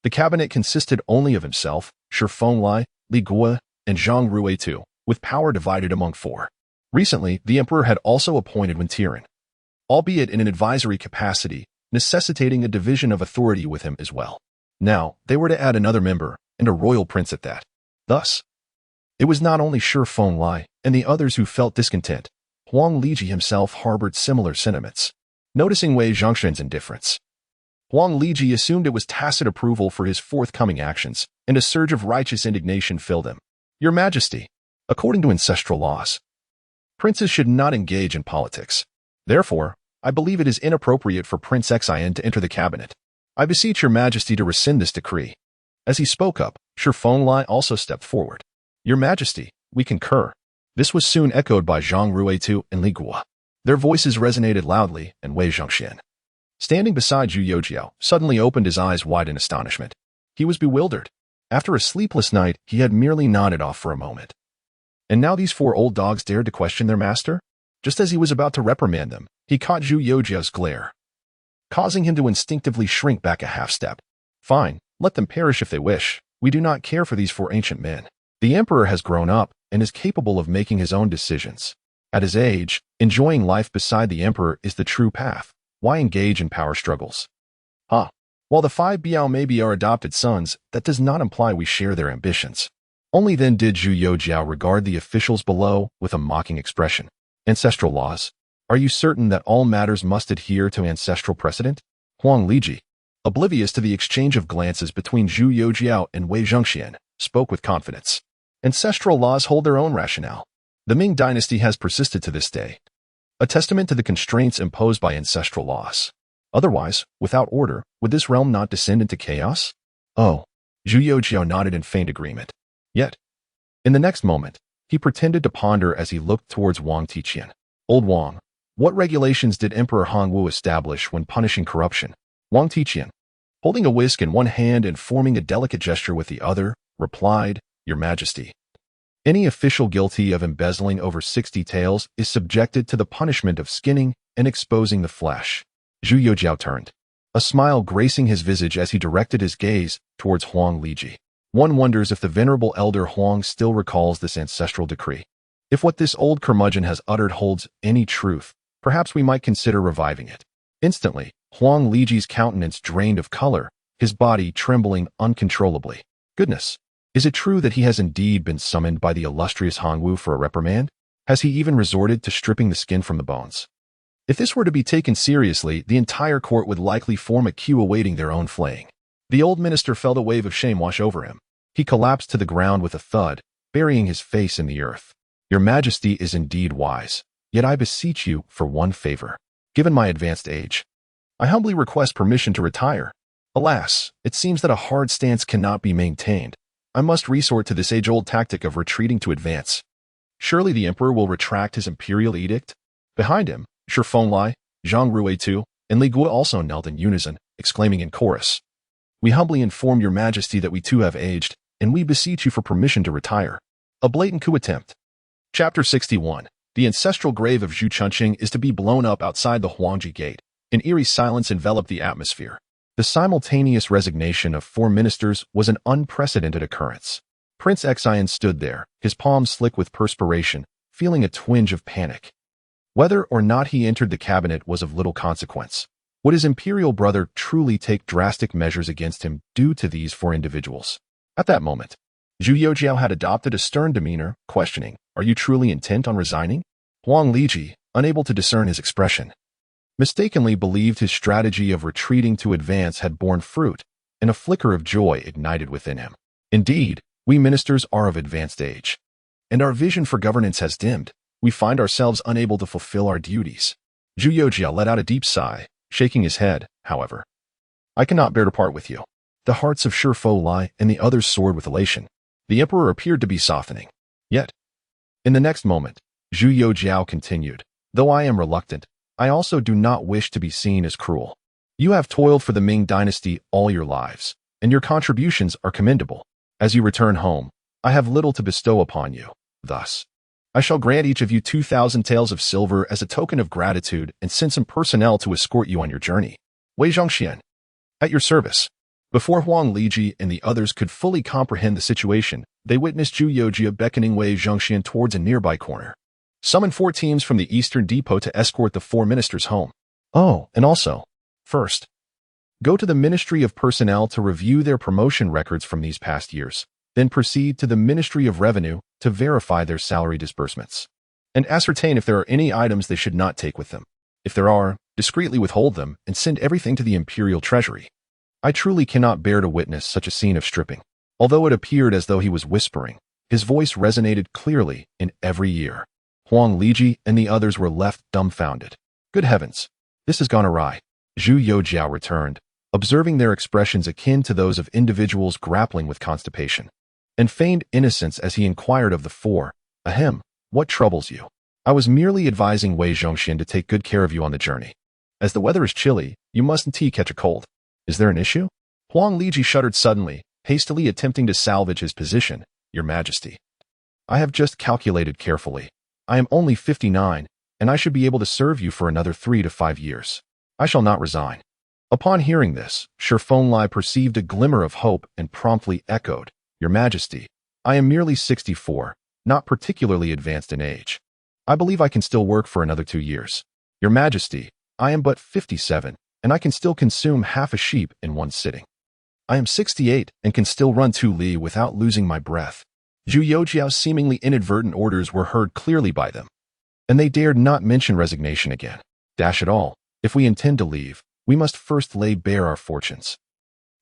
the cabinet consisted only of himself, Shi Fenglai, Li Guo, and Zhang Ruitu, with power divided among four. Recently, the emperor had also appointed Tiran, albeit in an advisory capacity, necessitating a division of authority with him as well. Now, they were to add another member, and a royal prince at that. Thus, it was not only Shi Fenglai and the others who felt discontent. Huang Liji himself harbored similar sentiments. Noticing Wei Zhongxian's indifference, Huang Liji assumed it was tacit approval for his forthcoming actions, and a surge of righteous indignation filled him. "Your Majesty, according to ancestral laws, princes should not engage in politics. Therefore, I believe it is inappropriate for Prince Xian to enter the cabinet. I beseech your Majesty to rescind this decree." As he spoke up, Shi Fenglai also stepped forward. "Your Majesty, we concur." This was soon echoed by Zhang Ruitu and Li Guo. Their voices resonated loudly, and Wei Zhongxian, standing beside Zhu Youxiao, suddenly opened his eyes wide in astonishment. He was bewildered. After a sleepless night, he had merely nodded off for a moment. And now these four old dogs dared to question their master? Just as he was about to reprimand them, he caught Zhu Youxiao's glare, causing him to instinctively shrink back a half-step. "Fine, let them perish if they wish. We do not care for these four ancient men. The emperor has grown up and is capable of making his own decisions. At his age, enjoying life beside the emperor is the true path. Why engage in power struggles?" While the five Biao may be our adopted sons, that does not imply we share their ambitions. Only then did Zhu Youxiao regard the officials below with a mocking expression. "Ancestral laws. Are you certain that all matters must adhere to ancestral precedent?" Huang Liji, oblivious to the exchange of glances between Zhu Youxiao and Wei Zhongxian, spoke with confidence. "Ancestral laws hold their own rationale. The Ming dynasty has persisted to this day, a testament to the constraints imposed by ancestral laws. Otherwise, without order, would this realm not descend into chaos?" "Oh." Zhu Youxiao nodded in faint agreement. Yet, in the next moment, he pretended to ponder as he looked towards Wang Tiqian. "Old Wang, what regulations did Emperor Hongwu establish when punishing corruption?" Wang Tiqian, holding a whisk in one hand and forming a delicate gesture with the other, replied, "Your Majesty, any official guilty of embezzling over 60 taels is subjected to the punishment of skinning and exposing the flesh." Zhu Youxiao turned, a smile gracing his visage as he directed his gaze towards Huang Liji. One wonders if the venerable elder Huang still recalls this ancestral decree. If what this old curmudgeon has uttered holds any truth, perhaps we might consider reviving it. Instantly, Huang Liji's countenance drained of color, his body trembling uncontrollably. Goodness! Is it true that he has indeed been summoned by the illustrious Hongwu for a reprimand? Has he even resorted to stripping the skin from the bones? If this were to be taken seriously, the entire court would likely form a queue awaiting their own flaying. The old minister felt a wave of shame wash over him. He collapsed to the ground with a thud, burying his face in the earth. "Your Majesty is indeed wise, yet I beseech you for one favor. Given my advanced age, I humbly request permission to retire. Alas, it seems that a hard stance cannot be maintained. I must resort to this age-old tactic of retreating to advance. Surely the emperor will retract his imperial edict?" Behind him, Shi Fenglai, Zhang Ruitu, and Li Guo also knelt in unison, exclaiming in chorus. "We humbly inform your majesty that we too have aged, and we beseech you for permission to retire." A blatant coup attempt. Chapter 61. The ancestral grave of Zhu Chunqing is to be blown up outside the Huangji Gate. An eerie silence enveloped the atmosphere. The simultaneous resignation of 4 ministers was an unprecedented occurrence. Prince Xian stood there, his palms slick with perspiration, feeling a twinge of panic. Whether or not he entered the cabinet was of little consequence. Would his imperial brother truly take drastic measures against him due to these 4 individuals? At that moment, Zhu Youxiao had adopted a stern demeanor, questioning, "Are you truly intent on resigning?" Huang Liji, unable to discern his expression, mistakenly believed his strategy of retreating to advance had borne fruit, and a flicker of joy ignited within him. Indeed, we ministers are of advanced age, and our vision for governance has dimmed. We find ourselves unable to fulfill our duties. Zhu Youxiao let out a deep sigh, shaking his head, however. "I cannot bear to part with you." The hearts of Shi Fo Lai and the others soared with elation. The emperor appeared to be softening. Yet, in the next moment, Zhu Youxiao continued, "Though I am reluctant, I also do not wish to be seen as cruel. You have toiled for the Ming dynasty all your lives, and your contributions are commendable. As you return home, I have little to bestow upon you. Thus, I shall grant each of you 2,000 taels of silver as a token of gratitude and send some personnel to escort you on your journey. Wei Zhongxian, at your service." Before Huang Liji and the others could fully comprehend the situation, they witnessed Zhu Youxiao beckoning Wei Zhongxian towards a nearby corner. "Summon 4 teams from the Eastern Depot to escort the 4 ministers home. Oh, and also, first, go to the Ministry of Personnel to review their promotion records from these past years. Then proceed to the Ministry of Revenue to verify their salary disbursements, and ascertain if there are any items they should not take with them. If there are, discreetly withhold them and send everything to the Imperial Treasury." I truly cannot bear to witness such a scene of stripping. Although it appeared as though he was whispering, his voice resonated clearly in every ear. Huang Liji and the others were left dumbfounded. "Good heavens, this has gone awry." Zhu Youxiao returned, observing their expressions akin to those of individuals grappling with constipation, and feigned innocence as he inquired of the 4, "Ahem, what troubles you?" "I was merely advising Wei Zhongxian to take good care of you on the journey. As the weather is chilly, you mustn't catch a cold." "Is there an issue?" Huang Liji shuddered suddenly, hastily attempting to salvage his position. "Your Majesty, I have just calculated carefully. I am only 59, and I should be able to serve you for another 3 to 5 years. I shall not resign." Upon hearing this, Shi Fo Lai perceived a glimmer of hope and promptly echoed, "Your Majesty, I am merely 64, not particularly advanced in age. I believe I can still work for another 2 years. Your Majesty, I am but 57, and I can still consume half a sheep in one sitting. I am 68 and can still run 2 li without losing my breath." Zhu Youxiao's seemingly inadvertent orders were heard clearly by them, and they dared not mention resignation again. Dash it all, if we intend to leave, we must first lay bare our fortunes.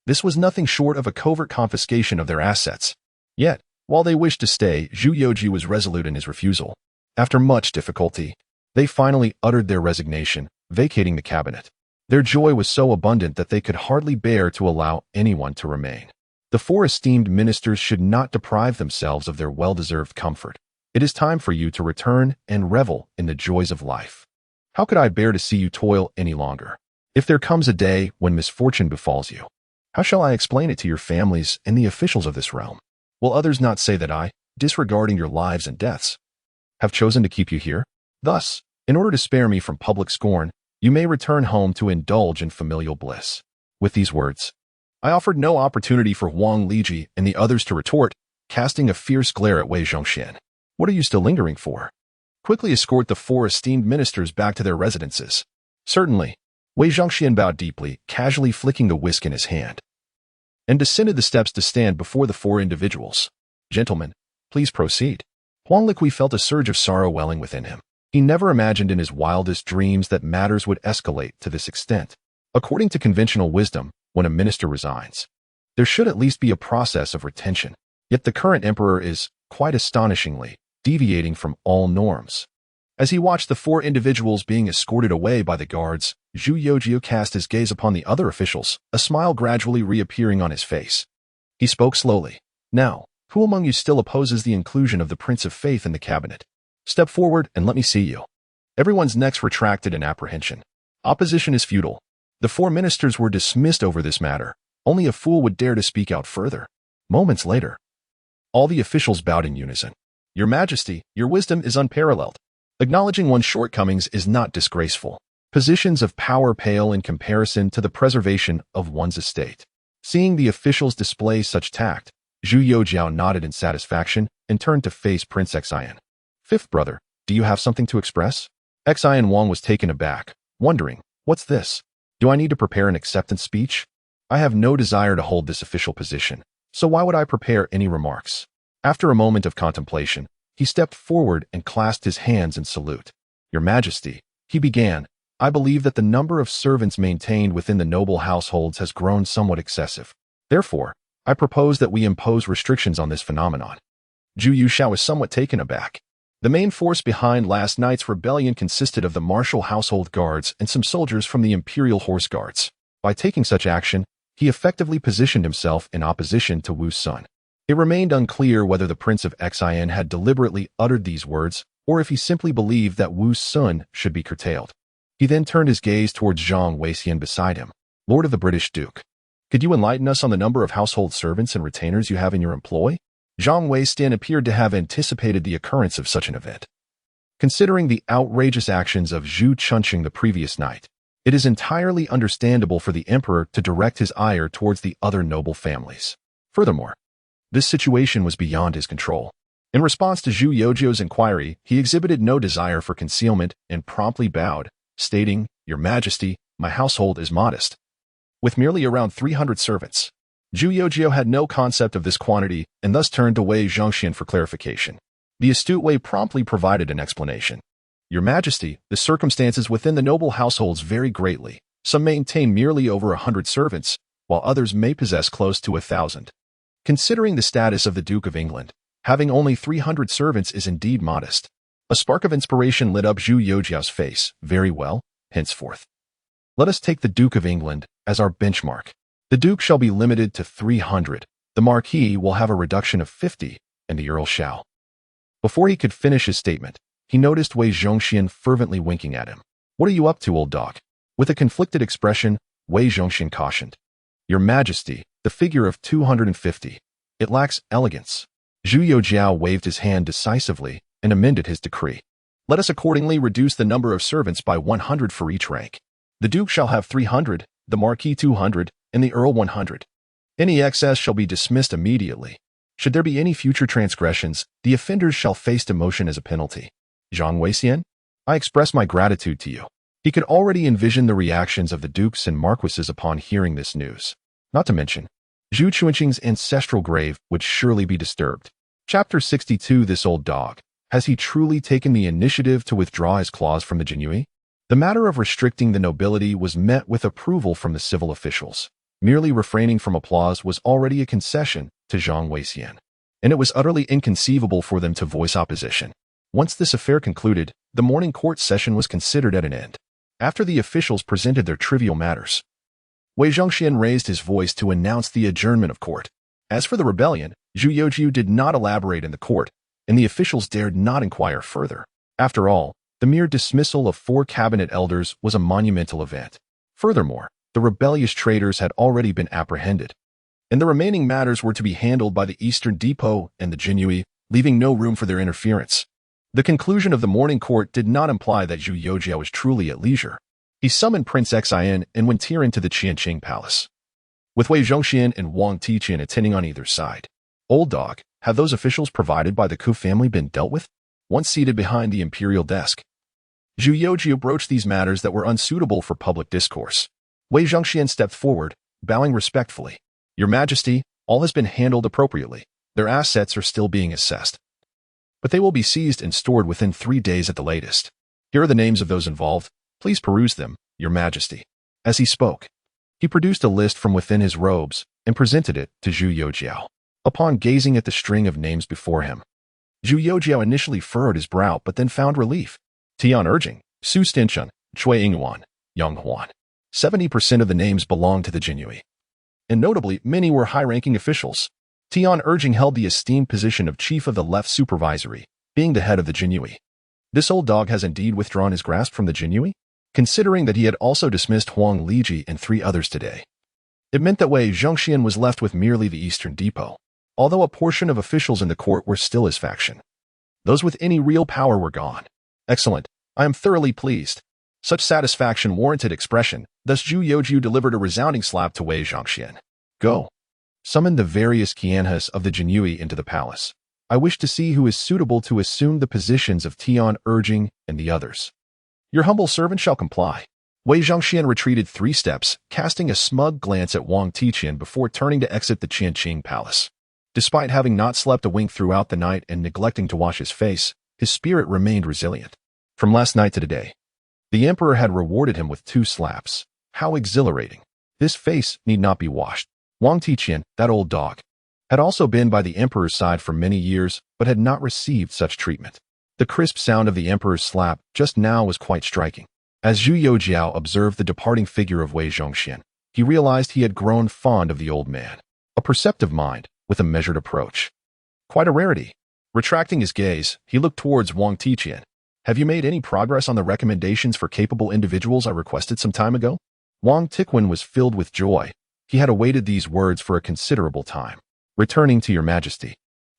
This was nothing short of a covert confiscation of their assets. Yet, while they wished to stay, Zhu Youxiao was resolute in his refusal. After much difficulty, they finally uttered their resignation, vacating the cabinet. Their joy was so abundant that they could hardly bear to allow anyone to remain. The 4 esteemed ministers should not deprive themselves of their well-deserved comfort. It is time for you to return and revel in the joys of life. How could I bear to see you toil any longer? If there comes a day when misfortune befalls you, how shall I explain it to your families and the officials of this realm? Will others not say that I, disregarding your lives and deaths, have chosen to keep you here? Thus, in order to spare me from public scorn, you may return home to indulge in familial bliss." With these words, I offered no opportunity for Huang Liji and the others to retort, casting a fierce glare at Wei Zhongxian. "What are you still lingering for? Quickly escort the 4 esteemed ministers back to their residences." "Certainly." Wei Zhongxian bowed deeply, casually flicking the whisk in his hand, and descended the steps to stand before the 4 individuals. "Gentlemen, please proceed." Huang Liqui felt a surge of sorrow welling within him. He never imagined in his wildest dreams that matters would escalate to this extent. According to conventional wisdom, when a minister resigns, there should at least be a process of retention. Yet the current emperor is, quite astonishingly, deviating from all norms. As he watched the 4 individuals being escorted away by the guards, Zhu Youxiao cast his gaze upon the other officials, a smile gradually reappearing on his face. He spoke slowly. "Now, who among you still opposes the inclusion of the Prince of Faith in the cabinet? Step forward and let me see you." Everyone's necks retracted in apprehension. Opposition is futile. The 4 ministers were dismissed over this matter. Only a fool would dare to speak out further. Moments later, all the officials bowed in unison. Your Majesty, your wisdom is unparalleled. Acknowledging one's shortcomings is not disgraceful. Positions of power pale in comparison to the preservation of one's estate. Seeing the officials display such tact, Zhu Youxiao nodded in satisfaction and turned to face Prince Xian. Fifth brother, do you have something to express? Xian Wang was taken aback, wondering, what's this? Do I need to prepare an acceptance speech? I have no desire to hold this official position, so why would I prepare any remarks? After a moment of contemplation, he stepped forward and clasped his hands in salute. Your Majesty, he began, I believe that the number of servants maintained within the noble households has grown somewhat excessive. Therefore, I propose that we impose restrictions on this phenomenon. Zhu Youxiao was somewhat taken aback. The main force behind last night's rebellion consisted of the martial household guards and some soldiers from the imperial horse guards. By taking such action, he effectively positioned himself in opposition to Wu's son. It remained unclear whether the Prince of Xian had deliberately uttered these words or if he simply believed that Wu's son should be curtailed. He then turned his gaze towards Zhang Weixian beside him. Lord of the British Duke, could you enlighten us on the number of household servants and retainers you have in your employ? Zhang Weixian appeared to have anticipated the occurrence of such an event. Considering the outrageous actions of Zhu Chunqing the previous night, it is entirely understandable for the emperor to direct his ire towards the other noble families. Furthermore, this situation was beyond his control. In response to Zhu Youxiao's inquiry, he exhibited no desire for concealment and promptly bowed, stating, Your Majesty, my household is modest. With merely around 300 servants, Zhu Youxiao had no concept of this quantity and thus turned to Wei Zhongxian for clarification. The astute Wei promptly provided an explanation. Your Majesty, the circumstances within the noble households vary greatly. Some maintain merely over 100 servants, while others may possess close to 1,000. Considering the status of the Duke of England, having only 300 servants is indeed modest. A spark of inspiration lit up Zhu Youxiao's face. Very well, henceforth. Let us take the Duke of England as our benchmark. The Duke shall be limited to 300. The Marquis will have a reduction of 50, and the Earl shall. Before he could finish his statement, he noticed Wei Zhongxian fervently winking at him. What are you up to, old dog? With a conflicted expression, Wei Zhongxian cautioned. Your Majesty, the figure of 250. It lacks elegance. Zhu Youxiao waved his hand decisively and amended his decree. Let us accordingly reduce the number of servants by 100 for each rank. The Duke shall have 300, the Marquis 200, and the Earl 100. Any excess shall be dismissed immediately. Should there be any future transgressions, the offenders shall face demotion as a penalty. Zhang Weixian, I express my gratitude to you. He could already envision the reactions of the dukes and marquises upon hearing this news. Not to mention, Zhu Chunqing's ancestral grave would surely be disturbed. Chapter 62. This old dog. Has he truly taken the initiative to withdraw his claws from the Jianji? The matter of restricting the nobility was met with approval from the civil officials. Merely refraining from applause was already a concession to Zhang Weixian, and it was utterly inconceivable for them to voice opposition. Once this affair concluded, the morning court session was considered at an end. After the officials presented their trivial matters, Wei Zhongxian raised his voice to announce the adjournment of court. As for the rebellion, Zhu Youxiao did not elaborate in the court, and the officials dared not inquire further. After all, the mere dismissal of 4 cabinet elders was a monumental event. Furthermore, the rebellious traitors had already been apprehended, and the remaining matters were to be handled by the Eastern Depot and the Jianji, leaving no room for their interference. The conclusion of the morning court did not imply that Zhu Youxiao was truly at leisure. He summoned Prince Xian and went tearing to the Qianqing Palace, with Wei Zhongxian and Wang Tiqian attending on either side. Old dog, have those officials provided by the Ku family been dealt with? Once seated behind the imperial desk, Zhu Youxiao broached these matters that were unsuitable for public discourse. Wei Zhongxian stepped forward, bowing respectfully. Your Majesty, all has been handled appropriately. Their assets are still being assessed, but they will be seized and stored within 3 days at the latest. Here are the names of those involved. Please peruse them, Your Majesty. As he spoke, he produced a list from within his robes and presented it to Zhu Youxiao. Upon gazing at the string of names before him, Zhu Youxiao initially furrowed his brow but then found relief. Tian Urging, Su Stinchun, Chui Yingwan, Yang Huan. 70% of the names belonged to the Jianji, and notably, many were high-ranking officials. Tian Urging held the esteemed position of Chief of the Left Supervisory, being the head of the Jianji. This old dog has indeed withdrawn his grasp from the Jianji? considering that he had also dismissed Huang Liji and 3 others today. It meant that Wei Zhongxian was left with merely the Eastern Depot, although a portion of officials in the court were still his faction. Those with any real power were gone. Excellent. I am thoroughly pleased. Such satisfaction warranted expression, thus Zhu Youxiao delivered a resounding slap to Wei Zhongxian. Go. Summon the various Qianhas of the Jinyue into the palace. I wish to see who is suitable to assume the positions of Tian Urging and the others. Your humble servant shall comply. Wei Zhongxian retreated 3 steps, casting a smug glance at Wang Tiqian before turning to exit the Qianqing palace. Despite having not slept a wink throughout the night and neglecting to wash his face, his spirit remained resilient. From last night to today, the emperor had rewarded him with 2 slaps. How exhilarating. This face need not be washed. Wang Tiqian, that old dog, had also been by the emperor's side for many years, but had not received such treatment. The crisp sound of the emperor's slap just now was quite striking. As Zhu Youxiao observed the departing figure of Wei Zhongxian, he realized he had grown fond of the old man. A perceptive mind, with a measured approach. Quite a rarity. Retracting his gaze, he looked towards Wang Tiqian. Have you made any progress on the recommendations for capable individuals I requested some time ago? Wang Tiqian was filled with joy. He had awaited these words for a considerable time. Returning to your majesty.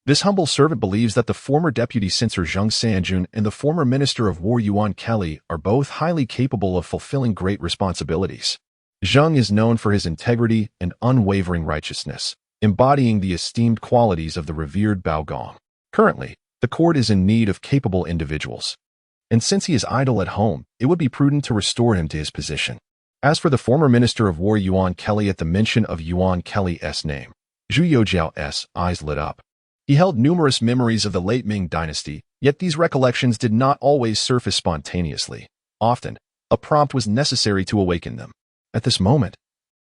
This humble servant believes that the former deputy censor Zheng Sanjun and the former minister of war Yuan Kelly are both highly capable of fulfilling great responsibilities. Zheng is known for his integrity and unwavering righteousness, embodying the esteemed qualities of the revered Bao Gong. Currently, the court is in need of capable individuals. And since he is idle at home, it would be prudent to restore him to his position. As for the former minister of war Yuan Kelly, at the mention of Yuan Kelly's name, Zhu Youxiao's eyes lit up. He held numerous memories of the late Ming dynasty, yet these recollections did not always surface spontaneously. Often, a prompt was necessary to awaken them. At this moment,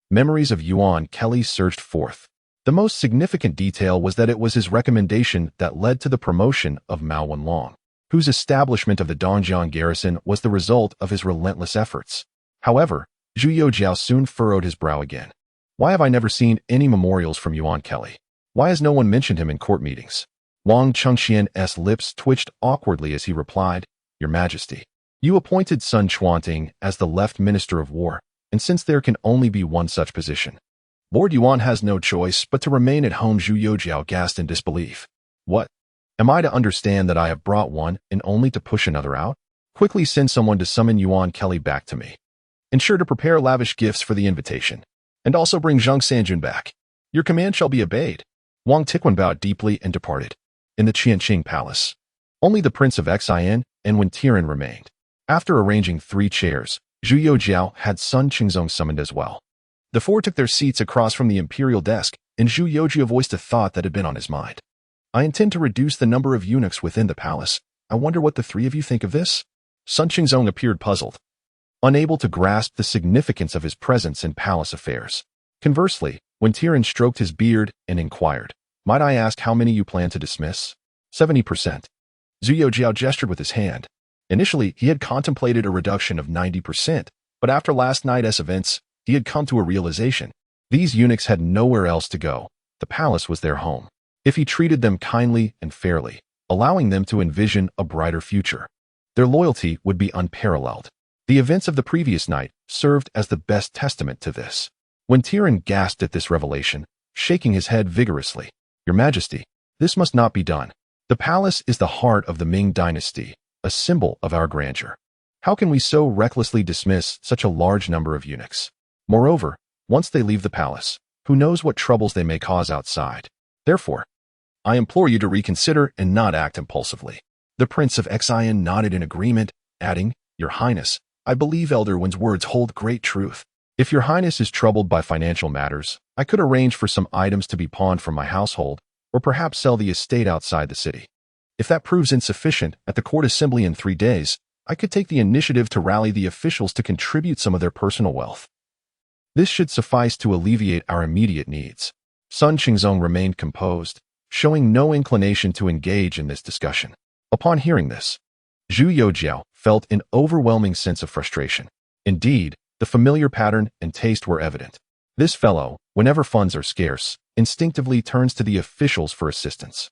memories of Yuan Kelly surged forth. The most significant detail was that it was his recommendation that led to the promotion of Mao Wenlong, whose establishment of the Dongjiang garrison was the result of his relentless efforts. However, Zhu Youxiao soon furrowed his brow again. Why have I never seen any memorials from Yuan Kelly? Why has no one mentioned him in court meetings? Wang Chengxian's lips twitched awkwardly as he replied, Your Majesty, you appointed Sun Chuanting as the left minister of war, and since there can only be one such position, Lord Yuan has no choice but to remain at home. Zhu Youxiao gasped in disbelief. What? Am I to understand that I have brought one and only to push another out? Quickly send someone to summon Yuan Kelly back to me. Ensure to prepare lavish gifts for the invitation, and also bring Zheng Sanjun back. Your command shall be obeyed. Wang Tiqian bowed deeply and departed. In the Qianqing palace, only the Prince of Xian and Wen Tiren remained. After arranging 3 chairs, Zhu Youxiao had Sun Qingzong summoned as well. The 4 took their seats across from the imperial desk, and Zhu Youxiao voiced a thought that had been on his mind. I intend to reduce the number of eunuchs within the palace. I wonder what the 3 of you think of this? Sun Qingzong appeared puzzled, unable to grasp the significance of his presence in palace affairs. Conversely, Wen Tiren stroked his beard and inquired, Might I ask how many you plan to dismiss? 70%. Zhu Youxiao gestured with his hand. Initially, he had contemplated a reduction of 90%, but after last night's events, he had come to a realization. These eunuchs had nowhere else to go. The palace was their home. If he treated them kindly and fairly, allowing them to envision a brighter future, their loyalty would be unparalleled. The events of the previous night served as the best testament to this. Wen Tiren gasped at this revelation, shaking his head vigorously. Your Majesty, this must not be done. The palace is the heart of the Ming dynasty, a symbol of our grandeur. How can we so recklessly dismiss such a large number of eunuchs? Moreover, once they leave the palace, who knows what troubles they may cause outside? Therefore, I implore you to reconsider and not act impulsively. The Prince of Xian nodded in agreement, adding, Your Highness, I believe Elder Wen's words hold great truth. If Your Highness is troubled by financial matters, I could arrange for some items to be pawned from my household, or perhaps sell the estate outside the city. If that proves insufficient, at the court assembly in 3 days, I could take the initiative to rally the officials to contribute some of their personal wealth. This should suffice to alleviate our immediate needs. Sun Qingzong remained composed, showing no inclination to engage in this discussion. Upon hearing this, Zhu Youxiao felt an overwhelming sense of frustration. Indeed, the familiar pattern and taste were evident. This fellow, whenever funds are scarce, instinctively turns to the officials for assistance.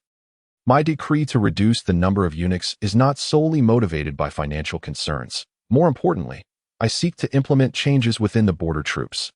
My decree to reduce the number of eunuchs is not solely motivated by financial concerns. More importantly, I seek to implement changes within the border troops.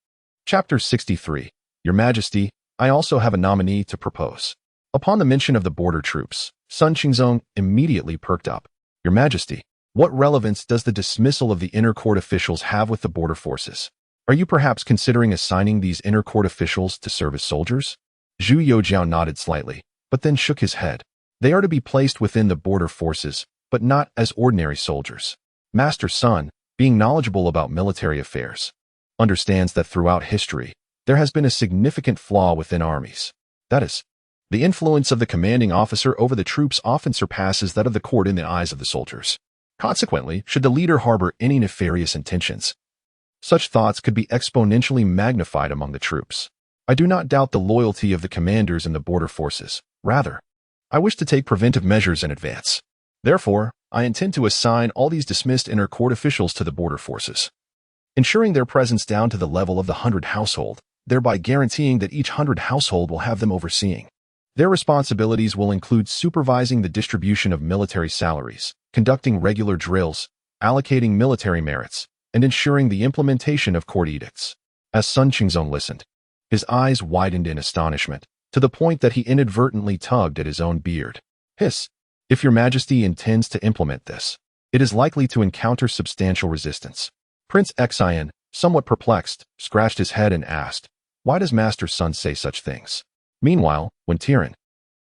Chapter 63. Your Majesty, I also have a nominee to propose. Upon the mention of the border troops, Sun Qingzong immediately perked up. Your Majesty, what relevance does the dismissal of the inner court officials have with the border forces? Are you perhaps considering assigning these inner court officials to serve as soldiers? Zhu Youxiao nodded slightly, but then shook his head. They are to be placed within the border forces, but not as ordinary soldiers. Master Sun, being knowledgeable about military affairs, understands that throughout history, there has been a significant flaw within armies. That is, the influence of the commanding officer over the troops often surpasses that of the court in the eyes of the soldiers. Consequently, should the leader harbor any nefarious intentions, such thoughts could be exponentially magnified among the troops. I do not doubt the loyalty of the commanders in the border forces. Rather, I wish to take preventive measures in advance. Therefore, I intend to assign all these dismissed inner court officials to the border forces, ensuring their presence down to the level of the 100 household, thereby guaranteeing that each 100 household will have them overseeing. Their responsibilities will include supervising the distribution of military salaries, conducting regular drills, allocating military merits, and ensuring the implementation of court edicts. As Sun Qingzong listened, his eyes widened in astonishment, to the point that he inadvertently tugged at his own beard. Hiss, if your Majesty intends to implement this, it is likely to encounter substantial resistance. Prince Xian, somewhat perplexed, scratched his head and asked, why does Master Sun say such things? Meanwhile, when Tiran,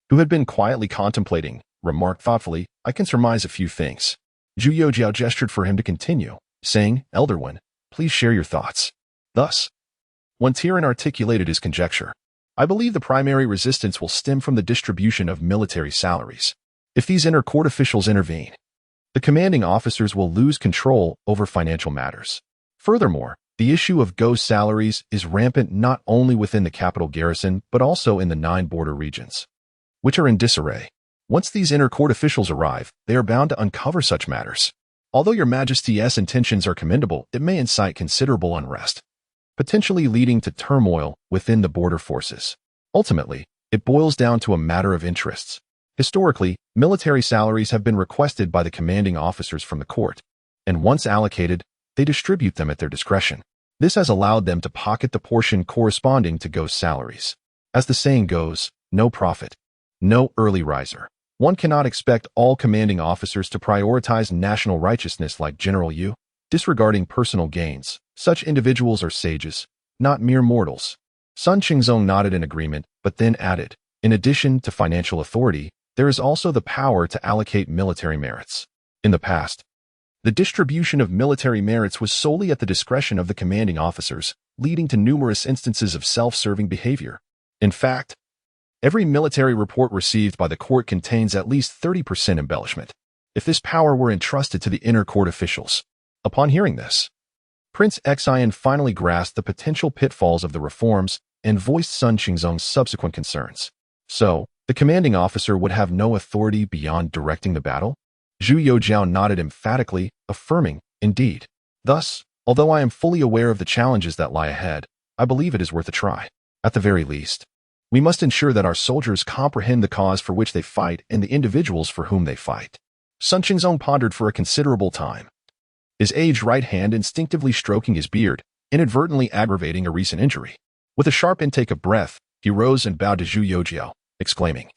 who had been quietly contemplating, remarked thoughtfully, I can surmise a few things. Zhu Youxiao gestured for him to continue, saying, Elder One, please share your thoughts. Thus, when Tiran articulated his conjecture, I believe the primary resistance will stem from the distribution of military salaries. If these inner court officials intervene, the commanding officers will lose control over financial matters. Furthermore, the issue of ghost salaries is rampant not only within the capital garrison but also in the 9 border regions, which are in disarray. Once these inner court officials arrive, they are bound to uncover such matters. Although your Majesty's intentions are commendable, it may incite considerable unrest, potentially leading to turmoil within the border forces. Ultimately, it boils down to a matter of interests. Historically, military salaries have been requested by the commanding officers from the court, and once allocated, they distribute them at their discretion. This has allowed them to pocket the portion corresponding to ghost salaries. As the saying goes, no profit, no early riser. One cannot expect all commanding officers to prioritize national righteousness like General Yu, disregarding personal gains. Such individuals are sages, not mere mortals. Sun Qingzong nodded in agreement, but then added, in addition to financial authority, there is also the power to allocate military merits. In the past, the distribution of military merits was solely at the discretion of the commanding officers, leading to numerous instances of self-serving behavior. In fact, every military report received by the court contains at least 30% embellishment. If this power were entrusted to the inner court officials. Upon hearing this, Prince Xian finally grasped the potential pitfalls of the reforms and voiced Sun Qingzong's subsequent concerns. So, the commanding officer would have no authority beyond directing the battle? Zhu Youxiao nodded emphatically, affirming, indeed. Thus, although I am fully aware of the challenges that lie ahead, I believe it is worth a try. At the very least, we must ensure that our soldiers comprehend the cause for which they fight and the individuals for whom they fight. Sun Qingzong pondered for a considerable time, his aged right hand instinctively stroking his beard, inadvertently aggravating a recent injury. With a sharp intake of breath, he rose and bowed to Zhu Youxiao, exclaiming,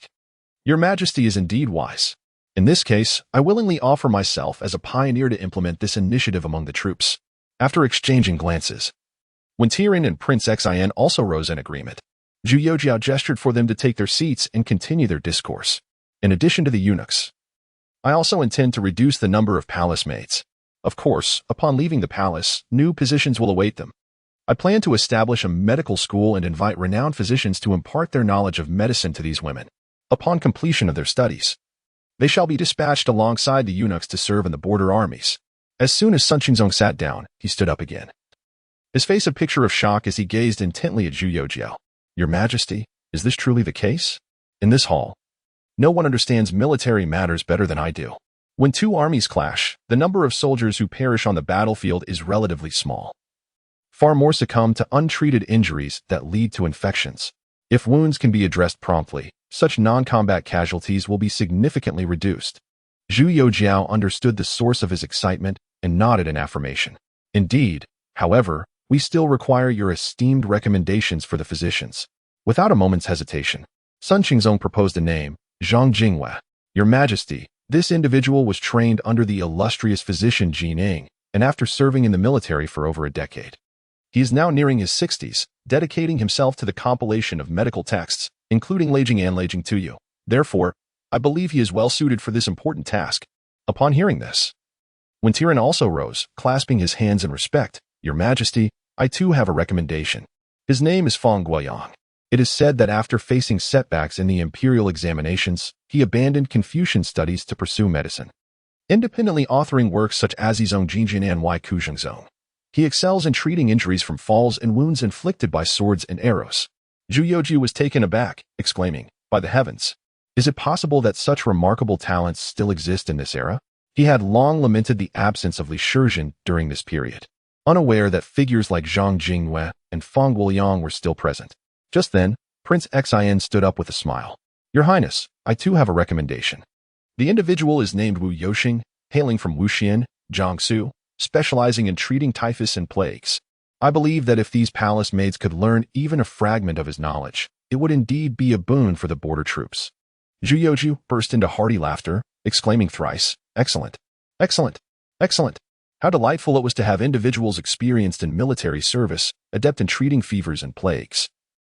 Your Majesty is indeed wise. In this case, I willingly offer myself as a pioneer to implement this initiative among the troops. After exchanging glances, when Tiran and Prince Xian also rose in agreement, Zhu Youxiao gestured for them to take their seats and continue their discourse. In addition to the eunuchs, I also intend to reduce the number of palace maids. Of course, upon leaving the palace, new positions will await them. I plan to establish a medical school and invite renowned physicians to impart their knowledge of medicine to these women. Upon completion of their studies, they shall be dispatched alongside the eunuchs to serve in the border armies. As soon as Sun Qingzong sat down, he stood up again, his face a picture of shock as he gazed intently at Zhu Youxiao. Your Majesty, is this truly the case? In this hall, no one understands military matters better than I do. When two armies clash, the number of soldiers who perish on the battlefield is relatively small. Far more succumb to untreated injuries that lead to infections. If wounds can be addressed promptly, such non-combat casualties will be significantly reduced. Zhu Youxiao understood the source of his excitement and nodded in affirmation. Indeed, however, we still require your esteemed recommendations for the physicians. Without a moment's hesitation, Sun Qingzong proposed a name, Zhang Jingwei. Your Majesty, this individual was trained under the illustrious physician Ji Ning, and after serving in the military for over a decade. He is now nearing his 60s, dedicating himself to the compilation of medical texts, including Leijing and Leijing Tuyu. Therefore, I believe he is well suited for this important task. Upon hearing this, Tiran also rose, clasping his hands in respect. Your Majesty, I too have a recommendation. His name is Feng Guoyang. It is said that after facing setbacks in the imperial examinations, he abandoned Confucian studies to pursue medicine, independently authoring works such as Yizong Jinjin and Wai Kuzhengzong. He excels in treating injuries from falls and wounds inflicted by swords and arrows. Zhu Youxiao was taken aback, exclaiming, by the heavens, is it possible that such remarkable talents still exist in this era? He had long lamented the absence of Li Shizhen during this period, unaware that figures like Zhang Jingwei and Feng Guoyang were still present. Just then, Prince Xin stood up with a smile. Your Highness, I too have a recommendation. The individual is named Wu Youxing, hailing from Wuxian, Jiangsu, specializing in treating typhus and plagues. I believe that if these palace maids could learn even a fragment of his knowledge, it would indeed be a boon for the border troops. Zhu Youxiao burst into hearty laughter, exclaiming thrice, excellent, excellent, excellent. How delightful it was to have individuals experienced in military service, adept in treating fevers and plagues,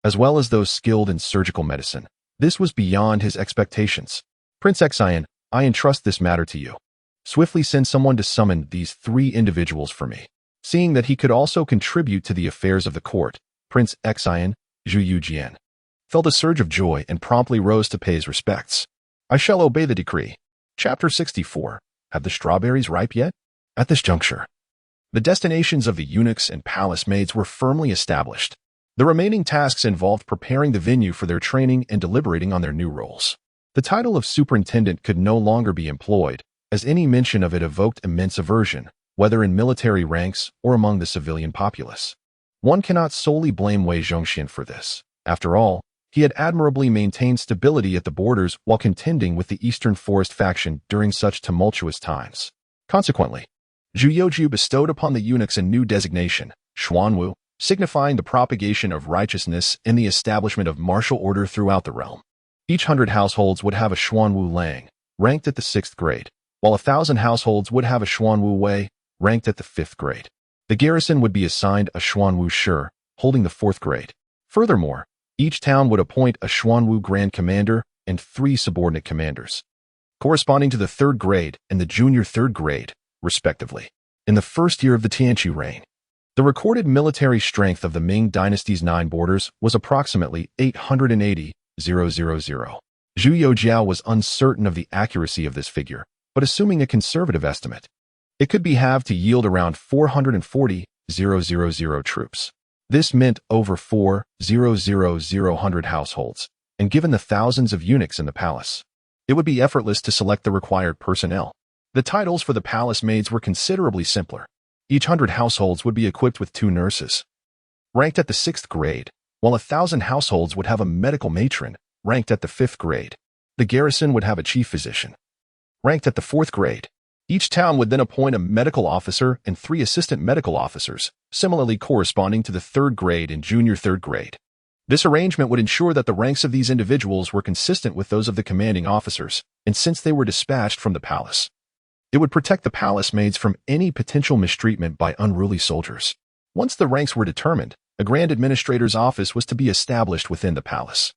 as well as those skilled in surgical medicine. This was beyond his expectations. Prince Xin, I entrust this matter to you. Swiftly send someone to summon these 3 individuals for me. Seeing that he could also contribute to the affairs of the court, Prince Xin, Zhu Youxiao, felt a surge of joy and promptly rose to pay his respects. I shall obey the decree. Chapter 64. Have the strawberries ripe yet? At this juncture, the destinations of the eunuchs and palace maids were firmly established. The remaining tasks involved preparing the venue for their training and deliberating on their new roles. The title of superintendent could no longer be employed, as any mention of it evoked immense aversion, whether in military ranks or among the civilian populace. One cannot solely blame Wei Zhongxian for this. After all, he had admirably maintained stability at the borders while contending with the Eastern Forest faction during such tumultuous times. Consequently, Zhu Youxiao bestowed upon the eunuchs a new designation, Xuanwu, signifying the propagation of righteousness and the establishment of martial order throughout the realm. Each 100 households would have a Xuanwu Lang, ranked at the 6th grade, while 1,000 households would have a Xuanwu Wei, ranked at the 5th grade. The garrison would be assigned a Xuanwu Shi, holding the 4th grade. Furthermore, each town would appoint a Xuanwu Grand Commander and 3 subordinate commanders, corresponding to the 3rd grade and the junior 3rd grade, respectively. In the first year of the Tianqi reign, the recorded military strength of the Ming dynasty's 9 borders was approximately 880,000. Zhu Youxiao was uncertain of the accuracy of this figure, but assuming a conservative estimate, it could be halved to yield around 440,000 troops. This meant over 4,000 households, and given the thousands of eunuchs in the palace, it would be effortless to select the required personnel. The titles for the palace maids were considerably simpler. Each 100 households would be equipped with 2 nurses, ranked at the 6th grade, while 1,000 households would have a medical matron, ranked at the 5th grade. The garrison would have a chief physician, ranked at the 4th grade. Each town would then appoint a medical officer and 3 assistant medical officers, similarly corresponding to the 3rd grade and junior 3rd grade. This arrangement would ensure that the ranks of these individuals were consistent with those of the commanding officers, and since they were dispatched from the palace, it would protect the palace maids from any potential mistreatment by unruly soldiers. Once the ranks were determined, a grand administrator's office was to be established within the palace.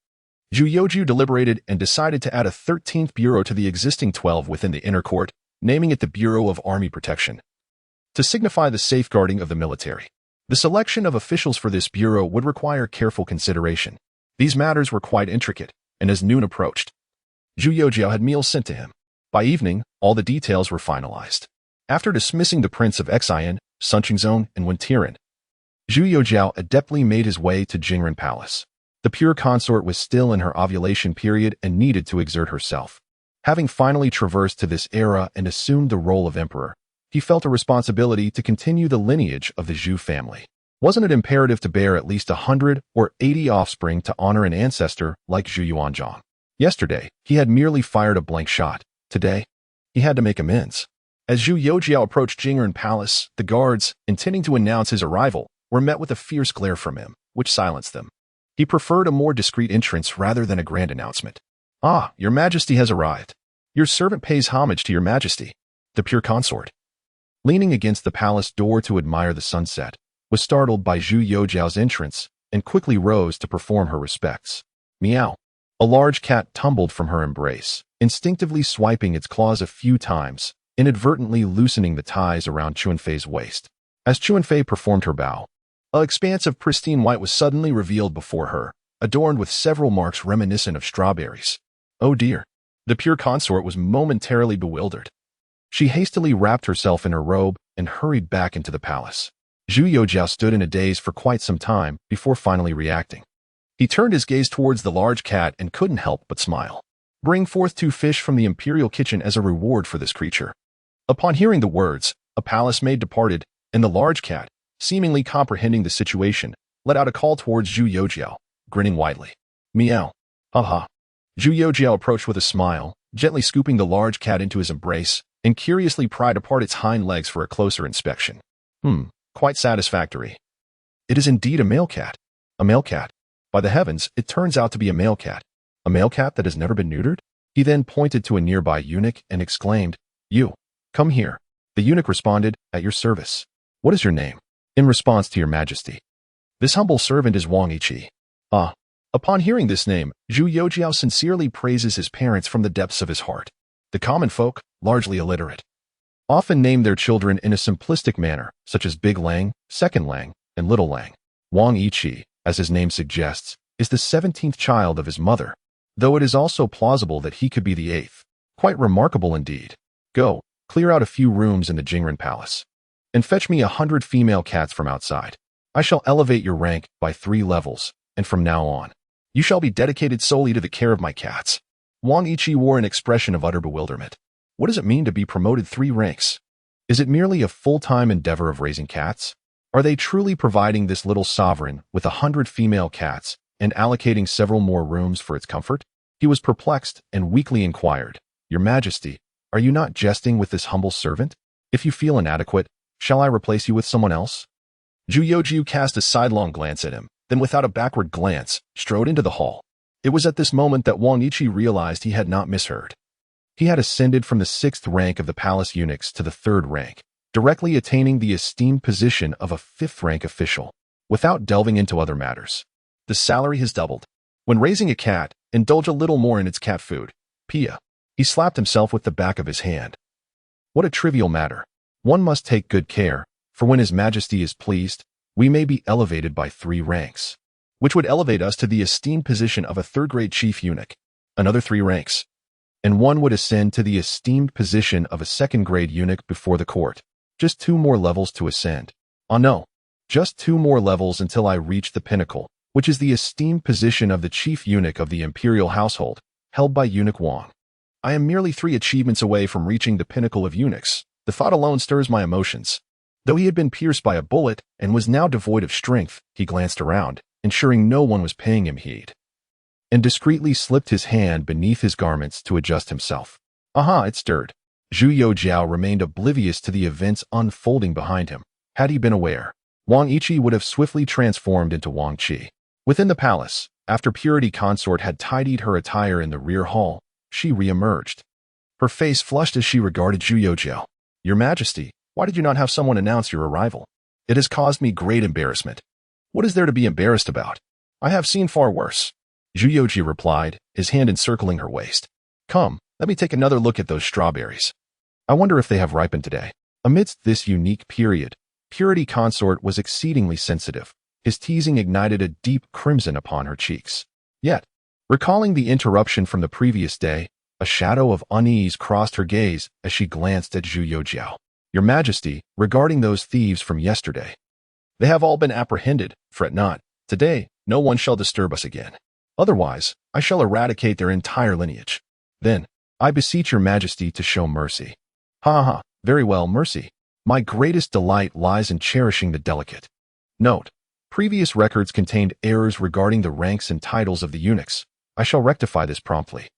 Zhu Youxiao deliberated and decided to add a 13th bureau to the existing 12 within the inner court, naming it the Bureau of Army Protection, to signify the safeguarding of the military. The selection of officials for this bureau would require careful consideration. These matters were quite intricate, and as noon approached, Zhu Youxiao had meals sent to him. By evening, all the details were finalized. After dismissing the Prince of Xian, Sun Qingzong, and Tiran, Zhu Youxiao adeptly made his way to Jingren Palace. The pure consort was still in her ovulation period and needed to exert herself. Having finally traversed to this era and assumed the role of emperor, he felt a responsibility to continue the lineage of the Zhu family. Wasn't it imperative to bear at least 100 or 80 offspring to honor an ancestor like Zhu Yuanzhang? Yesterday, he had merely fired a blank shot. Today, he had to make amends. As Zhu Youxiao approached Jing'an Palace, the guards, intending to announce his arrival, were met with a fierce glare from him, which silenced them. He preferred a more discreet entrance rather than a grand announcement. "Ah, your majesty has arrived. Your servant pays homage to your majesty." The pure consort, leaning against the palace door to admire the sunset, was startled by Zhu Youxiao's entrance and quickly rose to perform her respects. Meow. A large cat tumbled from her embrace, instinctively swiping its claws a few times, inadvertently loosening the ties around Chuanfei's waist. As Chuanfei performed her bow, an expanse of pristine white was suddenly revealed before her, adorned with several marks reminiscent of strawberries. Oh dear. The pure consort was momentarily bewildered. She hastily wrapped herself in her robe and hurried back into the palace. Zhu Youxiao stood in a daze for quite some time before finally reacting. He turned his gaze towards the large cat and couldn't help but smile. "Bring forth 2 fish from the imperial kitchen as a reward for this creature." Upon hearing the words, a palace maid departed, and the large cat, seemingly comprehending the situation, let out a call towards Zhu Youxiao, grinning widely. "Meow. Ha." Zhu Youxiao approached with a smile, gently scooping the large cat into his embrace, and curiously pried apart its hind legs for a closer inspection. Quite satisfactory. It is indeed a male cat. A male cat. By the heavens, it turns out to be a male cat. A male cat that has never been neutered? He then pointed to a nearby eunuch and exclaimed, "You, come here." The eunuch responded, "At your service." "What is your name?" "In response to your majesty." "This humble servant is Wang Yiqi." "Ah." Upon hearing this name, Zhu Youxiao sincerely praises his parents from the depths of his heart. The common folk, largely illiterate, often name their children in a simplistic manner, such as Big Lang, Second Lang, and Little Lang. Wang Yiqi, as his name suggests, is the 17th child of his mother, though it is also plausible that he could be the 8th. Quite remarkable indeed. Go, clear out a few rooms in the Jing'an Palace, and fetch me 100 female cats from outside. I shall elevate your rank by 3 levels, and from now on, you shall be dedicated solely to the care of my cats." Wang Yiqi wore an expression of utter bewilderment. What does it mean to be promoted 3 ranks? Is it merely a full-time endeavor of raising cats? Are they truly providing this little sovereign with 100 female cats and allocating several more rooms for its comfort? He was perplexed and weakly inquired, "Your Majesty, are you not jesting with this humble servant? If you feel inadequate, shall I replace you with someone else?" Zhu Youxiao cast a sidelong glance at him, then without a backward glance, strode into the hall. It was at this moment that Wang Yiqi realized he had not misheard. He had ascended from the 6th rank of the palace eunuchs to the 3rd rank, directly attaining the esteemed position of a 5th rank official, without delving into other matters. The salary has doubled. When raising a cat, indulge a little more in its cat food. Pia. He slapped himself with the back of his hand. What a trivial matter. One must take good care, for when His Majesty is pleased, we may be elevated by 3 ranks, which would elevate us to the esteemed position of a 3rd-grade chief eunuch. Another 3 ranks, and one would ascend to the esteemed position of a 2nd-grade eunuch before the court. Just 2 more levels to ascend. Oh no, just 2 more levels until I reach the pinnacle, which is the esteemed position of the chief eunuch of the imperial household, held by eunuch Wang. I am merely 3 achievements away from reaching the pinnacle of eunuchs. The thought alone stirs my emotions. Though he had been pierced by a bullet and was now devoid of strength, he glanced around, ensuring no one was paying him heed, and discreetly slipped his hand beneath his garments to adjust himself. Aha, it stirred. Zhu Youxiao remained oblivious to the events unfolding behind him. Had he been aware, Wang Yiqi would have swiftly transformed into Wang Qi. Within the palace, after Purity Consort had tidied her attire in the rear hall, she re-emerged. Her face flushed as she regarded Zhu Youxiao. "Your Majesty, why did you not have someone announce your arrival? It has caused me great embarrassment." "What is there to be embarrassed about? I have seen far worse," Zhu Youxiao replied, his hand encircling her waist. "Come, let me take another look at those strawberries. I wonder if they have ripened today." Amidst this unique period, Purity Consort was exceedingly sensitive. His teasing ignited a deep crimson upon her cheeks. Yet, recalling the interruption from the previous day, a shadow of unease crossed her gaze as she glanced at Zhu Youxiao. "Your Majesty, regarding those thieves from yesterday, they have all been apprehended. Fret not. Today, no one shall disturb us again. Otherwise, I shall eradicate their entire lineage. Then, I beseech your Majesty to show mercy." Ha. Very well, mercy. My greatest delight lies in cherishing the delicate. Note: previous records contained errors regarding the ranks and titles of the eunuchs. I shall rectify this promptly.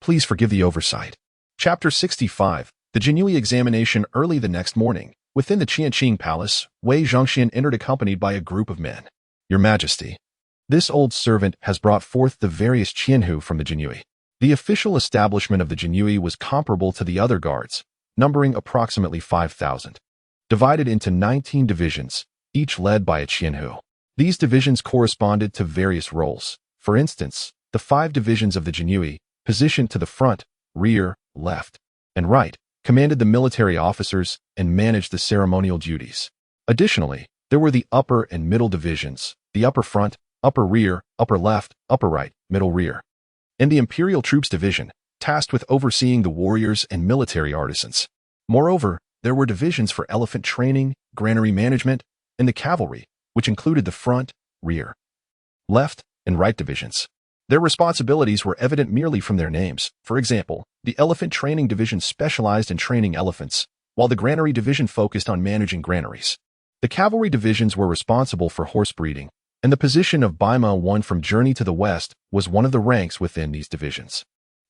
Please forgive the oversight. Chapter 65, The Jianji examination early the next morning. Within the Tianqi Palace, Wei Zhongxian entered accompanied by a group of men. Your Majesty, this old servant has brought forth the various Qianhu from the Jianji. The official establishment of the Jianji was comparable to the other guards, numbering approximately 5,000. Divided into 19 divisions, each led by a Qianhu. These divisions corresponded to various roles. For instance, the 5 divisions of the Jianji, positioned to the front, rear, left, and right, commanded the military officers and managed the ceremonial duties. Additionally, there were the upper and middle divisions, the upper front, upper rear, upper left, upper right, middle rear, and the Imperial Troops Division, tasked with overseeing the warriors and military artisans. Moreover, there were divisions for elephant training, granary management, and the cavalry, which included the front, rear, left, and right divisions. Their responsibilities were evident merely from their names. For example, the Elephant Training Division specialized in training elephants, while the Granary Division focused on managing granaries. The cavalry divisions were responsible for horse breeding, and the position of Baima I from Journey to the West was one of the ranks within these divisions.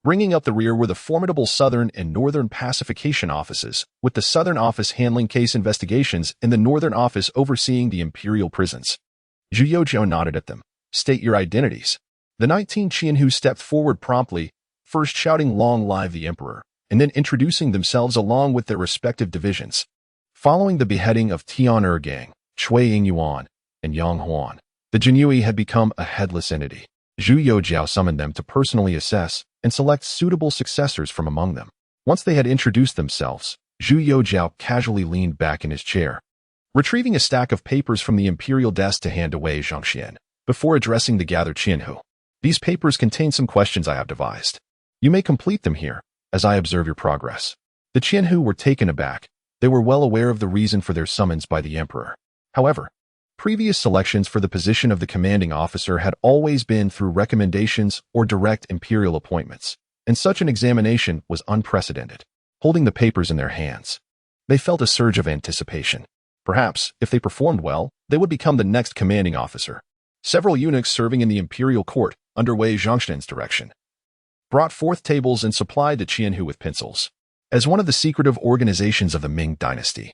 Bringing up the rear were the formidable Southern and Northern Pacification Offices, with the Southern Office handling case investigations and the Northern Office overseeing the imperial prisons. Zhu Youxiao nodded at them. State your identities. The 19 Qianhu stepped forward promptly, first shouting "Long live the Emperor," and then introducing themselves along with their respective divisions. Following the beheading of Tian Ergang, Cui Yingyuan, and Yang Huan, the Jianji had become a headless entity. Zhu Youxiao summoned them to personally assess and select suitable successors from among them. Once they had introduced themselves, Zhu Youxiao casually leaned back in his chair, retrieving a stack of papers from the imperial desk to hand to Wei Zhongxian, before addressing the gathered Qianhu. These papers contain some questions I have devised. You may complete them here, as I observe your progress. The Qianhu were taken aback. They were well aware of the reason for their summons by the emperor. However, previous selections for the position of the commanding officer had always been through recommendations or direct imperial appointments, and such an examination was unprecedented. Holding the papers in their hands, they felt a surge of anticipation. Perhaps, if they performed well, they would become the next commanding officer. Several eunuchs serving in the imperial court, under Wei Zhongxian's direction, brought forth tables and supplied the Qianhu with pencils. As one of the secretive organizations of the Ming dynasty,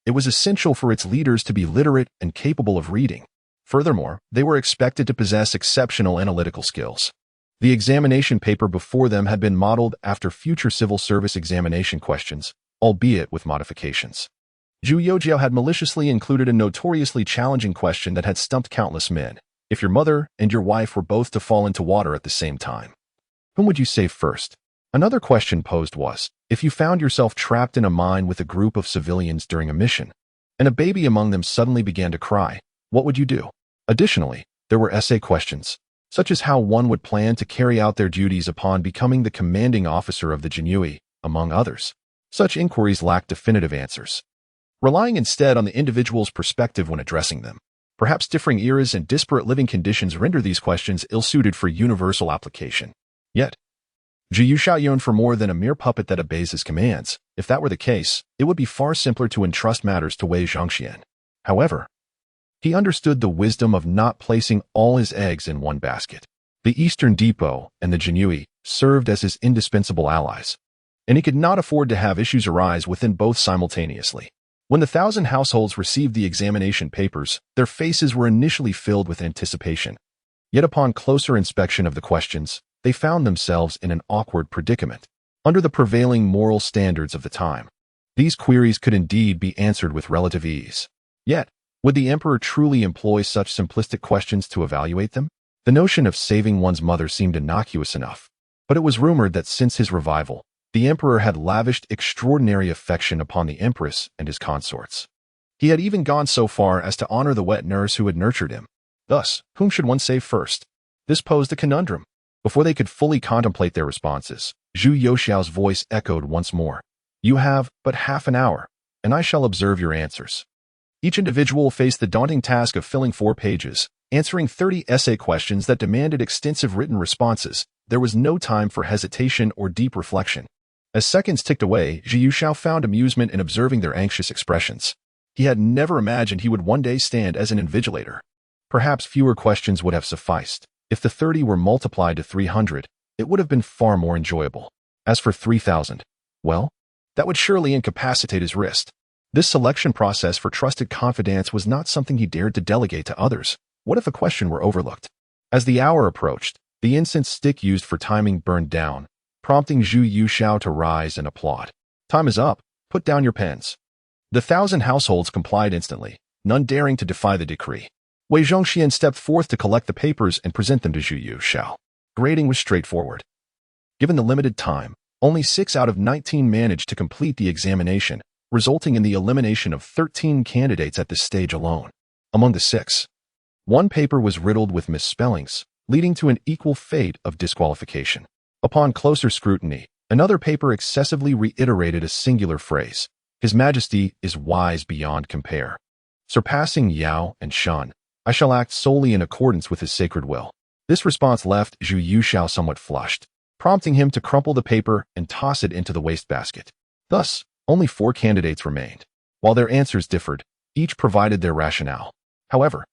it was essential for its leaders to be literate and capable of reading. Furthermore, they were expected to possess exceptional analytical skills. The examination paper before them had been modeled after future civil service examination questions, albeit with modifications. Zhu Youxiao had maliciously included a notoriously challenging question that had stumped countless men. If your mother and your wife were both to fall into water at the same time, whom would you save first? Another question posed was, if you found yourself trapped in a mine with a group of civilians during a mission, and a baby among them suddenly began to cry, what would you do? Additionally, there were essay questions, such as how one would plan to carry out their duties upon becoming the commanding officer of the Jianji, among others. Such inquiries lacked definitive answers, relying instead on the individual's perspective when addressing them. Perhaps differing eras and disparate living conditions render these questions ill-suited for universal application. Yet, Zhu Youxiao yearned for more than a mere puppet that obeys his commands. If that were the case, it would be far simpler to entrust matters to Wei Zhongxian. However, he understood the wisdom of not placing all his eggs in one basket. The Eastern Depot and the Jianji served as his indispensable allies, and he could not afford to have issues arise within both simultaneously. When the 1,000 households received the examination papers, their faces were initially filled with anticipation. Yet upon closer inspection of the questions, they found themselves in an awkward predicament. Under the prevailing moral standards of the time, these queries could indeed be answered with relative ease. Yet, would the emperor truly employ such simplistic questions to evaluate them? The notion of saving one's mother seemed innocuous enough, but it was rumored that since his revival, the emperor had lavished extraordinary affection upon the empress and his consorts. He had even gone so far as to honor the wet nurse who had nurtured him. Thus, whom should one save first? This posed a conundrum. Before they could fully contemplate their responses, Zhu Youxiao's voice echoed once more. You have but half an hour, and I shall observe your answers. Each individual faced the daunting task of filling 4 pages, answering 30 essay questions that demanded extensive written responses. There was no time for hesitation or deep reflection. As seconds ticked away, Zhu Youxiao found amusement in observing their anxious expressions. He had never imagined he would one day stand as an invigilator. Perhaps fewer questions would have sufficed. If the 30 were multiplied to 300, it would have been far more enjoyable. As for 3,000, well, That would surely incapacitate his wrist. This selection process for trusted confidants was not something he dared to delegate to others. What if a question were overlooked? As the hour approached, the incense stick used for timing burned down, prompting Zhu Youxiao to rise and applaud. Time is up. Put down your pens. The 1,000 households complied instantly, none daring to defy the decree. Wei Zhongxian stepped forth to collect the papers and present them to Zhu Youxiao. Grading was straightforward. Given the limited time, only 6 out of 19 managed to complete the examination, resulting in the elimination of 13 candidates at this stage alone. Among the 6, one paper was riddled with misspellings, leading to an equal fate of disqualification. Upon closer scrutiny, another paper excessively reiterated a singular phrase: His Majesty is wise beyond compare. Surpassing Yao and Shan, I shall act solely in accordance with his sacred will. This response left Zhu Youxiao somewhat flushed, prompting him to crumple the paper and toss it into the wastebasket. Thus, only 4 candidates remained. While their answers differed, each provided their rationale. However,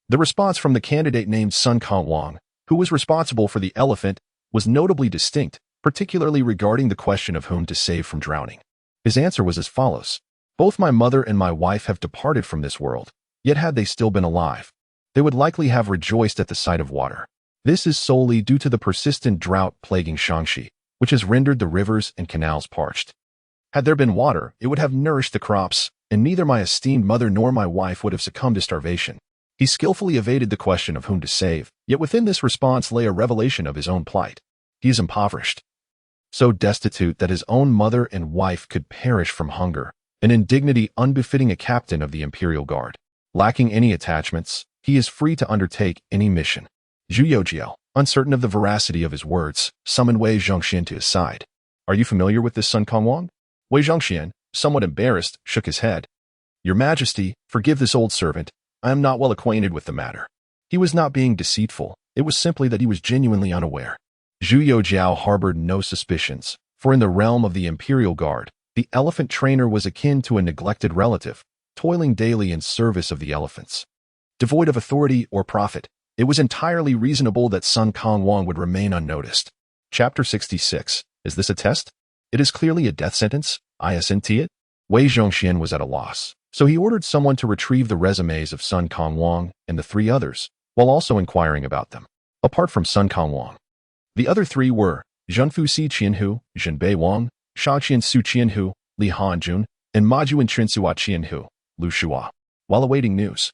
the response from the candidate named Sun Kangwang, who was responsible for the elephant, was notably distinct, particularly regarding the question of whom to save from drowning. His answer was as follows: Both my mother and my wife have departed from this world, yet had they still been alive, they would likely have rejoiced at the sight of water. This is solely due to the persistent drought plaguing Shaanxi, which has rendered the rivers and canals parched. Had there been water, it would have nourished the crops, and neither my esteemed mother nor my wife would have succumbed to starvation. He skillfully evaded the question of whom to save, yet within this response lay a revelation of his own plight. He is impoverished, so destitute that his own mother and wife could perish from hunger, an indignity unbefitting a captain of the Imperial Guard. Lacking any attachments, he is free to undertake any mission. Zhu Youxiao, uncertain of the veracity of his words, summoned Wei Zhongxian to his side. Are you familiar with this Sun Kangwang? Wei Zhongxian, somewhat embarrassed, shook his head. Your Majesty, forgive this old servant. I am not well acquainted with the matter. He was not being deceitful. It was simply that he was genuinely unaware. Zhu Youxiao harbored no suspicions, for in the realm of the Imperial Guard, the elephant trainer was akin to a neglected relative, toiling daily in service of the elephants. Devoid of authority or profit, it was entirely reasonable that Sun Kangwang would remain unnoticed. Chapter 66. Is this a test? It is clearly a death sentence. Isn't it? Wei Zhongxian was at a loss, so he ordered someone to retrieve the resumes of Sun Kangwang and the 3 others, while also inquiring about them. Apart from Sun Kangwang, the other 3 were Zhenfu Si Qianhu, Zhenbei Wang, Shaoqian Su Qianhu, Li Hanjun, and Majuan Trinsua Qianhu, Lu Shua. While awaiting news,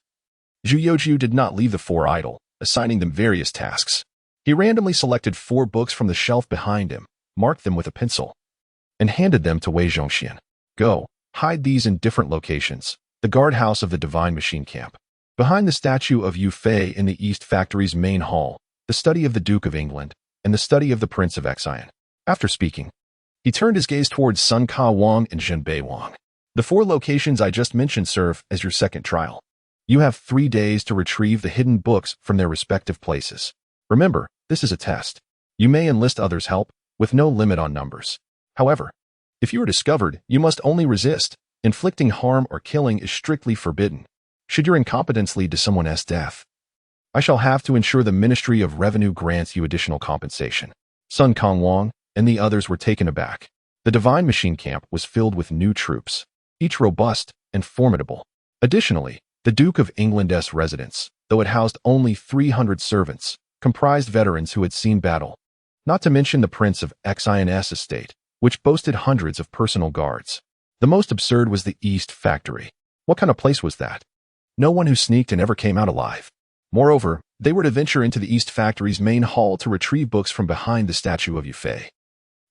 Zhu Youxiao did not leave the 4 idle, assigning them various tasks. He randomly selected 4 books from the shelf behind him, marked them with a pencil, and handed them to Wei Zhongxian. Go, hide these in different locations. The guardhouse of the Divine Machine Camp. Behind the statue of Yu Fei in the East Factory's main hall, the study of the Duke of England, and the study of the Prince of Xian. After speaking, he turned his gaze towards Sun Kangwang and Zhenbei Wang. The 4 locations I just mentioned serve as your second trial. You have 3 days to retrieve the hidden books from their respective places. Remember, this is a test. You may enlist others' help, with no limit on numbers. However, if you are discovered, you must only resist. Inflicting harm or killing is strictly forbidden. Should your incompetence lead to someone else's death, I shall have to ensure the Ministry of Revenue grants you additional compensation. Sun Kangwang and the others were taken aback. The Divine Machine Camp was filled with new troops, each robust and formidable. Additionally, the Duke of England's residence, though it housed only 300 servants, comprised veterans who had seen battle, not to mention the Prince of Xian's estate, which boasted hundreds of personal guards. The most absurd was the East Factory. What kind of place was that? No one who sneaked and ever came out alive. Moreover, they were to venture into the East Factory's main hall to retrieve books from behind the statue of Yu Fei.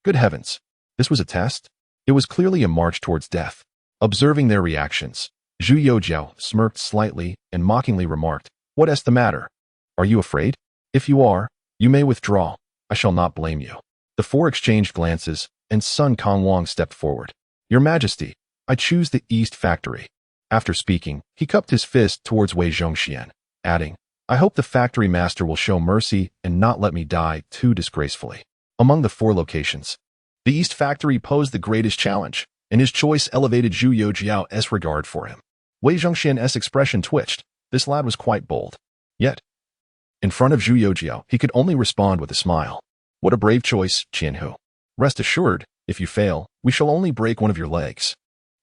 Good heavens, this was a test? It was clearly a march towards death. Observing their reactions, Zhu Youxiao smirked slightly and mockingly remarked, "What is the matter? Are you afraid? If you are, you may withdraw. I shall not blame you." The 4 exchanged glances, and Sun Kangwang stepped forward. "Your Majesty, I choose the East Factory." After speaking, he cupped his fist towards Wei Zhongxian, adding, "I hope the factory master will show mercy and not let me die too disgracefully." Among the 4 locations, the East Factory posed the greatest challenge, and his choice elevated Zhu Youxiao's regard for him. Wei Zhongxian's expression twitched. This lad was quite bold. Yet, in front of Zhu Youxiao, he could only respond with a smile. "What a brave choice, Qianhu. Rest assured, If you fail, we shall only break one of your legs.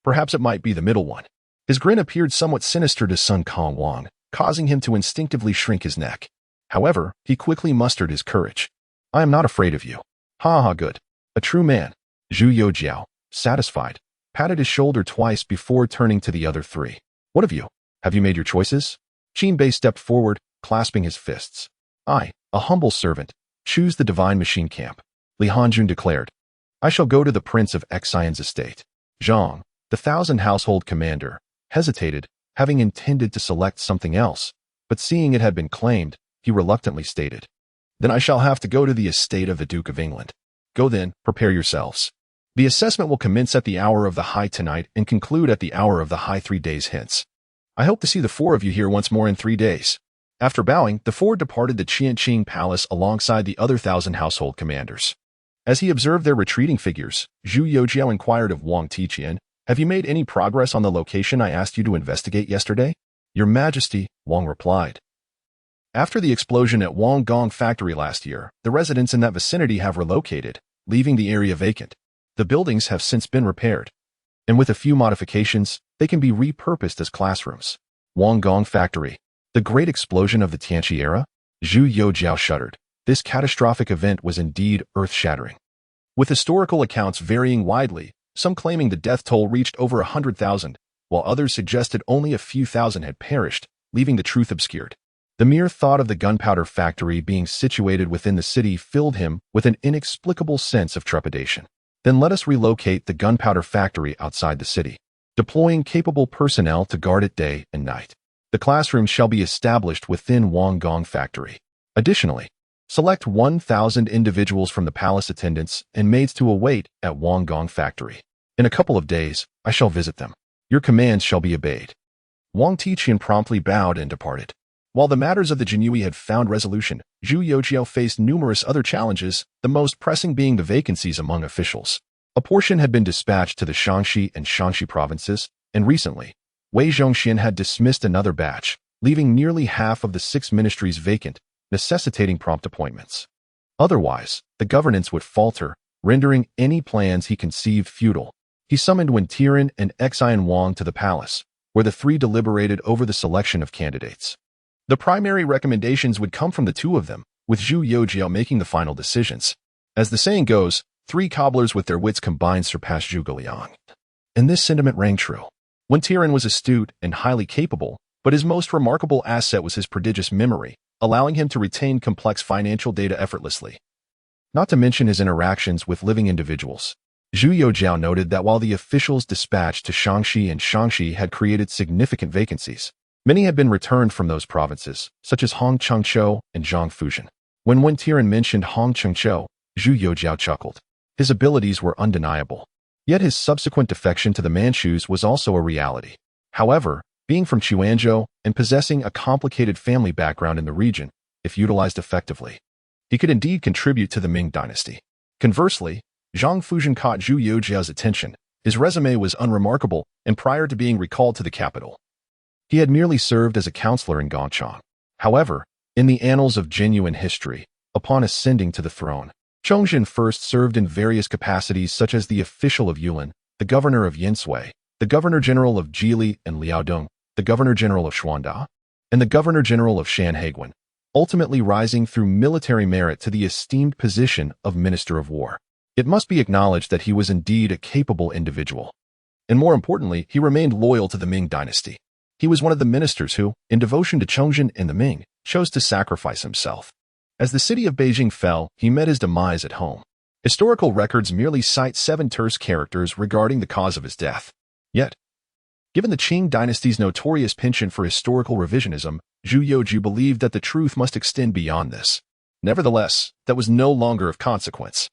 Perhaps it might be the middle one. His grin appeared somewhat sinister to Sun Kong Wang, causing him to instinctively shrink his neck. However, he quickly mustered his courage. I am not afraid of you. Ha ha, good. A true man. Zhu Youxiao, satisfied, patted his shoulder twice before turning to the other three. What of you? Have you made your choices? Qin Bei stepped forward, clasping his fists. I, a humble servant, choose the divine machine camp. Li Hanjun declared. I shall go to the Prince of Xian's estate. Zhang, the 1,000 household commander, hesitated, having intended to select something else, but seeing it had been claimed, he reluctantly stated. Then I shall have to go to the estate of the Duke of England. Go then, prepare yourselves. The assessment will commence at the hour of the high tonight and conclude at the hour of the high 3 days hence. I hope to see the 4 of you here once more in 3 days. After bowing, the 4 departed the Qianqing Palace alongside the other 1,000 household commanders. As he observed their retreating figures, Zhu Youxiao inquired of Wang Tiqian, have you made any progress on the location I asked you to investigate yesterday? Your Majesty, Wang replied. After the explosion at Wang Gong factory last year, the residents in that vicinity have relocated, leaving the area vacant. The buildings have since been repaired, and with a few modifications, they can be repurposed as classrooms. Wang Gong factory. The great explosion of the Tianqi era? Zhu Youxiao shuddered. This catastrophic event was indeed earth-shattering. With historical accounts varying widely, some claiming the death toll reached over 100,000, while others suggested only a few thousand had perished, leaving the truth obscured. The mere thought of the gunpowder factory being situated within the city filled him with an inexplicable sense of trepidation. Then let us relocate the gunpowder factory outside the city, deploying capable personnel to guard it day and night. The classrooms shall be established within Wang Gong factory. Additionally, select 1,000 individuals from the palace attendants and maids to await at Wang Gong factory. In a couple of days, I shall visit them. Your commands shall be obeyed. Wang Tiqian promptly bowed and departed. While the matters of the Jinyue had found resolution, Zhu Youxiao faced numerous other challenges, the most pressing being the vacancies among officials. A portion had been dispatched to the Shaanxi and Shanxi provinces, and recently, Wei Zhongxian had dismissed another batch, leaving nearly half of the 6 ministries vacant, necessitating prompt appointments. Otherwise, the governance would falter, rendering any plans he conceived futile. He summoned Wen Tiran and Xian Wang to the palace, where the 3 deliberated over the selection of candidates. The primary recommendations would come from the 2 of them, with Zhu Youxiao making the final decisions. As the saying goes, 3 cobblers with their wits combined surpass Zhuge Liang. And this sentiment rang true. Wen Tiran was astute and highly capable, but his most remarkable asset was his prodigious memory, allowing him to retain complex financial data effortlessly. Not to mention his interactions with living individuals. Zhu Youxiao noted that while the officials dispatched to Shaanxi and Shanxi had created significant vacancies, many had been returned from those provinces, such as Hong Chengqiu and Zhang Fuzhen. When Wen Tiran mentioned Hong Chengqiu, Zhu Youxiao chuckled. His abilities were undeniable. Yet his subsequent defection to the Manchus was also a reality. However, being from Quanzhou and possessing a complicated family background in the region, if utilized effectively, he could indeed contribute to the Ming dynasty. Conversely, Zhang Fuzhen caught Zhu Youxiao's attention. His resume was unremarkable, and prior to being recalled to the capital, he had merely served as a counselor in Gongchang. However, in the annals of genuine history, upon ascending to the throne, Chongzhen first served in various capacities such as the official of Yulin, the governor of Yinsui, the governor-general of Jili and Liaodong, the governor-general of Xuanda, and the governor-general of Shanhaiguan, ultimately rising through military merit to the esteemed position of Minister of War. It must be acknowledged that he was indeed a capable individual. And more importantly, he remained loyal to the Ming dynasty. He was one of the ministers who, in devotion to Chongzhen and the Ming, chose to sacrifice himself. As the city of Beijing fell, he met his demise at home. Historical records merely cite 7 terse characters regarding the cause of his death. Yet, given the Qing dynasty's notorious penchant for historical revisionism, Zhu Youxiao believed that the truth must extend beyond this. Nevertheless, that was no longer of consequence.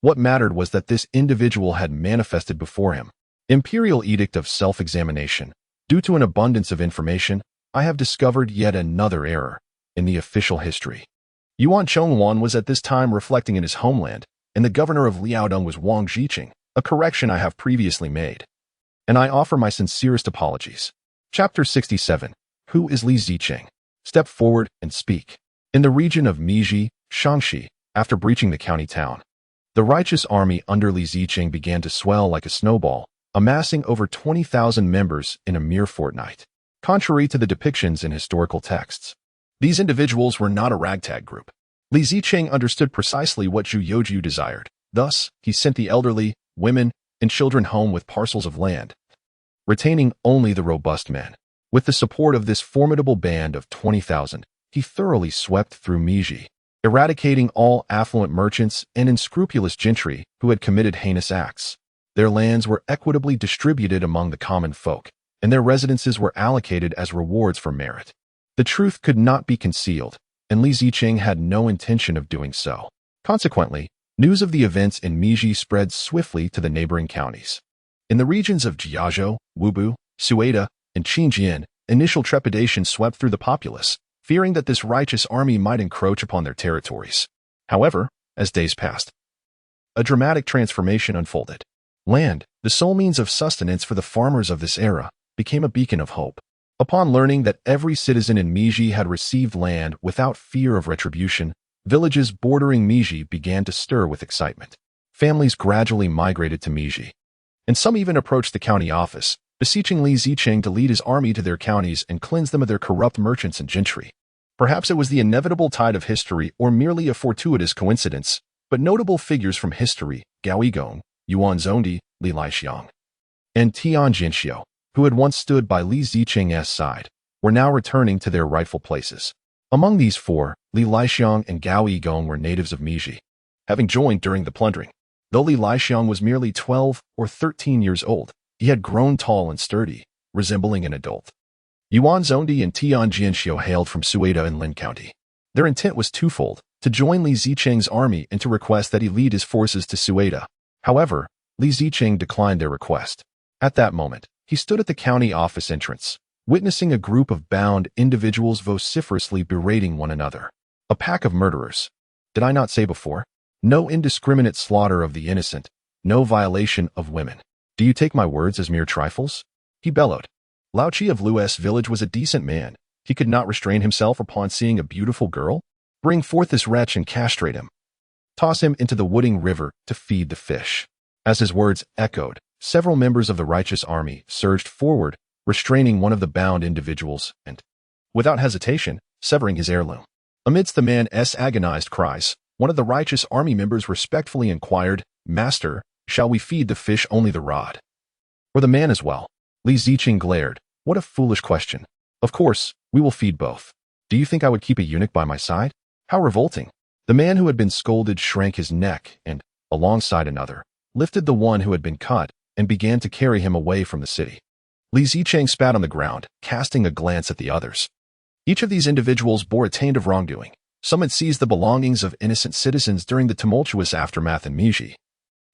What mattered was that this individual had manifested before him. Imperial Edict of Self-Examination. Due to an abundance of information, I have discovered yet another error in the official history. Yuan Chongwan was at this time reflecting in his homeland, and the governor of Liaodong was Wang Zhiqing, a correction I have previously made. And I offer my sincerest apologies. Chapter 67. Who is Li Ziqing? Step forward and speak. In the region of Miji, Shanxi, after breaching the county town, The righteous army under Li Zicheng began to swell like a snowball, amassing over 20,000 members in a mere fortnight. Contrary to the depictions in historical texts, these individuals were not a ragtag group. Li Zicheng understood precisely what Zhu Youxiao desired. Thus, he sent the elderly, women, and children home with parcels of land, retaining only the robust men. With the support of this formidable band of 20,000, he thoroughly swept through Meiji, eradicating all affluent merchants and unscrupulous gentry who had committed heinous acts. Their lands were equitably distributed among the common folk, and their residences were allocated as rewards for merit. The truth could not be concealed, and Li Zicheng had no intention of doing so. Consequently, news of the events in Meiji spread swiftly to the neighboring counties. In the regions of Jiazhou, Wubu, Suida, and Qinjian, initial trepidation swept through the populace, fearing that this righteous army might encroach upon their territories. However, as days passed, a dramatic transformation unfolded. Land, the sole means of sustenance for the farmers of this era, became a beacon of hope. Upon learning that every citizen in Meiji had received land without fear of retribution, villages bordering Meiji began to stir with excitement. Families gradually migrated to Meiji, and some even approached the county office, beseeching Li Zicheng to lead his army to their counties and cleanse them of their corrupt merchants and gentry. Perhaps it was the inevitable tide of history or merely a fortuitous coincidence, but notable figures from history, Gao Yigong, Yuan Zhongdi, Li Laixiang, and Tian Jinxiao, who had once stood by Li Zicheng's side, were now returning to their rightful places. Among these four, Li Laixiang and Gao Yigong were natives of Meiji, having joined during the plundering. Though Li Laixiang was merely 12 or 13 years old, he had grown tall and sturdy, resembling an adult. Yuan Zhongdi and Tian Jinxiao hailed from Suida in Lin County. Their intent was twofold: to join Li Zicheng's army and to request that he lead his forces to Suida. However, Li Zicheng declined their request. At that moment, he stood at the county office entrance, witnessing a group of bound individuals vociferously berating one another. A pack of murderers. Did I not say before? No indiscriminate slaughter of the innocent, no violation of women. Do you take my words as mere trifles? He bellowed. Lao Chi of Lu's village was a decent man. He could not restrain himself upon seeing a beautiful girl. Bring forth this wretch and castrate him. Toss him into the Wooding River to feed the fish. As his words echoed, several members of the righteous army surged forward, restraining one of the bound individuals and, without hesitation, severing his heirloom. Amidst the man's agonized cries, one of the righteous army members respectfully inquired, "Master, shall we feed the fish only the rod, or the man as well?" Li Zicheng glared. What a foolish question. Of course, we will feed both. Do you think I would keep a eunuch by my side? How revolting. The man who had been scolded shrank his neck and, alongside another, lifted the one who had been cut and began to carry him away from the city. Li Zicheng spat on the ground, casting a glance at the others. Each of these individuals bore a taint of wrongdoing. Some had seized the belongings of innocent citizens during the tumultuous aftermath in Meiji,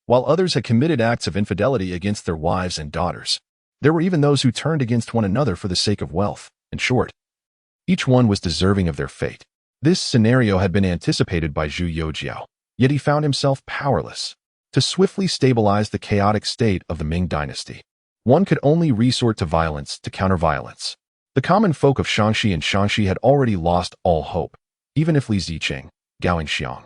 while others had committed acts of infidelity against their wives and daughters. There were even those who turned against one another for the sake of wealth. In short, each one was deserving of their fate. This scenario had been anticipated by Zhu Youxiao, yet he found himself powerless. To swiftly stabilize the chaotic state of the Ming dynasty, one could only resort to violence to counter violence. The common folk of Shaanxi and Shanxi had already lost all hope. Even if Li Zicheng, Gao Yingxiang,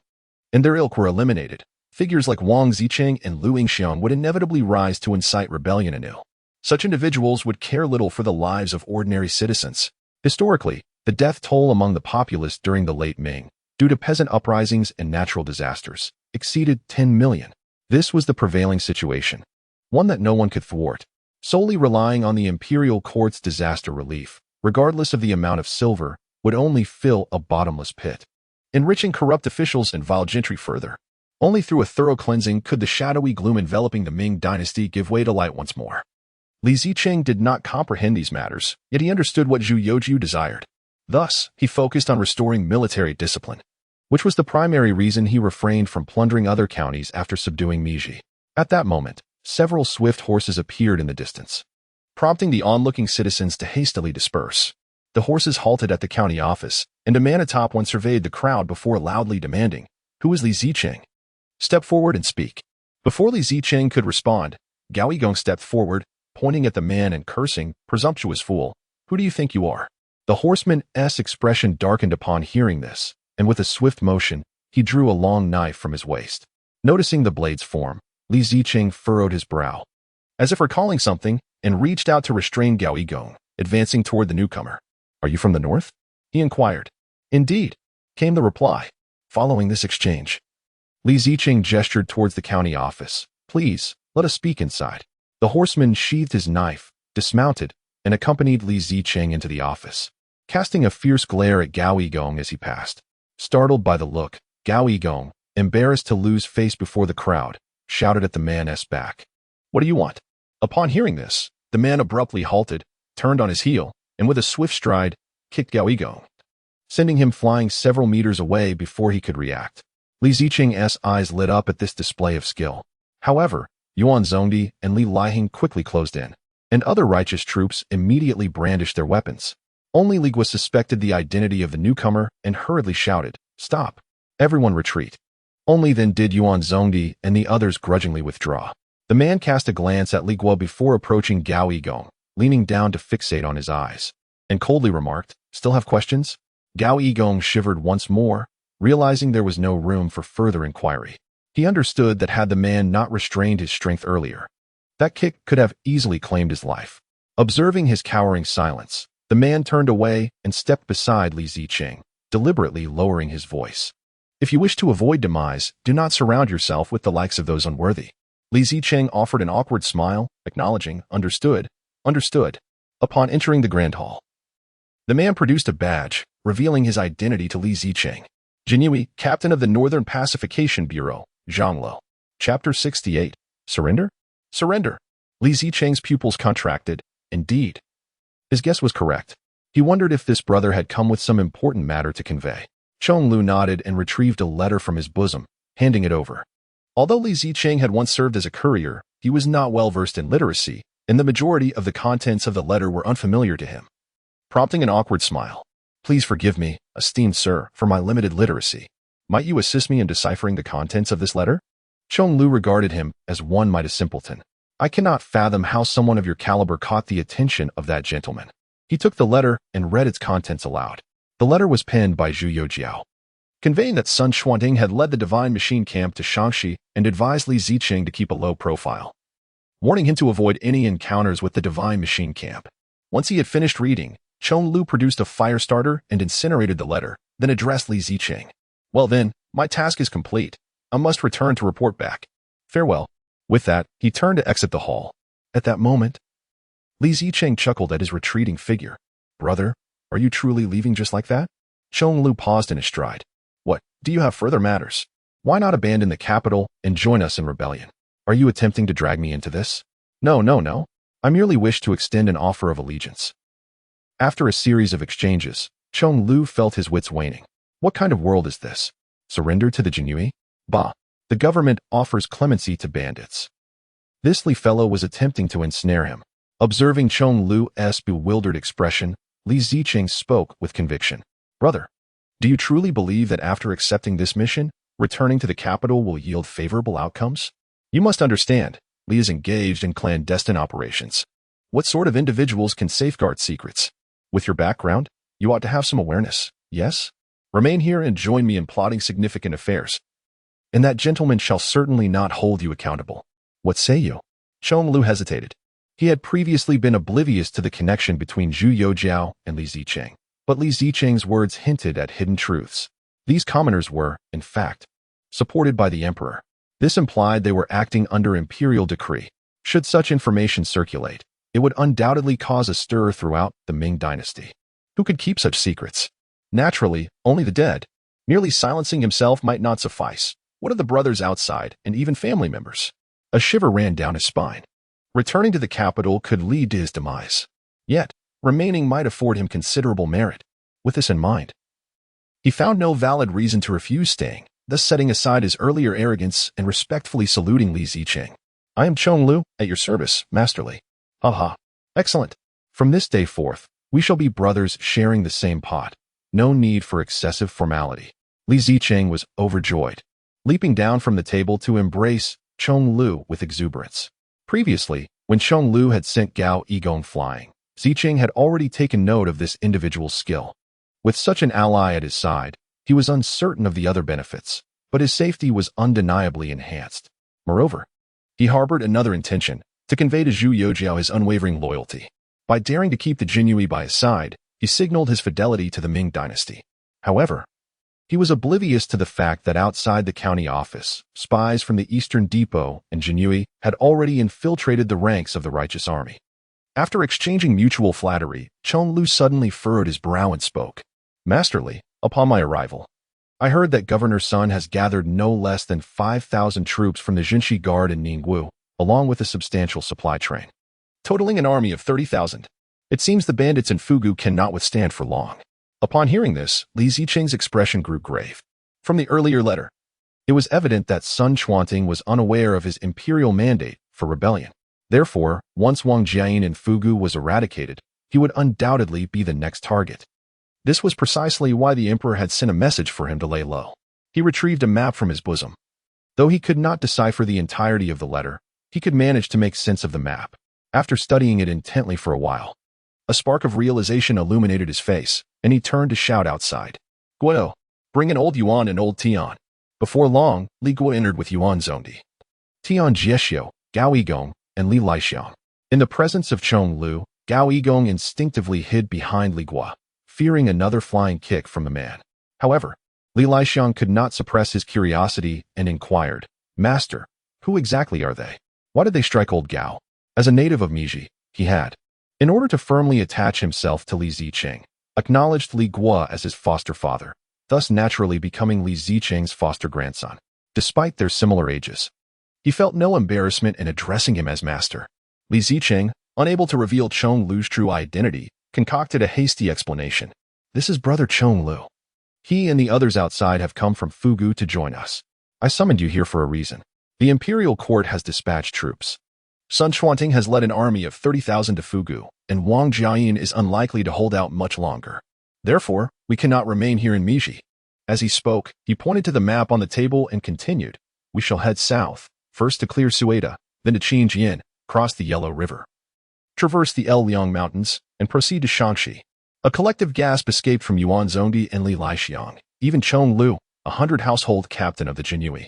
and their ilk were eliminated, figures like Wang Zicheng and Lu Yingxiang would inevitably rise to incite rebellion anew. Such individuals would care little for the lives of ordinary citizens. Historically, the death toll among the populace during the late Ming, due to peasant uprisings and natural disasters, exceeded 10 million. This was the prevailing situation, one that no one could thwart. Solely relying on the imperial court's disaster relief, regardless of the amount of silver, would only fill a bottomless pit, enriching corrupt officials and vile gentry further. Only through a thorough cleansing could the shadowy gloom enveloping the Ming dynasty give way to light once more. Li Zicheng did not comprehend these matters, yet he understood what Zhu Youxiao desired. Thus, he focused on restoring military discipline, which was the primary reason he refrained from plundering other counties after subduing Meiji. At that moment, several swift horses appeared in the distance, prompting the onlooking citizens to hastily disperse. The horses halted at the county office, and a man atop one surveyed the crowd before loudly demanding, "Who is Li Zicheng? Step forward and speak." Before Li Zicheng could respond, Gao Yigong stepped forward, pointing at the man and cursing, "Presumptuous fool, who do you think you are?" The horseman's expression darkened upon hearing this, and with a swift motion, he drew a long knife from his waist. Noticing the blade's form, Li Ziqing furrowed his brow, as if recalling something, and reached out to restrain Gao Yigong, advancing toward the newcomer. "Are you from the north?" he inquired. "Indeed," came the reply. Following this exchange, Li Ziqing gestured towards the county office. "Please, let us speak inside." The horseman sheathed his knife, dismounted, and accompanied Li Ziqing into the office, casting a fierce glare at Gao Yigong as he passed. Startled by the look, Gao Yigong, embarrassed to lose face before the crowd, shouted at the man's back, "What do you want?" Upon hearing this, the man abruptly halted, turned on his heel, and with a swift stride, kicked Gao Yigong, sending him flying several meters away before he could react. Li Ziqing's eyes lit up at this display of skill. However, Yuan Zhongdi and Li Liheng quickly closed in, and other righteous troops immediately brandished their weapons. Only Li Gua suspected the identity of the newcomer and hurriedly shouted, "Stop! Everyone retreat." Only then did Yuan Zhongdi and the others grudgingly withdraw. The man cast a glance at Li Gua before approaching Gao Yigong, leaning down to fixate on his eyes, and coldly remarked, "Still have questions?" Gao Yigong shivered once more, realizing there was no room for further inquiry. He understood that had the man not restrained his strength earlier, that kick could have easily claimed his life. Observing his cowering silence, the man turned away and stepped beside Li Ziqing, deliberately lowering his voice. "If you wish to avoid demise, do not surround yourself with the likes of those unworthy." Li Ziqing offered an awkward smile, acknowledging, Understood. Upon entering the Grand Hall, the man produced a badge, revealing his identity to Li Ziqing. Jinyui, captain of the Northern Pacification Bureau, Zhanglo. Chapter 68. Surrender? Surrender. Li Ziqing's pupils contracted. Indeed. His guess was correct. He wondered if this brother had come with some important matter to convey. Chong Lu nodded and retrieved a letter from his bosom, handing it over. Although Li Ziqing had once served as a courier, he was not well versed in literacy, and the majority of the contents of the letter were unfamiliar to him. Prompting an awkward smile, "Please forgive me, esteemed sir, for my limited literacy. Might you assist me in deciphering the contents of this letter?" Chong Lu regarded him as one might a simpleton. "I cannot fathom how someone of your caliber caught the attention of that gentleman." He took the letter and read its contents aloud. The letter was penned by Zhu Youxiao, conveying that Sun Xuanting had led the Divine Machine Camp to Shaanxi and advised Li Ziqing to keep a low profile, warning him to avoid any encounters with the Divine Machine Camp. Once he had finished reading, Chong Lu produced a fire starter and incinerated the letter, then addressed Li Ziqing. "Well then, my task is complete. I must return to report back. Farewell." With that, he turned to exit the hall. At that moment, Li Ziqing chuckled at his retreating figure. "Brother, are you truly leaving just like that?" Chong Lu paused in his stride. "What, do you have further matters? Why not abandon the capital and join us in rebellion? Are you attempting to drag me into this?" No. I merely wish to extend an offer of allegiance." After a series of exchanges, Chong Lu felt his wits waning. What kind of world is this? Surrender to the Jinyui? Bah! The government offers clemency to bandits. This Li fellow was attempting to ensnare him. Observing Chong Lu's bewildered expression, Li Ziqing spoke with conviction. "Brother, do you truly believe that after accepting this mission, returning to the capital will yield favorable outcomes? You must understand, Li is engaged in clandestine operations. What sort of individuals can safeguard secrets? With your background, you ought to have some awareness, yes? Remain here and join me in plotting significant affairs, and that gentleman shall certainly not hold you accountable. What say you?" Chong Lu hesitated. He had previously been oblivious to the connection between Zhu Youxiao and Li Ziqing, but Li Ziqing's words hinted at hidden truths. These commoners were, in fact, supported by the emperor. This implied they were acting under imperial decree. Should such information circulate, it would undoubtedly cause a stir throughout the Ming dynasty. Who could keep such secrets? Naturally, only the dead. Merely silencing himself might not suffice. What of the brothers outside and even family members? A shiver ran down his spine. Returning to the capital could lead to his demise. Yet, remaining might afford him considerable merit. With this in mind, he found no valid reason to refuse staying, thus setting aside his earlier arrogance and respectfully saluting Li Ziqing. "I am Chong Lu, at your service, Master Li." "Aha. Excellent. From this day forth, we shall be brothers sharing the same pot. No need for excessive formality." Li Ziqing was overjoyed, leaping down from the table to embrace Chong Lu with exuberance. Previously, when Chong Lu had sent Gao Yigong flying, Ziqing had already taken note of this individual's skill. With such an ally at his side, he was uncertain of the other benefits, but his safety was undeniably enhanced. Moreover, he harbored another intention, to convey to Zhu Youxiao his unwavering loyalty. By daring to keep the Jianji by his side, he signaled his fidelity to the Ming dynasty. However, he was oblivious to the fact that outside the county office, spies from the Eastern Depot and Jianji had already infiltrated the ranks of the righteous army. After exchanging mutual flattery, Chonglu suddenly furrowed his brow and spoke. Masterly, upon my arrival, I heard that Governor's son has gathered no less than 5,000 troops from the Jianji Guard in Ningwu, along with a substantial supply train, totaling an army of 30,000. It seems the bandits in Fugu cannot withstand for long. Upon hearing this, Li Zicheng's expression grew grave. From the earlier letter, it was evident that Sun Quanting was unaware of his imperial mandate for rebellion. Therefore, once Wang Jiayin in Fugu was eradicated, he would undoubtedly be the next target. This was precisely why the emperor had sent a message for him to lay low. He retrieved a map from his bosom. Though he could not decipher the entirety of the letter, he could manage to make sense of the map. After studying it intently for a while, a spark of realization illuminated his face, and he turned to shout outside. Guo, bring in old Yuan and old Tian. Before long, Li Guo entered with Yuan Zondi, Tian Jixiao, Gao Yigong, and Li Laixiang. In the presence of Chonglu, Gao Yigong instinctively hid behind Li Guo, fearing another flying kick from the man. However, Li Laixiang could not suppress his curiosity and inquired, Master, who exactly are they? Why did they strike old Gao? As a native of Meiji, he had, in order to firmly attach himself to Li Zicheng, acknowledged Li Guo as his foster father, thus naturally becoming Li Zicheng's foster grandson. Despite their similar ages, he felt no embarrassment in addressing him as master. Li Zicheng, unable to reveal Chonglu's true identity, concocted a hasty explanation. This is brother Chonglu. He and the others outside have come from Fugu to join us. I summoned you here for a reason. The imperial court has dispatched troops. Sun Quanting has led an army of 30,000 to Fugu, and Wang Jiayin is unlikely to hold out much longer. Therefore, we cannot remain here in Meiji. As he spoke, he pointed to the map on the table and continued, we shall head south, first to clear Sueda, then to Qinjian, cross the Yellow River, traverse the El Liang Mountains, and proceed to Shaanxi. A collective gasp escaped from Yuan Zondi and Li Laixiang. Even Chonglu, 100 household captain of the Jianji,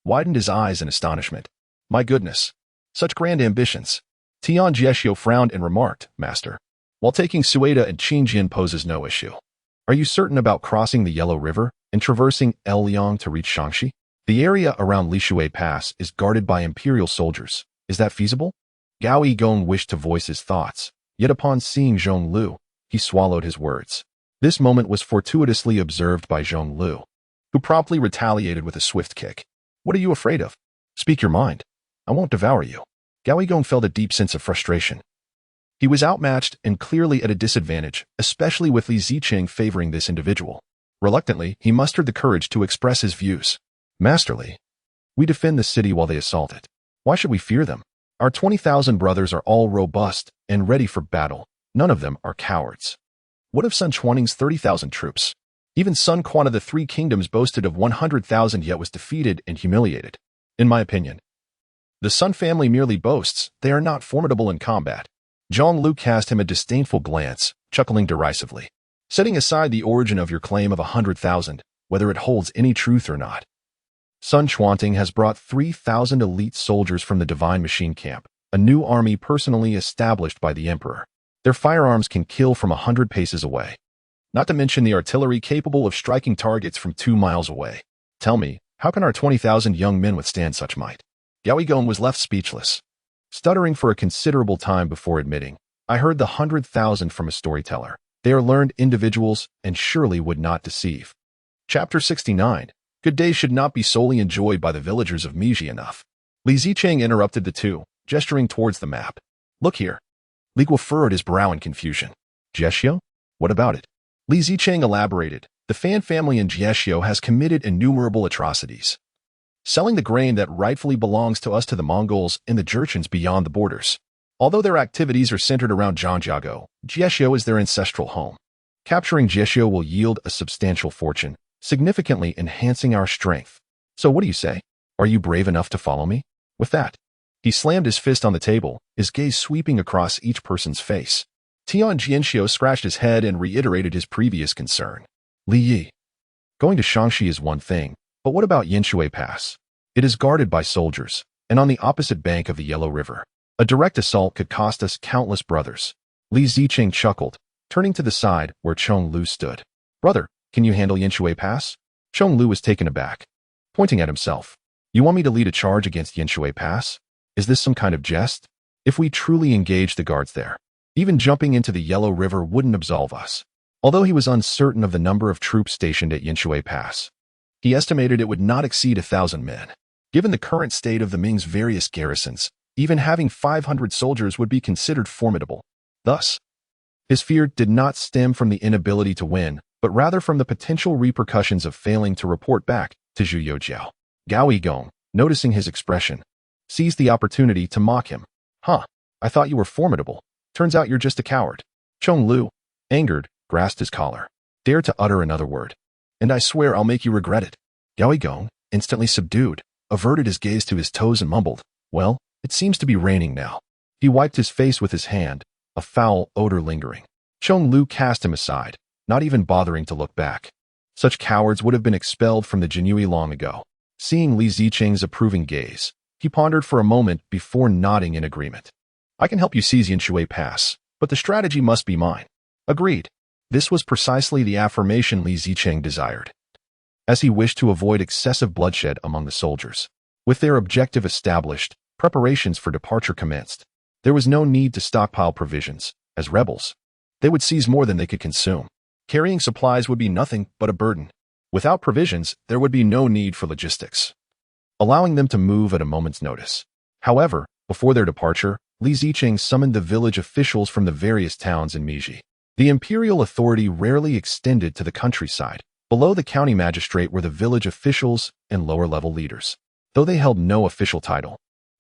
widened his eyes in astonishment. My goodness, such grand ambitions. Tian Jixiao frowned and remarked, Master, while taking Sueda and Qinjian poses no issue. Are you certain about crossing the Yellow River and traversing El Liang to reach Shaanxi? The area around Lishui Pass is guarded by imperial soldiers. Is that feasible? Gao Yigong wished to voice his thoughts, yet upon seeing Zhonglu, he swallowed his words. This moment was fortuitously observed by Zhonglu, who promptly retaliated with a swift kick. What are you afraid of? Speak your mind. I won't devour you. Gao Yigong felt a deep sense of frustration. He was outmatched and clearly at a disadvantage, especially with Li Zicheng favoring this individual. Reluctantly, he mustered the courage to express his views. Masterly, we defend the city while they assault it. Why should we fear them? Our 20,000 brothers are all robust and ready for battle. None of them are cowards. What of Sun Quanting's 30,000 troops? Even Sun Quan of the Three Kingdoms boasted of 100,000 yet was defeated and humiliated. In my opinion, the Sun family merely boasts, they are not formidable in combat. Zhonglu cast him a disdainful glance, chuckling derisively. Setting aside the origin of your claim of 100,000, whether it holds any truth or not, Sun Quanting has brought 3,000 elite soldiers from the Divine Machine Camp, a new army personally established by the Emperor. Their firearms can kill from 100 paces away, not to mention the artillery capable of striking targets from 2 miles away. Tell me, how can our 20,000 young men withstand such might? Gao Yigong was left speechless, stuttering for a considerable time before admitting, I heard the 100,000 from a storyteller. They are learned individuals and surely would not deceive. Chapter 69. Good days should not be solely enjoyed by the villagers of Meiji enough. Li Zicheng interrupted the two, gesturing towards the map. Look here. Li Guo furrowed his brow in confusion. Jixiao? What about it? Li Zicheng elaborated. The Fan family in Jixiao has committed innumerable atrocities, selling the grain that rightfully belongs to us to the Mongols and the Jurchens beyond the borders. Although their activities are centered around Zhangjiago, Jixiao is their ancestral home. Capturing Jixiao will yield a substantial fortune, significantly enhancing our strength. So what do you say? Are you brave enough to follow me? With that, he slammed his fist on the table, his gaze sweeping across each person's face. Tian Jixiao scratched his head and reiterated his previous concern. Li Yi, going to Shaanxi is one thing, but But what about Yinshui Pass? It is guarded by soldiers, and on the opposite bank of the Yellow River. A direct assault could cost us countless brothers. Li Zicheng chuckled, turning to the side where Chong Lu stood. Brother, can you handle Yinshui Pass? Chong Lu was taken aback, pointing at himself. You want me to lead a charge against Yinshui Pass? Is this some kind of jest? If we truly engage the guards there, even jumping into the Yellow River wouldn't absolve us. Although he was uncertain of the number of troops stationed at Yinshui Pass, he estimated it would not exceed 1,000 men. Given the current state of the Ming's various garrisons, even having 500 soldiers would be considered formidable. Thus, his fear did not stem from the inability to win, but rather from the potential repercussions of failing to report back to Zhu Youxiao. Gao Yigong, noticing his expression, seized the opportunity to mock him. Huh, I thought you were formidable. Turns out you're just a coward. Chong Lu, angered, grasped his collar. Dare to utter another word, and I swear I'll make you regret it. Gao Yigong, instantly subdued, averted his gaze to his toes and mumbled, Well, it seems to be raining now. He wiped his face with his hand, a foul odor lingering. Chong Lu cast him aside, not even bothering to look back. Such cowards would have been expelled from the Jinui long ago. Seeing Li Zicheng's approving gaze, he pondered for a moment before nodding in agreement. I can help you seize Yinshui Pass, but the strategy must be mine. Agreed. This was precisely the affirmation Li Zicheng desired, as he wished to avoid excessive bloodshed among the soldiers. With their objective established, preparations for departure commenced. There was no need to stockpile provisions. As rebels, they would seize more than they could consume. Carrying supplies would be nothing but a burden. Without provisions, there would be no need for logistics, allowing them to move at a moment's notice. However, before their departure, Li Zicheng summoned the village officials from the various towns in Meiji. The imperial authority rarely extended to the countryside. Below the county magistrate were the village officials and lower-level leaders. Though they held no official title,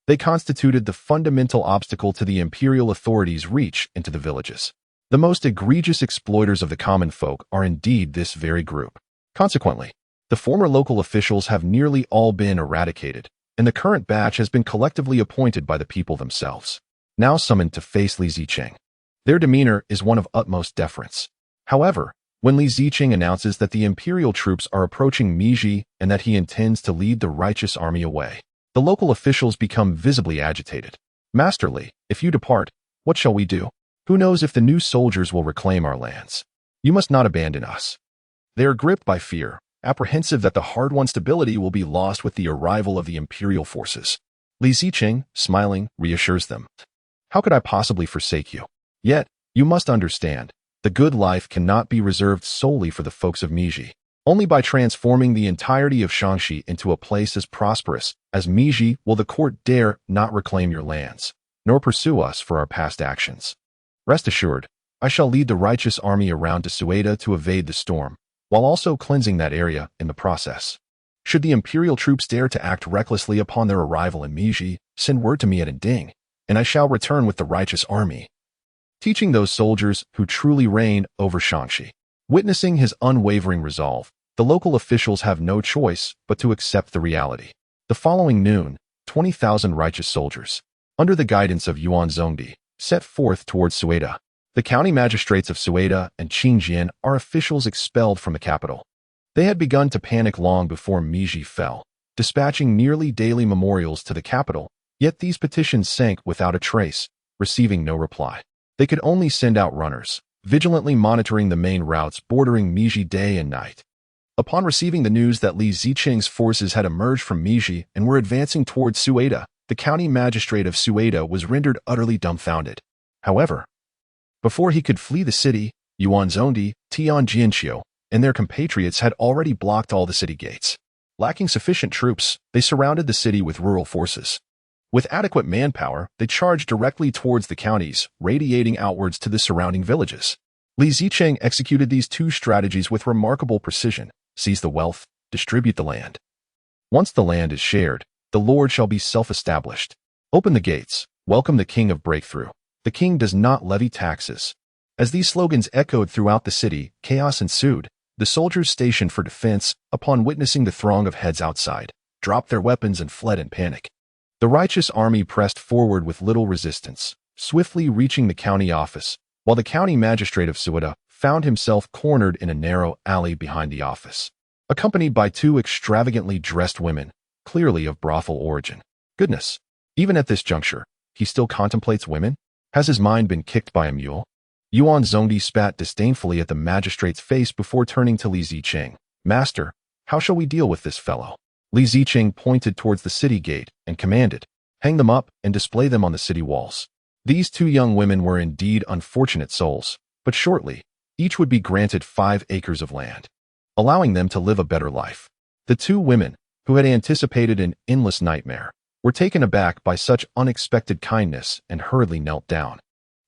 they constituted the fundamental obstacle to the imperial authorities' reach into the villages. The most egregious exploiters of the common folk are indeed this very group. Consequently, the former local officials have nearly all been eradicated, and the current batch has been collectively appointed by the people themselves, now summoned to face Li Zicheng. Their demeanor is one of utmost deference. However, when Li Zicheng announces that the imperial troops are approaching Meiji and that he intends to lead the righteous army away, the local officials become visibly agitated. Masterly, if you depart, what shall we do? Who knows if the new soldiers will reclaim our lands? You must not abandon us. They are gripped by fear, apprehensive that the hard-won stability will be lost with the arrival of the imperial forces. Li Zicheng, smiling, reassures them. How could I possibly forsake you? Yet, you must understand, the good life cannot be reserved solely for the folks of Meiji. Only by transforming the entirety of Shaanxi into a place as prosperous as Meiji will the court dare not reclaim your lands, nor pursue us for our past actions. Rest assured, I shall lead the righteous army around to Sueda to evade the storm, while also cleansing that area in the process. Should the imperial troops dare to act recklessly upon their arrival in Meiji, send word to me at Ending, and I shall return with the righteous army, teaching those soldiers who truly reign over Shaanxi. Witnessing his unwavering resolve, the local officials have no choice but to accept the reality. The following noon, 20,000 righteous soldiers, under the guidance of Yuan Zongdi, set forth towards Sueda. The county magistrates of Sueda and Qingjian are officials expelled from the capital. They had begun to panic long before Meiji fell, dispatching nearly daily memorials to the capital, yet these petitions sank without a trace, receiving no reply. They could only send out runners, vigilantly monitoring the main routes bordering Meiji day and night. Upon receiving the news that Li Zicheng's forces had emerged from Meiji and were advancing towards Sueda, the county magistrate of Sueda was rendered utterly dumbfounded. However, before he could flee the city, Yuan Zongdi, Tian Jianxiao, and their compatriots had already blocked all the city gates. Lacking sufficient troops, they surrounded the city with rural forces. With adequate manpower, they charged directly towards the counties, radiating outwards to the surrounding villages. Li Zicheng executed these two strategies with remarkable precision: seize the wealth, distribute the land. Once the land is shared, the Lord shall be self-established. Open the gates, welcome the King of Breakthrough. The king does not levy taxes. As these slogans echoed throughout the city, chaos ensued. The soldiers stationed for defense, upon witnessing the throng of heads outside, dropped their weapons and fled in panic. The righteous army pressed forward with little resistance, swiftly reaching the county office, while the county magistrate of Sueda found himself cornered in a narrow alley behind the office. accompanied by two extravagantly dressed women, clearly of brothel origin. Goodness, even at this juncture, he still contemplates women? Has his mind been kicked by a mule? Yuan Zhongdi spat disdainfully at the magistrate's face before turning to Li Ziqing. Master, how shall we deal with this fellow? Li Ziqing pointed towards the city gate and commanded, hang them up and display them on the city walls. These two young women were indeed unfortunate souls, but shortly, each would be granted 5 acres of land, allowing them to live a better life. The two women, who had anticipated an endless nightmare, were taken aback by such unexpected kindness and hurriedly knelt down,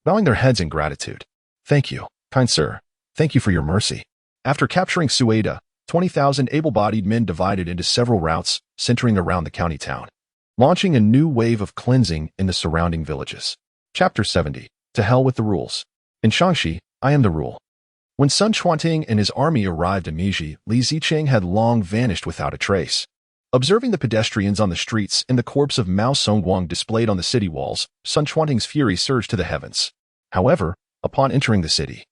bowing their heads in gratitude. Thank you, kind sir. Thank you for your mercy. After capturing Sueda, 20,000 able-bodied men divided into several routes centering around the county town, launching a new wave of cleansing in the surrounding villages. Chapter 70. To hell with the rules. In Shaanxi, I am the rule. When Sun Quanting and his army arrived in Meiji, Li Ziqing had long vanished without a trace. Observing the pedestrians on the streets and the corpse of Mao Songguang displayed on the city walls, Sun Quanting's fury surged to the heavens. However, upon entering the city,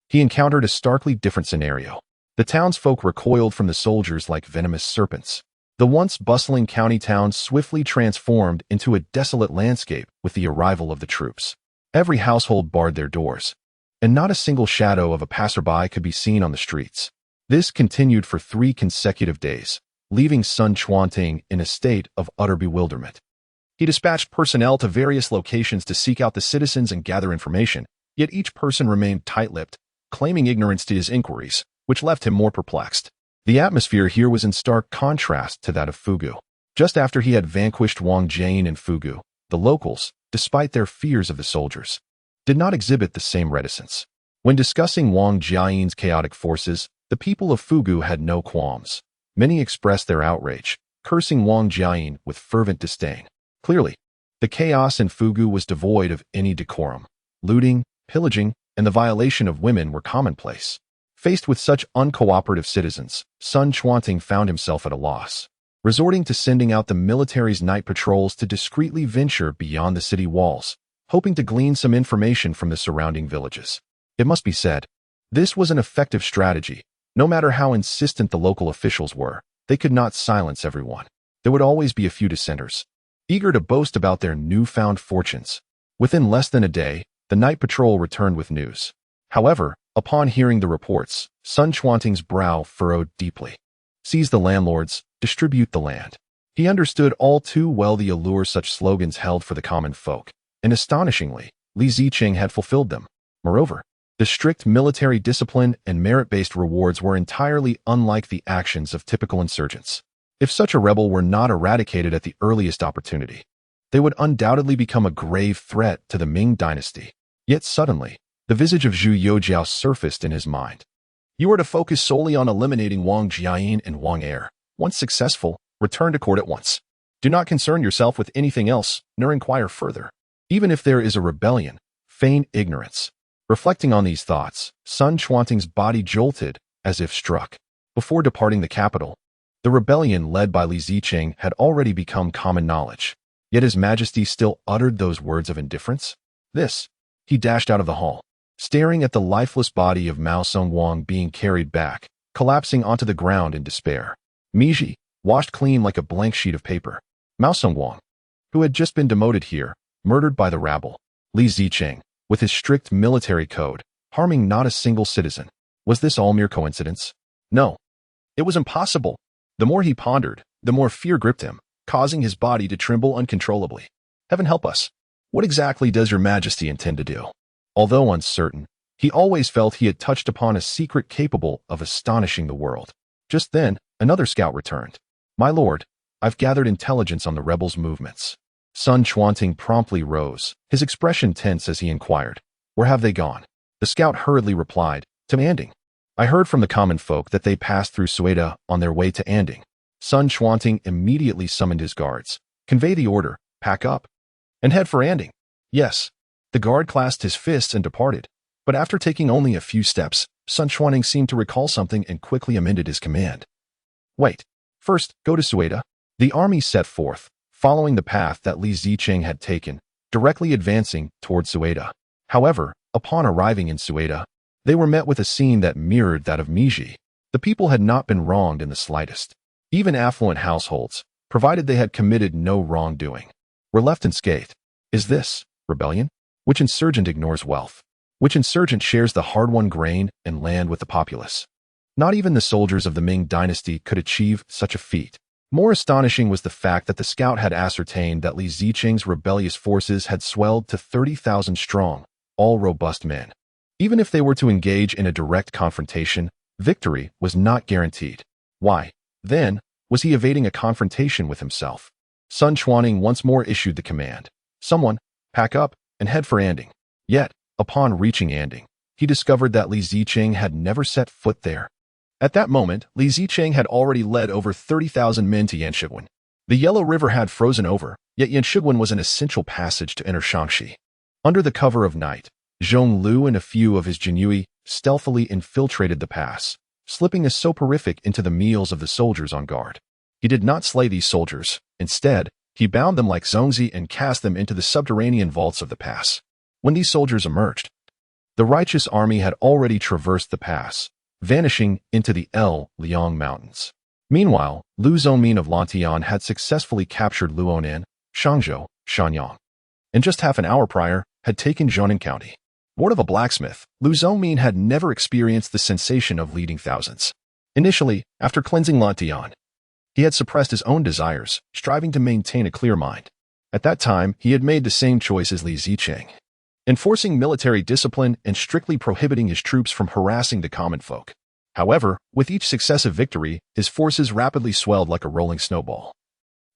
he encountered a starkly different scenario. The townsfolk recoiled from the soldiers like venomous serpents. The once bustling county town swiftly transformed into a desolate landscape with the arrival of the troops. Every household barred their doors, and not a single shadow of a passerby could be seen on the streets. This continued for 3 consecutive days, leaving Sun Quanting in a state of utter bewilderment. He dispatched personnel to various locations to seek out the citizens and gather information, yet each person remained tight-lipped, claiming ignorance to his inquiries, which left him more perplexed. The atmosphere here was in stark contrast to that of Fugu. Just after he had vanquished Wang Jian in Fugu, the locals, despite their fears of the soldiers, did not exhibit the same reticence. When discussing Wang Jian's chaotic forces, the people of Fugu had no qualms. Many expressed their outrage, cursing Wang Jian with fervent disdain. Clearly, the chaos in Fugu was devoid of any decorum. Looting, pillaging, and the violation of women were commonplace. Faced with such uncooperative citizens, Sun Quanting found himself at a loss, resorting to sending out the military's night patrols to discreetly venture beyond the city walls, hoping to glean some information from the surrounding villages. It must be said, this was an effective strategy. No matter how insistent the local officials were, they could not silence everyone. There would always be a few dissenters, eager to boast about their newfound fortunes. Within less than a day, the night patrol returned with news. However, upon hearing the reports, Sun Quanting's brow furrowed deeply. Seize the landlords, distribute the land. He understood all too well the allure such slogans held for the common folk, and astonishingly, Li Ziqing had fulfilled them. Moreover, the strict military discipline and merit-based rewards were entirely unlike the actions of typical insurgents. If such a rebel were not eradicated at the earliest opportunity, they would undoubtedly become a grave threat to the Ming dynasty. Yet suddenly, the visage of Zhu Youxiao surfaced in his mind. You are to focus solely on eliminating Wang Jian and Wang Er. Once successful, return to court at once. Do not concern yourself with anything else, nor inquire further. Even if there is a rebellion, feign ignorance. Reflecting on these thoughts, Sun Quanting's body jolted as if struck. Before departing the capital, the rebellion led by Li Ziqing had already become common knowledge. Yet His Majesty still uttered those words of indifference? He dashed out of the hall, staring at the lifeless body of Mao Songguang being carried back, collapsing onto the ground in despair. Meiji, washed clean like a blank sheet of paper. Mao Songguang, who had just been demoted here, murdered by the rabble. Li Ziqing, with his strict military code, harming not a single citizen. Was this all mere coincidence? No. It was impossible. The more he pondered, the more fear gripped him, causing his body to tremble uncontrollably. Heaven help us. What exactly does Your Majesty intend to do? Although uncertain, he always felt he had touched upon a secret capable of astonishing the world. Just then, another scout returned. My lord, I've gathered intelligence on the rebels' movements. Sun Quanting promptly rose, his expression tense as he inquired, Where have they gone? The scout hurriedly replied, To Anding. I heard from the common folk that they passed through Sueda on their way to Anding. Sun Quanting immediately summoned his guards. Convey the order, pack up, and head for Anding. Yes. The guard clasped his fists and departed. But after taking only a few steps, Sun Quanting seemed to recall something and quickly amended his command. Wait. First, go to Sueda. The army set forth, following the path that Li Ziqing had taken, directly advancing toward Sueda. However, upon arriving in Sueda, they were met with a scene that mirrored that of Meiji. The The people had not been wronged in the slightest. Even affluent households, provided they had committed no wrongdoing, were left unscathed. Is this rebellion? Which insurgent ignores wealth? Which insurgent shares the hard-won grain and land with the populace? Not even the soldiers of the Ming dynasty could achieve such a feat. More astonishing was the fact that the scout had ascertained that Li Zicheng's rebellious forces had swelled to 30,000 strong, all robust men. Even if they were to engage in a direct confrontation, victory was not guaranteed. Why, then, was he evading a confrontation with himself? Sun Chuaning once more issued the command. Someone, pack up and head for Anding. Yet, upon reaching Anding, he discovered that Li Zicheng had never set foot there. At that moment, Li Zicheng had already led over 30,000 men to Yanshiguan. The Yellow River had frozen over, yet Yanshiguan was an essential passage to enter Shaanxi. Under the cover of night, Zhong Lu and a few of his Jinyui stealthily infiltrated the pass, slipping a soporific into the meals of the soldiers on guard. He did not slay these soldiers. Instead, he bound them like Zongzi and cast them into the subterranean vaults of the pass. When these soldiers emerged, the righteous army had already traversed the pass, vanishing into the El Liang Mountains. Meanwhile, Lu Zongmin of Lantian had successfully captured Luonan, Shangzhou, Shanyang, and just half an hour prior, had taken Zhonan County. Born of a blacksmith, Lu Zongmin had never experienced the sensation of leading thousands. Initially, after cleansing Lantian, he had suppressed his own desires, striving to maintain a clear mind. At that time, he had made the same choice as Li Zicheng, enforcing military discipline and strictly prohibiting his troops from harassing the common folk. However, with each successive victory, his forces rapidly swelled like a rolling snowball,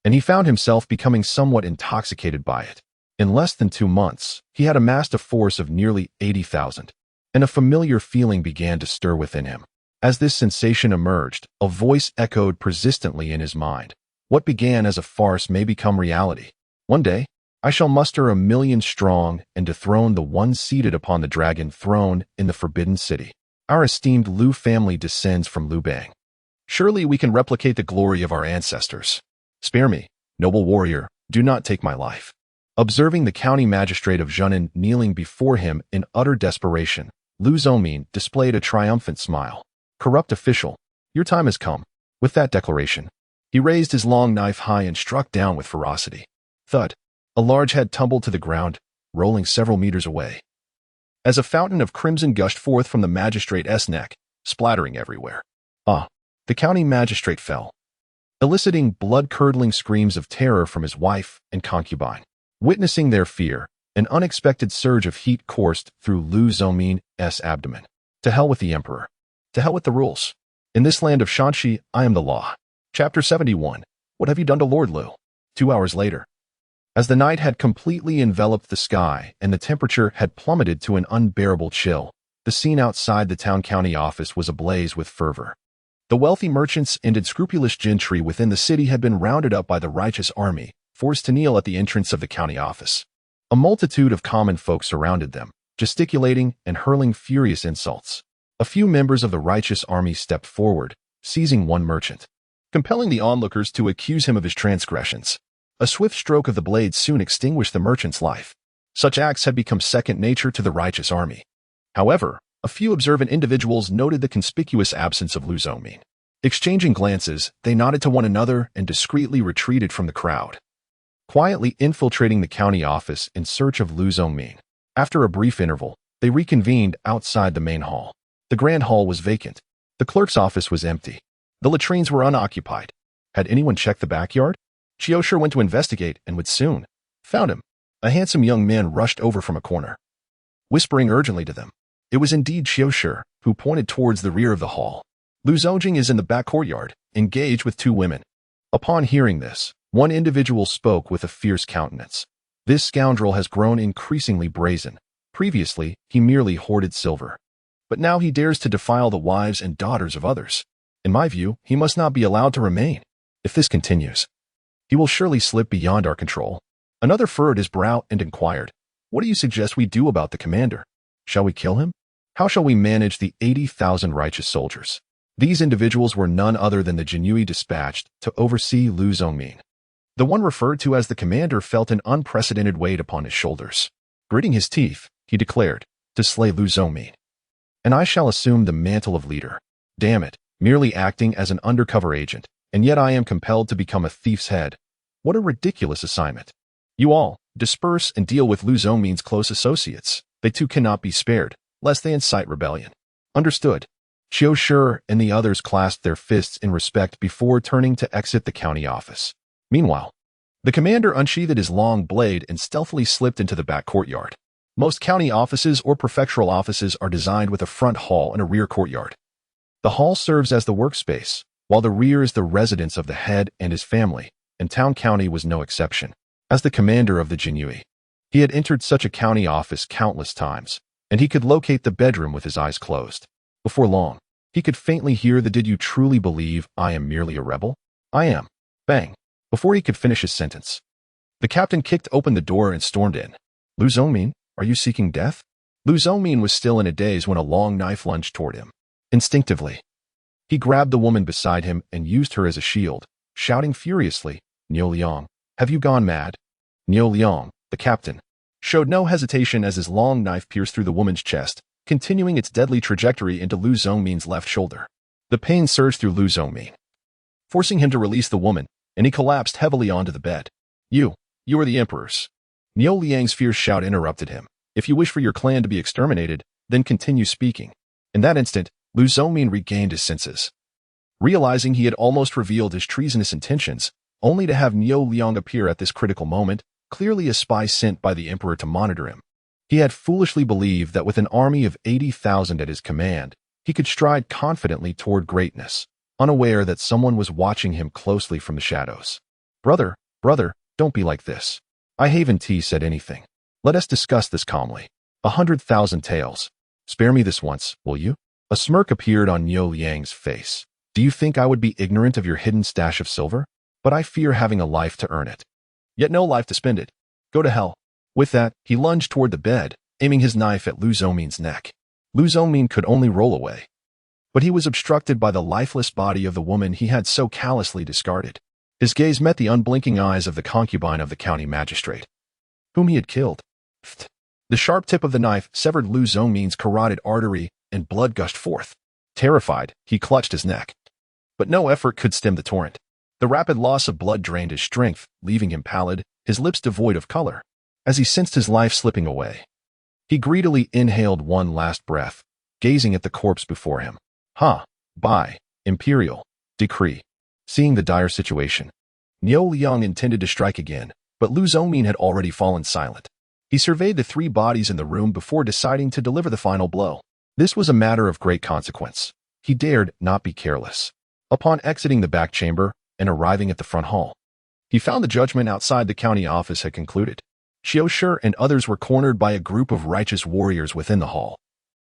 and he found himself becoming somewhat intoxicated by it. In less than 2 months, he had amassed a force of nearly 80,000, and a familiar feeling began to stir within him. As this sensation emerged, a voice echoed persistently in his mind. What began as a farce may become reality. One day, I shall muster 1,000,000 strong and dethrone the one seated upon the dragon throne in the Forbidden City. Our esteemed Lu family descends from Lu Bang. Surely we can replicate the glory of our ancestors. Spare me, noble warrior, do not take my life. Observing the county magistrate of Zhenan kneeling before him in utter desperation, Lu Zongmin displayed a triumphant smile. Corrupt official, your time has come. With that declaration, he raised his long knife high and struck down with ferocity. Thud. A large head tumbled to the ground, rolling several meters away. As a fountain of crimson gushed forth from the magistrate's neck, splattering everywhere. The county magistrate fell, eliciting blood-curdling screams of terror from his wife and concubine. Witnessing their fear, an unexpected surge of heat coursed through Lu Zongmin's abdomen. To hell with the emperor. To hell with the rules. In this land of Shaanxi, I am the law. Chapter 71. What have you done to Lord Lu? 2 hours later. As the night had completely enveloped the sky and the temperature had plummeted to an unbearable chill, the scene outside the town county office was ablaze with fervor. The wealthy merchants and unscrupulous gentry within the city had been rounded up by the righteous army, forced to kneel at the entrance of the county office. A multitude of common folk surrounded them, gesticulating and hurling furious insults. A few members of the righteous army stepped forward, seizing one merchant, compelling the onlookers to accuse him of his transgressions. A swift stroke of the blade soon extinguished the merchant's life. Such acts had become second nature to the righteous army. However, a few observant individuals noted the conspicuous absence of Lu Zongmin. Exchanging glances, they nodded to one another and discreetly retreated from the crowd, quietly infiltrating the county office in search of Lu Zongmin. After a brief interval, they reconvened outside the main hall. The grand hall was vacant. The clerk's office was empty. The latrines were unoccupied. Had anyone checked the backyard? Qiushi went to investigate and would soon found him. A handsome young man rushed over from a corner, whispering urgently to them. It was indeed Qiushi, who pointed towards the rear of the hall. Lu Zongjing is in the back courtyard, engaged with 2 women. Upon hearing this, one individual spoke with a fierce countenance. This scoundrel has grown increasingly brazen. Previously, he merely hoarded silver, but now he dares to defile the wives and daughters of others. In my view, he must not be allowed to remain. If this continues, he will surely slip beyond our control. Another furrowed his brow and inquired, what do you suggest we do about the commander? Shall we kill him? How shall we manage the 80,000 righteous soldiers? These individuals were none other than the Jinyui dispatched to oversee Lu Zongmin. The one referred to as the commander felt an unprecedented weight upon his shoulders. Gritting his teeth, he declared, to slay Lu Zongmin, and I shall assume the mantle of leader. Damn it, merely acting as an undercover agent, and yet I am compelled to become a thief's head. What a ridiculous assignment. You all, disperse and deal with Lu Zhongmin's close associates. They too cannot be spared, lest they incite rebellion. Understood. Qiu Shi and the others clasped their fists in respect before turning to exit the county office. Meanwhile, the commander unsheathed his long blade and stealthily slipped into the back courtyard. Most county offices or prefectural offices are designed with a front hall and a rear courtyard. The hall serves as the workspace, while the rear is the residence of the head and his family, and Town County was no exception. As the commander of the Jinyue, he had entered such a county office countless times, and he could locate the bedroom with his eyes closed. Before long, he could faintly hear the "Did you truly believe I am merely a rebel? I am." Bang. Before he could finish his sentence, the captain kicked open the door and stormed in. Lu Zhongmin, are you seeking death? Lu Zhongmin was still in a daze when a long knife lunged toward him. Instinctively, he grabbed the woman beside him and used her as a shield, shouting furiously, "Niu Liang, have you gone mad?" Niu Liang, the captain, showed no hesitation as his long knife pierced through the woman's chest, continuing its deadly trajectory into Lu Zhongmin's left shoulder. The pain surged through Lu Zhongmin, forcing him to release the woman, and he collapsed heavily onto the bed. You are the emperors." Niu Liang's fierce shout interrupted him. "If you wish for your clan to be exterminated, then continue speaking." In that instant, Lu Zhongmin regained his senses. Realizing he had almost revealed his treasonous intentions, only to have Niu Liang appear at this critical moment, clearly a spy sent by the emperor to monitor him. He had foolishly believed that with an army of 80,000 at his command, he could stride confidently toward greatness, unaware that someone was watching him closely from the shadows. Brother, don't be like this. I haven't said anything. Let us discuss this calmly. 100,000 taels. Spare me this once, will you?" A smirk appeared on Niu Liang's face. "Do you think I would be ignorant of your hidden stash of silver? But I fear having a life to earn it, yet no life to spend it. Go to hell." With that, he lunged toward the bed, aiming his knife at Lu Zhongmin's neck. Lu Zhongmin could only roll away, but he was obstructed by the lifeless body of the woman he had so callously discarded. His gaze met the unblinking eyes of the concubine of the county magistrate, whom he had killed. The sharp tip of the knife severed Lu Zhongmin's carotid artery, and blood gushed forth. Terrified, he clutched his neck, but no effort could stem the torrent. The rapid loss of blood drained his strength, leaving him pallid, his lips devoid of color. As he sensed his life slipping away, he greedily inhaled one last breath, gazing at the corpse before him. By imperial decree. Seeing the dire situation, Niu Liang intended to strike again, but Lu Zhongmin had already fallen silent. He surveyed the three bodies in the room before deciding to deliver the final blow. This was a matter of great consequence. He dared not be careless. Upon exiting the back chamber and arriving at the front hall, he found the judgment outside the county office had concluded. Qiu Shi and others were cornered by a group of righteous warriors within the hall,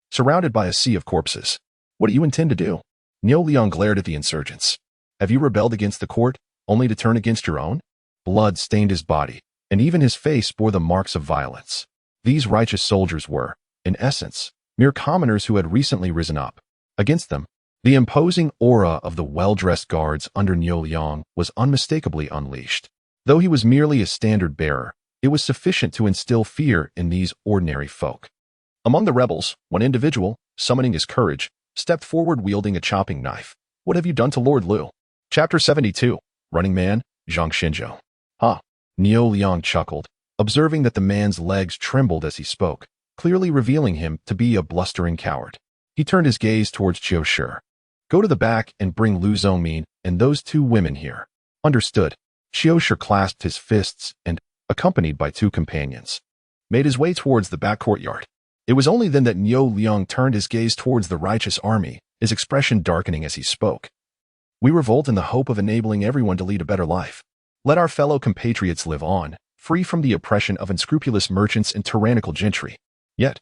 surrounded by a sea of corpses. "What do you intend to do?" Niu Liang glared at the insurgents. "Have you rebelled against the court, only to turn against your own?" Blood stained his body, and even his face bore the marks of violence. These righteous soldiers were, in essence, mere commoners who had recently risen up. Against them, the imposing aura of the well-dressed guards under Niu Liang was unmistakably unleashed. Though he was merely a standard-bearer, it was sufficient to instill fear in these ordinary folk. Among the rebels, one individual, summoning his courage, stepped forward wielding a chopping knife. "What have you done to Lord Lu?" Chapter 72. Running Man, Zhang Xinzhou. Niu Liang chuckled, observing that the man's legs trembled as he spoke, clearly revealing him to be a blustering coward. He turned his gaze towards Qiu Shi. "Go to the back and bring Lu Zhongmin and those two women here." Understood. Qiu Shi clasped his fists and, accompanied by two companions, made his way towards the back courtyard. It was only then that Niu Liang turned his gaze towards the righteous army, his expression darkening as he spoke. "We revolt in the hope of enabling everyone to lead a better life. Let our fellow compatriots live on, free from the oppression of unscrupulous merchants and tyrannical gentry." Yet,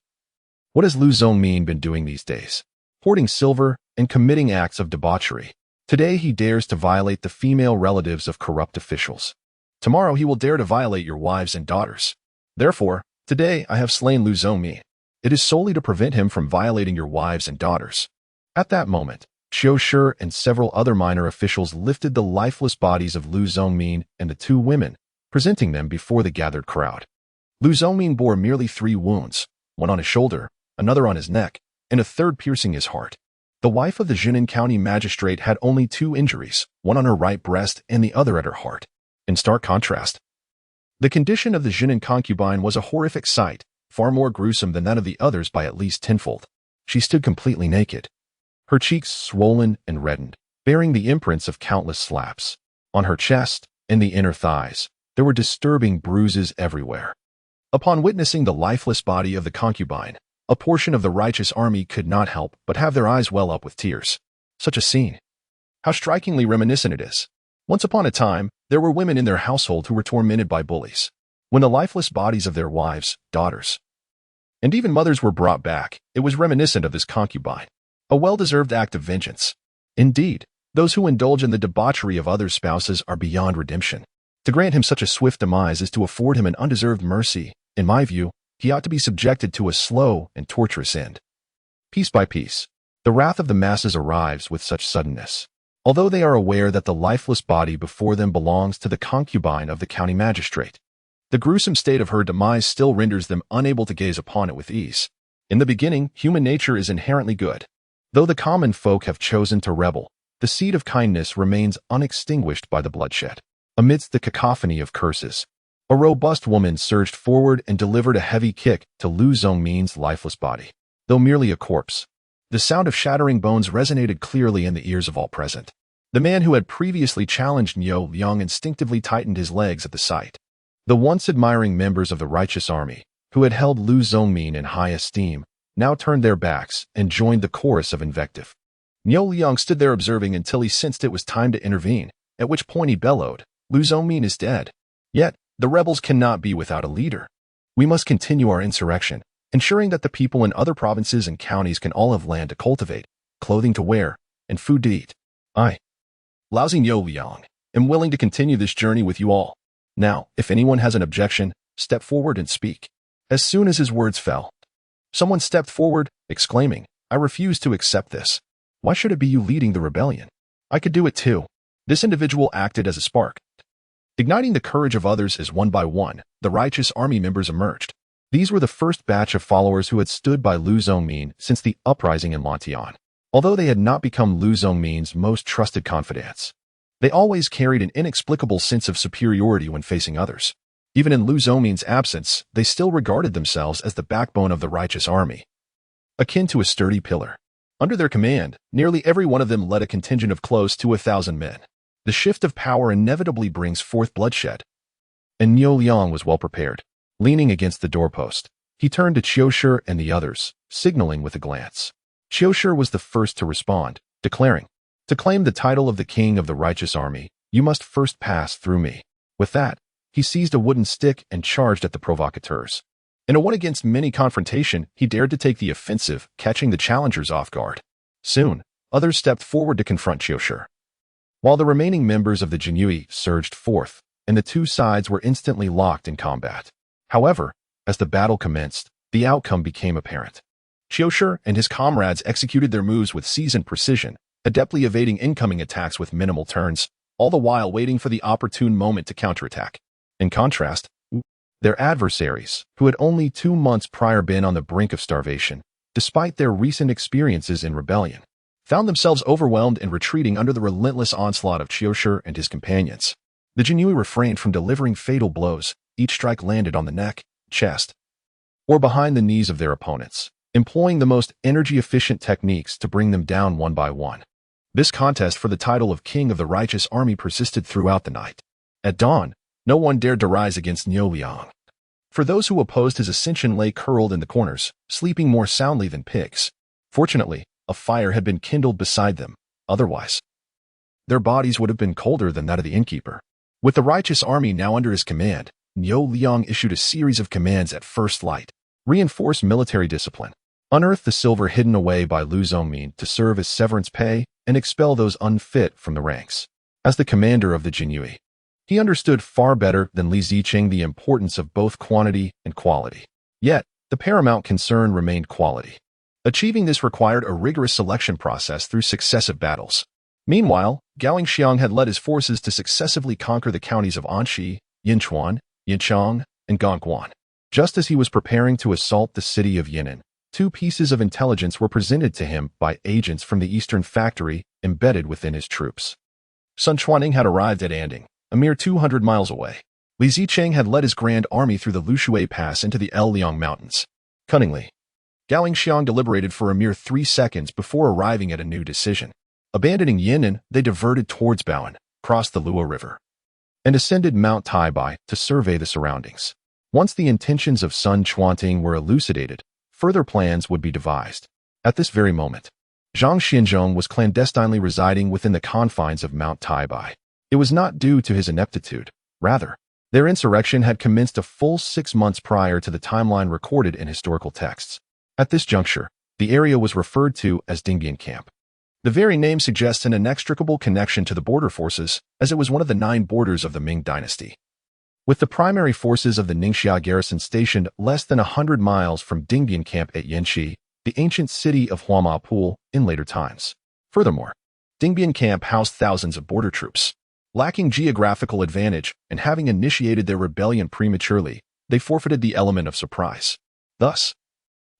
what has Lu Zhongmin been doing these days? Hoarding silver and committing acts of debauchery. Today he dares to violate the female relatives of corrupt officials. Tomorrow he will dare to violate your wives and daughters. Therefore, today I have slain Lu Zhongmin. It is solely to prevent him from violating your wives and daughters. At that moment, Qiu Shi and several other minor officials lifted the lifeless bodies of Lu Zhongmin and the two women, presenting them before the gathered crowd. Lu Zhongmin bore merely 3 wounds, one on his shoulder, another on his neck, and a third piercing his heart. The wife of the Jinan County magistrate had only 2 injuries, one on her right breast and the other at her heart. In stark contrast, the condition of the Jinan concubine was a horrific sight, far more gruesome than that of the others by at least tenfold. She stood completely naked, her cheeks swollen and reddened, bearing the imprints of countless slaps. On her chest and the inner thighs, there were disturbing bruises everywhere. Upon witnessing the lifeless body of the concubine, a portion of the righteous army could not help but have their eyes well up with tears. Such a scene. How strikingly reminiscent it is. Once upon a time, there were women in their household who were tormented by bullies. When the lifeless bodies of their wives, daughters, and even mothers were brought back, it was reminiscent of this concubine. A well-deserved act of vengeance. Indeed, those who indulge in the debauchery of other spouses are beyond redemption. To grant him such a swift demise is to afford him an undeserved mercy. In my view, he ought to be subjected to a slow and torturous end. Piece by piece, the wrath of the masses arrives with such suddenness. Although they are aware that the lifeless body before them belongs to the concubine of the county magistrate, the gruesome state of her demise still renders them unable to gaze upon it with ease. In the beginning, human nature is inherently good. Though the common folk have chosen to rebel, the seed of kindness remains unextinguished by the bloodshed. Amidst the cacophony of curses, a robust woman surged forward and delivered a heavy kick to Lu Zhongmin's lifeless body. Though merely a corpse, the sound of shattering bones resonated clearly in the ears of all present. The man who had previously challenged Niu Liang instinctively tightened his legs at the sight. The once admiring members of the righteous army, who had held Lu Zhongmin in high esteem, now turned their backs and joined the chorus of invective. Niu Liang stood there observing until he sensed it was time to intervene, at which point he bellowed, "Lu Zhongmin is dead." Yet, the rebels cannot be without a leader. We must continue our insurrection, ensuring that the people in other provinces and counties can all have land to cultivate, clothing to wear, and food to eat. I, Laozi Niu Liang, am willing to continue this journey with you all. Now, if anyone has an objection, step forward and speak. As soon as his words fell, someone stepped forward, exclaiming, "I refuse to accept this. Why should it be you leading the rebellion? I could do it too." This individual acted as a spark. Igniting the courage of others as one by one, the righteous army members emerged. These were the first batch of followers who had stood by Lu Zhongmin since the uprising in Lantian. Although they had not become Lu Zhongmin's most trusted confidants, they always carried an inexplicable sense of superiority when facing others. Even in Lu Zhongmin's absence, they still regarded themselves as the backbone of the righteous army, akin to a sturdy pillar. Under their command, nearly every one of them led a contingent of close to 1,000 men. The shift of power inevitably brings forth bloodshed, and Niu Liang was well prepared. Leaning against the doorpost, he turned to Qiushi and the others, signaling with a glance. Qiushi was the first to respond, declaring, "To claim the title of the king of the righteous army, you must first pass through me." With that, he seized a wooden stick and charged at the provocateurs. In a one-against-many confrontation, he dared to take the offensive, catching the challengers off guard. Soon, others stepped forward to confront Qiushi, while the remaining members of the Jinyui surged forth, and the two sides were instantly locked in combat. However, as the battle commenced, the outcome became apparent. Qiushi and his comrades executed their moves with seasoned precision, adeptly evading incoming attacks with minimal turns, all the while waiting for the opportune moment to counterattack. In contrast, their adversaries, who had only 2 months prior been on the brink of starvation, despite their recent experiences in rebellion, found themselves overwhelmed and retreating under the relentless onslaught of Qiushi and his companions. The Jinyui refrained from delivering fatal blows. Each strike landed on the neck, chest, or behind the knees of their opponents, employing the most energy-efficient techniques to bring them down one by one. This contest for the title of King of the Righteous Army persisted throughout the night. At dawn, no one dared to rise against Niu Liang. For those who opposed his ascension lay curled in the corners, sleeping more soundly than pigs. Fortunately, a fire had been kindled beside them. Otherwise, their bodies would have been colder than that of the innkeeper. With the righteous army now under his command, Niu Liang issued a series of commands at first light. Reinforce military discipline, unearth the silver hidden away by Lu Zhongmin to serve as severance pay, and expel those unfit from the ranks. As the commander of the Jinyui, he understood far better than Li Ziqing the importance of both quantity and quality. Yet, the paramount concern remained quality. Achieving this required a rigorous selection process through successive battles. Meanwhile, Gao Xiang had led his forces to successively conquer the counties of Anxi, Yinchuan, Yinchang, and Gongguan. Just as he was preparing to assault the city of Yinan, 2 pieces of intelligence were presented to him by agents from the Eastern Factory embedded within his troops. Sun Quanning had arrived at Anding, a mere 200 miles away. Li Zicheng had led his grand army through the Lushui Pass into the El Liang Mountains. Cunningly, Gao Xiang deliberated for a mere 3 seconds before arriving at a new decision. Abandoning Yan'an, they diverted towards Bao'an, crossed the Luo River, and ascended Mount Taibai to survey the surroundings. Once the intentions of Sun Quanting were elucidated, further plans would be devised. At this very moment, Zhang Xianzhong was clandestinely residing within the confines of Mount Taibai. It was not due to his ineptitude. Rather, their insurrection had commenced a full 6 months prior to the timeline recorded in historical texts. At this juncture, the area was referred to as Dingbian Camp. The very name suggests an inextricable connection to the border forces, as it was one of the 9 borders of the Ming dynasty. With the primary forces of the Ningxia garrison stationed less than 100 miles from Dingbian Camp at Yanqi, the ancient city of Huamapool, in later times. Furthermore, Dingbian Camp housed thousands of border troops. Lacking geographical advantage and having initiated their rebellion prematurely, they forfeited the element of surprise. Thus,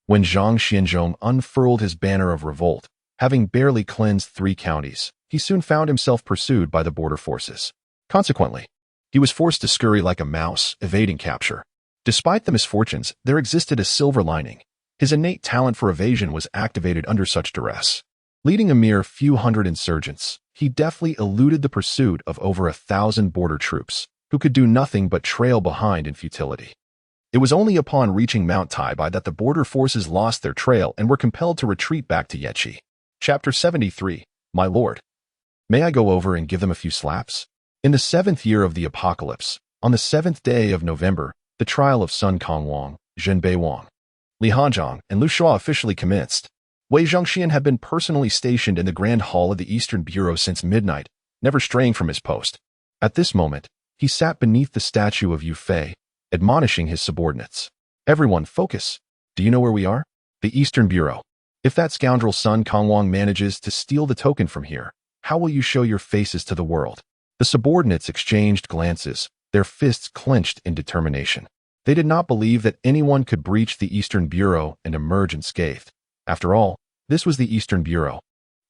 when Zhang Xianzhong unfurled his banner of revolt, having barely cleansed 3 counties, he soon found himself pursued by the border forces. Consequently, he was forced to scurry like a mouse, evading capture. Despite the misfortunes, there existed a silver lining. His innate talent for evasion was activated under such duress. Leading a mere few hundred insurgents, he deftly eluded the pursuit of over 1,000 border troops, who could do nothing but trail behind in futility. It was only upon reaching Mount Taibai that the border forces lost their trail and were compelled to retreat back to Yanqi. Chapter 73, My Lord. May I go over and give them a few slaps? In the 7th year of the apocalypse, on the 7th day of November, the trial of Sun Kongwang, Zhenbei Wang, Li Hanzhong, and Lu Shua officially commenced. Wei Zhongxian had been personally stationed in the Grand Hall of the Eastern Bureau since midnight, never straying from his post. At this moment, he sat beneath the statue of Yu Fei, admonishing his subordinates. Everyone, focus. Do you know where we are? The Eastern Bureau. If that scoundrel Sun Kongwang manages to steal the token from here, how will you show your faces to the world? The subordinates exchanged glances, their fists clenched in determination. They did not believe that anyone could breach the Eastern Bureau and emerge unscathed. After all, this was the Eastern Bureau,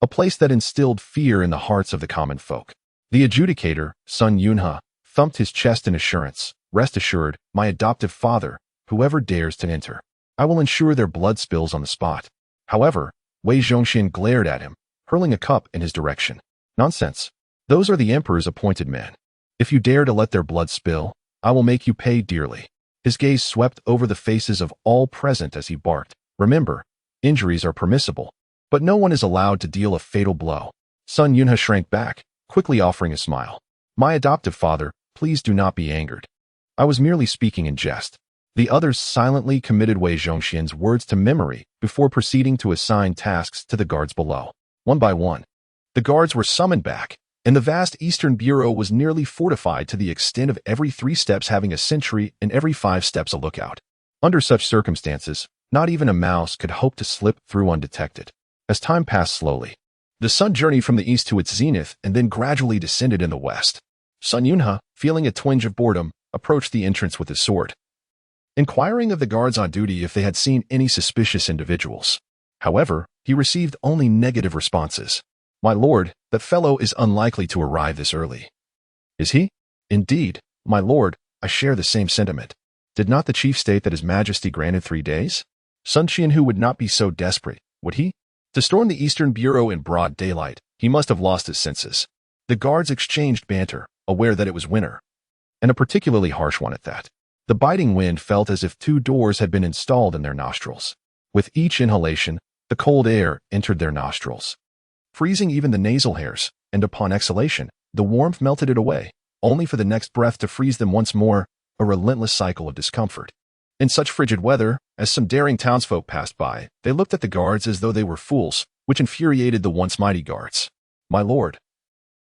a place that instilled fear in the hearts of the common folk. The adjudicator, Sun Yunhe, thumped his chest in assurance. Rest assured, my adoptive father, whoever dares to enter, I will ensure their blood spills on the spot. However, Wei Zhongxian glared at him, hurling a cup in his direction. Nonsense. Those are the emperor's appointed men. If you dare to let their blood spill, I will make you pay dearly. His gaze swept over the faces of all present as he barked. Remember, injuries are permissible, but no one is allowed to deal a fatal blow. Sun Yunhe shrank back, quickly offering a smile. My adoptive father, please do not be angered. I was merely speaking in jest. The others silently committed Wei Zhongxian's words to memory before proceeding to assign tasks to the guards below. One by one, the guards were summoned back, and the vast Eastern Bureau was nearly fortified to the extent of every 3 steps having a sentry and every 5 steps a lookout. Under such circumstances, not even a mouse could hope to slip through undetected. As time passed slowly, the sun journeyed from the east to its zenith and then gradually descended in the west. Sun Yunhe, feeling a twinge of boredom, approached the entrance with his sword, inquiring of the guards on duty if they had seen any suspicious individuals. However, he received only negative responses. My lord, that fellow is unlikely to arrive this early. Is he? Indeed, my lord, I share the same sentiment. Did not the chief state that his majesty granted 3 days? Sun Qianhu would not be so desperate, would he? To storm the Eastern Bureau in broad daylight, he must have lost his senses. The guards exchanged banter, aware that it was winter, and a particularly harsh one at that. The biting wind felt as if 2 doors had been installed in their nostrils. With each inhalation, the cold air entered their nostrils, freezing even the nasal hairs, and upon exhalation, the warmth melted it away, only for the next breath to freeze them once more, a relentless cycle of discomfort. In such frigid weather, as some daring townsfolk passed by, they looked at the guards as though they were fools, which infuriated the once mighty guards. My lord,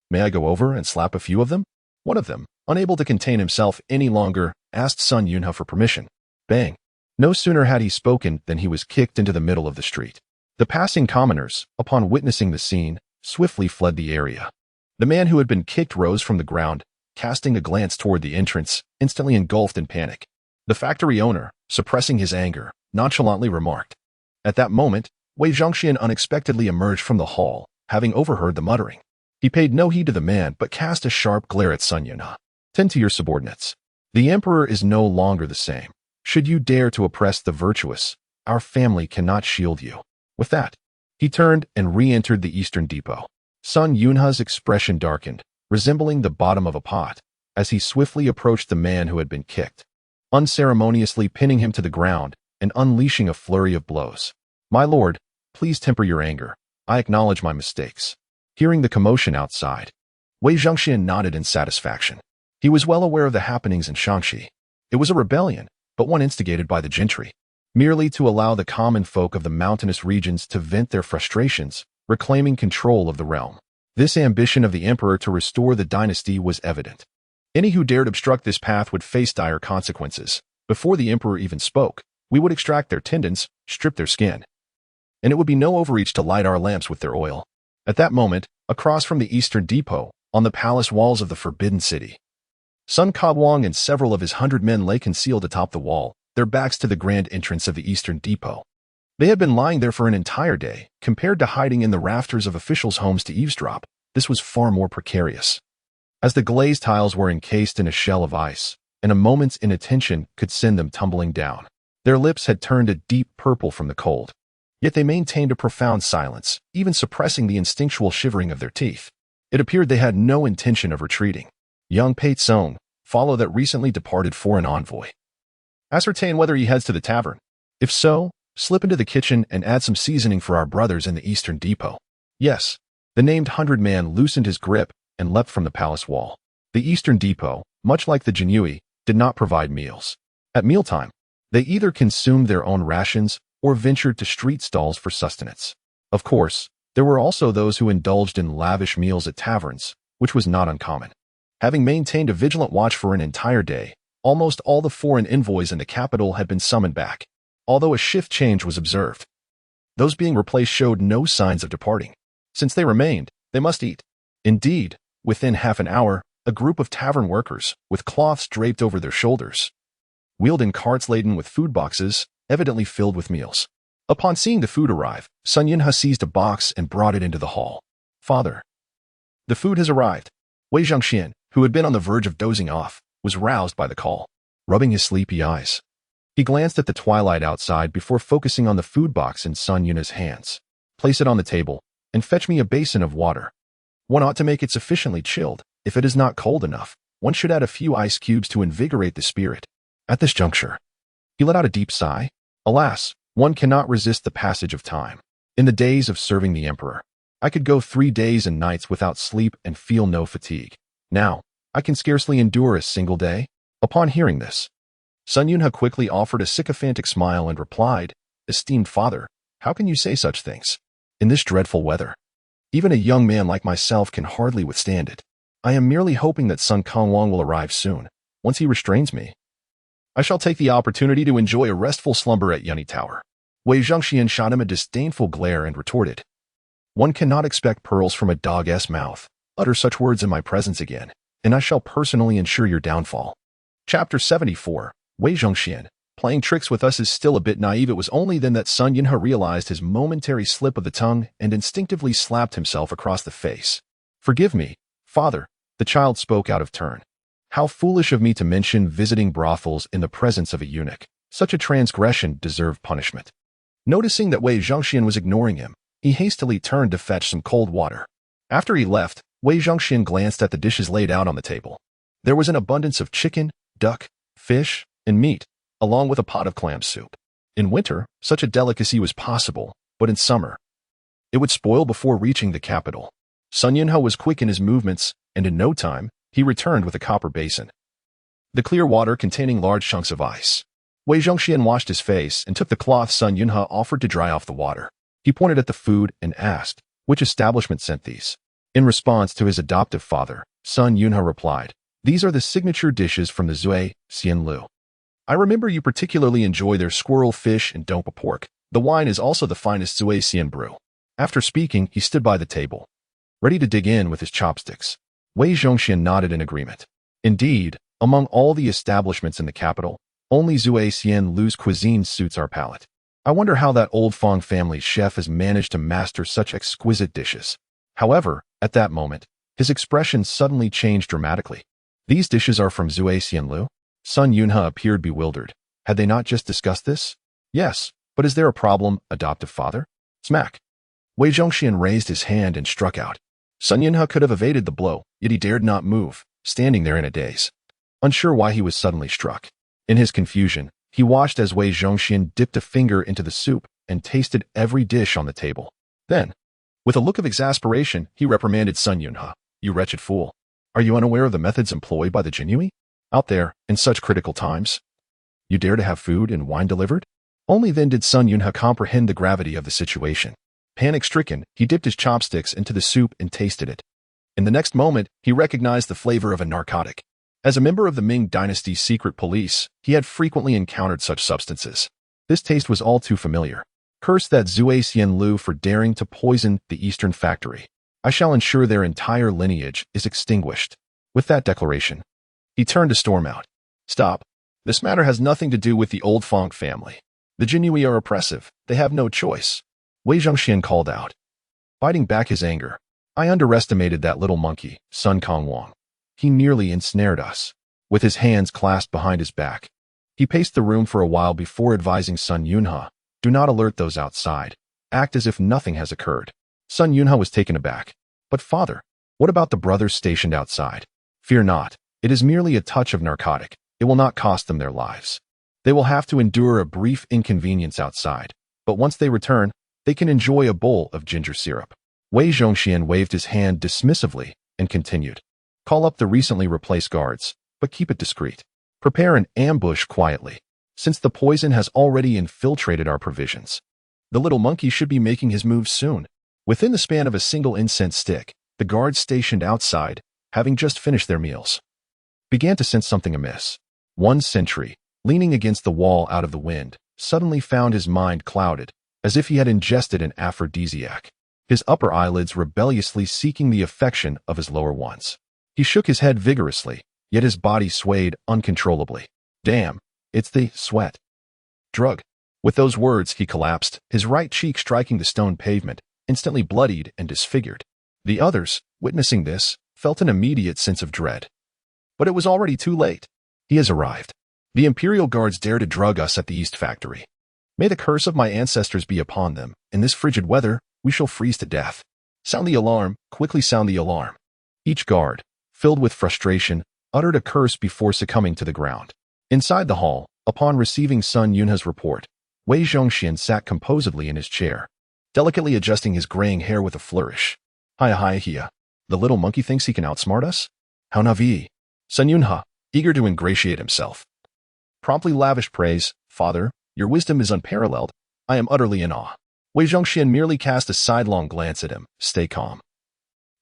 may I go over and slap a few of them? One of them, unable to contain himself any longer, asked Sun Yunhe for permission. Bang! No sooner had he spoken than he was kicked into the middle of the street. The passing commoners, upon witnessing the scene, swiftly fled the area. The man who had been kicked rose from the ground, casting a glance toward the entrance, instantly engulfed in panic. The factory owner, suppressing his anger, nonchalantly remarked, At that moment, Wei Zhongxian unexpectedly emerged from the hall, having overheard the muttering. He paid no heed to the man but cast a sharp glare at Sun Yunhe. "Tend to your subordinates. The emperor is no longer the same. Should you dare to oppress the virtuous, our family cannot shield you." With that, he turned and re-entered the eastern depot. Sun Yunhe's expression darkened, resembling the bottom of a pot, as he swiftly approached the man who had been kicked, unceremoniously pinning him to the ground and unleashing a flurry of blows. "My lord, please temper your anger. I acknowledge my mistakes." Hearing the commotion outside, Wei Zhongxian nodded in satisfaction. He was well aware of the happenings in Shaanxi. It was a rebellion, but one instigated by the gentry, merely to allow the common folk of the mountainous regions to vent their frustrations, reclaiming control of the realm. This ambition of the emperor to restore the dynasty was evident. Any who dared obstruct this path would face dire consequences. Before the emperor even spoke, we would extract their tendons, strip their skin, and it would be no overreach to light our lamps with their oil. At that moment, across from the eastern depot, on the palace walls of the Forbidden City, Sun Caoguang and several of his 100 men lay concealed atop the wall, their backs to the grand entrance of the eastern depot. They had been lying there for an entire day. Compared to hiding in the rafters of officials' homes to eavesdrop, this was far more precarious, as the glazed tiles were encased in a shell of ice, and a moment's inattention could send them tumbling down. Their lips had turned a deep purple from the cold, yet they maintained a profound silence, even suppressing the instinctual shivering of their teeth. It appeared they had no intention of retreating. "Young Pei Tsong, follow that recently departed foreign envoy. Ascertain whether he heads to the tavern. If so, slip into the kitchen and add some seasoning for our brothers in the eastern depot." Yes. The named 100-man loosened his grip and leapt from the palace wall. The eastern depot, much like the Jinyue, did not provide meals. At mealtime, they either consumed their own rations or ventured to street stalls for sustenance. Of course, there were also those who indulged in lavish meals at taverns, which was not uncommon. Having maintained a vigilant watch for an entire day, almost all the foreign envoys in the capital had been summoned back, although a shift change was observed. Those being replaced showed no signs of departing. Since they remained, they must eat. Indeed, within half an hour, a group of tavern workers, with cloths draped over their shoulders, wheeled in carts laden with food boxes, evidently filled with meals. Upon seeing the food arrive, Sun Yunhe seized a box and brought it into the hall. "Father, the food has arrived." Wei Zhongxian, who had been on the verge of dozing off, was roused by the call. Rubbing his sleepy eyes, he glanced at the twilight outside before focusing on the food box in Sun Yunhe's hands. "Place it on the table, and fetch me a basin of water. One ought to make it sufficiently chilled. If it is not cold enough, one should add a few ice cubes to invigorate the spirit." At this juncture, he let out a deep sigh. Alas, one cannot resist the passage of time. In the days of serving the emperor, I could go 3 days and nights without sleep and feel no fatigue. Now, I can scarcely endure a single day. Upon hearing this, Sun Yunhe quickly offered a sycophantic smile and replied, "Esteemed father, how can you say such things? In this dreadful weather, even a young man like myself can hardly withstand it. I am merely hoping that Sun Caoguang will arrive soon. Once he restrains me, I shall take the opportunity to enjoy a restful slumber at Yunni Tower." Wei Zhongxian shot him a disdainful glare and retorted, "One cannot expect pearls from a dog's mouth. Utter such words in my presence again, and I shall personally ensure your downfall." Chapter 74. Wei Zhongxian, playing tricks with us is still a bit naive. It was only then that Sun Yunhe realized his momentary slip of the tongue and instinctively slapped himself across the face. "Forgive me, father," the child spoke out of turn. "How foolish of me to mention visiting brothels in the presence of a eunuch. Such a transgression deserved punishment." Noticing that Wei Zhongxian was ignoring him, he hastily turned to fetch some cold water. After he left, Wei Zhongxian glanced at the dishes laid out on the table. There was an abundance of chicken, duck, fish, and meat, along with a pot of clam soup. In winter, such a delicacy was possible, but in summer, it would spoil before reaching the capital. Sun Yunhe was quick in his movements, and in no time, he returned with a copper basin, the clear water containing large chunks of ice. Wei Zhongxian washed his face and took the cloth Sun Yunhe offered to dry off the water. He pointed at the food and asked, "Which establishment sent these?" In response to his adoptive father, Sun Yunhe replied, "These are the signature dishes from the Zhu Youxiao. I remember you particularly enjoy their squirrel fish and dompa pork. The wine is also the finest Zhu Youxiao brew." After speaking, he stood by the table, ready to dig in with his chopsticks. Wei Zhongxian nodded in agreement. Indeed, among all the establishments in the capital, only Zhu Youxiao's cuisine suits our palate. I wonder how that old Fong family chef has managed to master such exquisite dishes. However, at that moment, his expression suddenly changed dramatically. These dishes are from Zhu Xianlu? Sun Yunhe appeared bewildered. Had they not just discussed this? Yes, but is there a problem, adoptive father? Smack. Wei Zhongxian raised his hand and struck out. Sun Yunhe could have evaded the blow, yet he dared not move, standing there in a daze. Unsure why he was suddenly struck. In his confusion, he watched as Wei Zhongxian dipped a finger into the soup and tasted every dish on the table. Then, with a look of exasperation, he reprimanded Sun Yunhe. You wretched fool. Are you unaware of the methods employed by the Jinhui? Out there, in such critical times? You dare to have food and wine delivered? Only then did Sun Yunhe comprehend the gravity of the situation. Panic-stricken, he dipped his chopsticks into the soup and tasted it. In the next moment, he recognized the flavor of a narcotic. As a member of the Ming dynasty's secret police, he had frequently encountered such substances. This taste was all too familiar. Curse that Zhu Xianlu for daring to poison the Eastern factory. I shall ensure their entire lineage is extinguished. With that declaration, he turned to storm out. Stop. This matter has nothing to do with the old Fong family. The Jinhui are oppressive. They have no choice. Wei Zhongxian called out, biting back his anger. I underestimated that little monkey, Sun Kongwang. He nearly ensnared us. With his hands clasped behind his back, he paced the room for a while before advising Sun Yunhe, do not alert those outside. Act as if nothing has occurred. Sun Yunhe was taken aback. But father, what about the brothers stationed outside? Fear not. It is merely a touch of narcotic. It will not cost them their lives. They will have to endure a brief inconvenience outside. But once they return, they can enjoy a bowl of ginger syrup. Wei Zhongxian waved his hand dismissively and continued. Call up the recently replaced guards, but keep it discreet. Prepare an ambush quietly, since the poison has already infiltrated our provisions. The little monkey should be making his moves soon. Within the span of a single incense stick, the guards stationed outside, having just finished their meals, began to sense something amiss. One sentry, leaning against the wall out of the wind, suddenly found his mind clouded, as if he had ingested an aphrodisiac, his upper eyelids rebelliously seeking the affection of his lower ones. He shook his head vigorously, yet his body swayed uncontrollably. Damn, it's the sweat drug. With those words, he collapsed, his right cheek striking the stone pavement, instantly bloodied and disfigured. The others, witnessing this, felt an immediate sense of dread. But it was already too late. He has arrived. The Imperial Guards dare to drug us at the East Factory. May the curse of my ancestors be upon them. In this frigid weather, we shall freeze to death. Sound the alarm, quickly sound the alarm. Each guard, filled with frustration, uttered a curse before succumbing to the ground. Inside the hall, upon receiving Sun Yunhe's report, Wei Zhongxian sat composedly in his chair, delicately adjusting his graying hair with a flourish. Hiya. The little monkey thinks he can outsmart us? How navi. Sun Yunhe, eager to ingratiate himself, promptly lavished praise. Father, your wisdom is unparalleled. I am utterly in awe. Wei Zhongxian merely cast a sidelong glance at him. Stay calm.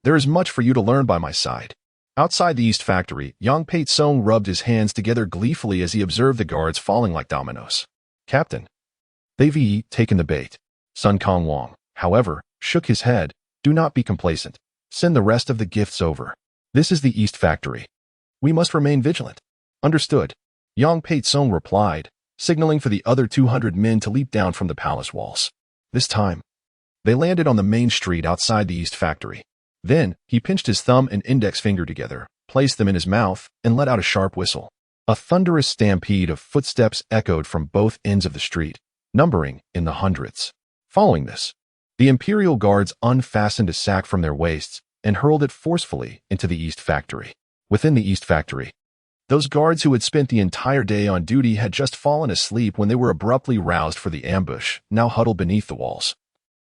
There is much for you to learn by my side. Outside the East Factory, Yang Pei-tsong rubbed his hands together gleefully as he observed the guards falling like dominoes. Captain. They've taken the bait. Sun Kongwang, however, shook his head. Do not be complacent. Send the rest of the gifts over. This is the East Factory. We must remain vigilant. Understood. Yang Pei-tsong replied, signaling for the other 200 men to leap down from the palace walls. This time, they landed on the main street outside the East Factory. Then, he pinched his thumb and index finger together, placed them in his mouth, and let out a sharp whistle. A thunderous stampede of footsteps echoed from both ends of the street, numbering in the hundreds. Following this, the Imperial Guards unfastened a sack from their waists and hurled it forcefully into the East Factory. Within the East Factory, those guards who had spent the entire day on duty had just fallen asleep when they were abruptly roused for the ambush, now huddled beneath the walls,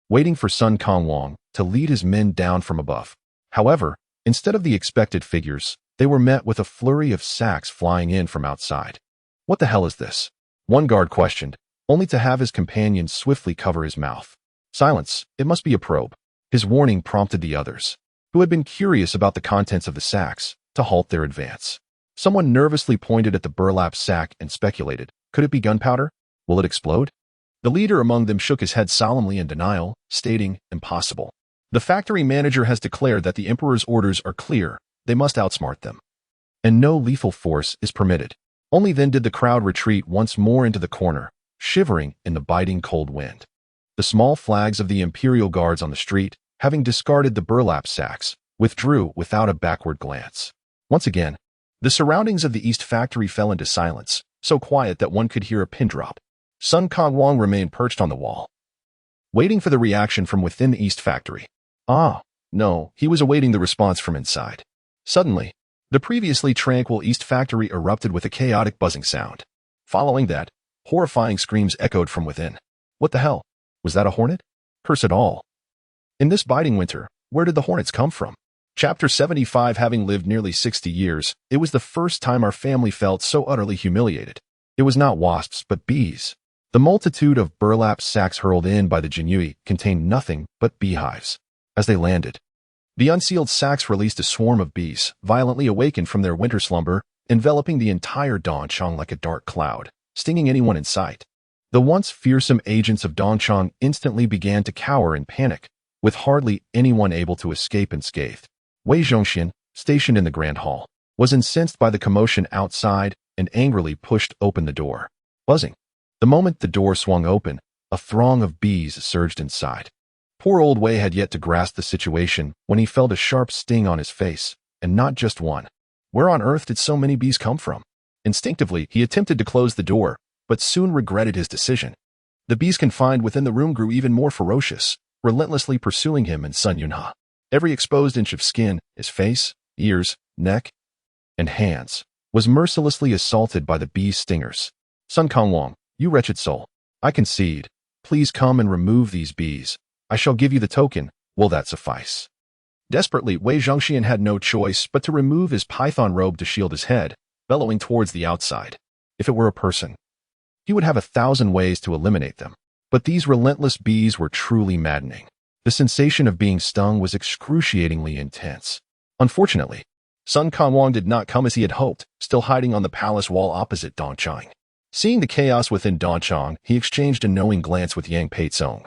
waiting for Sun Kongwang to lead his men down from above. However, instead of the expected figures, they were met with a flurry of sacks flying in from outside. What the hell is this? One guard questioned, only to have his companion swiftly cover his mouth. Silence, it must be a probe. His warning prompted the others, who had been curious about the contents of the sacks, to halt their advance. Someone nervously pointed at the burlap sack and speculated, could it be gunpowder? Will it explode? The leader among them shook his head solemnly in denial, stating, impossible. The factory manager has declared that the Emperor's orders are clear, they must outsmart them. And no lethal force is permitted. Only then did the crowd retreat once more into the corner, shivering in the biting cold wind. The small flags of the imperial guards on the street, having discarded the burlap sacks, withdrew without a backward glance. Once again, the surroundings of the East Factory fell into silence, so quiet that one could hear a pin drop. Sun Kangwang remained perched on the wall, waiting for the reaction from within the East Factory. No, he was awaiting the response from inside. Suddenly, the previously tranquil East Factory erupted with a chaotic buzzing sound. Following that, horrifying screams echoed from within. What the hell? Was that a hornet? Curse it all. In this biting winter, where did the hornets come from? Chapter 75. Having lived nearly 60 years, it was the first time our family felt so utterly humiliated. It was not wasps, but bees. The multitude of burlap sacks hurled in by the Jianji contained nothing but beehives. As they landed, the unsealed sacks released a swarm of bees, violently awakened from their winter slumber, enveloping the entire Dongchang like a dark cloud, stinging anyone in sight. The once fearsome agents of Dongchang instantly began to cower in panic, with hardly anyone able to escape unscathed. Wei Zhongxian, stationed in the Grand Hall, was incensed by the commotion outside and angrily pushed open the door. Buzzing. The moment the door swung open, a throng of bees surged inside. Poor old Wei had yet to grasp the situation when he felt a sharp sting on his face, and not just one. Where on earth did so many bees come from? Instinctively, he attempted to close the door, but soon regretted his decision. The bees confined within the room grew even more ferocious, relentlessly pursuing him and Sun Yunha. Every exposed inch of skin, his face, ears, neck, and hands, was mercilessly assaulted by the bees' stingers. Sun Kangwang, you wretched soul, I concede. Please come and remove these bees. I shall give you the token. Will that suffice? Desperately, Wei Zhongxian had no choice but to remove his python robe to shield his head, bellowing towards the outside. If it were a person, he would have 1,000 ways to eliminate them. But these relentless bees were truly maddening. The sensation of being stung was excruciatingly intense. Unfortunately, Sun Kangwang did not come as he had hoped, still hiding on the palace wall opposite Dongchang. Seeing the chaos within Dongchang, he exchanged a knowing glance with Yang Peizong,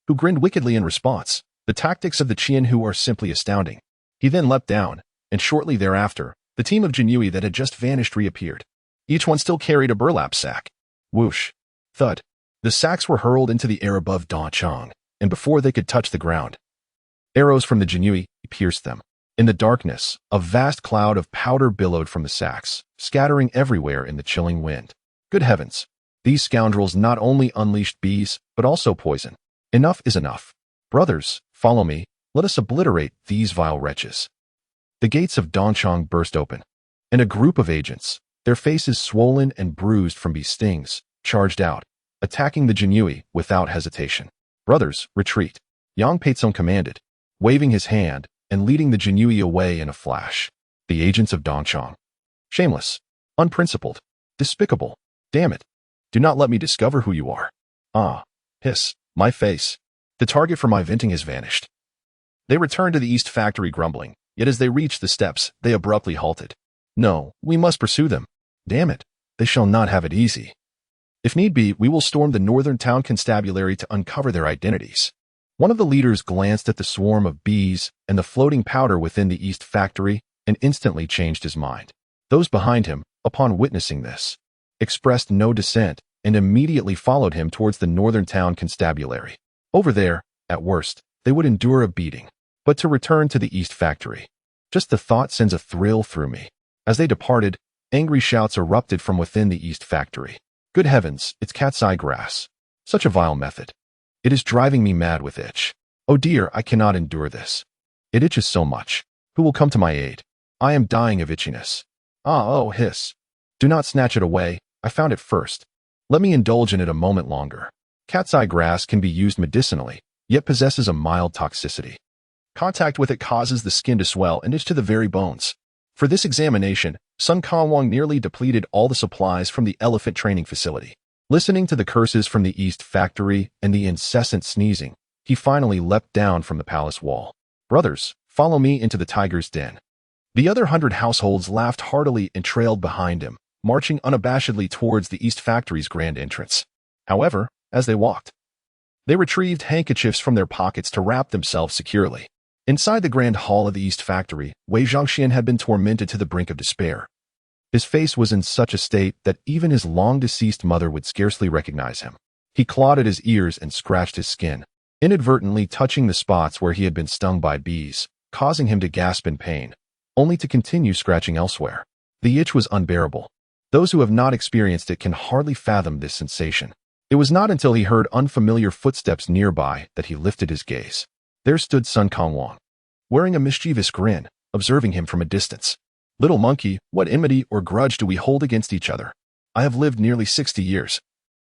who grinned wickedly in response. The tactics of the Qianhu are simply astounding. He then leapt down, and shortly thereafter, the team of Jianji that had just vanished reappeared. Each one still carried a burlap sack. Whoosh! Thud! The sacks were hurled into the air above Dongchang, and before they could touch the ground, arrows from the Jianji pierced them. In the darkness, a vast cloud of powder billowed from the sacks, scattering everywhere in the chilling wind. Good heavens! These scoundrels not only unleashed bees, but also poison. Enough is enough. Brothers, follow me, let us obliterate these vile wretches. The gates of Dongchang burst open, and a group of agents, their faces swollen and bruised from bee stings, charged out, attacking the Jianji without hesitation. Brothers, retreat, Yang Peizong commanded, waving his hand and leading the Jianji away in a flash. The agents of Dongchang. Shameless, unprincipled, despicable. Damn it. Do not let me discover who you are. Hiss, my face. The target for my venting has vanished. They returned to the East Factory grumbling, yet as they reached the steps, they abruptly halted. No, we must pursue them. Damn it, they shall not have it easy. If need be, we will storm the northern town constabulary to uncover their identities. One of the leaders glanced at the swarm of bees and the floating powder within the East Factory and instantly changed his mind. Those behind him, upon witnessing this, expressed no dissent and immediately followed him towards the northern town constabulary. Over there, at worst, they would endure a beating. But to return to the East Factory. Just the thought sends a thrill through me. As they departed, angry shouts erupted from within the East Factory. Good heavens, it's cat's eye grass. Such a vile method. It is driving me mad with itch. Oh dear, I cannot endure this. It itches so much. Who will come to my aid? I am dying of itchiness. Oh, hiss. Do not snatch it away. I found it first. Let me indulge in it a moment longer. Cat's eye grass can be used medicinally, yet possesses a mild toxicity. Contact with it causes the skin to swell and itch to the very bones. For this examination, Sun Kangwang nearly depleted all the supplies from the elephant training facility. Listening to the curses from the East Factory and the incessant sneezing, he finally leapt down from the palace wall. Brothers, follow me into the tiger's den. The other 100 households laughed heartily and trailed behind him, marching unabashedly towards the East Factory's grand entrance. However, as they walked, they retrieved handkerchiefs from their pockets to wrap themselves securely. Inside the Grand Hall of the East Factory, Wei Zhongxian had been tormented to the brink of despair. His face was in such a state that even his long-deceased mother would scarcely recognize him. He clawed at his ears and scratched his skin, inadvertently touching the spots where he had been stung by bees, causing him to gasp in pain, only to continue scratching elsewhere. The itch was unbearable. Those who have not experienced it can hardly fathom this sensation. It was not until he heard unfamiliar footsteps nearby that he lifted his gaze. There stood Sun Kangwang, wearing a mischievous grin, observing him from a distance. "Little monkey, what enmity or grudge do we hold against each other? I have lived nearly 60 years,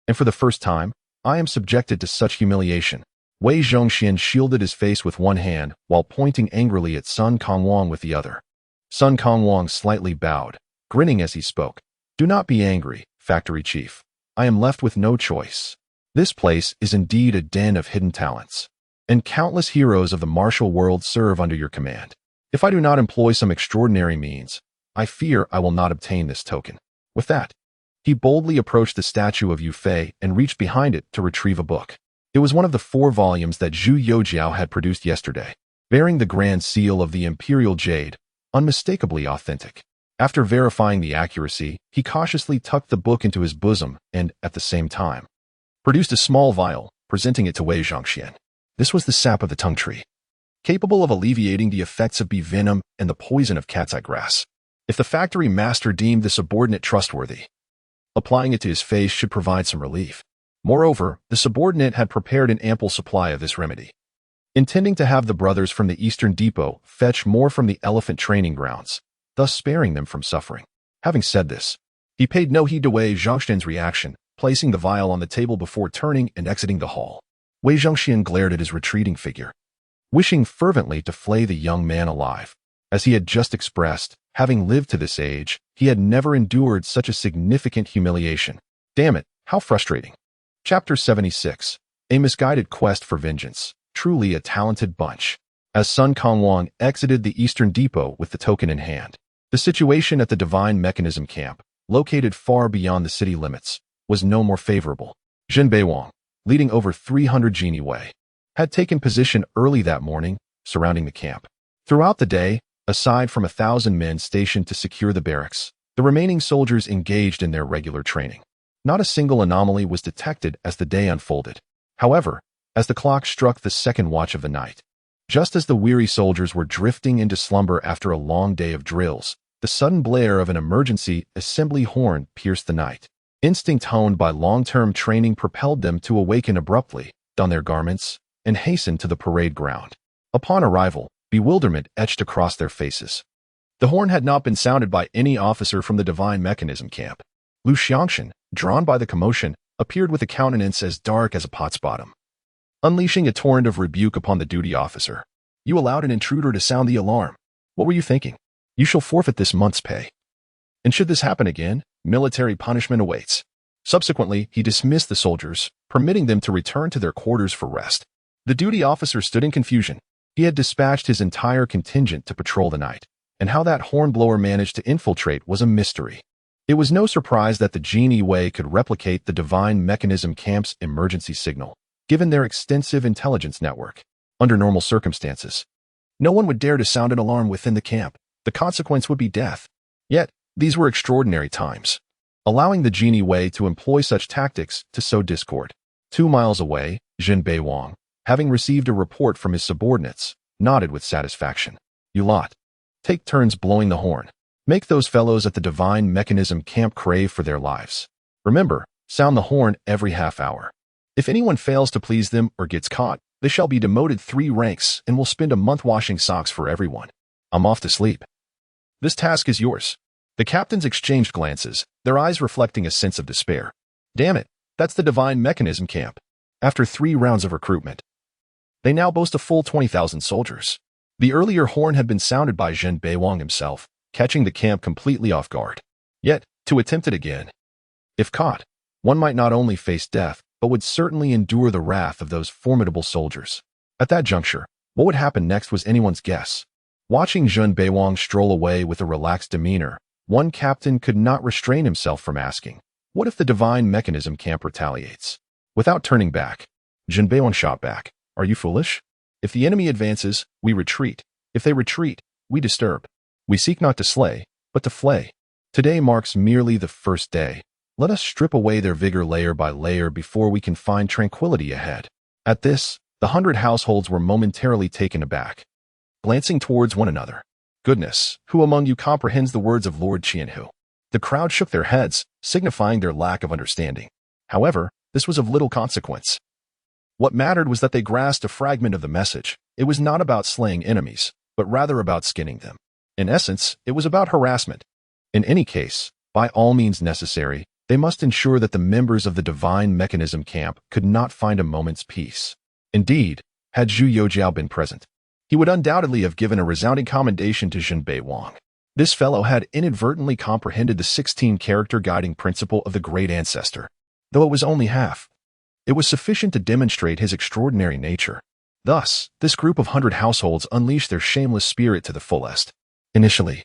and for the first time, I am subjected to such humiliation." Wei Zhongxian shielded his face with one hand while pointing angrily at Sun Kangwang with the other. Sun Kangwang slightly bowed, grinning as he spoke. "Do not be angry, factory chief. I am left with no choice. This place is indeed a den of hidden talents, and countless heroes of the martial world serve under your command. If I do not employ some extraordinary means, I fear I will not obtain this token." With that, he boldly approached the statue of Yu Fei and reached behind it to retrieve a book. It was one of the 4 volumes that Zhu Youxiao had produced yesterday, bearing the grand seal of the imperial jade, unmistakably authentic. After verifying the accuracy, he cautiously tucked the book into his bosom and, at the same time, produced a small vial, presenting it to Wei Zhongxian. This was the sap of the tongue tree, capable of alleviating the effects of bee venom and the poison of cat's eye grass. If the factory master deemed the subordinate trustworthy, applying it to his face should provide some relief. Moreover, the subordinate had prepared an ample supply of this remedy, intending to have the brothers from the Eastern Depot fetch more from the elephant training grounds, thus sparing them from suffering. Having said this, he paid no heed to Wei Zhongxian's reaction, placing the vial on the table before turning and exiting the hall. Wei Zhongxian glared at his retreating figure, wishing fervently to flay the young man alive. As he had just expressed, having lived to this age, he had never endured such a significant humiliation. Damn it, how frustrating. Chapter 76. A Misguided Quest for Vengeance. Truly a talented bunch. As Sun Kangwang exited the Eastern Depot with the token in hand, the situation at the Divine Mechanism Camp, located far beyond the city limits, was no more favorable. Zhen Beiwang, leading over 300 genie Wei, had taken position early that morning, surrounding the camp. Throughout the day, aside from 1,000 men stationed to secure the barracks, the remaining soldiers engaged in their regular training. Not a single anomaly was detected as the day unfolded. However, as the clock struck the second watch of the night, just as the weary soldiers were drifting into slumber after a long day of drills, the sudden blare of an emergency assembly horn pierced the night. Instinct honed by long-term training propelled them to awaken abruptly, don their garments, and hasten to the parade ground. Upon arrival, bewilderment etched across their faces. The horn had not been sounded by any officer from the Divine Mechanism Camp. Lu Xiangshan, drawn by the commotion, appeared with a countenance as dark as a pot's bottom, unleashing a torrent of rebuke upon the duty officer. "You allowed an intruder to sound the alarm. What were you thinking? You shall forfeit this month's pay. And should this happen again, military punishment awaits." Subsequently, he dismissed the soldiers, permitting them to return to their quarters for rest. The duty officer stood in confusion. He had dispatched his entire contingent to patrol the night, and how that hornblower managed to infiltrate was a mystery. It was no surprise that the Genie Wei could replicate the Divine Mechanism Camp's emergency signal, given their extensive intelligence network. Under normal circumstances, no one would dare to sound an alarm within the camp. The consequence would be death. Yet, these were extraordinary times, allowing the Genie Wei to employ such tactics to sow discord. 2 miles away, Zhen Beiwang, having received a report from his subordinates, nodded with satisfaction. "You lot, take turns blowing the horn. Make those fellows at the Divine Mechanism Camp crave for their lives. Remember, sound the horn every half hour. If anyone fails to please them or gets caught, they shall be demoted 3 ranks and will spend a month washing socks for everyone. I'm off to sleep. This task is yours." The captains exchanged glances, their eyes reflecting a sense of despair. Damn it, that's the Divine Mechanism Camp. After 3 rounds of recruitment, they now boast a full 20,000 soldiers. The earlier horn had been sounded by Zhen Beiwang himself, catching the camp completely off guard. Yet, to attempt it again, if caught, one might not only face death, but would certainly endure the wrath of those formidable soldiers. At that juncture, what would happen next was anyone's guess. Watching Zhen Beiwang stroll away with a relaxed demeanor, one captain could not restrain himself from asking, what if the Divine Mechanism Camp retaliates? Without turning back, Zhen Beiwang shot back, "Are you foolish? If the enemy advances, we retreat. If they retreat, we disturb. We seek not to slay, but to flay. Today marks merely the first day. Let us strip away their vigor layer by layer before we can find tranquility ahead. At this, the 100 households were momentarily taken aback, glancing towards one another. Goodness, who among you comprehends the words of Lord Qianhu? The crowd shook their heads, signifying their lack of understanding. However, this was of little consequence. What mattered was that they grasped a fragment of the message. It was not about slaying enemies, but rather about skinning them. In essence, it was about harassment. In any case, by all means necessary, they must ensure that the members of the divine mechanism camp could not find a moment's peace. Indeed, had Zhu Youxiao been present, he would undoubtedly have given a resounding commendation to Zhen Beiwang. This fellow had inadvertently comprehended the 16-character guiding principle of the great ancestor. Though it was only half, it was sufficient to demonstrate his extraordinary nature. Thus, this group of 100 households unleashed their shameless spirit to the fullest. Initially,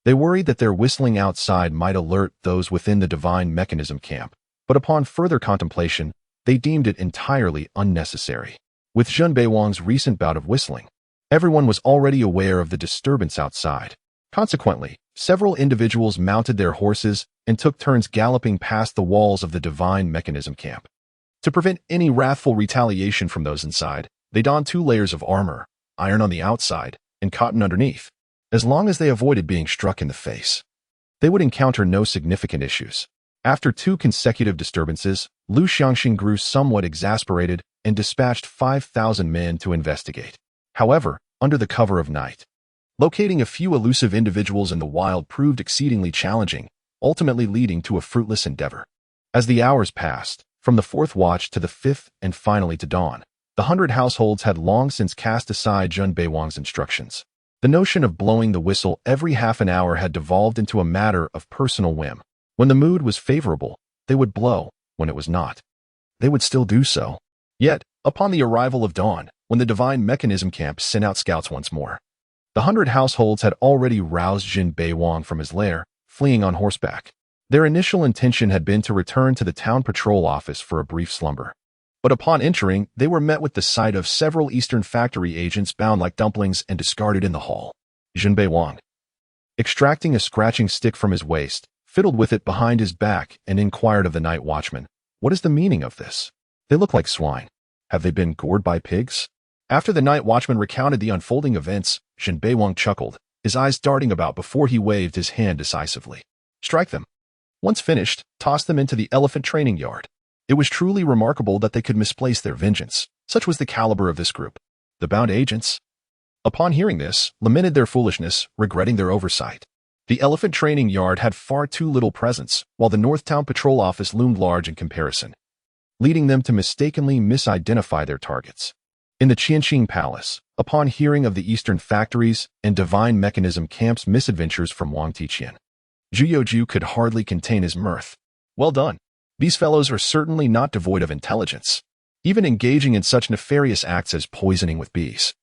they worried that their whistling outside might alert those within the divine mechanism camp, but upon further contemplation, they deemed it entirely unnecessary. With Zhen Beiwang's recent bout of whistling, everyone was already aware of the disturbance outside. Consequently, several individuals mounted their horses and took turns galloping past the walls of the divine mechanism camp. To prevent any wrathful retaliation from those inside, they donned 2 layers of armor, iron on the outside and cotton underneath. As long as they avoided being struck in the face, they would encounter no significant issues. After 2 consecutive disturbances, Lu Xiangxing grew somewhat exasperated and dispatched 5,000 men to investigate. However, under the cover of night, locating a few elusive individuals in the wild proved exceedingly challenging, ultimately leading to a fruitless endeavor. As the hours passed, from the 4th watch to the 5th and finally to dawn, the 100 households had long since cast aside Zhen Beiwang's instructions. The notion of blowing the whistle every half an hour had devolved into a matter of personal whim. When the mood was favorable, they would blow. When it was not, they would still do so. Yet, upon the arrival of dawn, when the divine mechanism camp sent out scouts once more, the 100 households had already roused Zhen Beiwang from his lair, fleeing on horseback. Their initial intention had been to return to the town patrol office for a brief slumber. But upon entering, they were met with the sight of several Eastern factory agents bound like dumplings and discarded in the hall. Zhen Beiwang, extracting a scratching stick from his waist, fiddled with it behind his back and inquired of the night watchman, "What is the meaning of this? They look like swine. Have they been gored by pigs?" After the night watchman recounted the unfolding events, Zhen Beiwang chuckled, his eyes darting about before he waved his hand decisively. "Strike them. Once finished, toss them into the elephant training yard." It was truly remarkable that they could misplace their vengeance. Such was the caliber of this group. The bound agents, upon hearing this, lamented their foolishness, regretting their oversight. The elephant training yard had far too little presence, while the North Town Patrol Office loomed large in comparison, leading them to mistakenly misidentify their targets. In the Qianqing Palace, upon hearing of the Eastern factories and divine mechanism camp's misadventures from Wang Tiqian, Zhu Youxiao could hardly contain his mirth. "Well done. These fellows are certainly not devoid of intelligence, even engaging in such nefarious acts as poisoning with bees.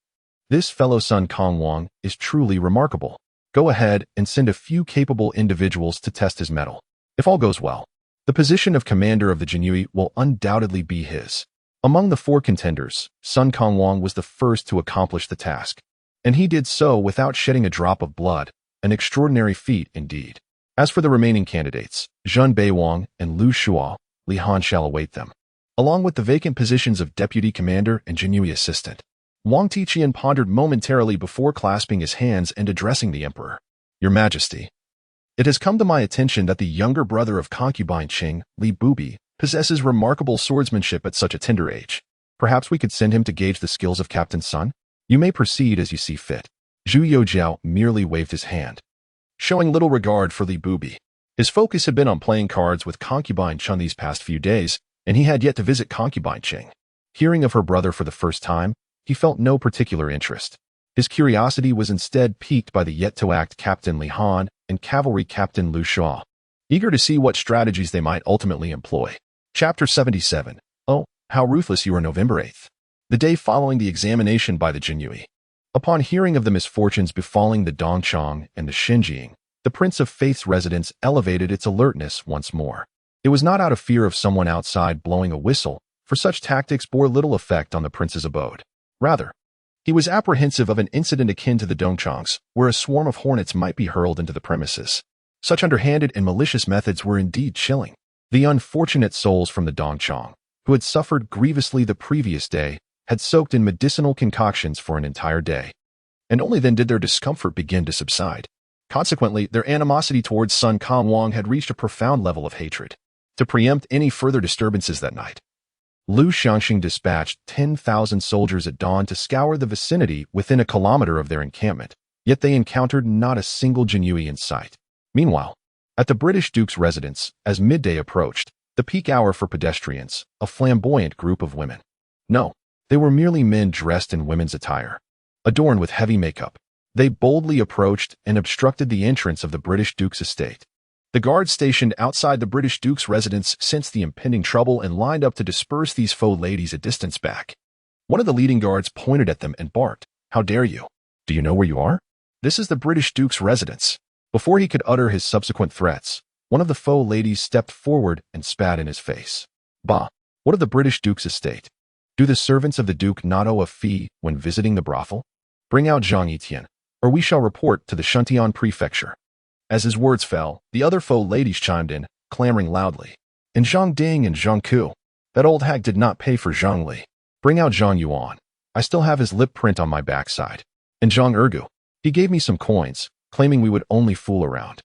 This fellow Sun Kong Wang is truly remarkable. Go ahead and send a few capable individuals to test his mettle. If all goes well, the position of commander of the Jianji will undoubtedly be his." Among the 4 contenders, Sun Kong Wang was the first to accomplish the task, and he did so without shedding a drop of blood, an extraordinary feat indeed. As for the remaining candidates, Zhen Beiwang and Lu Shuo, Li Han shall await them, along with the vacant positions of deputy commander and Jianji assistant. Wang Tiqian pondered momentarily before clasping his hands and addressing the emperor. "Your Majesty, it has come to my attention that the younger brother of concubine Qing, Li Bubi, possesses remarkable swordsmanship at such a tender age. Perhaps we could send him to gauge the skills of Captain Sun? You may proceed as you see fit." Zhu Youxiao merely waved his hand, showing little regard for Li Bubi. His focus had been on playing cards with concubine Chun these past few days, and he had yet to visit concubine Qing. Hearing of her brother for the first time, he felt no particular interest. His curiosity was instead piqued by the yet-to-act Captain Li Han and cavalry Captain Lu Shuo, eager to see what strategies they might ultimately employ. Chapter 77. Oh, how ruthless you are. November 8th. The day following the examination by the Jianji. Upon hearing of the misfortunes befalling the Dongchang and the Xinjiang, the Prince of Faith's residence elevated its alertness once more. It was not out of fear of someone outside blowing a whistle, for such tactics bore little effect on the prince's abode. Rather, he was apprehensive of an incident akin to the Dongchang's, where a swarm of hornets might be hurled into the premises. Such underhanded and malicious methods were indeed chilling. The unfortunate souls from the Dongchong, who had suffered grievously the previous day, had soaked in medicinal concoctions for an entire day. And only then did their discomfort begin to subside. Consequently, their animosity towards Sun Kangwang had reached a profound level of hatred. To preempt any further disturbances that night, Liu Xiangxing dispatched 10,000 soldiers at dawn to scour the vicinity within a kilometer of their encampment, yet they encountered not a single Jinyui in sight. Meanwhile, at the British Duke's residence, as midday approached, the peak hour for pedestrians, a flamboyant group of women. No, they were merely men dressed in women's attire, adorned with heavy makeup. They boldly approached and obstructed the entrance of the British Duke's estate. The guards stationed outside the British Duke's residence sensed the impending trouble and lined up to disperse these faux ladies a distance back. One of the leading guards pointed at them and barked, "How dare you? Do you know where you are? This is the British Duke's residence." Before he could utter his subsequent threats, one of the faux ladies stepped forward and spat in his face. "Bah, what of the British Duke's estate? Do the servants of the Duke not owe a fee when visiting the brothel? Bring out Zhang Yitian, or we shall report to the Shuntian prefecture." As his words fell, the other faux ladies chimed in, clamoring loudly. "And Zhang Ding and Zhang Ku. That old hag did not pay for Zhang Li. Bring out Zhang Yuan. I still have his lip print on my backside. And Zhang Ergu. He gave me some coins, claiming we would only fool around.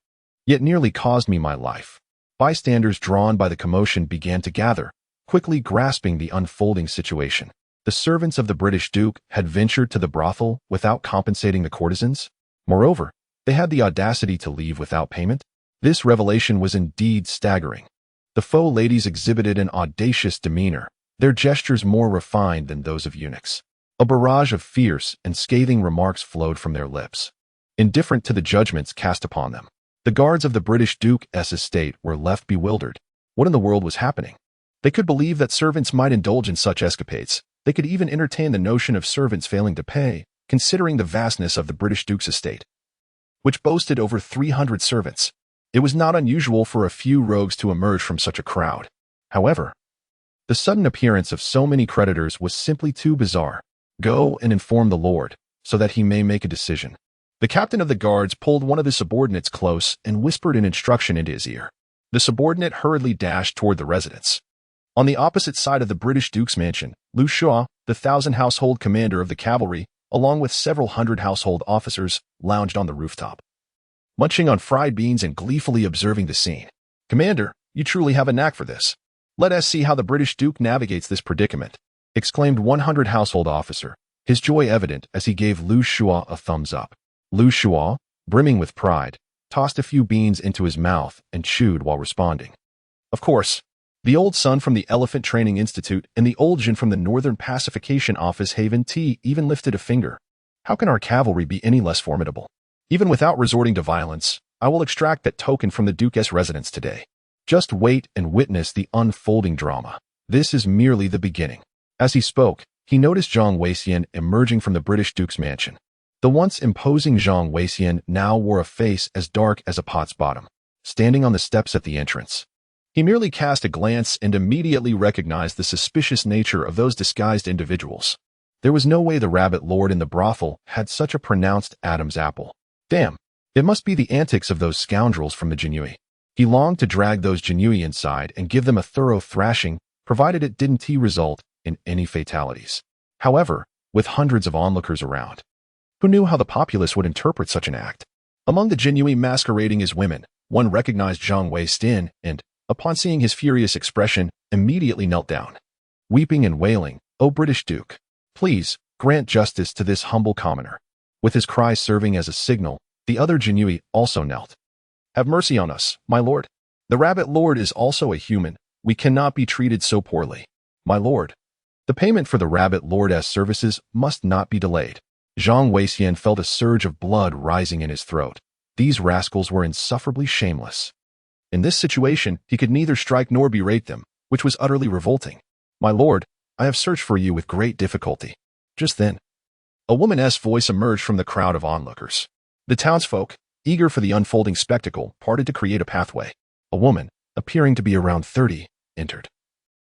Yet nearly caused me my life." Bystanders drawn by the commotion began to gather, quickly grasping the unfolding situation. The servants of the British Duke had ventured to the brothel without compensating the courtesans. Moreover, they had the audacity to leave without payment. This revelation was indeed staggering. The faux ladies exhibited an audacious demeanor, their gestures more refined than those of eunuchs. A barrage of fierce and scathing remarks flowed from their lips, indifferent to the judgments cast upon them. The guards of the British Duke's estate were left bewildered. What in the world was happening? They could believe that servants might indulge in such escapades. They could even entertain the notion of servants failing to pay, considering the vastness of the British Duke's estate, which boasted over 300 servants. It was not unusual for a few rogues to emerge from such a crowd. However, the sudden appearance of so many creditors was simply too bizarre. "Go and inform the Lord, so that he may make a decision." The captain of the guards pulled one of his subordinates close and whispered an instruction into his ear. The subordinate hurriedly dashed toward the residence. On the opposite side of the British Duke's mansion, Liu Shua, the 1,000 household commander of the cavalry, along with several hundred household officers, lounged on the rooftop, munching on fried beans and gleefully observing the scene. "Commander, you truly have a knack for this. Let us see how the British Duke navigates this predicament," exclaimed 100 household officer, his joy evident as he gave Liu Shua a thumbs up. Liu Shua, brimming with pride, tossed a few beans into his mouth and chewed while responding. Of course, the old son from the Elephant Training Institute and the old Jin from the Northern Pacification Office Haven T even lifted a finger. How can our cavalry be any less formidable? Even without resorting to violence, I will extract that token from the Duke's residence today. Just wait and witness the unfolding drama. This is merely the beginning. As he spoke, he noticed Zhang Weixian emerging from the British Duke's mansion. The once imposing Zhang Weixian now wore a face as dark as a pot's bottom, standing on the steps at the entrance. He merely cast a glance and immediately recognized the suspicious nature of those disguised individuals. There was no way the rabbit lord in the brothel had such a pronounced Adam's apple. Damn, it must be the antics of those scoundrels from the Jinyui. He longed to drag those Jinyui inside and give them a thorough thrashing, provided it didn't result in any fatalities. However, with hundreds of onlookers around, who knew how the populace would interpret such an act? Among the Jinyui masquerading as women, one recognized Zhang Weixian and, upon seeing his furious expression, immediately knelt down, weeping and wailing, "O British Duke, please grant justice to this humble commoner." With his cry serving as a signal, the other Jinyui also knelt. "Have mercy on us, my lord. The rabbit lord is also a human. We cannot be treated so poorly. My lord, the payment for the rabbit lord's services must not be delayed." Zhang Weixian felt a surge of blood rising in his throat. These rascals were insufferably shameless. In this situation, he could neither strike nor berate them, which was utterly revolting. "My lord, I have searched for you with great difficulty." Just then, a woman's voice emerged from the crowd of onlookers. The townsfolk, eager for the unfolding spectacle, parted to create a pathway. A woman, appearing to be around 30, entered,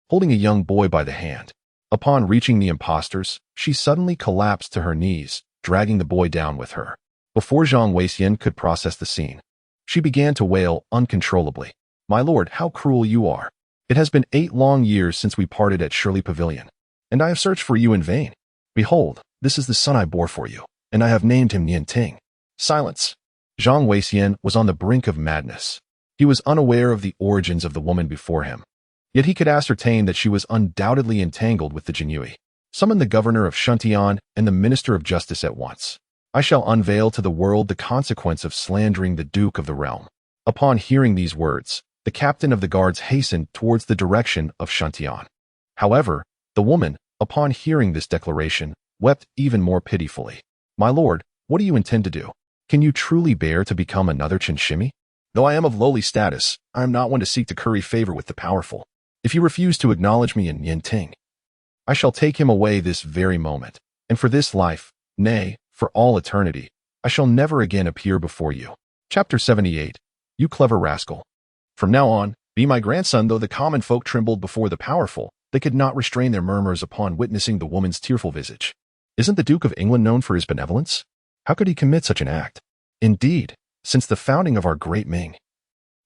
holding a young boy by the hand. Upon reaching the impostors, she suddenly collapsed to her knees, dragging the boy down with her. Before Zhang Weixian could process the scene, She began to wail uncontrollably. My lord, how cruel you are. It has been 8 long years since we parted at Shirley Pavilion, and I have searched for you in vain. Behold, this is the son I bore for you, and I have named him Nian Ting. Silence. Zhang Weixian was on the brink of madness. He was unaware of the origins of the woman before him. Yet he could ascertain that she was undoubtedly entangled with the Jinyui. Summon the governor of Shuntian and the minister of justice at once. I shall unveil to the world the consequence of slandering the duke of the realm. Upon hearing these words, the captain of the guards hastened towards the direction of Shuntian. However, the woman, upon hearing this declaration, wept even more pitifully. My lord, what do you intend to do? Can you truly bear to become another Chinshimi? Though I am of lowly status, I am not one to seek to curry favor with the powerful. If you refuse to acknowledge me in Yinting, I shall take him away this very moment, and for this life, nay, for all eternity, I shall never again appear before you. Chapter 78. You clever rascal. From now on, be my grandson. Though the common folk trembled before the powerful, they could not restrain their murmurs upon witnessing the woman's tearful visage. Isn't the Duke of England known for his benevolence? How could he commit such an act? Indeed, since the founding of our great Ming,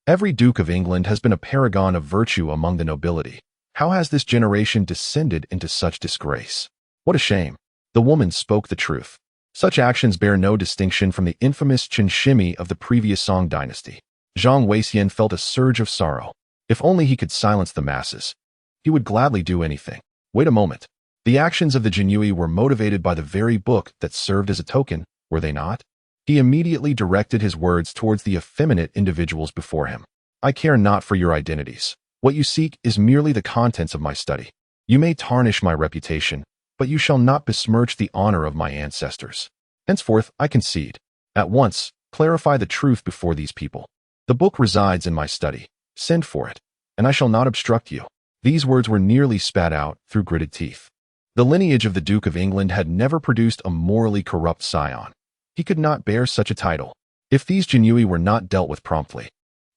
every Duke of England has been a paragon of virtue among the nobility. How has this generation descended into such disgrace? What a shame. The woman spoke the truth. Such actions bear no distinction from the infamous Chinshimi of the previous Song dynasty. Zhang Weixian felt a surge of sorrow. If only he could silence the masses, he would gladly do anything. Wait a moment. The actions of the Jinyui were motivated by the very book that served as a token, were they not? He immediately directed his words towards the effeminate individuals before him. I care not for your identities. What you seek is merely the contents of my study. You may tarnish my reputation, but you shall not besmirch the honor of my ancestors. Henceforth, I concede. At once, clarify the truth before these people. The book resides in my study. Send for it, and I shall not obstruct you. These words were nearly spat out through gritted teeth. The lineage of the Duke of England had never produced a morally corrupt scion. He could not bear such a title. If these Jinyui were not dealt with promptly,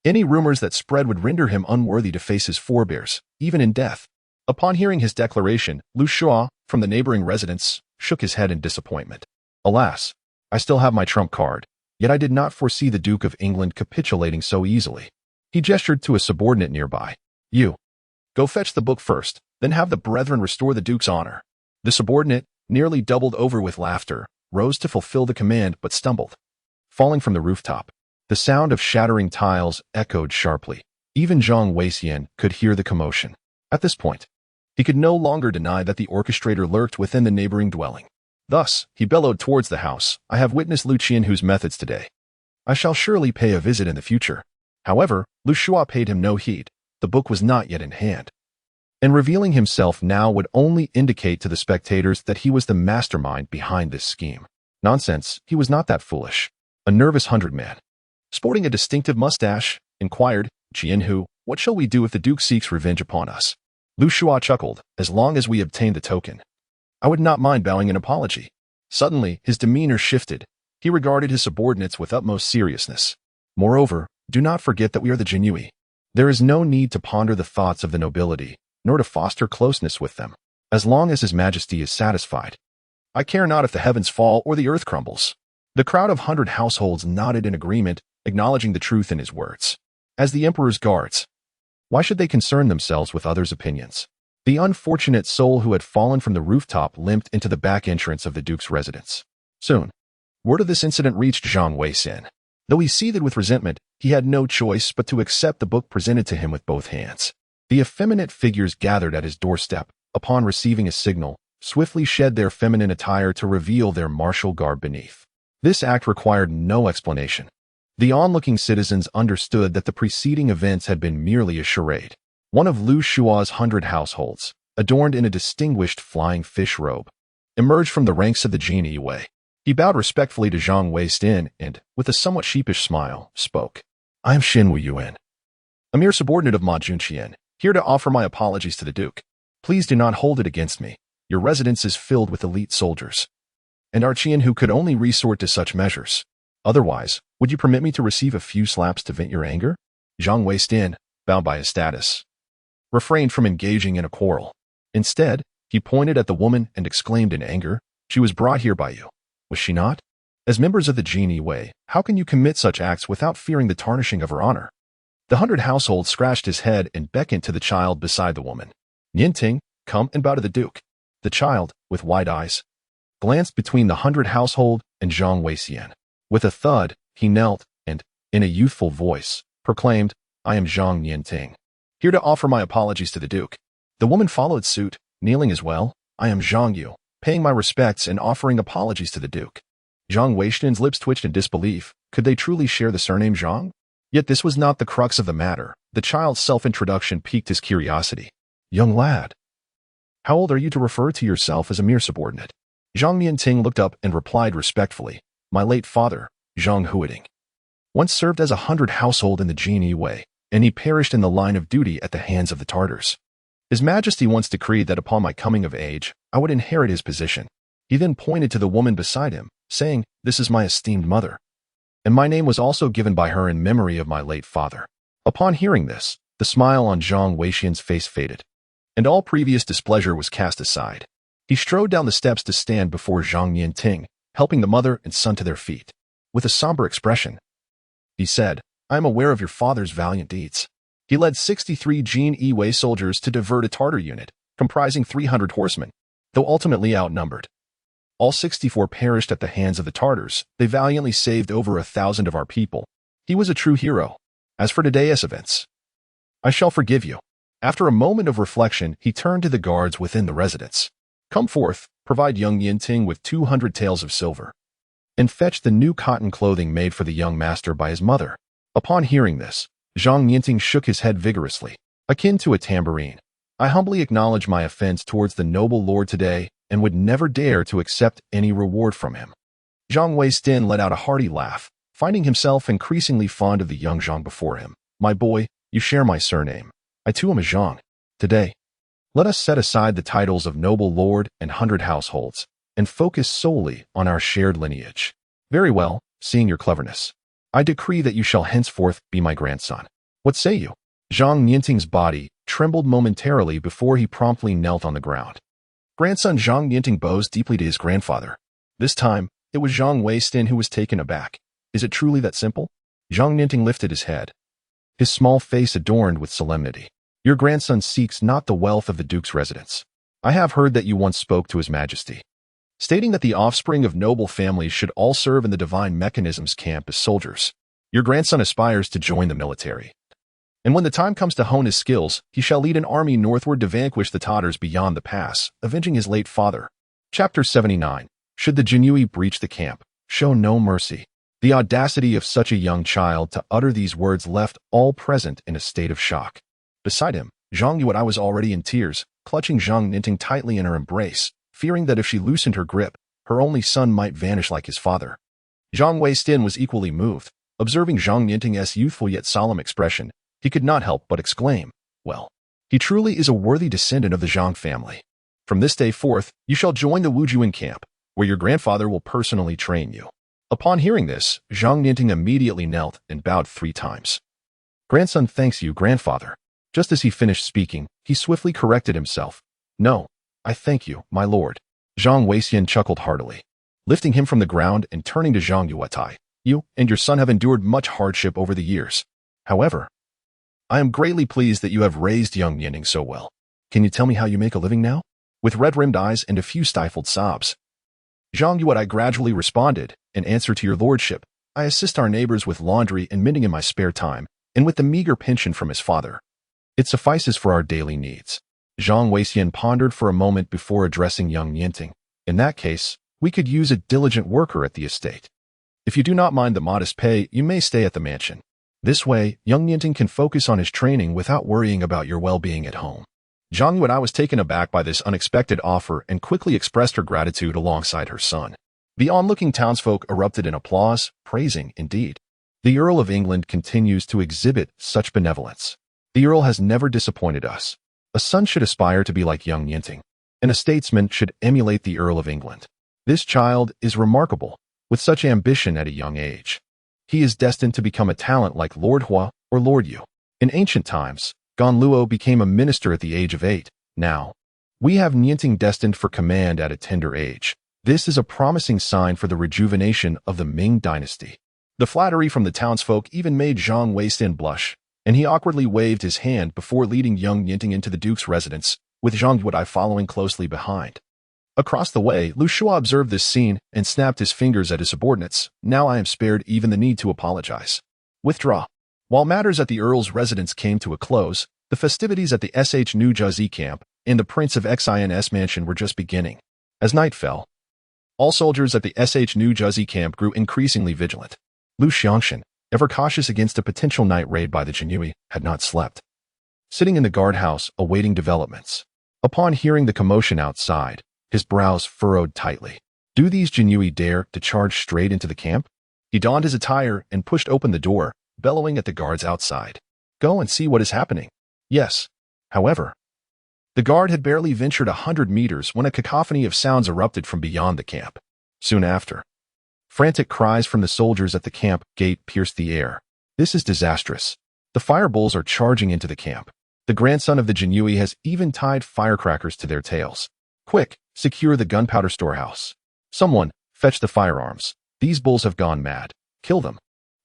any rumors that spread would render him unworthy to face his forebears, even in death. Upon hearing his declaration, Lu Shua, from the neighboring residence, shook his head in disappointment. Alas, I still have my trump card, yet I did not foresee the Duke of England capitulating so easily. He gestured to a subordinate nearby. You, go fetch the book first, then have the brethren restore the Duke's honor. The subordinate, nearly doubled over with laughter, rose to fulfill the command but stumbled, falling from the rooftop. The sound of shattering tiles echoed sharply. Even Zhang Weixian could hear the commotion. At this point, he could no longer deny that the orchestrator lurked within the neighboring dwelling. Thus, he bellowed towards the house. I have witnessed Lu Qianhu's methods today. I shall surely pay a visit in the future. However, Lu Shua paid him no heed. The book was not yet in hand. And revealing himself now would only indicate to the spectators that he was the mastermind behind this scheme. Nonsense, he was not that foolish. A nervous 100-man, sporting a distinctive mustache, inquired, Jianhu, what shall we do if the Duke seeks revenge upon us? Lu Shua chuckled, as long as we obtain the token, I would not mind bowing an apology. Suddenly, his demeanor shifted. He regarded his subordinates with utmost seriousness. Moreover, do not forget that we are the Jinyui. There is no need to ponder the thoughts of the nobility, nor to foster closeness with them, as long as His Majesty is satisfied. I care not if the heavens fall or the earth crumbles. The crowd of 100 households nodded in agreement, acknowledging the truth in his words. As the emperor's guards, why should they concern themselves with others' opinions? The unfortunate soul who had fallen from the rooftop limped into the back entrance of the Duke's residence. Soon, word of this incident reached Zhang Weixian. Though he seethed with resentment, he had no choice but to accept the book presented to him with both hands. The effeminate figures gathered at his doorstep, upon receiving a signal, swiftly shed their feminine attire to reveal their martial garb beneath. This act required no explanation. The onlooking citizens understood that the preceding events had been merely a charade. One of Lu Shua's 100 households, adorned in a distinguished flying fish robe, emerged from the ranks of the Jinyui. He bowed respectfully to Zhang Weixian and, with a somewhat sheepish smile, spoke. I am Xin Wuyuan, a mere subordinate of Ma Junqian, here to offer my apologies to the Duke. Please do not hold it against me. Your residence is filled with elite soldiers, and our Qianhu could only resort to such measures. Otherwise, would you permit me to receive a few slaps to vent your anger? Zhang Weixian, bound by his status, refrained from engaging in a quarrel. Instead, he pointed at the woman and exclaimed in anger, She was brought here by you, was she not? As members of the Jianji Wei, how can you commit such acts without fearing the tarnishing of her honor? The 100 household scratched his head and beckoned to the child beside the woman. Nianting, come and bow to the duke. The child, with wide eyes, glanced between the 100 household and Zhang Weixian. With a thud, he knelt and, in a youthful voice, proclaimed, I am Zhang Nianting, here to offer my apologies to the duke. The woman followed suit, kneeling as well. I am Zhang Yu, paying my respects and offering apologies to the duke. Zhang Weixian's lips twitched in disbelief. Could they truly share the surname Zhang? Yet this was not the crux of the matter. The child's self-introduction piqued his curiosity. Young lad, how old are you to refer to yourself as a mere subordinate? Zhang Nianting looked up and replied respectfully, my late father, Zhang Huiding, once served as 100 household in the Jianji Wei, and he perished in the line of duty at the hands of the Tartars. His Majesty once decreed that upon my coming of age, I would inherit his position. He then pointed to the woman beside him, saying, this is my esteemed mother. And my name was also given by her in memory of my late father. Upon hearing this, the smile on Zhang Weixian's face faded, and all previous displeasure was cast aside. He strode down the steps to stand before Zhang Nianting, helping the mother and son to their feet. With a somber expression, he said, I am aware of your father's valiant deeds. He led 63 Jianji Wei soldiers to divert a Tartar unit, comprising 300 horsemen, though ultimately outnumbered. All 64 perished at the hands of the Tartars. They valiantly saved over 1,000 of our people. He was a true hero. As for today's events, I shall forgive you. After a moment of reflection, he turned to the guards within the residence. Come forth, provide young Nianting with 200 taels of silver, and fetch the new cotton clothing made for the young master by his mother. Upon hearing this, Zhang Nianting shook his head vigorously, akin to a tambourine. I humbly acknowledge my offense towards the noble lord today and would never dare to accept any reward from him. Zhang Weixian let out a hearty laugh, finding himself increasingly fond of the young Zhang before him. My boy, you share my surname. I too am a Zhang. Today, let us set aside the titles of noble lord and 100 households, and focus solely on our shared lineage. Very well, seeing your cleverness, I decree that you shall henceforth be my grandson. What say you? Zhang Nianting's body trembled momentarily before he promptly knelt on the ground. Grandson Zhang Nianting bows deeply to his grandfather. This time, it was Zhang Weixian who was taken aback. Is it truly that simple? Zhang Nianting lifted his head, his small face adorned with solemnity. Your grandson seeks not the wealth of the duke's residence. I have heard that you once spoke to his majesty, stating that the offspring of noble families should all serve in the divine mechanisms camp as soldiers. Your grandson aspires to join the military, and when the time comes to hone his skills, he shall lead an army northward to vanquish the Tatars beyond the pass, avenging his late father. Chapter 79. Should the Jianji breach the camp, show no mercy. The audacity of such a young child to utter these words left all present in a state of shock. Beside him, Zhang Yuan was already in tears, clutching Zhang Nianting tightly in her embrace, fearing that if she loosened her grip, her only son might vanish like his father. Zhang Weixian was equally moved. Observing Zhang Nianting's youthful yet solemn expression, he could not help but exclaim, well, he truly is a worthy descendant of the Zhang family. From this day forth, you shall join the Wujuan camp, where your grandfather will personally train you. Upon hearing this, Zhang Nianting immediately knelt and bowed 3 times. Grandson thanks you, grandfather. Just as he finished speaking, he swiftly corrected himself. No, I thank you, my lord. Zhang Weixian chuckled heartily, lifting him from the ground and turning to Zhang Yuan. You and your son have endured much hardship over the years. However, I am greatly pleased that you have raised young Nianting so well. Can you tell me how you make a living now? With red-rimmed eyes and a few stifled sobs, Zhang Yuan gradually responded, in answer to your lordship, I assist our neighbors with laundry and mending in my spare time, and with the meager pension from his father. It suffices for our daily needs. Zhang Weixian pondered for a moment before addressing young Nianting. In that case, we could use a diligent worker at the estate. If you do not mind the modest pay, you may stay at the mansion. This way, young Nianting can focus on his training without worrying about your well-being at home. Zhang Yuan was taken aback by this unexpected offer and quickly expressed her gratitude alongside her son. The onlooking townsfolk erupted in applause, praising, indeed. The Earl of England continues to exhibit such benevolence. The Earl has never disappointed us. A son should aspire to be like young Nianting, and a statesman should emulate the Earl of England. This child is remarkable, with such ambition at a young age. He is destined to become a talent like Lord Hua or Lord Yu. In ancient times, Gan Luo became a minister at the age of 8. Now, we have Nianting destined for command at a tender age. This is a promising sign for the rejuvenation of the Ming dynasty. The flattery from the townsfolk even made Zhang Weistin blush, and he awkwardly waved his hand before leading young Yinting into the duke's residence, with Zhang Guodai following closely behind. Across the way, Lu Shua observed this scene and snapped his fingers at his subordinates. Now I am spared even the need to apologize. Withdraw. While matters at the Earl's residence came to a close, the festivities at the SH New Jiazi camp and the Prince of Xin's mansion were just beginning. As night fell, all soldiers at the SH New Jiazi camp grew increasingly vigilant. Lu Xiangshan, ever cautious against a potential night raid by the Jinyui, had not slept. Sitting in the guardhouse, awaiting developments. Upon hearing the commotion outside, his brows furrowed tightly. Do these Jinyui dare to charge straight into the camp? He donned his attire and pushed open the door, bellowing at the guards outside. Go and see what is happening. Yes. However, the guard had barely ventured 100 meters when a cacophony of sounds erupted from beyond the camp. Soon after, frantic cries from the soldiers at the camp gate pierced the air. This is disastrous. The firebulls are charging into the camp. The grandson of the Jinyui has even tied firecrackers to their tails. Quick, secure the gunpowder storehouse. Someone, fetch the firearms. These bulls have gone mad. Kill them.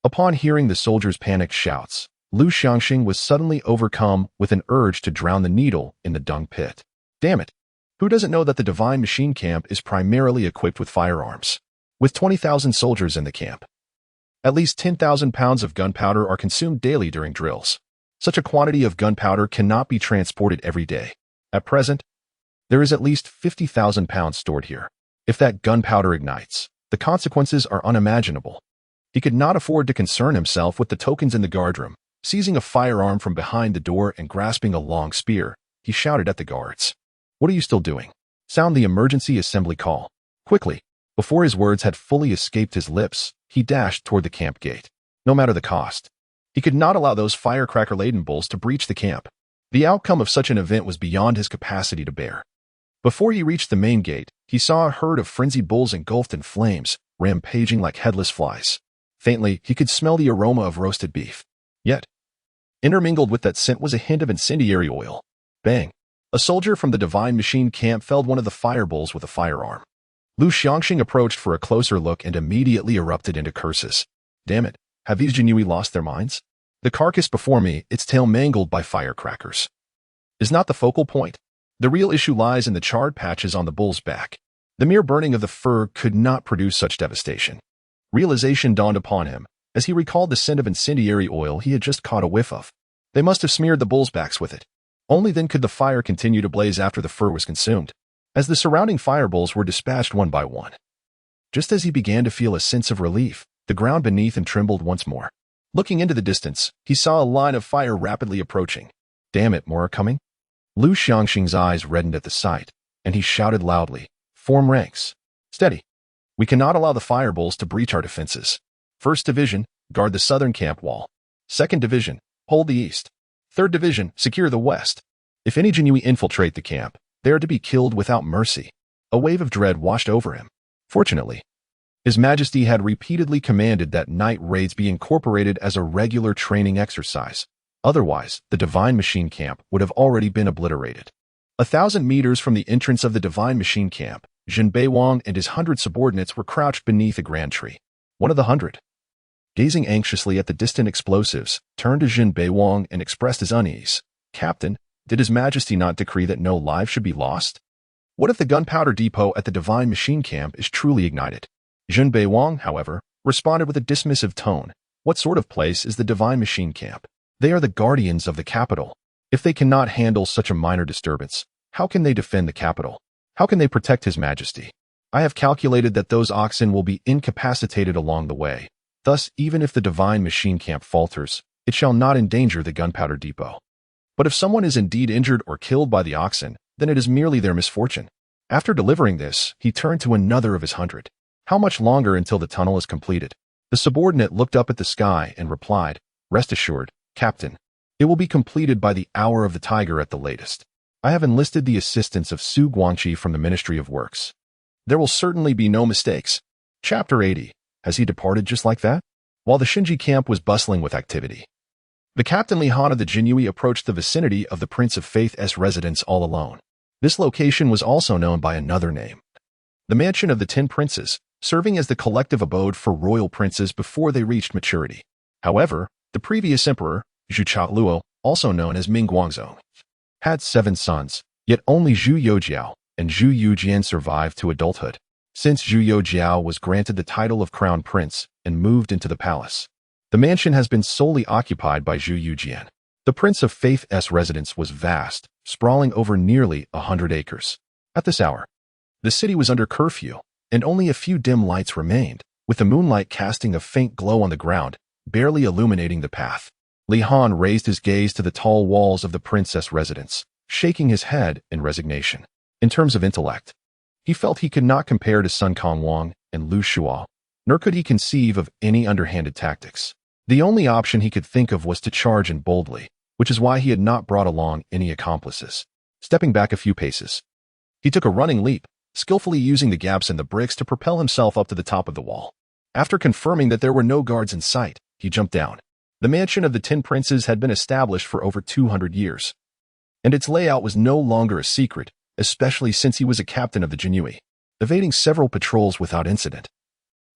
Upon hearing the soldiers' panicked shouts, Lu Xiangxing was suddenly overcome with an urge to drown the needle in the dung pit. Damn it! Who doesn't know that the Divine Machine Camp is primarily equipped with firearms? With 20,000 soldiers in the camp, at least 10,000 pounds of gunpowder are consumed daily during drills. Such a quantity of gunpowder cannot be transported every day. At present, there is at least 50,000 pounds stored here. If that gunpowder ignites, the consequences are unimaginable. He could not afford to concern himself with the tokens in the guardroom. Seizing a firearm from behind the door and grasping a long spear, he shouted at the guards. What are you still doing? Sound the emergency assembly call. Quickly. Before his words had fully escaped his lips, he dashed toward the camp gate. No matter the cost, he could not allow those firecracker-laden bulls to breach the camp. The outcome of such an event was beyond his capacity to bear. Before he reached the main gate, he saw a herd of frenzied bulls engulfed in flames, rampaging like headless flies. Faintly, he could smell the aroma of roasted beef. Yet, intermingled with that scent was a hint of incendiary oil. Bang! A soldier from the Divine Machine Camp felled one of the firebulls with a firearm. Lu Xiangxing approached for a closer look and immediately erupted into curses. Damn it, have these Jinyui lost their minds? The carcass before me, its tail mangled by firecrackers, is not the focal point. The real issue lies in the charred patches on the bull's back. The mere burning of the fur could not produce such devastation. Realization dawned upon him as he recalled the scent of incendiary oil he had just caught a whiff of. They must have smeared the bull's backs with it. Only then could the fire continue to blaze after the fur was consumed, as the surrounding firebulls were dispatched one by one. Just as he began to feel a sense of relief, the ground beneath him trembled once more. Looking into the distance, he saw a line of fire rapidly approaching. Damn it, more are coming? Lu Xiangxing's eyes reddened at the sight, and he shouted loudly, Form ranks. Steady. We cannot allow the firebulls to breach our defenses. 1st Division, guard the southern camp wall. 2nd Division, hold the east. 3rd Division, secure the west. If any Jinyui infiltrate the camp, they are to be killed without mercy. A wave of dread washed over him. Fortunately, His Majesty had repeatedly commanded that night raids be incorporated as a regular training exercise. Otherwise, the Divine Machine Camp would have already been obliterated. 1,000 meters from the entrance of the Divine Machine Camp, Jin Beiwang and his 100 subordinates were crouched beneath a grand tree. One of the 100, gazing anxiously at the distant explosives, turned to Jin Beiwang and expressed his unease. Captain, did His Majesty not decree that no lives should be lost? What if the gunpowder depot at the Divine Machine Camp is truly ignited? Jin Beiwang, however, responded with a dismissive tone. What sort of place is the Divine Machine Camp? They are the guardians of the capital. If they cannot handle such a minor disturbance, how can they defend the capital? How can they protect His Majesty? I have calculated that those oxen will be incapacitated along the way. Thus, even if the Divine Machine Camp falters, it shall not endanger the gunpowder depot. But if someone is indeed injured or killed by the oxen, then it is merely their misfortune. After delivering this, he turned to another of his 100. How much longer until the tunnel is completed? The subordinate looked up at the sky and replied, Rest assured, Captain, it will be completed by the hour of the tiger at the latest. I have enlisted the assistance of Su Guangqi from the Ministry of Works. There will certainly be no mistakes. Chapter 80. Has he departed just like that? While the Shinji camp was bustling with activity, the Captain Li Han of the Jinyui approached the vicinity of the Prince of Faith's residence all alone. This location was also known by another name, the mansion of the 10 princes, serving as the collective abode for royal princes before they reached maturity. However, the previous emperor, Zhu Youxiao, also known as Ming, had 7 sons, yet only Zhu Youxiao and Zhu Youxian survived to adulthood. Since Zhu Youxiao was granted the title of crown prince and moved into the palace, the mansion has been solely occupied by Zhu Youxian. The Prince of Faith's residence was vast, sprawling over nearly 100 acres. At this hour, the city was under curfew, and only a few dim lights remained, with the moonlight casting a faint glow on the ground, barely illuminating the path. Li Han raised his gaze to the tall walls of the princess' residence, shaking his head in resignation. In terms of intellect, he felt he could not compare to Sun Kongwang and Lu Shuo, nor could he conceive of any underhanded tactics. The only option he could think of was to charge in boldly, which is why he had not brought along any accomplices. Stepping back a few paces, he took a running leap, skillfully using the gaps in the bricks to propel himself up to the top of the wall. After confirming that there were no guards in sight, he jumped down. The mansion of the 10 princes had been established for over 200 years, and its layout was no longer a secret, especially since he was a captain of the Jianji, evading several patrols without incident.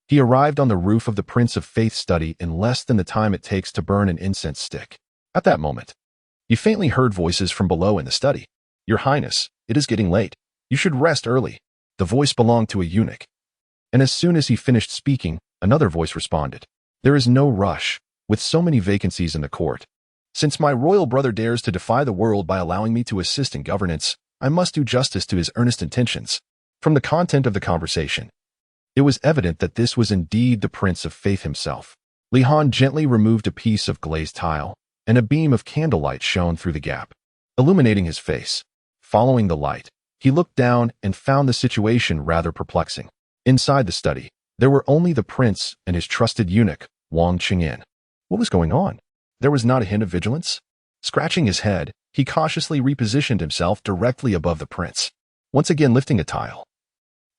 He arrived on the roof of the Prince of Faith's study in less than the time it takes to burn an incense stick. At that moment, he faintly heard voices from below in the study. "Your Highness, it is getting late. You should rest early." The voice belonged to a eunuch. And as soon as he finished speaking, another voice responded. "There is no rush, with so many vacancies in the court. Since my royal brother dares to defy the world by allowing me to assist in governance, I must do justice to his earnest intentions." From the content of the conversation, it was evident that this was indeed the Prince of Faith himself. Li Han gently removed a piece of glazed tile, and a beam of candlelight shone through the gap, illuminating his face. Following the light, he looked down and found the situation rather perplexing. Inside the study, there were only the prince and his trusted eunuch, Wang Qingyan. What was going on? There was not a hint of vigilance. Scratching his head, he cautiously repositioned himself directly above the prince. Once again lifting a tile,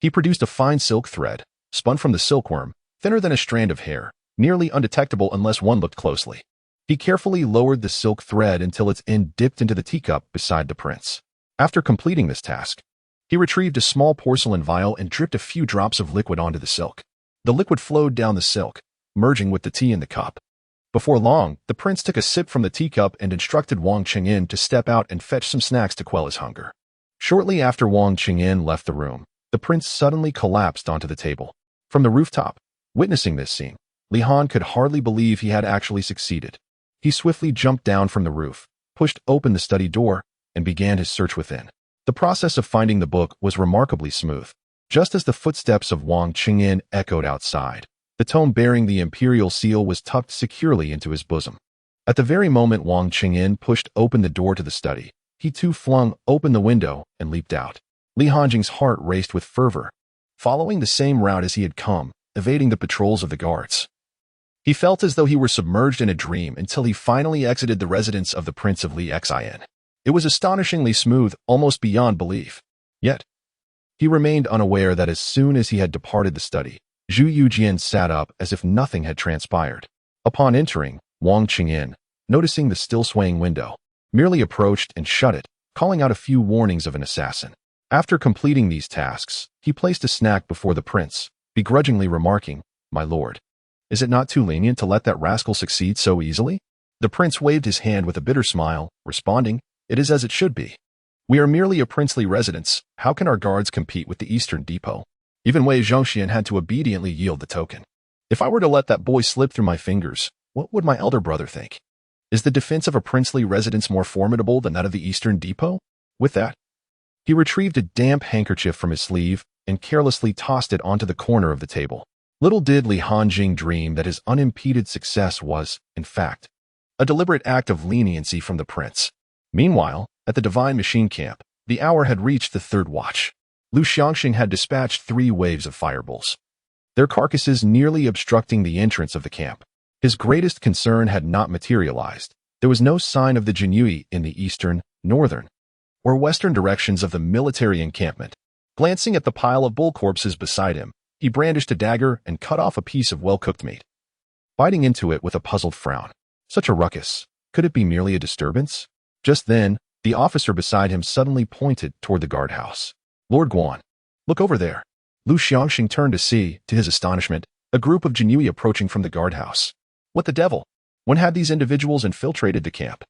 he produced a fine silk thread, spun from the silkworm, thinner than a strand of hair, nearly undetectable unless one looked closely. He carefully lowered the silk thread until its end dipped into the teacup beside the prince. After completing this task, he retrieved a small porcelain vial and dripped a few drops of liquid onto the silk. The liquid flowed down the silk, merging with the tea in the cup. Before long, the prince took a sip from the teacup and instructed Wang Qingyan to step out and fetch some snacks to quell his hunger. Shortly after Wang Qingyan left the room, the prince suddenly collapsed onto the table. From the rooftop, witnessing this scene, Li Han could hardly believe he had actually succeeded. He swiftly jumped down from the roof, pushed open the study door, and began his search within. The process of finding the book was remarkably smooth. Just as the footsteps of Wang Qingyan echoed outside, the tome bearing the imperial seal was tucked securely into his bosom. At the very moment Wang Qingyan pushed open the door to the study, he too flung open the window and leaped out. Li Hanjing's heart raced with fervor, following the same route as he had come, evading the patrols of the guards. He felt as though he were submerged in a dream until he finally exited the residence of the Prince of Li Xin. It was astonishingly smooth, almost beyond belief. Yet, he remained unaware that as soon as he had departed the study, Zhu Youxian sat up as if nothing had transpired. Upon entering, Wang Qingyan, noticing the still swaying window, merely approached and shut it, calling out a few warnings of an assassin. After completing these tasks, he placed a snack before the prince, begrudgingly remarking, "My lord, is it not too lenient to let that rascal succeed so easily?" The prince waved his hand with a bitter smile, responding, "It is as it should be. We are merely a princely residence. How can our guards compete with the Eastern Depot?" Even Wei Zhongxian had to obediently yield the token. "If I were to let that boy slip through my fingers, what would my elder brother think? Is the defense of a princely residence more formidable than that of the Eastern Depot?" With that, he retrieved a damp handkerchief from his sleeve and carelessly tossed it onto the corner of the table. Little did Li Hanjing dream that his unimpeded success was, in fact, a deliberate act of leniency from the prince. Meanwhile, at the Divine Machine Camp, the hour had reached the third watch. Lu Xiangxing had dispatched 3 waves of fireballs, their carcasses nearly obstructing the entrance of the camp. His greatest concern had not materialized. There was no sign of the Jianji in the eastern, northern, or western directions of the military encampment. Glancing at the pile of bull corpses beside him, he brandished a dagger and cut off a piece of well-cooked meat, biting into it with a puzzled frown. Such a ruckus. Could it be merely a disturbance? Just then, the officer beside him suddenly pointed toward the guardhouse. "Lord Guan, look over there." Lu Xiangxing turned to see, to his astonishment, a group of Jinui approaching from the guardhouse. What the devil? When had these individuals infiltrated the camp?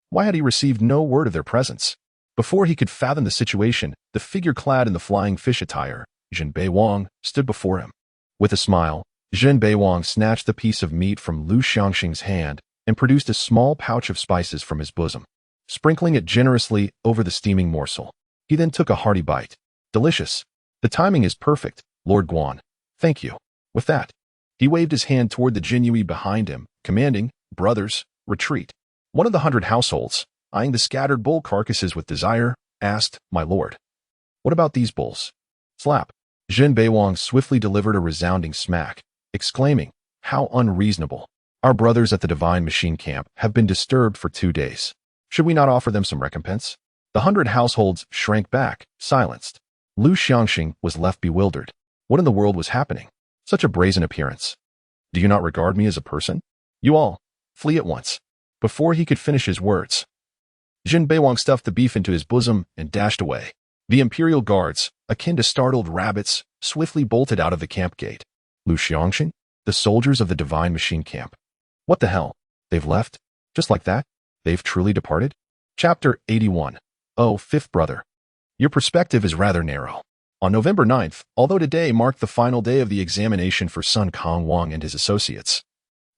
Why had he received no word of their presence? Before he could fathom the situation, the figure clad in the flying fish attire, Jin Beiwang, stood before him. With a smile, Jin Beiwang snatched the piece of meat from Lu Xiangxing's hand and produced a small pouch of spices from his bosom. Sprinkling it generously over the steaming morsel, he then took a hearty bite. Delicious. The timing is perfect, Lord Guan. Thank you. With that, he waved his hand toward the Jinui behind him, commanding, "Brothers, retreat." One of the 100 households, eyeing the scattered bull carcasses with desire, asked, "My lord, what about these bulls?" Slap. Jin Beiwang swiftly delivered a resounding smack, exclaiming, "How unreasonable. Our brothers at the Divine Machine Camp have been disturbed for 2 days. Should we not offer them some recompense?" The 100 households shrank back, silenced. Lu Xiangxing was left bewildered. What in the world was happening? Such a brazen appearance. Do you not regard me as a person? You all, flee at once. Before he could finish his words, Jin Beiwang stuffed the beef into his bosom and dashed away. The imperial guards, akin to startled rabbits, swiftly bolted out of the camp gate. Lu Xiangxing? The soldiers of the Divine Machine Camp. What the hell? They've left? Just like that? They've truly departed? Chapter 81. Oh, fifth brother. Your perspective is rather narrow. On November 9th, although today marked the final day of the examination for Sun Kangwang and his associates,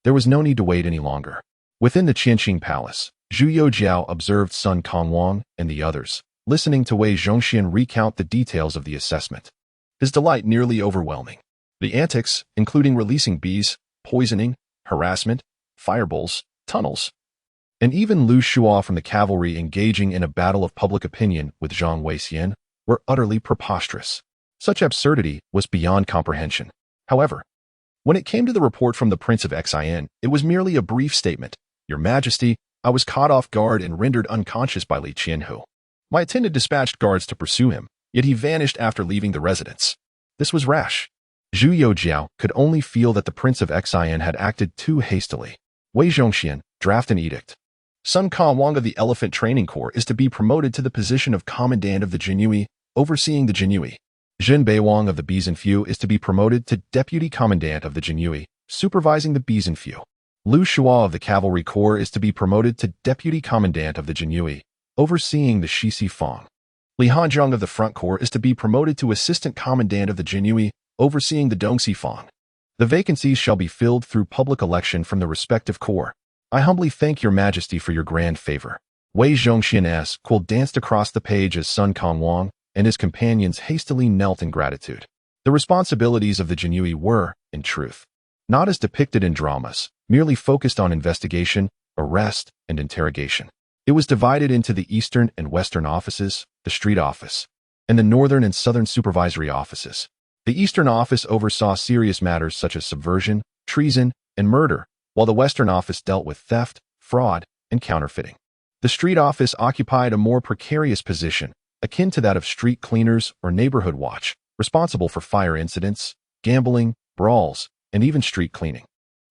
there was no need to wait any longer. Within the Qianqing Palace, Zhu Youxiao observed Sun Kangwang and the others, listening to Wei Zhongxian recount the details of the assessment. His delight nearly overwhelming. The antics, including releasing bees, poisoning, harassment, fireballs, tunnels, and even Lu Shua from the cavalry engaging in a battle of public opinion with Zhang Weixian, were utterly preposterous. Such absurdity was beyond comprehension. However, when it came to the report from the Prince of Xian, it was merely a brief statement. Your Majesty, I was caught off guard and rendered unconscious by Li Qianhu. My attendant dispatched guards to pursue him, yet he vanished after leaving the residence. This was rash. Zhu Youxiao could only feel that the Prince of Xian had acted too hastily. Wei Zhongxian, draft an edict. Sun Kangwang of the Elephant Training Corps is to be promoted to the position of Commandant of the Jinui, overseeing the Jinui. Jin Beiwang of the Bizenfu is to be promoted to Deputy Commandant of the Jinui, supervising the Bizenfu. Lu Shua of the Cavalry Corps is to be promoted to Deputy Commandant of the Jinui, overseeing the Shisi Fang. Li Hanzhong of the Front Corps is to be promoted to Assistant Commandant of the Jinui, overseeing the Dongxi Fang. The vacancies shall be filled through public election from the respective corps. I humbly thank your Majesty for your grand favor. Wei Zhongxian danced across the page as Sun Kangwang and his companions hastily knelt in gratitude. The responsibilities of the Jinui were, in truth, not as depicted in dramas, merely focused on investigation, arrest, and interrogation. It was divided into the Eastern and Western offices, the Street Office, and the Northern and Southern Supervisory Offices. The Eastern Office oversaw serious matters such as subversion, treason, and murder, while the Western Office dealt with theft, fraud, and counterfeiting. The Street Office occupied a more precarious position, akin to that of street cleaners or neighborhood watch, responsible for fire incidents, gambling, brawls, and even street cleaning.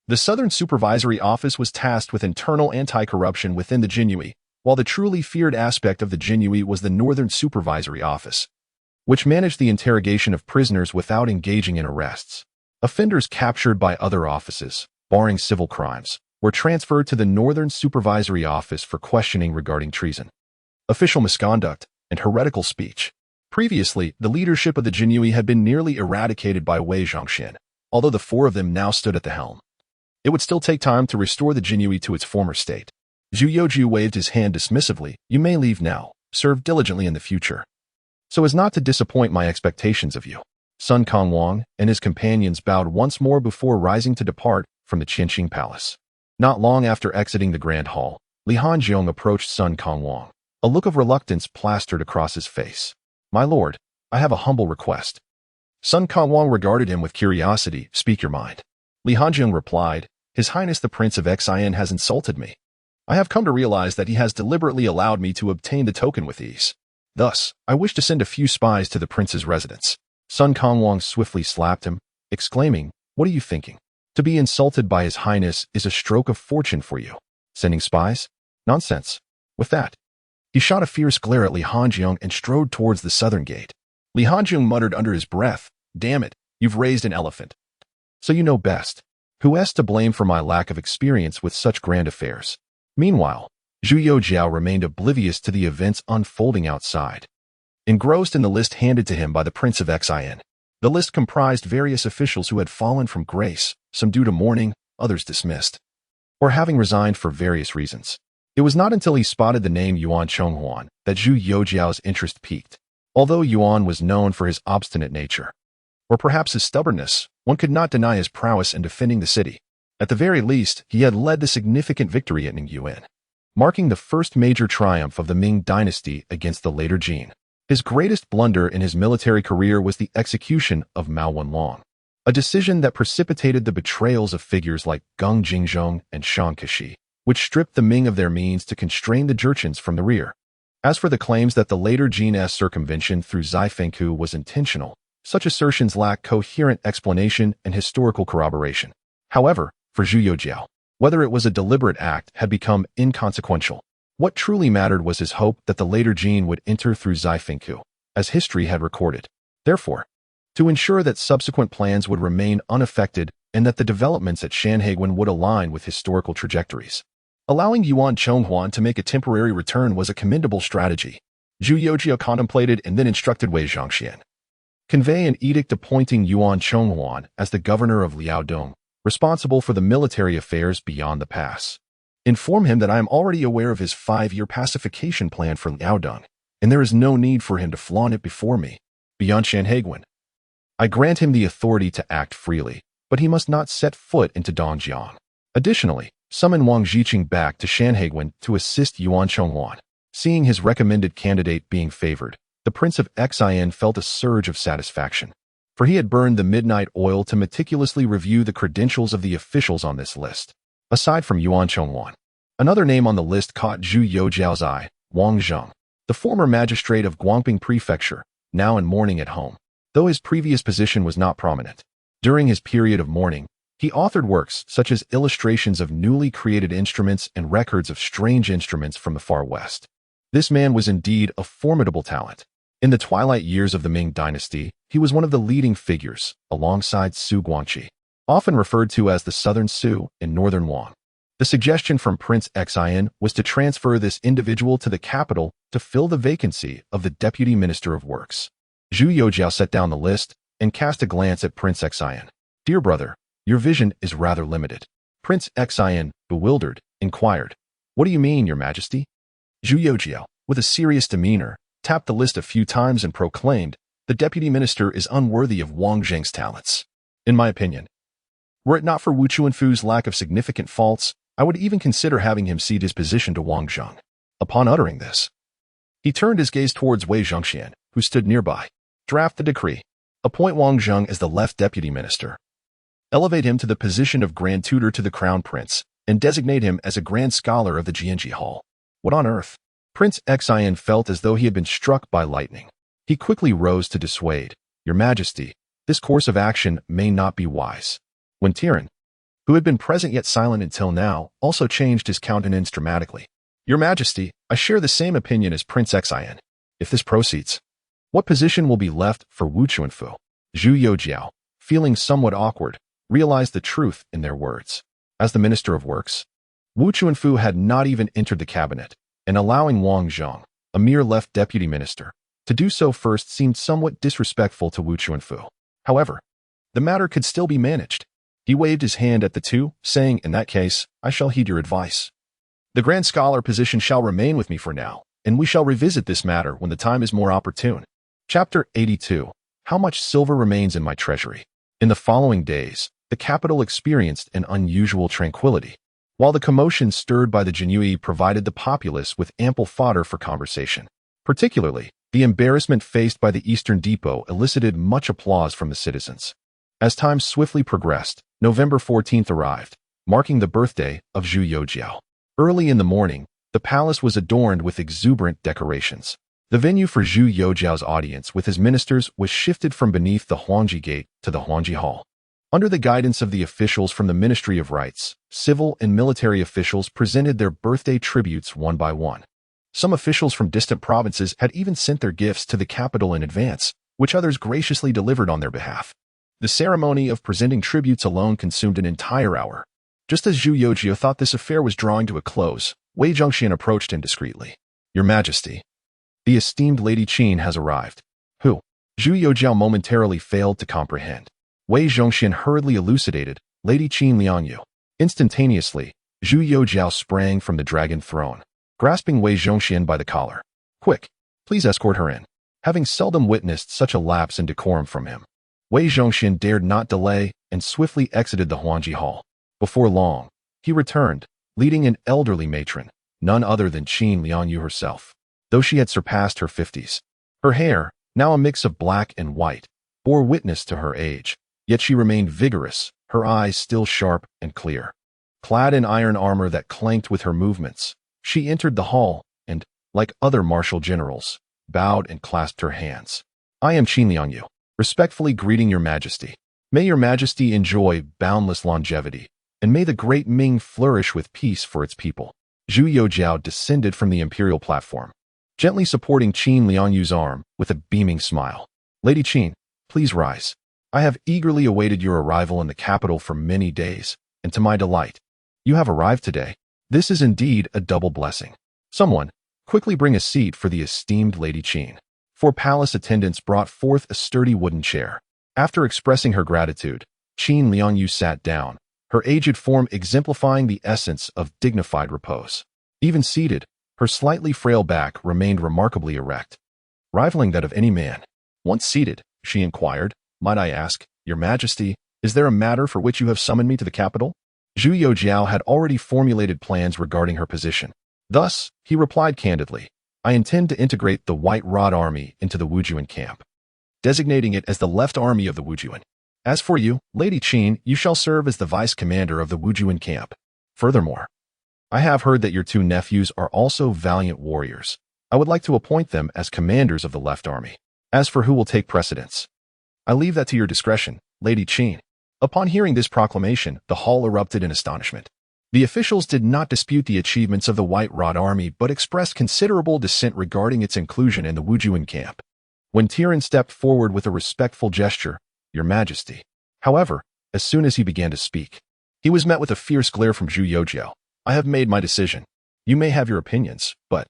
The Southern Supervisory Office was tasked with internal anti-corruption within the Jinui, while the truly feared aspect of the Jinui was the Northern Supervisory Office, which managed the interrogation of prisoners without engaging in arrests. Offenders captured by other offices, barring civil crimes, were transferred to the Northern Supervisory Office for questioning regarding treason, official misconduct, and heretical speech. Previously, the leadership of the Jinui had been nearly eradicated by Wei Zhongxian, although the 4 of them now stood at the helm. It would still take time to restore the Jinui to its former state. Zhu Youxiao waved his hand dismissively. You may leave now. Serve diligently in the future, so as not to disappoint my expectations of you. Sun Kangwang and his companions bowed once more before rising to depart from the Qianqing Palace. Not long after exiting the Grand Hall, Li Hanzhong approached Sun Kangwang. A look of reluctance plastered across his face. My lord, I have a humble request. Sun Kangwang regarded him with curiosity. Speak your mind. Li Hanzhong replied, His Highness the Prince of Xian has insulted me. I have come to realize that he has deliberately allowed me to obtain the token with ease. Thus, I wish to send a few spies to the prince's residence. Sun Kangwang swiftly slapped him, exclaiming, What are you thinking? To be insulted by His Highness is a stroke of fortune for you. Sending spies? Nonsense. With that, he shot a fierce glare at Li Hanzhong and strode towards the southern gate. Li Hanzhong muttered under his breath, Damn it, you've raised an elephant. So you know best. Who's to blame for my lack of experience with such grand affairs? Meanwhile, Zhu Youxiao remained oblivious to the events unfolding outside. Engrossed in the list handed to him by the Prince of Xin. The list comprised various officials who had fallen from grace, some due to mourning, others dismissed, or having resigned for various reasons. It was not until he spotted the name Yuan Chonghuan that Zhu Youxiao's interest peaked. Although Yuan was known for his obstinate nature, or perhaps his stubbornness, one could not deny his prowess in defending the city. At the very least, he had led the significant victory at Ningyuan, marking the first major triumph of the Ming dynasty against the later Jin. His greatest blunder in his military career was the execution of Mao Wenlong, a decision that precipitated the betrayals of figures like Geng Jingzhong and Shan Keshi, which stripped the Ming of their means to constrain the Jurchens from the rear. As for the claims that the later Jin's circumvention through Zai Fengku was intentional, such assertions lack coherent explanation and historical corroboration. However, for Zhu Youxiao, whether it was a deliberate act had become inconsequential. What truly mattered was his hope that the later Jin would enter through Zai Fengku, as history had recorded. Therefore, to ensure that subsequent plans would remain unaffected and that the developments at Shanhaiguan would align with historical trajectories, allowing Yuan Chonghuan to make a temporary return was a commendable strategy. Zhu Youxiao contemplated and then instructed Wei Zhongxian. Convey an edict appointing Yuan Chonghuan as the governor of Liaodong, responsible for the military affairs beyond the pass. Inform him that I am already aware of his 5-year pacification plan for Liaodong, and there is no need for him to flaunt it before me. Beyond Shanhaiguan, I grant him the authority to act freely, but he must not set foot into Dongjiang. Additionally, summon Wang Zhiqing back to Shanhaiguan to assist Yuan Chonghuan. Seeing his recommended candidate being favored, the Prince of Xin felt a surge of satisfaction, for he had burned the midnight oil to meticulously review the credentials of the officials on this list. Aside from Yuan Chonghuan, another name on the list caught Zhu Youxiao's eye, Wang Zheng, the former magistrate of Guangping Prefecture, now in mourning at home. Though his previous position was not prominent, during his period of mourning, he authored works such as illustrations of newly created instruments and records of strange instruments from the far west. This man was indeed a formidable talent. In the twilight years of the Ming dynasty, he was one of the leading figures, alongside Su Guangqi, often referred to as the Southern Su and Northern Wang. The suggestion from Prince Xin was to transfer this individual to the capital to fill the vacancy of the Deputy Minister of Works. Zhu Youxiao set down the list and cast a glance at Prince Xin. Dear brother, your vision is rather limited. Prince Xin, bewildered, inquired, What do you mean, Your Majesty? Zhu Youxiao, with a serious demeanor, tapped the list a few times and proclaimed, The Deputy Minister is unworthy of Wang Zheng's talents. In my opinion, were it not for Wu Chuanfu's lack of significant faults, I would even consider having him cede his position to Wang Zheng. Upon uttering this, he turned his gaze towards Wei Zhongxian, who stood nearby. Draft the decree. Appoint Wang Zheng as the left deputy minister. Elevate him to the position of Grand Tutor to the Crown Prince, and designate him as a Grand Scholar of the Jianji Hall. What on earth? Prince Xin felt as though he had been struck by lightning. He quickly rose to dissuade. Your Majesty, this course of action may not be wise. When Tiran, who had been present yet silent until now, also changed his countenance dramatically. Your Majesty, I share the same opinion as Prince Xin. If this proceeds, what position will be left for Wu Chuanfu? Zhu Youxiao, feeling somewhat awkward, realized the truth in their words. As the Minister of Works, Wu Chuanfu had not even entered the cabinet, and allowing Wang Zheng, a mere left deputy minister, to do so first seemed somewhat disrespectful to Wu Chuanfu. However, the matter could still be managed. He waved his hand at the two, saying, In that case, I shall heed your advice. The Grand Scholar position shall remain with me for now, and we shall revisit this matter when the time is more opportune. Chapter 82. How much silver remains in my treasury? In the following days, the capital experienced an unusual tranquility. While the commotion stirred by the Jinyui provided the populace with ample fodder for conversation. Particularly, the embarrassment faced by the Eastern Depot elicited much applause from the citizens. As time swiftly progressed, November 14th arrived, marking the birthday of Zhu Youxiao. Early in the morning, the palace was adorned with exuberant decorations. The venue for Zhu Youxiao's audience with his ministers was shifted from beneath the Huangji Gate to the Jianji Hall. Under the guidance of the officials from the Ministry of Rites, civil and military officials presented their birthday tributes one by one. Some officials from distant provinces had even sent their gifts to the capital in advance, which others graciously delivered on their behalf. The ceremony of presenting tributes alone consumed an entire hour. Just as Zhu Youxiao thought this affair was drawing to a close, Wei Zhongxian approached him discreetly. "Your Majesty, the esteemed Lady Qin has arrived." Who? Zhu Youxiao momentarily failed to comprehend. Wei Zhongxian hurriedly elucidated, "Lady Qin Liangyu." Instantaneously, Zhu Youxiao sprang from the dragon throne, grasping Wei Zhongxian by the collar. "Quick, please escort her in." Having seldom witnessed such a lapse in decorum from him, Wei Zhongxian dared not delay and swiftly exited the Jianji Hall. Before long, he returned, leading an elderly matron, none other than Qin Liangyu herself. Though she had surpassed her 50s, her hair, now a mix of black and white, bore witness to her age, yet she remained vigorous, her eyes still sharp and clear. Clad in iron armor that clanked with her movements, she entered the hall and, like other martial generals, bowed and clasped her hands. "I am Qin Liangyu, respectfully greeting your Majesty. May your Majesty enjoy boundless longevity, and may the great Ming flourish with peace for its people." Zhu Youxiao descended from the imperial platform, gently supporting Qin Liangyu's arm with a beaming smile. "Lady Qin, please rise. I have eagerly awaited your arrival in the capital for many days, and to my delight, you have arrived today. This is indeed a double blessing. Someone, quickly bring a seat for the esteemed Lady Qin." 4 palace attendants brought forth a sturdy wooden chair. After expressing her gratitude, Qin Liangyu sat down, her aged form exemplifying the essence of dignified repose. Even seated, her slightly frail back remained remarkably erect, rivaling that of any man. Once seated, she inquired, "Might I ask, your Majesty, is there a matter for which you have summoned me to the capital?" Zhu Youxiao had already formulated plans regarding her position. Thus, he replied candidly, "I intend to integrate the White Rod Army into the Wujuan camp, designating it as the Left Army of the Wujuan. As for you, Lady Qin, you shall serve as the vice commander of the Wujuan camp. Furthermore, I have heard that your 2 nephews are also valiant warriors. I would like to appoint them as commanders of the Left Army. As for who will take precedence, I leave that to your discretion, Lady Qin." Upon hearing this proclamation, the hall erupted in astonishment. The officials did not dispute the achievements of the White Rod Army but expressed considerable dissent regarding its inclusion in the Wujuan camp. When Tiran stepped forward with a respectful gesture, "Your Majesty." However, as soon as he began to speak, he was met with a fierce glare from Zhu Youxiao. "I have made my decision. You may have your opinions, but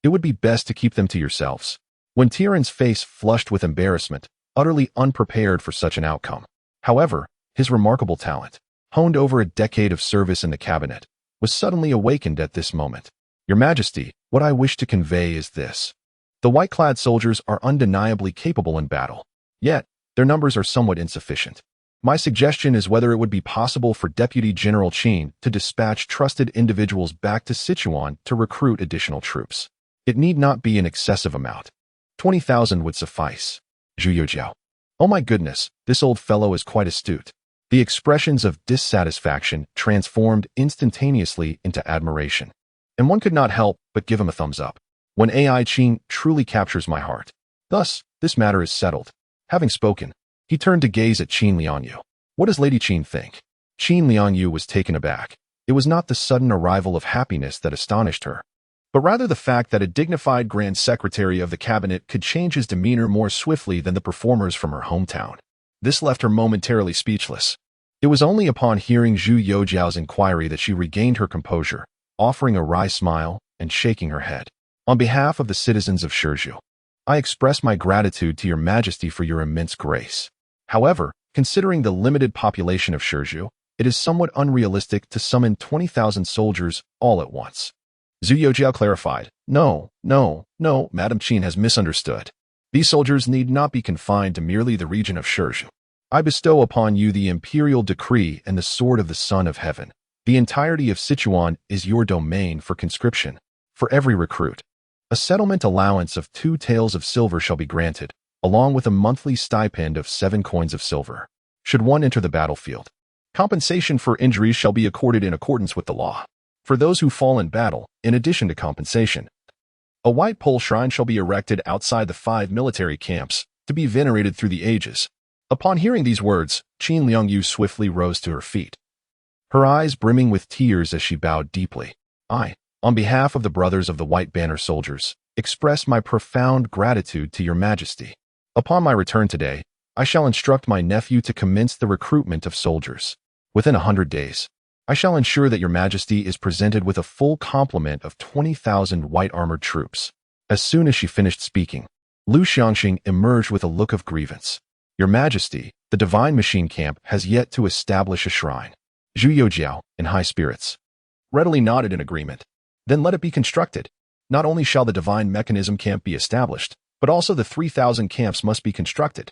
it would be best to keep them to yourselves." When Tiran's face flushed with embarrassment, utterly unprepared for such an outcome. However, his remarkable talent, honed over a decade of service in the cabinet, was suddenly awakened at this moment. "Your Majesty, what I wish to convey is this. The white-clad soldiers are undeniably capable in battle, yet their numbers are somewhat insufficient. My suggestion is whether it would be possible for Deputy General Qin to dispatch trusted individuals back to Sichuan to recruit additional troops. It need not be an excessive amount. 20,000 would suffice." Zhu Youxiao. "Oh my goodness, this old fellow is quite astute." The expressions of dissatisfaction transformed instantaneously into admiration, and one could not help but give him a thumbs up. "When AI Qin truly captures my heart. Thus, this matter is settled." Having spoken, he turned to gaze at Qin Liangyu. "What does Lady Qin think?" Qin Liangyu was taken aback. It was not the sudden arrival of happiness that astonished her, but rather the fact that a dignified Grand Secretary of the Cabinet could change his demeanor more swiftly than the performers from her hometown. This left her momentarily speechless. It was only upon hearing Zhu Youxiao's inquiry that she regained her composure, offering a wry smile and shaking her head. "On behalf of the citizens of Shizhou, I express my gratitude to your Majesty for your immense grace. However, considering the limited population of Shizhou, it is somewhat unrealistic to summon 20,000 soldiers all at once." Zhu Youxiao clarified, No, Madam Qin has misunderstood. These soldiers need not be confined to merely the region of Shizhou. I bestow upon you the imperial decree and the sword of the Son of Heaven. The entirety of Sichuan is your domain for conscription. For every recruit, a settlement allowance of 2 taels of silver shall be granted, along with a monthly stipend of 7 coins of silver, should one enter the battlefield. Compensation for injuries shall be accorded in accordance with the law. For those who fall in battle, in addition to compensation, a white pole shrine shall be erected outside the 5 military camps, to be venerated through the ages. Upon hearing these words, Qin Liangyu swiftly rose to her feet, her eyes brimming with tears as she bowed deeply. "I, on behalf of the brothers of the White Banner soldiers, express my profound gratitude to your Majesty." Upon my return today, I shall instruct my nephew to commence the recruitment of soldiers. Within 100 days, I shall ensure that your majesty is presented with a full complement of 20,000 white-armored troops. As soon as she finished speaking, Lu Xiangxing emerged with a look of grievance. Your majesty, the divine machine camp has yet to establish a shrine. Zhu Youxiao, in high spirits, readily nodded in agreement. Then let it be constructed. Not only shall the divine mechanism camp be established, but also the 3,000 camps must be constructed.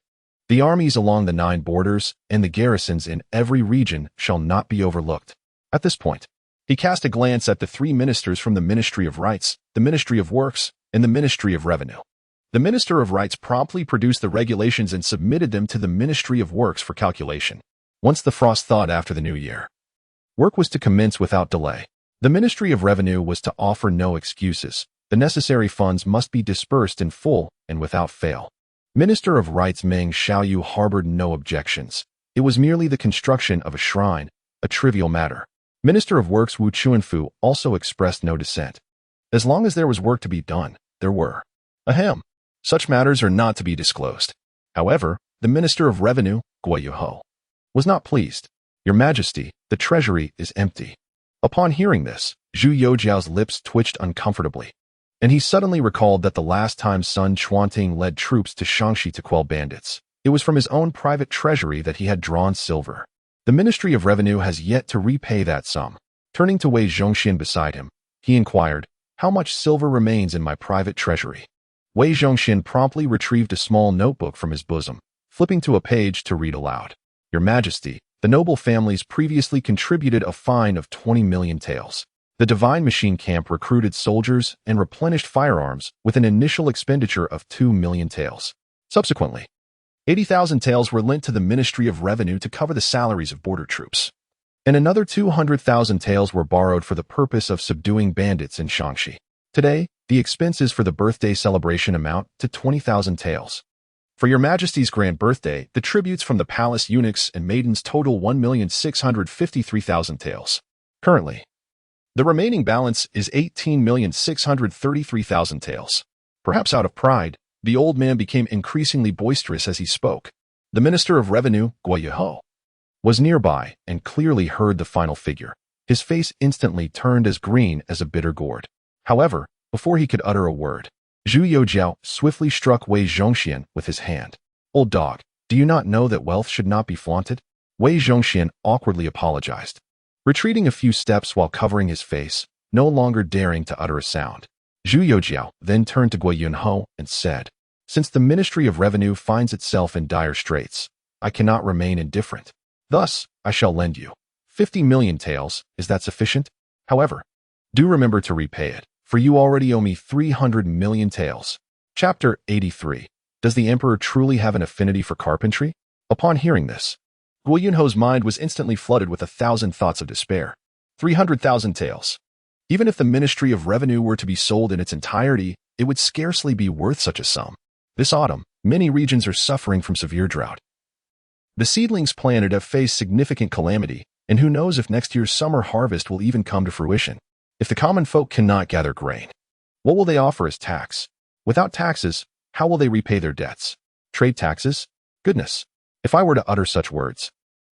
The armies along the 9 borders and the garrisons in every region shall not be overlooked. At this point, he cast a glance at the 3 ministers from the Ministry of Rights, the Ministry of Works, and the Ministry of Revenue. The Minister of Rights promptly produced the regulations and submitted them to the Ministry of Works for calculation. Once the frost thawed after the new year, work was to commence without delay. The Ministry of Revenue was to offer no excuses. The necessary funds must be dispersed in full and without fail. Minister of Rights Ming Xiaoyu harbored no objections. It was merely the construction of a shrine, a trivial matter. Minister of Works Wu Chuanfu also expressed no dissent. As long as there was work to be done, there were. Ahem. Such matters are not to be disclosed. However, the Minister of Revenue, Guo Yuho, was not pleased. Your Majesty, the treasury is empty. Upon hearing this, Zhu Youxiao's lips twitched uncomfortably, and he suddenly recalled that the last time Sun Chuanting led troops to Shaanxi to quell bandits, it was from his own private treasury that he had drawn silver. The Ministry of Revenue has yet to repay that sum. Turning to Wei Zhongxian beside him, he inquired, "How much silver remains in my private treasury?" Wei Zhongxian promptly retrieved a small notebook from his bosom, flipping to a page to read aloud. Your Majesty, the noble families previously contributed a fine of 20 million taels. The Divine Machine Camp recruited soldiers and replenished firearms with an initial expenditure of 2 million taels. Subsequently, 80,000 taels were lent to the Ministry of Revenue to cover the salaries of border troops, and another 200,000 taels were borrowed for the purpose of subduing bandits in Shaanxi. Today, the expenses for the birthday celebration amount to 20,000 taels. For your Majesty's grand birthday, the tributes from the palace eunuchs and maidens total 1,653,000 taels. Currently, the remaining balance is 18,633,000 taels. Perhaps out of pride, the old man became increasingly boisterous as he spoke. The Minister of Revenue, Guo Yuho, was nearby and clearly heard the final figure. His face instantly turned as green as a bitter gourd. However, before he could utter a word, Zhu Youxiao swiftly struck Wei Zhongxian with his hand. Old dog, do you not know that wealth should not be flaunted? Wei Zhongxian awkwardly apologized, retreating a few steps while covering his face, no longer daring to utter a sound. Zhu Youxiao then turned to Guo Yunho and said, "Since the Ministry of Revenue finds itself in dire straits, I cannot remain indifferent. Thus, I shall lend you 50 million taels. Is that sufficient? However, do remember to repay it, for you already owe me 300 million taels." Chapter 83. Does the Emperor truly have an affinity for carpentry? Upon hearing this, Guo Yunho's mind was instantly flooded with 1,000 thoughts of despair. 300,000 taels. Even if the Ministry of Revenue were to be sold in its entirety, it would scarcely be worth such a sum. This autumn, many regions are suffering from severe drought. The seedlings planted have faced significant calamity, and who knows if next year's summer harvest will even come to fruition. If the common folk cannot gather grain, what will they offer as tax? Without taxes, how will they repay their debts? Trade taxes? Goodness, if I were to utter such words,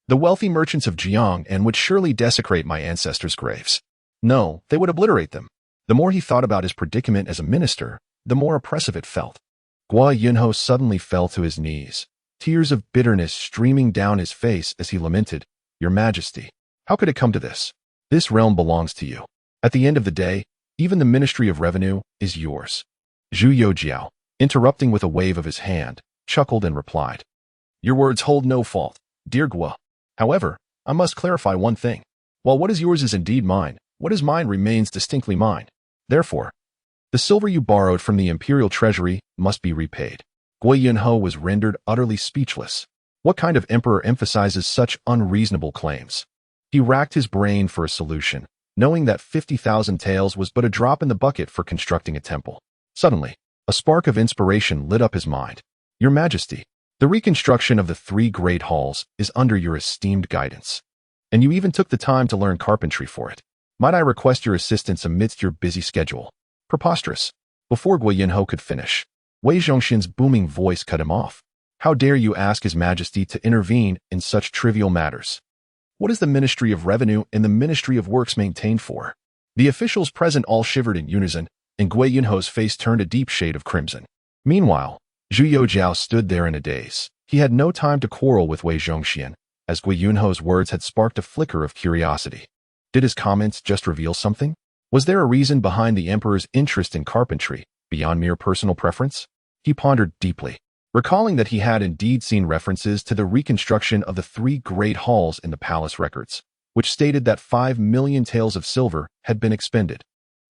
the wealthy merchants of Jiang'an would surely desecrate my ancestors' graves. No, they would obliterate them. The more he thought about his predicament as a minister, the more oppressive it felt. Guo Yunho suddenly fell to his knees, tears of bitterness streaming down his face as he lamented, "Your Majesty, how could it come to this? This realm belongs to you. At the end of the day, even the Ministry of Revenue is yours." Zhu Youxiao, interrupting with a wave of his hand, chuckled and replied, "Your words hold no fault, dear Guo. However, I must clarify one thing. While what is yours is indeed mine, what is mine remains distinctly mine. Therefore, the silver you borrowed from the imperial treasury must be repaid." Guo Yunho was rendered utterly speechless. What kind of emperor emphasizes such unreasonable claims? He racked his brain for a solution, knowing that 50,000 taels was but a drop in the bucket for constructing a temple. Suddenly, a spark of inspiration lit up his mind. "Your Majesty, the reconstruction of the 3 great halls is under your esteemed guidance, and you even took the time to learn carpentry for it. Might I request your assistance amidst your busy schedule?" Preposterous. Before Guo Yunho could finish, Wei Zhongxian's booming voice cut him off. How dare you ask His Majesty to intervene in such trivial matters? What is the Ministry of Revenue and the Ministry of Works maintained for? The officials present all shivered in unison, and Gui Yunho's face turned a deep shade of crimson. Meanwhile, Zhu Youxiao stood there in a daze. He had no time to quarrel with Wei Zhongxian, as Gui Yunho's words had sparked a flicker of curiosity. Did his comments just reveal something? Was there a reason behind the emperor's interest in carpentry, beyond mere personal preference? He pondered deeply, recalling that he had indeed seen references to the reconstruction of the 3 great halls in the palace records, which stated that 5 million taels of silver had been expended.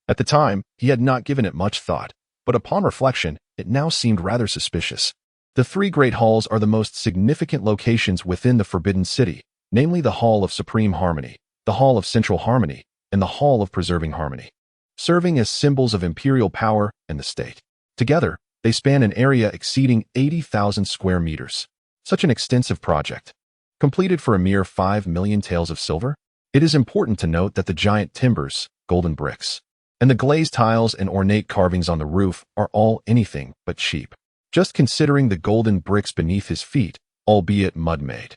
At the time, he had not given it much thought, but upon reflection, it now seemed rather suspicious. The 3 great halls are the most significant locations within the Forbidden City, namely the Hall of Supreme Harmony, the Hall of Central Harmony, and the Hall of Preserving Harmony, serving as symbols of imperial power and the state. Together, they span an area exceeding 80,000 square meters. Such an extensive project, completed for a mere 5 million taels of silver? It is important to note that the giant timbers, golden bricks, and the glazed tiles and ornate carvings on the roof are all anything but cheap. Just considering the golden bricks beneath his feet, albeit mud-made.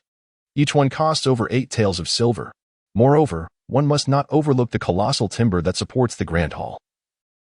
Each one costs over 8 taels of silver. Moreover, one must not overlook the colossal timber that supports the Grand Hall,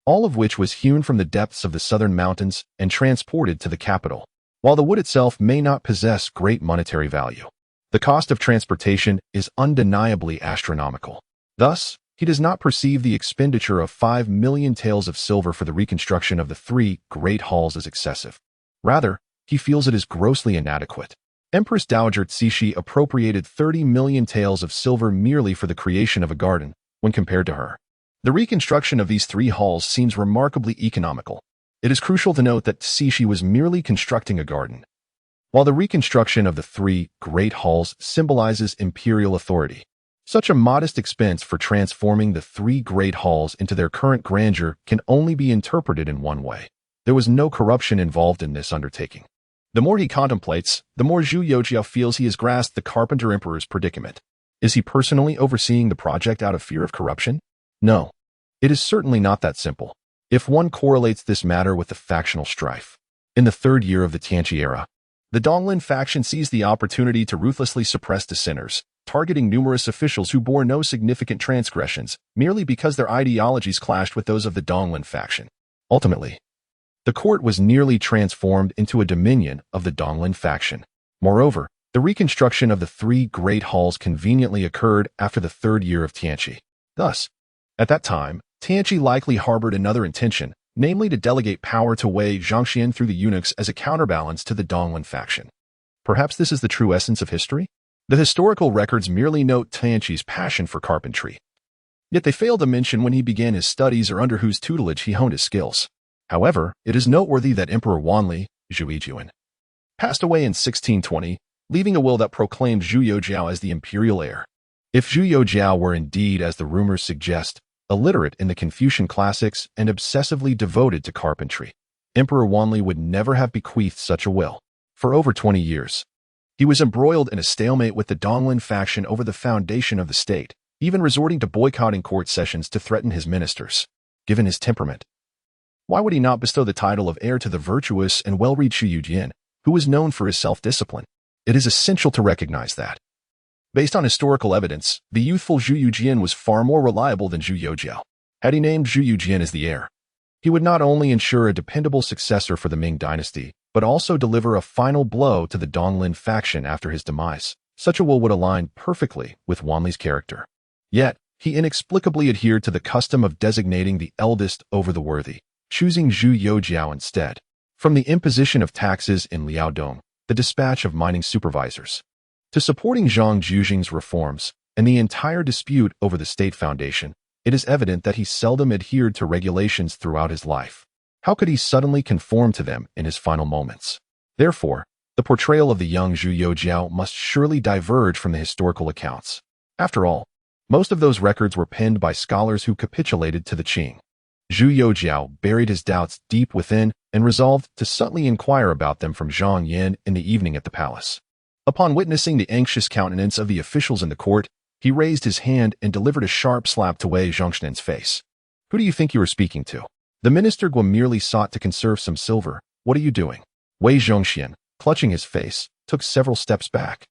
all of which was hewn from the depths of the southern mountains and transported to the capital. While the wood itself may not possess great monetary value, the cost of transportation is undeniably astronomical. Thus, he does not perceive the expenditure of 5 million taels of silver for the reconstruction of the 3 great halls as excessive. Rather, he feels it is grossly inadequate. Empress Dowager Cixi appropriated 30 million taels of silver merely for the creation of a garden, when compared to her. The reconstruction of these 3 halls seems remarkably economical. It is crucial to note that Cixi was merely constructing a garden, while the reconstruction of the 3 great halls symbolizes imperial authority. Such a modest expense for transforming the 3 great halls into their current grandeur can only be interpreted in one way. There was no corruption involved in this undertaking. The more he contemplates, the more Zhu Youxiao feels he has grasped the Carpenter Emperor's predicament. Is he personally overseeing the project out of fear of corruption? No. It is certainly not that simple. If one correlates this matter with the factional strife. In the 3rd year of the Tianqi era, the Donglin faction seized the opportunity to ruthlessly suppress dissenters, targeting numerous officials who bore no significant transgressions, merely because their ideologies clashed with those of the Donglin faction. Ultimately, the court was nearly transformed into a dominion of the Donglin faction. Moreover, the reconstruction of the 3 great halls conveniently occurred after the 3rd year of Tianqi. Thus, at that time, Tianqi likely harbored another intention, namely to delegate power to Wei Zhongxian through the eunuchs as a counterbalance to the Donglin faction. Perhaps this is the true essence of history? The historical records merely note Tianqi's passion for carpentry. Yet they fail to mention when he began his studies or under whose tutelage he honed his skills. However, it is noteworthy that Emperor Wanli, Zhu Youxiao, passed away in 1620, leaving a will that proclaimed Zhu Youxiao as the imperial heir. If Zhu Youxiao were indeed, as the rumors suggest, illiterate in the Confucian classics and obsessively devoted to carpentry, Emperor Wanli would never have bequeathed such a will. For over 20 years, he was embroiled in a stalemate with the Donglin faction over the foundation of the state, even resorting to boycotting court sessions to threaten his ministers. Given his temperament, why would he not bestow the title of heir to the virtuous and well-read Zhu Youxiao, who was known for his self-discipline? It is essential to recognize that, based on historical evidence, the youthful Zhu Youxiao was far more reliable than Zhu Youxiao. Had he named Zhu Youxiao as the heir, he would not only ensure a dependable successor for the Ming dynasty, but also deliver a final blow to the Donglin faction after his demise. Such a will would align perfectly with Wanli's character. Yet, he inexplicably adhered to the custom of designating the eldest over the worthy, choosing Zhu Youxiao instead. From the imposition of taxes in Liaodong, the dispatch of mining supervisors, to supporting Zhang Zhuxing's reforms, and the entire dispute over the state foundation, it is evident that he seldom adhered to regulations throughout his life. How could he suddenly conform to them in his final moments? Therefore, the portrayal of the young Zhu Youxiao must surely diverge from the historical accounts. After all, most of those records were penned by scholars who capitulated to the Qing. Zhu Youxiao buried his doubts deep within and resolved to subtly inquire about them from Zhang Yan in the evening at the palace. Upon witnessing the anxious countenance of the officials in the court, he raised his hand and delivered a sharp slap to Wei Zhongxian's face. Who do you think you are speaking to? The minister merely sought to conserve some silver. What are you doing? Wei Zhongxian, clutching his face, took several steps back,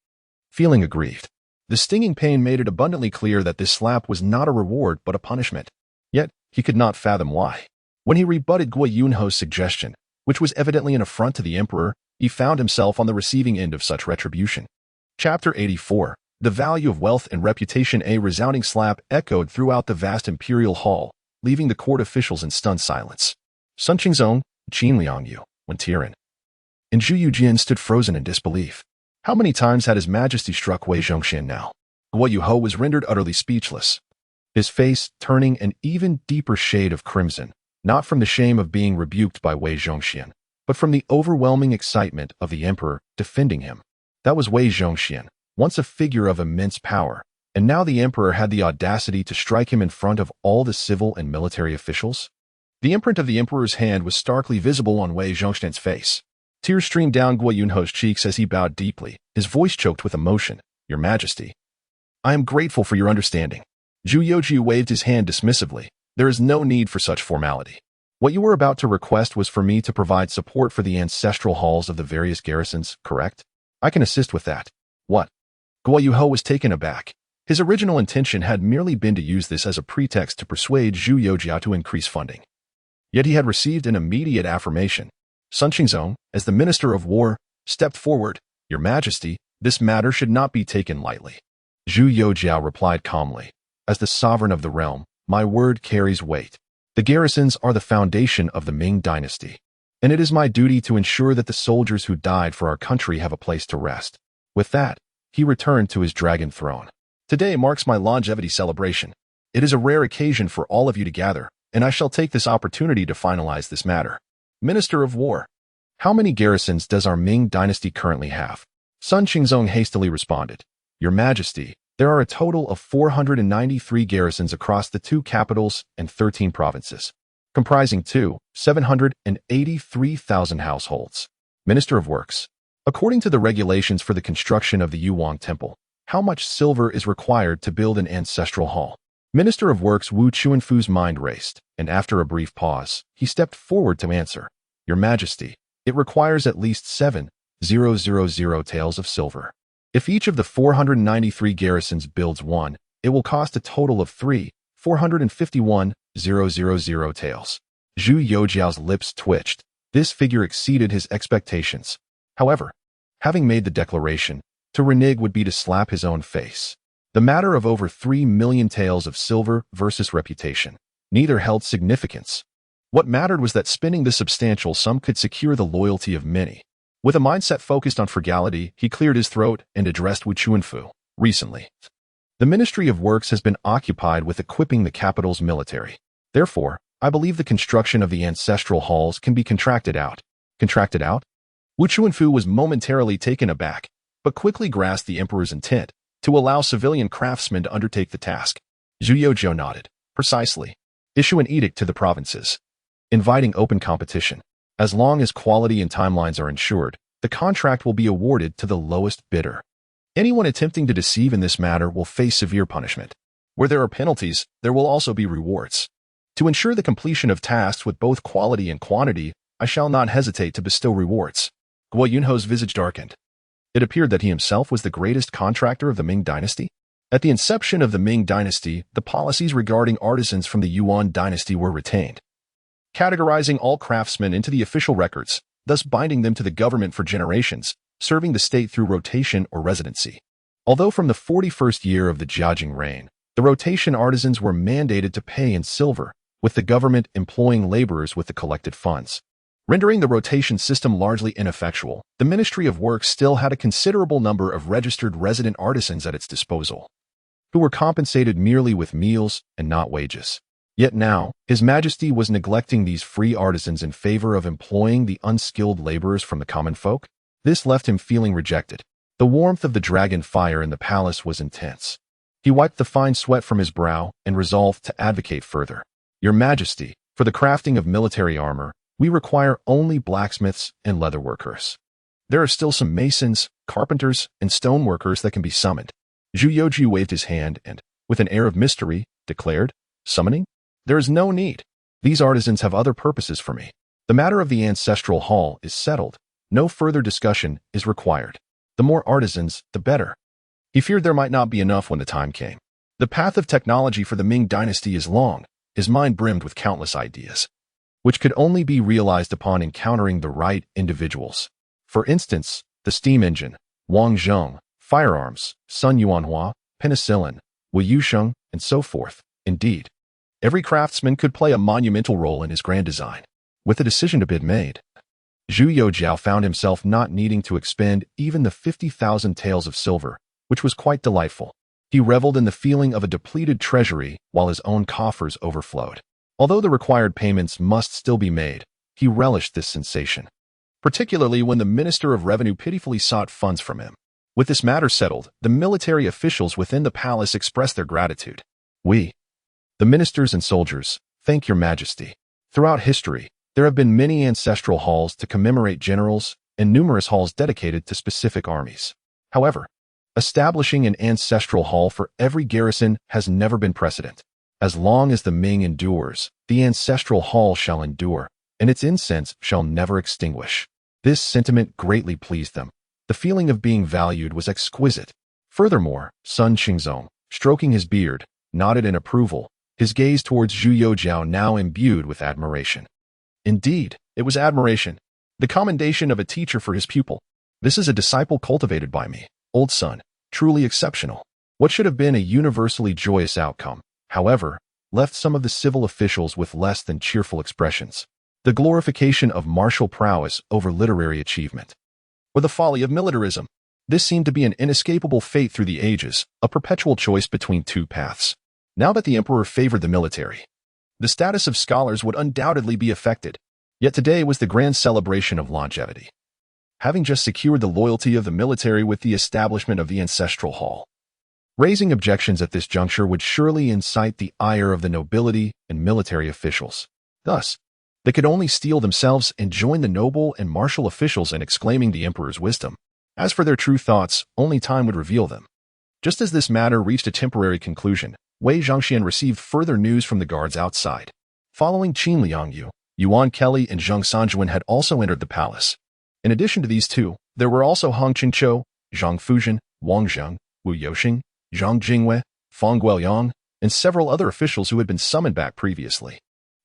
feeling aggrieved. The stinging pain made it abundantly clear that this slap was not a reward but a punishment. Yet, he could not fathom why. When he rebutted Guo Yunho's suggestion, which was evidently an affront to the emperor, he found himself on the receiving end of such retribution. Chapter 84. The value of wealth and reputation. A resounding slap echoed throughout the vast imperial hall, leaving the court officials in stunned silence. Sun Qingzong, Qin Liangyu, Wen Tiren, and Zhu Youxiao stood frozen in disbelief. How many times had His Majesty struck Wei Zhongxian now? Guo Yuho was rendered utterly speechless, his face turning an even deeper shade of crimson, not from the shame of being rebuked by Wei Zhongxian, but from the overwhelming excitement of the emperor defending him. That was Wei Zhongxian, once a figure of immense power, and now the emperor had the audacity to strike him in front of all the civil and military officials. The imprint of the emperor's hand was starkly visible on Wei Zhongxian's face. Tears streamed down Guo Yunho's cheeks as he bowed deeply, his voice choked with emotion. Your Majesty, I am grateful for your understanding. Zhu Youxiao waved his hand dismissively. There is no need for such formality. What you were about to request was for me to provide support for the ancestral halls of the various garrisons, correct? I can assist with that. What? Guo Yuho was taken aback. His original intention had merely been to use this as a pretext to persuade Zhu Youxiao to increase funding. Yet he had received an immediate affirmation. Sun Qingzong, as the Minister of War, stepped forward. Your Majesty, this matter should not be taken lightly. Zhu Youxiao replied calmly. As the sovereign of the realm, my word carries weight. The garrisons are the foundation of the Ming dynasty, and it is my duty to ensure that the soldiers who died for our country have a place to rest. With that, he returned to his dragon throne. Today marks my longevity celebration. It is a rare occasion for all of you to gather, and I shall take this opportunity to finalize this matter. Minister of War, how many garrisons does our Ming dynasty currently have? Sun Qingzong hastily responded. Your Majesty, there are a total of 493 garrisons across the 2 capitals and 13 provinces, comprising 783,000 households. Minister of Works, according to the regulations for the construction of the Yuan Temple, how much silver is required to build an ancestral hall? Minister of Works Wu Chuanfu's mind raced, and after a brief pause, he stepped forward to answer. Your Majesty, it requires at least 7,000 taels of silver. If each of the 493 garrisons builds one, it will cost a total of 3,451,000 taels. Zhu Youxiao's lips twitched. This figure exceeded his expectations. However, having made the declaration, to renege would be to slap his own face. The matter of over 3 million taels of silver versus reputation neither held significance. What mattered was that spending this substantial sum could secure the loyalty of many. With a mindset focused on frugality, he cleared his throat and addressed Wu Chuanfu. Recently, the Ministry of Works has been occupied with equipping the capital's military. Therefore, I believe the construction of the ancestral halls can be contracted out. Contracted out? Wu Chuanfu was momentarily taken aback, but quickly grasped the emperor's intent to allow civilian craftsmen to undertake the task. Zhu Youxiao nodded. Precisely. Issue an edict to the provinces, inviting open competition. As long as quality and timelines are ensured, the contract will be awarded to the lowest bidder. Anyone attempting to deceive in this matter will face severe punishment. Where there are penalties, there will also be rewards. To ensure the completion of tasks with both quality and quantity, I shall not hesitate to bestow rewards. Guo Yunho's visage darkened. It appeared that he himself was the greatest contractor of the Ming dynasty. At the inception of the Ming dynasty, the policies regarding artisans from the Yuan dynasty were retained, categorizing all craftsmen into the official records, thus binding them to the government for generations, serving the state through rotation or residency. Although from the 41st year of the Jianji reign, the rotation artisans were mandated to pay in silver, with the government employing laborers with the collected funds. Rendering the rotation system largely ineffectual, the Ministry of Works still had a considerable number of registered resident artisans at its disposal, who were compensated merely with meals and not wages. Yet now, His Majesty was neglecting these free artisans in favor of employing the unskilled laborers from the common folk. This left him feeling rejected. The warmth of the dragon fire in the palace was intense. He wiped the fine sweat from his brow and resolved to advocate further. Your Majesty, for the crafting of military armor, we require only blacksmiths and leather workers. There are still some masons, carpenters, and stone workers that can be summoned. Zhu Youxiao waved his hand and, with an air of mystery, declared, Summoning? There is no need. These artisans have other purposes for me. The matter of the ancestral hall is settled. No further discussion is required. The more artisans, the better. He feared there might not be enough when the time came. The path of technology for the Ming dynasty is long. His mind brimmed with countless ideas, which could only be realized upon encountering the right individuals. For instance, the steam engine, Wang Zheng, firearms, Sun Yuanhua, penicillin, Wu Yusheng, and so forth. Indeed, every craftsman could play a monumental role in his grand design. With a decision to bid made, Zhu Youxiao found himself not needing to expend even the 50,000 taels of silver, which was quite delightful. He reveled in the feeling of a depleted treasury while his own coffers overflowed. Although the required payments must still be made, he relished this sensation, particularly when the Minister of Revenue pitifully sought funds from him. With this matter settled, the military officials within the palace expressed their gratitude. We, the ministers and soldiers, thank your majesty. Throughout history, there have been many ancestral halls to commemorate generals and numerous halls dedicated to specific armies. However, establishing an ancestral hall for every garrison has never been precedent. As long as the Ming endures, the ancestral hall shall endure, and its incense shall never extinguish. This sentiment greatly pleased them. The feeling of being valued was exquisite. Furthermore, Sun Qingzong, stroking his beard, nodded in approval, his gaze towards Zhu Youxiao now imbued with admiration. Indeed, it was admiration, the commendation of a teacher for his pupil. This is a disciple cultivated by me, old son, truly exceptional. What should have been a universally joyous outcome, however, left some of the civil officials with less than cheerful expressions. The glorification of martial prowess over literary achievement, or the folly of militarism. This seemed to be an inescapable fate through the ages, a perpetual choice between two paths. Now that the emperor favored the military, the status of scholars would undoubtedly be affected. Yet today was the grand celebration of longevity, having just secured the loyalty of the military with the establishment of the ancestral hall. Raising objections at this juncture would surely incite the ire of the nobility and military officials. Thus, they could only steel themselves and join the noble and martial officials in exclaiming the emperor's wisdom. As for their true thoughts, only time would reveal them. Just as this matter reached a temporary conclusion, Wei Zhongxian received further news from the guards outside. Following Qin Liangyu, Yuan Kelly and Zheng Sanjuan had also entered the palace. In addition to these two, there were also Hong Qingqiu, Zhang Fuzhen, Wang Zheng, Wu Youxing, Zhang Jingwei, Fang Guoyang, and several other officials who had been summoned back previously.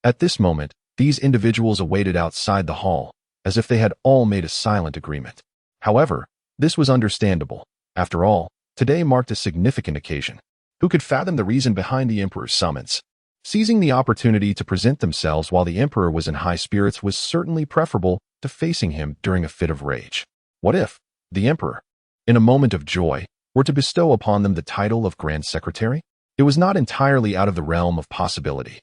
At this moment, these individuals awaited outside the hall, as if they had all made a silent agreement. However, this was understandable. After all, today marked a significant occasion. Who could fathom the reason behind the emperor's summons? Seizing the opportunity to present themselves while the emperor was in high spirits was certainly preferable to facing him during a fit of rage. What if the emperor, in a moment of joy, were to bestow upon them the title of Grand Secretary? It was not entirely out of the realm of possibility.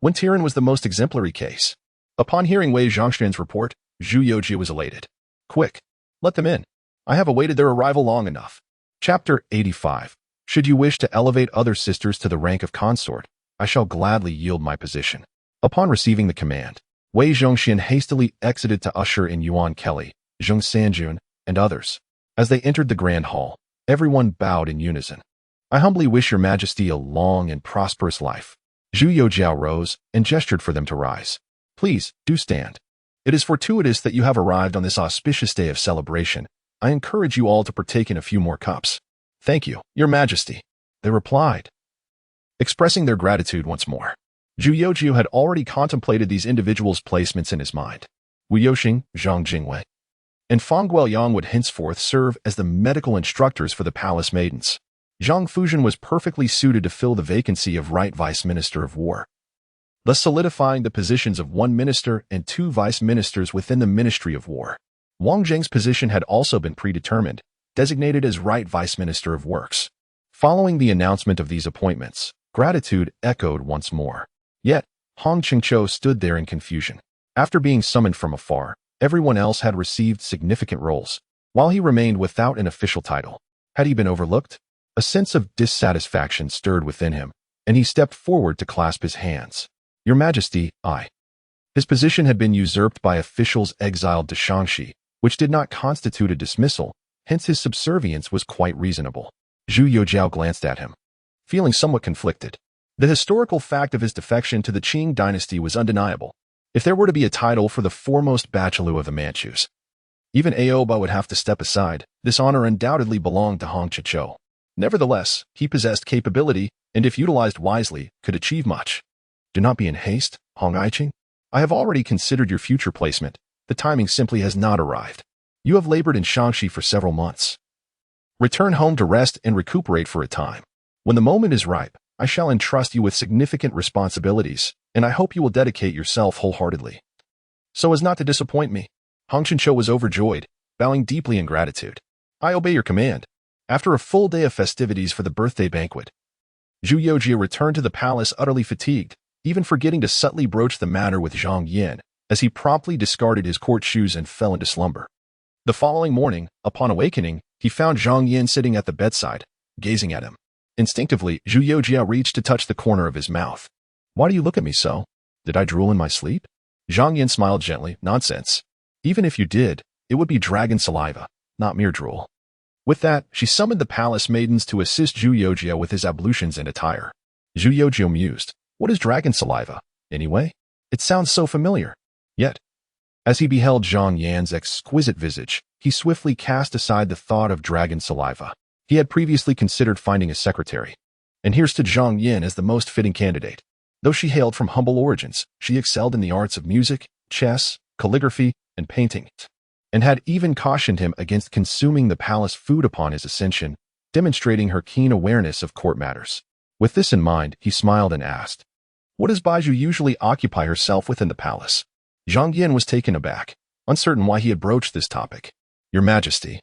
Wen Tiran was the most exemplary case. Upon hearing Wei Zhongxian's report, Zhu Youxiao was elated. Quick, let them in. I have awaited their arrival long enough. Chapter 85. Should you wish to elevate other sisters to the rank of consort, I shall gladly yield my position. Upon receiving the command, Wei Zhongxian hastily exited to usher in Yuan Kelly, Zheng Sanjun, and others. As they entered the grand hall, everyone bowed in unison. I humbly wish your majesty a long and prosperous life. Zhu Youxiao rose and gestured for them to rise. Please, do stand. It is fortuitous that you have arrived on this auspicious day of celebration. I encourage you all to partake in a few more cups. Thank you, your majesty, they replied, expressing their gratitude once more. Zhu Youxiao had already contemplated these individuals' placements in his mind. Wu Youxing, Zhang Jingwei, and Fang Guoyang would henceforth serve as the medical instructors for the palace maidens. Zhang Fuzhen was perfectly suited to fill the vacancy of Right Vice Minister of War, thus solidifying the positions of one minister and two vice ministers within the Ministry of War. Wang Zheng's position had also been predetermined, designated as Right Vice Minister of Works. Following the announcement of these appointments, gratitude echoed once more. Yet, Hong Qingqiu stood there in confusion. After being summoned from afar, everyone else had received significant roles, while he remained without an official title. Had he been overlooked? A sense of dissatisfaction stirred within him, and he stepped forward to clasp his hands. Your Majesty, I. His position had been usurped by officials exiled to Shaanxi, which did not constitute a dismissal, hence his subservience was quite reasonable. Zhu Youxiao glanced at him, feeling somewhat conflicted. The historical fact of his defection to the Qing dynasty was undeniable. If there were to be a title for the foremost bachelor of the Manchus, Even Aoba would have to step aside. This honor undoubtedly belonged to Hong Chicho. Nevertheless, he possessed capability, and if utilized wisely, could achieve much. Do not be in haste, Hong Aiqing. I have already considered your future placement. The timing simply has not arrived. You have labored in Shaanxi for several months. Return home to rest and recuperate for a time. When the moment is ripe, I shall entrust you with significant responsibilities, and I hope you will dedicate yourself wholeheartedly. So as not to disappoint me. Hong Qinsho was overjoyed, bowing deeply in gratitude. I obey your command. After a full day of festivities for the birthday banquet, Zhu Youxiao returned to the palace utterly fatigued, even forgetting to subtly broach the matter with Zhang Yin, as he promptly discarded his court shoes and fell into slumber. The following morning, upon awakening, he found Zhang Yin sitting at the bedside, gazing at him. Instinctively, Zhu Youxiao reached to touch the corner of his mouth. Why do you look at me so? Did I drool in my sleep? Zhang Yin smiled gently. Nonsense. Even if you did, it would be dragon saliva, not mere drool. With that, she summoned the palace maidens to assist Zhu Youxiao with his ablutions and attire. Zhu Youxiao mused. What is dragon saliva, anyway? It sounds so familiar. Yet, as he beheld Zhang Yan's exquisite visage, he swiftly cast aside the thought of dragon saliva. He had previously considered finding a secretary. And here's to Zhang Yin as the most fitting candidate. Though she hailed from humble origins, she excelled in the arts of music, chess, calligraphy, and painting, and had even cautioned him against consuming the palace food upon his ascension, demonstrating her keen awareness of court matters. With this in mind, he smiled and asked, What does Baizhu usually occupy herself with in the palace? Zhang Yin was taken aback, uncertain why he had broached this topic. Your Majesty,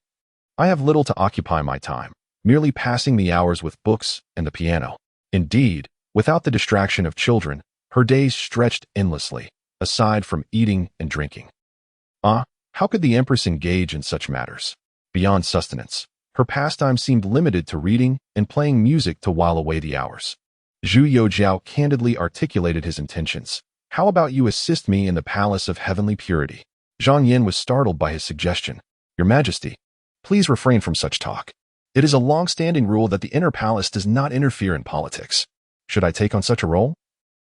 I have little to occupy my time, merely passing the hours with books and the piano. Indeed, without the distraction of children, her days stretched endlessly, aside from eating and drinking. How could the Empress engage in such matters? Beyond sustenance, her pastime seemed limited to reading and playing music to while away the hours. Zhu Youxiao candidly articulated his intentions. How about you assist me in the Palace of Heavenly Purity? Zhang Yin was startled by his suggestion. Your Majesty, please refrain from such talk. It is a long-standing rule that the inner palace does not interfere in politics. Should I take on such a role?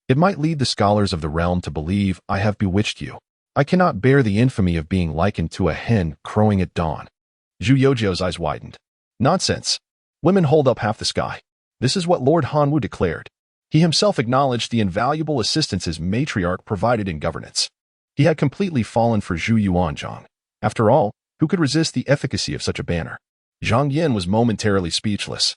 It might lead the scholars of the realm to believe I have bewitched you. I cannot bear the infamy of being likened to a hen crowing at dawn. Zhu Youxiao's eyes widened. Nonsense. Women hold up half the sky. This is what Lord Hanwu declared. He himself acknowledged the invaluable assistance his matriarch provided in governance. He had completely fallen for Zhu Yuanzhang. After all, who could resist the efficacy of such a banner? Zhang Yin was momentarily speechless.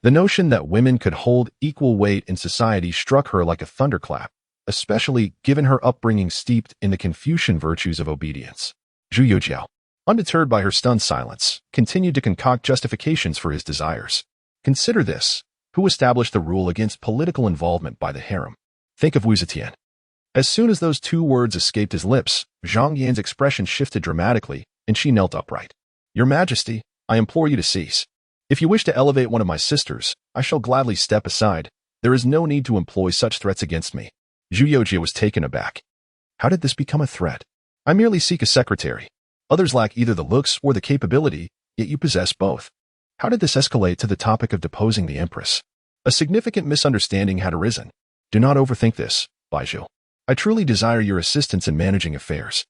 The notion that women could hold equal weight in society struck her like a thunderclap, especially given her upbringing steeped in the Confucian virtues of obedience. Zhu Youxiao, undeterred by her stunned silence, continued to concoct justifications for his desires. Consider this. Who established the rule against political involvement by the harem? Think of Wu Zetian. As soon as those two words escaped his lips, Zhang Yan's expression shifted dramatically, and she knelt upright. Your Majesty, I implore you to cease. If you wish to elevate one of my sisters, I shall gladly step aside. There is no need to employ such threats against me. Zhu Youxiao was taken aback. How did this become a threat? I merely seek a secretary. Others lack either the looks or the capability, yet you possess both. How did this escalate to the topic of deposing the Empress? A significant misunderstanding had arisen. Do not overthink this, Baizhu. I truly desire your assistance in managing affairs.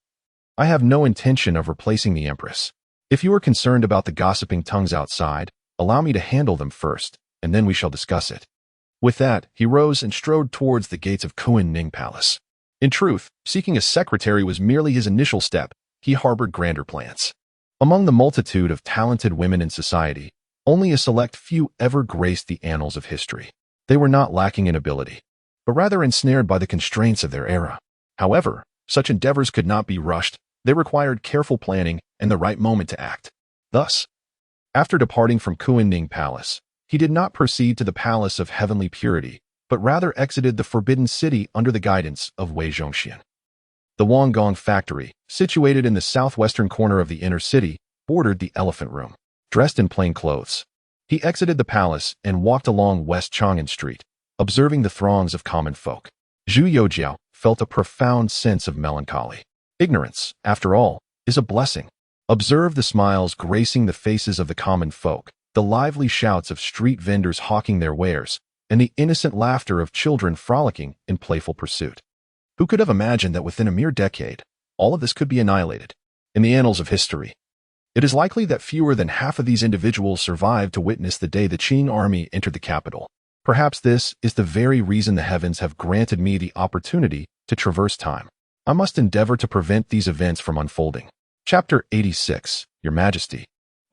I have no intention of replacing the Empress. If you are concerned about the gossiping tongues outside, allow me to handle them first, and then we shall discuss it. With that, he rose and strode towards the gates of Kunning Palace. In truth, seeking a secretary was merely his initial step. He harbored grander plans. Among the multitude of talented women in society, only a select few ever graced the annals of history. They were not lacking in ability, but rather ensnared by the constraints of their era. However, such endeavors could not be rushed. They required careful planning and the right moment to act. Thus, after departing from Kunning Palace, he did not proceed to the Palace of Heavenly Purity, but rather exited the Forbidden City under the guidance of Wei Zhongxian. The Wanggong factory, situated in the southwestern corner of the inner city, bordered the Elephant Room. Dressed in plain clothes, he exited the palace and walked along West Chang'an Street, observing the throngs of common folk. Zhu Youxiao felt a profound sense of melancholy. Ignorance, after all, is a blessing. Observe the smiles gracing the faces of the common folk, the lively shouts of street vendors hawking their wares, and the innocent laughter of children frolicking in playful pursuit. Who could have imagined that within a mere decade, all of this could be annihilated? in the annals of history. It is likely that fewer than half of these individuals survived to witness the day the Qing army entered the capital. Perhaps this is the very reason the heavens have granted me the opportunity to traverse time. I must endeavor to prevent these events from unfolding. Chapter 86, Your Majesty.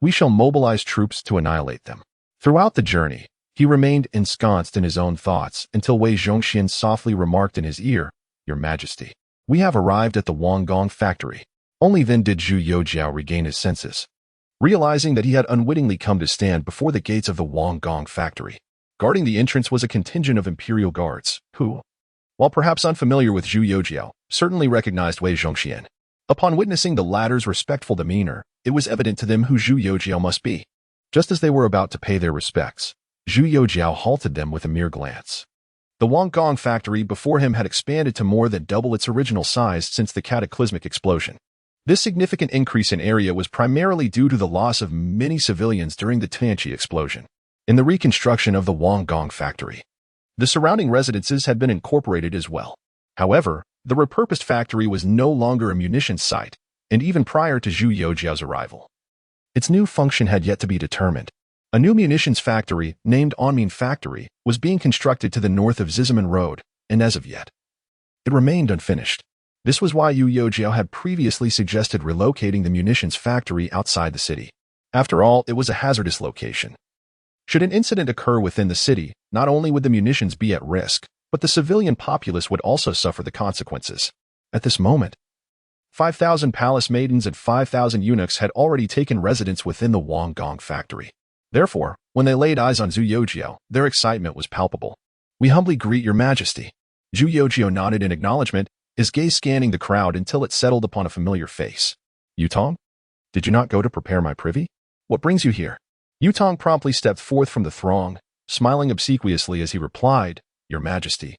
We shall mobilize troops to annihilate them. Throughout the journey, he remained ensconced in his own thoughts until Wei Zhongxian softly remarked in his ear, Your Majesty, we have arrived at the Wanggong factory. Only then did Zhu Youxiao regain his senses, realizing that he had unwittingly come to stand before the gates of the Wanggong factory. Guarding the entrance was a contingent of imperial guards, who, while perhaps unfamiliar with Zhu Youxiao, certainly recognized Wei Zhongxian. Upon witnessing the latter's respectful demeanor, it was evident to them who Zhu Youxiao must be. Just as they were about to pay their respects, Zhu Youxiao halted them with a mere glance. The Wanggong factory before him had expanded to more than double its original size since the cataclysmic explosion. This significant increase in area was primarily due to the loss of many civilians during the Tianqi explosion. In the reconstruction of the Wanggong factory, the surrounding residences had been incorporated as well. However, the repurposed factory was no longer a munitions site, and even prior to Zhu Youxiao's arrival, its new function had yet to be determined. A new munitions factory, named Onmin Factory, was being constructed to the north of Zizaman Road, and as of yet, it remained unfinished. This was why Zhu Youxiao had previously suggested relocating the munitions factory outside the city. After all, it was a hazardous location. Should an incident occur within the city, not only would the munitions be at risk, but the civilian populace would also suffer the consequences. At this moment, 5,000 palace maidens and 5,000 eunuchs had already taken residence within the Wanggong factory. Therefore, when they laid eyes on Zhu Youxiao, their excitement was palpable. We humbly greet your majesty. Zhu Youxiao nodded in acknowledgement, his gaze scanning the crowd until it settled upon a familiar face. Yutong? Did you not go to prepare my privy? What brings you here? Yutong promptly stepped forth from the throng, smiling obsequiously as he replied, Your Majesty.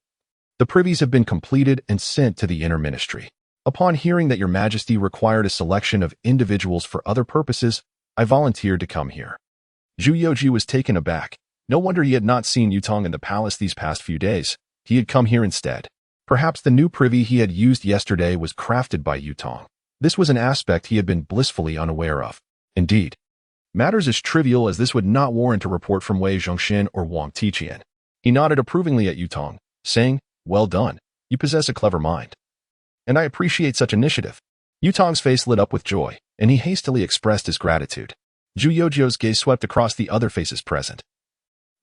The privies have been completed and sent to the inner ministry. Upon hearing that your majesty required a selection of individuals for other purposes, I volunteered to come here. Zhu Youxiao was taken aback. No wonder he had not seen Yutong in the palace these past few days. He had come here instead. Perhaps the new privy he had used yesterday was crafted by Yutong. This was an aspect he had been blissfully unaware of. Indeed, matters as trivial as this would not warrant a report from Wei Zhongxian or Wang Tiqian. He nodded approvingly at Yutong, saying, Well done, you possess a clever mind. And I appreciate such initiative. Yutong's face lit up with joy, and he hastily expressed his gratitude. Zhu Youxiao's gaze swept across the other faces present.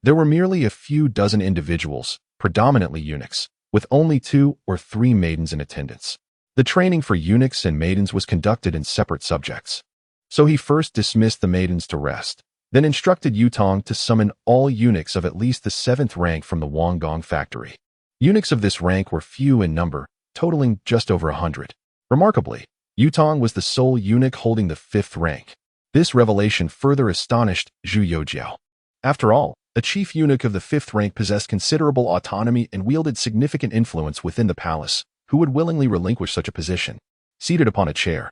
There were merely a few dozen individuals, predominantly eunuchs, with only 2 or 3 maidens in attendance. The training for eunuchs and maidens was conducted in separate subjects. So he first dismissed the maidens to rest, then instructed Yutong to summon all eunuchs of at least the 7th rank from the Wanggong factory. Eunuchs of this rank were few in number, totaling just over 100. Remarkably, Yutong was the sole eunuch holding the 5th rank. This revelation further astonished Zhu Youxiao. After all, a chief eunuch of the 5th rank possessed considerable autonomy and wielded significant influence within the palace. Who would willingly relinquish such a position? Seated upon a chair,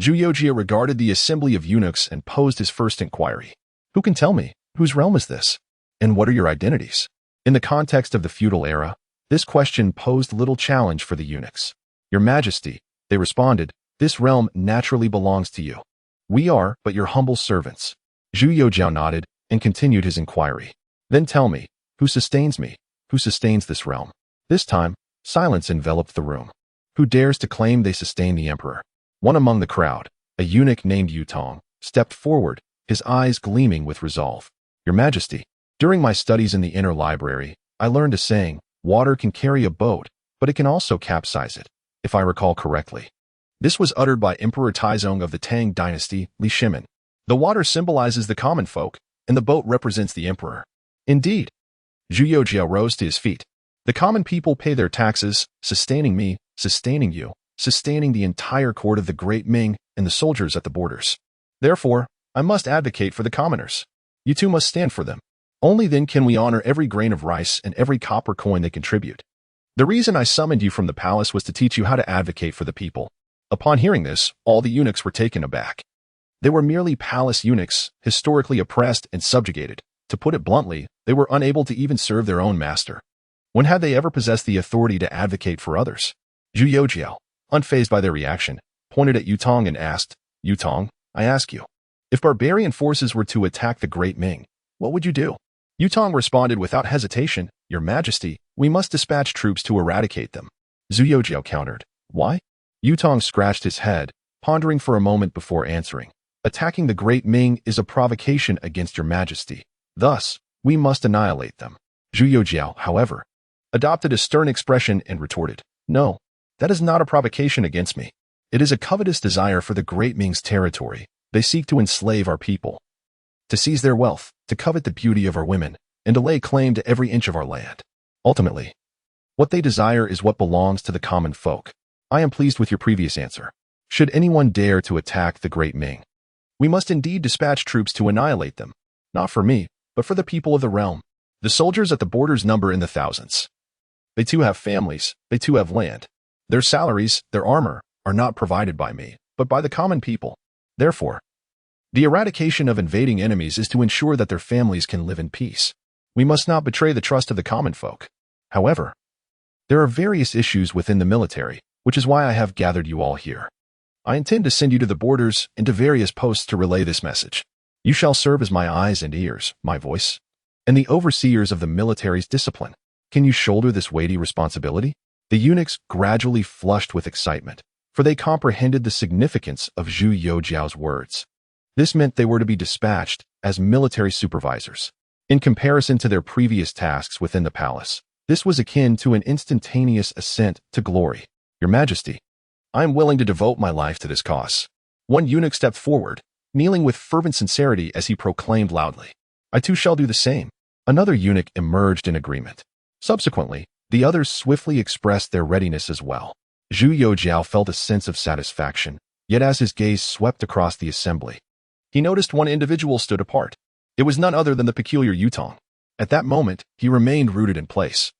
Zhu Youxiao regarded the assembly of eunuchs and posed his first inquiry. Who can tell me, whose realm is this? And what are your identities? In the context of the feudal era, this question posed little challenge for the eunuchs. Your Majesty, they responded, this realm naturally belongs to you. We are but your humble servants. Zhu Youxiao nodded and continued his inquiry. Then tell me, who sustains me? Who sustains this realm? This time, silence enveloped the room. Who dares to claim they sustain the emperor? One among the crowd, a eunuch named Yutong, stepped forward, his eyes gleaming with resolve. Your Majesty, during my studies in the inner library, I learned a saying, water can carry a boat, but it can also capsize it, if I recall correctly. This was uttered by Emperor Taizong of the Tang dynasty, Li Shimin. The water symbolizes the common folk, and the boat represents the emperor. Indeed. Zhu Youxiao rose to his feet. The common people pay their taxes, sustaining me, sustaining you, sustaining the entire court of the great Ming and the soldiers at the borders. Therefore, I must advocate for the commoners. You too must stand for them. Only then can we honor every grain of rice and every copper coin they contribute. The reason I summoned you from the palace was to teach you how to advocate for the people. Upon hearing this, all the eunuchs were taken aback. They were merely palace eunuchs, historically oppressed and subjugated. To put it bluntly, they were unable to even serve their own master. When had they ever possessed the authority to advocate for others? Zhu Youxiao, unfazed by their reaction, pointed at Yutong and asked, Yutong, I ask you, if barbarian forces were to attack the Great Ming, what would you do? Yutong responded without hesitation, Your Majesty, we must dispatch troops to eradicate them. Zhu Youxiao countered, Why? Yutong scratched his head, pondering for a moment before answering. Attacking the Great Ming is a provocation against Your Majesty. Thus, we must annihilate them. Zhu Youxiao, however, adopted a stern expression and retorted, No, that is not a provocation against me. It is a covetous desire for the Great Ming's territory. They seek to enslave our people, to seize their wealth, to covet the beauty of our women, and to lay claim to every inch of our land. Ultimately, what they desire is what belongs to the common folk. I am pleased with your previous answer. Should anyone dare to attack the Great Ming, we must indeed dispatch troops to annihilate them, not for me, but for the people of the realm. The soldiers at the borders number in the thousands. They too have families, they too have land. Their salaries, their armor, are not provided by me, but by the common people. Therefore, the eradication of invading enemies is to ensure that their families can live in peace. We must not betray the trust of the common folk. However, there are various issues within the military, which is why I have gathered you all here. I intend to send you to the borders and to various posts to relay this message. You shall serve as my eyes and ears, my voice, and the overseers of the military's discipline. Can you shoulder this weighty responsibility? The eunuchs gradually flushed with excitement, for they comprehended the significance of Zhu Youxiao's words. This meant they were to be dispatched as military supervisors. In comparison to their previous tasks within the palace, this was akin to an instantaneous ascent to glory. Your Majesty, I am willing to devote my life to this cause. One eunuch stepped forward, kneeling with fervent sincerity as he proclaimed loudly, I too shall do the same. Another eunuch emerged in agreement. Subsequently, the others swiftly expressed their readiness as well. Zhu Youxiao felt a sense of satisfaction, yet as his gaze swept across the assembly, he noticed one individual stood apart. It was none other than the peculiar Yutong. At that moment, he remained rooted in place,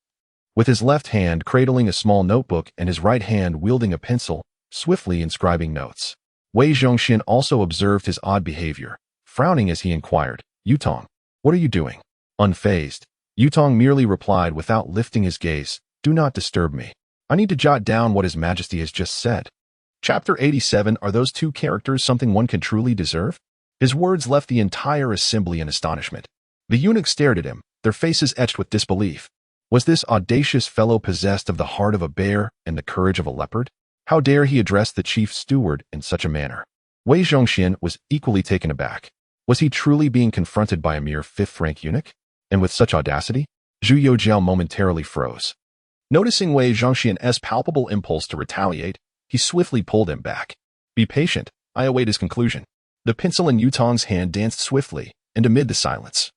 with his left hand cradling a small notebook and his right hand wielding a pencil, swiftly inscribing notes. Wei Zhongxian also observed his odd behavior, frowning as he inquired, Yutong, what are you doing? Unfazed, Yutong merely replied without lifting his gaze, Do not disturb me. I need to jot down what His Majesty has just said. Chapter 87 Are those two characters something one can truly deserve? His words left the entire assembly in astonishment. The eunuchs stared at him, their faces etched with disbelief. Was this audacious fellow possessed of the heart of a bear and the courage of a leopard? How dare he address the chief steward in such a manner? Wei Zhongxian was equally taken aback. Was he truly being confronted by a mere fifth-rank eunuch? And with such audacity? Zhu Youxiao momentarily froze. Noticing Wei Zhongxian's palpable impulse to retaliate, he swiftly pulled him back. Be patient, I await his conclusion. The pencil in Yutong's hand danced swiftly, and amid the silence,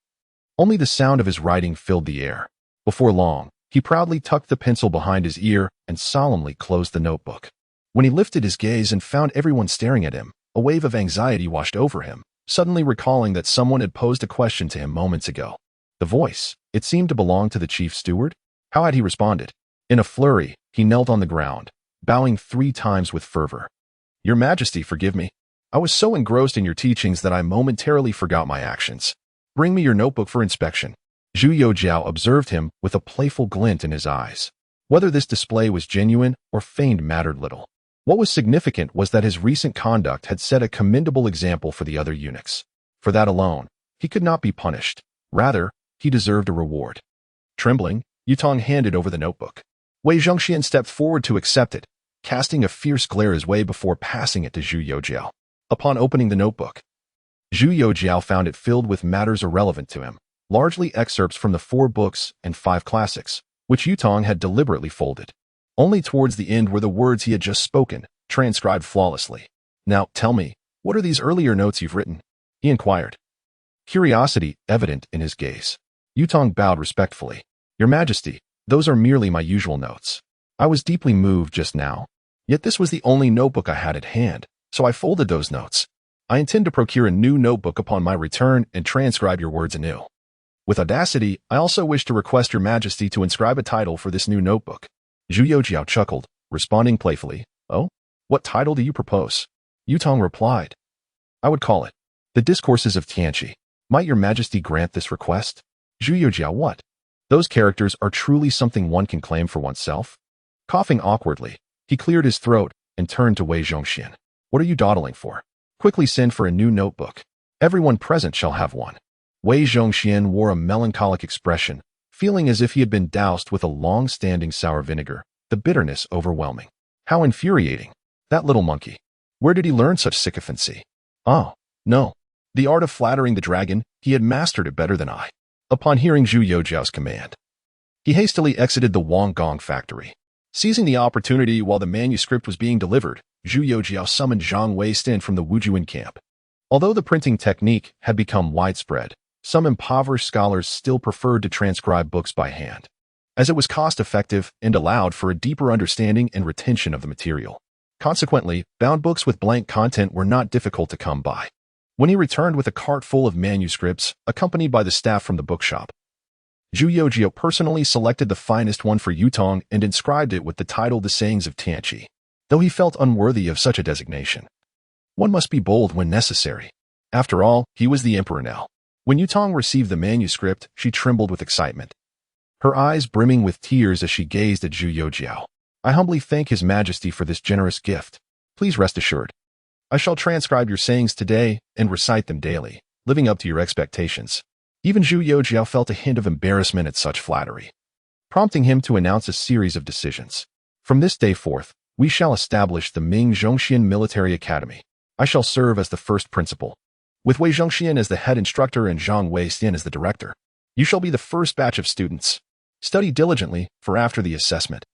only the sound of his writing filled the air. Before long, he proudly tucked the pencil behind his ear and solemnly closed the notebook. When he lifted his gaze and found everyone staring at him, a wave of anxiety washed over him, suddenly recalling that someone had posed a question to him moments ago. The voice, it seemed to belong to the chief steward? How had he responded? In a flurry, he knelt on the ground, bowing 3 times with fervor. Your Majesty, forgive me. I was so engrossed in your teachings that I momentarily forgot my actions. Bring me your notebook for inspection. Zhu Youxiao observed him with a playful glint in his eyes. Whether this display was genuine or feigned mattered little. What was significant was that his recent conduct had set a commendable example for the other eunuchs. For that alone, he could not be punished. Rather, he deserved a reward. Trembling, Yutong handed over the notebook. Wei Zhongxian stepped forward to accept it, casting a fierce glare his way before passing it to Zhu Youxiao. Upon opening the notebook, Zhu Youxiao found it filled with matters irrelevant to him, largely excerpts from the 4 books and 5 classics, which Yutong had deliberately folded. Only towards the end were the words he had just spoken, transcribed flawlessly. Now, tell me, what are these earlier notes you've written? He inquired, curiosity evident in his gaze. Yutong bowed respectfully. Your Majesty, those are merely my usual notes. I was deeply moved just now, yet this was the only notebook I had at hand. So I folded those notes. I intend to procure a new notebook upon my return and transcribe your words anew. With audacity, I also wish to request Your Majesty to inscribe a title for this new notebook. Zhu Youxiao chuckled, responding playfully, Oh? What title do you propose? Yutong replied, I would call it The Discourses of Tianqi. Might Your Majesty grant this request? Zhu Youxiao, what? Those characters are truly something one can claim for oneself? Coughing awkwardly, he cleared his throat and turned to Wei Zhongxian. What are you dawdling for? Quickly send for a new notebook. Everyone present shall have one. Wei Zhongxian wore a melancholic expression, feeling as if he had been doused with a long-standing sour vinegar, the bitterness overwhelming. How infuriating. That little monkey. Where did he learn such sycophancy? Oh, no. The art of flattering the dragon, he had mastered it better than I. Upon hearing Zhu Youxiao's command, he hastily exited the Wanggong factory. Seizing the opportunity while the manuscript was being delivered, Zhu Youxiao summoned Zhang Weistin from the Wujuan camp. Although the printing technique had become widespread, some impoverished scholars still preferred to transcribe books by hand, as it was cost-effective and allowed for a deeper understanding and retention of the material. Consequently, bound books with blank content were not difficult to come by. When he returned with a cart full of manuscripts, accompanied by the staff from the bookshop, Zhu Youxiao personally selected the finest one for Yutong and inscribed it with the title The Sayings of Tianqi, though he felt unworthy of such a designation. One must be bold when necessary. After all, he was the emperor now. When Yutong received the manuscript, she trembled with excitement, her eyes brimming with tears as she gazed at Zhu Youxiao. I humbly thank His Majesty for this generous gift. Please rest assured, I shall transcribe your sayings today and recite them daily, living up to your expectations. Even Zhu Youxiao felt a hint of embarrassment at such flattery, prompting him to announce a series of decisions. From this day forth, we shall establish the Ming Zhongxian Military Academy. I shall serve as the first principal, with Wei Zhongxian as the head instructor and Zhang Weistin as the director. You shall be the first batch of students. Study diligently, for after the assessment,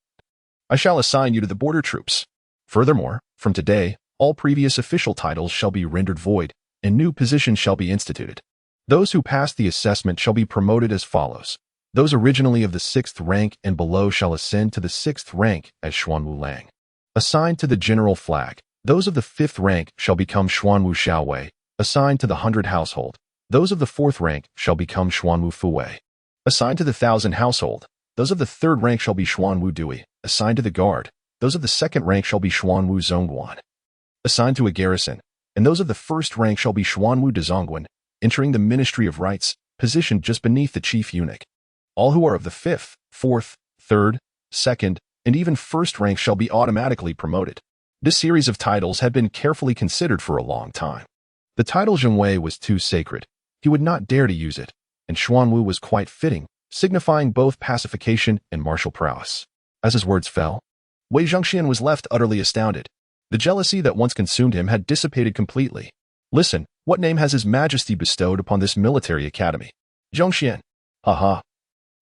I shall assign you to the border troops. Furthermore, from today, all previous official titles shall be rendered void, and new positions shall be instituted. Those who pass the assessment shall be promoted as follows. Those originally of the 6th rank and below shall ascend to the 6th rank as Xuanwu Lang. Assigned to the general flag, those of the 5th rank shall become Xuanwu Xiaowei. Assigned to the 100 household, those of the 4th rank shall become Xuanwu Fuwei. Assigned to the 1,000 household, those of the 3rd rank shall be Xuanwu Dui. Assigned to the guard, those of the 2nd rank shall be Xuanwu Zhongguan. Assigned to a garrison, and those of the 1st rank shall be Xuanwu Dezongguan, entering the Ministry of Rights, positioned just beneath the chief eunuch. All who are of the 5th, 4th, 3rd, 2nd, and even 1st rank shall be automatically promoted. This series of titles had been carefully considered for a long time. The title Zhengwei was too sacred. He would not dare to use it, and Xuanwu was quite fitting, signifying both pacification and martial prowess. As his words fell, Wei Zhongxian was left utterly astounded. The jealousy that once consumed him had dissipated completely. Listen, what name has His Majesty bestowed upon this military academy? Zhongxian. Haha.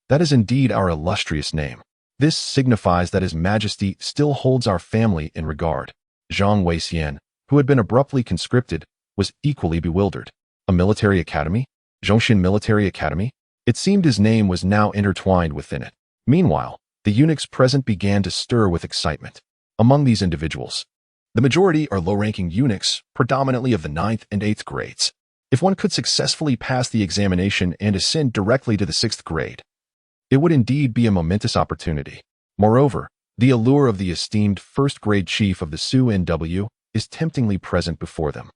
That is indeed our illustrious name. This signifies that His Majesty still holds our family in regard. Zhang Weixian, who had been abruptly conscripted, was equally bewildered. A military academy? Zhongxian Military Academy? It seemed his name was now intertwined within it. Meanwhile, the eunuchs present began to stir with excitement. Among these individuals, the majority are low-ranking eunuchs, predominantly of the 9th and 8th grades. If one could successfully pass the examination and ascend directly to the 6th grade, it would indeed be a momentous opportunity. Moreover, the allure of the esteemed 1st grade chief of the Su NW is temptingly present before them,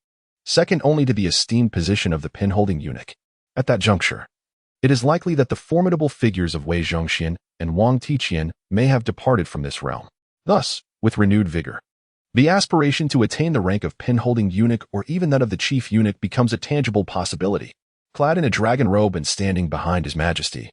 second only to the esteemed position of the pin-holding eunuch. At that juncture, it is likely that the formidable figures of Wei Zhongxian and Wang Tiqian may have departed from this realm. Thus, with renewed vigor, the aspiration to attain the rank of pin-holding eunuch or even that of the chief eunuch becomes a tangible possibility. Clad in a dragon robe and standing behind His Majesty,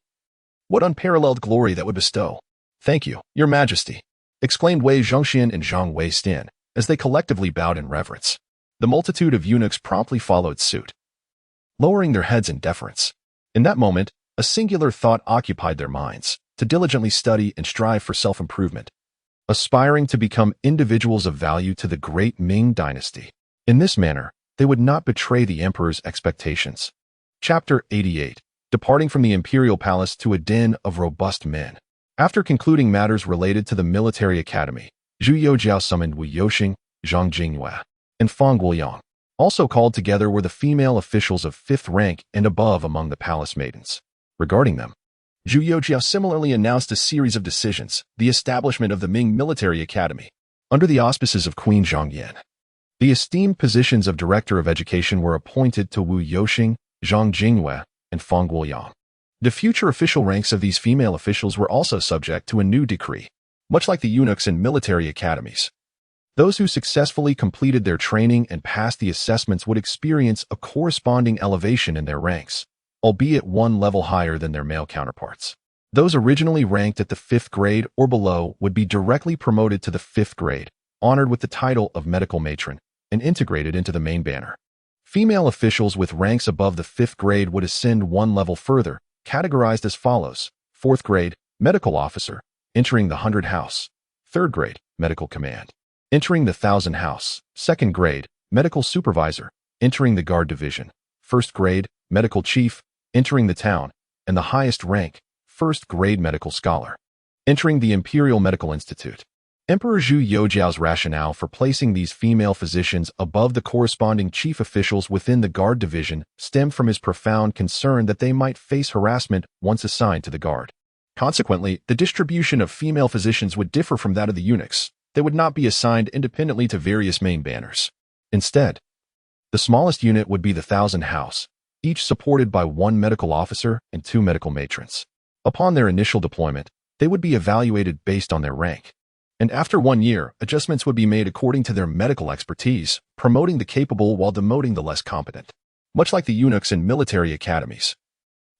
what unparalleled glory that would bestow! Thank you, Your Majesty, exclaimed Wei Zhongxian and Zhang Weistin as they collectively bowed in reverence. The multitude of eunuchs promptly followed suit, lowering their heads in deference. In that moment, a singular thought occupied their minds, to diligently study and strive for self-improvement, aspiring to become individuals of value to the great Ming dynasty. In this manner, they would not betray the emperor's expectations. Chapter 88. Departing from the imperial palace to a den of robust men. After concluding matters related to the military academy, Zhu Youxiao summoned Wu Yoxing, Zhang Jingyue, and Fang Guoyang. Also called together were the female officials of 5th rank and above among the palace maidens. Regarding them, Zhu Youxiao similarly announced a series of decisions, the establishment of the Ming Military Academy, under the auspices of Queen Zhongyan. The esteemed positions of Director of Education were appointed to Wu Yoxing, Zhang Jingyue, and Fang Guoyang. The future official ranks of these female officials were also subject to a new decree, much like the eunuchs in military academies. Those who successfully completed their training and passed the assessments would experience a corresponding elevation in their ranks, albeit one level higher than their male counterparts. Those originally ranked at the 5th grade or below would be directly promoted to the 5th grade, honored with the title of medical matron, and integrated into the main banner. Female officials with ranks above the 5th grade would ascend one level further, categorized as follows: 4th grade, medical officer, entering the 100 house; 3rd grade, medical command, entering the 1000 house; 2nd grade, medical supervisor, entering the guard division; 1st grade, medical chief, entering the town; and the highest rank, 1st grade medical scholar, entering the Imperial Medical Institute. Emperor Zhu Youxiao's rationale for placing these female physicians above the corresponding chief officials within the guard division stemmed from his profound concern that they might face harassment once assigned to the guard. Consequently, the distribution of female physicians would differ from that of the eunuchs. They would not be assigned independently to various main banners. Instead, the smallest unit would be the 1000 house, each supported by 1 medical officer and 2 medical matrons. Upon their initial deployment, they would be evaluated based on their rank. And after 1 year, adjustments would be made according to their medical expertise, promoting the capable while demoting the less competent. Much like the eunuchs in military academies,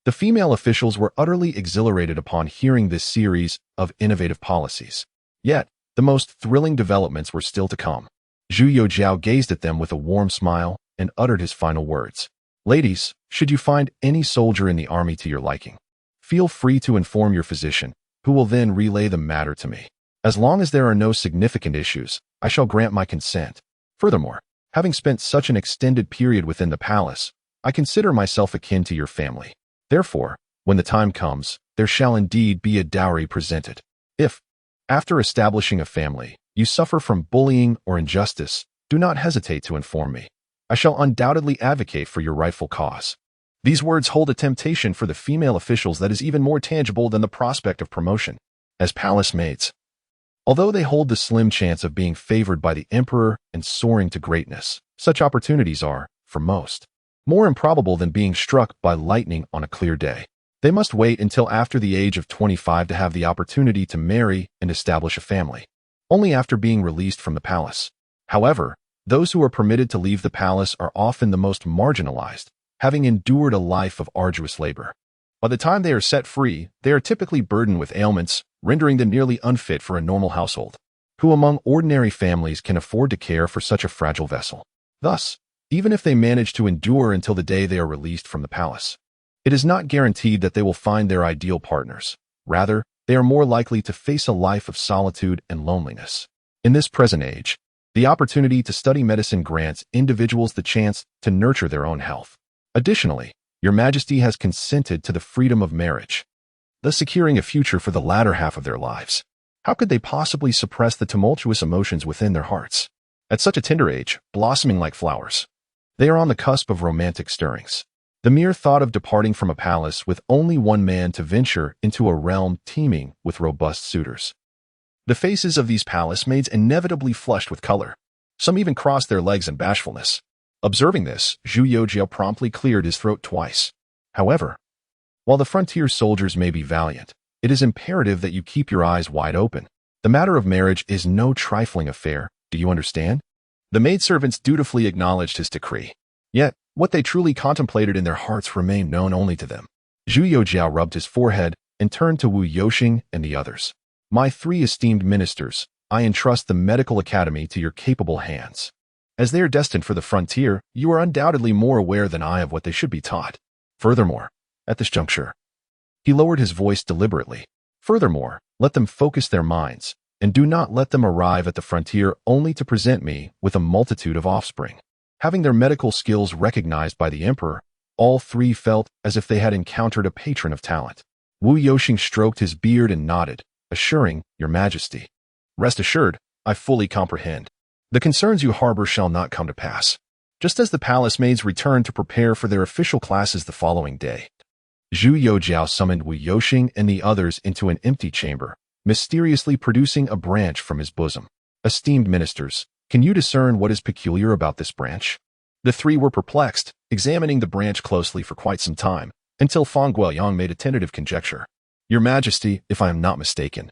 the female officials were utterly exhilarated upon hearing this series of innovative policies. Yet, the most thrilling developments were still to come. Zhu Youxiao gazed at them with a warm smile and uttered his final words. Ladies, should you find any soldier in the army to your liking, feel free to inform your physician, who will then relay the matter to me. As long as there are no significant issues, I shall grant my consent. Furthermore, having spent such an extended period within the palace, I consider myself akin to your family. Therefore, when the time comes, there shall indeed be a dowry presented. If, after establishing a family, you suffer from bullying or injustice, do not hesitate to inform me. I shall undoubtedly advocate for your rightful cause. These words hold a temptation for the female officials that is even more tangible than the prospect of promotion. As palace maids, although they hold the slim chance of being favored by the emperor and soaring to greatness, such opportunities are, for most, more improbable than being struck by lightning on a clear day. They must wait until after the age of 25 to have the opportunity to marry and establish a family, only after being released from the palace. However, those who are permitted to leave the palace are often the most marginalized, having endured a life of arduous labor. By the time they are set free, they are typically burdened with ailments, rendering them nearly unfit for a normal household. Who among ordinary families can afford to care for such a fragile vessel? Thus, even if they manage to endure until the day they are released from the palace, it is not guaranteed that they will find their ideal partners. Rather, they are more likely to face a life of solitude and loneliness. In this present age, the opportunity to study medicine grants individuals the chance to nurture their own health. Additionally, Your Majesty has consented to the freedom of marriage, thus securing a future for the latter half of their lives. How could they possibly suppress the tumultuous emotions within their hearts? At such a tender age, blossoming like flowers, they are on the cusp of romantic stirrings. The mere thought of departing from a palace with only one man to venture into a realm teeming with robust suitors. The faces of these palace maids inevitably flushed with color. Some even crossed their legs in bashfulness. Observing this, Zhu Youxiao promptly cleared his throat twice. However, while the frontier soldiers may be valiant, it is imperative that you keep your eyes wide open. The matter of marriage is no trifling affair, do you understand? The maidservants dutifully acknowledged his decree. Yet, what they truly contemplated in their hearts remained known only to them. Zhu Youxiao rubbed his forehead and turned to Wu Youxing and the others. My 3 esteemed ministers, I entrust the medical academy to your capable hands. As they are destined for the frontier, you are undoubtedly more aware than I of what they should be taught. Furthermore, at this juncture, he lowered his voice deliberately. Furthermore, let them focus their minds, and do not let them arrive at the frontier only to present me with a multitude of offspring. Having their medical skills recognized by the emperor, all 3 felt as if they had encountered a patron of talent. Wu Youxing stroked his beard and nodded, assuring, Your Majesty, rest assured, I fully comprehend. The concerns you harbor shall not come to pass. Just as the palace maids returned to prepare for their official classes the following day, Zhu Youxiao summoned Wu Youxing and the others into an empty chamber, mysteriously producing a branch from his bosom. Esteemed ministers, can you discern what is peculiar about this branch? The 3 were perplexed, examining the branch closely for quite some time, until Fang Guoyang made a tentative conjecture. Your Majesty, if I am not mistaken,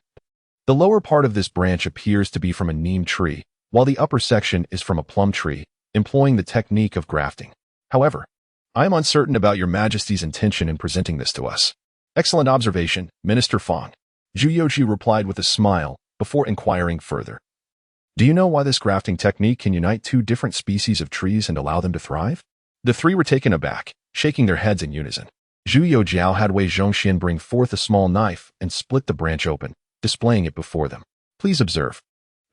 the lower part of this branch appears to be from a neem tree, while the upper section is from a plum tree, employing the technique of grafting. However, I am uncertain about your Majesty's intention in presenting this to us. Excellent observation, Minister Fang. Zhu Youxiao replied with a smile before inquiring further. Do you know why this grafting technique can unite two different species of trees and allow them to thrive? The three were taken aback, shaking their heads in unison. Zhu Youxiao had Wei Zhongxian bring forth a small knife and split the branch open, displaying it before them. Please observe.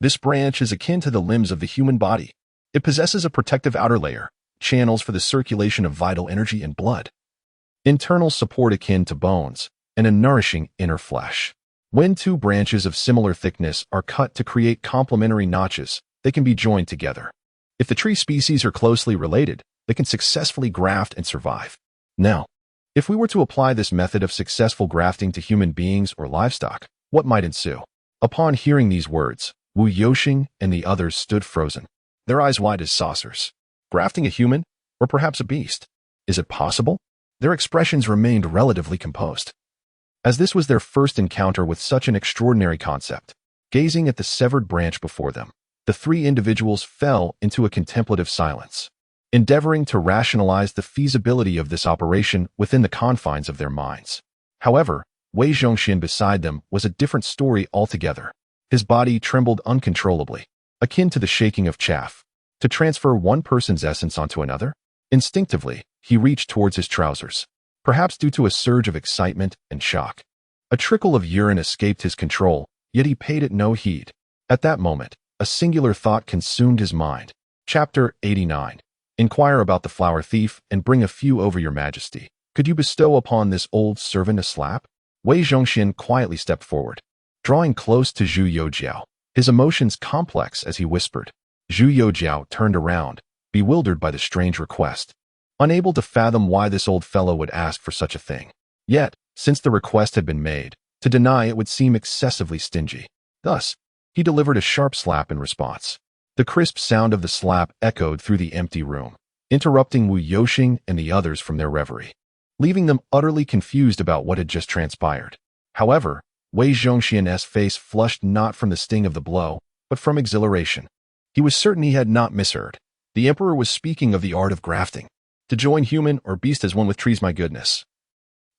This branch is akin to the limbs of the human body. It possesses a protective outer layer, channels for the circulation of vital energy and blood, internal support akin to bones, and a nourishing inner flesh. When two branches of similar thickness are cut to create complementary notches, they can be joined together. If the tree species are closely related, they can successfully graft and survive. Now, if we were to apply this method of successful grafting to human beings or livestock, what might ensue? Upon hearing these words, Wu Youxing and the others stood frozen, their eyes wide as saucers. Grafting a human, or perhaps a beast? Is it possible? Their expressions remained relatively composed, as this was their first encounter with such an extraordinary concept. Gazing at the severed branch before them, the three individuals fell into a contemplative silence, endeavoring to rationalize the feasibility of this operation within the confines of their minds. However, Wei Zhongxian beside them was a different story altogether. His body trembled uncontrollably, akin to the shaking of chaff. To transfer one person's essence onto another? Instinctively, he reached towards his trousers, perhaps due to a surge of excitement and shock. A trickle of urine escaped his control, yet he paid it no heed. At that moment, a singular thought consumed his mind. Chapter 89. Inquire about the flower thief and bring a few over your majesty. Could you bestow upon this old servant a slap? Wei Zhongxian quietly stepped forward, drawing close to Zhu Youxiao, his emotions complex as he whispered. Zhu Youxiao turned around, bewildered by the strange request, unable to fathom why this old fellow would ask for such a thing. Yet, since the request had been made, to deny it would seem excessively stingy. Thus, he delivered a sharp slap in response. The crisp sound of the slap echoed through the empty room, interrupting Wu Youxing and the others from their reverie, leaving them utterly confused about what had just transpired. However, Wei Zhongxian's face flushed not from the sting of the blow, but from exhilaration. He was certain he had not misheard. The emperor was speaking of the art of grafting. To join human or beast as one with trees, my goodness.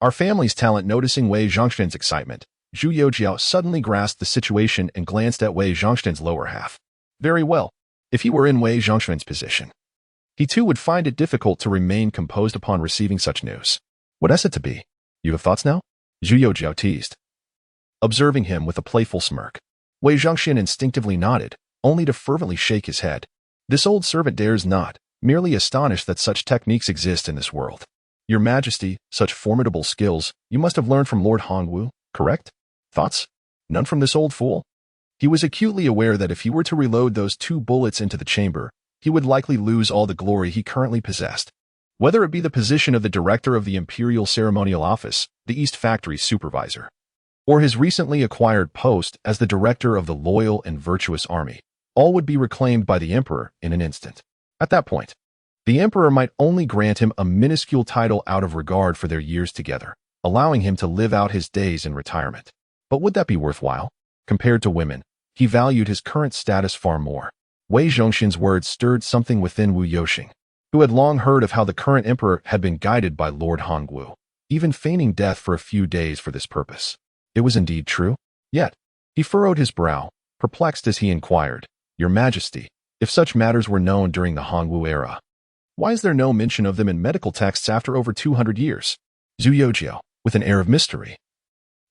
Our family's talent. Noticing Wei Zhongxian's excitement, Zhu Youxiao suddenly grasped the situation and glanced at Wei Zhongxian's lower half. Very well. If he were in Wei Zhongxian's position, he too would find it difficult to remain composed upon receiving such news. What is it to be? You have thoughts now? Zhu Youxiao teased, observing him with a playful smirk. Wei Zhongxian instinctively nodded, only to fervently shake his head. This old servant dares not, merely astonished that such techniques exist in this world. Your Majesty, such formidable skills you must have learned from Lord Hongwu, correct? Thoughts? None from this old fool? He was acutely aware that if he were to reload those 2 bullets into the chamber, he would likely lose all the glory he currently possessed. Whether it be the position of the director of the Imperial Ceremonial Office, the East Factory Supervisor, or his recently acquired post as the director of the loyal and virtuous army, all would be reclaimed by the emperor in an instant. At that point, the emperor might only grant him a minuscule title out of regard for their years together, allowing him to live out his days in retirement. But would that be worthwhile? Compared to women, he valued his current status far more. Wei Zhongxian's words stirred something within Wu Youxing, who had long heard of how the current emperor had been guided by Lord Hongwu, even feigning death for a few days for this purpose. It was indeed true. Yet, he furrowed his brow, perplexed as he inquired, Your Majesty, if such matters were known during the Hongwu era, why is there no mention of them in medical texts after over 200 years? Zhu Youxiao, with an air of mystery,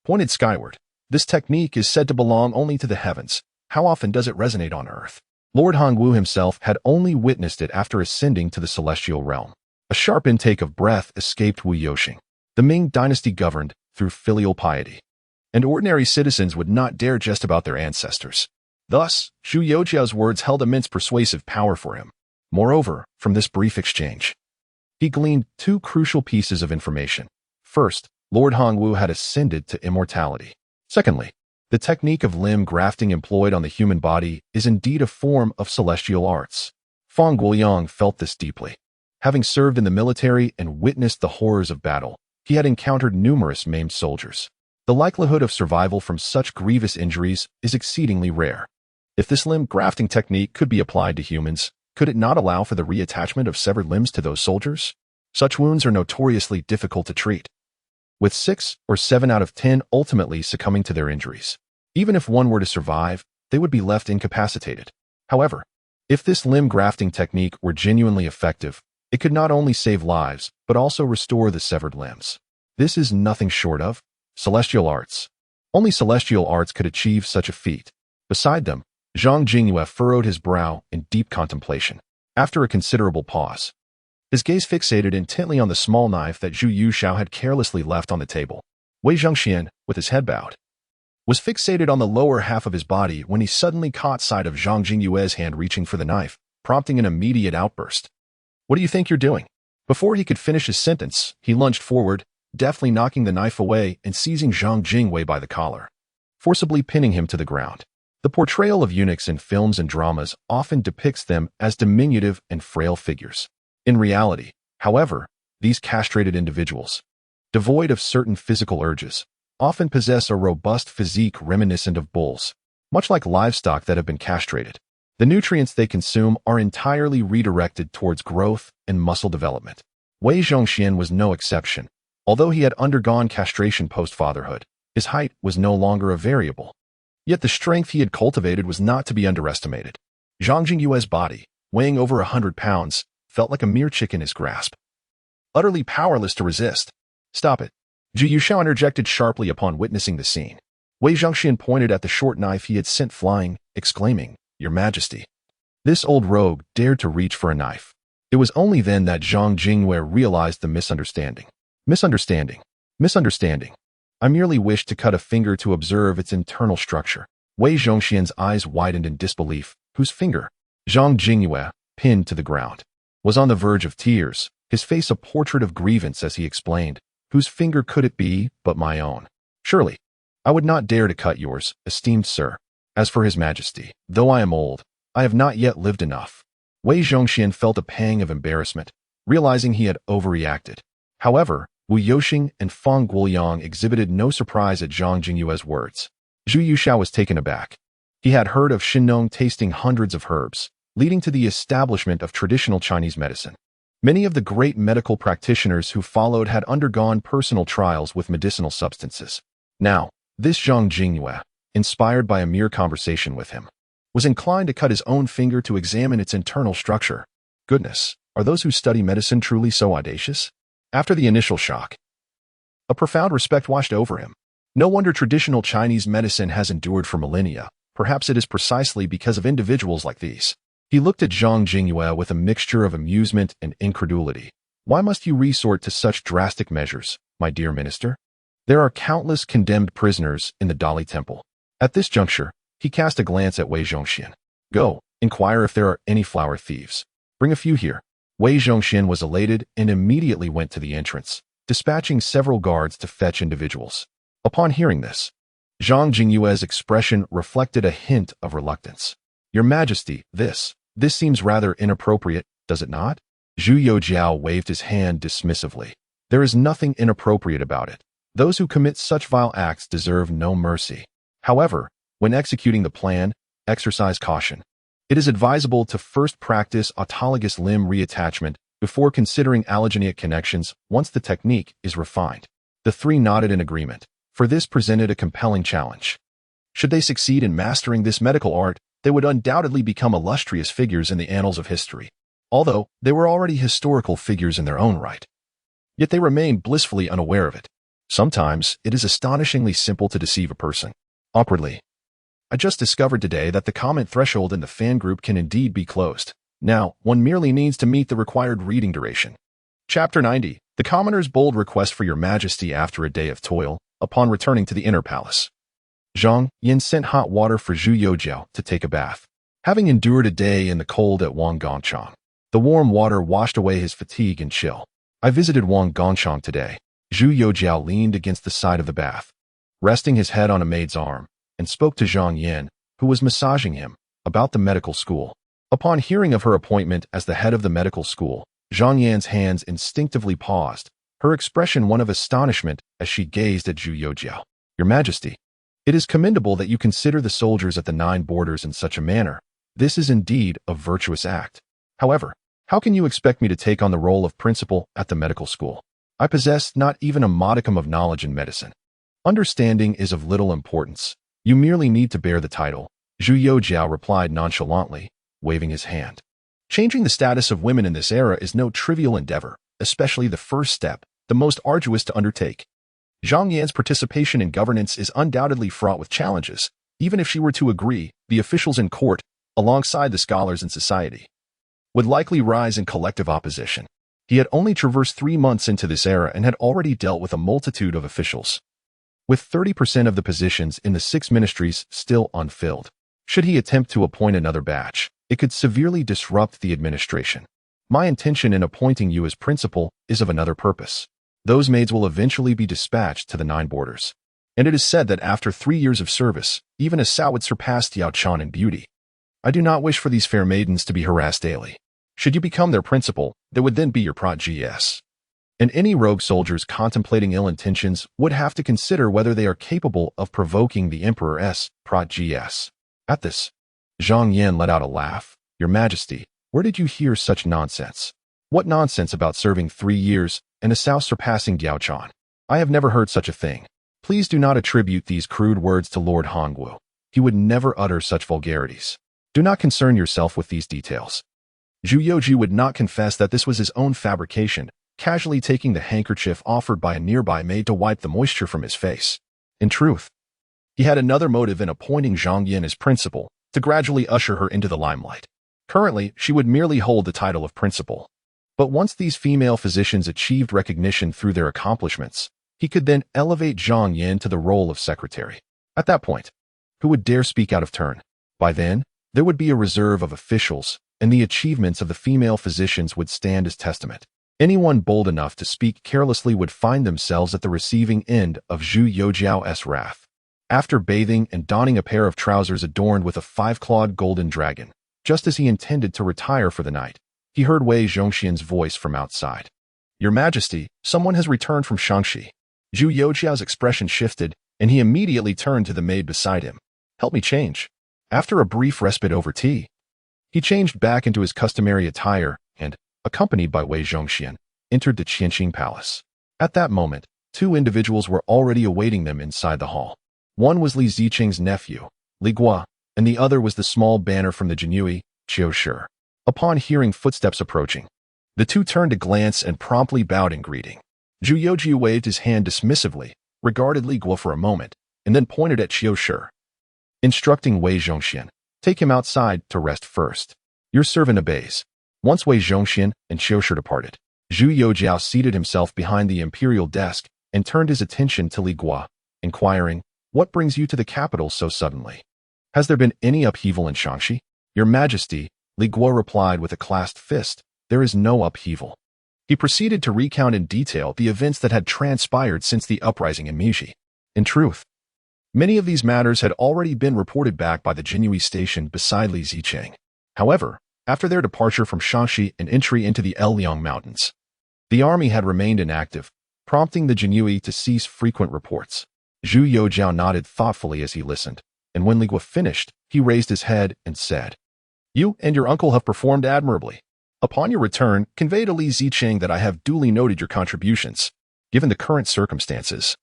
pointed skyward. This technique is said to belong only to the heavens. How often does it resonate on earth? Lord Hongwu himself had only witnessed it after ascending to the celestial realm. A sharp intake of breath escaped Wu Youxing. The Ming dynasty governed through filial piety, and ordinary citizens would not dare jest about their ancestors. Thus, Zhu Youxiao's words held immense persuasive power for him. Moreover, from this brief exchange, he gleaned 2 crucial pieces of information. First, Lord Hongwu had ascended to immortality. Secondly, the technique of limb grafting employed on the human body is indeed a form of celestial arts. Fang Guoyang felt this deeply. Having served in the military and witnessed the horrors of battle, he had encountered numerous maimed soldiers. The likelihood of survival from such grievous injuries is exceedingly rare. If this limb grafting technique could be applied to humans, could it not allow for the reattachment of severed limbs to those soldiers? Such wounds are notoriously difficult to treat, with 6 or 7 out of 10 ultimately succumbing to their injuries. Even if one were to survive, they would be left incapacitated. However, if this limb grafting technique were genuinely effective, it could not only save lives, but also restore the severed limbs. This is nothing short of celestial arts. Only celestial arts could achieve such a feat. Beside them, Zhang Jingyue furrowed his brow in deep contemplation. After a considerable pause, his gaze fixated intently on the small knife that Zhu Youxiao had carelessly left on the table. Wei Zhongxian, with his head bowed, was fixated on the lower half of his body when he suddenly caught sight of Zhang Jingyue's hand reaching for the knife, prompting an immediate outburst. "What do you think you're doing?" Before he could finish his sentence, he lunged forward, deftly knocking the knife away and seizing Zhang Jingyue by the collar, forcibly pinning him to the ground. The portrayal of eunuchs in films and dramas often depicts them as diminutive and frail figures. In reality, however, these castrated individuals, devoid of certain physical urges, often possess a robust physique reminiscent of bulls. Much like livestock that have been castrated, the nutrients they consume are entirely redirected towards growth and muscle development. Wei Zhongxian was no exception. Although he had undergone castration post-fatherhood, his height was no longer a variable. Yet the strength he had cultivated was not to be underestimated. Zhang Jingyue's body, weighing over 100 pounds, felt like a mere chick in his grasp, utterly powerless to resist. "Stop it!" Zhu Youxiao interjected sharply upon witnessing the scene. Wei Zhongxian pointed at the short knife he had sent flying, exclaiming, "Your Majesty." This old rogue dared to reach for a knife. It was only then that Zhang Jingyue realized the misunderstanding. Misunderstanding. I merely wished to cut a finger to observe its internal structure. Wei Zhongxian's eyes widened in disbelief, whose finger, Zhang Jingyue, pinned to the ground, was on the verge of tears, his face a portrait of grievance as he explained, "Whose finger could it be but my own? Surely, I would not dare to cut yours, esteemed sir. As for His Majesty, though I am old, I have not yet lived enough." Wei Zhongxian felt a pang of embarrassment, realizing he had overreacted. However, Wu Yoxing and Feng Guoyang exhibited no surprise at Zhang Jingyue's words. Zhu Youxiao was taken aback. He had heard of Shinnong tasting hundreds of herbs, leading to the establishment of traditional Chinese medicine. Many of the great medical practitioners who followed had undergone personal trials with medicinal substances. Now, this Zhang Jingyue, inspired by a mere conversation with him, was inclined to cut his own finger to examine its internal structure. Goodness, are those who study medicine truly so audacious? After the initial shock, a profound respect washed over him. No wonder traditional Chinese medicine has endured for millennia. Perhaps it is precisely because of individuals like these. He looked at Zhang Jingyue with a mixture of amusement and incredulity. "Why must you resort to such drastic measures, my dear minister? There are countless condemned prisoners in the Dali Temple." At this juncture, he cast a glance at Wei Zhongxian. "Go, inquire if there are any flower thieves. Bring a few here." Wei Zhongxian was elated and immediately went to the entrance, dispatching several guards to fetch individuals. Upon hearing this, Zhang Jingyue's expression reflected a hint of reluctance. "Your Majesty, this seems rather inappropriate, does it not?" Zhu Youxiao waved his hand dismissively. "There is nothing inappropriate about it. Those who commit such vile acts deserve no mercy. However, when executing the plan, exercise caution. It is advisable to first practice autologous limb reattachment before considering allogeneic connections once the technique is refined." The three nodded in agreement, for this presented a compelling challenge. Should they succeed in mastering this medical art, they would undoubtedly become illustrious figures in the annals of history. Although they were already historical figures in their own right, yet they remained blissfully unaware of it. Sometimes it is astonishingly simple to deceive a person. Awkwardly, "I just discovered today that the comment threshold in the fan group can indeed be closed. Now, one merely needs to meet the required reading duration." Chapter 90. The Commoner's Bold Request for Your Majesty after a day of toil, upon returning to the inner palace. Zhang Yin sent hot water for Zhu Youxiao to take a bath. Having endured a day in the cold at Wanggongchang, the warm water washed away his fatigue and chill. "I visited Wanggongchang today." Zhu Youxiao leaned against the side of the bath, resting his head on a maid's arm, and spoke to Zhang Yin, who was massaging him, about the medical school. Upon hearing of her appointment as the head of the medical school, Zhang Yin's hands instinctively paused, her expression one of astonishment as she gazed at Zhu Youxiao. "Your Majesty, It is commendable that you consider the soldiers at the 9 borders in such a manner. This is indeed a virtuous act. However, how can you expect me to take on the role of principal at the medical school? I possess not even a modicum of knowledge in medicine. Understanding is of little importance. You merely need to bear the title, Zhu Youxiao replied nonchalantly, waving his hand. Changing the status of women in this era is no trivial endeavor, especially the first step, the most arduous to undertake. Zhang Yan's participation in governance is undoubtedly fraught with challenges, even if she were to agree, the officials in court, alongside the scholars in society, would likely rise in collective opposition. He had only traversed 3 months into this era and had already dealt with a multitude of officials, with 30% of the positions in the 6 ministries still unfilled. Should he attempt to appoint another batch, it could severely disrupt the administration. My intention in appointing you as principal is of another purpose. Those maids will eventually be dispatched to the 9 borders. And it is said that after 3 years of service, even a Sao would surpass Tiao Chan in beauty. I do not wish for these fair maidens to be harassed daily. Should you become their principal, they would then be your prot-gs. And any rogue soldiers contemplating ill intentions would have to consider whether they are capable of provoking the Emperor's prot-gs. At this, Zhang Yan let out a laugh. Your Majesty, where did you hear such nonsense? What nonsense about serving 3 years and a Sao surpassing Diao Chan? I have never heard such a thing. Please do not attribute these crude words to Lord Hongwu. He would never utter such vulgarities. Do not concern yourself with these details. Zhu Youxiao would not confess that this was his own fabrication, casually taking the handkerchief offered by a nearby maid to wipe the moisture from his face. In truth, he had another motive in appointing Zhang Yan as principal, to gradually usher her into the limelight. Currently, she would merely hold the title of principal. But once these female physicians achieved recognition through their accomplishments, he could then elevate Zhang Yan to the role of secretary. At that point, who would dare speak out of turn? By then, there would be a reserve of officials, and the achievements of the female physicians would stand as testament. Anyone bold enough to speak carelessly would find themselves at the receiving end of Zhu Youxiao's wrath. After bathing and donning a pair of trousers adorned with a 5-clawed golden dragon, just as he intended to retire for the night, he heard Wei Zhongxian's voice from outside. Your Majesty, someone has returned from Shangxi. Zhu Youxiao's expression shifted, and he immediately turned to the maid beside him. Help me change. After a brief respite over tea, he changed back into his customary attire and, accompanied by Wei Zhongxian, entered the Tianqi Palace. At that moment, 2 individuals were already awaiting them inside the hall. One was Li Ziqing's nephew, Li Guo, and the other was the small banner from the Jinui, Qiu Shi. Upon hearing footsteps approaching, the 2 turned to glance and promptly bowed in greeting. Zhu Youxiao waved his hand dismissively, regarded Li Guo for a moment, and then pointed at Qiu Shi, instructing Wei Zhongxian, take him outside to rest first. Your servant obeys. Once Wei Zhongxian and Qiu Shi departed, Zhu Youxiao seated himself behind the imperial desk and turned his attention to Li Guo, inquiring, what brings you to the capital so suddenly? Has there been any upheaval in Shangxi? Your Majesty, Li Guo replied with a clasped fist, there is no upheaval. He proceeded to recount in detail the events that had transpired since the uprising in Meiji. In truth, many of these matters had already been reported back by the Jinui station beside Li Ziqing. However, after their departure from Shangxi and entry into the Liang Mountains, the army had remained inactive, prompting the Jinui to cease frequent reports. Zhu Youxiao nodded thoughtfully as he listened, and when Li Guo finished, he raised his head and said, You and your uncle have performed admirably. Upon your return, convey to Li Ziqing that I have duly noted your contributions. Given the current circumstances,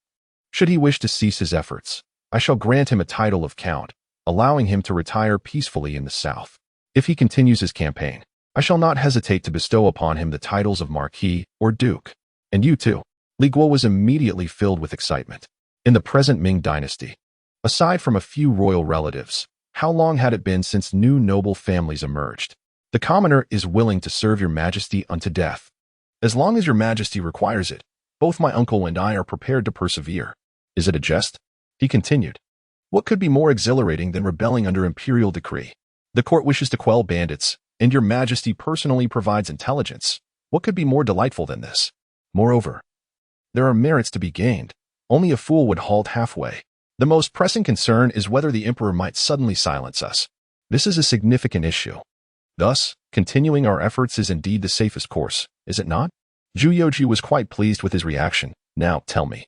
should he wish to cease his efforts, I shall grant him a title of count, allowing him to retire peacefully in the south. If he continues his campaign, I shall not hesitate to bestow upon him the titles of Marquis or Duke. And you too. Li Guo was immediately filled with excitement. In the present Ming dynasty, aside from a few royal relatives, how long had it been since new noble families emerged? The commoner is willing to serve your Majesty unto death. As long as your Majesty requires it, both my uncle and I are prepared to persevere. Is it a jest? He continued. What could be more exhilarating than rebelling under imperial decree? The court wishes to quell bandits, and your Majesty personally provides intelligence. What could be more delightful than this? Moreover, there are merits to be gained. Only a fool would halt halfway. The most pressing concern is whether the emperor might suddenly silence us. This is a significant issue. Thus, continuing our efforts is indeed the safest course, is it not? Zhu Youxiao was quite pleased with his reaction. Now, tell me,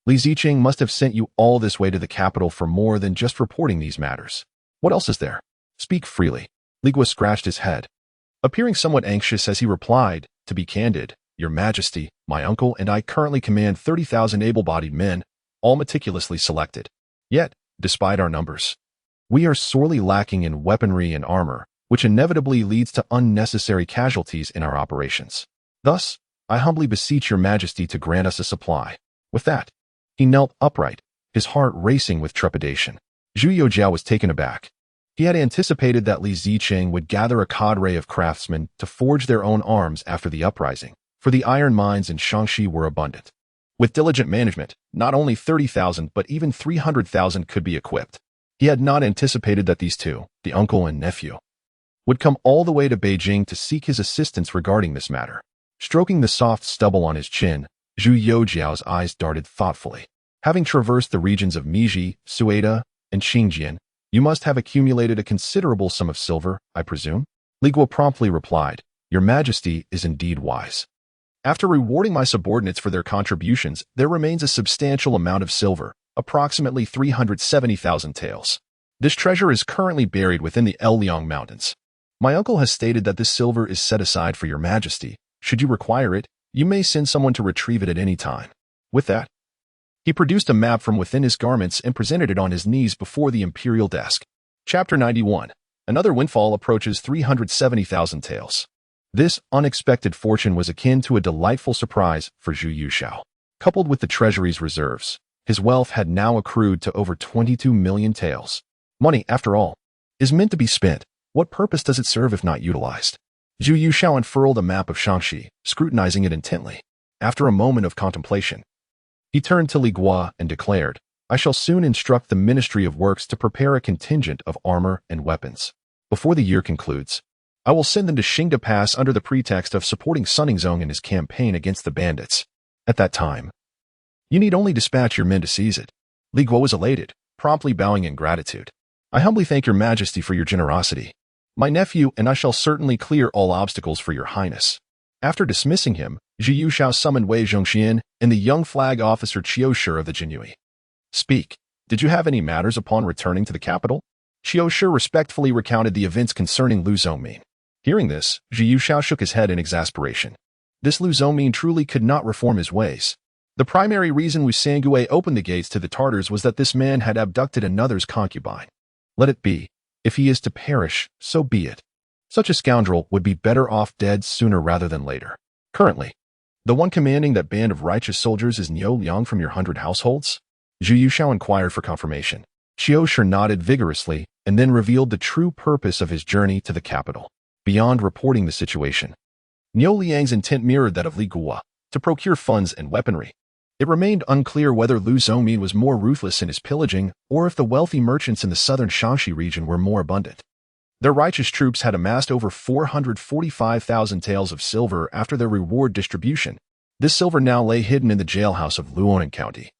Li Ziqing must have sent you all this way to the capital for more than just reporting these matters. What else is there? Speak freely. Li Gua scratched his head, appearing somewhat anxious as he replied, to be candid, Your Majesty, my uncle and I currently command 30,000 able-bodied men, all meticulously selected. Yet, despite our numbers, we are sorely lacking in weaponry and armor, which inevitably leads to unnecessary casualties in our operations. Thus, I humbly beseech Your Majesty to grant us a supply. With that, he knelt upright, his heart racing with trepidation. Zhu Youxiao was taken aback. He had anticipated that Li Ziqing would gather a cadre of craftsmen to forge their own arms after the uprising, for the iron mines in Shaanxi were abundant. With diligent management, not only 30,000 but even 300,000 could be equipped. He had not anticipated that these two, the uncle and nephew, would come all the way to Beijing to seek his assistance regarding this matter. Stroking the soft stubble on his chin, Zhu Youxiao's eyes darted thoughtfully. Having traversed the regions of Meiji, Sueda, and Xinjiang, you must have accumulated a considerable sum of silver, I presume? Li Gua promptly replied, Your Majesty is indeed wise. After rewarding my subordinates for their contributions, there remains a substantial amount of silver, approximately 370,000 taels. This treasure is currently buried within the Liang Mountains. My uncle has stated that this silver is set aside for Your Majesty. Should you require it, you may send someone to retrieve it at any time. With that, he produced a map from within his garments and presented it on his knees before the imperial desk. Chapter 91. Another windfall approaches 370,000 taels. This unexpected fortune was akin to a delightful surprise for Zhu Youxiao. Coupled with the treasury's reserves, his wealth had now accrued to over 22 million taels. Money, after all, is meant to be spent. What purpose does it serve if not utilized? Zhu Youxiao unfurled a map of Shaanxi, scrutinizing it intently. After a moment of contemplation, he turned to Li Gua and declared, I shall soon instruct the Ministry of Works to prepare a contingent of armor and weapons. Before the year concludes, I will send them to Xingda Pass under the pretext of supporting Sunningsong in his campaign against the bandits. At that time, you need only dispatch your men to seize it. Li Gua was elated, promptly bowing in gratitude. I humbly thank Your Majesty for your generosity. My nephew and I shall certainly clear all obstacles for Your Highness. After dismissing him, Zhu Youxiao summoned Wei Zhongxian and the young flag officer Qiu Shi of the Jinyue. Speak. Did you have any matters upon returning to the capital? Qiu Shi respectfully recounted the events concerning Lu Zongmin. Hearing this, Zhu Youxiao shook his head in exasperation. This Lu Zongmin truly could not reform his ways. The primary reason Wu Sangue opened the gates to the Tartars was that this man had abducted another's concubine. Let it be. If he is to perish, so be it. Such a scoundrel would be better off dead sooner rather than later. Currently, the one commanding that band of righteous soldiers is Niu Liang from your 100 households? Zhu Youxiao inquired for confirmation. Qiu Shi nodded vigorously and then revealed the true purpose of his journey to the capital. Beyond reporting the situation, Niu Liang's intent mirrored that of Li Gua, to procure funds and weaponry. It remained unclear whether Lu Zongmin was more ruthless in his pillaging or if the wealthy merchants in the southern Shaanxi region were more abundant. Their righteous troops had amassed over 445,000 taels of silver after their reward distribution. This silver now lay hidden in the jailhouse of Luonan County,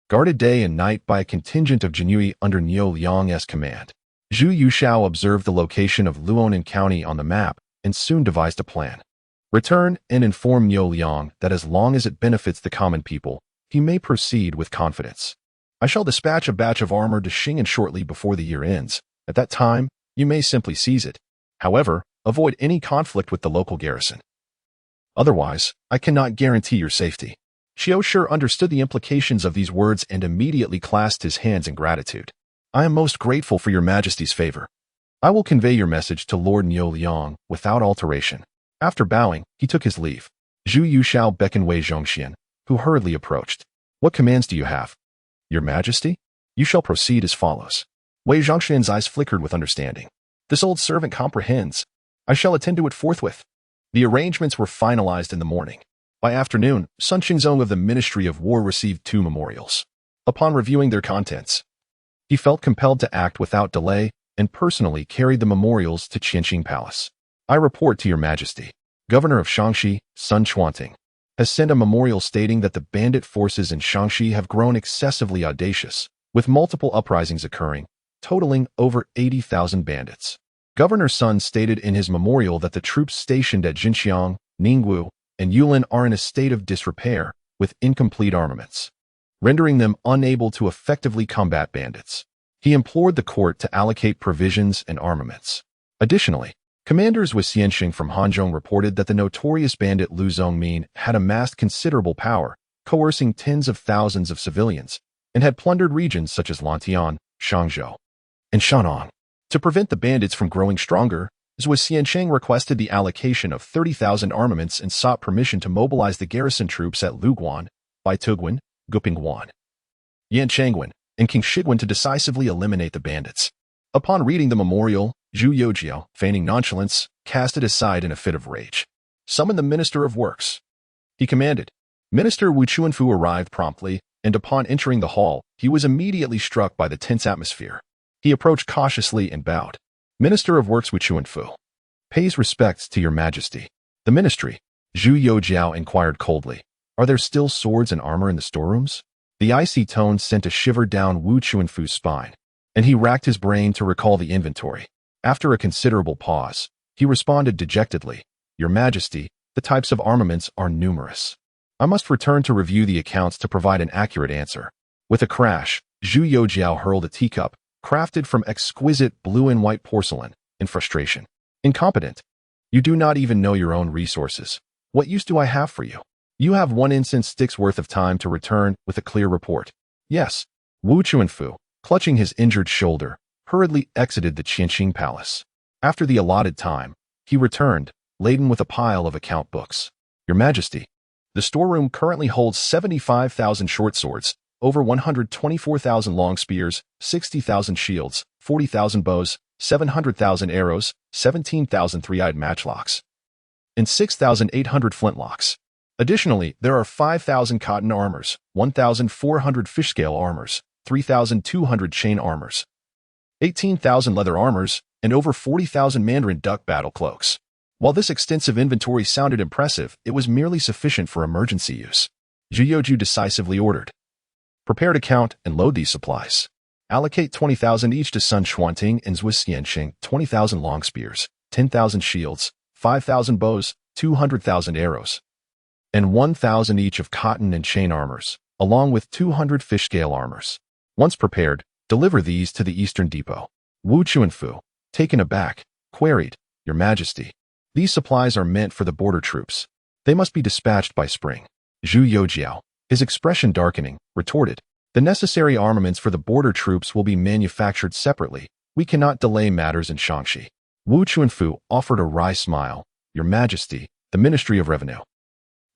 guarded day and night by a contingent of Jinyue under Niu Liang's command. Zhu Youxiao observed the location of Luonan County on the map and soon devised a plan. Return and inform Niu Liang that as long as it benefits the common people, he may proceed with confidence. I shall dispatch a batch of armor to Xing'an shortly before the year ends. At that time, you may simply seize it. However, avoid any conflict with the local garrison. Otherwise, I cannot guarantee your safety. Qiu Shi understood the implications of these words and immediately clasped his hands in gratitude. I am most grateful for Your Majesty's favor. I will convey your message to Lord Niu Liang without alteration. After bowing, he took his leave. Zhu Youxiao beckoned Wei Zhongxian, who hurriedly approached. What commands do you have? Your Majesty? You shall proceed as follows. Wei Zhongxian's eyes flickered with understanding. This old servant comprehends. I shall attend to it forthwith. The arrangements were finalized in the morning. By afternoon, Sun Xingzong of the Ministry of War received 2 memorials. Upon reviewing their contents, he felt compelled to act without delay and personally carried the memorials to Qianqing Palace. I report to Your Majesty. Governor of Shaanxi, Sun Chuanting, has sent a memorial stating that the bandit forces in Shaanxi have grown excessively audacious, with multiple uprisings occurring, totaling over 80,000 bandits. Governor Sun stated in his memorial that the troops stationed at Jinxiang, Ningwu, and Yulin are in a state of disrepair, with incomplete armaments. rendering them unable to effectively combat bandits. He implored the court to allocate provisions and armaments. Additionally, commanders with Xianxing from Hanzhong reported that the notorious bandit Lu Zongmin had amassed considerable power, coercing tens of thousands of civilians, and had plundered regions such as Lantian, Shangzhou, and Shanong. To prevent the bandits from growing stronger, Zhu Xiansheng requested the allocation of 30,000 armaments and sought permission to mobilize the garrison troops at Luguan, Baituguan, Gupingguan, Yanchangguan, and King Shiguan to decisively eliminate the bandits. Upon reading the memorial, Zhu Youxiao, feigning nonchalance, cast it aside in a fit of rage. Summon the Minister of Works, he commanded. Minister Wu Chuanfu arrived promptly, and upon entering the hall, he was immediately struck by the tense atmosphere. He approached cautiously and bowed. Minister of Works Wu Chuanfu pays respects to your majesty. The ministry, Zhu Youxiao inquired coldly. Are there still swords and armor in the storerooms? The icy tone sent a shiver down Wu Chuanfu's spine, and he racked his brain to recall the inventory. After a considerable pause, he responded dejectedly, Your Majesty, the types of armaments are numerous. I must return to review the accounts to provide an accurate answer. With a crash, Zhu Youxiao hurled a teacup, crafted from exquisite blue and white porcelain, in frustration. Incompetent. You do not even know your own resources. What use do I have for you? You have 1 incense stick's worth of time to return with a clear report. Yes. Wu Chuanfu, clutching his injured shoulder, hurriedly exited the Qianxing Palace. After the allotted time, he returned, laden with a pile of account books. Your Majesty, the storeroom currently holds 75,000 short swords, over 124,000 long spears, 60,000 shields, 40,000 bows, 700,000 arrows, 17,000 three-eyed matchlocks, and 6,800 flintlocks. Additionally, there are 5,000 cotton armors, 1,400 fish-scale armors, 3,200 chain armors, 18,000 leather armors, and over 40,000 Mandarin duck battle cloaks. While this extensive inventory sounded impressive, it was merely sufficient for emergency use. Zhu Youxiao decisively ordered. Prepare to count and load these supplies. Allocate 20,000 each to Sun Xuanting and Zhu Xianxing, 20,000 long spears, 10,000 shields, 5,000 bows, 200,000 arrows, and 1,000 each of cotton and chain armors, along with 200 fish-scale armors. Once prepared, deliver these to the Eastern Depot. Wu Chuanfu, taken aback, queried, Your Majesty, these supplies are meant for the border troops. They must be dispatched by spring. Zhu Youxiao, his expression darkening, retorted, The necessary armaments for the border troops will be manufactured separately. We cannot delay matters in Shaanxi. Wu Chuanfu offered a wry smile. Your Majesty, the Ministry of Revenue.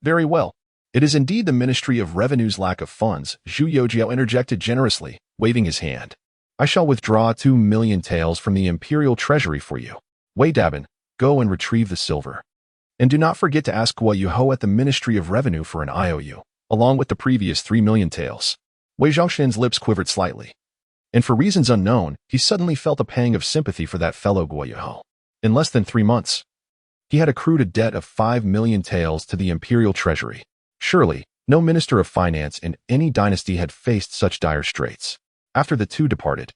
Very well. It is indeed the Ministry of Revenue's lack of funds, Zhu Youxiao interjected generously, waving his hand. I shall withdraw 2 million taels from the imperial treasury for you. Wei Dabin, go and retrieve the silver. And do not forget to ask Guo Yuho at the Ministry of Revenue for an IOU, along with the previous 3 million taels. Wei Zhongshan's lips quivered slightly. And for reasons unknown, he suddenly felt a pang of sympathy for that fellow Guo Yuho. In less than 3 months, he had accrued a debt of 5 million taels to the imperial treasury. Surely, no minister of finance in any dynasty had faced such dire straits. After the two departed,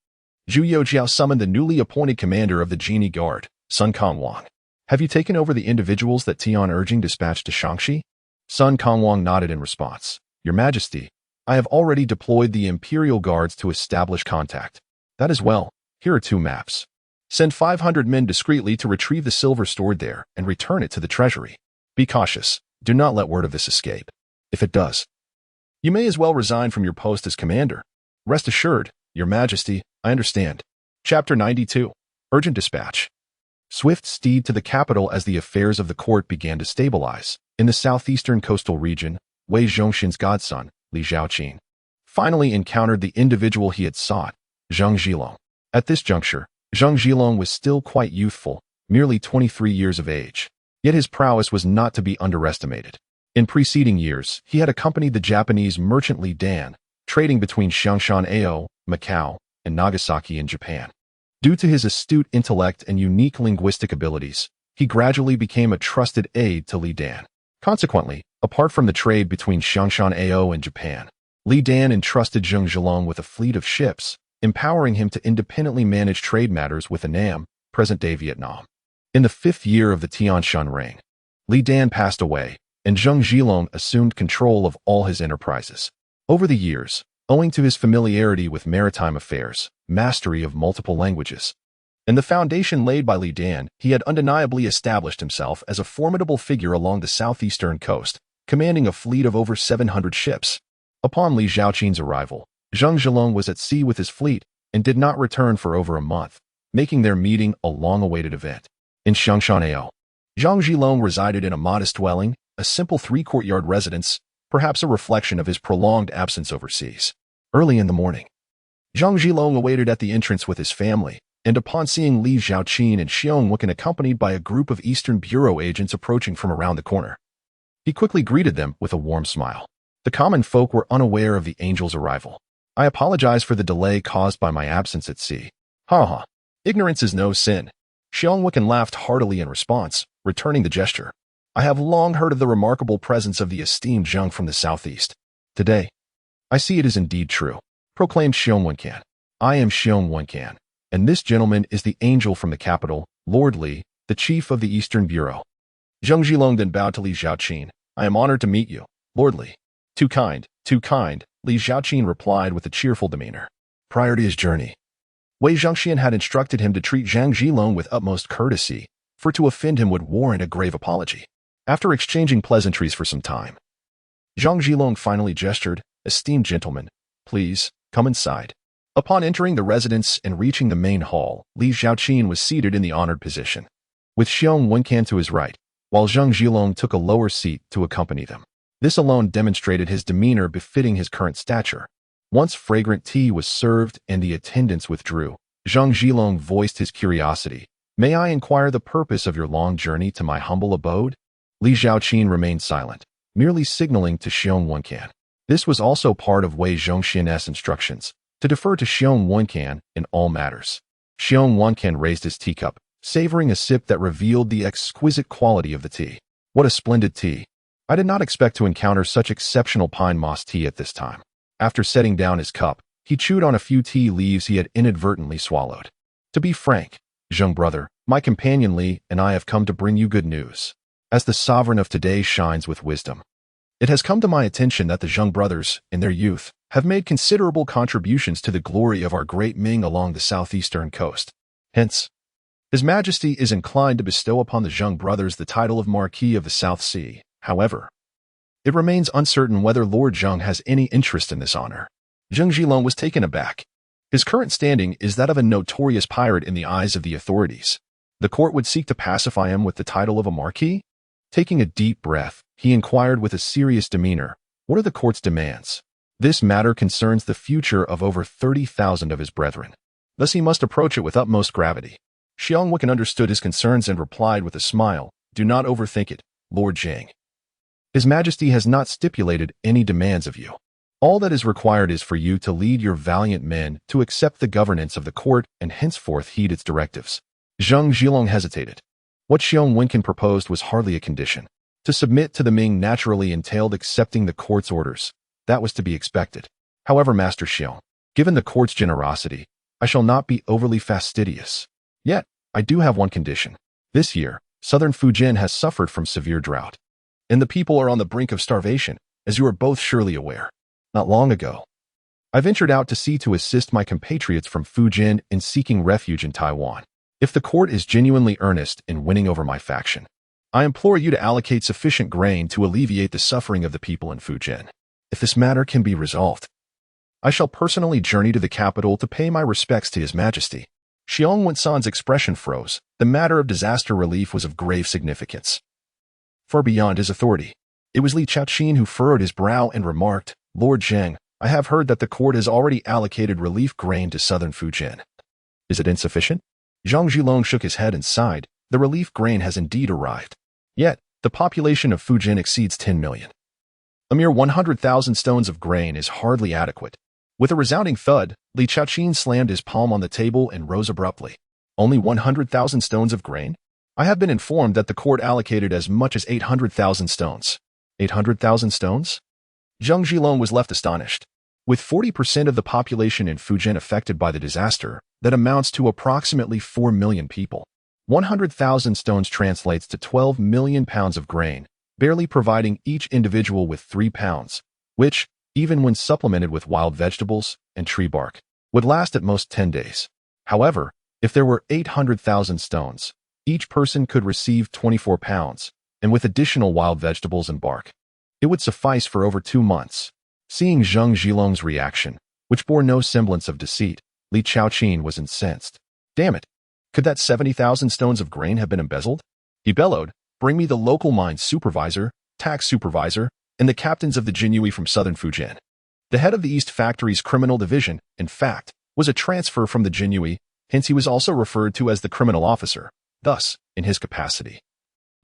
Zhu Youxiao summoned the newly appointed commander of the Jianji Guard, Sun Kongwang. Have you taken over the individuals that Tian Urging dispatched to Shaanxi? Sun Kongwang nodded in response. Your Majesty, I have already deployed the imperial guards to establish contact. That is well. Here are 2 maps. Send 500 men discreetly to retrieve the silver stored there and return it to the treasury. Be cautious. Do not let word of this escape. If it does, you may as well resign from your post as commander. Rest assured, Your Majesty, I understand. Chapter 92. Urgent Dispatch. Swift steed to the capital as the affairs of the court began to stabilize. In the southeastern coastal region, Wei Zhongshan's godson, Li Zhaoqin, finally encountered the individual he had sought, Zheng Zhilong. At this juncture, Zheng Zhilong was still quite youthful, merely 23 years of age. Yet his prowess was not to be underestimated. In preceding years, he had accompanied the Japanese merchant Li Dan, trading between Xiangshan Ao, Macau, and Nagasaki in Japan. Due to his astute intellect and unique linguistic abilities, he gradually became a trusted aide to Li Dan. Consequently, apart from the trade between Xiangshan Ao and Japan, Li Dan entrusted Zheng Zhilong with a fleet of ships, empowering him to independently manage trade matters with Annam, present-day Vietnam. In the 5th year of the Tianshan reign, Li Dan passed away, and Zheng Zhilong assumed control of all his enterprises. Over the years, owing to his familiarity with maritime affairs, mastery of multiple languages, and the foundation laid by Li Dan, he had undeniably established himself as a formidable figure along the southeastern coast, commanding a fleet of over 700 ships. Upon Li Zhaoqin's arrival, Zhang Zhilong was at sea with his fleet and did not return for over a month, making their meeting a long-awaited event. In Xiangshanao, Zhang Zhilong resided in a modest dwelling, a simple three-courtyard residence, perhaps a reflection of his prolonged absence overseas. Early in the morning, Zhang Zhilong awaited at the entrance with his family, and upon seeing Li Zhaoqin and Xiong Wikan accompanied by a group of Eastern Bureau agents approaching from around the corner, he quickly greeted them with a warm smile. The common folk were unaware of the angel's arrival. I apologize for the delay caused by my absence at sea. Ha ha. Ignorance is no sin. Xiong Wikan laughed heartily in response, returning the gesture. I have long heard of the remarkable presence of the esteemed Zheng from the southeast. Today, I see it is indeed true, proclaimed Xiong Wikan. I am Xiong Wikan, and this gentleman is the angel from the capital, Lord Li, the chief of the Eastern Bureau. Zhang Zhilong then bowed to Li Zhaoqin. I am honored to meet you, Lord Li. Too kind, Li Zhaoqin replied with a cheerful demeanor. Prior to his journey, Wei Zhongxian had instructed him to treat Zhang Zhilong with utmost courtesy, for to offend him would warrant a grave apology. After exchanging pleasantries for some time, Zhang Zhilong finally gestured, esteemed gentlemen, please, come inside. Upon entering the residence and reaching the main hall, Li Zhaoqin was seated in the honored position, with Xiong Wenkan to his right, while Zhang Zhilong took a lower seat to accompany them. This alone demonstrated his demeanor befitting his current stature. Once fragrant tea was served and the attendants withdrew, Zhang Zhilong voiced his curiosity. May I inquire the purpose of your long journey to my humble abode? Li Zhaoqin remained silent, merely signaling to Xiong Wenkan. This was also part of Wei Zhongxian's instructions, to defer to Xiong Wenkan in all matters. Xiong Wenkan raised his teacup, savoring a sip that revealed the exquisite quality of the tea. What a splendid tea! I did not expect to encounter such exceptional pine moss tea at this time. After setting down his cup, he chewed on a few tea leaves he had inadvertently swallowed. To be frank, Zheng brother, my companion Li and I have come to bring you good news. As the sovereign of today shines with wisdom, it has come to my attention that the Zheng brothers, in their youth, have made considerable contributions to the glory of our great Ming along the southeastern coast. Hence, His Majesty is inclined to bestow upon the Zheng brothers the title of Marquis of the South Sea. However, it remains uncertain whether Lord Zheng has any interest in this honor. Zheng Zhilong was taken aback. His current standing is that of a notorious pirate in the eyes of the authorities. The court would seek to pacify him with the title of a marquis? Taking a deep breath, he inquired with a serious demeanor, what are the court's demands? This matter concerns the future of over 30,000 of his brethren. Thus he must approach it with utmost gravity. Xiong Wikan understood his concerns and replied with a smile, do not overthink it, Lord Zhang. His Majesty has not stipulated any demands of you. All that is required is for you to lead your valiant men to accept the governance of the court and henceforth heed its directives. Zhang Zhilong hesitated. What Xiong Wenkan proposed was hardly a condition. To submit to the Ming naturally entailed accepting the court's orders. That was to be expected. However, Master Xiong, given the court's generosity, I shall not be overly fastidious. Yet, I do have one condition. This year, southern Fujian has suffered from severe drought, and the people are on the brink of starvation, as you are both surely aware. Not long ago, I ventured out to sea to assist my compatriots from Fujian in seeking refuge in Taiwan. If the court is genuinely earnest in winning over my faction, I implore you to allocate sufficient grain to alleviate the suffering of the people in Fujian. If this matter can be resolved, I shall personally journey to the capital to pay my respects to His Majesty. Xiong Wensan's expression froze. The matter of disaster relief was of grave significance. Far beyond his authority, it was Li Zhaoqin who furrowed his brow and remarked, Lord Zhang, I have heard that the court has already allocated relief grain to southern Fujian. Is it insufficient? Zhang Zhilong shook his head and sighed. The relief grain has indeed arrived. Yet, the population of Fujian exceeds 10 million. A mere 100,000 stones of grain is hardly adequate. With a resounding thud, Li Zhaoqin slammed his palm on the table and rose abruptly. Only 100,000 stones of grain? I have been informed that the court allocated as much as 800,000 stones. 800,000 stones? Zhang Zhilong was left astonished. With 40% of the population in Fujian affected by the disaster, that amounts to approximately 4 million people. 100,000 stones translates to 12 million pounds of grain, barely providing each individual with 3 pounds, which, even when supplemented with wild vegetables and tree bark, would last at most 10 days. However, if there were 800,000 stones, each person could receive 24 pounds, and with additional wild vegetables and bark, it would suffice for over 2 months. Seeing Zhang Zhilong's reaction, which bore no semblance of deceit, Li Chaoqin was incensed. Damn it! Could that 70,000 stones of grain have been embezzled? He bellowed, bring me the local mine supervisor, tax supervisor, and the captains of the Jinyue from southern Fujian. The head of the East Factory's criminal division, in fact, was a transfer from the Jinyue, hence he was also referred to as the criminal officer, thus, in his capacity.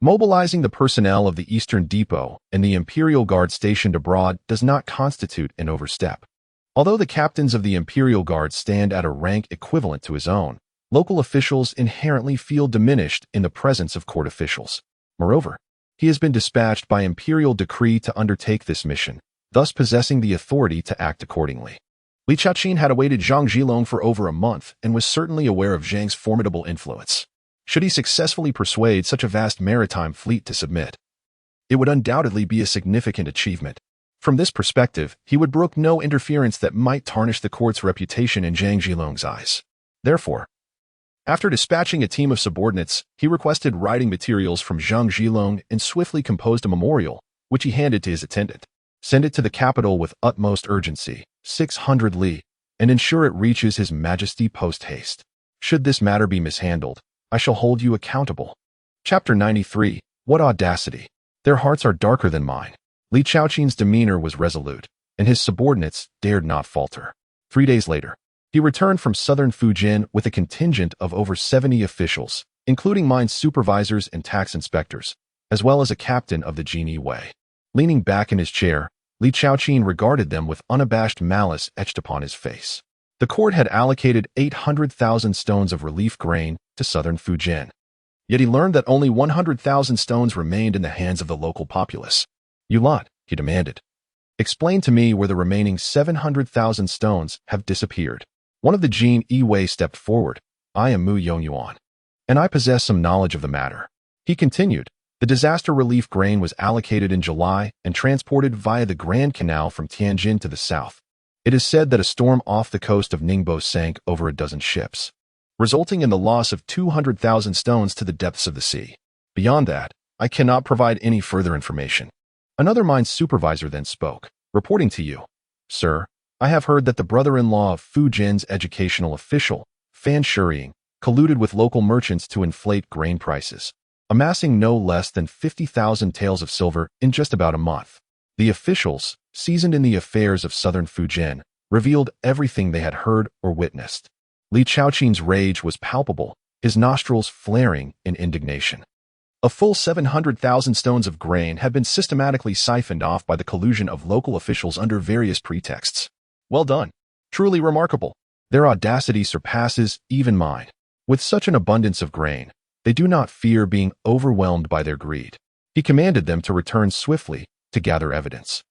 Mobilizing the personnel of the Eastern Depot and the Imperial Guard stationed abroad does not constitute an overstep. Although the captains of the Imperial Guard stand at a rank equivalent to his own, local officials inherently feel diminished in the presence of court officials. Moreover, he has been dispatched by imperial decree to undertake this mission, thus possessing the authority to act accordingly. Li Chaoqin had awaited Zhang Zhilong for over a month and was certainly aware of Zhang's formidable influence. Should he successfully persuade such a vast maritime fleet to submit, it would undoubtedly be a significant achievement. From this perspective, he would brook no interference that might tarnish the court's reputation in Zhang Zhilong's eyes. Therefore, after dispatching a team of subordinates, he requested writing materials from Zhang Zhilong and swiftly composed a memorial, which he handed to his attendant. Send it to the capital with utmost urgency, 600 li, and ensure it reaches His Majesty post-haste. Should this matter be mishandled, I shall hold you accountable. Chapter 93. What audacity! Their hearts are darker than mine. Li Chaoqin's demeanor was resolute, and his subordinates dared not falter. 3 days later, he returned from southern Fujian with a contingent of over 70 officials, including mine supervisors and tax inspectors, as well as a captain of the Jinyue. Leaning back in his chair, Li Chaoqin regarded them with unabashed malice etched upon his face. The court had allocated 800,000 stones of relief grain to southern Fujian. Yet he learned that only 100,000 stones remained in the hands of the local populace. You lot, he demanded. Explain to me where the remaining 700,000 stones have disappeared. One of the Jin Yi stepped forward. I am Mu Yongyuan, and I possess some knowledge of the matter. He continued. The disaster relief grain was allocated in July and transported via the Grand Canal from Tianjin to the south. It is said that a storm off the coast of Ningbo sank over a dozen ships, resulting in the loss of 200,000 stones to the depths of the sea. Beyond that, I cannot provide any further information. Another mine supervisor then spoke, reporting to you. Sir, I have heard that the brother-in-law of Fujian's educational official, Fan Shuriying, colluded with local merchants to inflate grain prices, amassing no less than 50,000 taels of silver in just about a month. The officials, seasoned in the affairs of southern Fujian, revealed everything they had heard or witnessed. Li Chaoqin's rage was palpable, his nostrils flaring in indignation. A full 700,000 stones of grain had been systematically siphoned off by the collusion of local officials under various pretexts. Well done. Truly remarkable. Their audacity surpasses even mine. With such an abundance of grain, they do not fear being overwhelmed by their greed. He commanded them to return swiftly to gather evidence.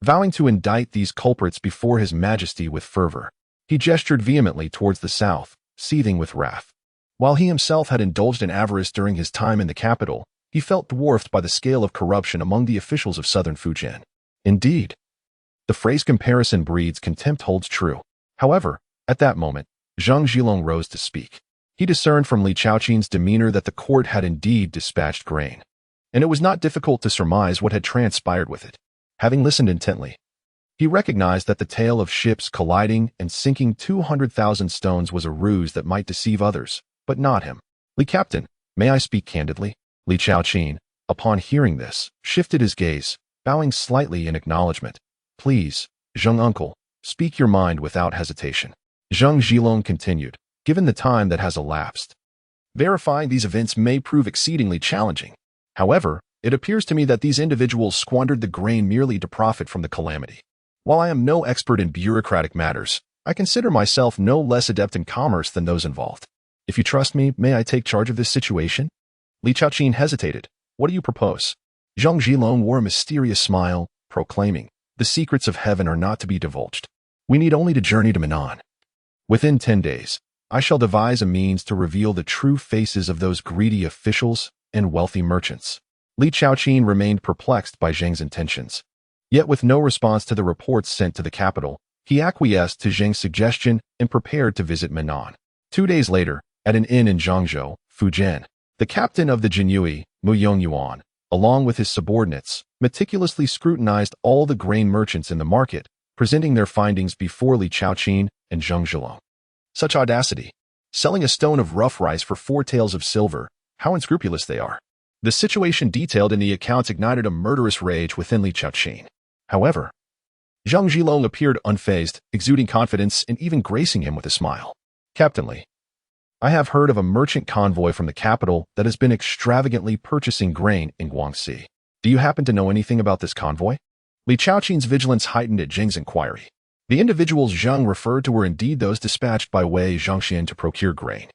Vowing to indict these culprits before His Majesty with fervor, he gestured vehemently towards the south, seething with wrath. While he himself had indulged in avarice during his time in the capital, he felt dwarfed by the scale of corruption among the officials of southern Fujian. Indeed, the phrase comparison breeds contempt holds true. However, at that moment, Zhang Zhilong rose to speak. He discerned from Li Chaoqin's demeanor that the court had indeed dispatched grain, and it was not difficult to surmise what had transpired with it. Having listened intently, he recognized that the tale of ships colliding and sinking 200,000 stones was a ruse that might deceive others, but not him. Li Captain, may I speak candidly? Li Chaoqin, upon hearing this, shifted his gaze, bowing slightly in acknowledgement. Please, Zhang Uncle, speak your mind without hesitation. Zhang Zhilong continued, given the time that has elapsed, verifying these events may prove exceedingly challenging. However, it appears to me that these individuals squandered the grain merely to profit from the calamity. While I am no expert in bureaucratic matters, I consider myself no less adept in commerce than those involved. If you trust me, may I take charge of this situation? Li Chaoqin hesitated. What do you propose? Zhang Zhilong wore a mysterious smile, proclaiming, the secrets of heaven are not to be divulged. We need only to journey to Manila. Within 10 days, I shall devise a means to reveal the true faces of those greedy officials and wealthy merchants. Li Chaoqin remained perplexed by Zhang's intentions. Yet with no response to the reports sent to the capital, he acquiesced to Zheng's suggestion and prepared to visit Minnan. 2 days later, at an inn in Zhangzhou, Fujian, the captain of the Jinyue, Mu Yongyuan, along with his subordinates, meticulously scrutinized all the grain merchants in the market, presenting their findings before Li Chaoqin and Zheng Zhilong. Such audacity! Selling a stone of rough rice for 4 taels of silver, how unscrupulous they are. The situation detailed in the accounts ignited a murderous rage within Li Chaoqin. However, Zheng Zhilong appeared unfazed, exuding confidence and even gracing him with a smile. Captain Li, I have heard of a merchant convoy from the capital that has been extravagantly purchasing grain in Guangxi. Do you happen to know anything about this convoy? Li Chaoqin's vigilance heightened at Zheng's inquiry. The individuals Zheng referred to were indeed those dispatched by Wei Zhongxian to procure grain.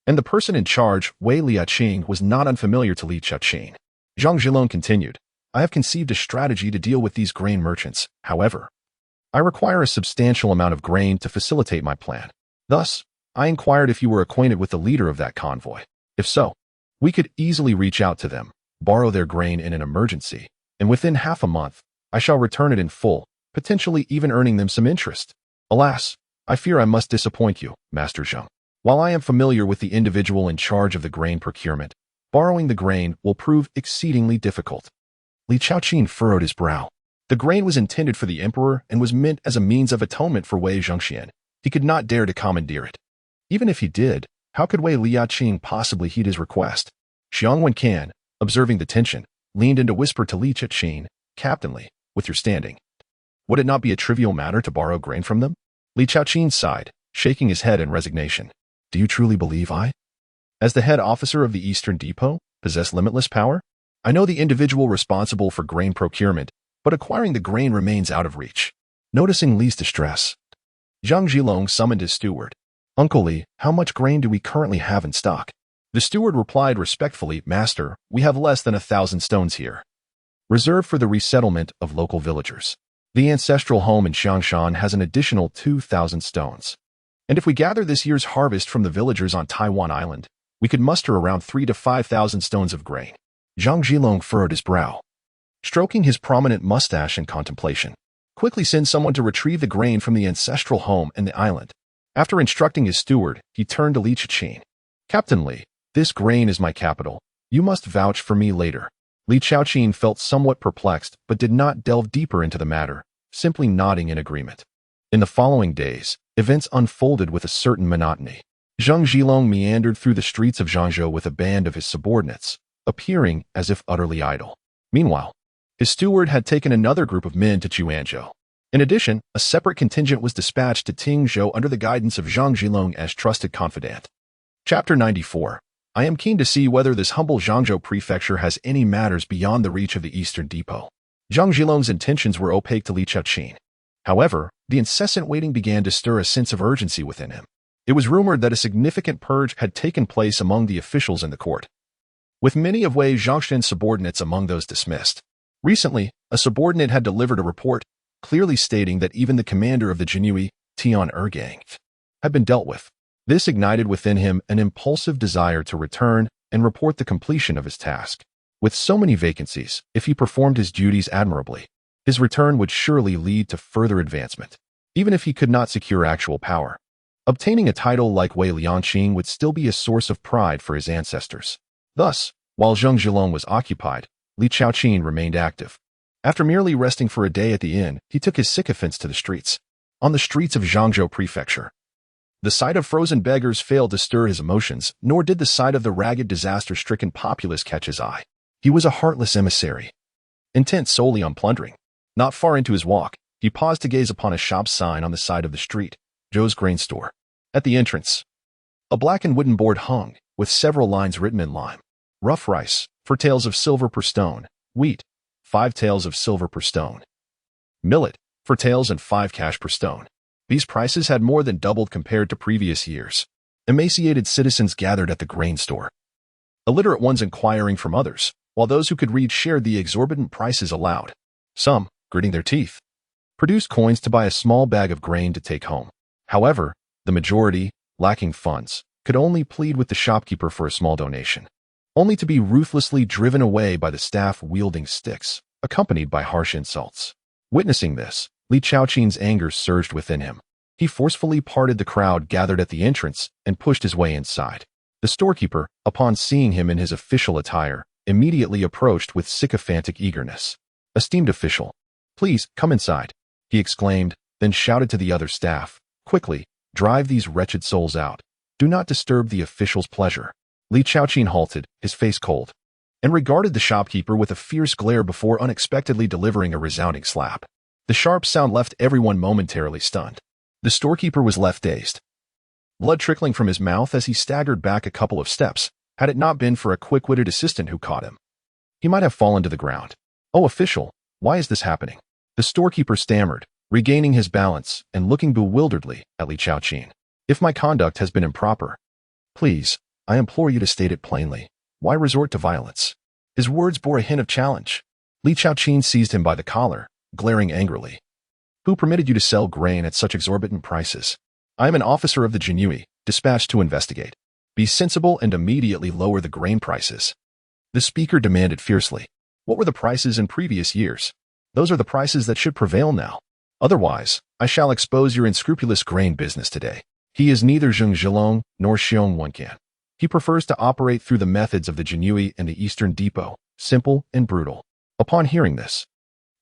And the person in charge, Wei Liaqing, was not unfamiliar to Li Chaoqin. Zheng Zhilong continued, I have conceived a strategy to deal with these grain merchants. However, I require a substantial amount of grain to facilitate my plan. Thus, I inquired if you were acquainted with the leader of that convoy. If so, we could easily reach out to them, borrow their grain in an emergency, and within half a month, I shall return it in full, potentially even earning them some interest. Alas, I fear I must disappoint you, Master Zheng. While I am familiar with the individual in charge of the grain procurement, borrowing the grain will prove exceedingly difficult. Li Chaoqin furrowed his brow. The grain was intended for the emperor and was meant as a means of atonement for Wei Zhongxian. He could not dare to commandeer it. Even if he did, how could Wei Liaqing possibly heed his request? Xiang Wencan, observing the tension, leaned in to whisper to Li Chaoqin, Captain Li, with your standing, would it not be a trivial matter to borrow grain from them? Li Chaoqin sighed, shaking his head in resignation. Do you truly believe I, as the head officer of the Eastern Depot, possess limitless power? I know the individual responsible for grain procurement, but acquiring the grain remains out of reach. Noticing Li's distress, Zheng Zhilong summoned his steward. Uncle Li, how much grain do we currently have in stock? The steward replied respectfully, Master, we have less than 1,000 stones here, reserved for the resettlement of local villagers. The ancestral home in Xiangshan has an additional 2,000 stones. And if we gather this year's harvest from the villagers on Taiwan Island, we could muster around 3,000 to 5,000 stones of grain. Zheng Zhilong furrowed his brow, stroking his prominent mustache in contemplation. Quickly send someone to retrieve the grain from the ancestral home and the island. After instructing his steward, he turned to Li Chaoqin. Captain Li, this grain is my capital. You must vouch for me later. Li Chaoqin felt somewhat perplexed, but did not delve deeper into the matter, simply nodding in agreement. In the following days, events unfolded with a certain monotony. Zheng Zhilong meandered through the streets of Zhangzhou with a band of his subordinates, appearing as if utterly idle. Meanwhile, his steward had taken another group of men to Chuanzhou. In addition, a separate contingent was dispatched to Tingzhou under the guidance of Zheng Zhilong as trusted confidant. Chapter 94. I am keen to see whether this humble Zhangzhou prefecture has any matters beyond the reach of the Eastern Depot. Zheng Zhilong's intentions were opaque to Li Chaoqin. However, the incessant waiting began to stir a sense of urgency within him. It was rumored that a significant purge had taken place among the officials in the court, with many of Wei Zhongxian's subordinates among those dismissed. Recently, a subordinate had delivered a report, clearly stating that even the commander of the Jinyue, Tian Ergang, had been dealt with. This ignited within him an impulsive desire to return and report the completion of his task. With so many vacancies, if he performed his duties admirably, his return would surely lead to further advancement. Even if he could not secure actual power, obtaining a title like Wei Liaqing would still be a source of pride for his ancestors. Thus, while Zheng Zhilong was occupied, Li Chaoqin remained active. After merely resting for a day at the inn, he took his sycophants to the streets. On the streets of Zhangzhou Prefecture, the sight of frozen beggars failed to stir his emotions, nor did the sight of the ragged, disaster-stricken populace catch his eye. He was a heartless emissary, intent solely on plundering. Not far into his walk, he paused to gaze upon a shop sign on the side of the street, Joe's Grain Store. At the entrance, a blackened wooden board hung, with several lines written in lime. Rough rice, 4 taels of silver per stone. Wheat, 5 taels of silver per stone. Millet, 4 taels and 5 cash per stone. These prices had more than doubled compared to previous years. Emaciated citizens gathered at the grain store, illiterate ones inquiring from others, while those who could read shared the exorbitant prices allowed. Some, gritting their teeth, produced coins to buy a small bag of grain to take home. However, the majority, lacking funds, could only plead with the shopkeeper for a small donation, only to be ruthlessly driven away by the staff wielding sticks, accompanied by harsh insults. Witnessing this, Li Chaoqing's anger surged within him. He forcefully parted the crowd gathered at the entrance and pushed his way inside. The storekeeper, upon seeing him in his official attire, immediately approached with sycophantic eagerness. "Esteemed official, please come inside," he exclaimed, then shouted to the other staff, "Quickly, drive these wretched souls out. Do not disturb the official's pleasure." Li Chaoqing halted, his face cold, and regarded the shopkeeper with a fierce glare before unexpectedly delivering a resounding slap. The sharp sound left everyone momentarily stunned. The storekeeper was left dazed, blood trickling from his mouth as he staggered back a couple of steps. Had it not been for a quick-witted assistant who caught him, he might have fallen to the ground. "Oh, official, why is this happening?" The storekeeper stammered, regaining his balance and looking bewilderedly at Li Chaoqing. "If my conduct has been improper, please, I implore you to state it plainly. Why resort to violence?" His words bore a hint of challenge. Li Chaoqing seized him by the collar, glaring angrily. "Who permitted you to sell grain at such exorbitant prices?" "I am an officer of the Jianji, dispatched to investigate. Be sensible and immediately lower the grain prices," the speaker demanded fiercely. "What were the prices in previous years? Those are the prices that should prevail now. Otherwise, I shall expose your unscrupulous grain business today." He is neither Zheng Zhilong nor Xiong Wenqian. He prefers to operate through the methods of the Jianji and the Eastern Depot, simple and brutal. Upon hearing this,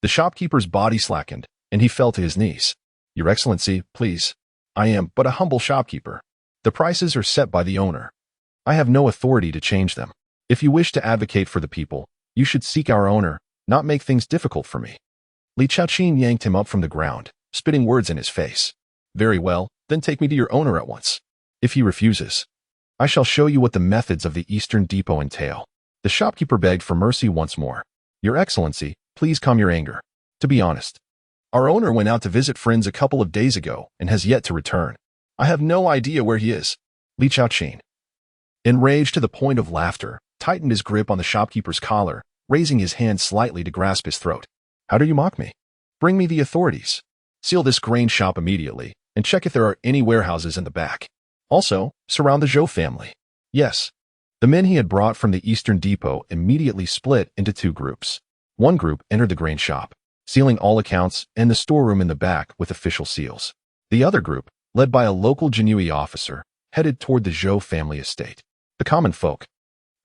the shopkeeper's body slackened, and he fell to his knees. "Your Excellency, please. I am but a humble shopkeeper. The prices are set by the owner. I have no authority to change them. If you wish to advocate for the people, you should seek our owner, not make things difficult for me." Li Chaoqing yanked him up from the ground, spitting words in his face. "Very well, then take me to your owner at once. If he refuses, I shall show you what the methods of the Eastern Depot entail." The shopkeeper begged for mercy once more. "Your Excellency, please calm your anger. To be honest, our owner went out to visit friends a couple of days ago and has yet to return. I have no idea where he is." Li Chaoqing, enraged to the point of laughter, tightened his grip on the shopkeeper's collar, raising his hand slightly to grasp his throat. "How do you mock me? Bring me the authorities. Seal this grain shop immediately, and check if there are any warehouses in the back. Also, surround the Zhou family." Yes. The men he had brought from the Eastern Depot immediately split into two groups. One group entered the grain shop, sealing all accounts and the storeroom in the back with official seals. The other group, led by a local Jianji officer, headed toward the Zhou family estate. The common folk,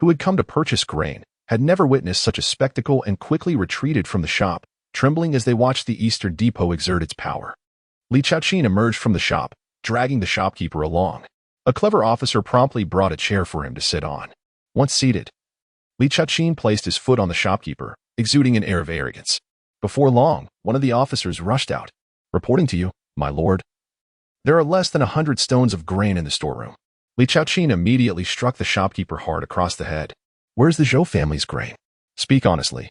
who had come to purchase grain, had never witnessed such a spectacle and quickly retreated from the shop, trembling as they watched the Eastern Depot exert its power. Li Chaoqing emerged from the shop, dragging the shopkeeper along. A clever officer promptly brought a chair for him to sit on. Once seated, Li Chaoqing placed his foot on the shopkeeper, exuding an air of arrogance. Before long, one of the officers rushed out. "Reporting to you, my lord. There are less than 100 stones of grain in the storeroom." Li Chaoqing immediately struck the shopkeeper hard across the head. "Where's the Zhou family's grain? Speak honestly,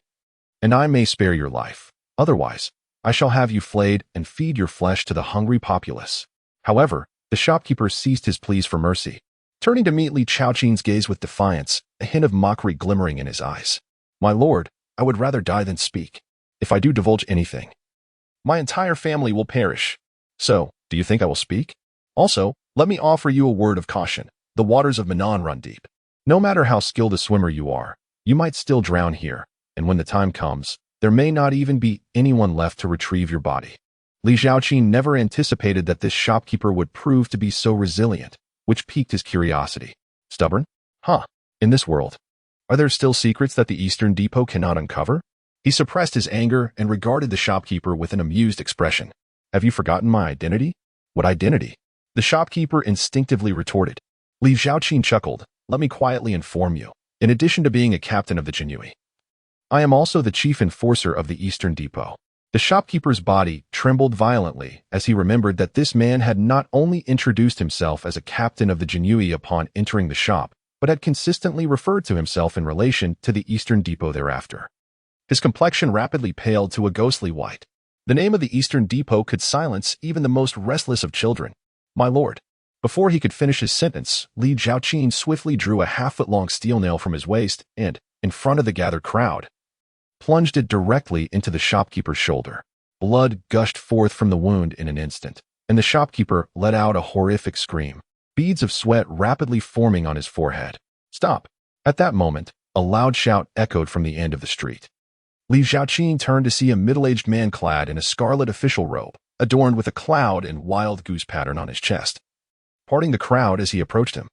and I may spare your life. Otherwise, I shall have you flayed and feed your flesh to the hungry populace." However, the shopkeeper ceased his pleas for mercy, turning to meet Li Chaoqing's gaze with defiance, a hint of mockery glimmering in his eyes. "My lord, I would rather die than speak. If I do divulge anything, my entire family will perish. So, do you think I will speak? Also, let me offer you a word of caution. The waters of Manila run deep. No matter how skilled a swimmer you are, you might still drown here, and when the time comes, there may not even be anyone left to retrieve your body." Li Chaoqing never anticipated that this shopkeeper would prove to be so resilient, which piqued his curiosity. Stubborn? Huh. In this world, are there still secrets that the Eastern Depot cannot uncover? He suppressed his anger and regarded the shopkeeper with an amused expression. "Have you forgotten my identity?" "What identity?" the shopkeeper instinctively retorted. Li Chaoqing chuckled. "Let me quietly inform you. In addition to being a captain of the Jianji, I am also the chief enforcer of the Eastern Depot." The shopkeeper's body trembled violently as he remembered that this man had not only introduced himself as a captain of the Jianji upon entering the shop, but had consistently referred to himself in relation to the Eastern Depot thereafter. His complexion rapidly paled to a ghostly white. The name of the Eastern Depot could silence even the most restless of children. "My lord." Before he could finish his sentence, Li Chaoqing swiftly drew a half-foot-long steel nail from his waist and, in front of the gathered crowd, plunged it directly into the shopkeeper's shoulder. Blood gushed forth from the wound in an instant, and the shopkeeper let out a horrific scream, beads of sweat rapidly forming on his forehead. "Stop!" At that moment, a loud shout echoed from the end of the street. Li Xiaoqing turned to see a middle-aged man clad in a scarlet official robe, adorned with a cloud and wild goose pattern on his chest. Parting the crowd as he approached him,